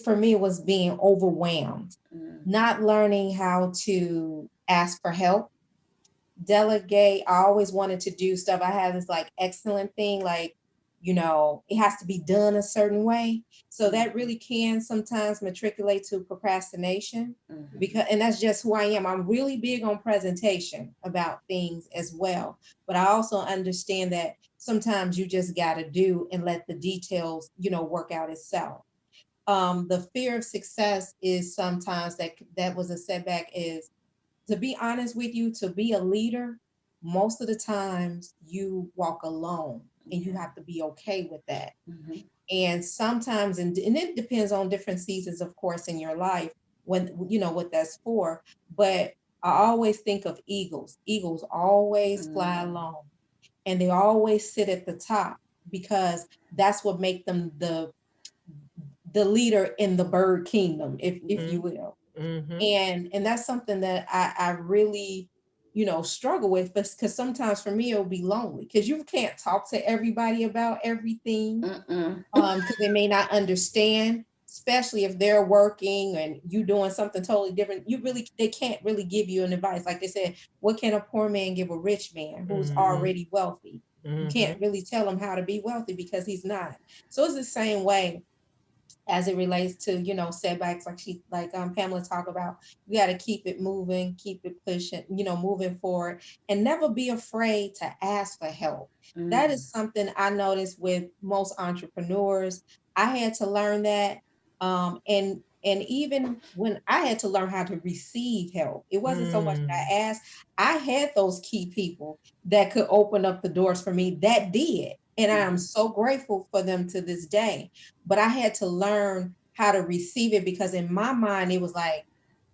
for me was being overwhelmed, not learning how to ask for help, delegate. I always wanted to do stuff. I had this like excellent thing, like, you know, it has to be done a certain way. So that really can sometimes matriculate to procrastination and that's just who I am. I'm really big on presentation about things as well. But I also understand that sometimes you just got to do and let the details, you know, work out itself. The fear of success is sometimes that was a setback is, to be honest with you, to be a leader, most of the times you walk alone and you have to be okay with that. And sometimes, and it depends on different seasons, of course, in your life, when, you know, what that's for. But I always think of eagles. Eagles always fly alone. And they always sit at the top because that's what makes them the leader in the bird kingdom, if you will. And that's something that I really, you know, struggle with, because sometimes for me it'll be lonely because you can't talk to everybody about everything because they may not understand. especially if they're working and you doing something totally different, they can't really give you an advice. Like they said, what can a poor man give a rich man who's already wealthy? You can't really tell him how to be wealthy because he's not. So it's the same way as it relates to, setbacks, like Pamela talked about. You got to keep it moving, keep it pushing, moving forward, and never be afraid to ask for help. That is something I noticed with most entrepreneurs. I had to learn that. And even when I had to learn how to receive help, it wasn't so much that I asked. I had those key people that could open up the doors for me that did. And I am so grateful for them to this day. But I had to learn how to receive it because in my mind, it was like,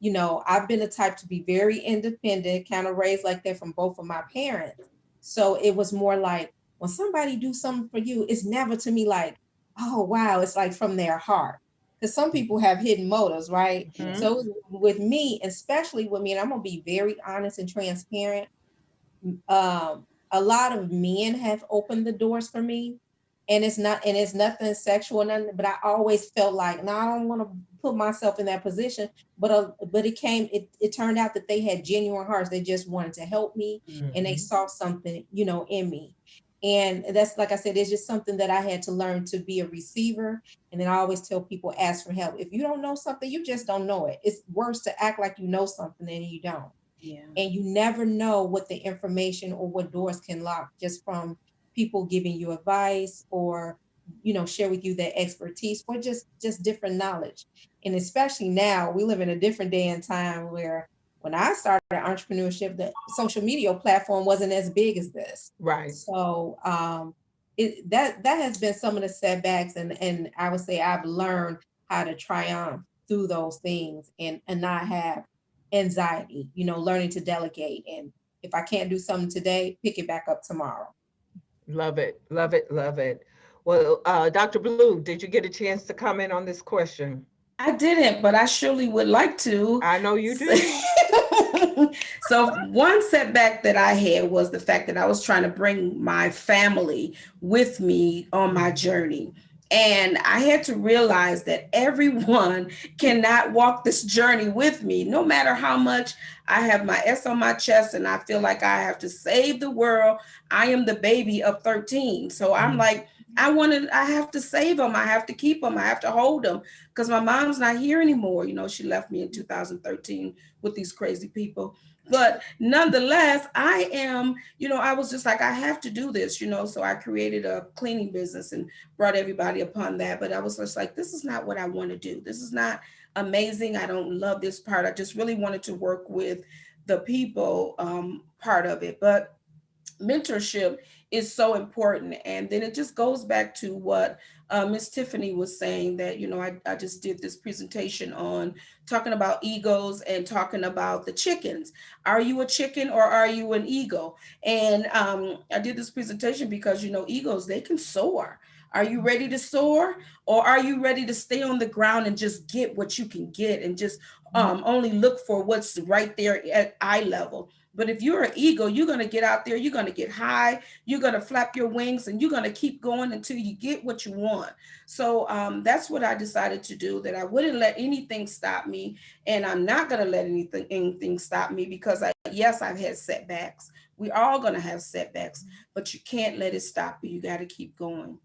I've been the type to be very independent, kind of raised like that from both of my parents. So it was more like when somebody do something for you, it's never to me like, oh, wow, it's like from their heart. Because some people have hidden motives, right? So with me, especially with me, and I'm going to be very honest and transparent, a lot of men have opened the doors for me, and it's nothing sexual, nothing, but I always felt like, no, I don't want to put myself in that position. But it turned out that they had genuine hearts. They just wanted to help me, and they saw something, in me. And that's, like I said, it's just something that I had to learn to be a receiver. And then I always tell people, ask for help. If you don't know something, you just don't know it. It's worse to act like you know something than you don't. Yeah. And you never know what the information or what doors can lock just from people giving you advice or, share with you their expertise or just different knowledge. And especially now, we live in a different day and time where when I started entrepreneurship, the social media platform wasn't as big as this. Right. So that has been some of the setbacks, and I would say I've learned how to triumph through those things and not have anxiety, learning to delegate. And if I can't do something today, pick it back up tomorrow. Love it, love it, love it. Well, Dr. Blue, did you get a chance to comment on this question? I didn't, but I surely would like to. I know you do. So one setback that I had was the fact that I was trying to bring my family with me on my journey. And I had to realize that everyone cannot walk this journey with me, no matter how much I have my S on my chest and I feel like I have to save the world. I am the baby of 13. So I'm like, I have to save them. I have to keep them. I have to hold them because my mom's not here anymore. She left me in 2013 with these crazy people. But nonetheless, I am, I was just like, I have to do this, so I created a cleaning business and brought everybody upon that. But I was just like, this is not what I want to do. This is not amazing. I don't love this part. I just really wanted to work with the people part of it. But mentorship is so important. And then it just goes back to what Miss Tiffany was saying, that, I just did this presentation on talking about egos and talking about the chickens. Are you a chicken or are you an eagle? And I did this presentation because, egos, they can soar. Are you ready to soar, or are you ready to stay on the ground and just get what you can get and just only look for what's right there at eye level? But if you're an eagle, you're going to get out there, you're going to get high, you're going to flap your wings, and you're going to keep going until you get what you want. So that's what I decided to do, that I wouldn't let anything stop me. And I'm not going to let anything stop me because yes, I've had setbacks. We're all going to have setbacks, but you can't let it stop you. You got to keep going.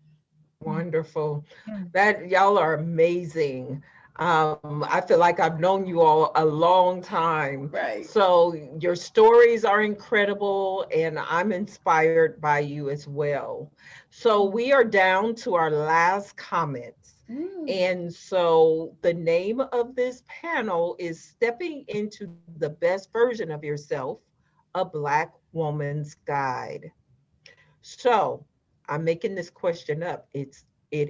Wonderful. That y'all are amazing. I feel like I've known you all a long time. Right. So your stories are incredible, and I'm inspired by you as well. So we are down to our last comments. And so the name of this panel is Stepping into the Best Version of Yourself, a Black Woman's Guide. So I'm making this question up. It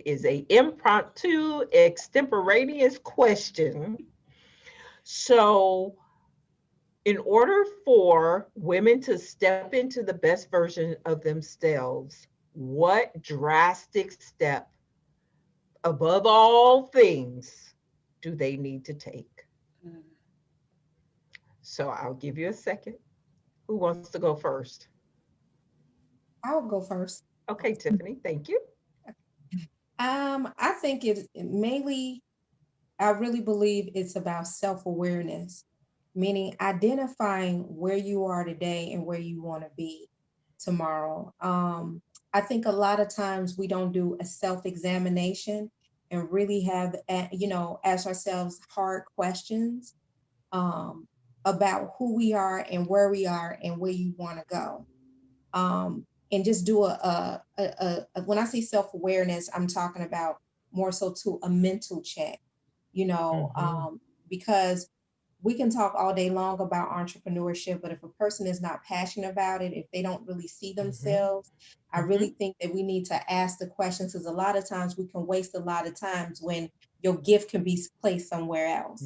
is a impromptu, extemporaneous question. So in order for women to step into the best version of themselves, what drastic step, above all things, do they need to take? So I'll give you a second. Who wants to go first? I'll go first. Okay, Tiffany, thank you. I think it mainly I really believe it's about self-awareness, meaning identifying where you are today and where you want to be tomorrow. I think a lot of times we don't do a self-examination and really have, ask ourselves hard questions about who we are and where you want to go. And just do when I say self-awareness, I'm talking about more so to a mental check, because we can talk all day long about entrepreneurship, but if a person is not passionate about it, if they don't really see themselves, I really think that we need to ask the questions, because a lot of times we can waste a lot of times when your gift can be placed somewhere else.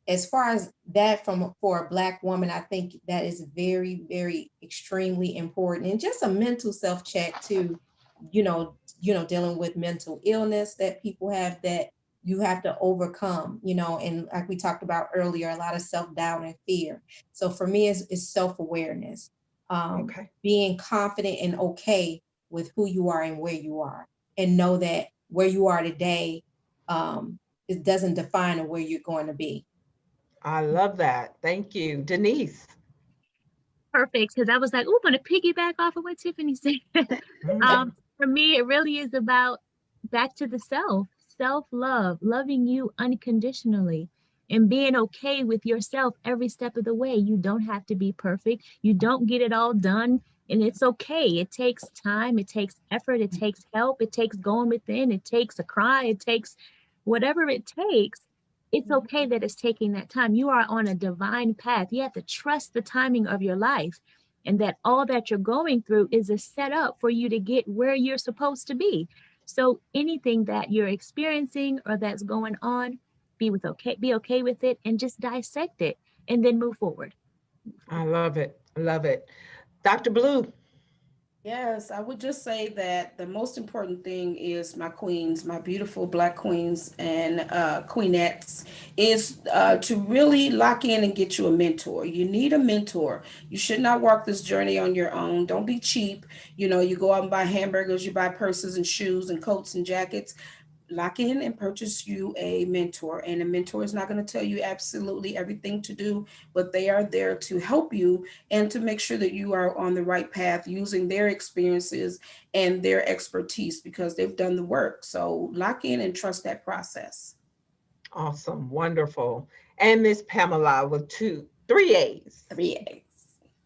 As far as that for a Black woman, I think that is very, very extremely important, and just a mental self-check too, dealing with mental illness that people have that you have to overcome, and like we talked about earlier, a lot of self-doubt and fear. So for me, it's self-awareness, being confident and okay with who you are and where you are, and know that where you are today, it doesn't define where you're going to be. I love that. Thank you. Denise. Perfect, because I was like, oh, I'm going to piggyback off of what Tiffany said. For me, it really is about back to the self-love, loving you unconditionally, and being okay with yourself every step of the way. You don't have to be perfect. You don't get it all done, and it's okay. It takes time. It takes effort. It takes help. It takes going within. It takes a cry. It takes whatever it takes. It's okay that it's taking that time. You are on a divine path. You have to trust the timing of your life, and that all that you're going through is a setup for you to get where you're supposed to be. So anything that you're experiencing or that's going on, be okay with it, and just dissect it and then move forward. I love it. I love it. Dr. Blue. Yes, I would just say that the most important thing is my queens, my beautiful Black queens and queenettes, is to really lock in and get you a mentor. You need a mentor. You should not walk this journey on your own. Don't be cheap. You go out and buy hamburgers, you buy purses and shoes and coats and jackets. Lock in and purchase you a mentor. And a mentor is not going to tell you absolutely everything to do, but they are there to help you and to make sure that you are on the right path using their experiences and their expertise, because they've done the work. So lock in and trust that process. Awesome. Wonderful. And Miss Pamela with 3 A's. 3 A's.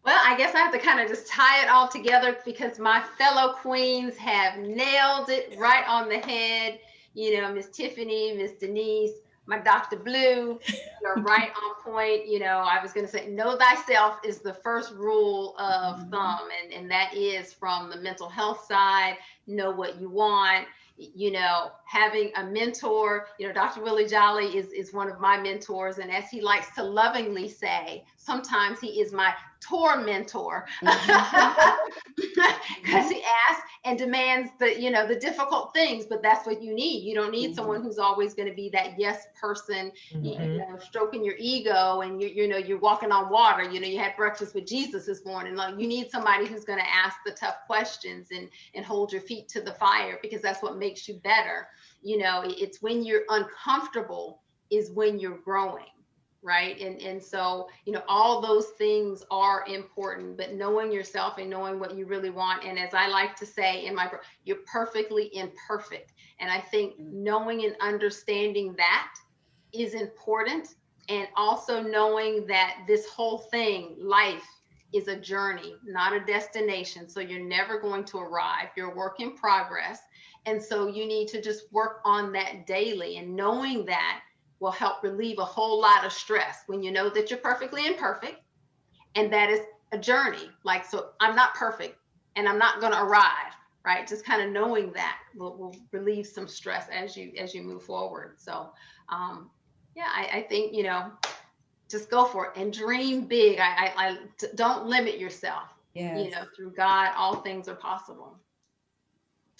Well, I guess I have to kind of just tie it all together, because my fellow queens have nailed it right on the head. Miss Tiffany, Miss Denise, my Dr. Blue, you're right on point. I was going to say, know thyself is the first rule of thumb. And that is from the mental health side. Know what you want. Having a mentor, Dr. Willie Jolly is one of my mentors. And as he likes to lovingly say, sometimes he is my tour mentor, because he asks and demands the difficult things, but that's what you need. You don't need someone who's always going to be that yes person, stroking your ego, and you're walking on water. You had breakfast with Jesus this morning. Like, you need somebody who's going to ask the tough questions and hold your feet to the fire, because that's what makes you better. It's when you're uncomfortable is when you're growing. Right. And so, all those things are important, but knowing yourself and knowing what you really want. And as I like to say you're perfectly imperfect. And I think knowing and understanding that is important. And also knowing that this whole thing, life, is a journey, not a destination. So you're never going to arrive. You're a work in progress. And so you need to just work on that daily. And knowing that will help relieve a whole lot of stress when you know that you're perfectly imperfect, and that is a journey. So I'm not perfect and I'm not going to arrive, right? Just kind of knowing that will relieve some stress as you move forward. So, I think, just go for it and dream big. I don't limit yourself. Yes. Through God, all things are possible.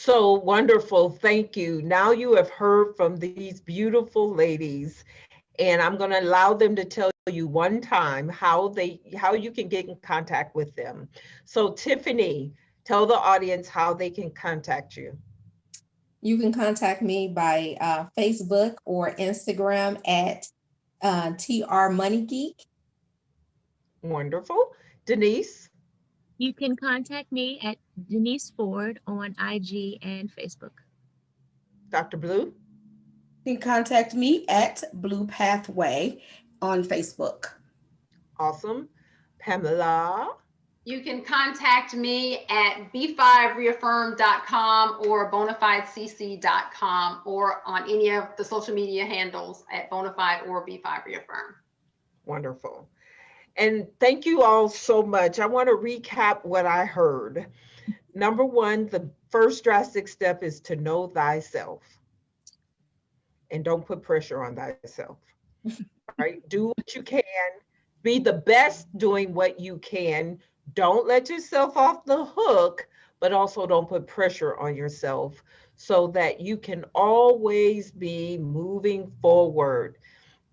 So wonderful. Thank you. Now you have heard from these beautiful ladies, and I'm going to allow them to tell you one time how you can get in contact with them. So Tiffany, tell the audience how they can contact you. You can contact me by Facebook or Instagram at TR Money Geek. Wonderful. Denise? You can contact me at Denise Ford on IG and Facebook. Dr. Blue? You can contact me at Blue Pathway on Facebook. Awesome. Pamela? You can contact me at b5reaffirm.com or bonafidecc.com or on any of the social media handles at Bonafide or B5Reaffirm. Wonderful. And thank you all so much. I want to recap what I heard. Number one, the first drastic step is to know thyself. And don't put pressure on thyself. Right? Do what you can. Be the best doing what you can. Don't let yourself off the hook, but also don't put pressure on yourself so that you can always be moving forward.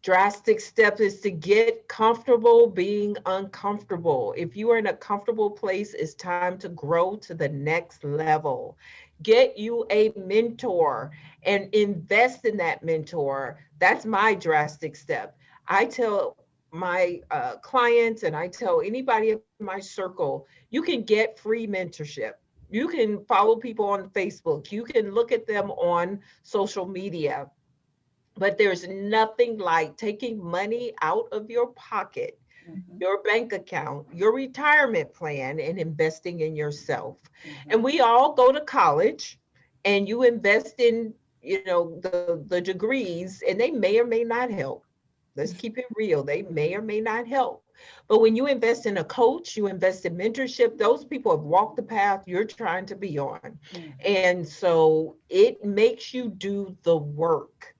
Drastic step is to get comfortable being uncomfortable. If you are in a comfortable place, it's time to grow to the next level. Get you a mentor and invest in that mentor. That's my drastic step. I tell my clients and I tell anybody in my circle, you can get free mentorship. You can follow people on Facebook. You can look at them on social media. But there's nothing like taking money out of your pocket, your bank account, your retirement plan, and investing in yourself. And we all go to college and you invest in, the degrees, and they may or may not help. Let's keep it real. They may or may not help. But when you invest in a coach, you invest in mentorship, those people have walked the path you're trying to be on. And so it makes you do the work.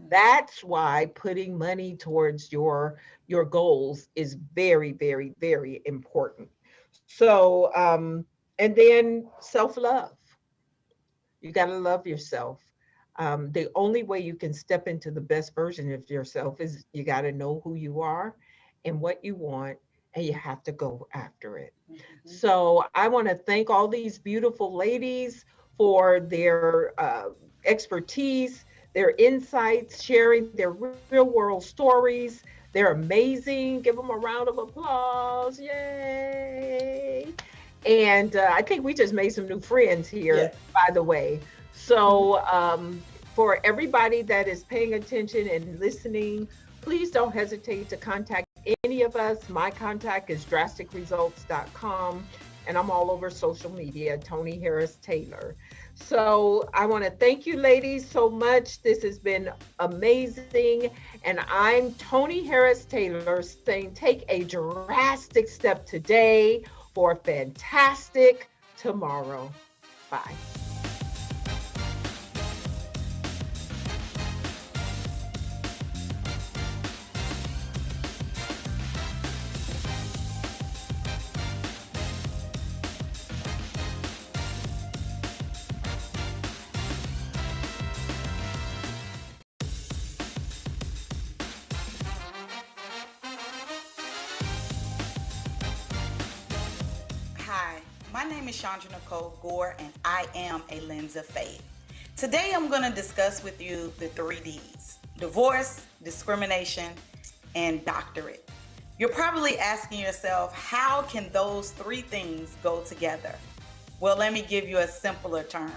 That's why putting money towards your goals is very, very, very important. So, and then self-love. You got to love yourself. The only way you can step into the best version of yourself is you got to know who you are and what you want, and you have to go after it. So I want to thank all these beautiful ladies for their expertise, their insights, sharing their real world stories. They're amazing. Give them a round of applause. Yay. And I think we just made some new friends here, by the way. So for everybody that is paying attention and listening, please don't hesitate to contact any of us. My contact is drasticresults.com, and I'm all over social media, Tony Harris Taylor. So I want to thank you ladies so much. This has been amazing. And I'm Tony Harris Taylor saying take a drastic step today for a fantastic tomorrow. Bye. Hi, my name is Chandra Nicole Gore, and I am a lens of faith. Today, I'm going to discuss with you the 3 Ds: divorce, discrimination, and doctorate. You're probably asking yourself, how can those 3 things go together? Well, let me give you a simpler term: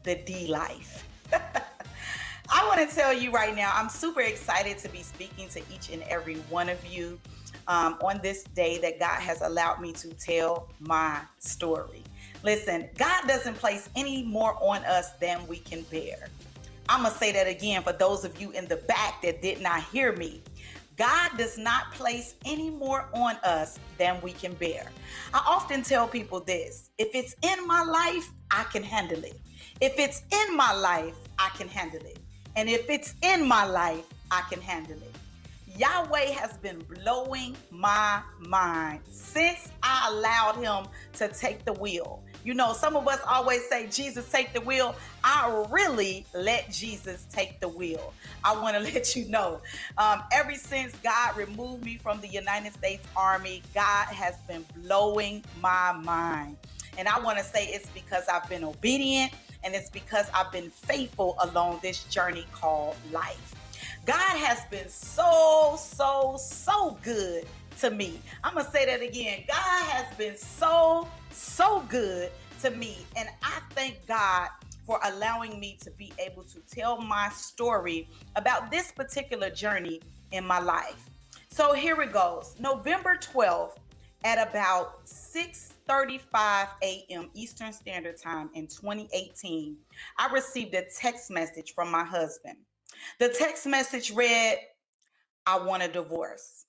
the D life. I want to tell you right now, I'm super excited to be speaking to each and every one of you on this day that God has allowed me to tell my story. Listen, God doesn't place any more on us than we can bear. I'm going to say that again for those of you in the back that did not hear me. God does not place any more on us than we can bear. I often tell people this: if it's in my life, I can handle it. If it's in my life, I can handle it. And if it's in my life, I can handle it. Yahweh has been blowing my mind since I allowed him to take the wheel. You know, some of us always say, Jesus, take the wheel. I really let Jesus take the wheel. I want to let you know, ever since God removed me from the United States Army, God has been blowing my mind. And I want to say it's because I've been obedient, and it's because I've been faithful along this journey called life. God has been so, so, so good to me. I'm going to say that again. God has been so, so good to me. And I thank God for allowing me to be able to tell my story about this particular journey in my life. So here it goes. November 12th at about 6:35 a.m. Eastern Standard Time in 2018, I received a text message from my husband. The text message read, "I want a divorce."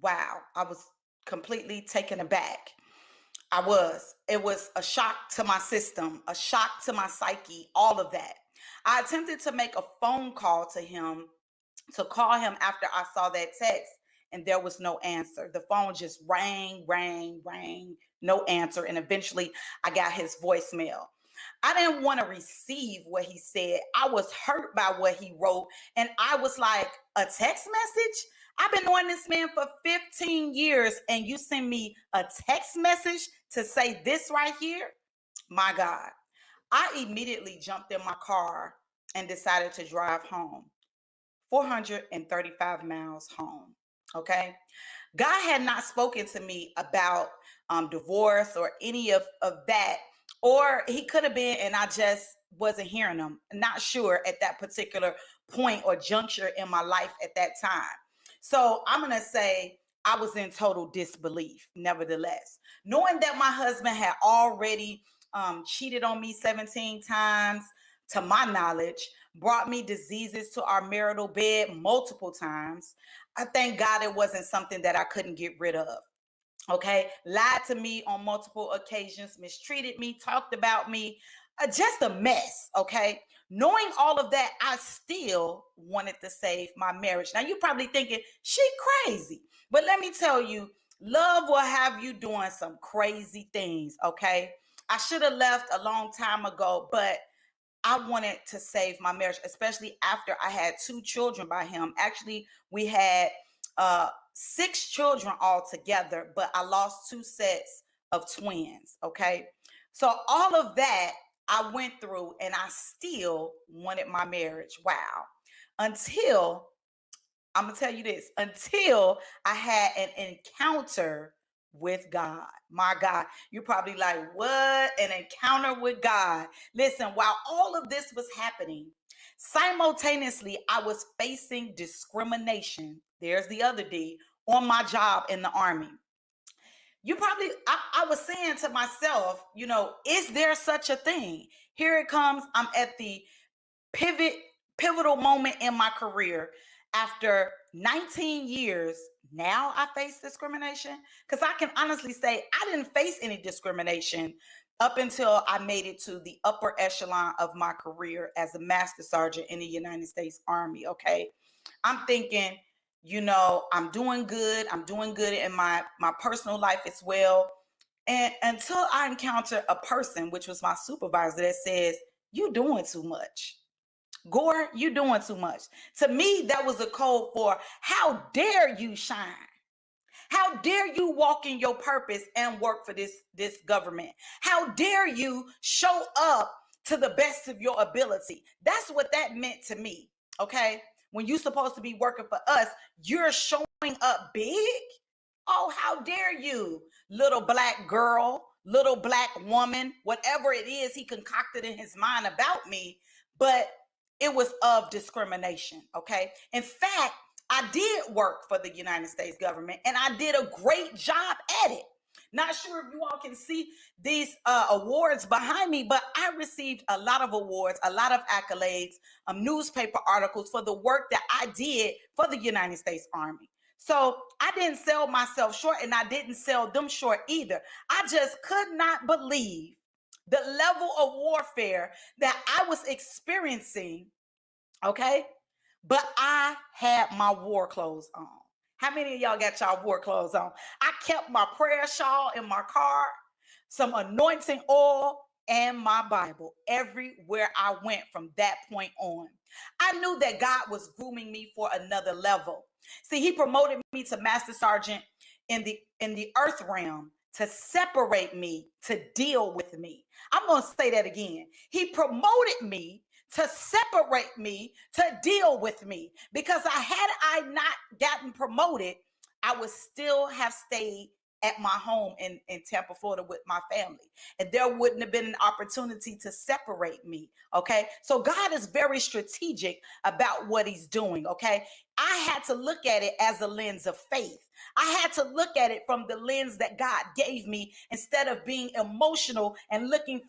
Wow, I was completely taken aback. It was a shock to my system, a shock to my psyche, all of that. I attempted to make a phone call to him, to call him after I saw that text, and there was no answer. The phone just rang, no answer. And eventually I got his voicemail. I didn't want to receive what he said. I was hurt by what he wrote. And I was like, a text message? I've been knowing this man for 15 years and you send me a text message to say this right here? My God. I immediately jumped in my car and decided to drive home. 435 miles home. Okay. God had not spoken to me about divorce or any of that, or he could have been, and I just wasn't hearing him. Not sure at that particular point or juncture in my life at that time. So I'm going to say I was in total disbelief, nevertheless. Knowing that my husband had already cheated on me 17 times, to my knowledge, brought me diseases to our marital bed multiple times, I thank God it wasn't something that I couldn't get rid of. Okay, lied to me on multiple occasions, mistreated me, talked about me, just a mess. Okay, knowing all of that, I still wanted to save my marriage. Now you're probably thinking she crazy, but let me tell you, love will have you doing some crazy things. Okay, I should have left a long time ago, but I wanted to save my marriage, especially after I had 2 children by him. Actually, we had 6 children altogether, but I lost 2 sets of twins. Okay. So all of that I went through and I still wanted my marriage. Wow. Until, I'm going to tell you this, until I had an encounter with God. My God, you're probably like, what? An encounter with God. Listen, while all of this was happening, simultaneously, I was facing discrimination. There's the other D, on my job in the Army. You probably, I was saying to myself, is there such a thing? Here it comes. I'm at the pivotal moment in my career. After 19 years, now I face discrimination. Because I can honestly say I didn't face any discrimination up until I made it to the upper echelon of my career as a master sergeant in the United States Army. Okay. I'm thinking, I'm doing good. I'm doing good in my personal life as well. And until I encounter a person, which was my supervisor, that says, "You doing too much. Gore, you doing too much." To me, that was a code for, how dare you shine? How dare you walk in your purpose and work for this government? How dare you show up to the best of your ability? That's what that meant to me. Okay. When you're supposed to be working for us, you're showing up big. Oh, how dare you, little black girl, little black woman, whatever it is he concocted in his mind about me. But it was of discrimination. Okay. In fact, I did work for the United States government and I did a great job at it. Not sure if you all can see these awards behind me, but I received a lot of awards, a lot of accolades, newspaper articles for the work that I did for the United States Army. So I didn't sell myself short and I didn't sell them short either. I just could not believe the level of warfare that I was experiencing. Okay. But I had my war clothes on. How many of y'all got y'all war clothes on? I kept my prayer shawl in my car, some anointing oil, and my Bible everywhere I went from that point on. I knew that God was grooming me for another level. See, he promoted me to master sergeant in the earth realm. to separate me, to deal with me. I'm going to say that again. He promoted me to separate me, to deal with me. Because had I not gotten promoted, I would still have stayed at my home in Tampa, Florida with my family. And there wouldn't have been an opportunity to separate me, okay? So God is very strategic about what he's doing, okay? I had to look at it as a lens of faith. I had to look at it from the lens that God gave me instead of being emotional and looking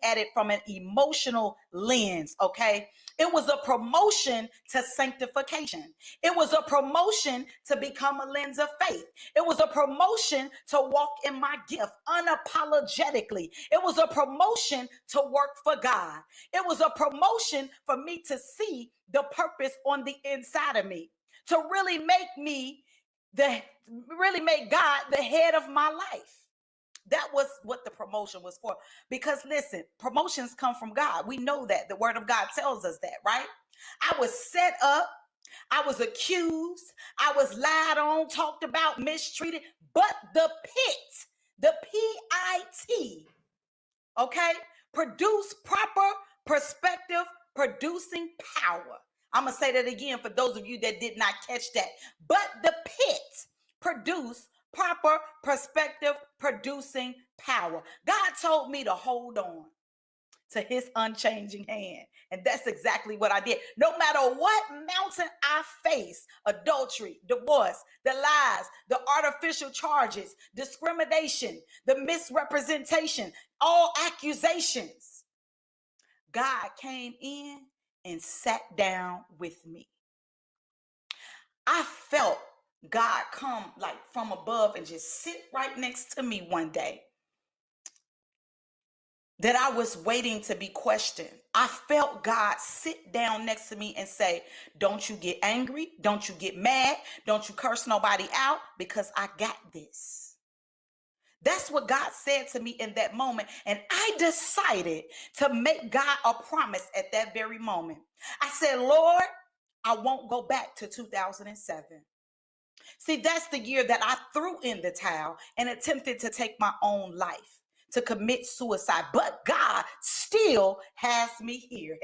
at it from an emotional lens, okay? It was a promotion to sanctification. It was a promotion to become a lens of faith. It was a promotion to walk in my gift unapologetically. It was a promotion to work for God. It was a promotion for me to see the purpose on the inside of me, to really make God the head of my life. That was what the promotion was for. Because listen, promotions come from God. We know that. The word of God tells us that, right? I was set up. I was accused. I was lied on, talked about, mistreated. But the pit, the PIT, okay, produce proper perspective, producing power. I'm going to say that again for those of you that did not catch that. But the pit produce proper perspective, producing power. God told me to hold on to his unchanging hand. And that's exactly what I did. No matter what mountain I face, adultery, divorce, the lies, the artificial charges, discrimination, the misrepresentation, all accusations, God came in and sat down with me. I felt God come like from above and just sit right next to me one day, that I was waiting to be questioned. I felt God sit down next to me and say, don't you get angry. Don't you get mad. Don't you curse nobody out, because I got this. That's what God said to me in that moment. And I decided to make God a promise at that very moment. I said, Lord, I won't go back to 2007. See, that's the year that I threw in the towel and attempted to take my own life, to commit suicide. But God still has me here.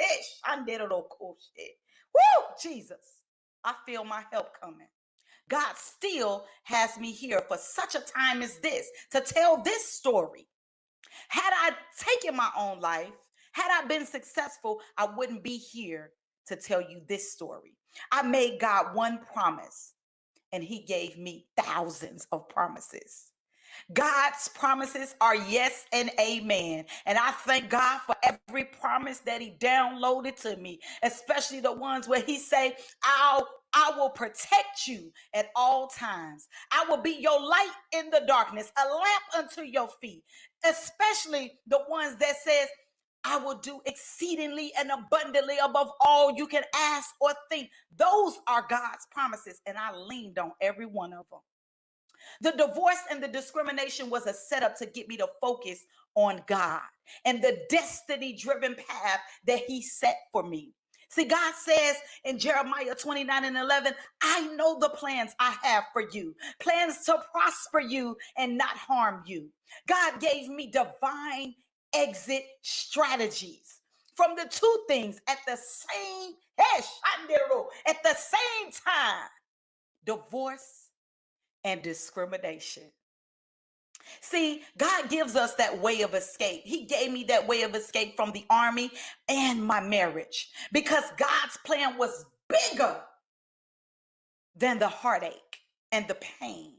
Woo, Jesus. I feel my help coming. God still has me here for such a time as this, to tell this story. Had I taken my own life, had I been successful, I wouldn't be here to tell you this story. I made God one promise, and he gave me thousands of promises. God's promises are yes and amen. And I thank God for every promise that he downloaded to me, especially the ones where he say, I will protect you at all times. I will be your light in the darkness, a lamp unto your feet. Especially the ones that says, I will do exceedingly and abundantly above all you can ask or think. Those are God's promises, and I leaned on every one of them. The divorce and the discrimination was a setup to get me to focus on God and the destiny-driven path that he set for me. See, God says in Jeremiah 29:11, I know the plans I have for you, plans to prosper you and not harm you. God gave me divine exit strategies from the two things at the same time: divorce and discrimination. See, God gives us that way of escape. He gave me that way of escape from the army and my marriage, because God's plan was bigger than the heartache and the pain.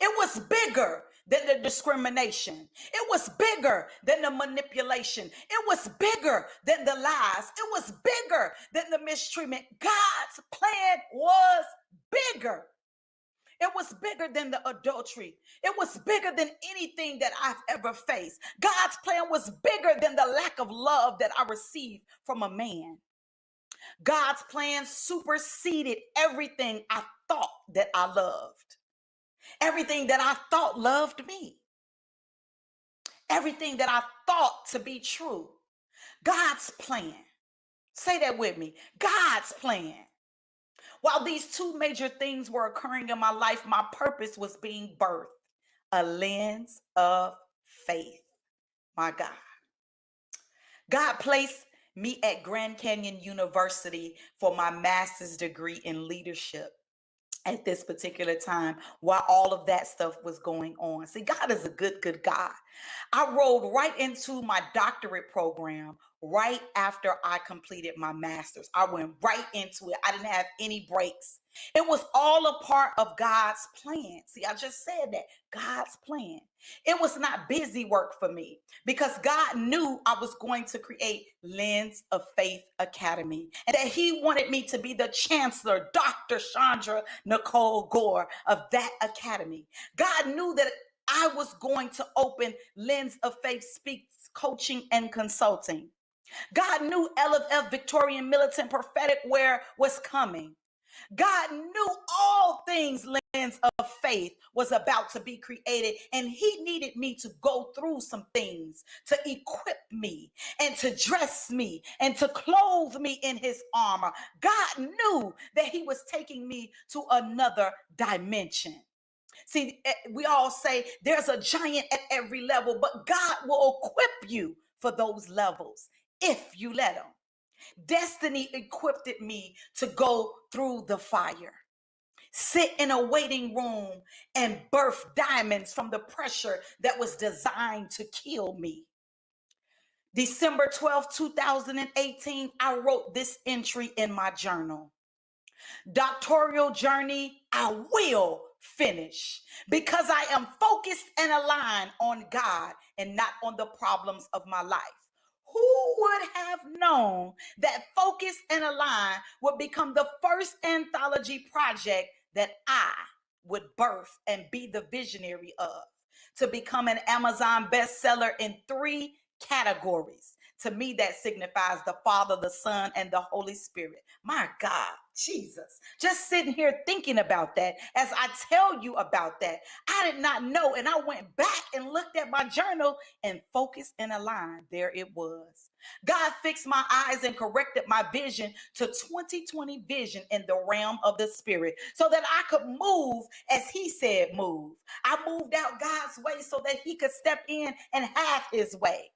It was bigger than the discrimination. It was bigger than the manipulation. It was bigger than the lies. It was bigger than the mistreatment. God's plan was bigger. It was bigger than the adultery. It was bigger than anything that I've ever faced. God's plan was bigger than the lack of love that I received from a man. God's plan superseded everything I thought that I loved. Everything that I thought loved me. Everything that I thought to be true. God's plan. Say that with me. God's plan. While these two major things were occurring in my life, my purpose was being birthed. a lens of faith. My God. God placed me at Grand Canyon University for my master's degree in leadership at this particular time while all of that stuff was going on. See, God is a good, good God. I rolled right into my doctorate program right after I completed my master's. I went right into it. I didn't have any breaks. It was all a part of God's plan. See, I just said that. God's plan. It was not busy work for me because God knew I was going to create Lens of Faith Academy and that he wanted me to be the chancellor, Dr. Chandra Nicole Gore of that academy. God knew that I was going to open Lens of Faith Speaks Coaching and Consulting. God knew LFF Victorian Militant Prophetic Wear was coming. God knew all things Lens of Faith was about to be created, and he needed me to go through some things to equip me and to dress me and to clothe me in his armor. God knew that he was taking me to another dimension. See, we all say there's a giant at every level, but God will equip you for those levels if you let him. Destiny equipped me to go through the fire, sit in a waiting room, and birth diamonds from the pressure that was designed to kill me. December 12, 2018, I wrote this entry in my journal. Doctoral journey, I will finish because I am focused and aligned on God and not on the problems of my life. Who would have known that Focus and Align would become the first anthology project that I would birth and be the visionary of, to become an Amazon bestseller in 3 categories? To me, that signifies the Father, the Son, and the Holy Spirit. My God, Jesus. Just sitting here thinking about that as I tell you about that, I did not know. And I went back and looked at my journal and Focus and Align. There it was. God fixed my eyes and corrected my vision to 2020 vision in the realm of the spirit so that I could move as he said move. I moved out God's way so that he could step in and have his way.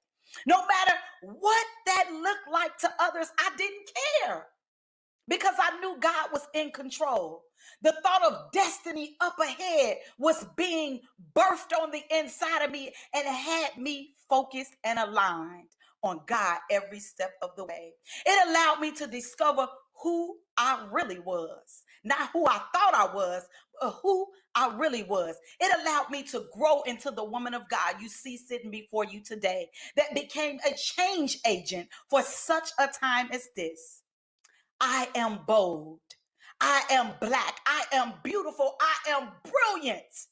No matter what that looked like to others, I didn't care because I knew God was in control. The thought of destiny up ahead was being birthed on the inside of me and had me focused and aligned on God every step of the way. It allowed me to discover who I really was, not who I thought I was, but who I really was. It allowed me to grow into the woman of God you see sitting before you today that became a change agent for such a time as this. I am bold. I am Black. I am beautiful. I am brilliant.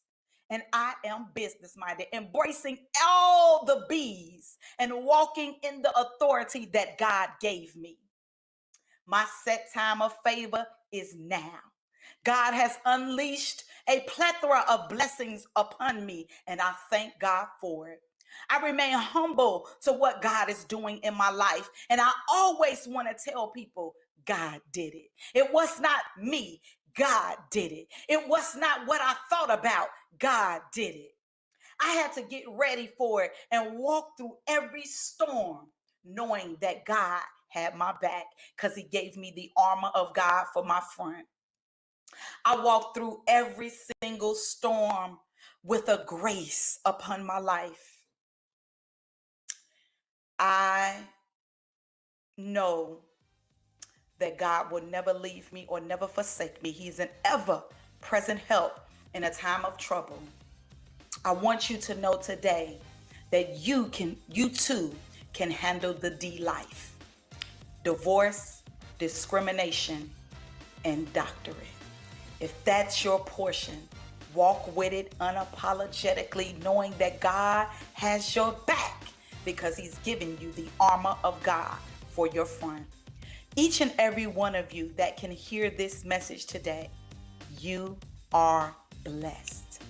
And I am business-minded, embracing all the B's and walking in the authority that God gave me. My set time of favor is now. God has unleashed a plethora of blessings upon me, and I thank God for it. I remain humble to what God is doing in my life, and I always want to tell people, God did it. It was not me. God did it. It was not what I thought about. God did it. I had to get ready for it and walk through every storm, knowing that God had my back because he gave me the armor of God for my front. I walked through every single storm with a grace upon my life. I know that God will never leave me or never forsake me. He's an ever-present help in a time of trouble. I want you to know today that you too can handle the D life. Divorce, discrimination, and doctorate. If that's your portion, walk with it unapologetically, knowing that God has your back because he's given you the armor of God for your front. Each and every one of you that can hear this message today, you are blessed.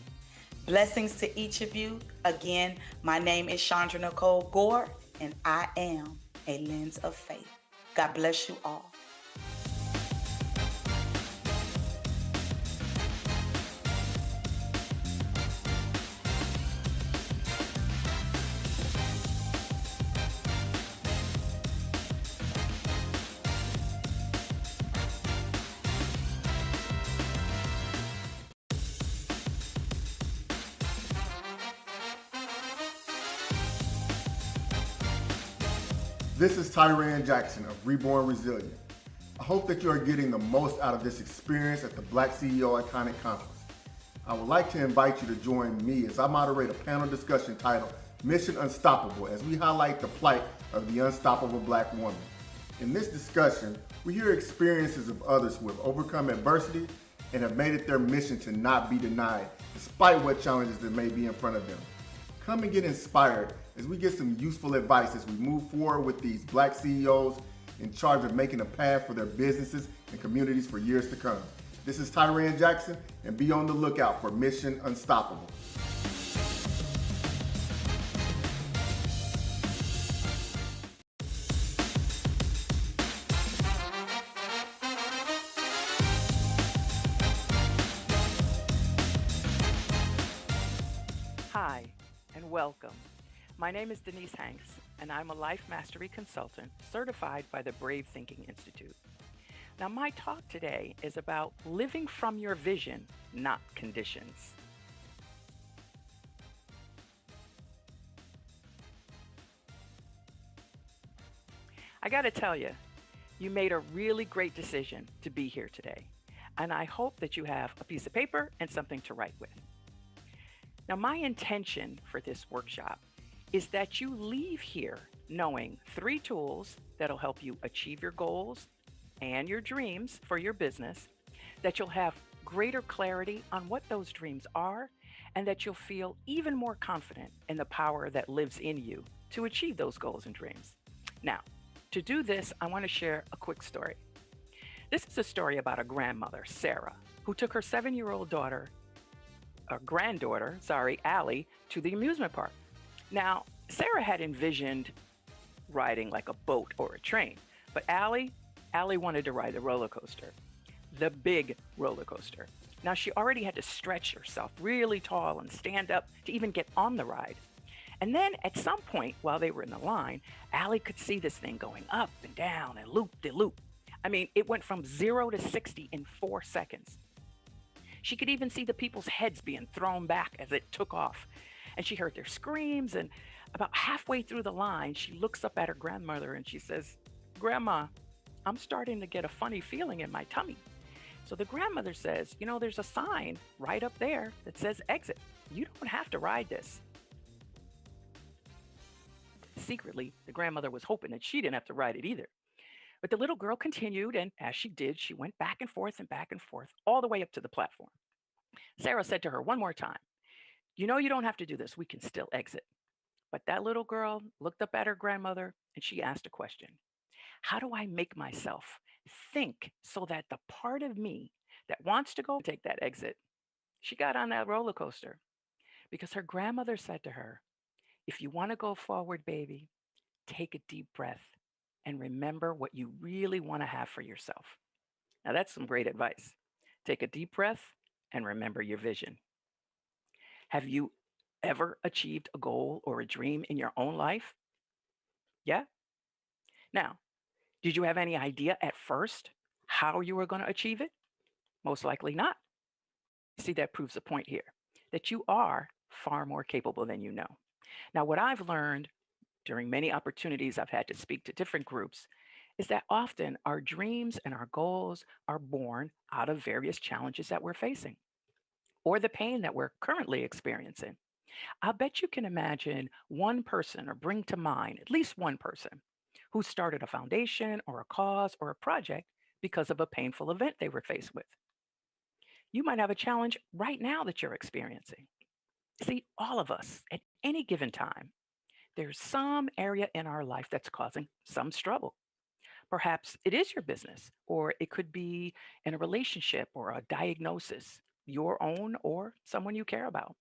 Blessings to each of you. Again, my name is Chandra Nicole Gore, and I am a Lens of Faith. God bless you all. This is Tyran Jackson of Reborn Resilient. I hope that you are getting the most out of this experience at the Black CEO Iconic Conference. I would like to invite you to join me as I moderate a panel discussion titled Mission Unstoppable as we highlight the plight of the unstoppable Black woman. In this discussion, we hear experiences of others who have overcome adversity and have made it their mission to not be denied, despite what challenges that may be in front of them. Come and get inspired as we get some useful advice as we move forward with these Black CEOs in charge of making a path for their businesses and communities for years to come. This is Tyran Jackson, and be on the lookout for Mission Unstoppable. Hi, and welcome. My name is Denise Hanks, and I'm a life mastery consultant certified by the Brave Thinking Institute. Now, my talk today is about living from your vision, not conditions. I got to tell you, you made a really great decision to be here today, and I hope that you have a piece of paper and something to write with. Now, my intention for this workshop is that you leave here knowing 3 tools that'll help you achieve your goals and your dreams for your business, that you'll have greater clarity on what those dreams are, and that you'll feel even more confident in the power that lives in you to achieve those goals and dreams. Now, to do this, I want to share a quick story. This is a story about a grandmother, Sarah, who took her 7-year-old granddaughter, Allie, to the amusement park. Now, Sarah had envisioned riding like a boat or a train, but Allie wanted to ride the roller coaster, the big roller coaster. Now, she already had to stretch herself really tall and stand up to even get on the ride. And then at some point while they were in the line, Allie could see this thing going up and down and loop-de-loop. I mean, it went from 0 to 60 in 4 seconds. She could even see the people's heads being thrown back as it took off. And she heard their screams, and about halfway through the line, she looks up at her grandmother and she says, "Grandma, I'm starting to get a funny feeling in my tummy." So the grandmother says, "You know, there's a sign right up there that says exit. You don't have to ride this." Secretly, the grandmother was hoping that she didn't have to ride it either. But the little girl continued, and as she did, she went back and forth, all the way up to the platform. Sarah said to her one more time, "You know, you don't have to do this. We can still exit." But that little girl looked up at her grandmother and she asked a question. How do I make myself think so that the part of me that wants to go take that exit? She got on that roller coaster because her grandmother said to her, "If you want to go forward, baby, take a deep breath and remember what you really want to have for yourself." Now, that's some great advice. Take a deep breath and remember your vision. Have you ever achieved a goal or a dream in your own life? Yeah? Now, did you have any idea at first how you were going to achieve it? Most likely not. See, that proves a point here, that you are far more capable than you know. Now, what I've learned during many opportunities I've had to speak to different groups is that often our dreams and our goals are born out of various challenges that we're facing or the pain that we're currently experiencing. I'll bet you can imagine one person or bring to mind at least one person who started a foundation or a cause or a project because of a painful event they were faced with. You might have a challenge right now that you're experiencing. See, all of us at any given time, there's some area in our life that's causing some struggle. Perhaps it is your business, or it could be in a relationship or a diagnosis, your own or someone you care about.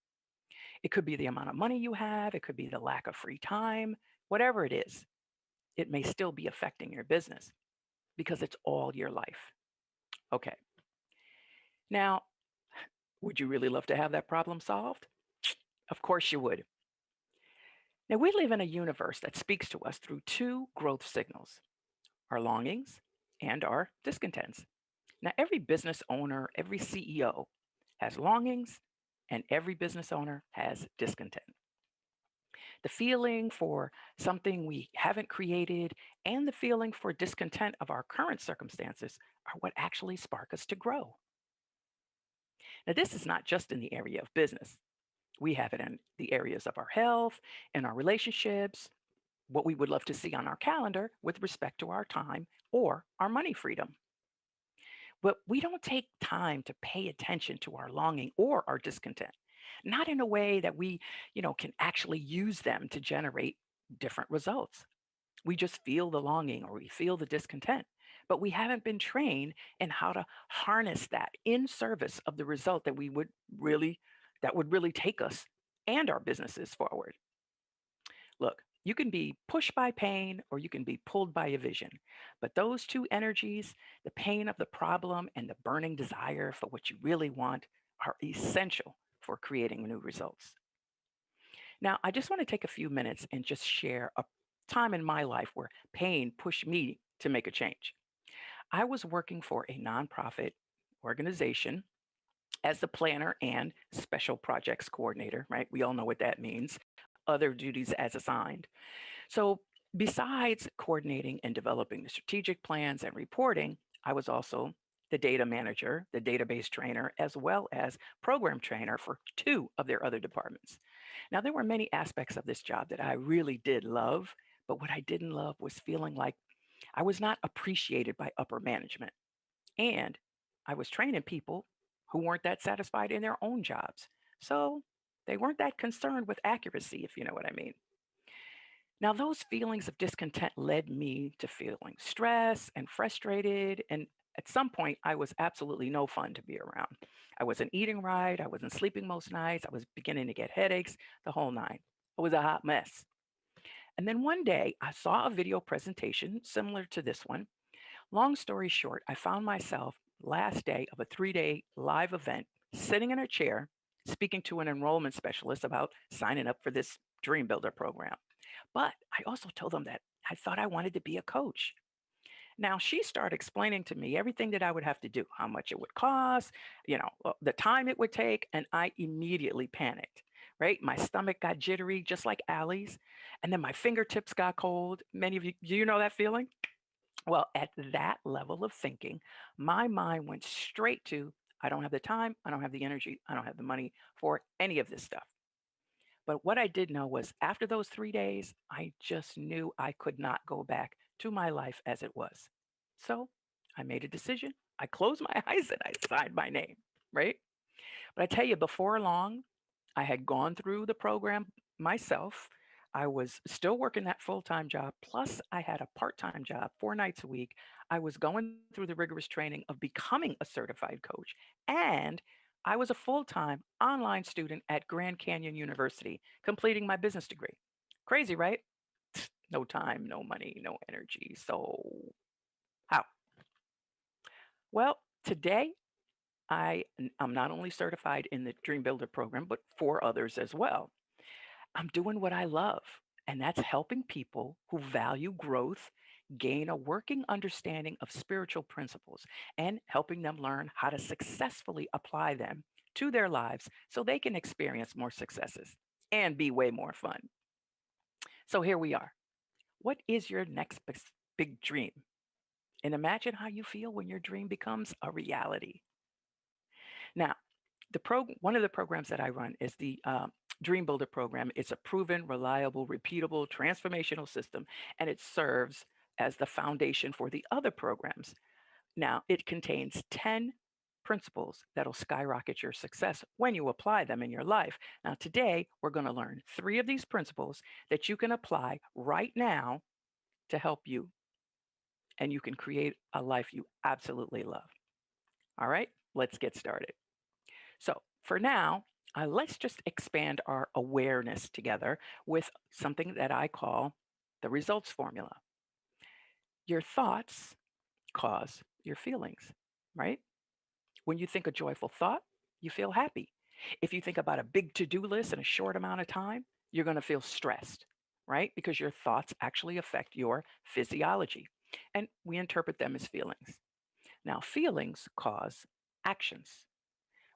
It could be the amount of money you have. It could be the lack of free time. Whatever it is, it may still be affecting your business because it's all your life. Okay. Now, would you really love to have that problem solved? Of course you would. Now, we live in a universe that speaks to us through 2 growth signals, our longings and our discontents. Now, every business owner, every CEO has longings, and every business owner has discontent. The feeling for something we haven't created and the feeling for discontent of our current circumstances are what actually spark us to grow. Now, this is not just in the area of business. We have it in the areas of our health, in our relationships, what we would love to see on our calendar with respect to our time or our money freedom. But we don't take time to pay attention to our longing or our discontent, not in a way that we, can actually use them to generate different results. We just feel the longing or we feel the discontent, but we haven't been trained in how to harness that in service of the result that would really take us and our businesses forward. Look, you can be pushed by pain or you can be pulled by a vision. But those two energies, the pain of the problem and the burning desire for what you really want, are essential for creating new results. Now, I just want to take a few minutes and just share a time in my life where pain pushed me to make a change. I was working for a nonprofit organization as the planner and special projects coordinator, right? We all know what that means. Other duties as assigned. So, besides coordinating and developing the strategic plans and reporting, I was also the data manager, the database trainer, as well as program trainer for two of their other departments. Now, there were many aspects of this job that I really did love, but what I didn't love was feeling like I was not appreciated by upper management. And I was training people who weren't that satisfied in their own jobs. So they weren't that concerned with accuracy, if you know what I mean. Now, those feelings of discontent led me to feeling stressed and frustrated. And at some point, I was absolutely no fun to be around. I wasn't eating right. I wasn't sleeping most nights. I was beginning to get headaches, the whole nine. It was a hot mess. And then one day, I saw a video presentation similar to this one. Long story short, I found myself last day of a 3-day live event, sitting in a chair, speaking to an enrollment specialist about signing up for this Dream Builder program. But I also told them that I thought I wanted to be a coach. Now, she started explaining to me everything that I would have to do, how much it would cost, the time it would take, and I immediately panicked, right? My stomach got jittery, just like Allie's, and then my fingertips got cold. Many of you, do you know that feeling? Well, at that level of thinking, my mind went straight to, I don't have the time, I don't have the energy, I don't have the money for any of this stuff. But what I did know was after those 3 days, I just knew I could not go back to my life as it was. So I made a decision. I closed my eyes and I signed my name, right? But I tell you, before long, I had gone through the program myself. I was still working that full time job. Plus, I had a part time job 4 nights a week. I was going through the rigorous training of becoming a certified coach. And I was a full time online student at Grand Canyon University, completing my business degree. Crazy, right? No time, no money, no energy. So, how? Well, today I'm not only certified in the Dream Builder program, but 4 others as well. I'm doing what I love, and that's helping people who value growth gain a working understanding of spiritual principles and helping them learn how to successfully apply them to their lives so they can experience more successes and be way more fun. So here we are. What is your next big dream? And imagine how you feel when your dream becomes a reality. Now, one of the programs that I run is the Dream Builder program. It's a proven, reliable, repeatable, transformational system, and it serves as the foundation for the other programs. Now, it contains 10 principles that'll skyrocket your success when you apply them in your life. Now, today, we're going to learn 3 of these principles that you can apply right now to help you, and you can create a life you absolutely love. All right, let's get started. So, for now, let's just expand our awareness together with something that I call the results formula. Your thoughts cause your feelings, right? When you think a joyful thought, you feel happy. If you think about a big to-do list in a short amount of time, you're going to feel stressed, right? Because your thoughts actually affect your physiology, and we interpret them as feelings. Now, feelings cause actions.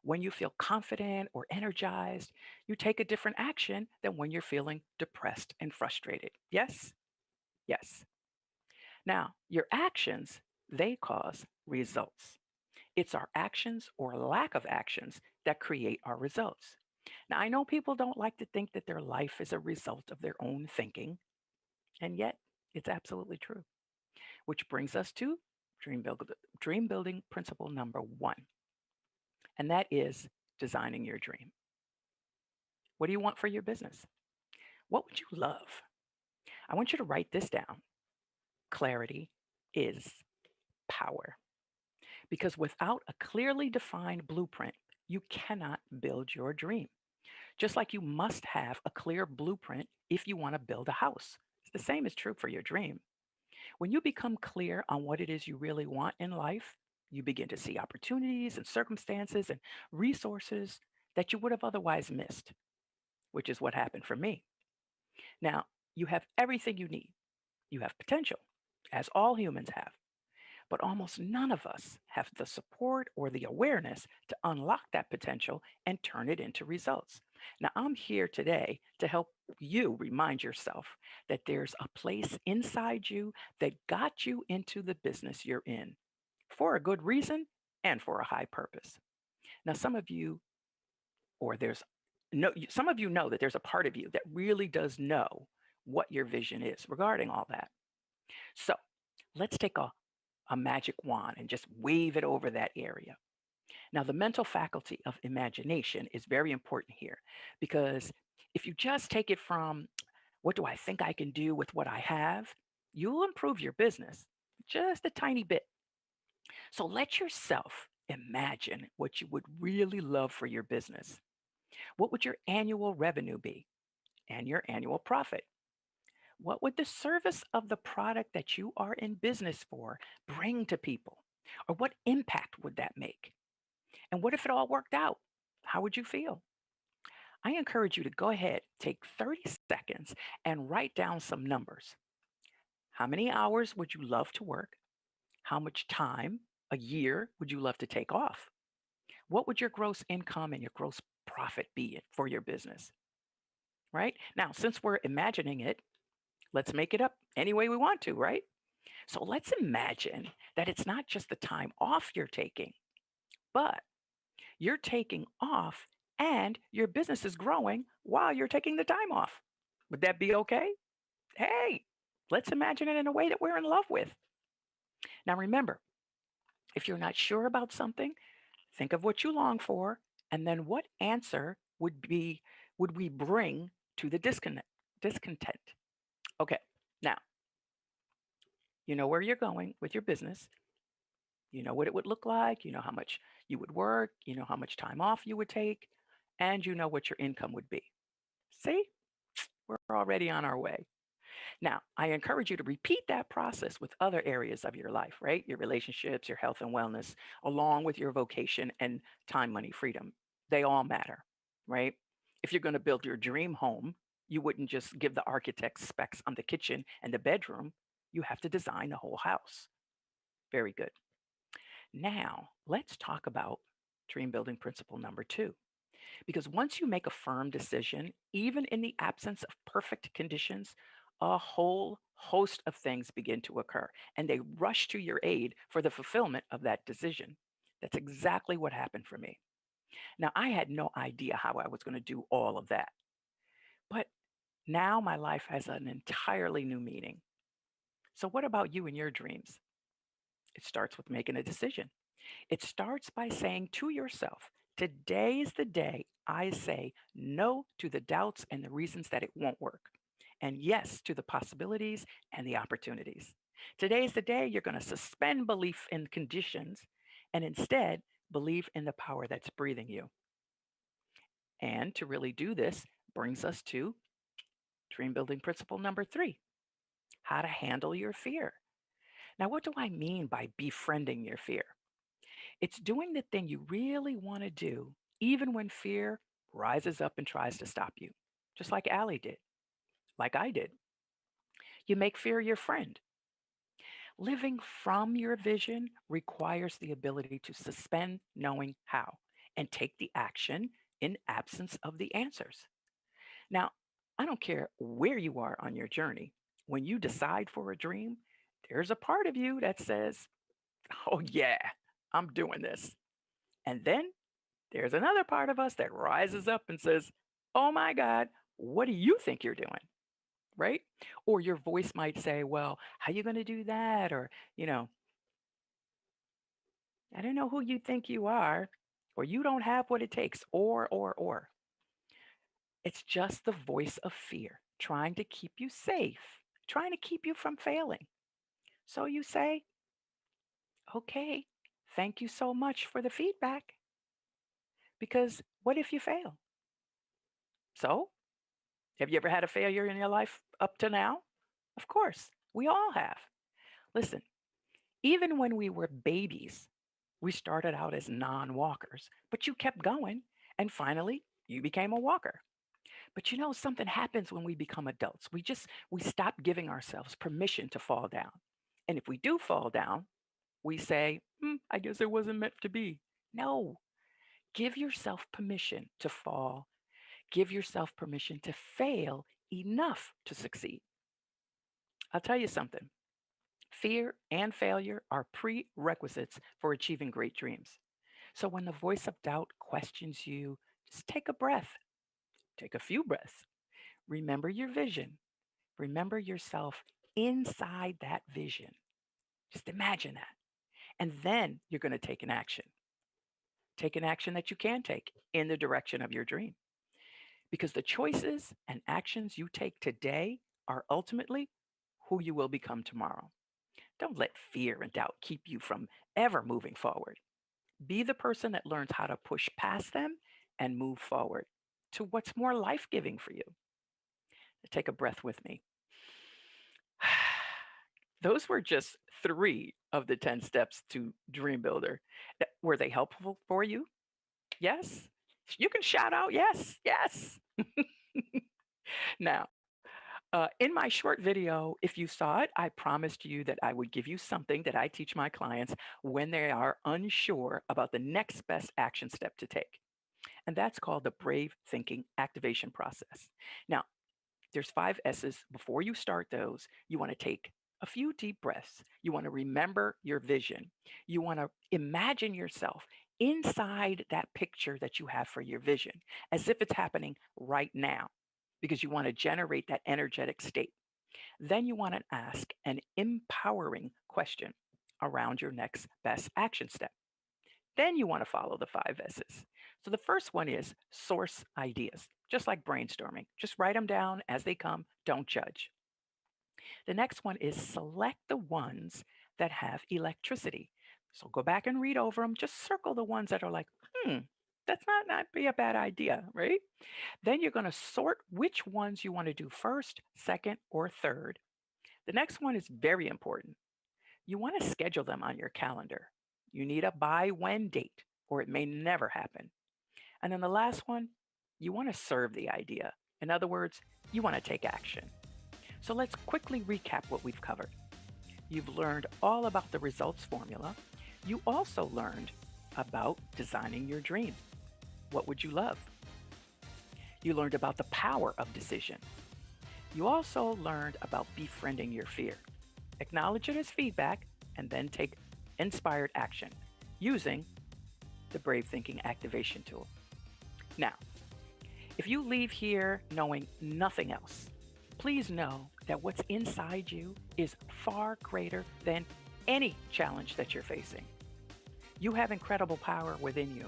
When you feel confident or energized, you take a different action than when you're feeling depressed and frustrated. Yes? Yes. Now, your actions, they cause results. It's our actions or lack of actions that create our results. Now, I know people don't like to think that their life is a result of their own thinking, and yet it's absolutely true. Which brings us to dream, build, dream building principle number one, and that is designing your dream. What do you want for your business? What would you love? I want you to write this down. Clarity is power. Because without a clearly defined blueprint, you cannot build your dream. Just like you must have a clear blueprint if you want to build a house. The same is true for your dream. When you become clear on what it is you really want in life, you begin to see opportunities and circumstances and resources that you would have otherwise missed, which is what happened for me. Now, you have everything you need. You have potential, as all humans have. But almost none of us have the support or the awareness to unlock that potential and turn it into results. Now, I'm here today to help you remind yourself that there's a place inside you that got you into the business you're in for a good reason and for a high purpose. Now, some of you, or there's no, some of you know that there's a part of you that really does know what your vision is regarding all that. So let's take a magic wand and just wave it over that area. Now, the mental faculty of imagination is very important here because if you just take it from what do I think I can do with what I have, you'll improve your business just a tiny bit. So let yourself imagine what you would really love for your business. What would your annual revenue be and your annual profit? What would the service of the product that you are in business for bring to people? Or what impact would that make? And what if it all worked out? How would you feel? I encourage you to go ahead, take 30 seconds, and write down some numbers. How many hours would you love to work? How much time a year would you love to take off? What would your gross income and your gross profit be for your business? Right? Now, since we're imagining it, let's make it up any way we want to, right? So let's imagine that it's not just the time off you're taking, but you're taking off and your business is growing while you're taking the time off. Would that be okay? Hey, let's imagine it in a way that we're in love with. Now, remember, if you're not sure about something, think of what you long for, and then what answer would we bring to the discontent? Okay, now, you know where you're going with your business. You know what it would look like. You know how much you would work. You know how much time off you would take. And you know what your income would be. See, we're already on our way. Now, I encourage you to repeat that process with other areas of your life, right? Your relationships, your health and wellness, along with your vocation and time, money, freedom. They all matter, right? If you're going to build your dream home, you wouldn't just give the architect specs on the kitchen and the bedroom. You have to design the whole house. Very good. Now, let's talk about dream building principle number two. Because once you make a firm decision, even in the absence of perfect conditions, a whole host of things begin to occur and they rush to your aid for the fulfillment of that decision. That's exactly what happened for me. Now, I had no idea how I was going to do all of that. But now my life has an entirely new meaning. So, what about you and your dreams? It starts with making a decision. It starts by saying to yourself, today is the day I say no to the doubts and the reasons that it won't work, and yes to the possibilities and the opportunities. Today is the day you're going to suspend belief in conditions and instead believe in the power that's breathing you. And to really do this brings us to dream building principle number three, how to handle your fear. Now, what do I mean by befriending your fear? It's doing the thing you really want to do, even when fear rises up and tries to stop you, just like Allie did, like I did. You make fear your friend. Living from your vision requires the ability to suspend knowing how and take the action in absence of the answers. Now, I don't care where you are on your journey. When you decide for a dream, there's a part of you that says, oh, yeah, I'm doing this. And then there's another part of us that rises up and says, oh my God, what do you think you're doing? Right? Or your voice might say, well, how are you going to do that? Or, I don't know who you think you are, or you don't have what it takes, or. It's just the voice of fear trying to keep you safe, trying to keep you from failing. So you say, okay, thank you so much for the feedback. Because what if you fail? So, have you ever had a failure in your life up to now? Of course, we all have. Listen, even when we were babies, we started out as non-walkers, but you kept going, and finally, you became a walker. But something happens when we become adults. We stop giving ourselves permission to fall down. And if we do fall down, we say, I guess it wasn't meant to be. No, give yourself permission to fall. Give yourself permission to fail enough to succeed. I'll tell you something. Fear and failure are prerequisites for achieving great dreams. So when the voice of doubt questions you, just take a breath. Take a few breaths. Remember your vision. Remember yourself inside that vision. Just imagine that. And then you're going to take an action. Take an action that you can take in the direction of your dream. Because the choices and actions you take today are ultimately who you will become tomorrow. Don't let fear and doubt keep you from ever moving forward. Be the person that learns how to push past them and move forward to what's more life-giving for you. Take a breath with me. Those were just 3 of the 10 steps to Dream Builder. Were they helpful for you? Yes? You can shout out, yes, yes. Now, in my short video, if you saw it, I promised you that I would give you something that I teach my clients when they are unsure about the next best action step to take. And that's called the Brave Thinking Activation Process. Now, there's 5 S's. Before you start those, you want to take a few deep breaths. You want to remember your vision. You want to imagine yourself inside that picture that you have for your vision, as if it's happening right now, because you want to generate that energetic state. Then you want to ask an empowering question around your next best action step. Then you want to follow the 5 S's. So the first one is source ideas, just like brainstorming. Just write them down as they come. Don't judge. The next one is select the ones that have electricity. So go back and read over them. Just circle the ones that are like, that's not be a bad idea, right? Then you're going to sort which ones you want to do first, second, or third. The next one is very important. You want to schedule them on your calendar. You need a by when date, or it may never happen. And then the last one, you want to serve the idea. In other words, you want to take action. So let's quickly recap what we've covered. You've learned all about the results formula. You also learned about designing your dream. What would you love? You learned about the power of decision. You also learned about befriending your fear. Acknowledge it as feedback and then take inspired action using the Brave Thinking Activation Tool. Now, if you leave here knowing nothing else, please know that what's inside you is far greater than any challenge that you're facing. You have incredible power within you.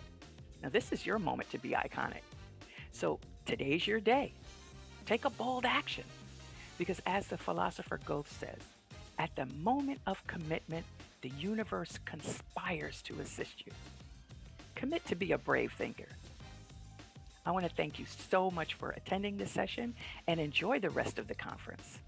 Now, this is your moment to be iconic. So today's your day. Take a bold action, because as the philosopher Goethe says, at the moment of commitment, the universe conspires to assist you. Commit to be a brave thinker. I want to thank you so much for attending this session and enjoy the rest of the conference.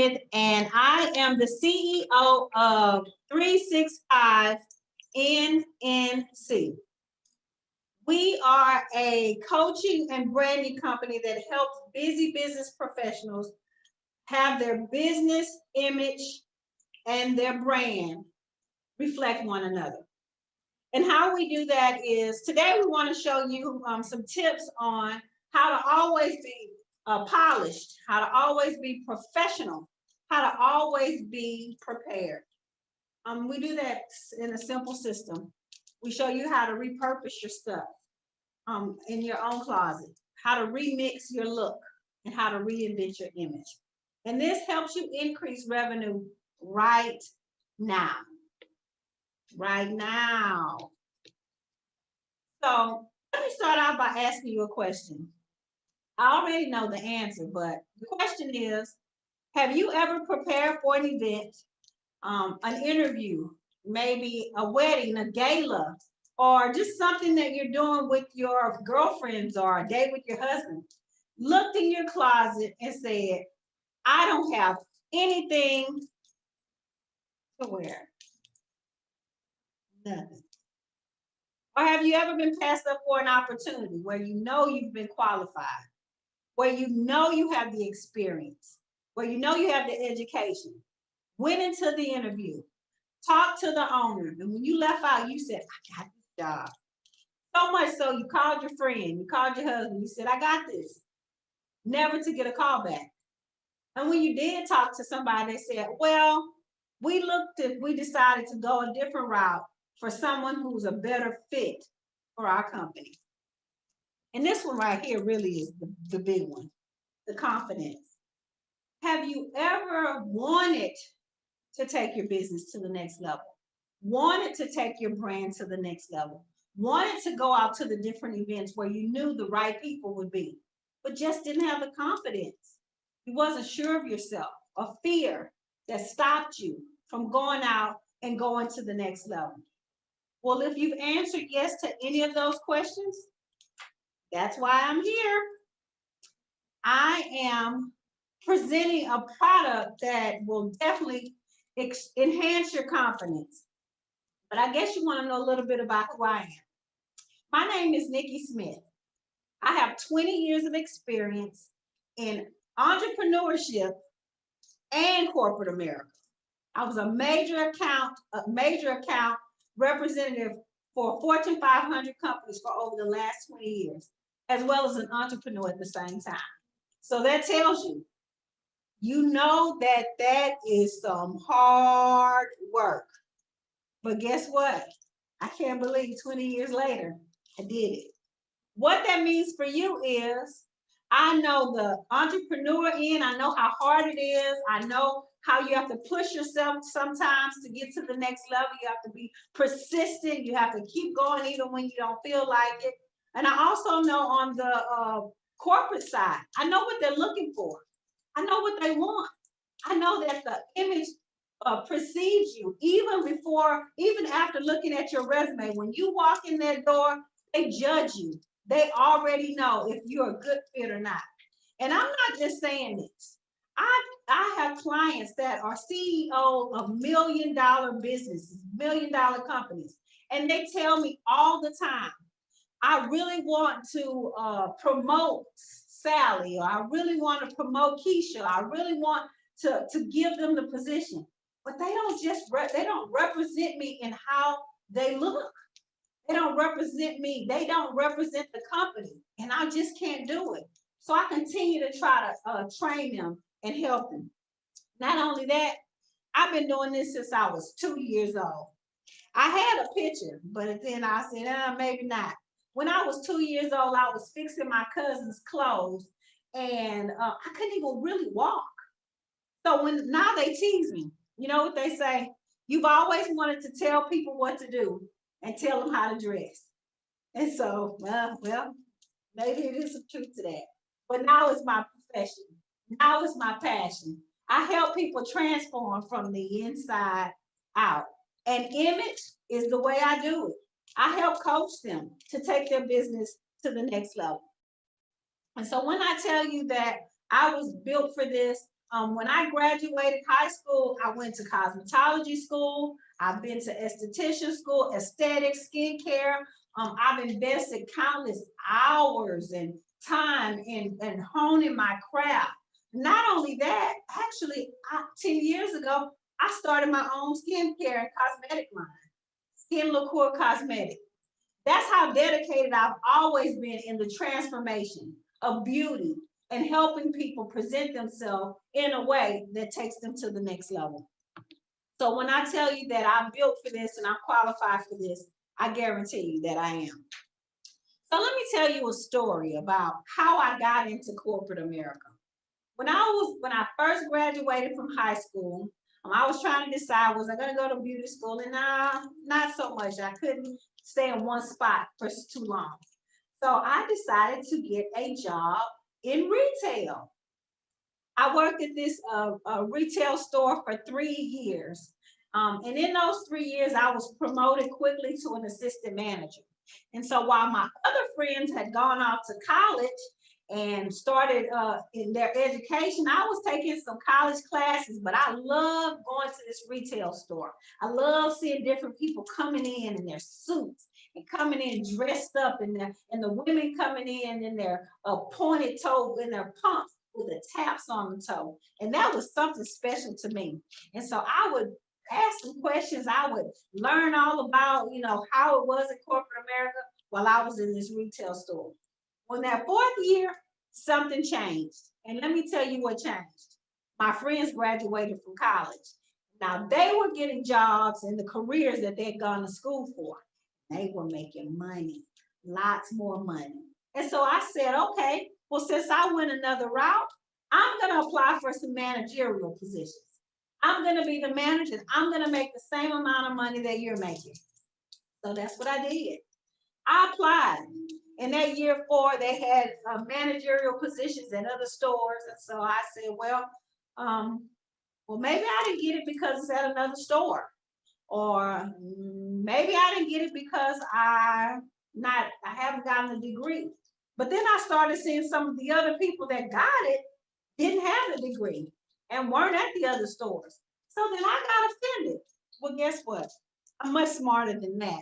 Smith, and I am the CEO of 365 NNC. We are a coaching and branding company that helps busy business professionals have their business image and their brand reflect one another. And how we do that is, today we want to show you some tips on how to always be polished, how to always be professional, how to always be prepared. We do that in a simple system. We show you how to repurpose your stuff in your own closet, how to remix your look, and how to reinvent your image. And this helps you increase revenue right now. Right now. So let me start out by asking you a question. I already know the answer, but the question is, have you ever prepared for an event, an interview, maybe a wedding, a gala, or just something that you're doing with your girlfriends or a date with your husband, looked in your closet and said, I don't have anything to wear? Nothing. Or have you ever been passed up for an opportunity where you know you've been qualified, where you know you have the experience, where you know you have the education, went into the interview, talked to the owner, and when you left out, you said, I got this job. So much so you called your friend, you called your husband, you said, I got this. Never to get a call back. And when you did talk to somebody, they said, well, we decided to go a different route for someone who's a better fit for our company. And this one right here really is the big one, the confidence. Have you ever wanted to take your business to the next level? Wanted to take your brand to the next level? Wanted to go out to the different events where you knew the right people would be, but just didn't have the confidence? You wasn't sure of yourself, a fear that stopped you from going out and going to the next level. Well, if you've answered yes to any of those questions, that's why I'm here. I am presenting a product that will definitely enhance your confidence. But I guess you want to know a little bit about who I am. My name is Nikki Smith. I have 20 years of experience in entrepreneurship and corporate America. I was a major account representative for Fortune 500 companies for over the last 20 years, as well as an entrepreneur at the same time. So that tells you, you know that that is some hard work. But guess what? I can't believe 20 years later, I did it. What that means for you is, I know the entrepreneur end, I know how hard it is, I know how you have to push yourself sometimes to get to the next level. You have to be persistent, you have to keep going even when you don't feel like it. And I also know on the corporate side, I know what they're looking for. I know what they want. I know that the image precedes you even after looking at your resume. When you walk in that door, they judge you. They already know if you're a good fit or not. And I'm not just saying this. I have clients that are CEOs of $1 million businesses, $1 million companies, and they tell me all the time, I really want to promote Sally, or I really want to promote Keisha, I really want to give them the position. But they don't represent me in how they look. They don't represent me. They don't represent the company. And I just can't do it. So I continue to try to train them and help them. Not only that, I've been doing this since I was 2 years old. I had a picture, but then I said, maybe not. When I was 2 years old, I was fixing my cousin's clothes, and I couldn't even really walk. So now they tease me. You know what they say? You've always wanted to tell people what to do and tell them how to dress. And so, well, maybe it is some truth to that. But now it's my profession. Now it's my passion. I help people transform from the inside out. And image is the way I do it. I help coach them to take their business to the next level. And so when I tell you that I was built for this, When I graduated high school, I went to cosmetology school. I've been to esthetician school, aesthetics, skincare. I've invested countless hours and time in honing my craft. Not only that, actually, 10 years ago, I started my own skincare and cosmetic line, Skin Liqueur Cosmetic. That's how dedicated I've always been in the transformation of beauty and helping people present themselves in a way that takes them to the next level. So when I tell you that I'm built for this and I'm qualified for this, I guarantee you that I am. So let me tell you a story about how I got into corporate America. When I first graduated from high school, I was trying to decide, was I going to go to beauty school? And not so much. I couldn't stay in one spot for too long. So I decided to get a job in retail. I worked at this retail store for 3 years. And in those 3 years, I was promoted quickly to an assistant manager. And so while my other friends had gone off to college and started in their education, I was taking some college classes, but I love going to this retail store. I love seeing different people coming in their suits and coming in dressed up, and the women coming in their pointed toe, in their pumps with the taps on the toe. And that was something special to me. And so I would ask some questions. I would learn all about, how it was in corporate America while I was in this retail store. On that 4th year, something changed. And let me tell you what changed. My friends graduated from college. Now they were getting jobs in the careers that they'd gone to school for. They were making money, lots more money. And so I said, okay, well, since I went another route, I'm going to apply for some managerial positions. I'm going to be the manager. I'm going to make the same amount of money that you're making. So that's what I did. I applied. In that year 4, they had managerial positions in other stores. And so I said, well, maybe I didn't get it because it's at another store. Or maybe I didn't get it because I haven't gotten a degree. But then I started seeing some of the other people that got it didn't have a degree and weren't at the other stores. So then I got offended. Well, guess what? I'm much smarter than that.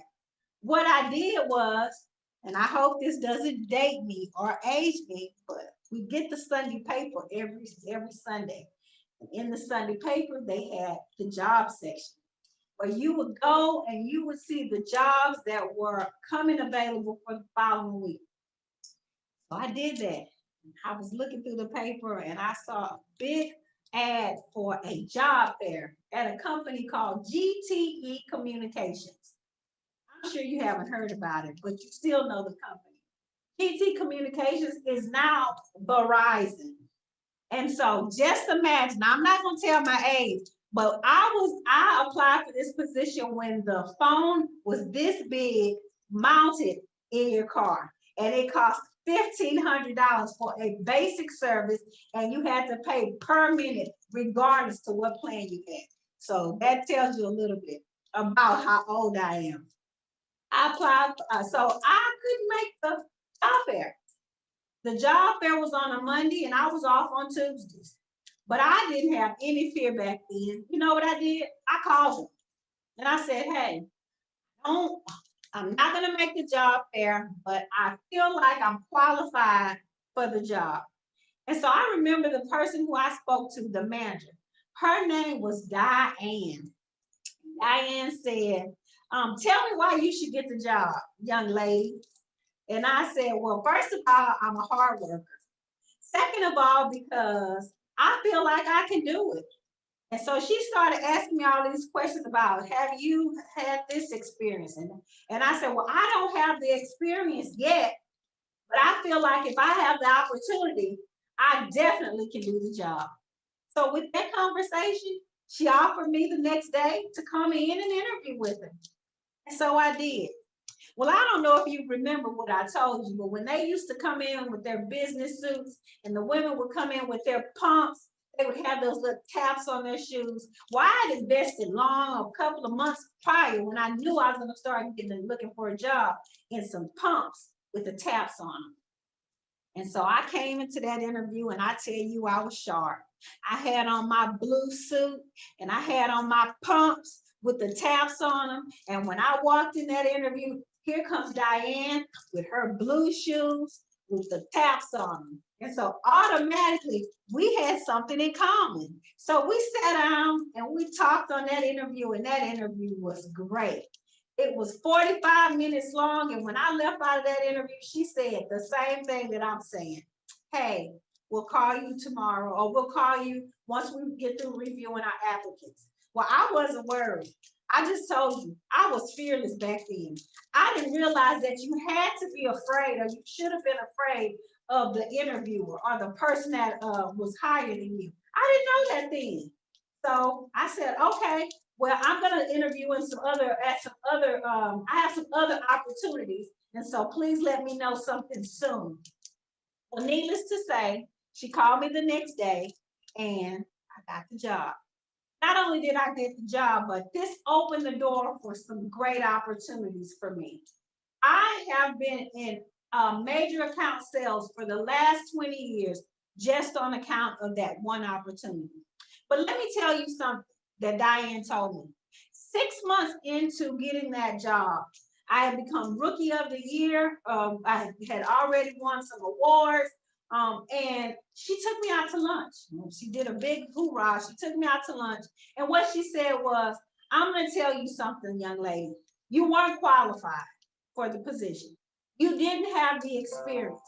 What I did was, and I hope this doesn't date me or age me, but we get the Sunday paper every Sunday. And in the Sunday paper, they had the job section, where you would go and you would see the jobs that were coming available for the following week. So I did that. I was looking through the paper and I saw a big ad for a job fair at a company called GTE Communications. I'm sure you haven't heard about it, but you still know the company. GTE Communications is now Verizon. And so just imagine, I'm not going to tell my age, but I applied for this position when the phone was this big, mounted in your car, and it cost $1,500 for a basic service, and you had to pay per minute regardless to what plan you had. So that tells you a little bit about how old I am. I applied, so I couldn't make the job fair. The job fair was on a Monday and I was off on Tuesdays. But I didn't have any fear back then. You know what I did? I called them and I said, hey, I'm not going to make the job fair, but I feel like I'm qualified for the job. And so I remember the person who I spoke to, the manager, her name was Diane. Diane said, tell me why you should get the job, young lady. And I said, well, first of all, I'm a hard worker. Second of all, because I feel like I can do it. And so she started asking me all these questions about, have you had this experience? And I said, well, I don't have the experience yet, but I feel like if I have the opportunity, I definitely can do the job. So with that conversation, she offered me the next day to come in and interview with her. And so I did. Well, I don't know if you remember what I told you, but when they used to come in with their business suits and the women would come in with their pumps, they would have those little taps on their shoes. Well, I had invested a couple of months prior when I knew I was going to start looking for a job in some pumps with the taps on them. And so I came into that interview and I tell you, I was sharp. I had on my blue suit and I had on my pumps with the taps on them. And when I walked in that interview, here comes Diane with her blue shoes with the taps on them. And so automatically we had something in common. So we sat down and we talked on that interview, and that interview was great. It was 45 minutes long. And when I left out of that interview, she said the same thing that I'm saying. Hey, we'll call you tomorrow, or we'll call you once we get through reviewing our applicants. Well, I wasn't worried. I just told you, I was fearless back then. I didn't realize that you had to be afraid, or you should have been afraid of the interviewer or the person that was higher than you. I didn't know that then. So I said, okay, well, I'm gonna interview in I have some other opportunities. And so please let me know something soon. Well, needless to say, she called me the next day and I got the job. Not only did I get the job, but this opened the door for some great opportunities for me. I have been in major account sales for the last 20 years, just on account of that one opportunity. But let me tell you something that Diane told me. 6 months into getting that job, I had become Rookie of the Year. I had already won some awards. And she took me out to lunch. She did a big hoorah. She took me out to lunch. And what she said was, I'm going to tell you something, young lady. You weren't qualified for the position. You didn't have the experience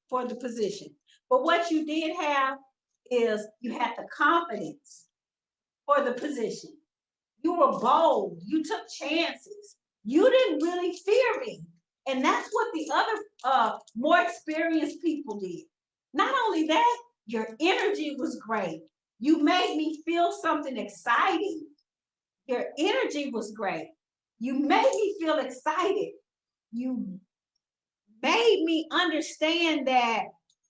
for the position. But what you did have is you had the confidence for the position. You were bold. You took chances. You didn't really fear me. And that's what the other more experienced people did. Not only that, your energy was great. You made me feel something exciting. Your energy was great. You made me feel excited. You made me understand that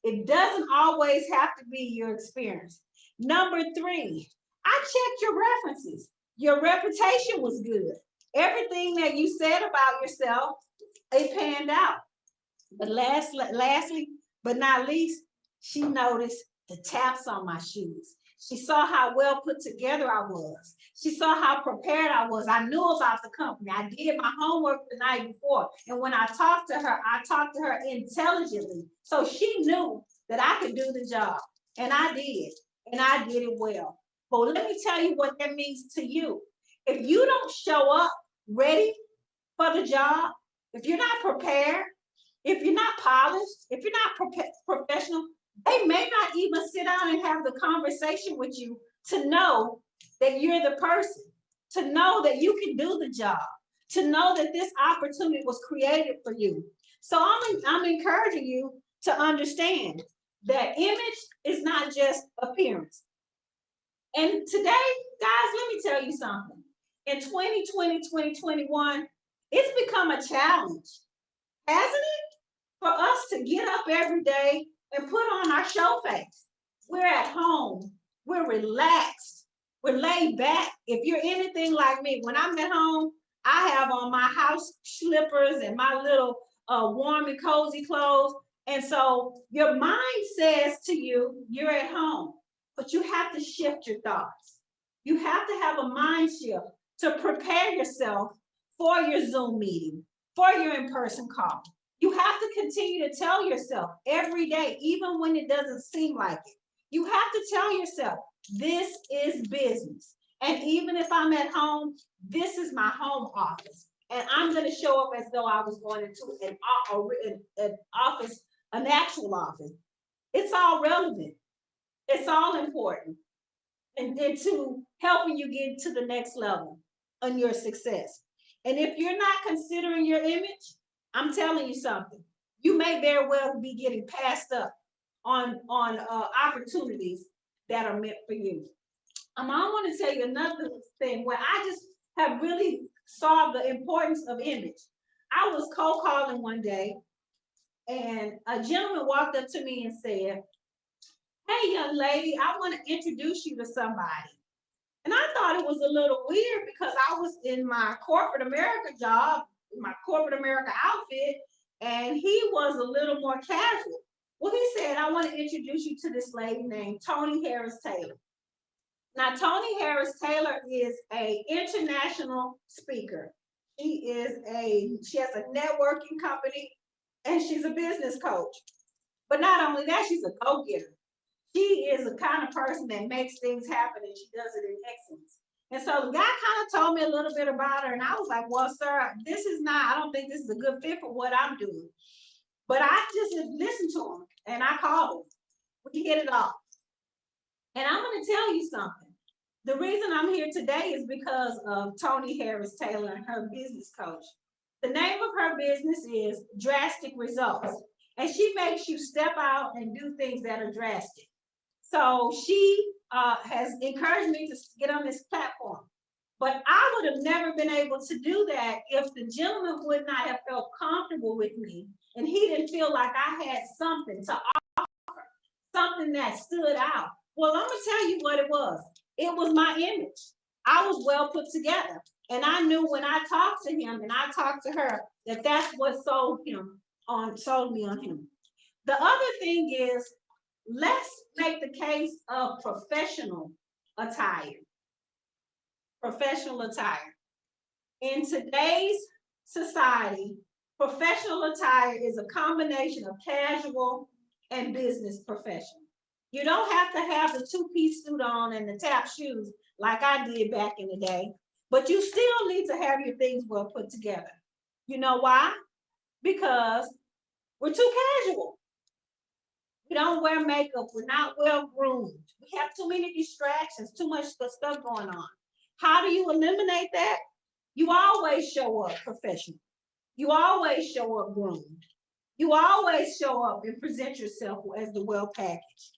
it doesn't always have to be your experience. Number 3, I checked your references. Your reputation was good. Everything that you said about yourself, it panned out. But lastly, but not least, she noticed the taps on my shoes. She saw how well put together I was. She saw how prepared I was. I knew about the company. I did my homework the night before. And when I talked to her intelligently. So she knew that I could do the job. And I did. And I did it well. But let me tell you what that means to you. If you don't show up ready for the job, if you're not prepared, if you're not polished, if you're not professional, they may not even sit down and have the conversation with you to know that you're the person, to know that you can do the job, to know that this opportunity was created for you. So I'm encouraging you to understand that image is not just appearance. And today, guys, let me tell you something. In 2020, 2021, it's become a challenge, hasn't it? For us to get up every day and put on our show face. We're at home, we're relaxed, we're laid back. If you're anything like me, when I'm at home, I have on my house slippers and my little warm and cozy clothes. And so your mind says to you, you're at home, but you have to shift your thoughts. You have to have a mind shift to prepare yourself for your Zoom meeting, for your in-person call. You have to continue to tell yourself every day, even when it doesn't seem like it. You have to tell yourself, this is business. And even if I'm at home, this is my home office. And I'm going to show up as though I was going into an office, an actual office. It's all relevant. It's all important. And to helping you get to the next level on your success. And if you're not considering your image, I'm telling you something. You may very well be getting passed up on opportunities that are meant for you. I want to tell you another thing where I just have really saw the importance of image. I was cold calling one day, and a gentleman walked up to me and said, "Hey, young lady, I want to introduce you to somebody." And I thought it was a little weird because I was in my corporate America job, my corporate America outfit, and he was a little more casual. Well, he said, I want to introduce you to this lady named Toni Harris Taylor. Now, Toni Harris Taylor is an international speaker. She has a networking company, and she's a business coach. But not only that, she's a go-getter. She is the kind of person that makes things happen, and she does it in excellence. And so the guy kind of told me a little bit about her, and I was like, well, sir, I don't think this is a good fit for what I'm doing. But I just listened to him, and I called him. We hit it off. And I'm going to tell you something. The reason I'm here today is because of Toni Harris Taylor and her business coach. The name of her business is Drastic Results. And she makes you step out and do things that are drastic. So she has encouraged me to get on this platform. But I would have never been able to do that if the gentleman would not have felt comfortable with me and he didn't feel like I had something to offer, something that stood out. Well, I'm going to tell you what it was. It was my image. I was well put together. And I knew when I talked to him and I talked to her that that's what sold me on him. The other thing is, let's make the case of professional attire. Professional attire. In today's society, professional attire is a combination of casual and business professional. You don't have to have the two-piece suit on and the tap shoes like I did back in the day, but you still need to have your things well put together. You know why? Because we're too casual. We don't wear makeup. We're not well groomed. We have too many distractions, too much stuff going on. How do you eliminate that? You always show up professional. You always show up groomed. You always show up and present yourself as the well packaged.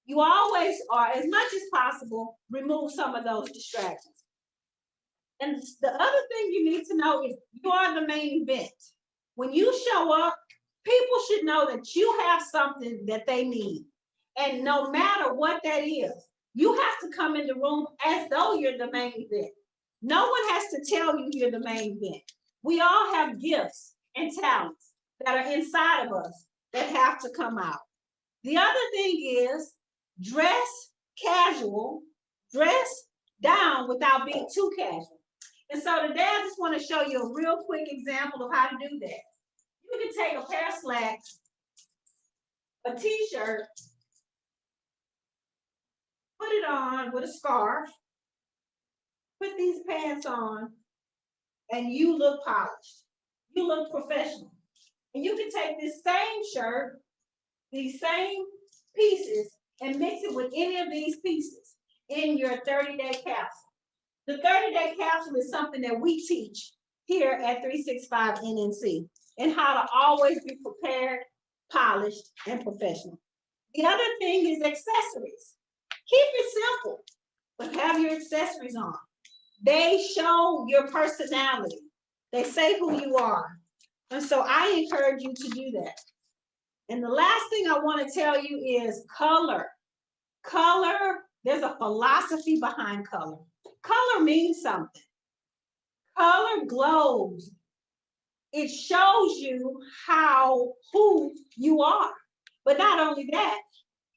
You always are, as much as possible, remove some of those distractions. And the other thing you need to know is you are the main event. When you show up, people should know that you have something that they need. And no matter what that is, you have to come in the room as though you're the main event. No one has to tell you you're the main event. We all have gifts and talents that are inside of us that have to come out. The other thing is, dress casual, dress down without being too casual. And so today I just want to show you a real quick example of how to do that. You can take a pair of slacks, a t-shirt, put it on with a scarf, put these pants on, and you look polished. You look professional. And you can take this same shirt, these same pieces, and mix it with any of these pieces in your 30-day capsule. The 30-day capsule is something that we teach here at 365 NNC, and how to always be prepared, polished, and professional. The other thing is accessories. Keep it simple, but have your accessories on. They show your personality. They say who you are. And so I encourage you to do that. And the last thing I want to tell you is color. Color, there's a philosophy behind color. Color means something. Color glows. It shows you who you are. But not only that,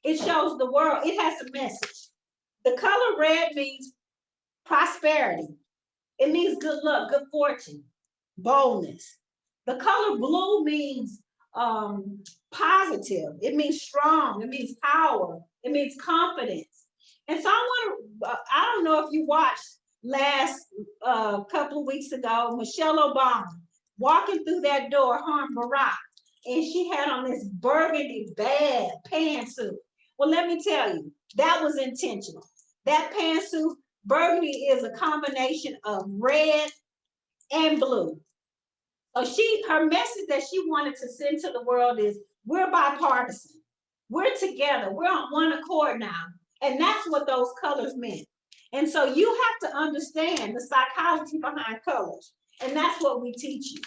it shows the world. It has a message. The color red means prosperity. It means good luck, good fortune, boldness. The color blue means positive. It means strong. It means power. It means confidence. And so I don't know if you watched last couple of weeks ago, Michelle Obama walking through that door, her and Barack, and she had on this burgundy bad pantsuit. Well, let me tell you, that was intentional. That pantsuit, burgundy, is a combination of red and blue. So her message that she wanted to send to the world is, we're bipartisan. We're together. We're on one accord now. And that's what those colors meant. And so you have to understand the psychology behind colors. And that's what we teach you.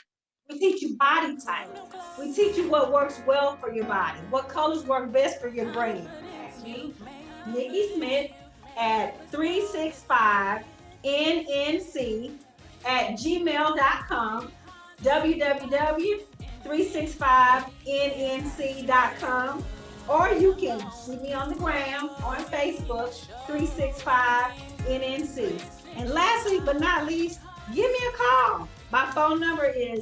We teach you body type. We teach you what works well for your body, what colors work best for your brain. Ask me, Nikki Smith, at 365NNC@gmail.com, www 365nnc.com, or you can see me on the gram on Facebook, 365nnc. And lastly but not least, give me a call. My phone number is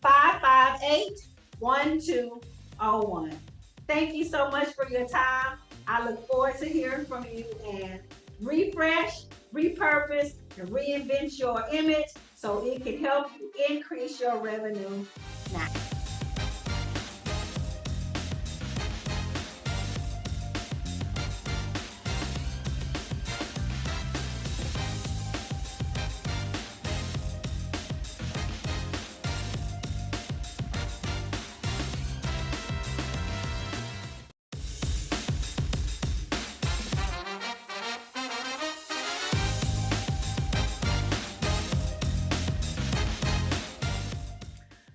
830-558-1201. Thank you so much for your time. I look forward to hearing from you, and refresh, repurpose, and reinvent your image so it can help you increase your revenue now.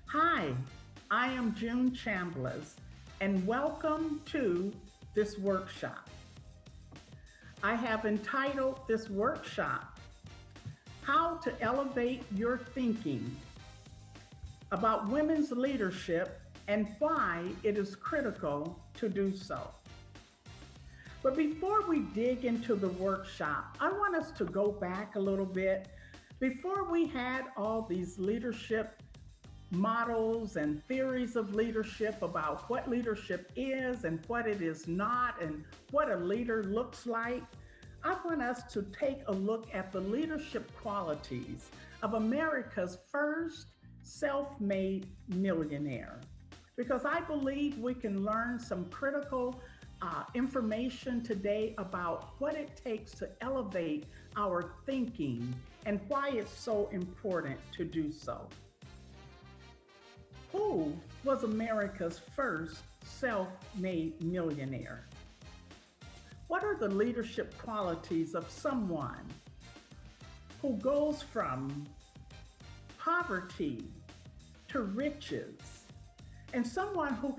Hi, I am June Chambliss, and welcome to this workshop. I have entitled this workshop, How to Elevate Your Thinking about Women's Leadership and Why It is Critical to do so. But before we dig into the workshop, I want us to go back a little bit. Before we had all these leadership models and theories of leadership about what leadership is and what it is not and what a leader looks like, I want us to take a look at the leadership qualities of America's first self-made millionaire, because I believe we can learn some critical information today about what it takes to elevate our thinking and why it's so important to do so. Who was America's first self-made millionaire? What are the leadership qualities of someone who goes from poverty to riches, and someone who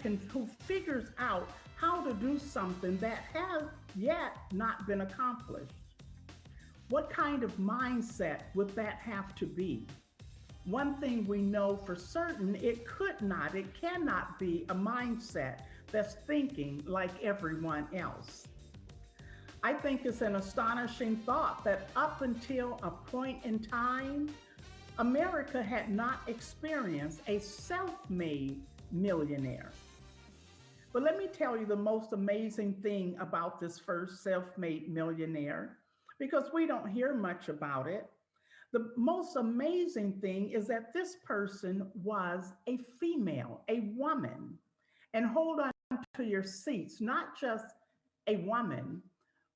figures out how to do something that has yet not been accomplished? What kind of mindset would that have to be? One thing we know for certain, it cannot be a mindset that's thinking like everyone else. I think it's an astonishing thought that up until a point in time, America had not experienced a self-made millionaire. But let me tell you the most amazing thing about this first self-made millionaire, because we don't hear much about it. The most amazing thing is that this person was a female, a woman. And hold on to your seats, not just a woman,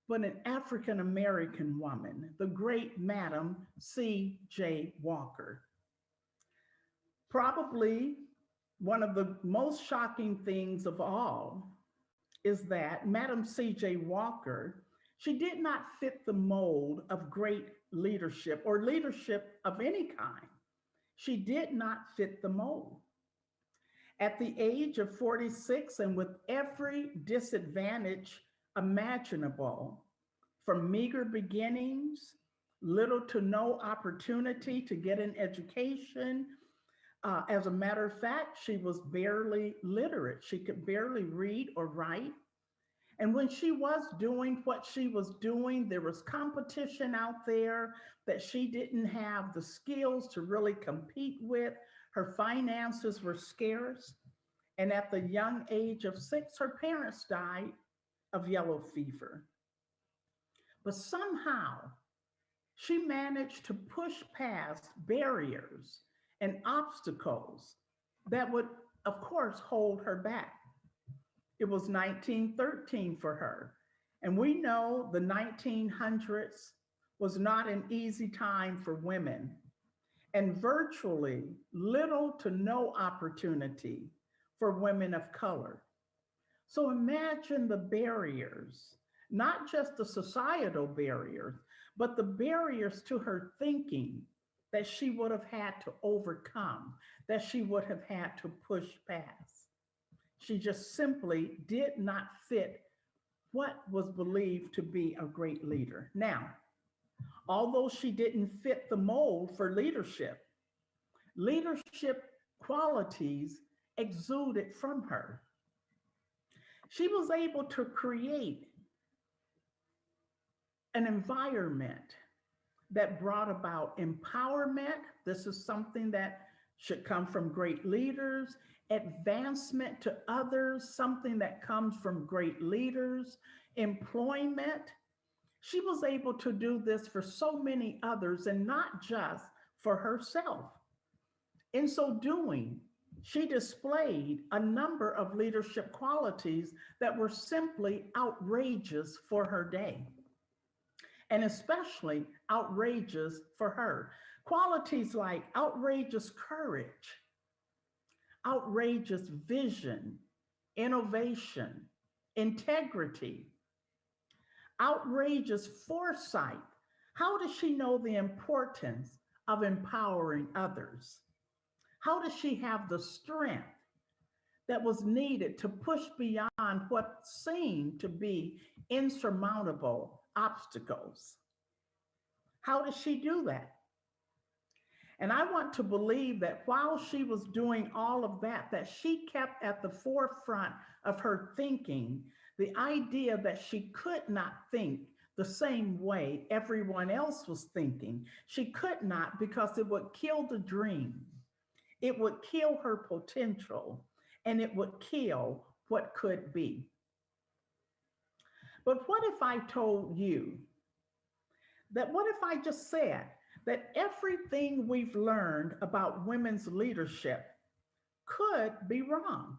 but an African-American woman, the great Madam C.J. Walker. Probably one of the most shocking things of all is that Madam C.J. Walker, she did not fit the mold of great leadership or leadership of any kind. She did not fit the mold. At the age of 46, and with every disadvantage imaginable, from meager beginnings, little to no opportunity to get an education. As a matter of fact, she was barely literate. She could barely read or write. And when she was doing what she was doing, there was competition out there that she didn't have the skills to really compete with. Her finances were scarce. And at the young age of 6, her parents died of yellow fever. But somehow she managed to push past barriers and obstacles that would, of course, hold her back. It was 1913 for her. And we know the 1900s was not an easy time for women, and virtually little to no opportunity for women of color. So imagine the barriers, not just the societal barriers, but the barriers to her thinking that she would have had to overcome, that she would have had to push past. She just simply did not fit what was believed to be a great leader. Now, although she didn't fit the mold for leadership, leadership qualities exuded from her. She was able to create an environment that brought about empowerment. This is something that should come from great leaders, advancement to others, something that comes from great leaders, employment. She was able to do this for so many others and not just for herself. In so doing, she displayed a number of leadership qualities that were simply outrageous for her day, and especially outrageous for her. Qualities like outrageous courage, outrageous vision, innovation, integrity, outrageous foresight. How does she know the importance of empowering others? How does she have the strength that was needed to push beyond what seemed to be insurmountable obstacles? How does she do that? And I want to believe that while she was doing all of that, that she kept at the forefront of her thinking the idea that she could not think the same way everyone else was thinking. She could not, because it would kill the dream. It would kill her potential, and it would kill what could be. But what if I told you that, what if I just said that everything we've learned about women's leadership could be wrong?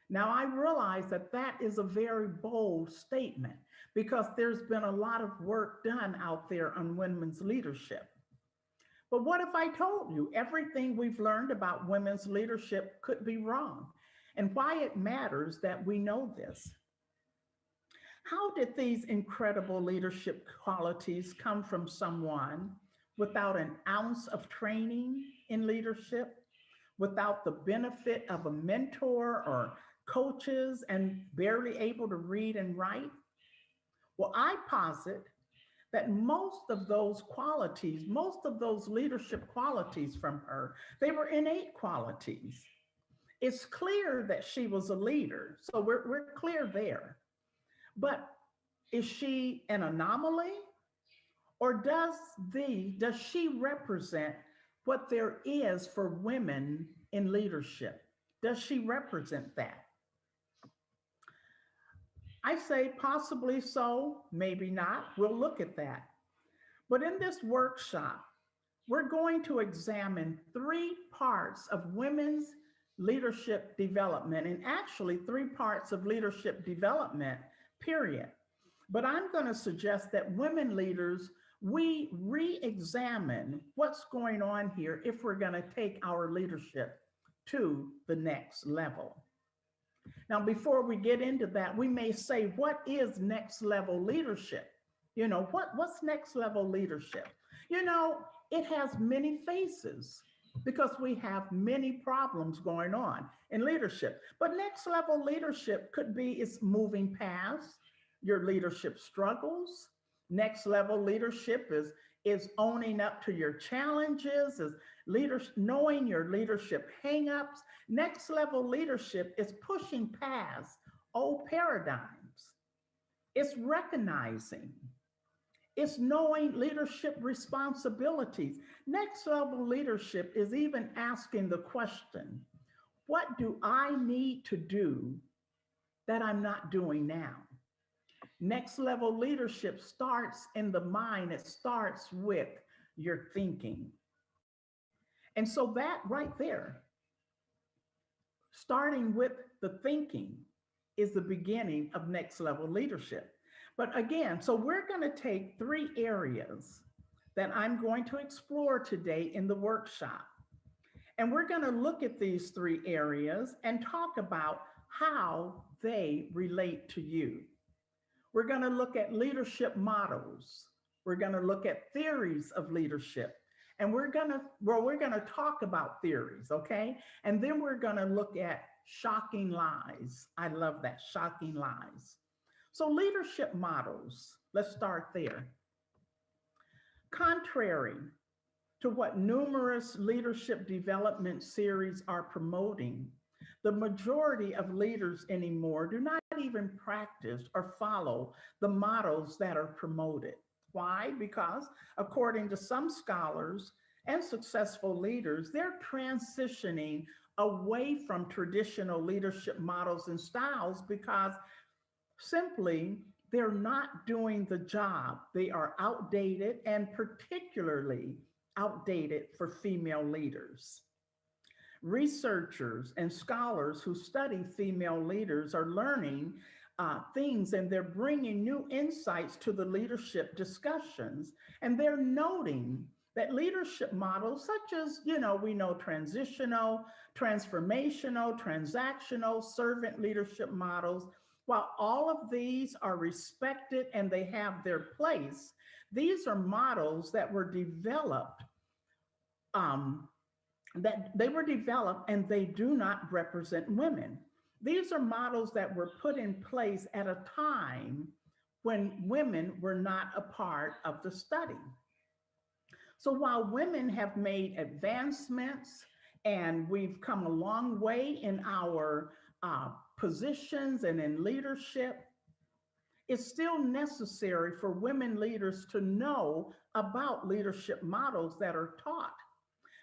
Now, I realize that that is a very bold statement because there's been a lot of work done out there on women's leadership. But what if I told you everything we've learned about women's leadership could be wrong, and why it matters that we know this? How did these incredible leadership qualities come from someone without an ounce of training in leadership, without the benefit of a mentor or coaches, and barely able to read and write? Well, I posit that most of those qualities, most of those leadership qualities from her, they were innate qualities. It's clear that she was a leader, so we're clear there. But is she an anomaly? Or does she represent what there is for women in leadership? Does she represent that? I say possibly so, maybe not. We'll look at that. But in this workshop, we're going to examine 3 parts of women's leadership development, and actually 3 parts of leadership development, period. But I'm going to suggest that women leaders, we re-examine what's going on here if we're going to take our leadership to the next level. Now, before we get into that, we may say, what is next level leadership? You know, what's next level leadership? You know, it has many faces because we have many problems going on in leadership. But next level leadership could be it's moving past your leadership struggles. Next level leadership is owning up to your challenges, is knowing your leadership hangups. Next level leadership is pushing past old paradigms. It's recognizing. It's knowing leadership responsibilities. Next level leadership is even asking the question, what do I need to do that I'm not doing now? Next level leadership starts in the mind. It starts with your thinking. And so that right there, starting with the thinking, is the beginning of next level leadership. But again, so we're going to take 3 areas that I'm going to explore today in the workshop. And we're going to look at these 3 areas and talk about how they relate to you. We're going to look at leadership models. We're going to look at theories of leadership. And we're going to talk about theories, okay? And then we're going to look at shocking lies. I love that, shocking lies. So leadership models, let's start there. Contrary to what numerous leadership development series are promoting, the majority of leaders anymore do not even practice or follow the models that are promoted. Why? Because according to some scholars and successful leaders, they're transitioning away from traditional leadership models and styles because simply they're not doing the job. They are outdated, and particularly outdated for female leaders. Researchers and scholars who study female leaders are learning things, and they're bringing new insights to the leadership discussions. And they're noting that leadership models, such as, we know transitional, transformational, transactional, servant leadership models, while all of these are respected and they have their place, these are models that were developed and they do not represent women. These are models that were put in place at a time when women were not a part of the study. So while women have made advancements and we've come a long way in our positions and in leadership, it's still necessary for women leaders to know about leadership models that are taught.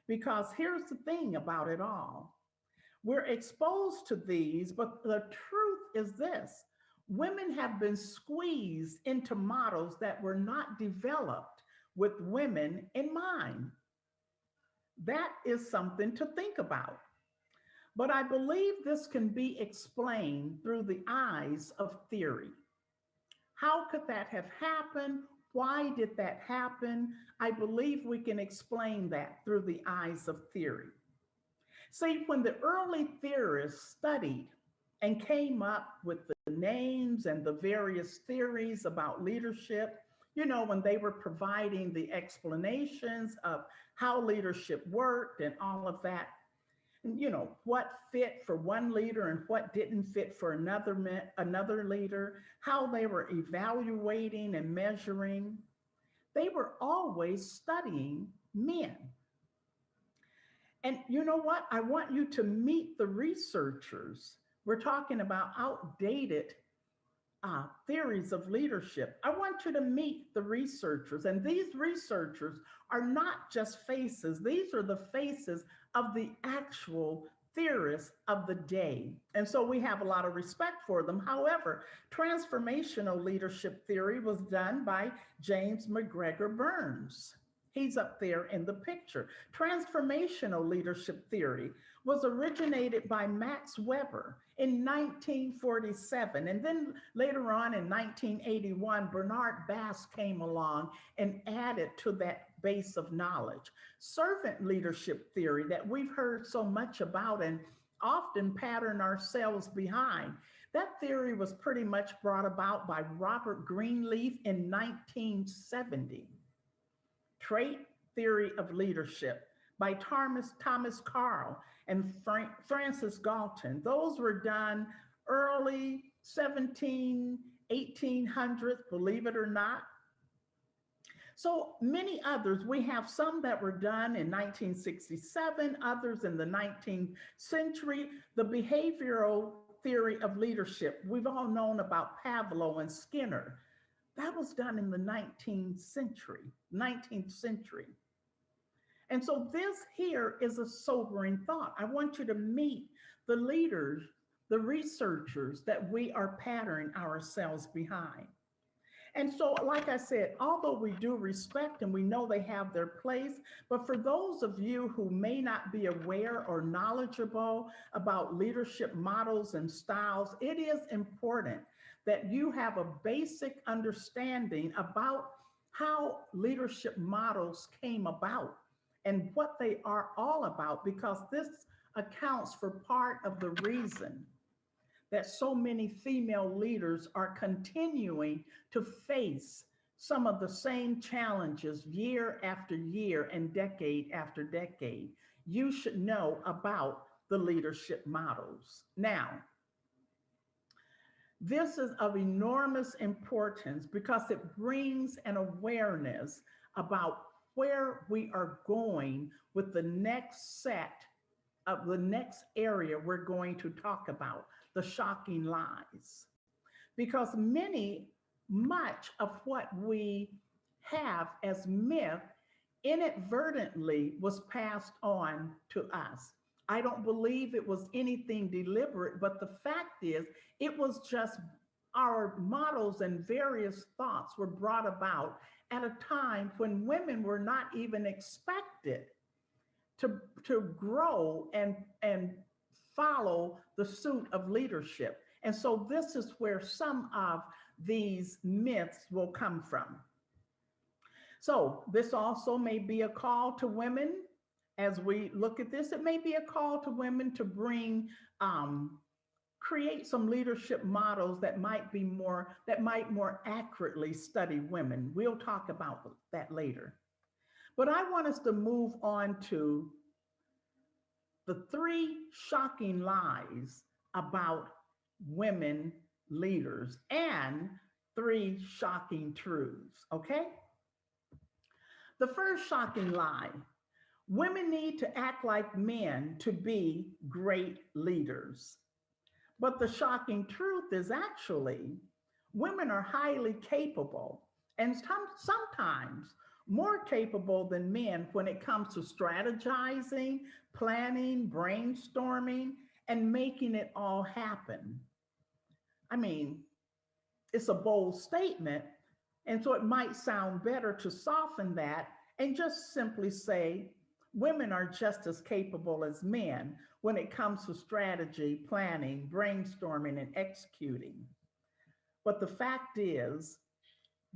Because here's the thing about it all. We're exposed to these, but the truth is this: women have been squeezed into models that were not developed with women in mind. That is something to think about. But I believe this can be explained through the eyes of theory. How could that have happened? Why did that happen? I believe we can explain that through the eyes of theory. See, when the early theorists studied and came up with the names and the various theories about leadership, when they were providing the explanations of how leadership worked and all of that, what fit for one leader and what didn't fit for another leader, how they were evaluating and measuring, they were always studying men. And you know what? I want you to meet the researchers. We're talking about outdated theories of leadership. I want you to meet the researchers, and these researchers are not just faces. These are the faces of the actual theorists of the day. And so we have a lot of respect for them. However, transformational leadership theory was done by James McGregor Burns. He's up there in the picture. Transformational leadership theory was originated by Max Weber in 1947. And then later on in 1981, Bernard Bass came along and added to that base of knowledge. Servant leadership theory that we've heard so much about and often pattern ourselves behind. That theory was pretty much brought about by Robert Greenleaf in 1970. Trait theory of leadership by Thomas Carl and Francis Galton. Those were done early 1800s, believe it or not. So many others, we have some that were done in 1967, others in the 19th century. The behavioral theory of leadership, we've all known about Pavlov and Skinner. That was done in the 19th century. And so this here is a sobering thought. I want you to meet the leaders, the researchers that we are patterning ourselves behind. And so, like I said, although we do respect and we know they have their place, but for those of you who may not be aware or knowledgeable about leadership models and styles, it is important that you have a basic understanding about how leadership models came about and what they are all about, because this accounts for part of the reason that so many female leaders are continuing to face some of the same challenges year after year and decade after decade. You should know about the leadership models. Now, this is of enormous importance because it brings an awareness about where we are going with the next set of the next area we're going to talk about, the shocking lies. Because much of what we have as myth inadvertently was passed on to us. I don't believe it was anything deliberate, but the fact is, it was just our models and various thoughts were brought about at a time when women were not even expected to grow and follow the suit of leadership. And so this is where some of these myths will come from. So this also may be a call to women as we look at this. It may be a call to women to create some leadership models that might more accurately study women. We'll talk about that later. But I want us to move on to the 3 shocking lies about women leaders and 3 shocking truths, okay? The first shocking lie: women need to act like men to be great leaders. But the shocking truth is actually women are highly capable and sometimes more capable than men when it comes to strategizing, planning, brainstorming, and making it all happen. I mean, it's a bold statement, and so it might sound better to soften that and just simply say women are just as capable as men when it comes to strategy, planning, brainstorming, and executing. But the fact is,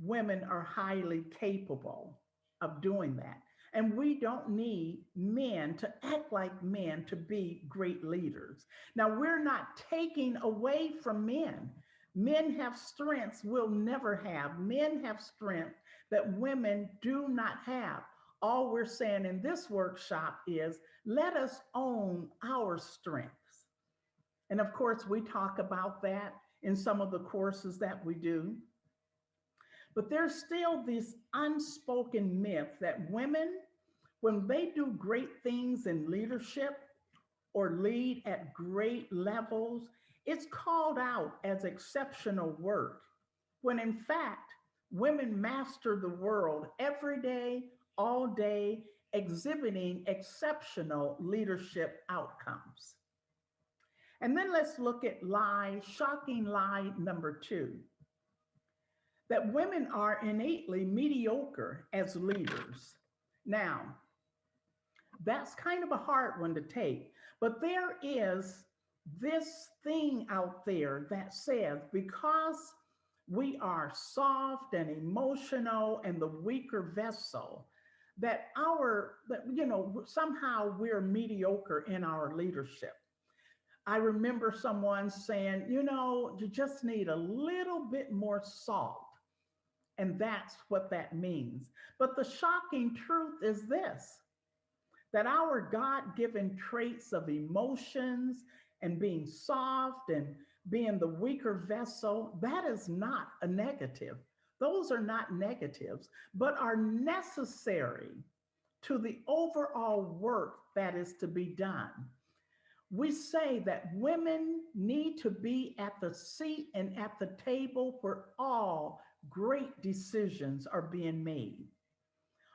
women are highly capable of doing that. And we don't need men to act like men to be great leaders. Now, we're not taking away from men. Men have strengths we'll never have. Men have strength that women do not have. All we're saying in this workshop is let us own our strengths. And of course, we talk about that in some of the courses that we do. But there's still this unspoken myth that women, when they do great things in leadership or lead at great levels, it's called out as exceptional work, when in fact, women master the world every day, all day, exhibiting exceptional leadership outcomes. And then let's look at shocking lie number 2, that women are innately mediocre as leaders. Now, that's kind of a hard one to take, but there is this thing out there that says because we are soft and emotional and the weaker vessel, that somehow we're mediocre in our leadership. I remember someone saying, you just need a little bit more salt. And that's what that means. But the shocking truth is this, that our God-given traits of emotions and being soft and being the weaker vessel, that is not a negative. Those are not negatives, but are necessary to the overall work that is to be done. We say that women need to be at the seat and at the table where all great decisions are being made.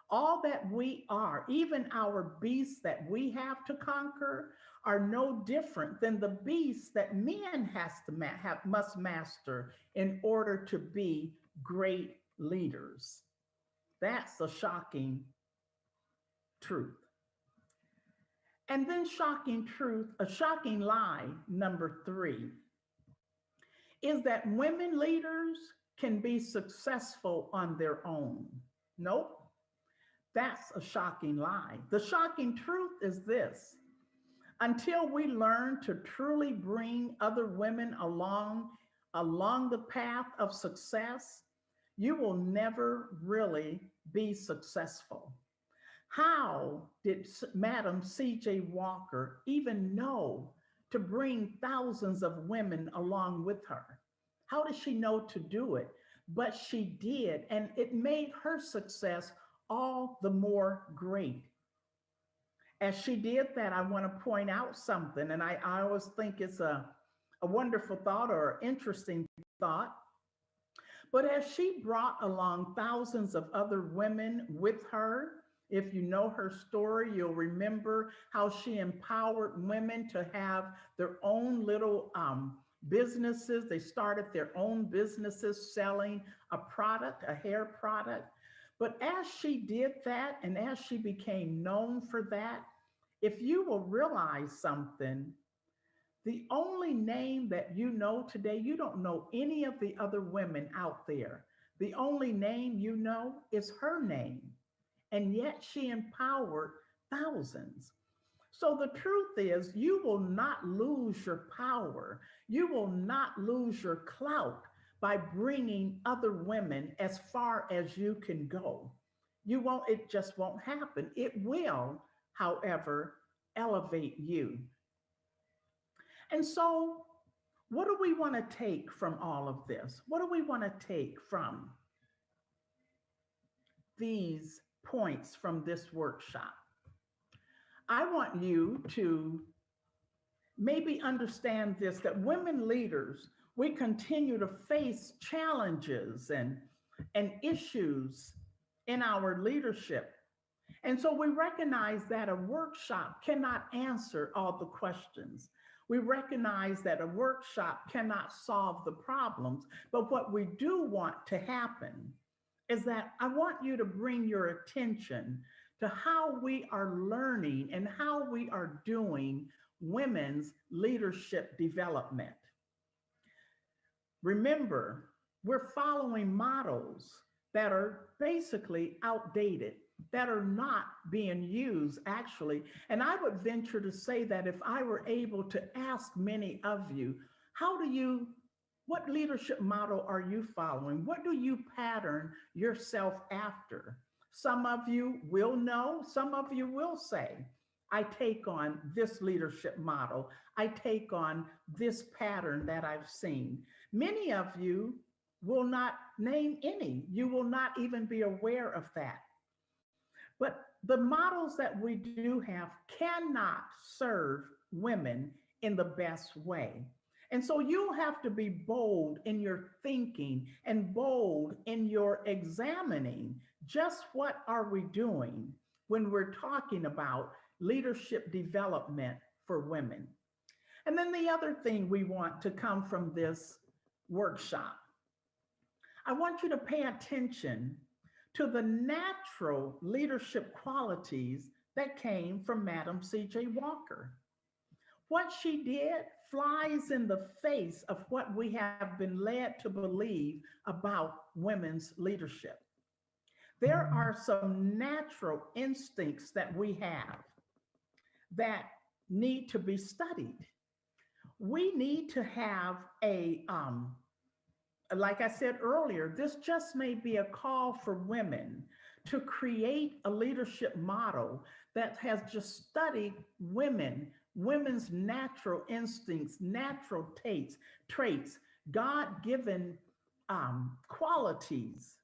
All that we are, even our beasts that we have to conquer, are no different than the beasts that men must master in order to be great leaders. That's a shocking truth. And then a shocking lie number 3 is that women leaders can be successful on their own. Nope, that's a shocking lie. The shocking truth is this: until we learn to truly bring other women along the path of success, you will never really be successful. How did Madam C.J. Walker even know to bring thousands of women along with her? How did she know to do it? But she did, and it made her success all the more great. As she did that, I want to point out something, and I always think it's a wonderful thought or interesting thought. But as she brought along thousands of other women with her, if you know her story, you'll remember how she empowered women to have their own little businesses. They started their own businesses selling a product, a hair product. But as she did that and as she became known for that, if you will realize something, the only name that you know today, you don't know any of the other women out there. The only name you know is her name. And yet she empowered thousands. So the truth is, you will not lose your power. You will not lose your clout by bringing other women as far as you can go. You won't, it just won't happen. It will, however, elevate you. And so, what do we want to take from all of this? What do we want to take from these points from this workshop? I want you to maybe understand this, that women leaders, we continue to face challenges and issues in our leadership. And so we recognize that a workshop cannot answer all the questions. We recognize that a workshop cannot solve the problems, but what we do want to happen is that I want you to bring your attention to how we are learning and how we are doing women's leadership development. Remember, we're following models that are basically outdated, that are not being used actually. And I would venture to say that if I were able to ask many of you, what leadership model are you following? What do you pattern yourself after? Some of you will know, some of you will say, I take on this leadership model. I take on this pattern that I've seen. Many of you will not name any. You will not even be aware of that. But the models that we do have cannot serve women in the best way. And so you'll have to be bold in your thinking and bold in your examining just what are we doing when we're talking about leadership development for women. And then the other thing we want to come from this workshop, I want you to pay attention to the natural leadership qualities that came from Madam C.J. Walker. What she did flies in the face of what we have been led to believe about women's leadership. There are some natural instincts that we have that need to be studied. We need to have like I said earlier, this just may be a call for women to create a leadership model that has just studied women's natural instincts, natural traits, God-given qualities,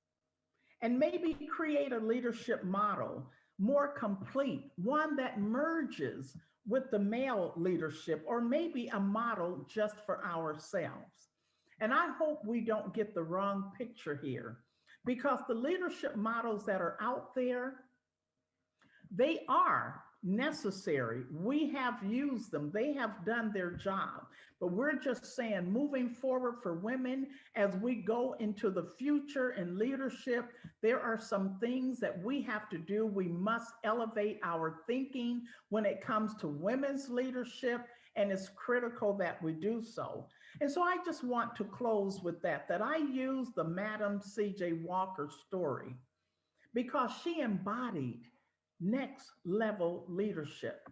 and maybe create a leadership model more complete, one that merges with the male leadership, or maybe a model just for ourselves. And I hope we don't get the wrong picture here, because the leadership models that are out there, they are necessary. We have used them. They have done their job. But we're just saying, moving forward for women, as we go into the future in leadership, there are some things that we have to do. We must elevate our thinking when it comes to women's leadership, and it's critical that we do so. And so I just want to close with that I use the Madam C.J. Walker story because she embodied next level leadership,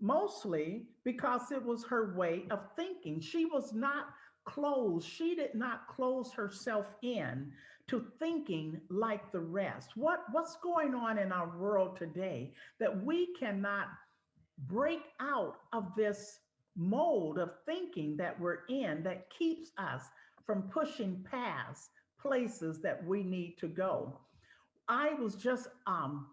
mostly because it was her way of thinking. She was not closed. She did not close herself in to thinking like the rest. What's going on in our world today that we cannot break out of this mold of thinking that we're in that keeps us from pushing past places that we need to go? I was just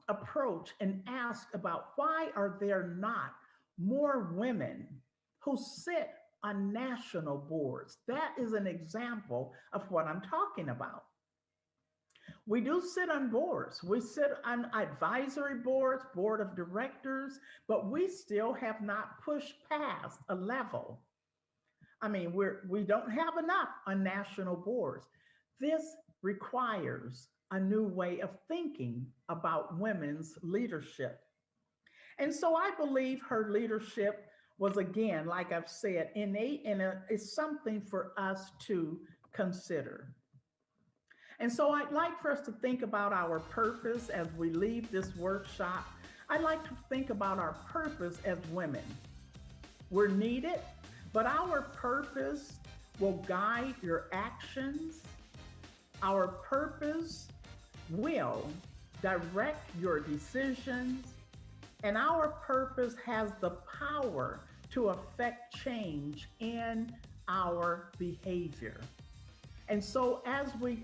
approached and asked about why are there not more women who sit on national boards. That is an example of what I'm talking about. We do sit on boards. We sit on advisory boards, board of directors, but we still have not pushed past a level. I mean, we don't have enough on national boards. This requires a new way of thinking about women's leadership. And so I believe her leadership was, again, like I've said, innate, and it's something for us to consider. And so I'd like for us to think about our purpose as we leave this workshop. I'd like to think about our purpose as women. We're needed, but our purpose will guide your actions. Our purpose will direct your decisions, and our purpose has the power to affect change in our behavior. And so as we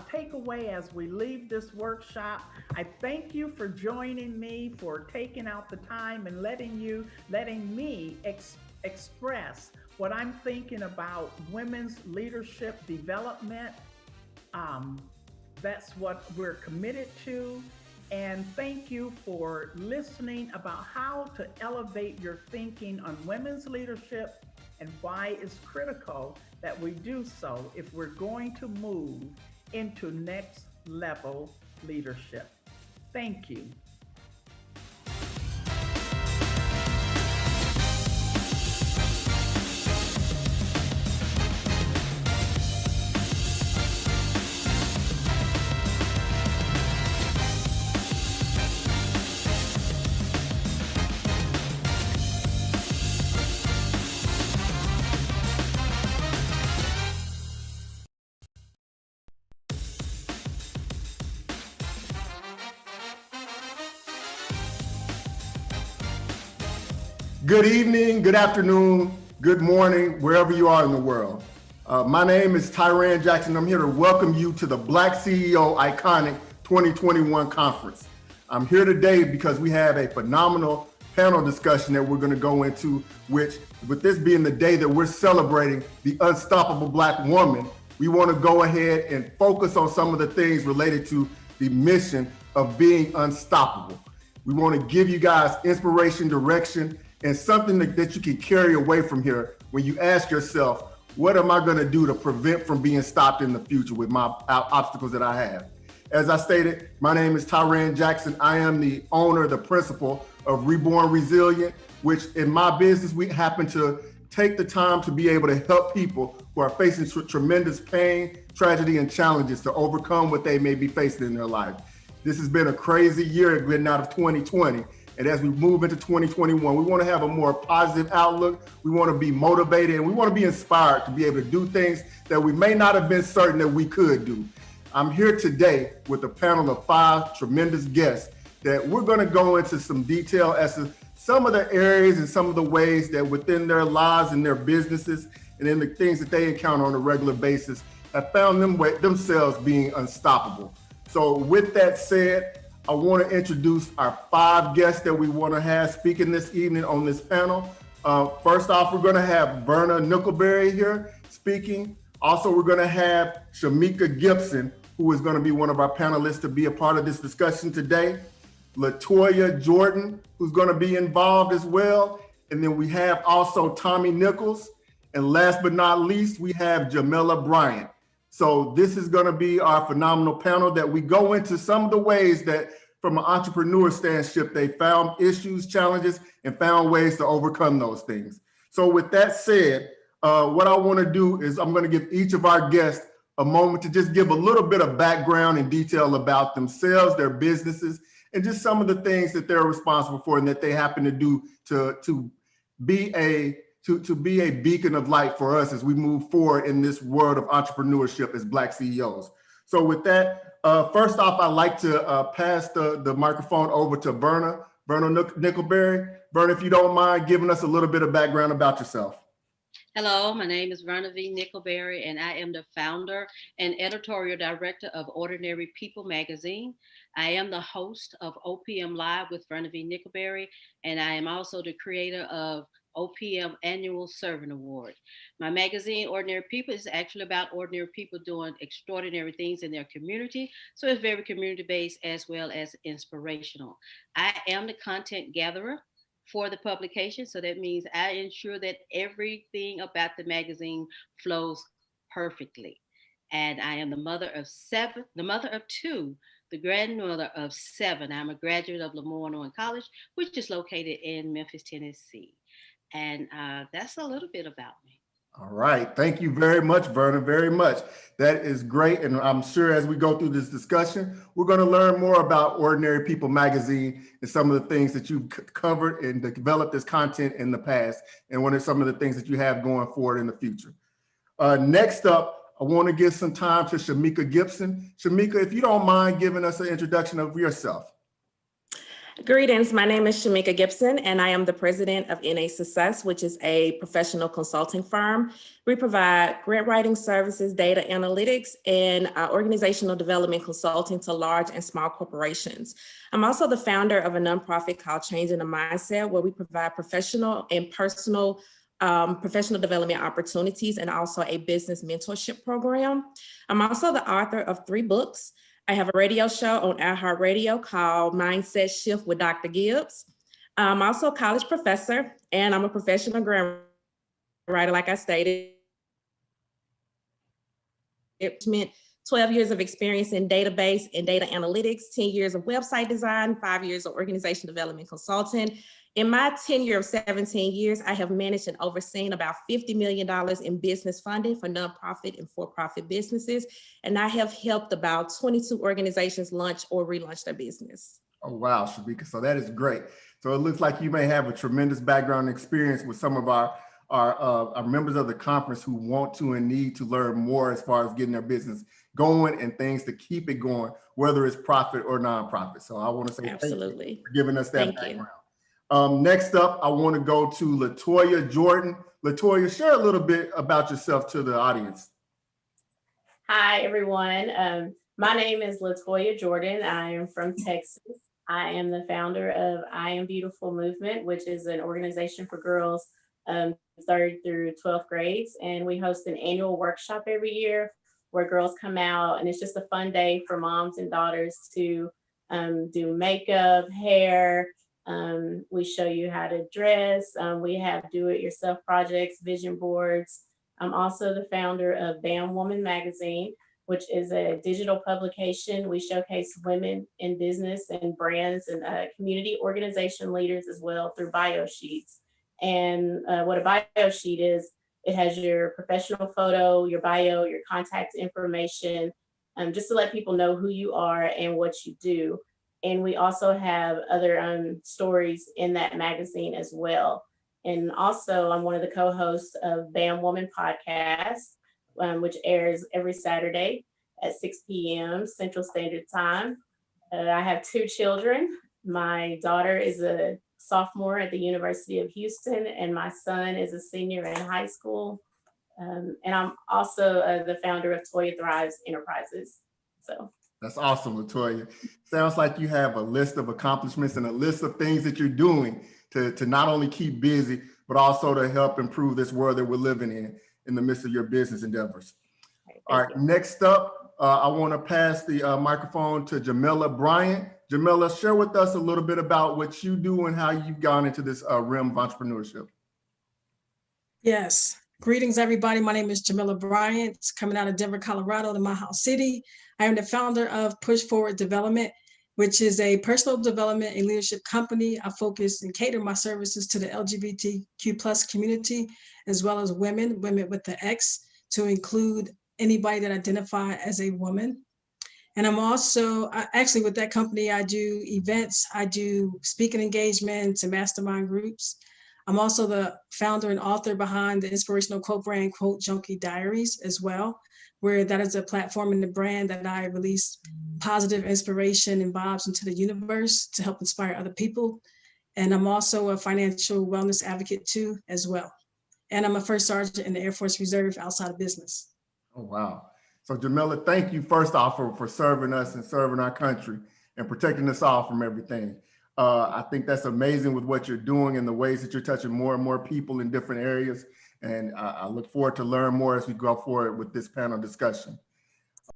take away, as we leave this workshop, I thank you for joining me, for taking out the time and letting me express what I'm thinking about women's leadership development. That's what we're committed to. And thank you for listening about how to elevate your thinking on women's leadership and why it's critical that we do so if we're going to move into next level leadership. Thank you. Good evening, good afternoon, good morning, wherever you are in the world. My name is Tyran Jackson. I'm here to welcome you to the BlackCEO Iconic 2021 Conference. I'm here today because we have a phenomenal panel discussion that we're going to go into, which, with this being the day that we're celebrating the unstoppable Black woman, we want to go ahead and focus on some of the things related to the mission of being unstoppable. We want to give you guys inspiration, direction, and something that you can carry away from here when you ask yourself, what am I going to do to prevent from being stopped in the future with my obstacles that I have? As I stated, my name is Tyran Jackson. I am the owner, the principal of Reborn Resilient, which in my business, we happen to take the time to be able to help people who are facing tremendous pain, tragedy, and challenges to overcome what they may be facing in their life. This has been a crazy year getting out of 2020. And as we move into 2021, we want to have a more positive outlook. We want to be motivated and we want to be inspired to be able to do things that we may not have been certain that we could do. I'm here today with a panel of 5 tremendous guests that we're going to go into some detail as to some of the areas and some of the ways that within their lives and their businesses and in the things that they encounter on a regular basis have found themselves being unstoppable. So with that said, I want to introduce our 5 guests that we want to have speaking this evening on this panel. First off, we're going to have Verna Nickelberry here speaking. Also, we're going to have Shamika Gibson, who is going to be one of our panelists to be a part of this discussion today. Latoya Jordan, who's going to be involved as well. And then we have also Tommy Nichols. And last but not least, we have Jamila Bryant. So this is going to be our phenomenal panel that we go into some of the ways that from an entrepreneur standship, they found issues, challenges, and found ways to overcome those things. So with that said, what I want to do is I'm going to give each of our guests a moment to just give a little bit of background and detail about themselves, their businesses, and just some of the things that they're responsible for and that they happen to do to be a beacon of light for us as we move forward in this world of entrepreneurship as Black CEOs. So with that, first off, I'd like to pass the microphone over to Verna Nickelberry. Verna, if you don't mind giving us a little bit of background about yourself. Hello, my name is Verna V. Nickelberry, and I am the founder and editorial director of Ordinary People magazine. I am the host of OPM Live with Verna V. Nickelberry, and I am also the creator of OPM Annual Servant Award. My magazine, Ordinary People, is actually about ordinary people doing extraordinary things in their community. So it's very community-based as well as inspirational. I am the content gatherer for the publication. So that means I ensure that everything about the magazine flows perfectly. And I am the mother of seven, the mother of two, the grandmother of seven. I'm a graduate of Lamar College, which is located in Memphis, Tennessee. And that's a little bit about me. All right. Thank you very much, Verna, very much. That is great. And I'm sure as we go through this discussion, we're going to learn more about Ordinary People magazine and some of the things that you've covered and developed this content in the past, and what are some of the things that you have going forward in the future. Next up, I want to give some time to Shamika Gibson. Shamika, if you don't mind giving us an introduction of yourself. Greetings, my name is Shamika Gibson, and I am the president of NA Success, which is a professional consulting firm. We provide grant writing services, data analytics, and organizational development consulting to large and small corporations. I'm also the founder of a nonprofit called Changing the Mindset, where we provide professional and personal professional development opportunities and also a business mentorship program. I'm also the author of 3 books. I have a radio show on iHeartRadio called Mindset Shift with Dr. Gibbs. I'm also a college professor, and I'm a professional grant writer, like I stated. 12 years of experience in database and data analytics, 10 years of website design, 5 years of organization development consulting. In my tenure of 17 years, I have managed and overseen about $50 million in business funding for nonprofit and for-profit businesses. And I have helped about 22 organizations launch or relaunch their business. Oh, wow, Shamika. So that is great. So it looks like you may have a tremendous background experience with some of our members of the conference who want to and need to learn more as far as getting their business going and things to keep it going, whether it's profit or nonprofit. So I want to say absolutely thank you for giving us that thank background. You. Next up, I want to go to Latoya Jordan. Latoya, share a little bit about yourself to the audience. Hi, everyone. My name is Latoya Jordan. I am from Texas. I am the founder of I Am Beautiful Movement, which is an organization for girls 3rd through 12th grades. And we host an annual workshop every year where girls come out, and it's just a fun day for moms and daughters to do makeup, hair. We show you how to dress. We have do-it-yourself projects, vision boards. I'm also the founder of BAM Woman magazine, which is a digital publication. We showcase women in business and brands and community organization leaders as well through bio sheets. And what a bio sheet is, it has your professional photo, your bio, your contact information, just to let people know who you are and what you do. And we also have other stories in that magazine as well. And also, I'm one of the co-hosts of BAM Woman podcast, which airs every Saturday at 6 p.m. Central Standard Time. I have 2 children. My daughter is a sophomore at the University of Houston, and my son is a senior in high school. And I'm also the founder of Toya Thrives Enterprises. So that's awesome, Latoya. Sounds like you have a list of accomplishments and a list of things that you're doing to not only keep busy, but also to help improve this world that we're living in the midst of your business endeavors. All right, next up, I want to pass the microphone to Jamila Bryant. Jamila, share with us a little bit about what you do and how you've gone into this realm of entrepreneurship. Yes. Greetings, everybody. My name is Jamila Bryant, coming out of Denver, Colorado, to my house city. I am the founder of Push Forward Development, which is a personal development and leadership company. I focus and cater my services to the LGBTQ+ community, as well as women with the X, to include anybody that identify as a woman. And I'm also, actually with that company, I do events, I do speaking engagements and mastermind groups. I'm also the founder and author behind the inspirational quote brand, Quote Junkie Diaries as well, where that is a platform and the brand that I release positive inspiration and vibes into the universe to help inspire other people. And I'm also a financial wellness advocate too, as well. and I'm a first sergeant in the Air Force Reserve outside of business. Oh, wow. So Jamila, thank you first off for serving us and serving our country and protecting us all from everything. I think that's amazing with what you're doing and the ways that you're touching more and more people in different areas. And I look forward to learn more as we go forward with this panel discussion.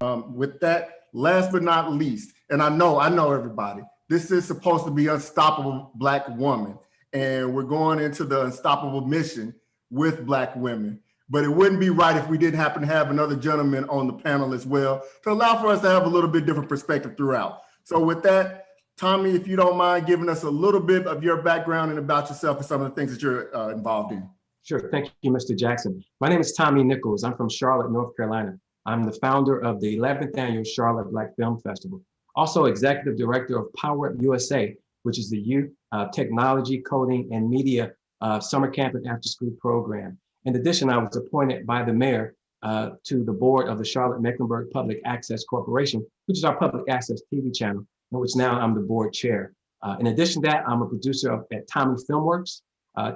With that, last but not least, and I know everybody, this is supposed to be Unstoppable Black Woman, and we're going into the Unstoppable mission with Black women. But it wouldn't be right if we didn't happen to have another gentleman on the panel as well to allow for us to have a little bit different perspective throughout. So with that, Tommy, if you don't mind giving us a little bit of your background and about yourself and some of the things that you're involved in. Sure, thank you, Mr. Jackson. My name is Tommy Nichols. I'm from Charlotte, North Carolina. I'm the founder of the 11th Annual Charlotte Black Film Festival. Also Executive Director of Power Up USA, which is the youth technology, coding, and media summer camp and after school program. In addition, I was appointed by the mayor to the board of the Charlotte Mecklenburg Public Access Corporation, which is our public access TV channel, in which now I'm the board chair. In addition to that, I'm a producer at Tommy Filmworks.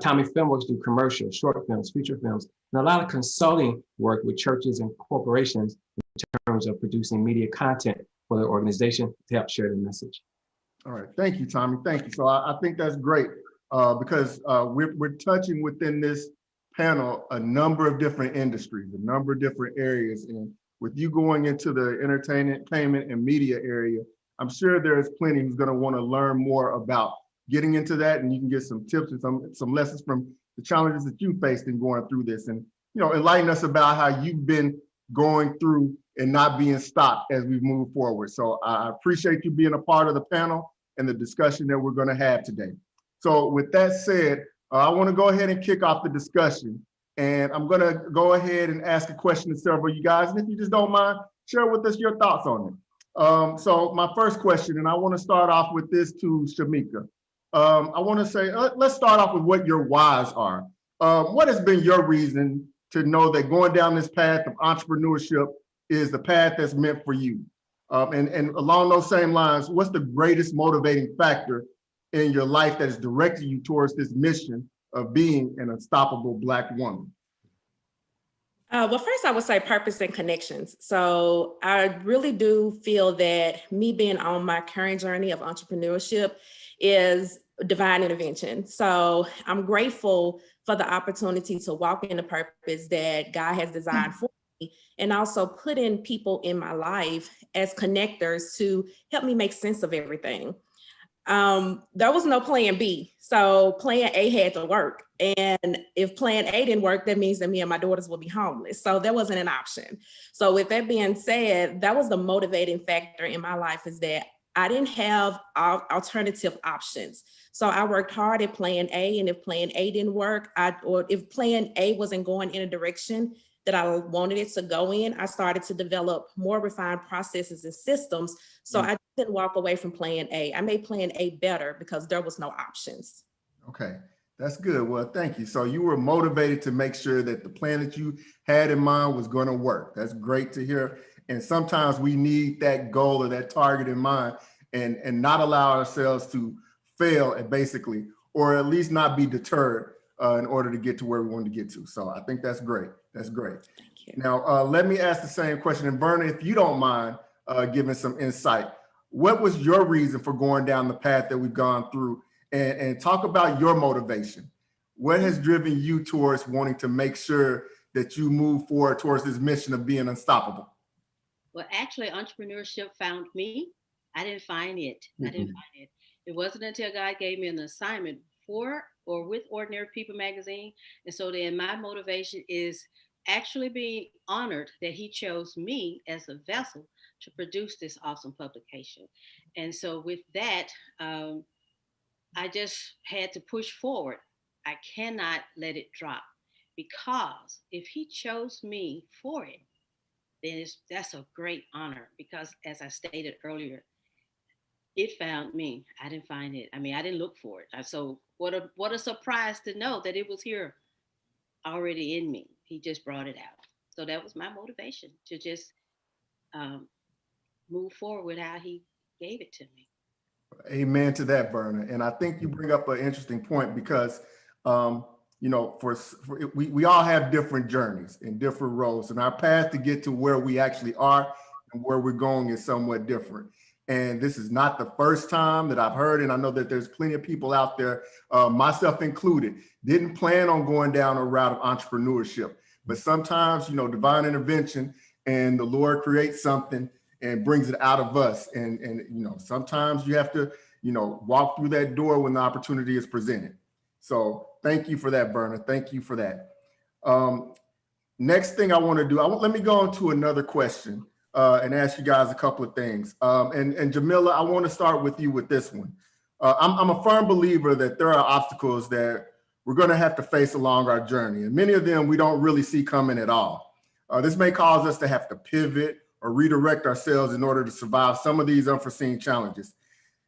Tommy Filmworks do commercials, short films, feature films, and a lot of consulting work with churches and corporations in terms of producing media content for their organization to help share the message. All right, thank you, Tommy, thank you. So I think that's great because we're touching within this panel a number of different industries, a number of different areas. And with you going into the entertainment, payment, and media area, I'm sure there's plenty who's gonna wanna learn more about getting into that, and you can get some tips and some lessons from the challenges that you faced in going through this, and enlighten us about how you've been going through and not being stopped as we move forward. So I appreciate you being a part of the panel and the discussion that we're gonna have today. So with that said, I wanna go ahead and kick off the discussion, and I'm gonna go ahead and ask a question to several of you guys, and if you just don't mind, share with us your thoughts on it. So my first question, and I wanna start off with this to Shamika. I wanna say, let's start off with what your whys are. What has been your reason to know that going down this path of entrepreneurship is the path that's meant for you? And along those same lines, what's the greatest motivating factor in your life that is directing you towards this mission of being an unstoppable Black woman? Well, first I would say purpose and connections. So I really do feel that me being on my current journey of entrepreneurship is divine intervention. So I'm grateful for the opportunity to walk in the purpose that God has designed for me, and also put in people in my life as connectors to help me make sense of everything. There was no plan B. So plan A had to work. And if plan A didn't work, that means that me and my daughters will be homeless. So that wasn't an option. So with that being said, that was the motivating factor in my life, is that I didn't have alternative options. So I worked hard at plan A, and if plan A didn't work, or if plan A wasn't going in a direction that I wanted it to go in, I started to develop more refined processes and systems. So I didn't walk away from plan A. I made plan A better because there was no options. Okay, that's good. Well, thank you. So you were motivated to make sure that the plan that you had in mind was going to work. That's great to hear. And sometimes we need that goal or that target in mind, and not allow ourselves to fail at basically, or at least not be deterred in order to get to where we want to get to. So I think that's great. That's great. Thank you. Now, let me ask the same question. And Verna, if you don't mind giving some insight, what was your reason for going down the path that we've gone through? And talk about your motivation. What has driven you towards wanting to make sure that you move forward towards this mission of being unstoppable? Well, actually, entrepreneurship found me. I didn't find it. I didn't find it. It wasn't until God gave me an assignment for or with Ordinary People magazine. And so then my motivation is actually being honored that he chose me as a vessel to produce this awesome publication. And so with that, I just had to push forward. I cannot let it drop, because if he chose me for it, then that's a great honor, because as I stated earlier, it found me. I didn't find it. I mean, I didn't look for it. So what a surprise to know that it was here already in me. He just brought it out. So that was my motivation, to just move forward with how he gave it to me. Amen to that, Verna. And I think you bring up an interesting point, because you know, we all have different journeys and different roads, and our path to get to where we actually are and where we're going is somewhat different. And this is not the first time that I've heard, and I know that there's plenty of people out there, myself included, didn't plan on going down a route of entrepreneurship. But sometimes, you know, divine intervention and the Lord creates something and brings it out of us. And you know, sometimes you have to, you know, walk through that door when the opportunity is presented. So thank you for that, Verna. Thank you for that. Next thing I want to do, let me go on to another question and ask you guys a couple of things. And Jamila, I want to start with you with this one. I'm a firm believer that there are obstacles that we're going to have to face along our journey, and many of them we don't really see coming at all. This may cause us to have to pivot or redirect ourselves in order to survive some of these unforeseen challenges.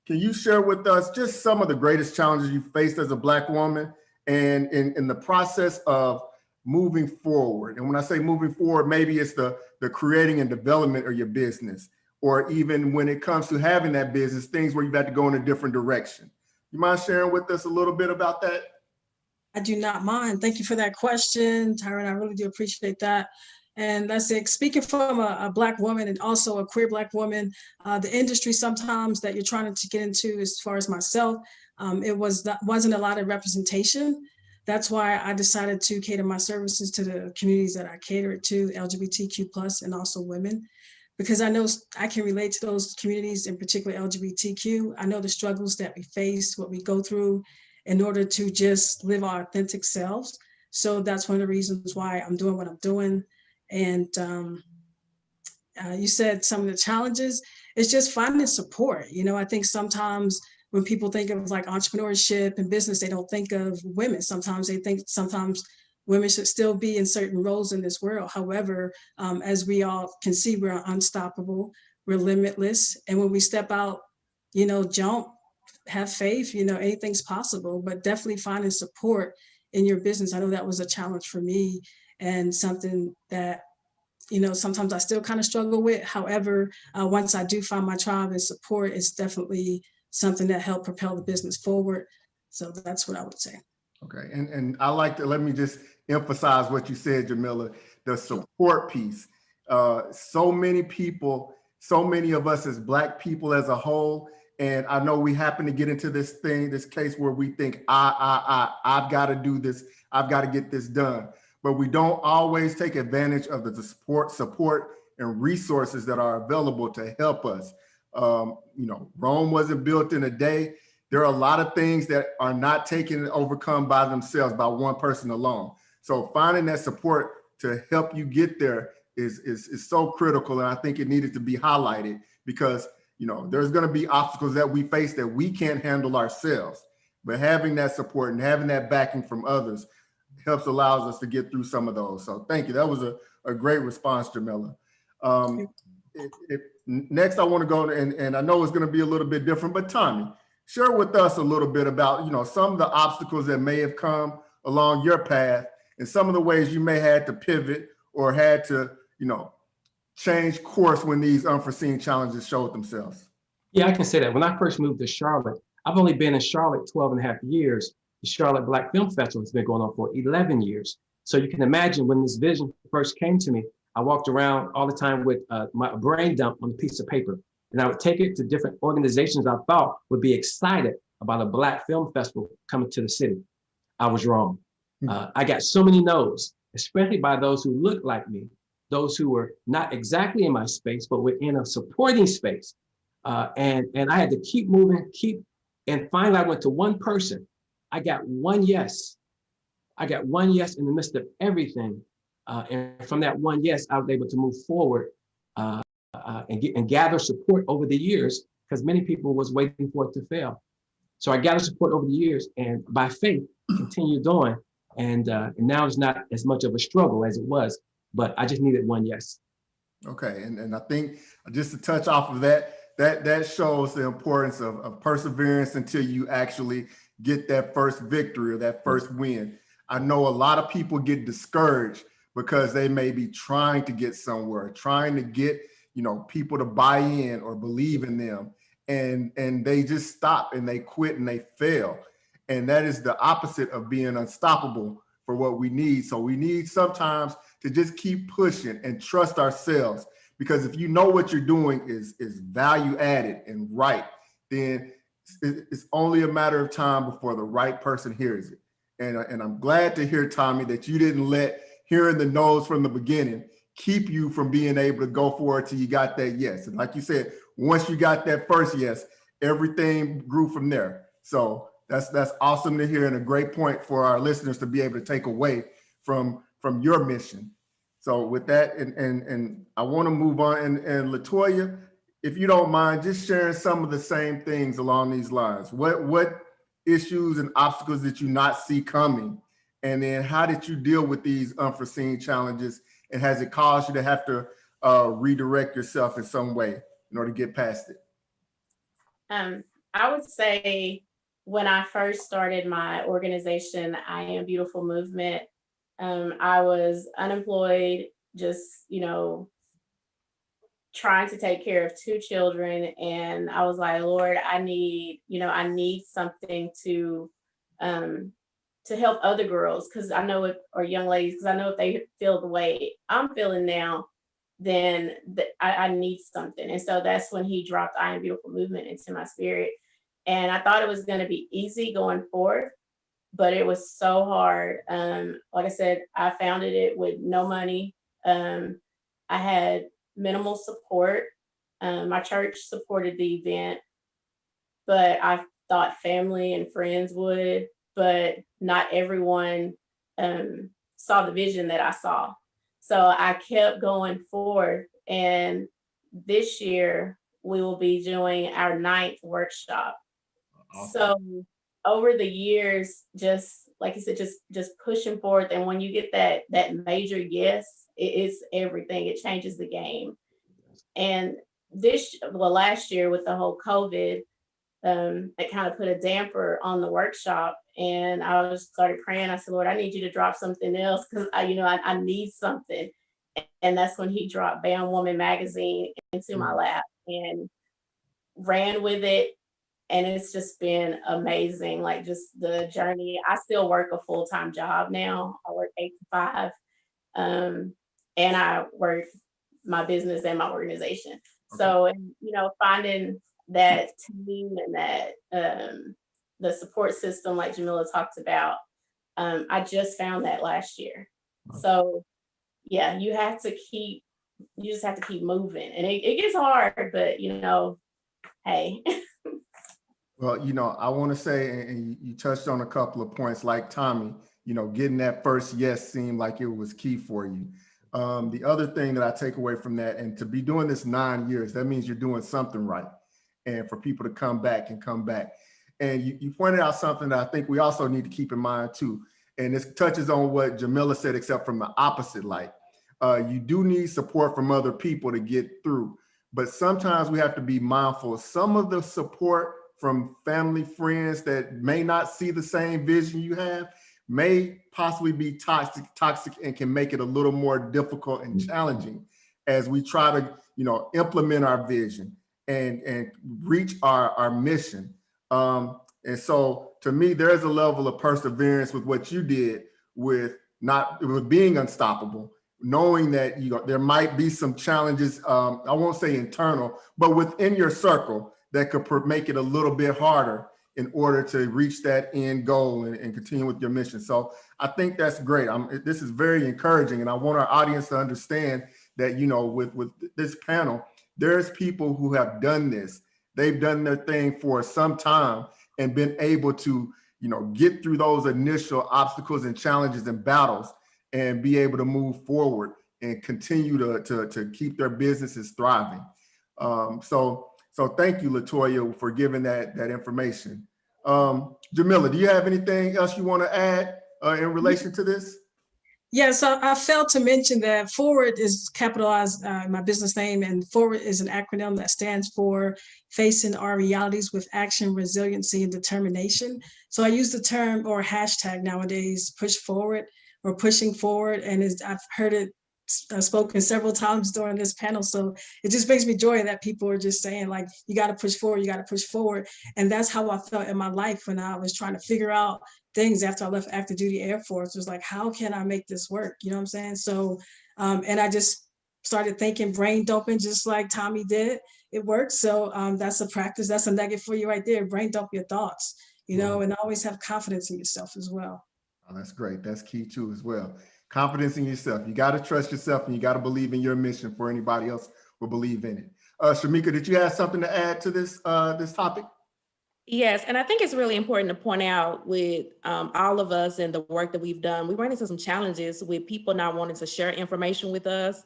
Can you share with us just some of the greatest challenges you faced as a Black woman and in the process of moving forward? And when I say moving forward, maybe it's the creating and development of your business, or even when it comes to having that business, things where you've had to go in a different direction. You mind sharing with us a little bit about that? I do not mind. Thank you for that question, Tyron. I really do appreciate that. And that's it. Speaking from a Black woman and also a queer Black woman, the industry sometimes that you're trying to get into, as far as myself, it wasn't a lot of representation. That's why I decided to cater my services to the communities that I cater to, LGBTQ+, and also women, because I know I can relate to those communities, in particular LGBTQ. I know the struggles that we face, what we go through in order to just live our authentic selves. So that's one of the reasons why I'm doing what I'm doing. And you said some of the challenges, it's just finding support. You know, I think sometimes when people think of like entrepreneurship and business, they don't think of women. Sometimes they think women should still be in certain roles in this world. However, as we all can see, we're unstoppable, we're limitless. And when we step out, you know, jump, have faith, you know, anything's possible, but definitely finding support in your business. I know that was a challenge for me and something that, you know, sometimes I still kind of struggle with. However, once I do find my tribe and support, it's definitely something that helped propel the business forward. So that's what I would say. Okay, and I like to, let me just emphasize what you said, Jamila, the support piece. So many people, so many of us as Black people as a whole, and I know we happen to get into this case where we think, I've got to do this, I've got to get this done. But we don't always take advantage of the support and resources that are available to help us. You know, Rome wasn't built in a day. There are a lot of things that are not taken and overcome by themselves, by one person alone. So finding that support to help you get there is so critical. And I think it needed to be highlighted because, you know, there's going to be obstacles that we face that we can't handle ourselves, but having that support and having that backing from others allows us to get through some of those. So thank you. That was a great response, Jamila. Next, I want to go, and I know it's going to be a little bit different, but Tommy, share with us a little bit about, you know, some of the obstacles that may have come along your path and some of the ways you may had to pivot or had to, you know, change course when these unforeseen challenges showed themselves. Yeah, I can say that. When I first moved to Charlotte, I've only been in Charlotte 12 and a half years. The Charlotte Black Film Festival has been going on for 11 years. So you can imagine when this vision first came to me, I walked around all the time with my brain dump on a piece of paper. And I would take it to different organizations I thought would be excited about a Black film festival coming to the city. I was wrong. I got so many no's, especially by those who looked like me, those who were not exactly in my space, but were in a supporting space. And I had to keep moving, and finally I went to one person. I got one yes. I got one yes in the midst of everything. And from that one yes, I was able to move forward and gather support over the years, because many people was waiting for it to fail. So I gathered support over the years, and by faith, continued on. And now it's not as much of a struggle as it was, but I just needed one yes. Okay, and I think just to touch off of that shows the importance of perseverance until you actually get that first victory or that first win. I know a lot of people get discouraged because they may be trying to get somewhere, trying to get, you know, people to buy in or believe in them, and they just stop and they quit and they fail. And that is the opposite of being unstoppable for what we need. So we need sometimes to just keep pushing and trust ourselves, because if you know what you're doing is value added and right, then it's only a matter of time before the right person hears it. And I'm glad to hear, Tommy, that you didn't let hearing the no's from the beginning keep you from being able to go forward till you got that yes. And like you said, once you got that first yes, everything grew from there. So that's awesome to hear, and a great point for our listeners to be able to take away from your mission. So with that, and I want to move on, and LaToya, if you don't mind, just sharing some of the same things along these lines. What issues and obstacles did you not see coming? And then how did you deal with these unforeseen challenges? And has it caused you to have to redirect yourself in some way in order to get past it? I would say when I first started my organization, I Am Beautiful Movement, I was unemployed, just, trying to take care of 2 children. And I was like, Lord, I need something to help other girls, because I know it, or young ladies, because I know if they feel the way I'm feeling now, then I need something. And so that's when he dropped I Am Beautiful Movement into my spirit. And I thought it was going to be easy going forward, but it was so hard. Like I said, I founded it with no money. I had minimal support. My church supported the event, but I thought family and friends would, but not everyone saw the vision that I saw. So I kept going forward. And this year we will be doing our 9th workshop. Awesome. So over the years, just like you said, just pushing forward. And when you get that major yes, it's everything. It changes the game. And last year with the whole COVID, it kind of put a damper on the workshop. And I just started praying. I said, Lord, I need you to drop something else, because I need something. And that's when he dropped Bam Woman magazine into my lap and ran with it. And it's just been amazing. Like, just the journey. I still work a full-time job now. I work 8 to 5. And I work my business and my organization. Okay. So, finding that team and that the support system, like Jamila talked about, I just found that last year. So yeah, you just have to keep moving, and it gets hard, but hey. Well, I want to say, and you touched on a couple of points, like Tommy, getting that first yes seemed like it was key for you. The other thing that I take away from that, and to be doing this 9 years, that means you're doing something right. And for people to come back. And you pointed out something that I think we also need to keep in mind too. And this touches on what Jamila said, except from the opposite light. You do need support from other people to get through. But sometimes we have to be mindful. Some of the support from family, friends that may not see the same vision you have may possibly be toxic and can make it a little more difficult and challenging as we try to, implement our vision and reach our mission. And so to me, there's a level of perseverance with what you did with being unstoppable, knowing that there might be some challenges, I won't say internal, but within your circle that could make it a little bit harder in order to reach that end goal and continue with your mission. So I think that's great. This is very encouraging, and I want our audience to understand that, with this panel, there's people who have done this. They've done their thing for some time and been able to, get through those initial obstacles and challenges and battles and be able to move forward and continue to keep their businesses thriving. So thank you, LaToya, for giving that information. Jamila, do you have anything else you want to add in relation to this? Yes, I failed to mention that FORWARD is capitalized in my business name, and FORWARD is an acronym that stands for Facing Our Realities with Action, Resiliency, and Determination. So I use the term or hashtag nowadays, push forward or pushing forward, and I've heard it spoken several times during this panel. So it just brings me joy that people are just saying like, you got to push forward, you got to push forward. And that's how I felt in my life when I was trying to figure out things after I left active duty Air Force. It was like, how can I make this work? You know what I'm saying? So, and I just started thinking brain dumping, just like Tommy did. It works. So that's a practice. That's a nugget for you right there. Brain dump your thoughts, you know, and always have confidence in yourself as well. Oh, that's great. That's key too as well. Confidence in yourself. You got to trust yourself and you got to believe in your mission for anybody else will believe in it. Shamika, did you have something to add to this this topic? Yes, and I think it's really important to point out with all of us and the work that we've done, we ran into some challenges with people not wanting to share information with us,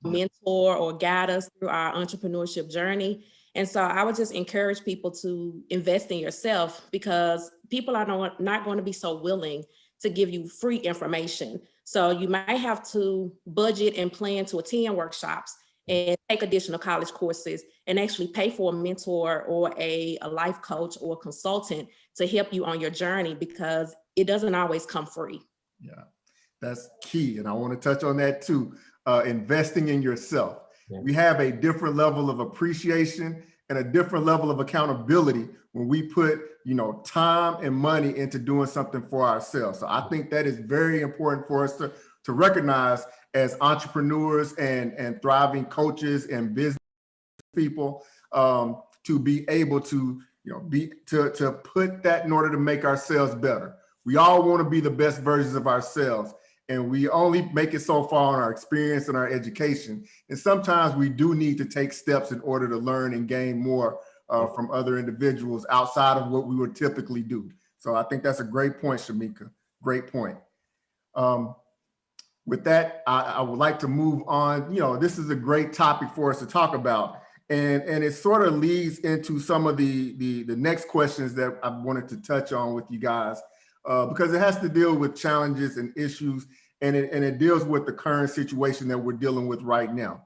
mentor or guide us through our entrepreneurship journey. And so I would just encourage people to invest in yourself because people are not going to be so willing to give you free information. So you might have to budget and plan to attend workshops and take additional college courses and actually pay for a mentor or a life coach or consultant to help you on your journey because it doesn't always come free. Yeah, that's key. And I want to touch on that too. Investing in yourself. Yeah. We have a different level of appreciation and a different level of accountability when we put, you know, time and money into doing something for ourselves. So I think that is very important for us to recognize as entrepreneurs and thriving coaches and business people, to be able to, you know, to put that in order to make ourselves better. We all want to be the best versions of ourselves, and we only make it so far in our experience and our education. And sometimes we do need to take steps in order to learn and gain more from other individuals outside of what we would typically do. So I think that's a great point, Shamika. Great point. With that, I would like to move on. You know, this is a great topic for us to talk about. And it sort of leads into some of the next questions that I wanted to touch on with you guys, because it has to deal with challenges and issues, and it deals with the current situation that we're dealing with right now.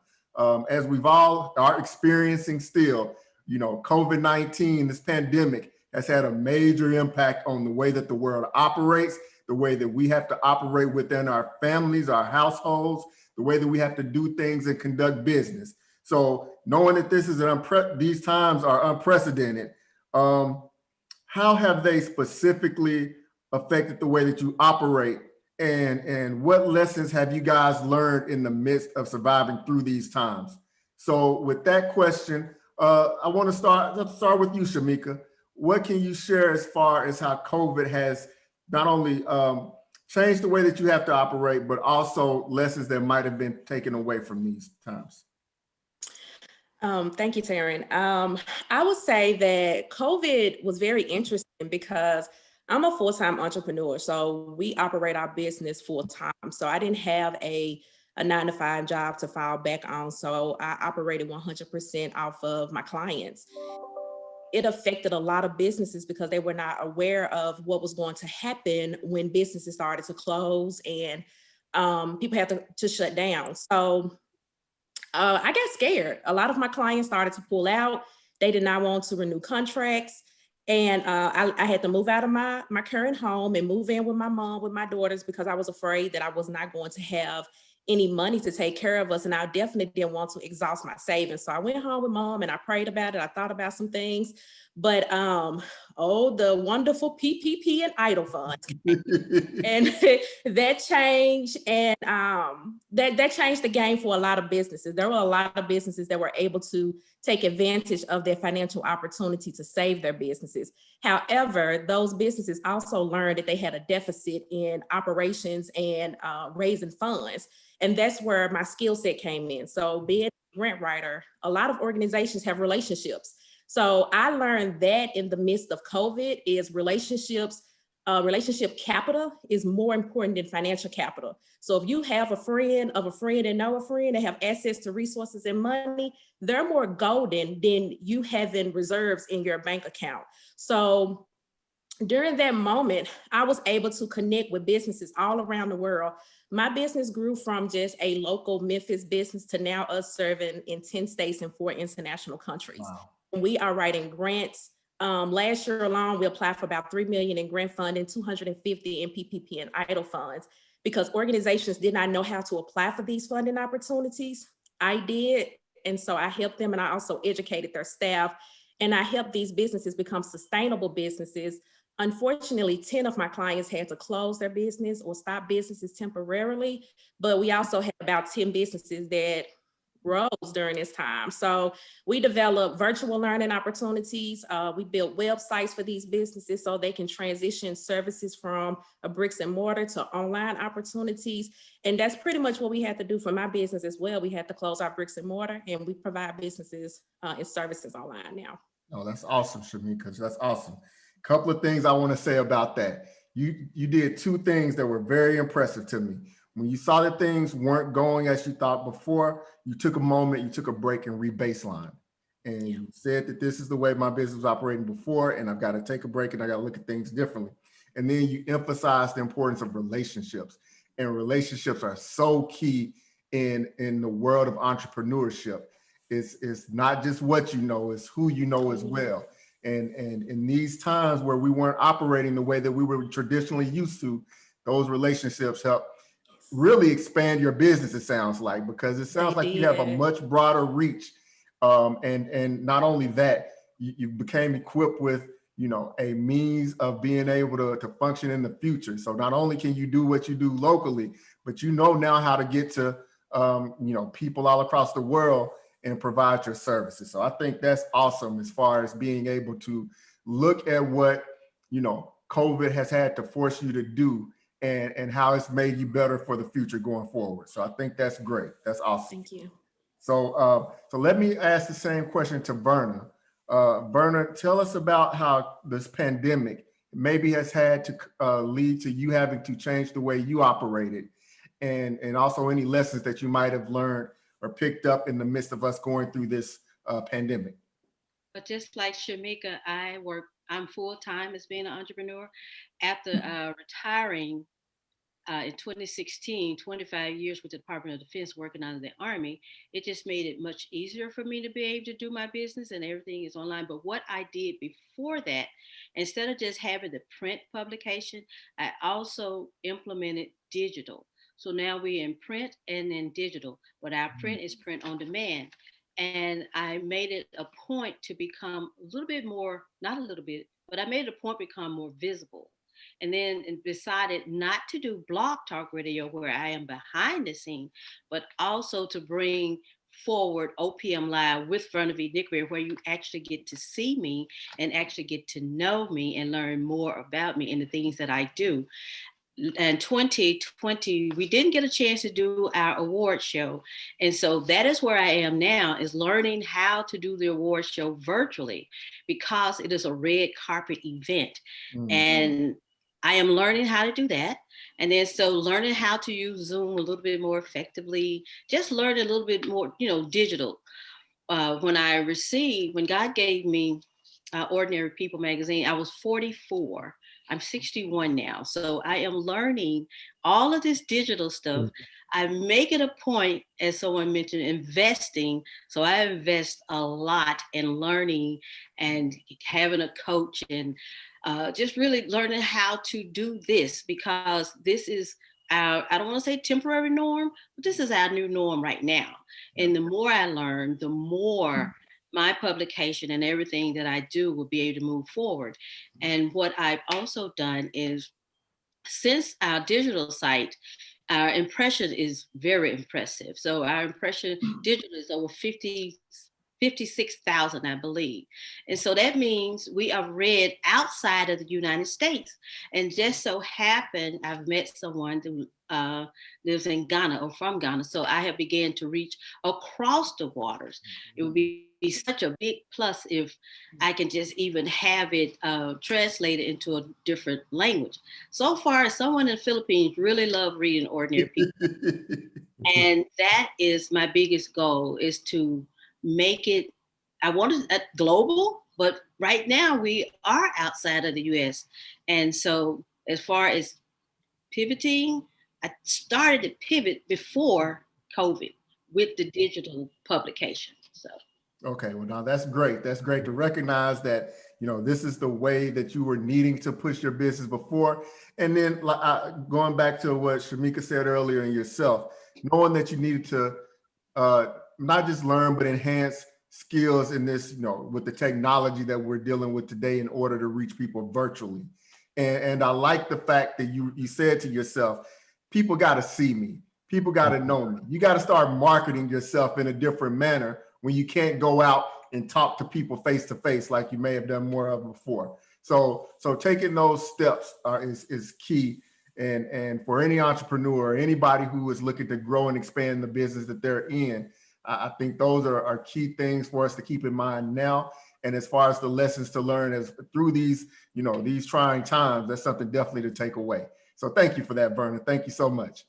As we've all are experiencing still, you know, COVID-19, this pandemic has had a major impact on the way that the world operates, the way that we have to operate within our families, our households, the way that we have to do things and conduct business. So knowing that this is these times are unprecedented, how have they specifically affected the way that you operate, and what lessons have you guys learned in the midst of surviving through these times? So with that question, I want to start with you, Shamika. What can you share as far as how COVID has not only changed the way that you have to operate, but also lessons that might have been taken away from these times? Thank you, Taryn. I would say that COVID was very interesting because I'm a full-time entrepreneur. So we operate our business full-time. So I didn't have a 9-to-5 job to fall back on. So I operated 100% off of my clients. It affected a lot of businesses because they were not aware of what was going to happen when businesses started to close and people had to shut down. So I got scared. A lot of my clients started to pull out. They did not want to renew contracts. And I had to move out of my current home and move in with my mom, with my daughters, because I was afraid that I was not going to have any money to take care of us. And I definitely didn't want to exhaust my savings. So I went home with mom and I prayed about it. I thought about some things, but the wonderful PPP and EIDL funds. And that changed, and that changed the game for a lot of businesses. There were a lot of businesses that were able to take advantage of their financial opportunity to save their businesses. However, those businesses also learned that they had a deficit in operations and raising funds. And that's where my skill set came in. So being a grant writer, a lot of organizations have relationships. So I learned that in the midst of COVID is relationships. Relationship capital is more important than financial capital. So if you have a friend of a friend and know a friend that have access to resources and money, they're more golden than you having reserves in your bank account. So during that moment, I was able to connect with businesses all around the world. My business grew from just a local Memphis business to now us serving in 10 states and 4 international countries. Wow. We are writing grants. Last year alone, we applied for about $3 million in grant funding, $250 in PPP and EIDL funds. because organizations did not know how to apply for these funding opportunities. I did, and so I helped them, and I also educated their staff, and I helped these businesses become sustainable businesses. Unfortunately, 10 of my clients had to close their business or stop businesses temporarily, but we also had about 10 businesses that rose during this time. So we developed virtual learning opportunities. We built websites for these businesses so they can transition services from a bricks and mortar to online opportunities. And that's pretty much what we had to do for my business as well. We had to close our bricks and mortar, and we provide businesses and services online now. Oh, that's awesome, Shamika. That's awesome. Couple of things I want to say about that. You did two things that were very impressive to me. When you saw that things weren't going as you thought before, you took a moment, you took a break and re-baseline. And you said that this is the way my business was operating before, and I've got to take a break and I got to look at things differently. And then you emphasize the importance of relationships. And relationships are so key in the world of entrepreneurship. It's not just what you know, it's who you know as well. And in these times where we weren't operating the way that we were traditionally used to, those relationships help really expand your business, it sounds like, because it sounds like you have a much broader reach. And not only that, you became equipped with, a means of being able to function in the future. So not only can you do what you do locally, but you know now how to get to, people all across the world and provide your services. So I think that's awesome as far as being able to look at what, COVID has had to force you to do and how it's made you better for the future going forward. So I think that's great. That's awesome. Thank you. So let me ask the same question to Verna. Verna, tell us about how this pandemic maybe has had to lead to you having to change the way you operated, and also any lessons that you might have learned or picked up in the midst of us going through this pandemic. But just like Shamika, I'm full-time as being an entrepreneur. After retiring in 2016, 25 years with the Department of Defense working under the Army, it just made it much easier for me to be able to do my business, and everything is online. But what I did before that, instead of just having the print publication, I also implemented digital. So now we're in print and then digital, but our print is print on demand. And I made it a point to become a little bit more, not a little bit, but I made it a point to become more visible. And then decided not to do blog talk radio where I am behind the scene, but also to bring forward OPM Live with Front Nickelberry, where you actually get to see me and actually get to know me and learn more about me and the things that I do. In 2020, we didn't get a chance to do our award show. And so that is where I am now, is learning how to do the award show virtually, because it is a red carpet event. Mm-hmm. And I am learning how to do that. And then so learning how to use Zoom a little bit more effectively, just learn a little bit more, digital. When God gave me Ordinary People magazine, I was 44. I'm 61 now. So I am learning all of this digital stuff. I make it a point, as someone mentioned, investing. So I invest a lot in learning and having a coach and just really learning how to do this, because this is our, I don't want to say temporary norm, but this is our new norm right now. And the more I learn, the more my publication and everything that I do will be able to move forward. And what I've also done is, since our digital site, our impression is very impressive. So our impression digital is over 56,000, I believe. And so that means we are read outside of the United States. And just so happened, I've met someone who lives in Ghana or from Ghana. So I have began to reach across the waters. It would be such a big plus if I can just even have it translated into a different language. So far, someone in the Philippines really love reading Ordinary People. And that is my biggest goal, is to make it, I want it global, but right now we are outside of the US. And so as far as pivoting, I started to pivot before COVID with the digital publication. So. Okay, well, now that's great. That's great to recognize that you know, this is the way that you were needing to push your business before. And then going back to what Shamika said earlier in yourself, knowing that you needed to not just learn, but enhance skills in this, you know, with the technology that we're dealing with today in order to reach people virtually. And I like the fact that you said to yourself, people got to see me. People got to know me. You got to start marketing yourself in a different manner when you can't go out and talk to people face to face like you may have done more of before. So taking those steps is key. And for any entrepreneur or anybody who is looking to grow and expand the business that they're in, I think those are key things for us to keep in mind now. And as far as the lessons to learn as through these, you know, these trying times, that's something definitely to take away. So thank you for that, Vernon. Thank you so much.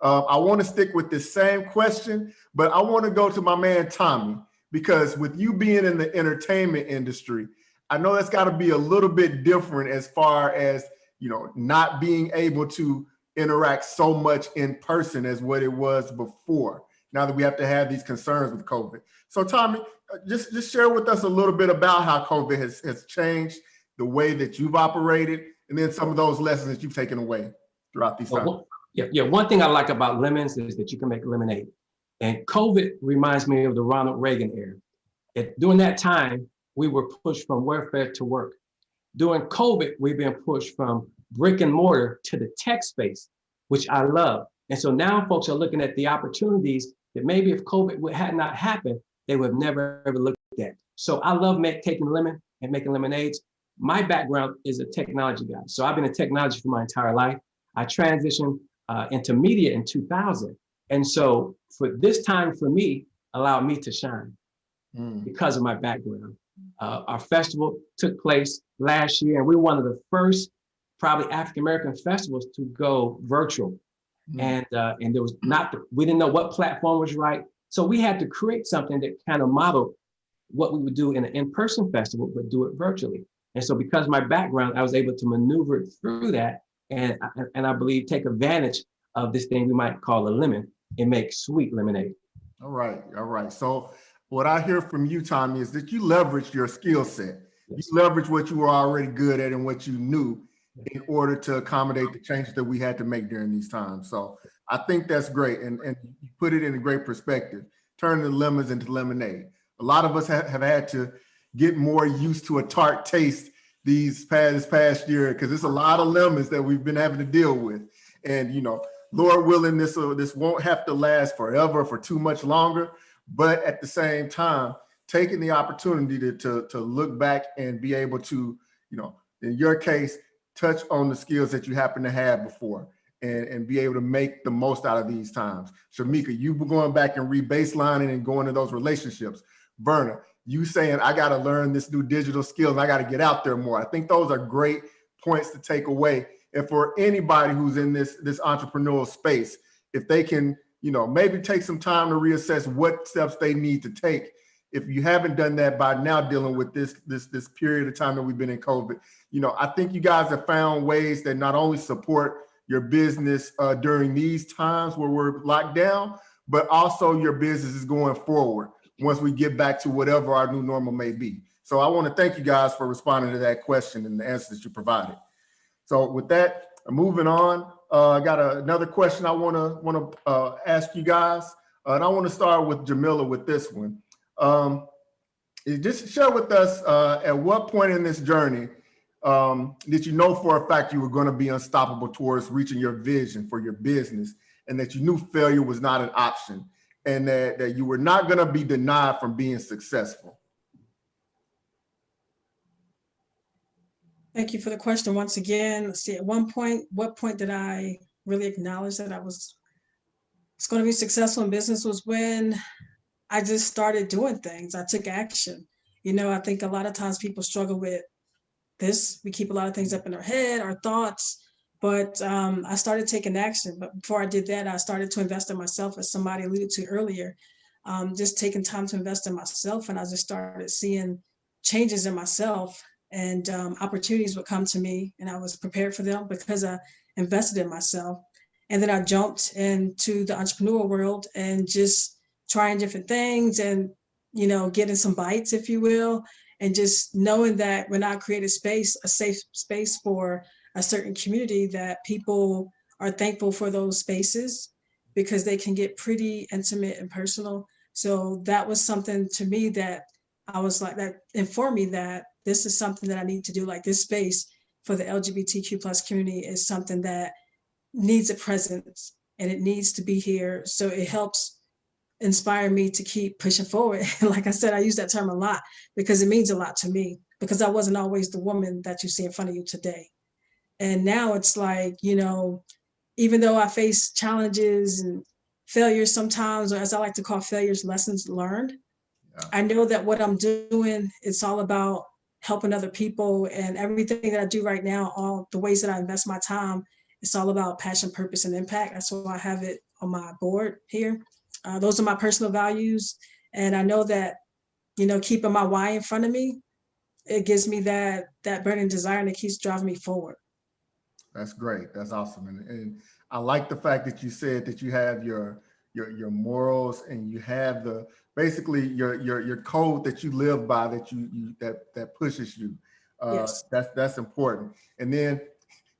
I want to stick with this same question, but I want to go to my man, Tommy, because with you being in the entertainment industry, I know that's got to be a little bit different as far as, you know, not being able to interact so much in person as what it was before, now that we have to have these concerns with COVID. So Tommy, just share with us a little bit about how COVID has changed the way that you've operated, and then some of those lessons that you've taken away throughout these times. Yeah. One thing I like about lemons is that you can make lemonade. And COVID reminds me of the Ronald Reagan era. During that time, we were pushed from welfare to work. During COVID, we've been pushed from brick and mortar to the tech space, which I love. And so now folks are looking at the opportunities that maybe if COVID had not happened, they would have never ever looked at. So I love taking lemon and making lemonades. My background is a technology guy. So I've been in technology for my entire life. I transitioned into media in 2000. And so for this time for me, allowed me to shine because of my background. Our festival took place last year, and we were one of the first probably African-American festivals to go virtual. And there was we didn't know what platform was right. So we had to create something that kind of modeled what we would do in an in-person festival, but do it virtually. And so because of my background, I was able to maneuver it through that. And I believe take advantage of this thing we might call a lemon and make sweet lemonade. All right. So what I hear from you, Tommy, is that you leverage your skill set. Yes. You leverage what you were already good at and what you knew in order to accommodate the changes that we had to make during these times. So I think that's great. And you put it in a great perspective, turning the lemons into lemonade. A lot of us have had to get more used to a tart taste this past year, because it's a lot of lemons that we've been having to deal with. And, you know, Lord willing, this won't have to last forever, for too much longer. But at the same time, taking the opportunity to look back and be able to, you know, in your case, touch on the skills that you happen to have before and be able to make the most out of these times. Shamika, you were going back and re-baselining and going to those relationships. Verna, you saying, I got to learn this new digital skill and I got to get out there more. I think those are great points to take away. And for anybody who's in this entrepreneurial space, if they can, you know, maybe take some time to reassess what steps they need to take. If you haven't done that by now, dealing with this period of time that we've been in COVID, you know, I think you guys have found ways that not only support your business during these times where we're locked down, but also your business is going forward once we get back to whatever our new normal may be. So I want to thank you guys for responding to that question and the answers that you provided. So with that, moving on, I got another question I want to ask you guys, and I want to start with Jamila with this one. Just share with us at what point in this journey did you know for a fact you were going to be unstoppable towards reaching your vision for your business, and that you knew failure was not an option, and that you were not going to be denied from being successful? Thank you for the question once again. Let's see, at what point did I really acknowledge that I was going to be successful in business? Was when I just started doing things. I took action. You know, I think a lot of times people struggle with this. We keep a lot of things up in our head, our thoughts, but I started taking action. But before I did that, I started to invest in myself, as somebody alluded to earlier, just taking time to invest in myself. And I just started seeing changes in myself, and opportunities would come to me, and I was prepared for them because I invested in myself. And then I jumped into the entrepreneurial world and just trying different things and, you know, getting some bites, if you will. And just knowing that when I create a space, a safe space for a certain community, that people are thankful for those spaces because they can get pretty intimate and personal. So that was something to me that I was like, that informed me that this is something that I need to do. Like this space for the LGBTQ plus community is something that needs a presence and it needs to be here. So it helps inspire me to keep pushing forward. And like I said, I use that term a lot because it means a lot to me, because I wasn't always the woman that you see in front of you today. And now it's like, you know, even though I face challenges and failures sometimes, or as I like to call failures, lessons learned, I know that what I'm doing, it's all about helping other people, and everything that I do right now, all the ways that I invest my time, it's all about passion, purpose, and impact. That's why I have it on my board here. Those are my personal values. And I know that, you know, keeping my why in front of me, it gives me that burning desire, and it keeps driving me forward. That's great. That's awesome. And I like the fact that you said that you have your morals, and you have the basically your code that you live by, that pushes you. Yes. That's important. And then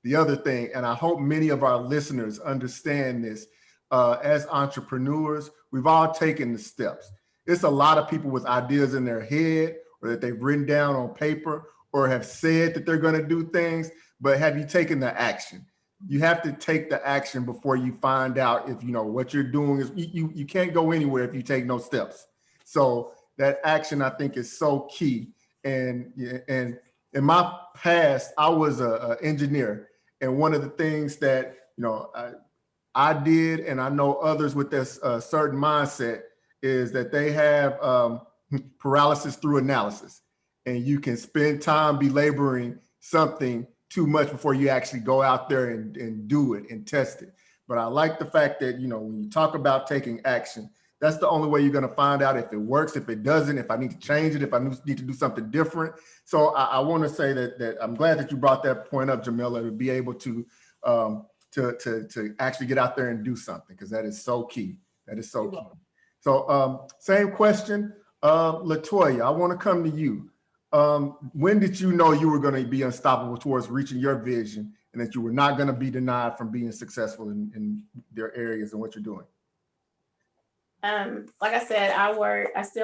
the other thing, and I hope many of our listeners understand this, as entrepreneurs, we've all taken the steps. It's a lot of people with ideas in their head, or that they've written down on paper, or have said that they're going to do things, but have you taken the action? You have to take the action before you find out if, you know, what you're doing is, you can't go anywhere if you take no steps. So that action, I think, is so key. And in my past, I was an engineer. And one of the things that, you know, I did, and I know others with this certain mindset, is that they have paralysis through analysis. And you can spend time belaboring something too much before you actually go out there and do it and test it. But I like the fact that, you know, when you talk about taking action, that's the only way you're going to find out if it works, if it doesn't, if I need to change it, if I need to do something different. So I want to say that I'm glad that you brought that point up, Jamila, to be able to actually get out there and do something, because that is so key. That is so key. So same question, LaToya, I want to come to you. When did you know you were going to be unstoppable towards reaching your vision, and that you were not going to be denied from being successful in their areas and what you're doing? Like I said, I still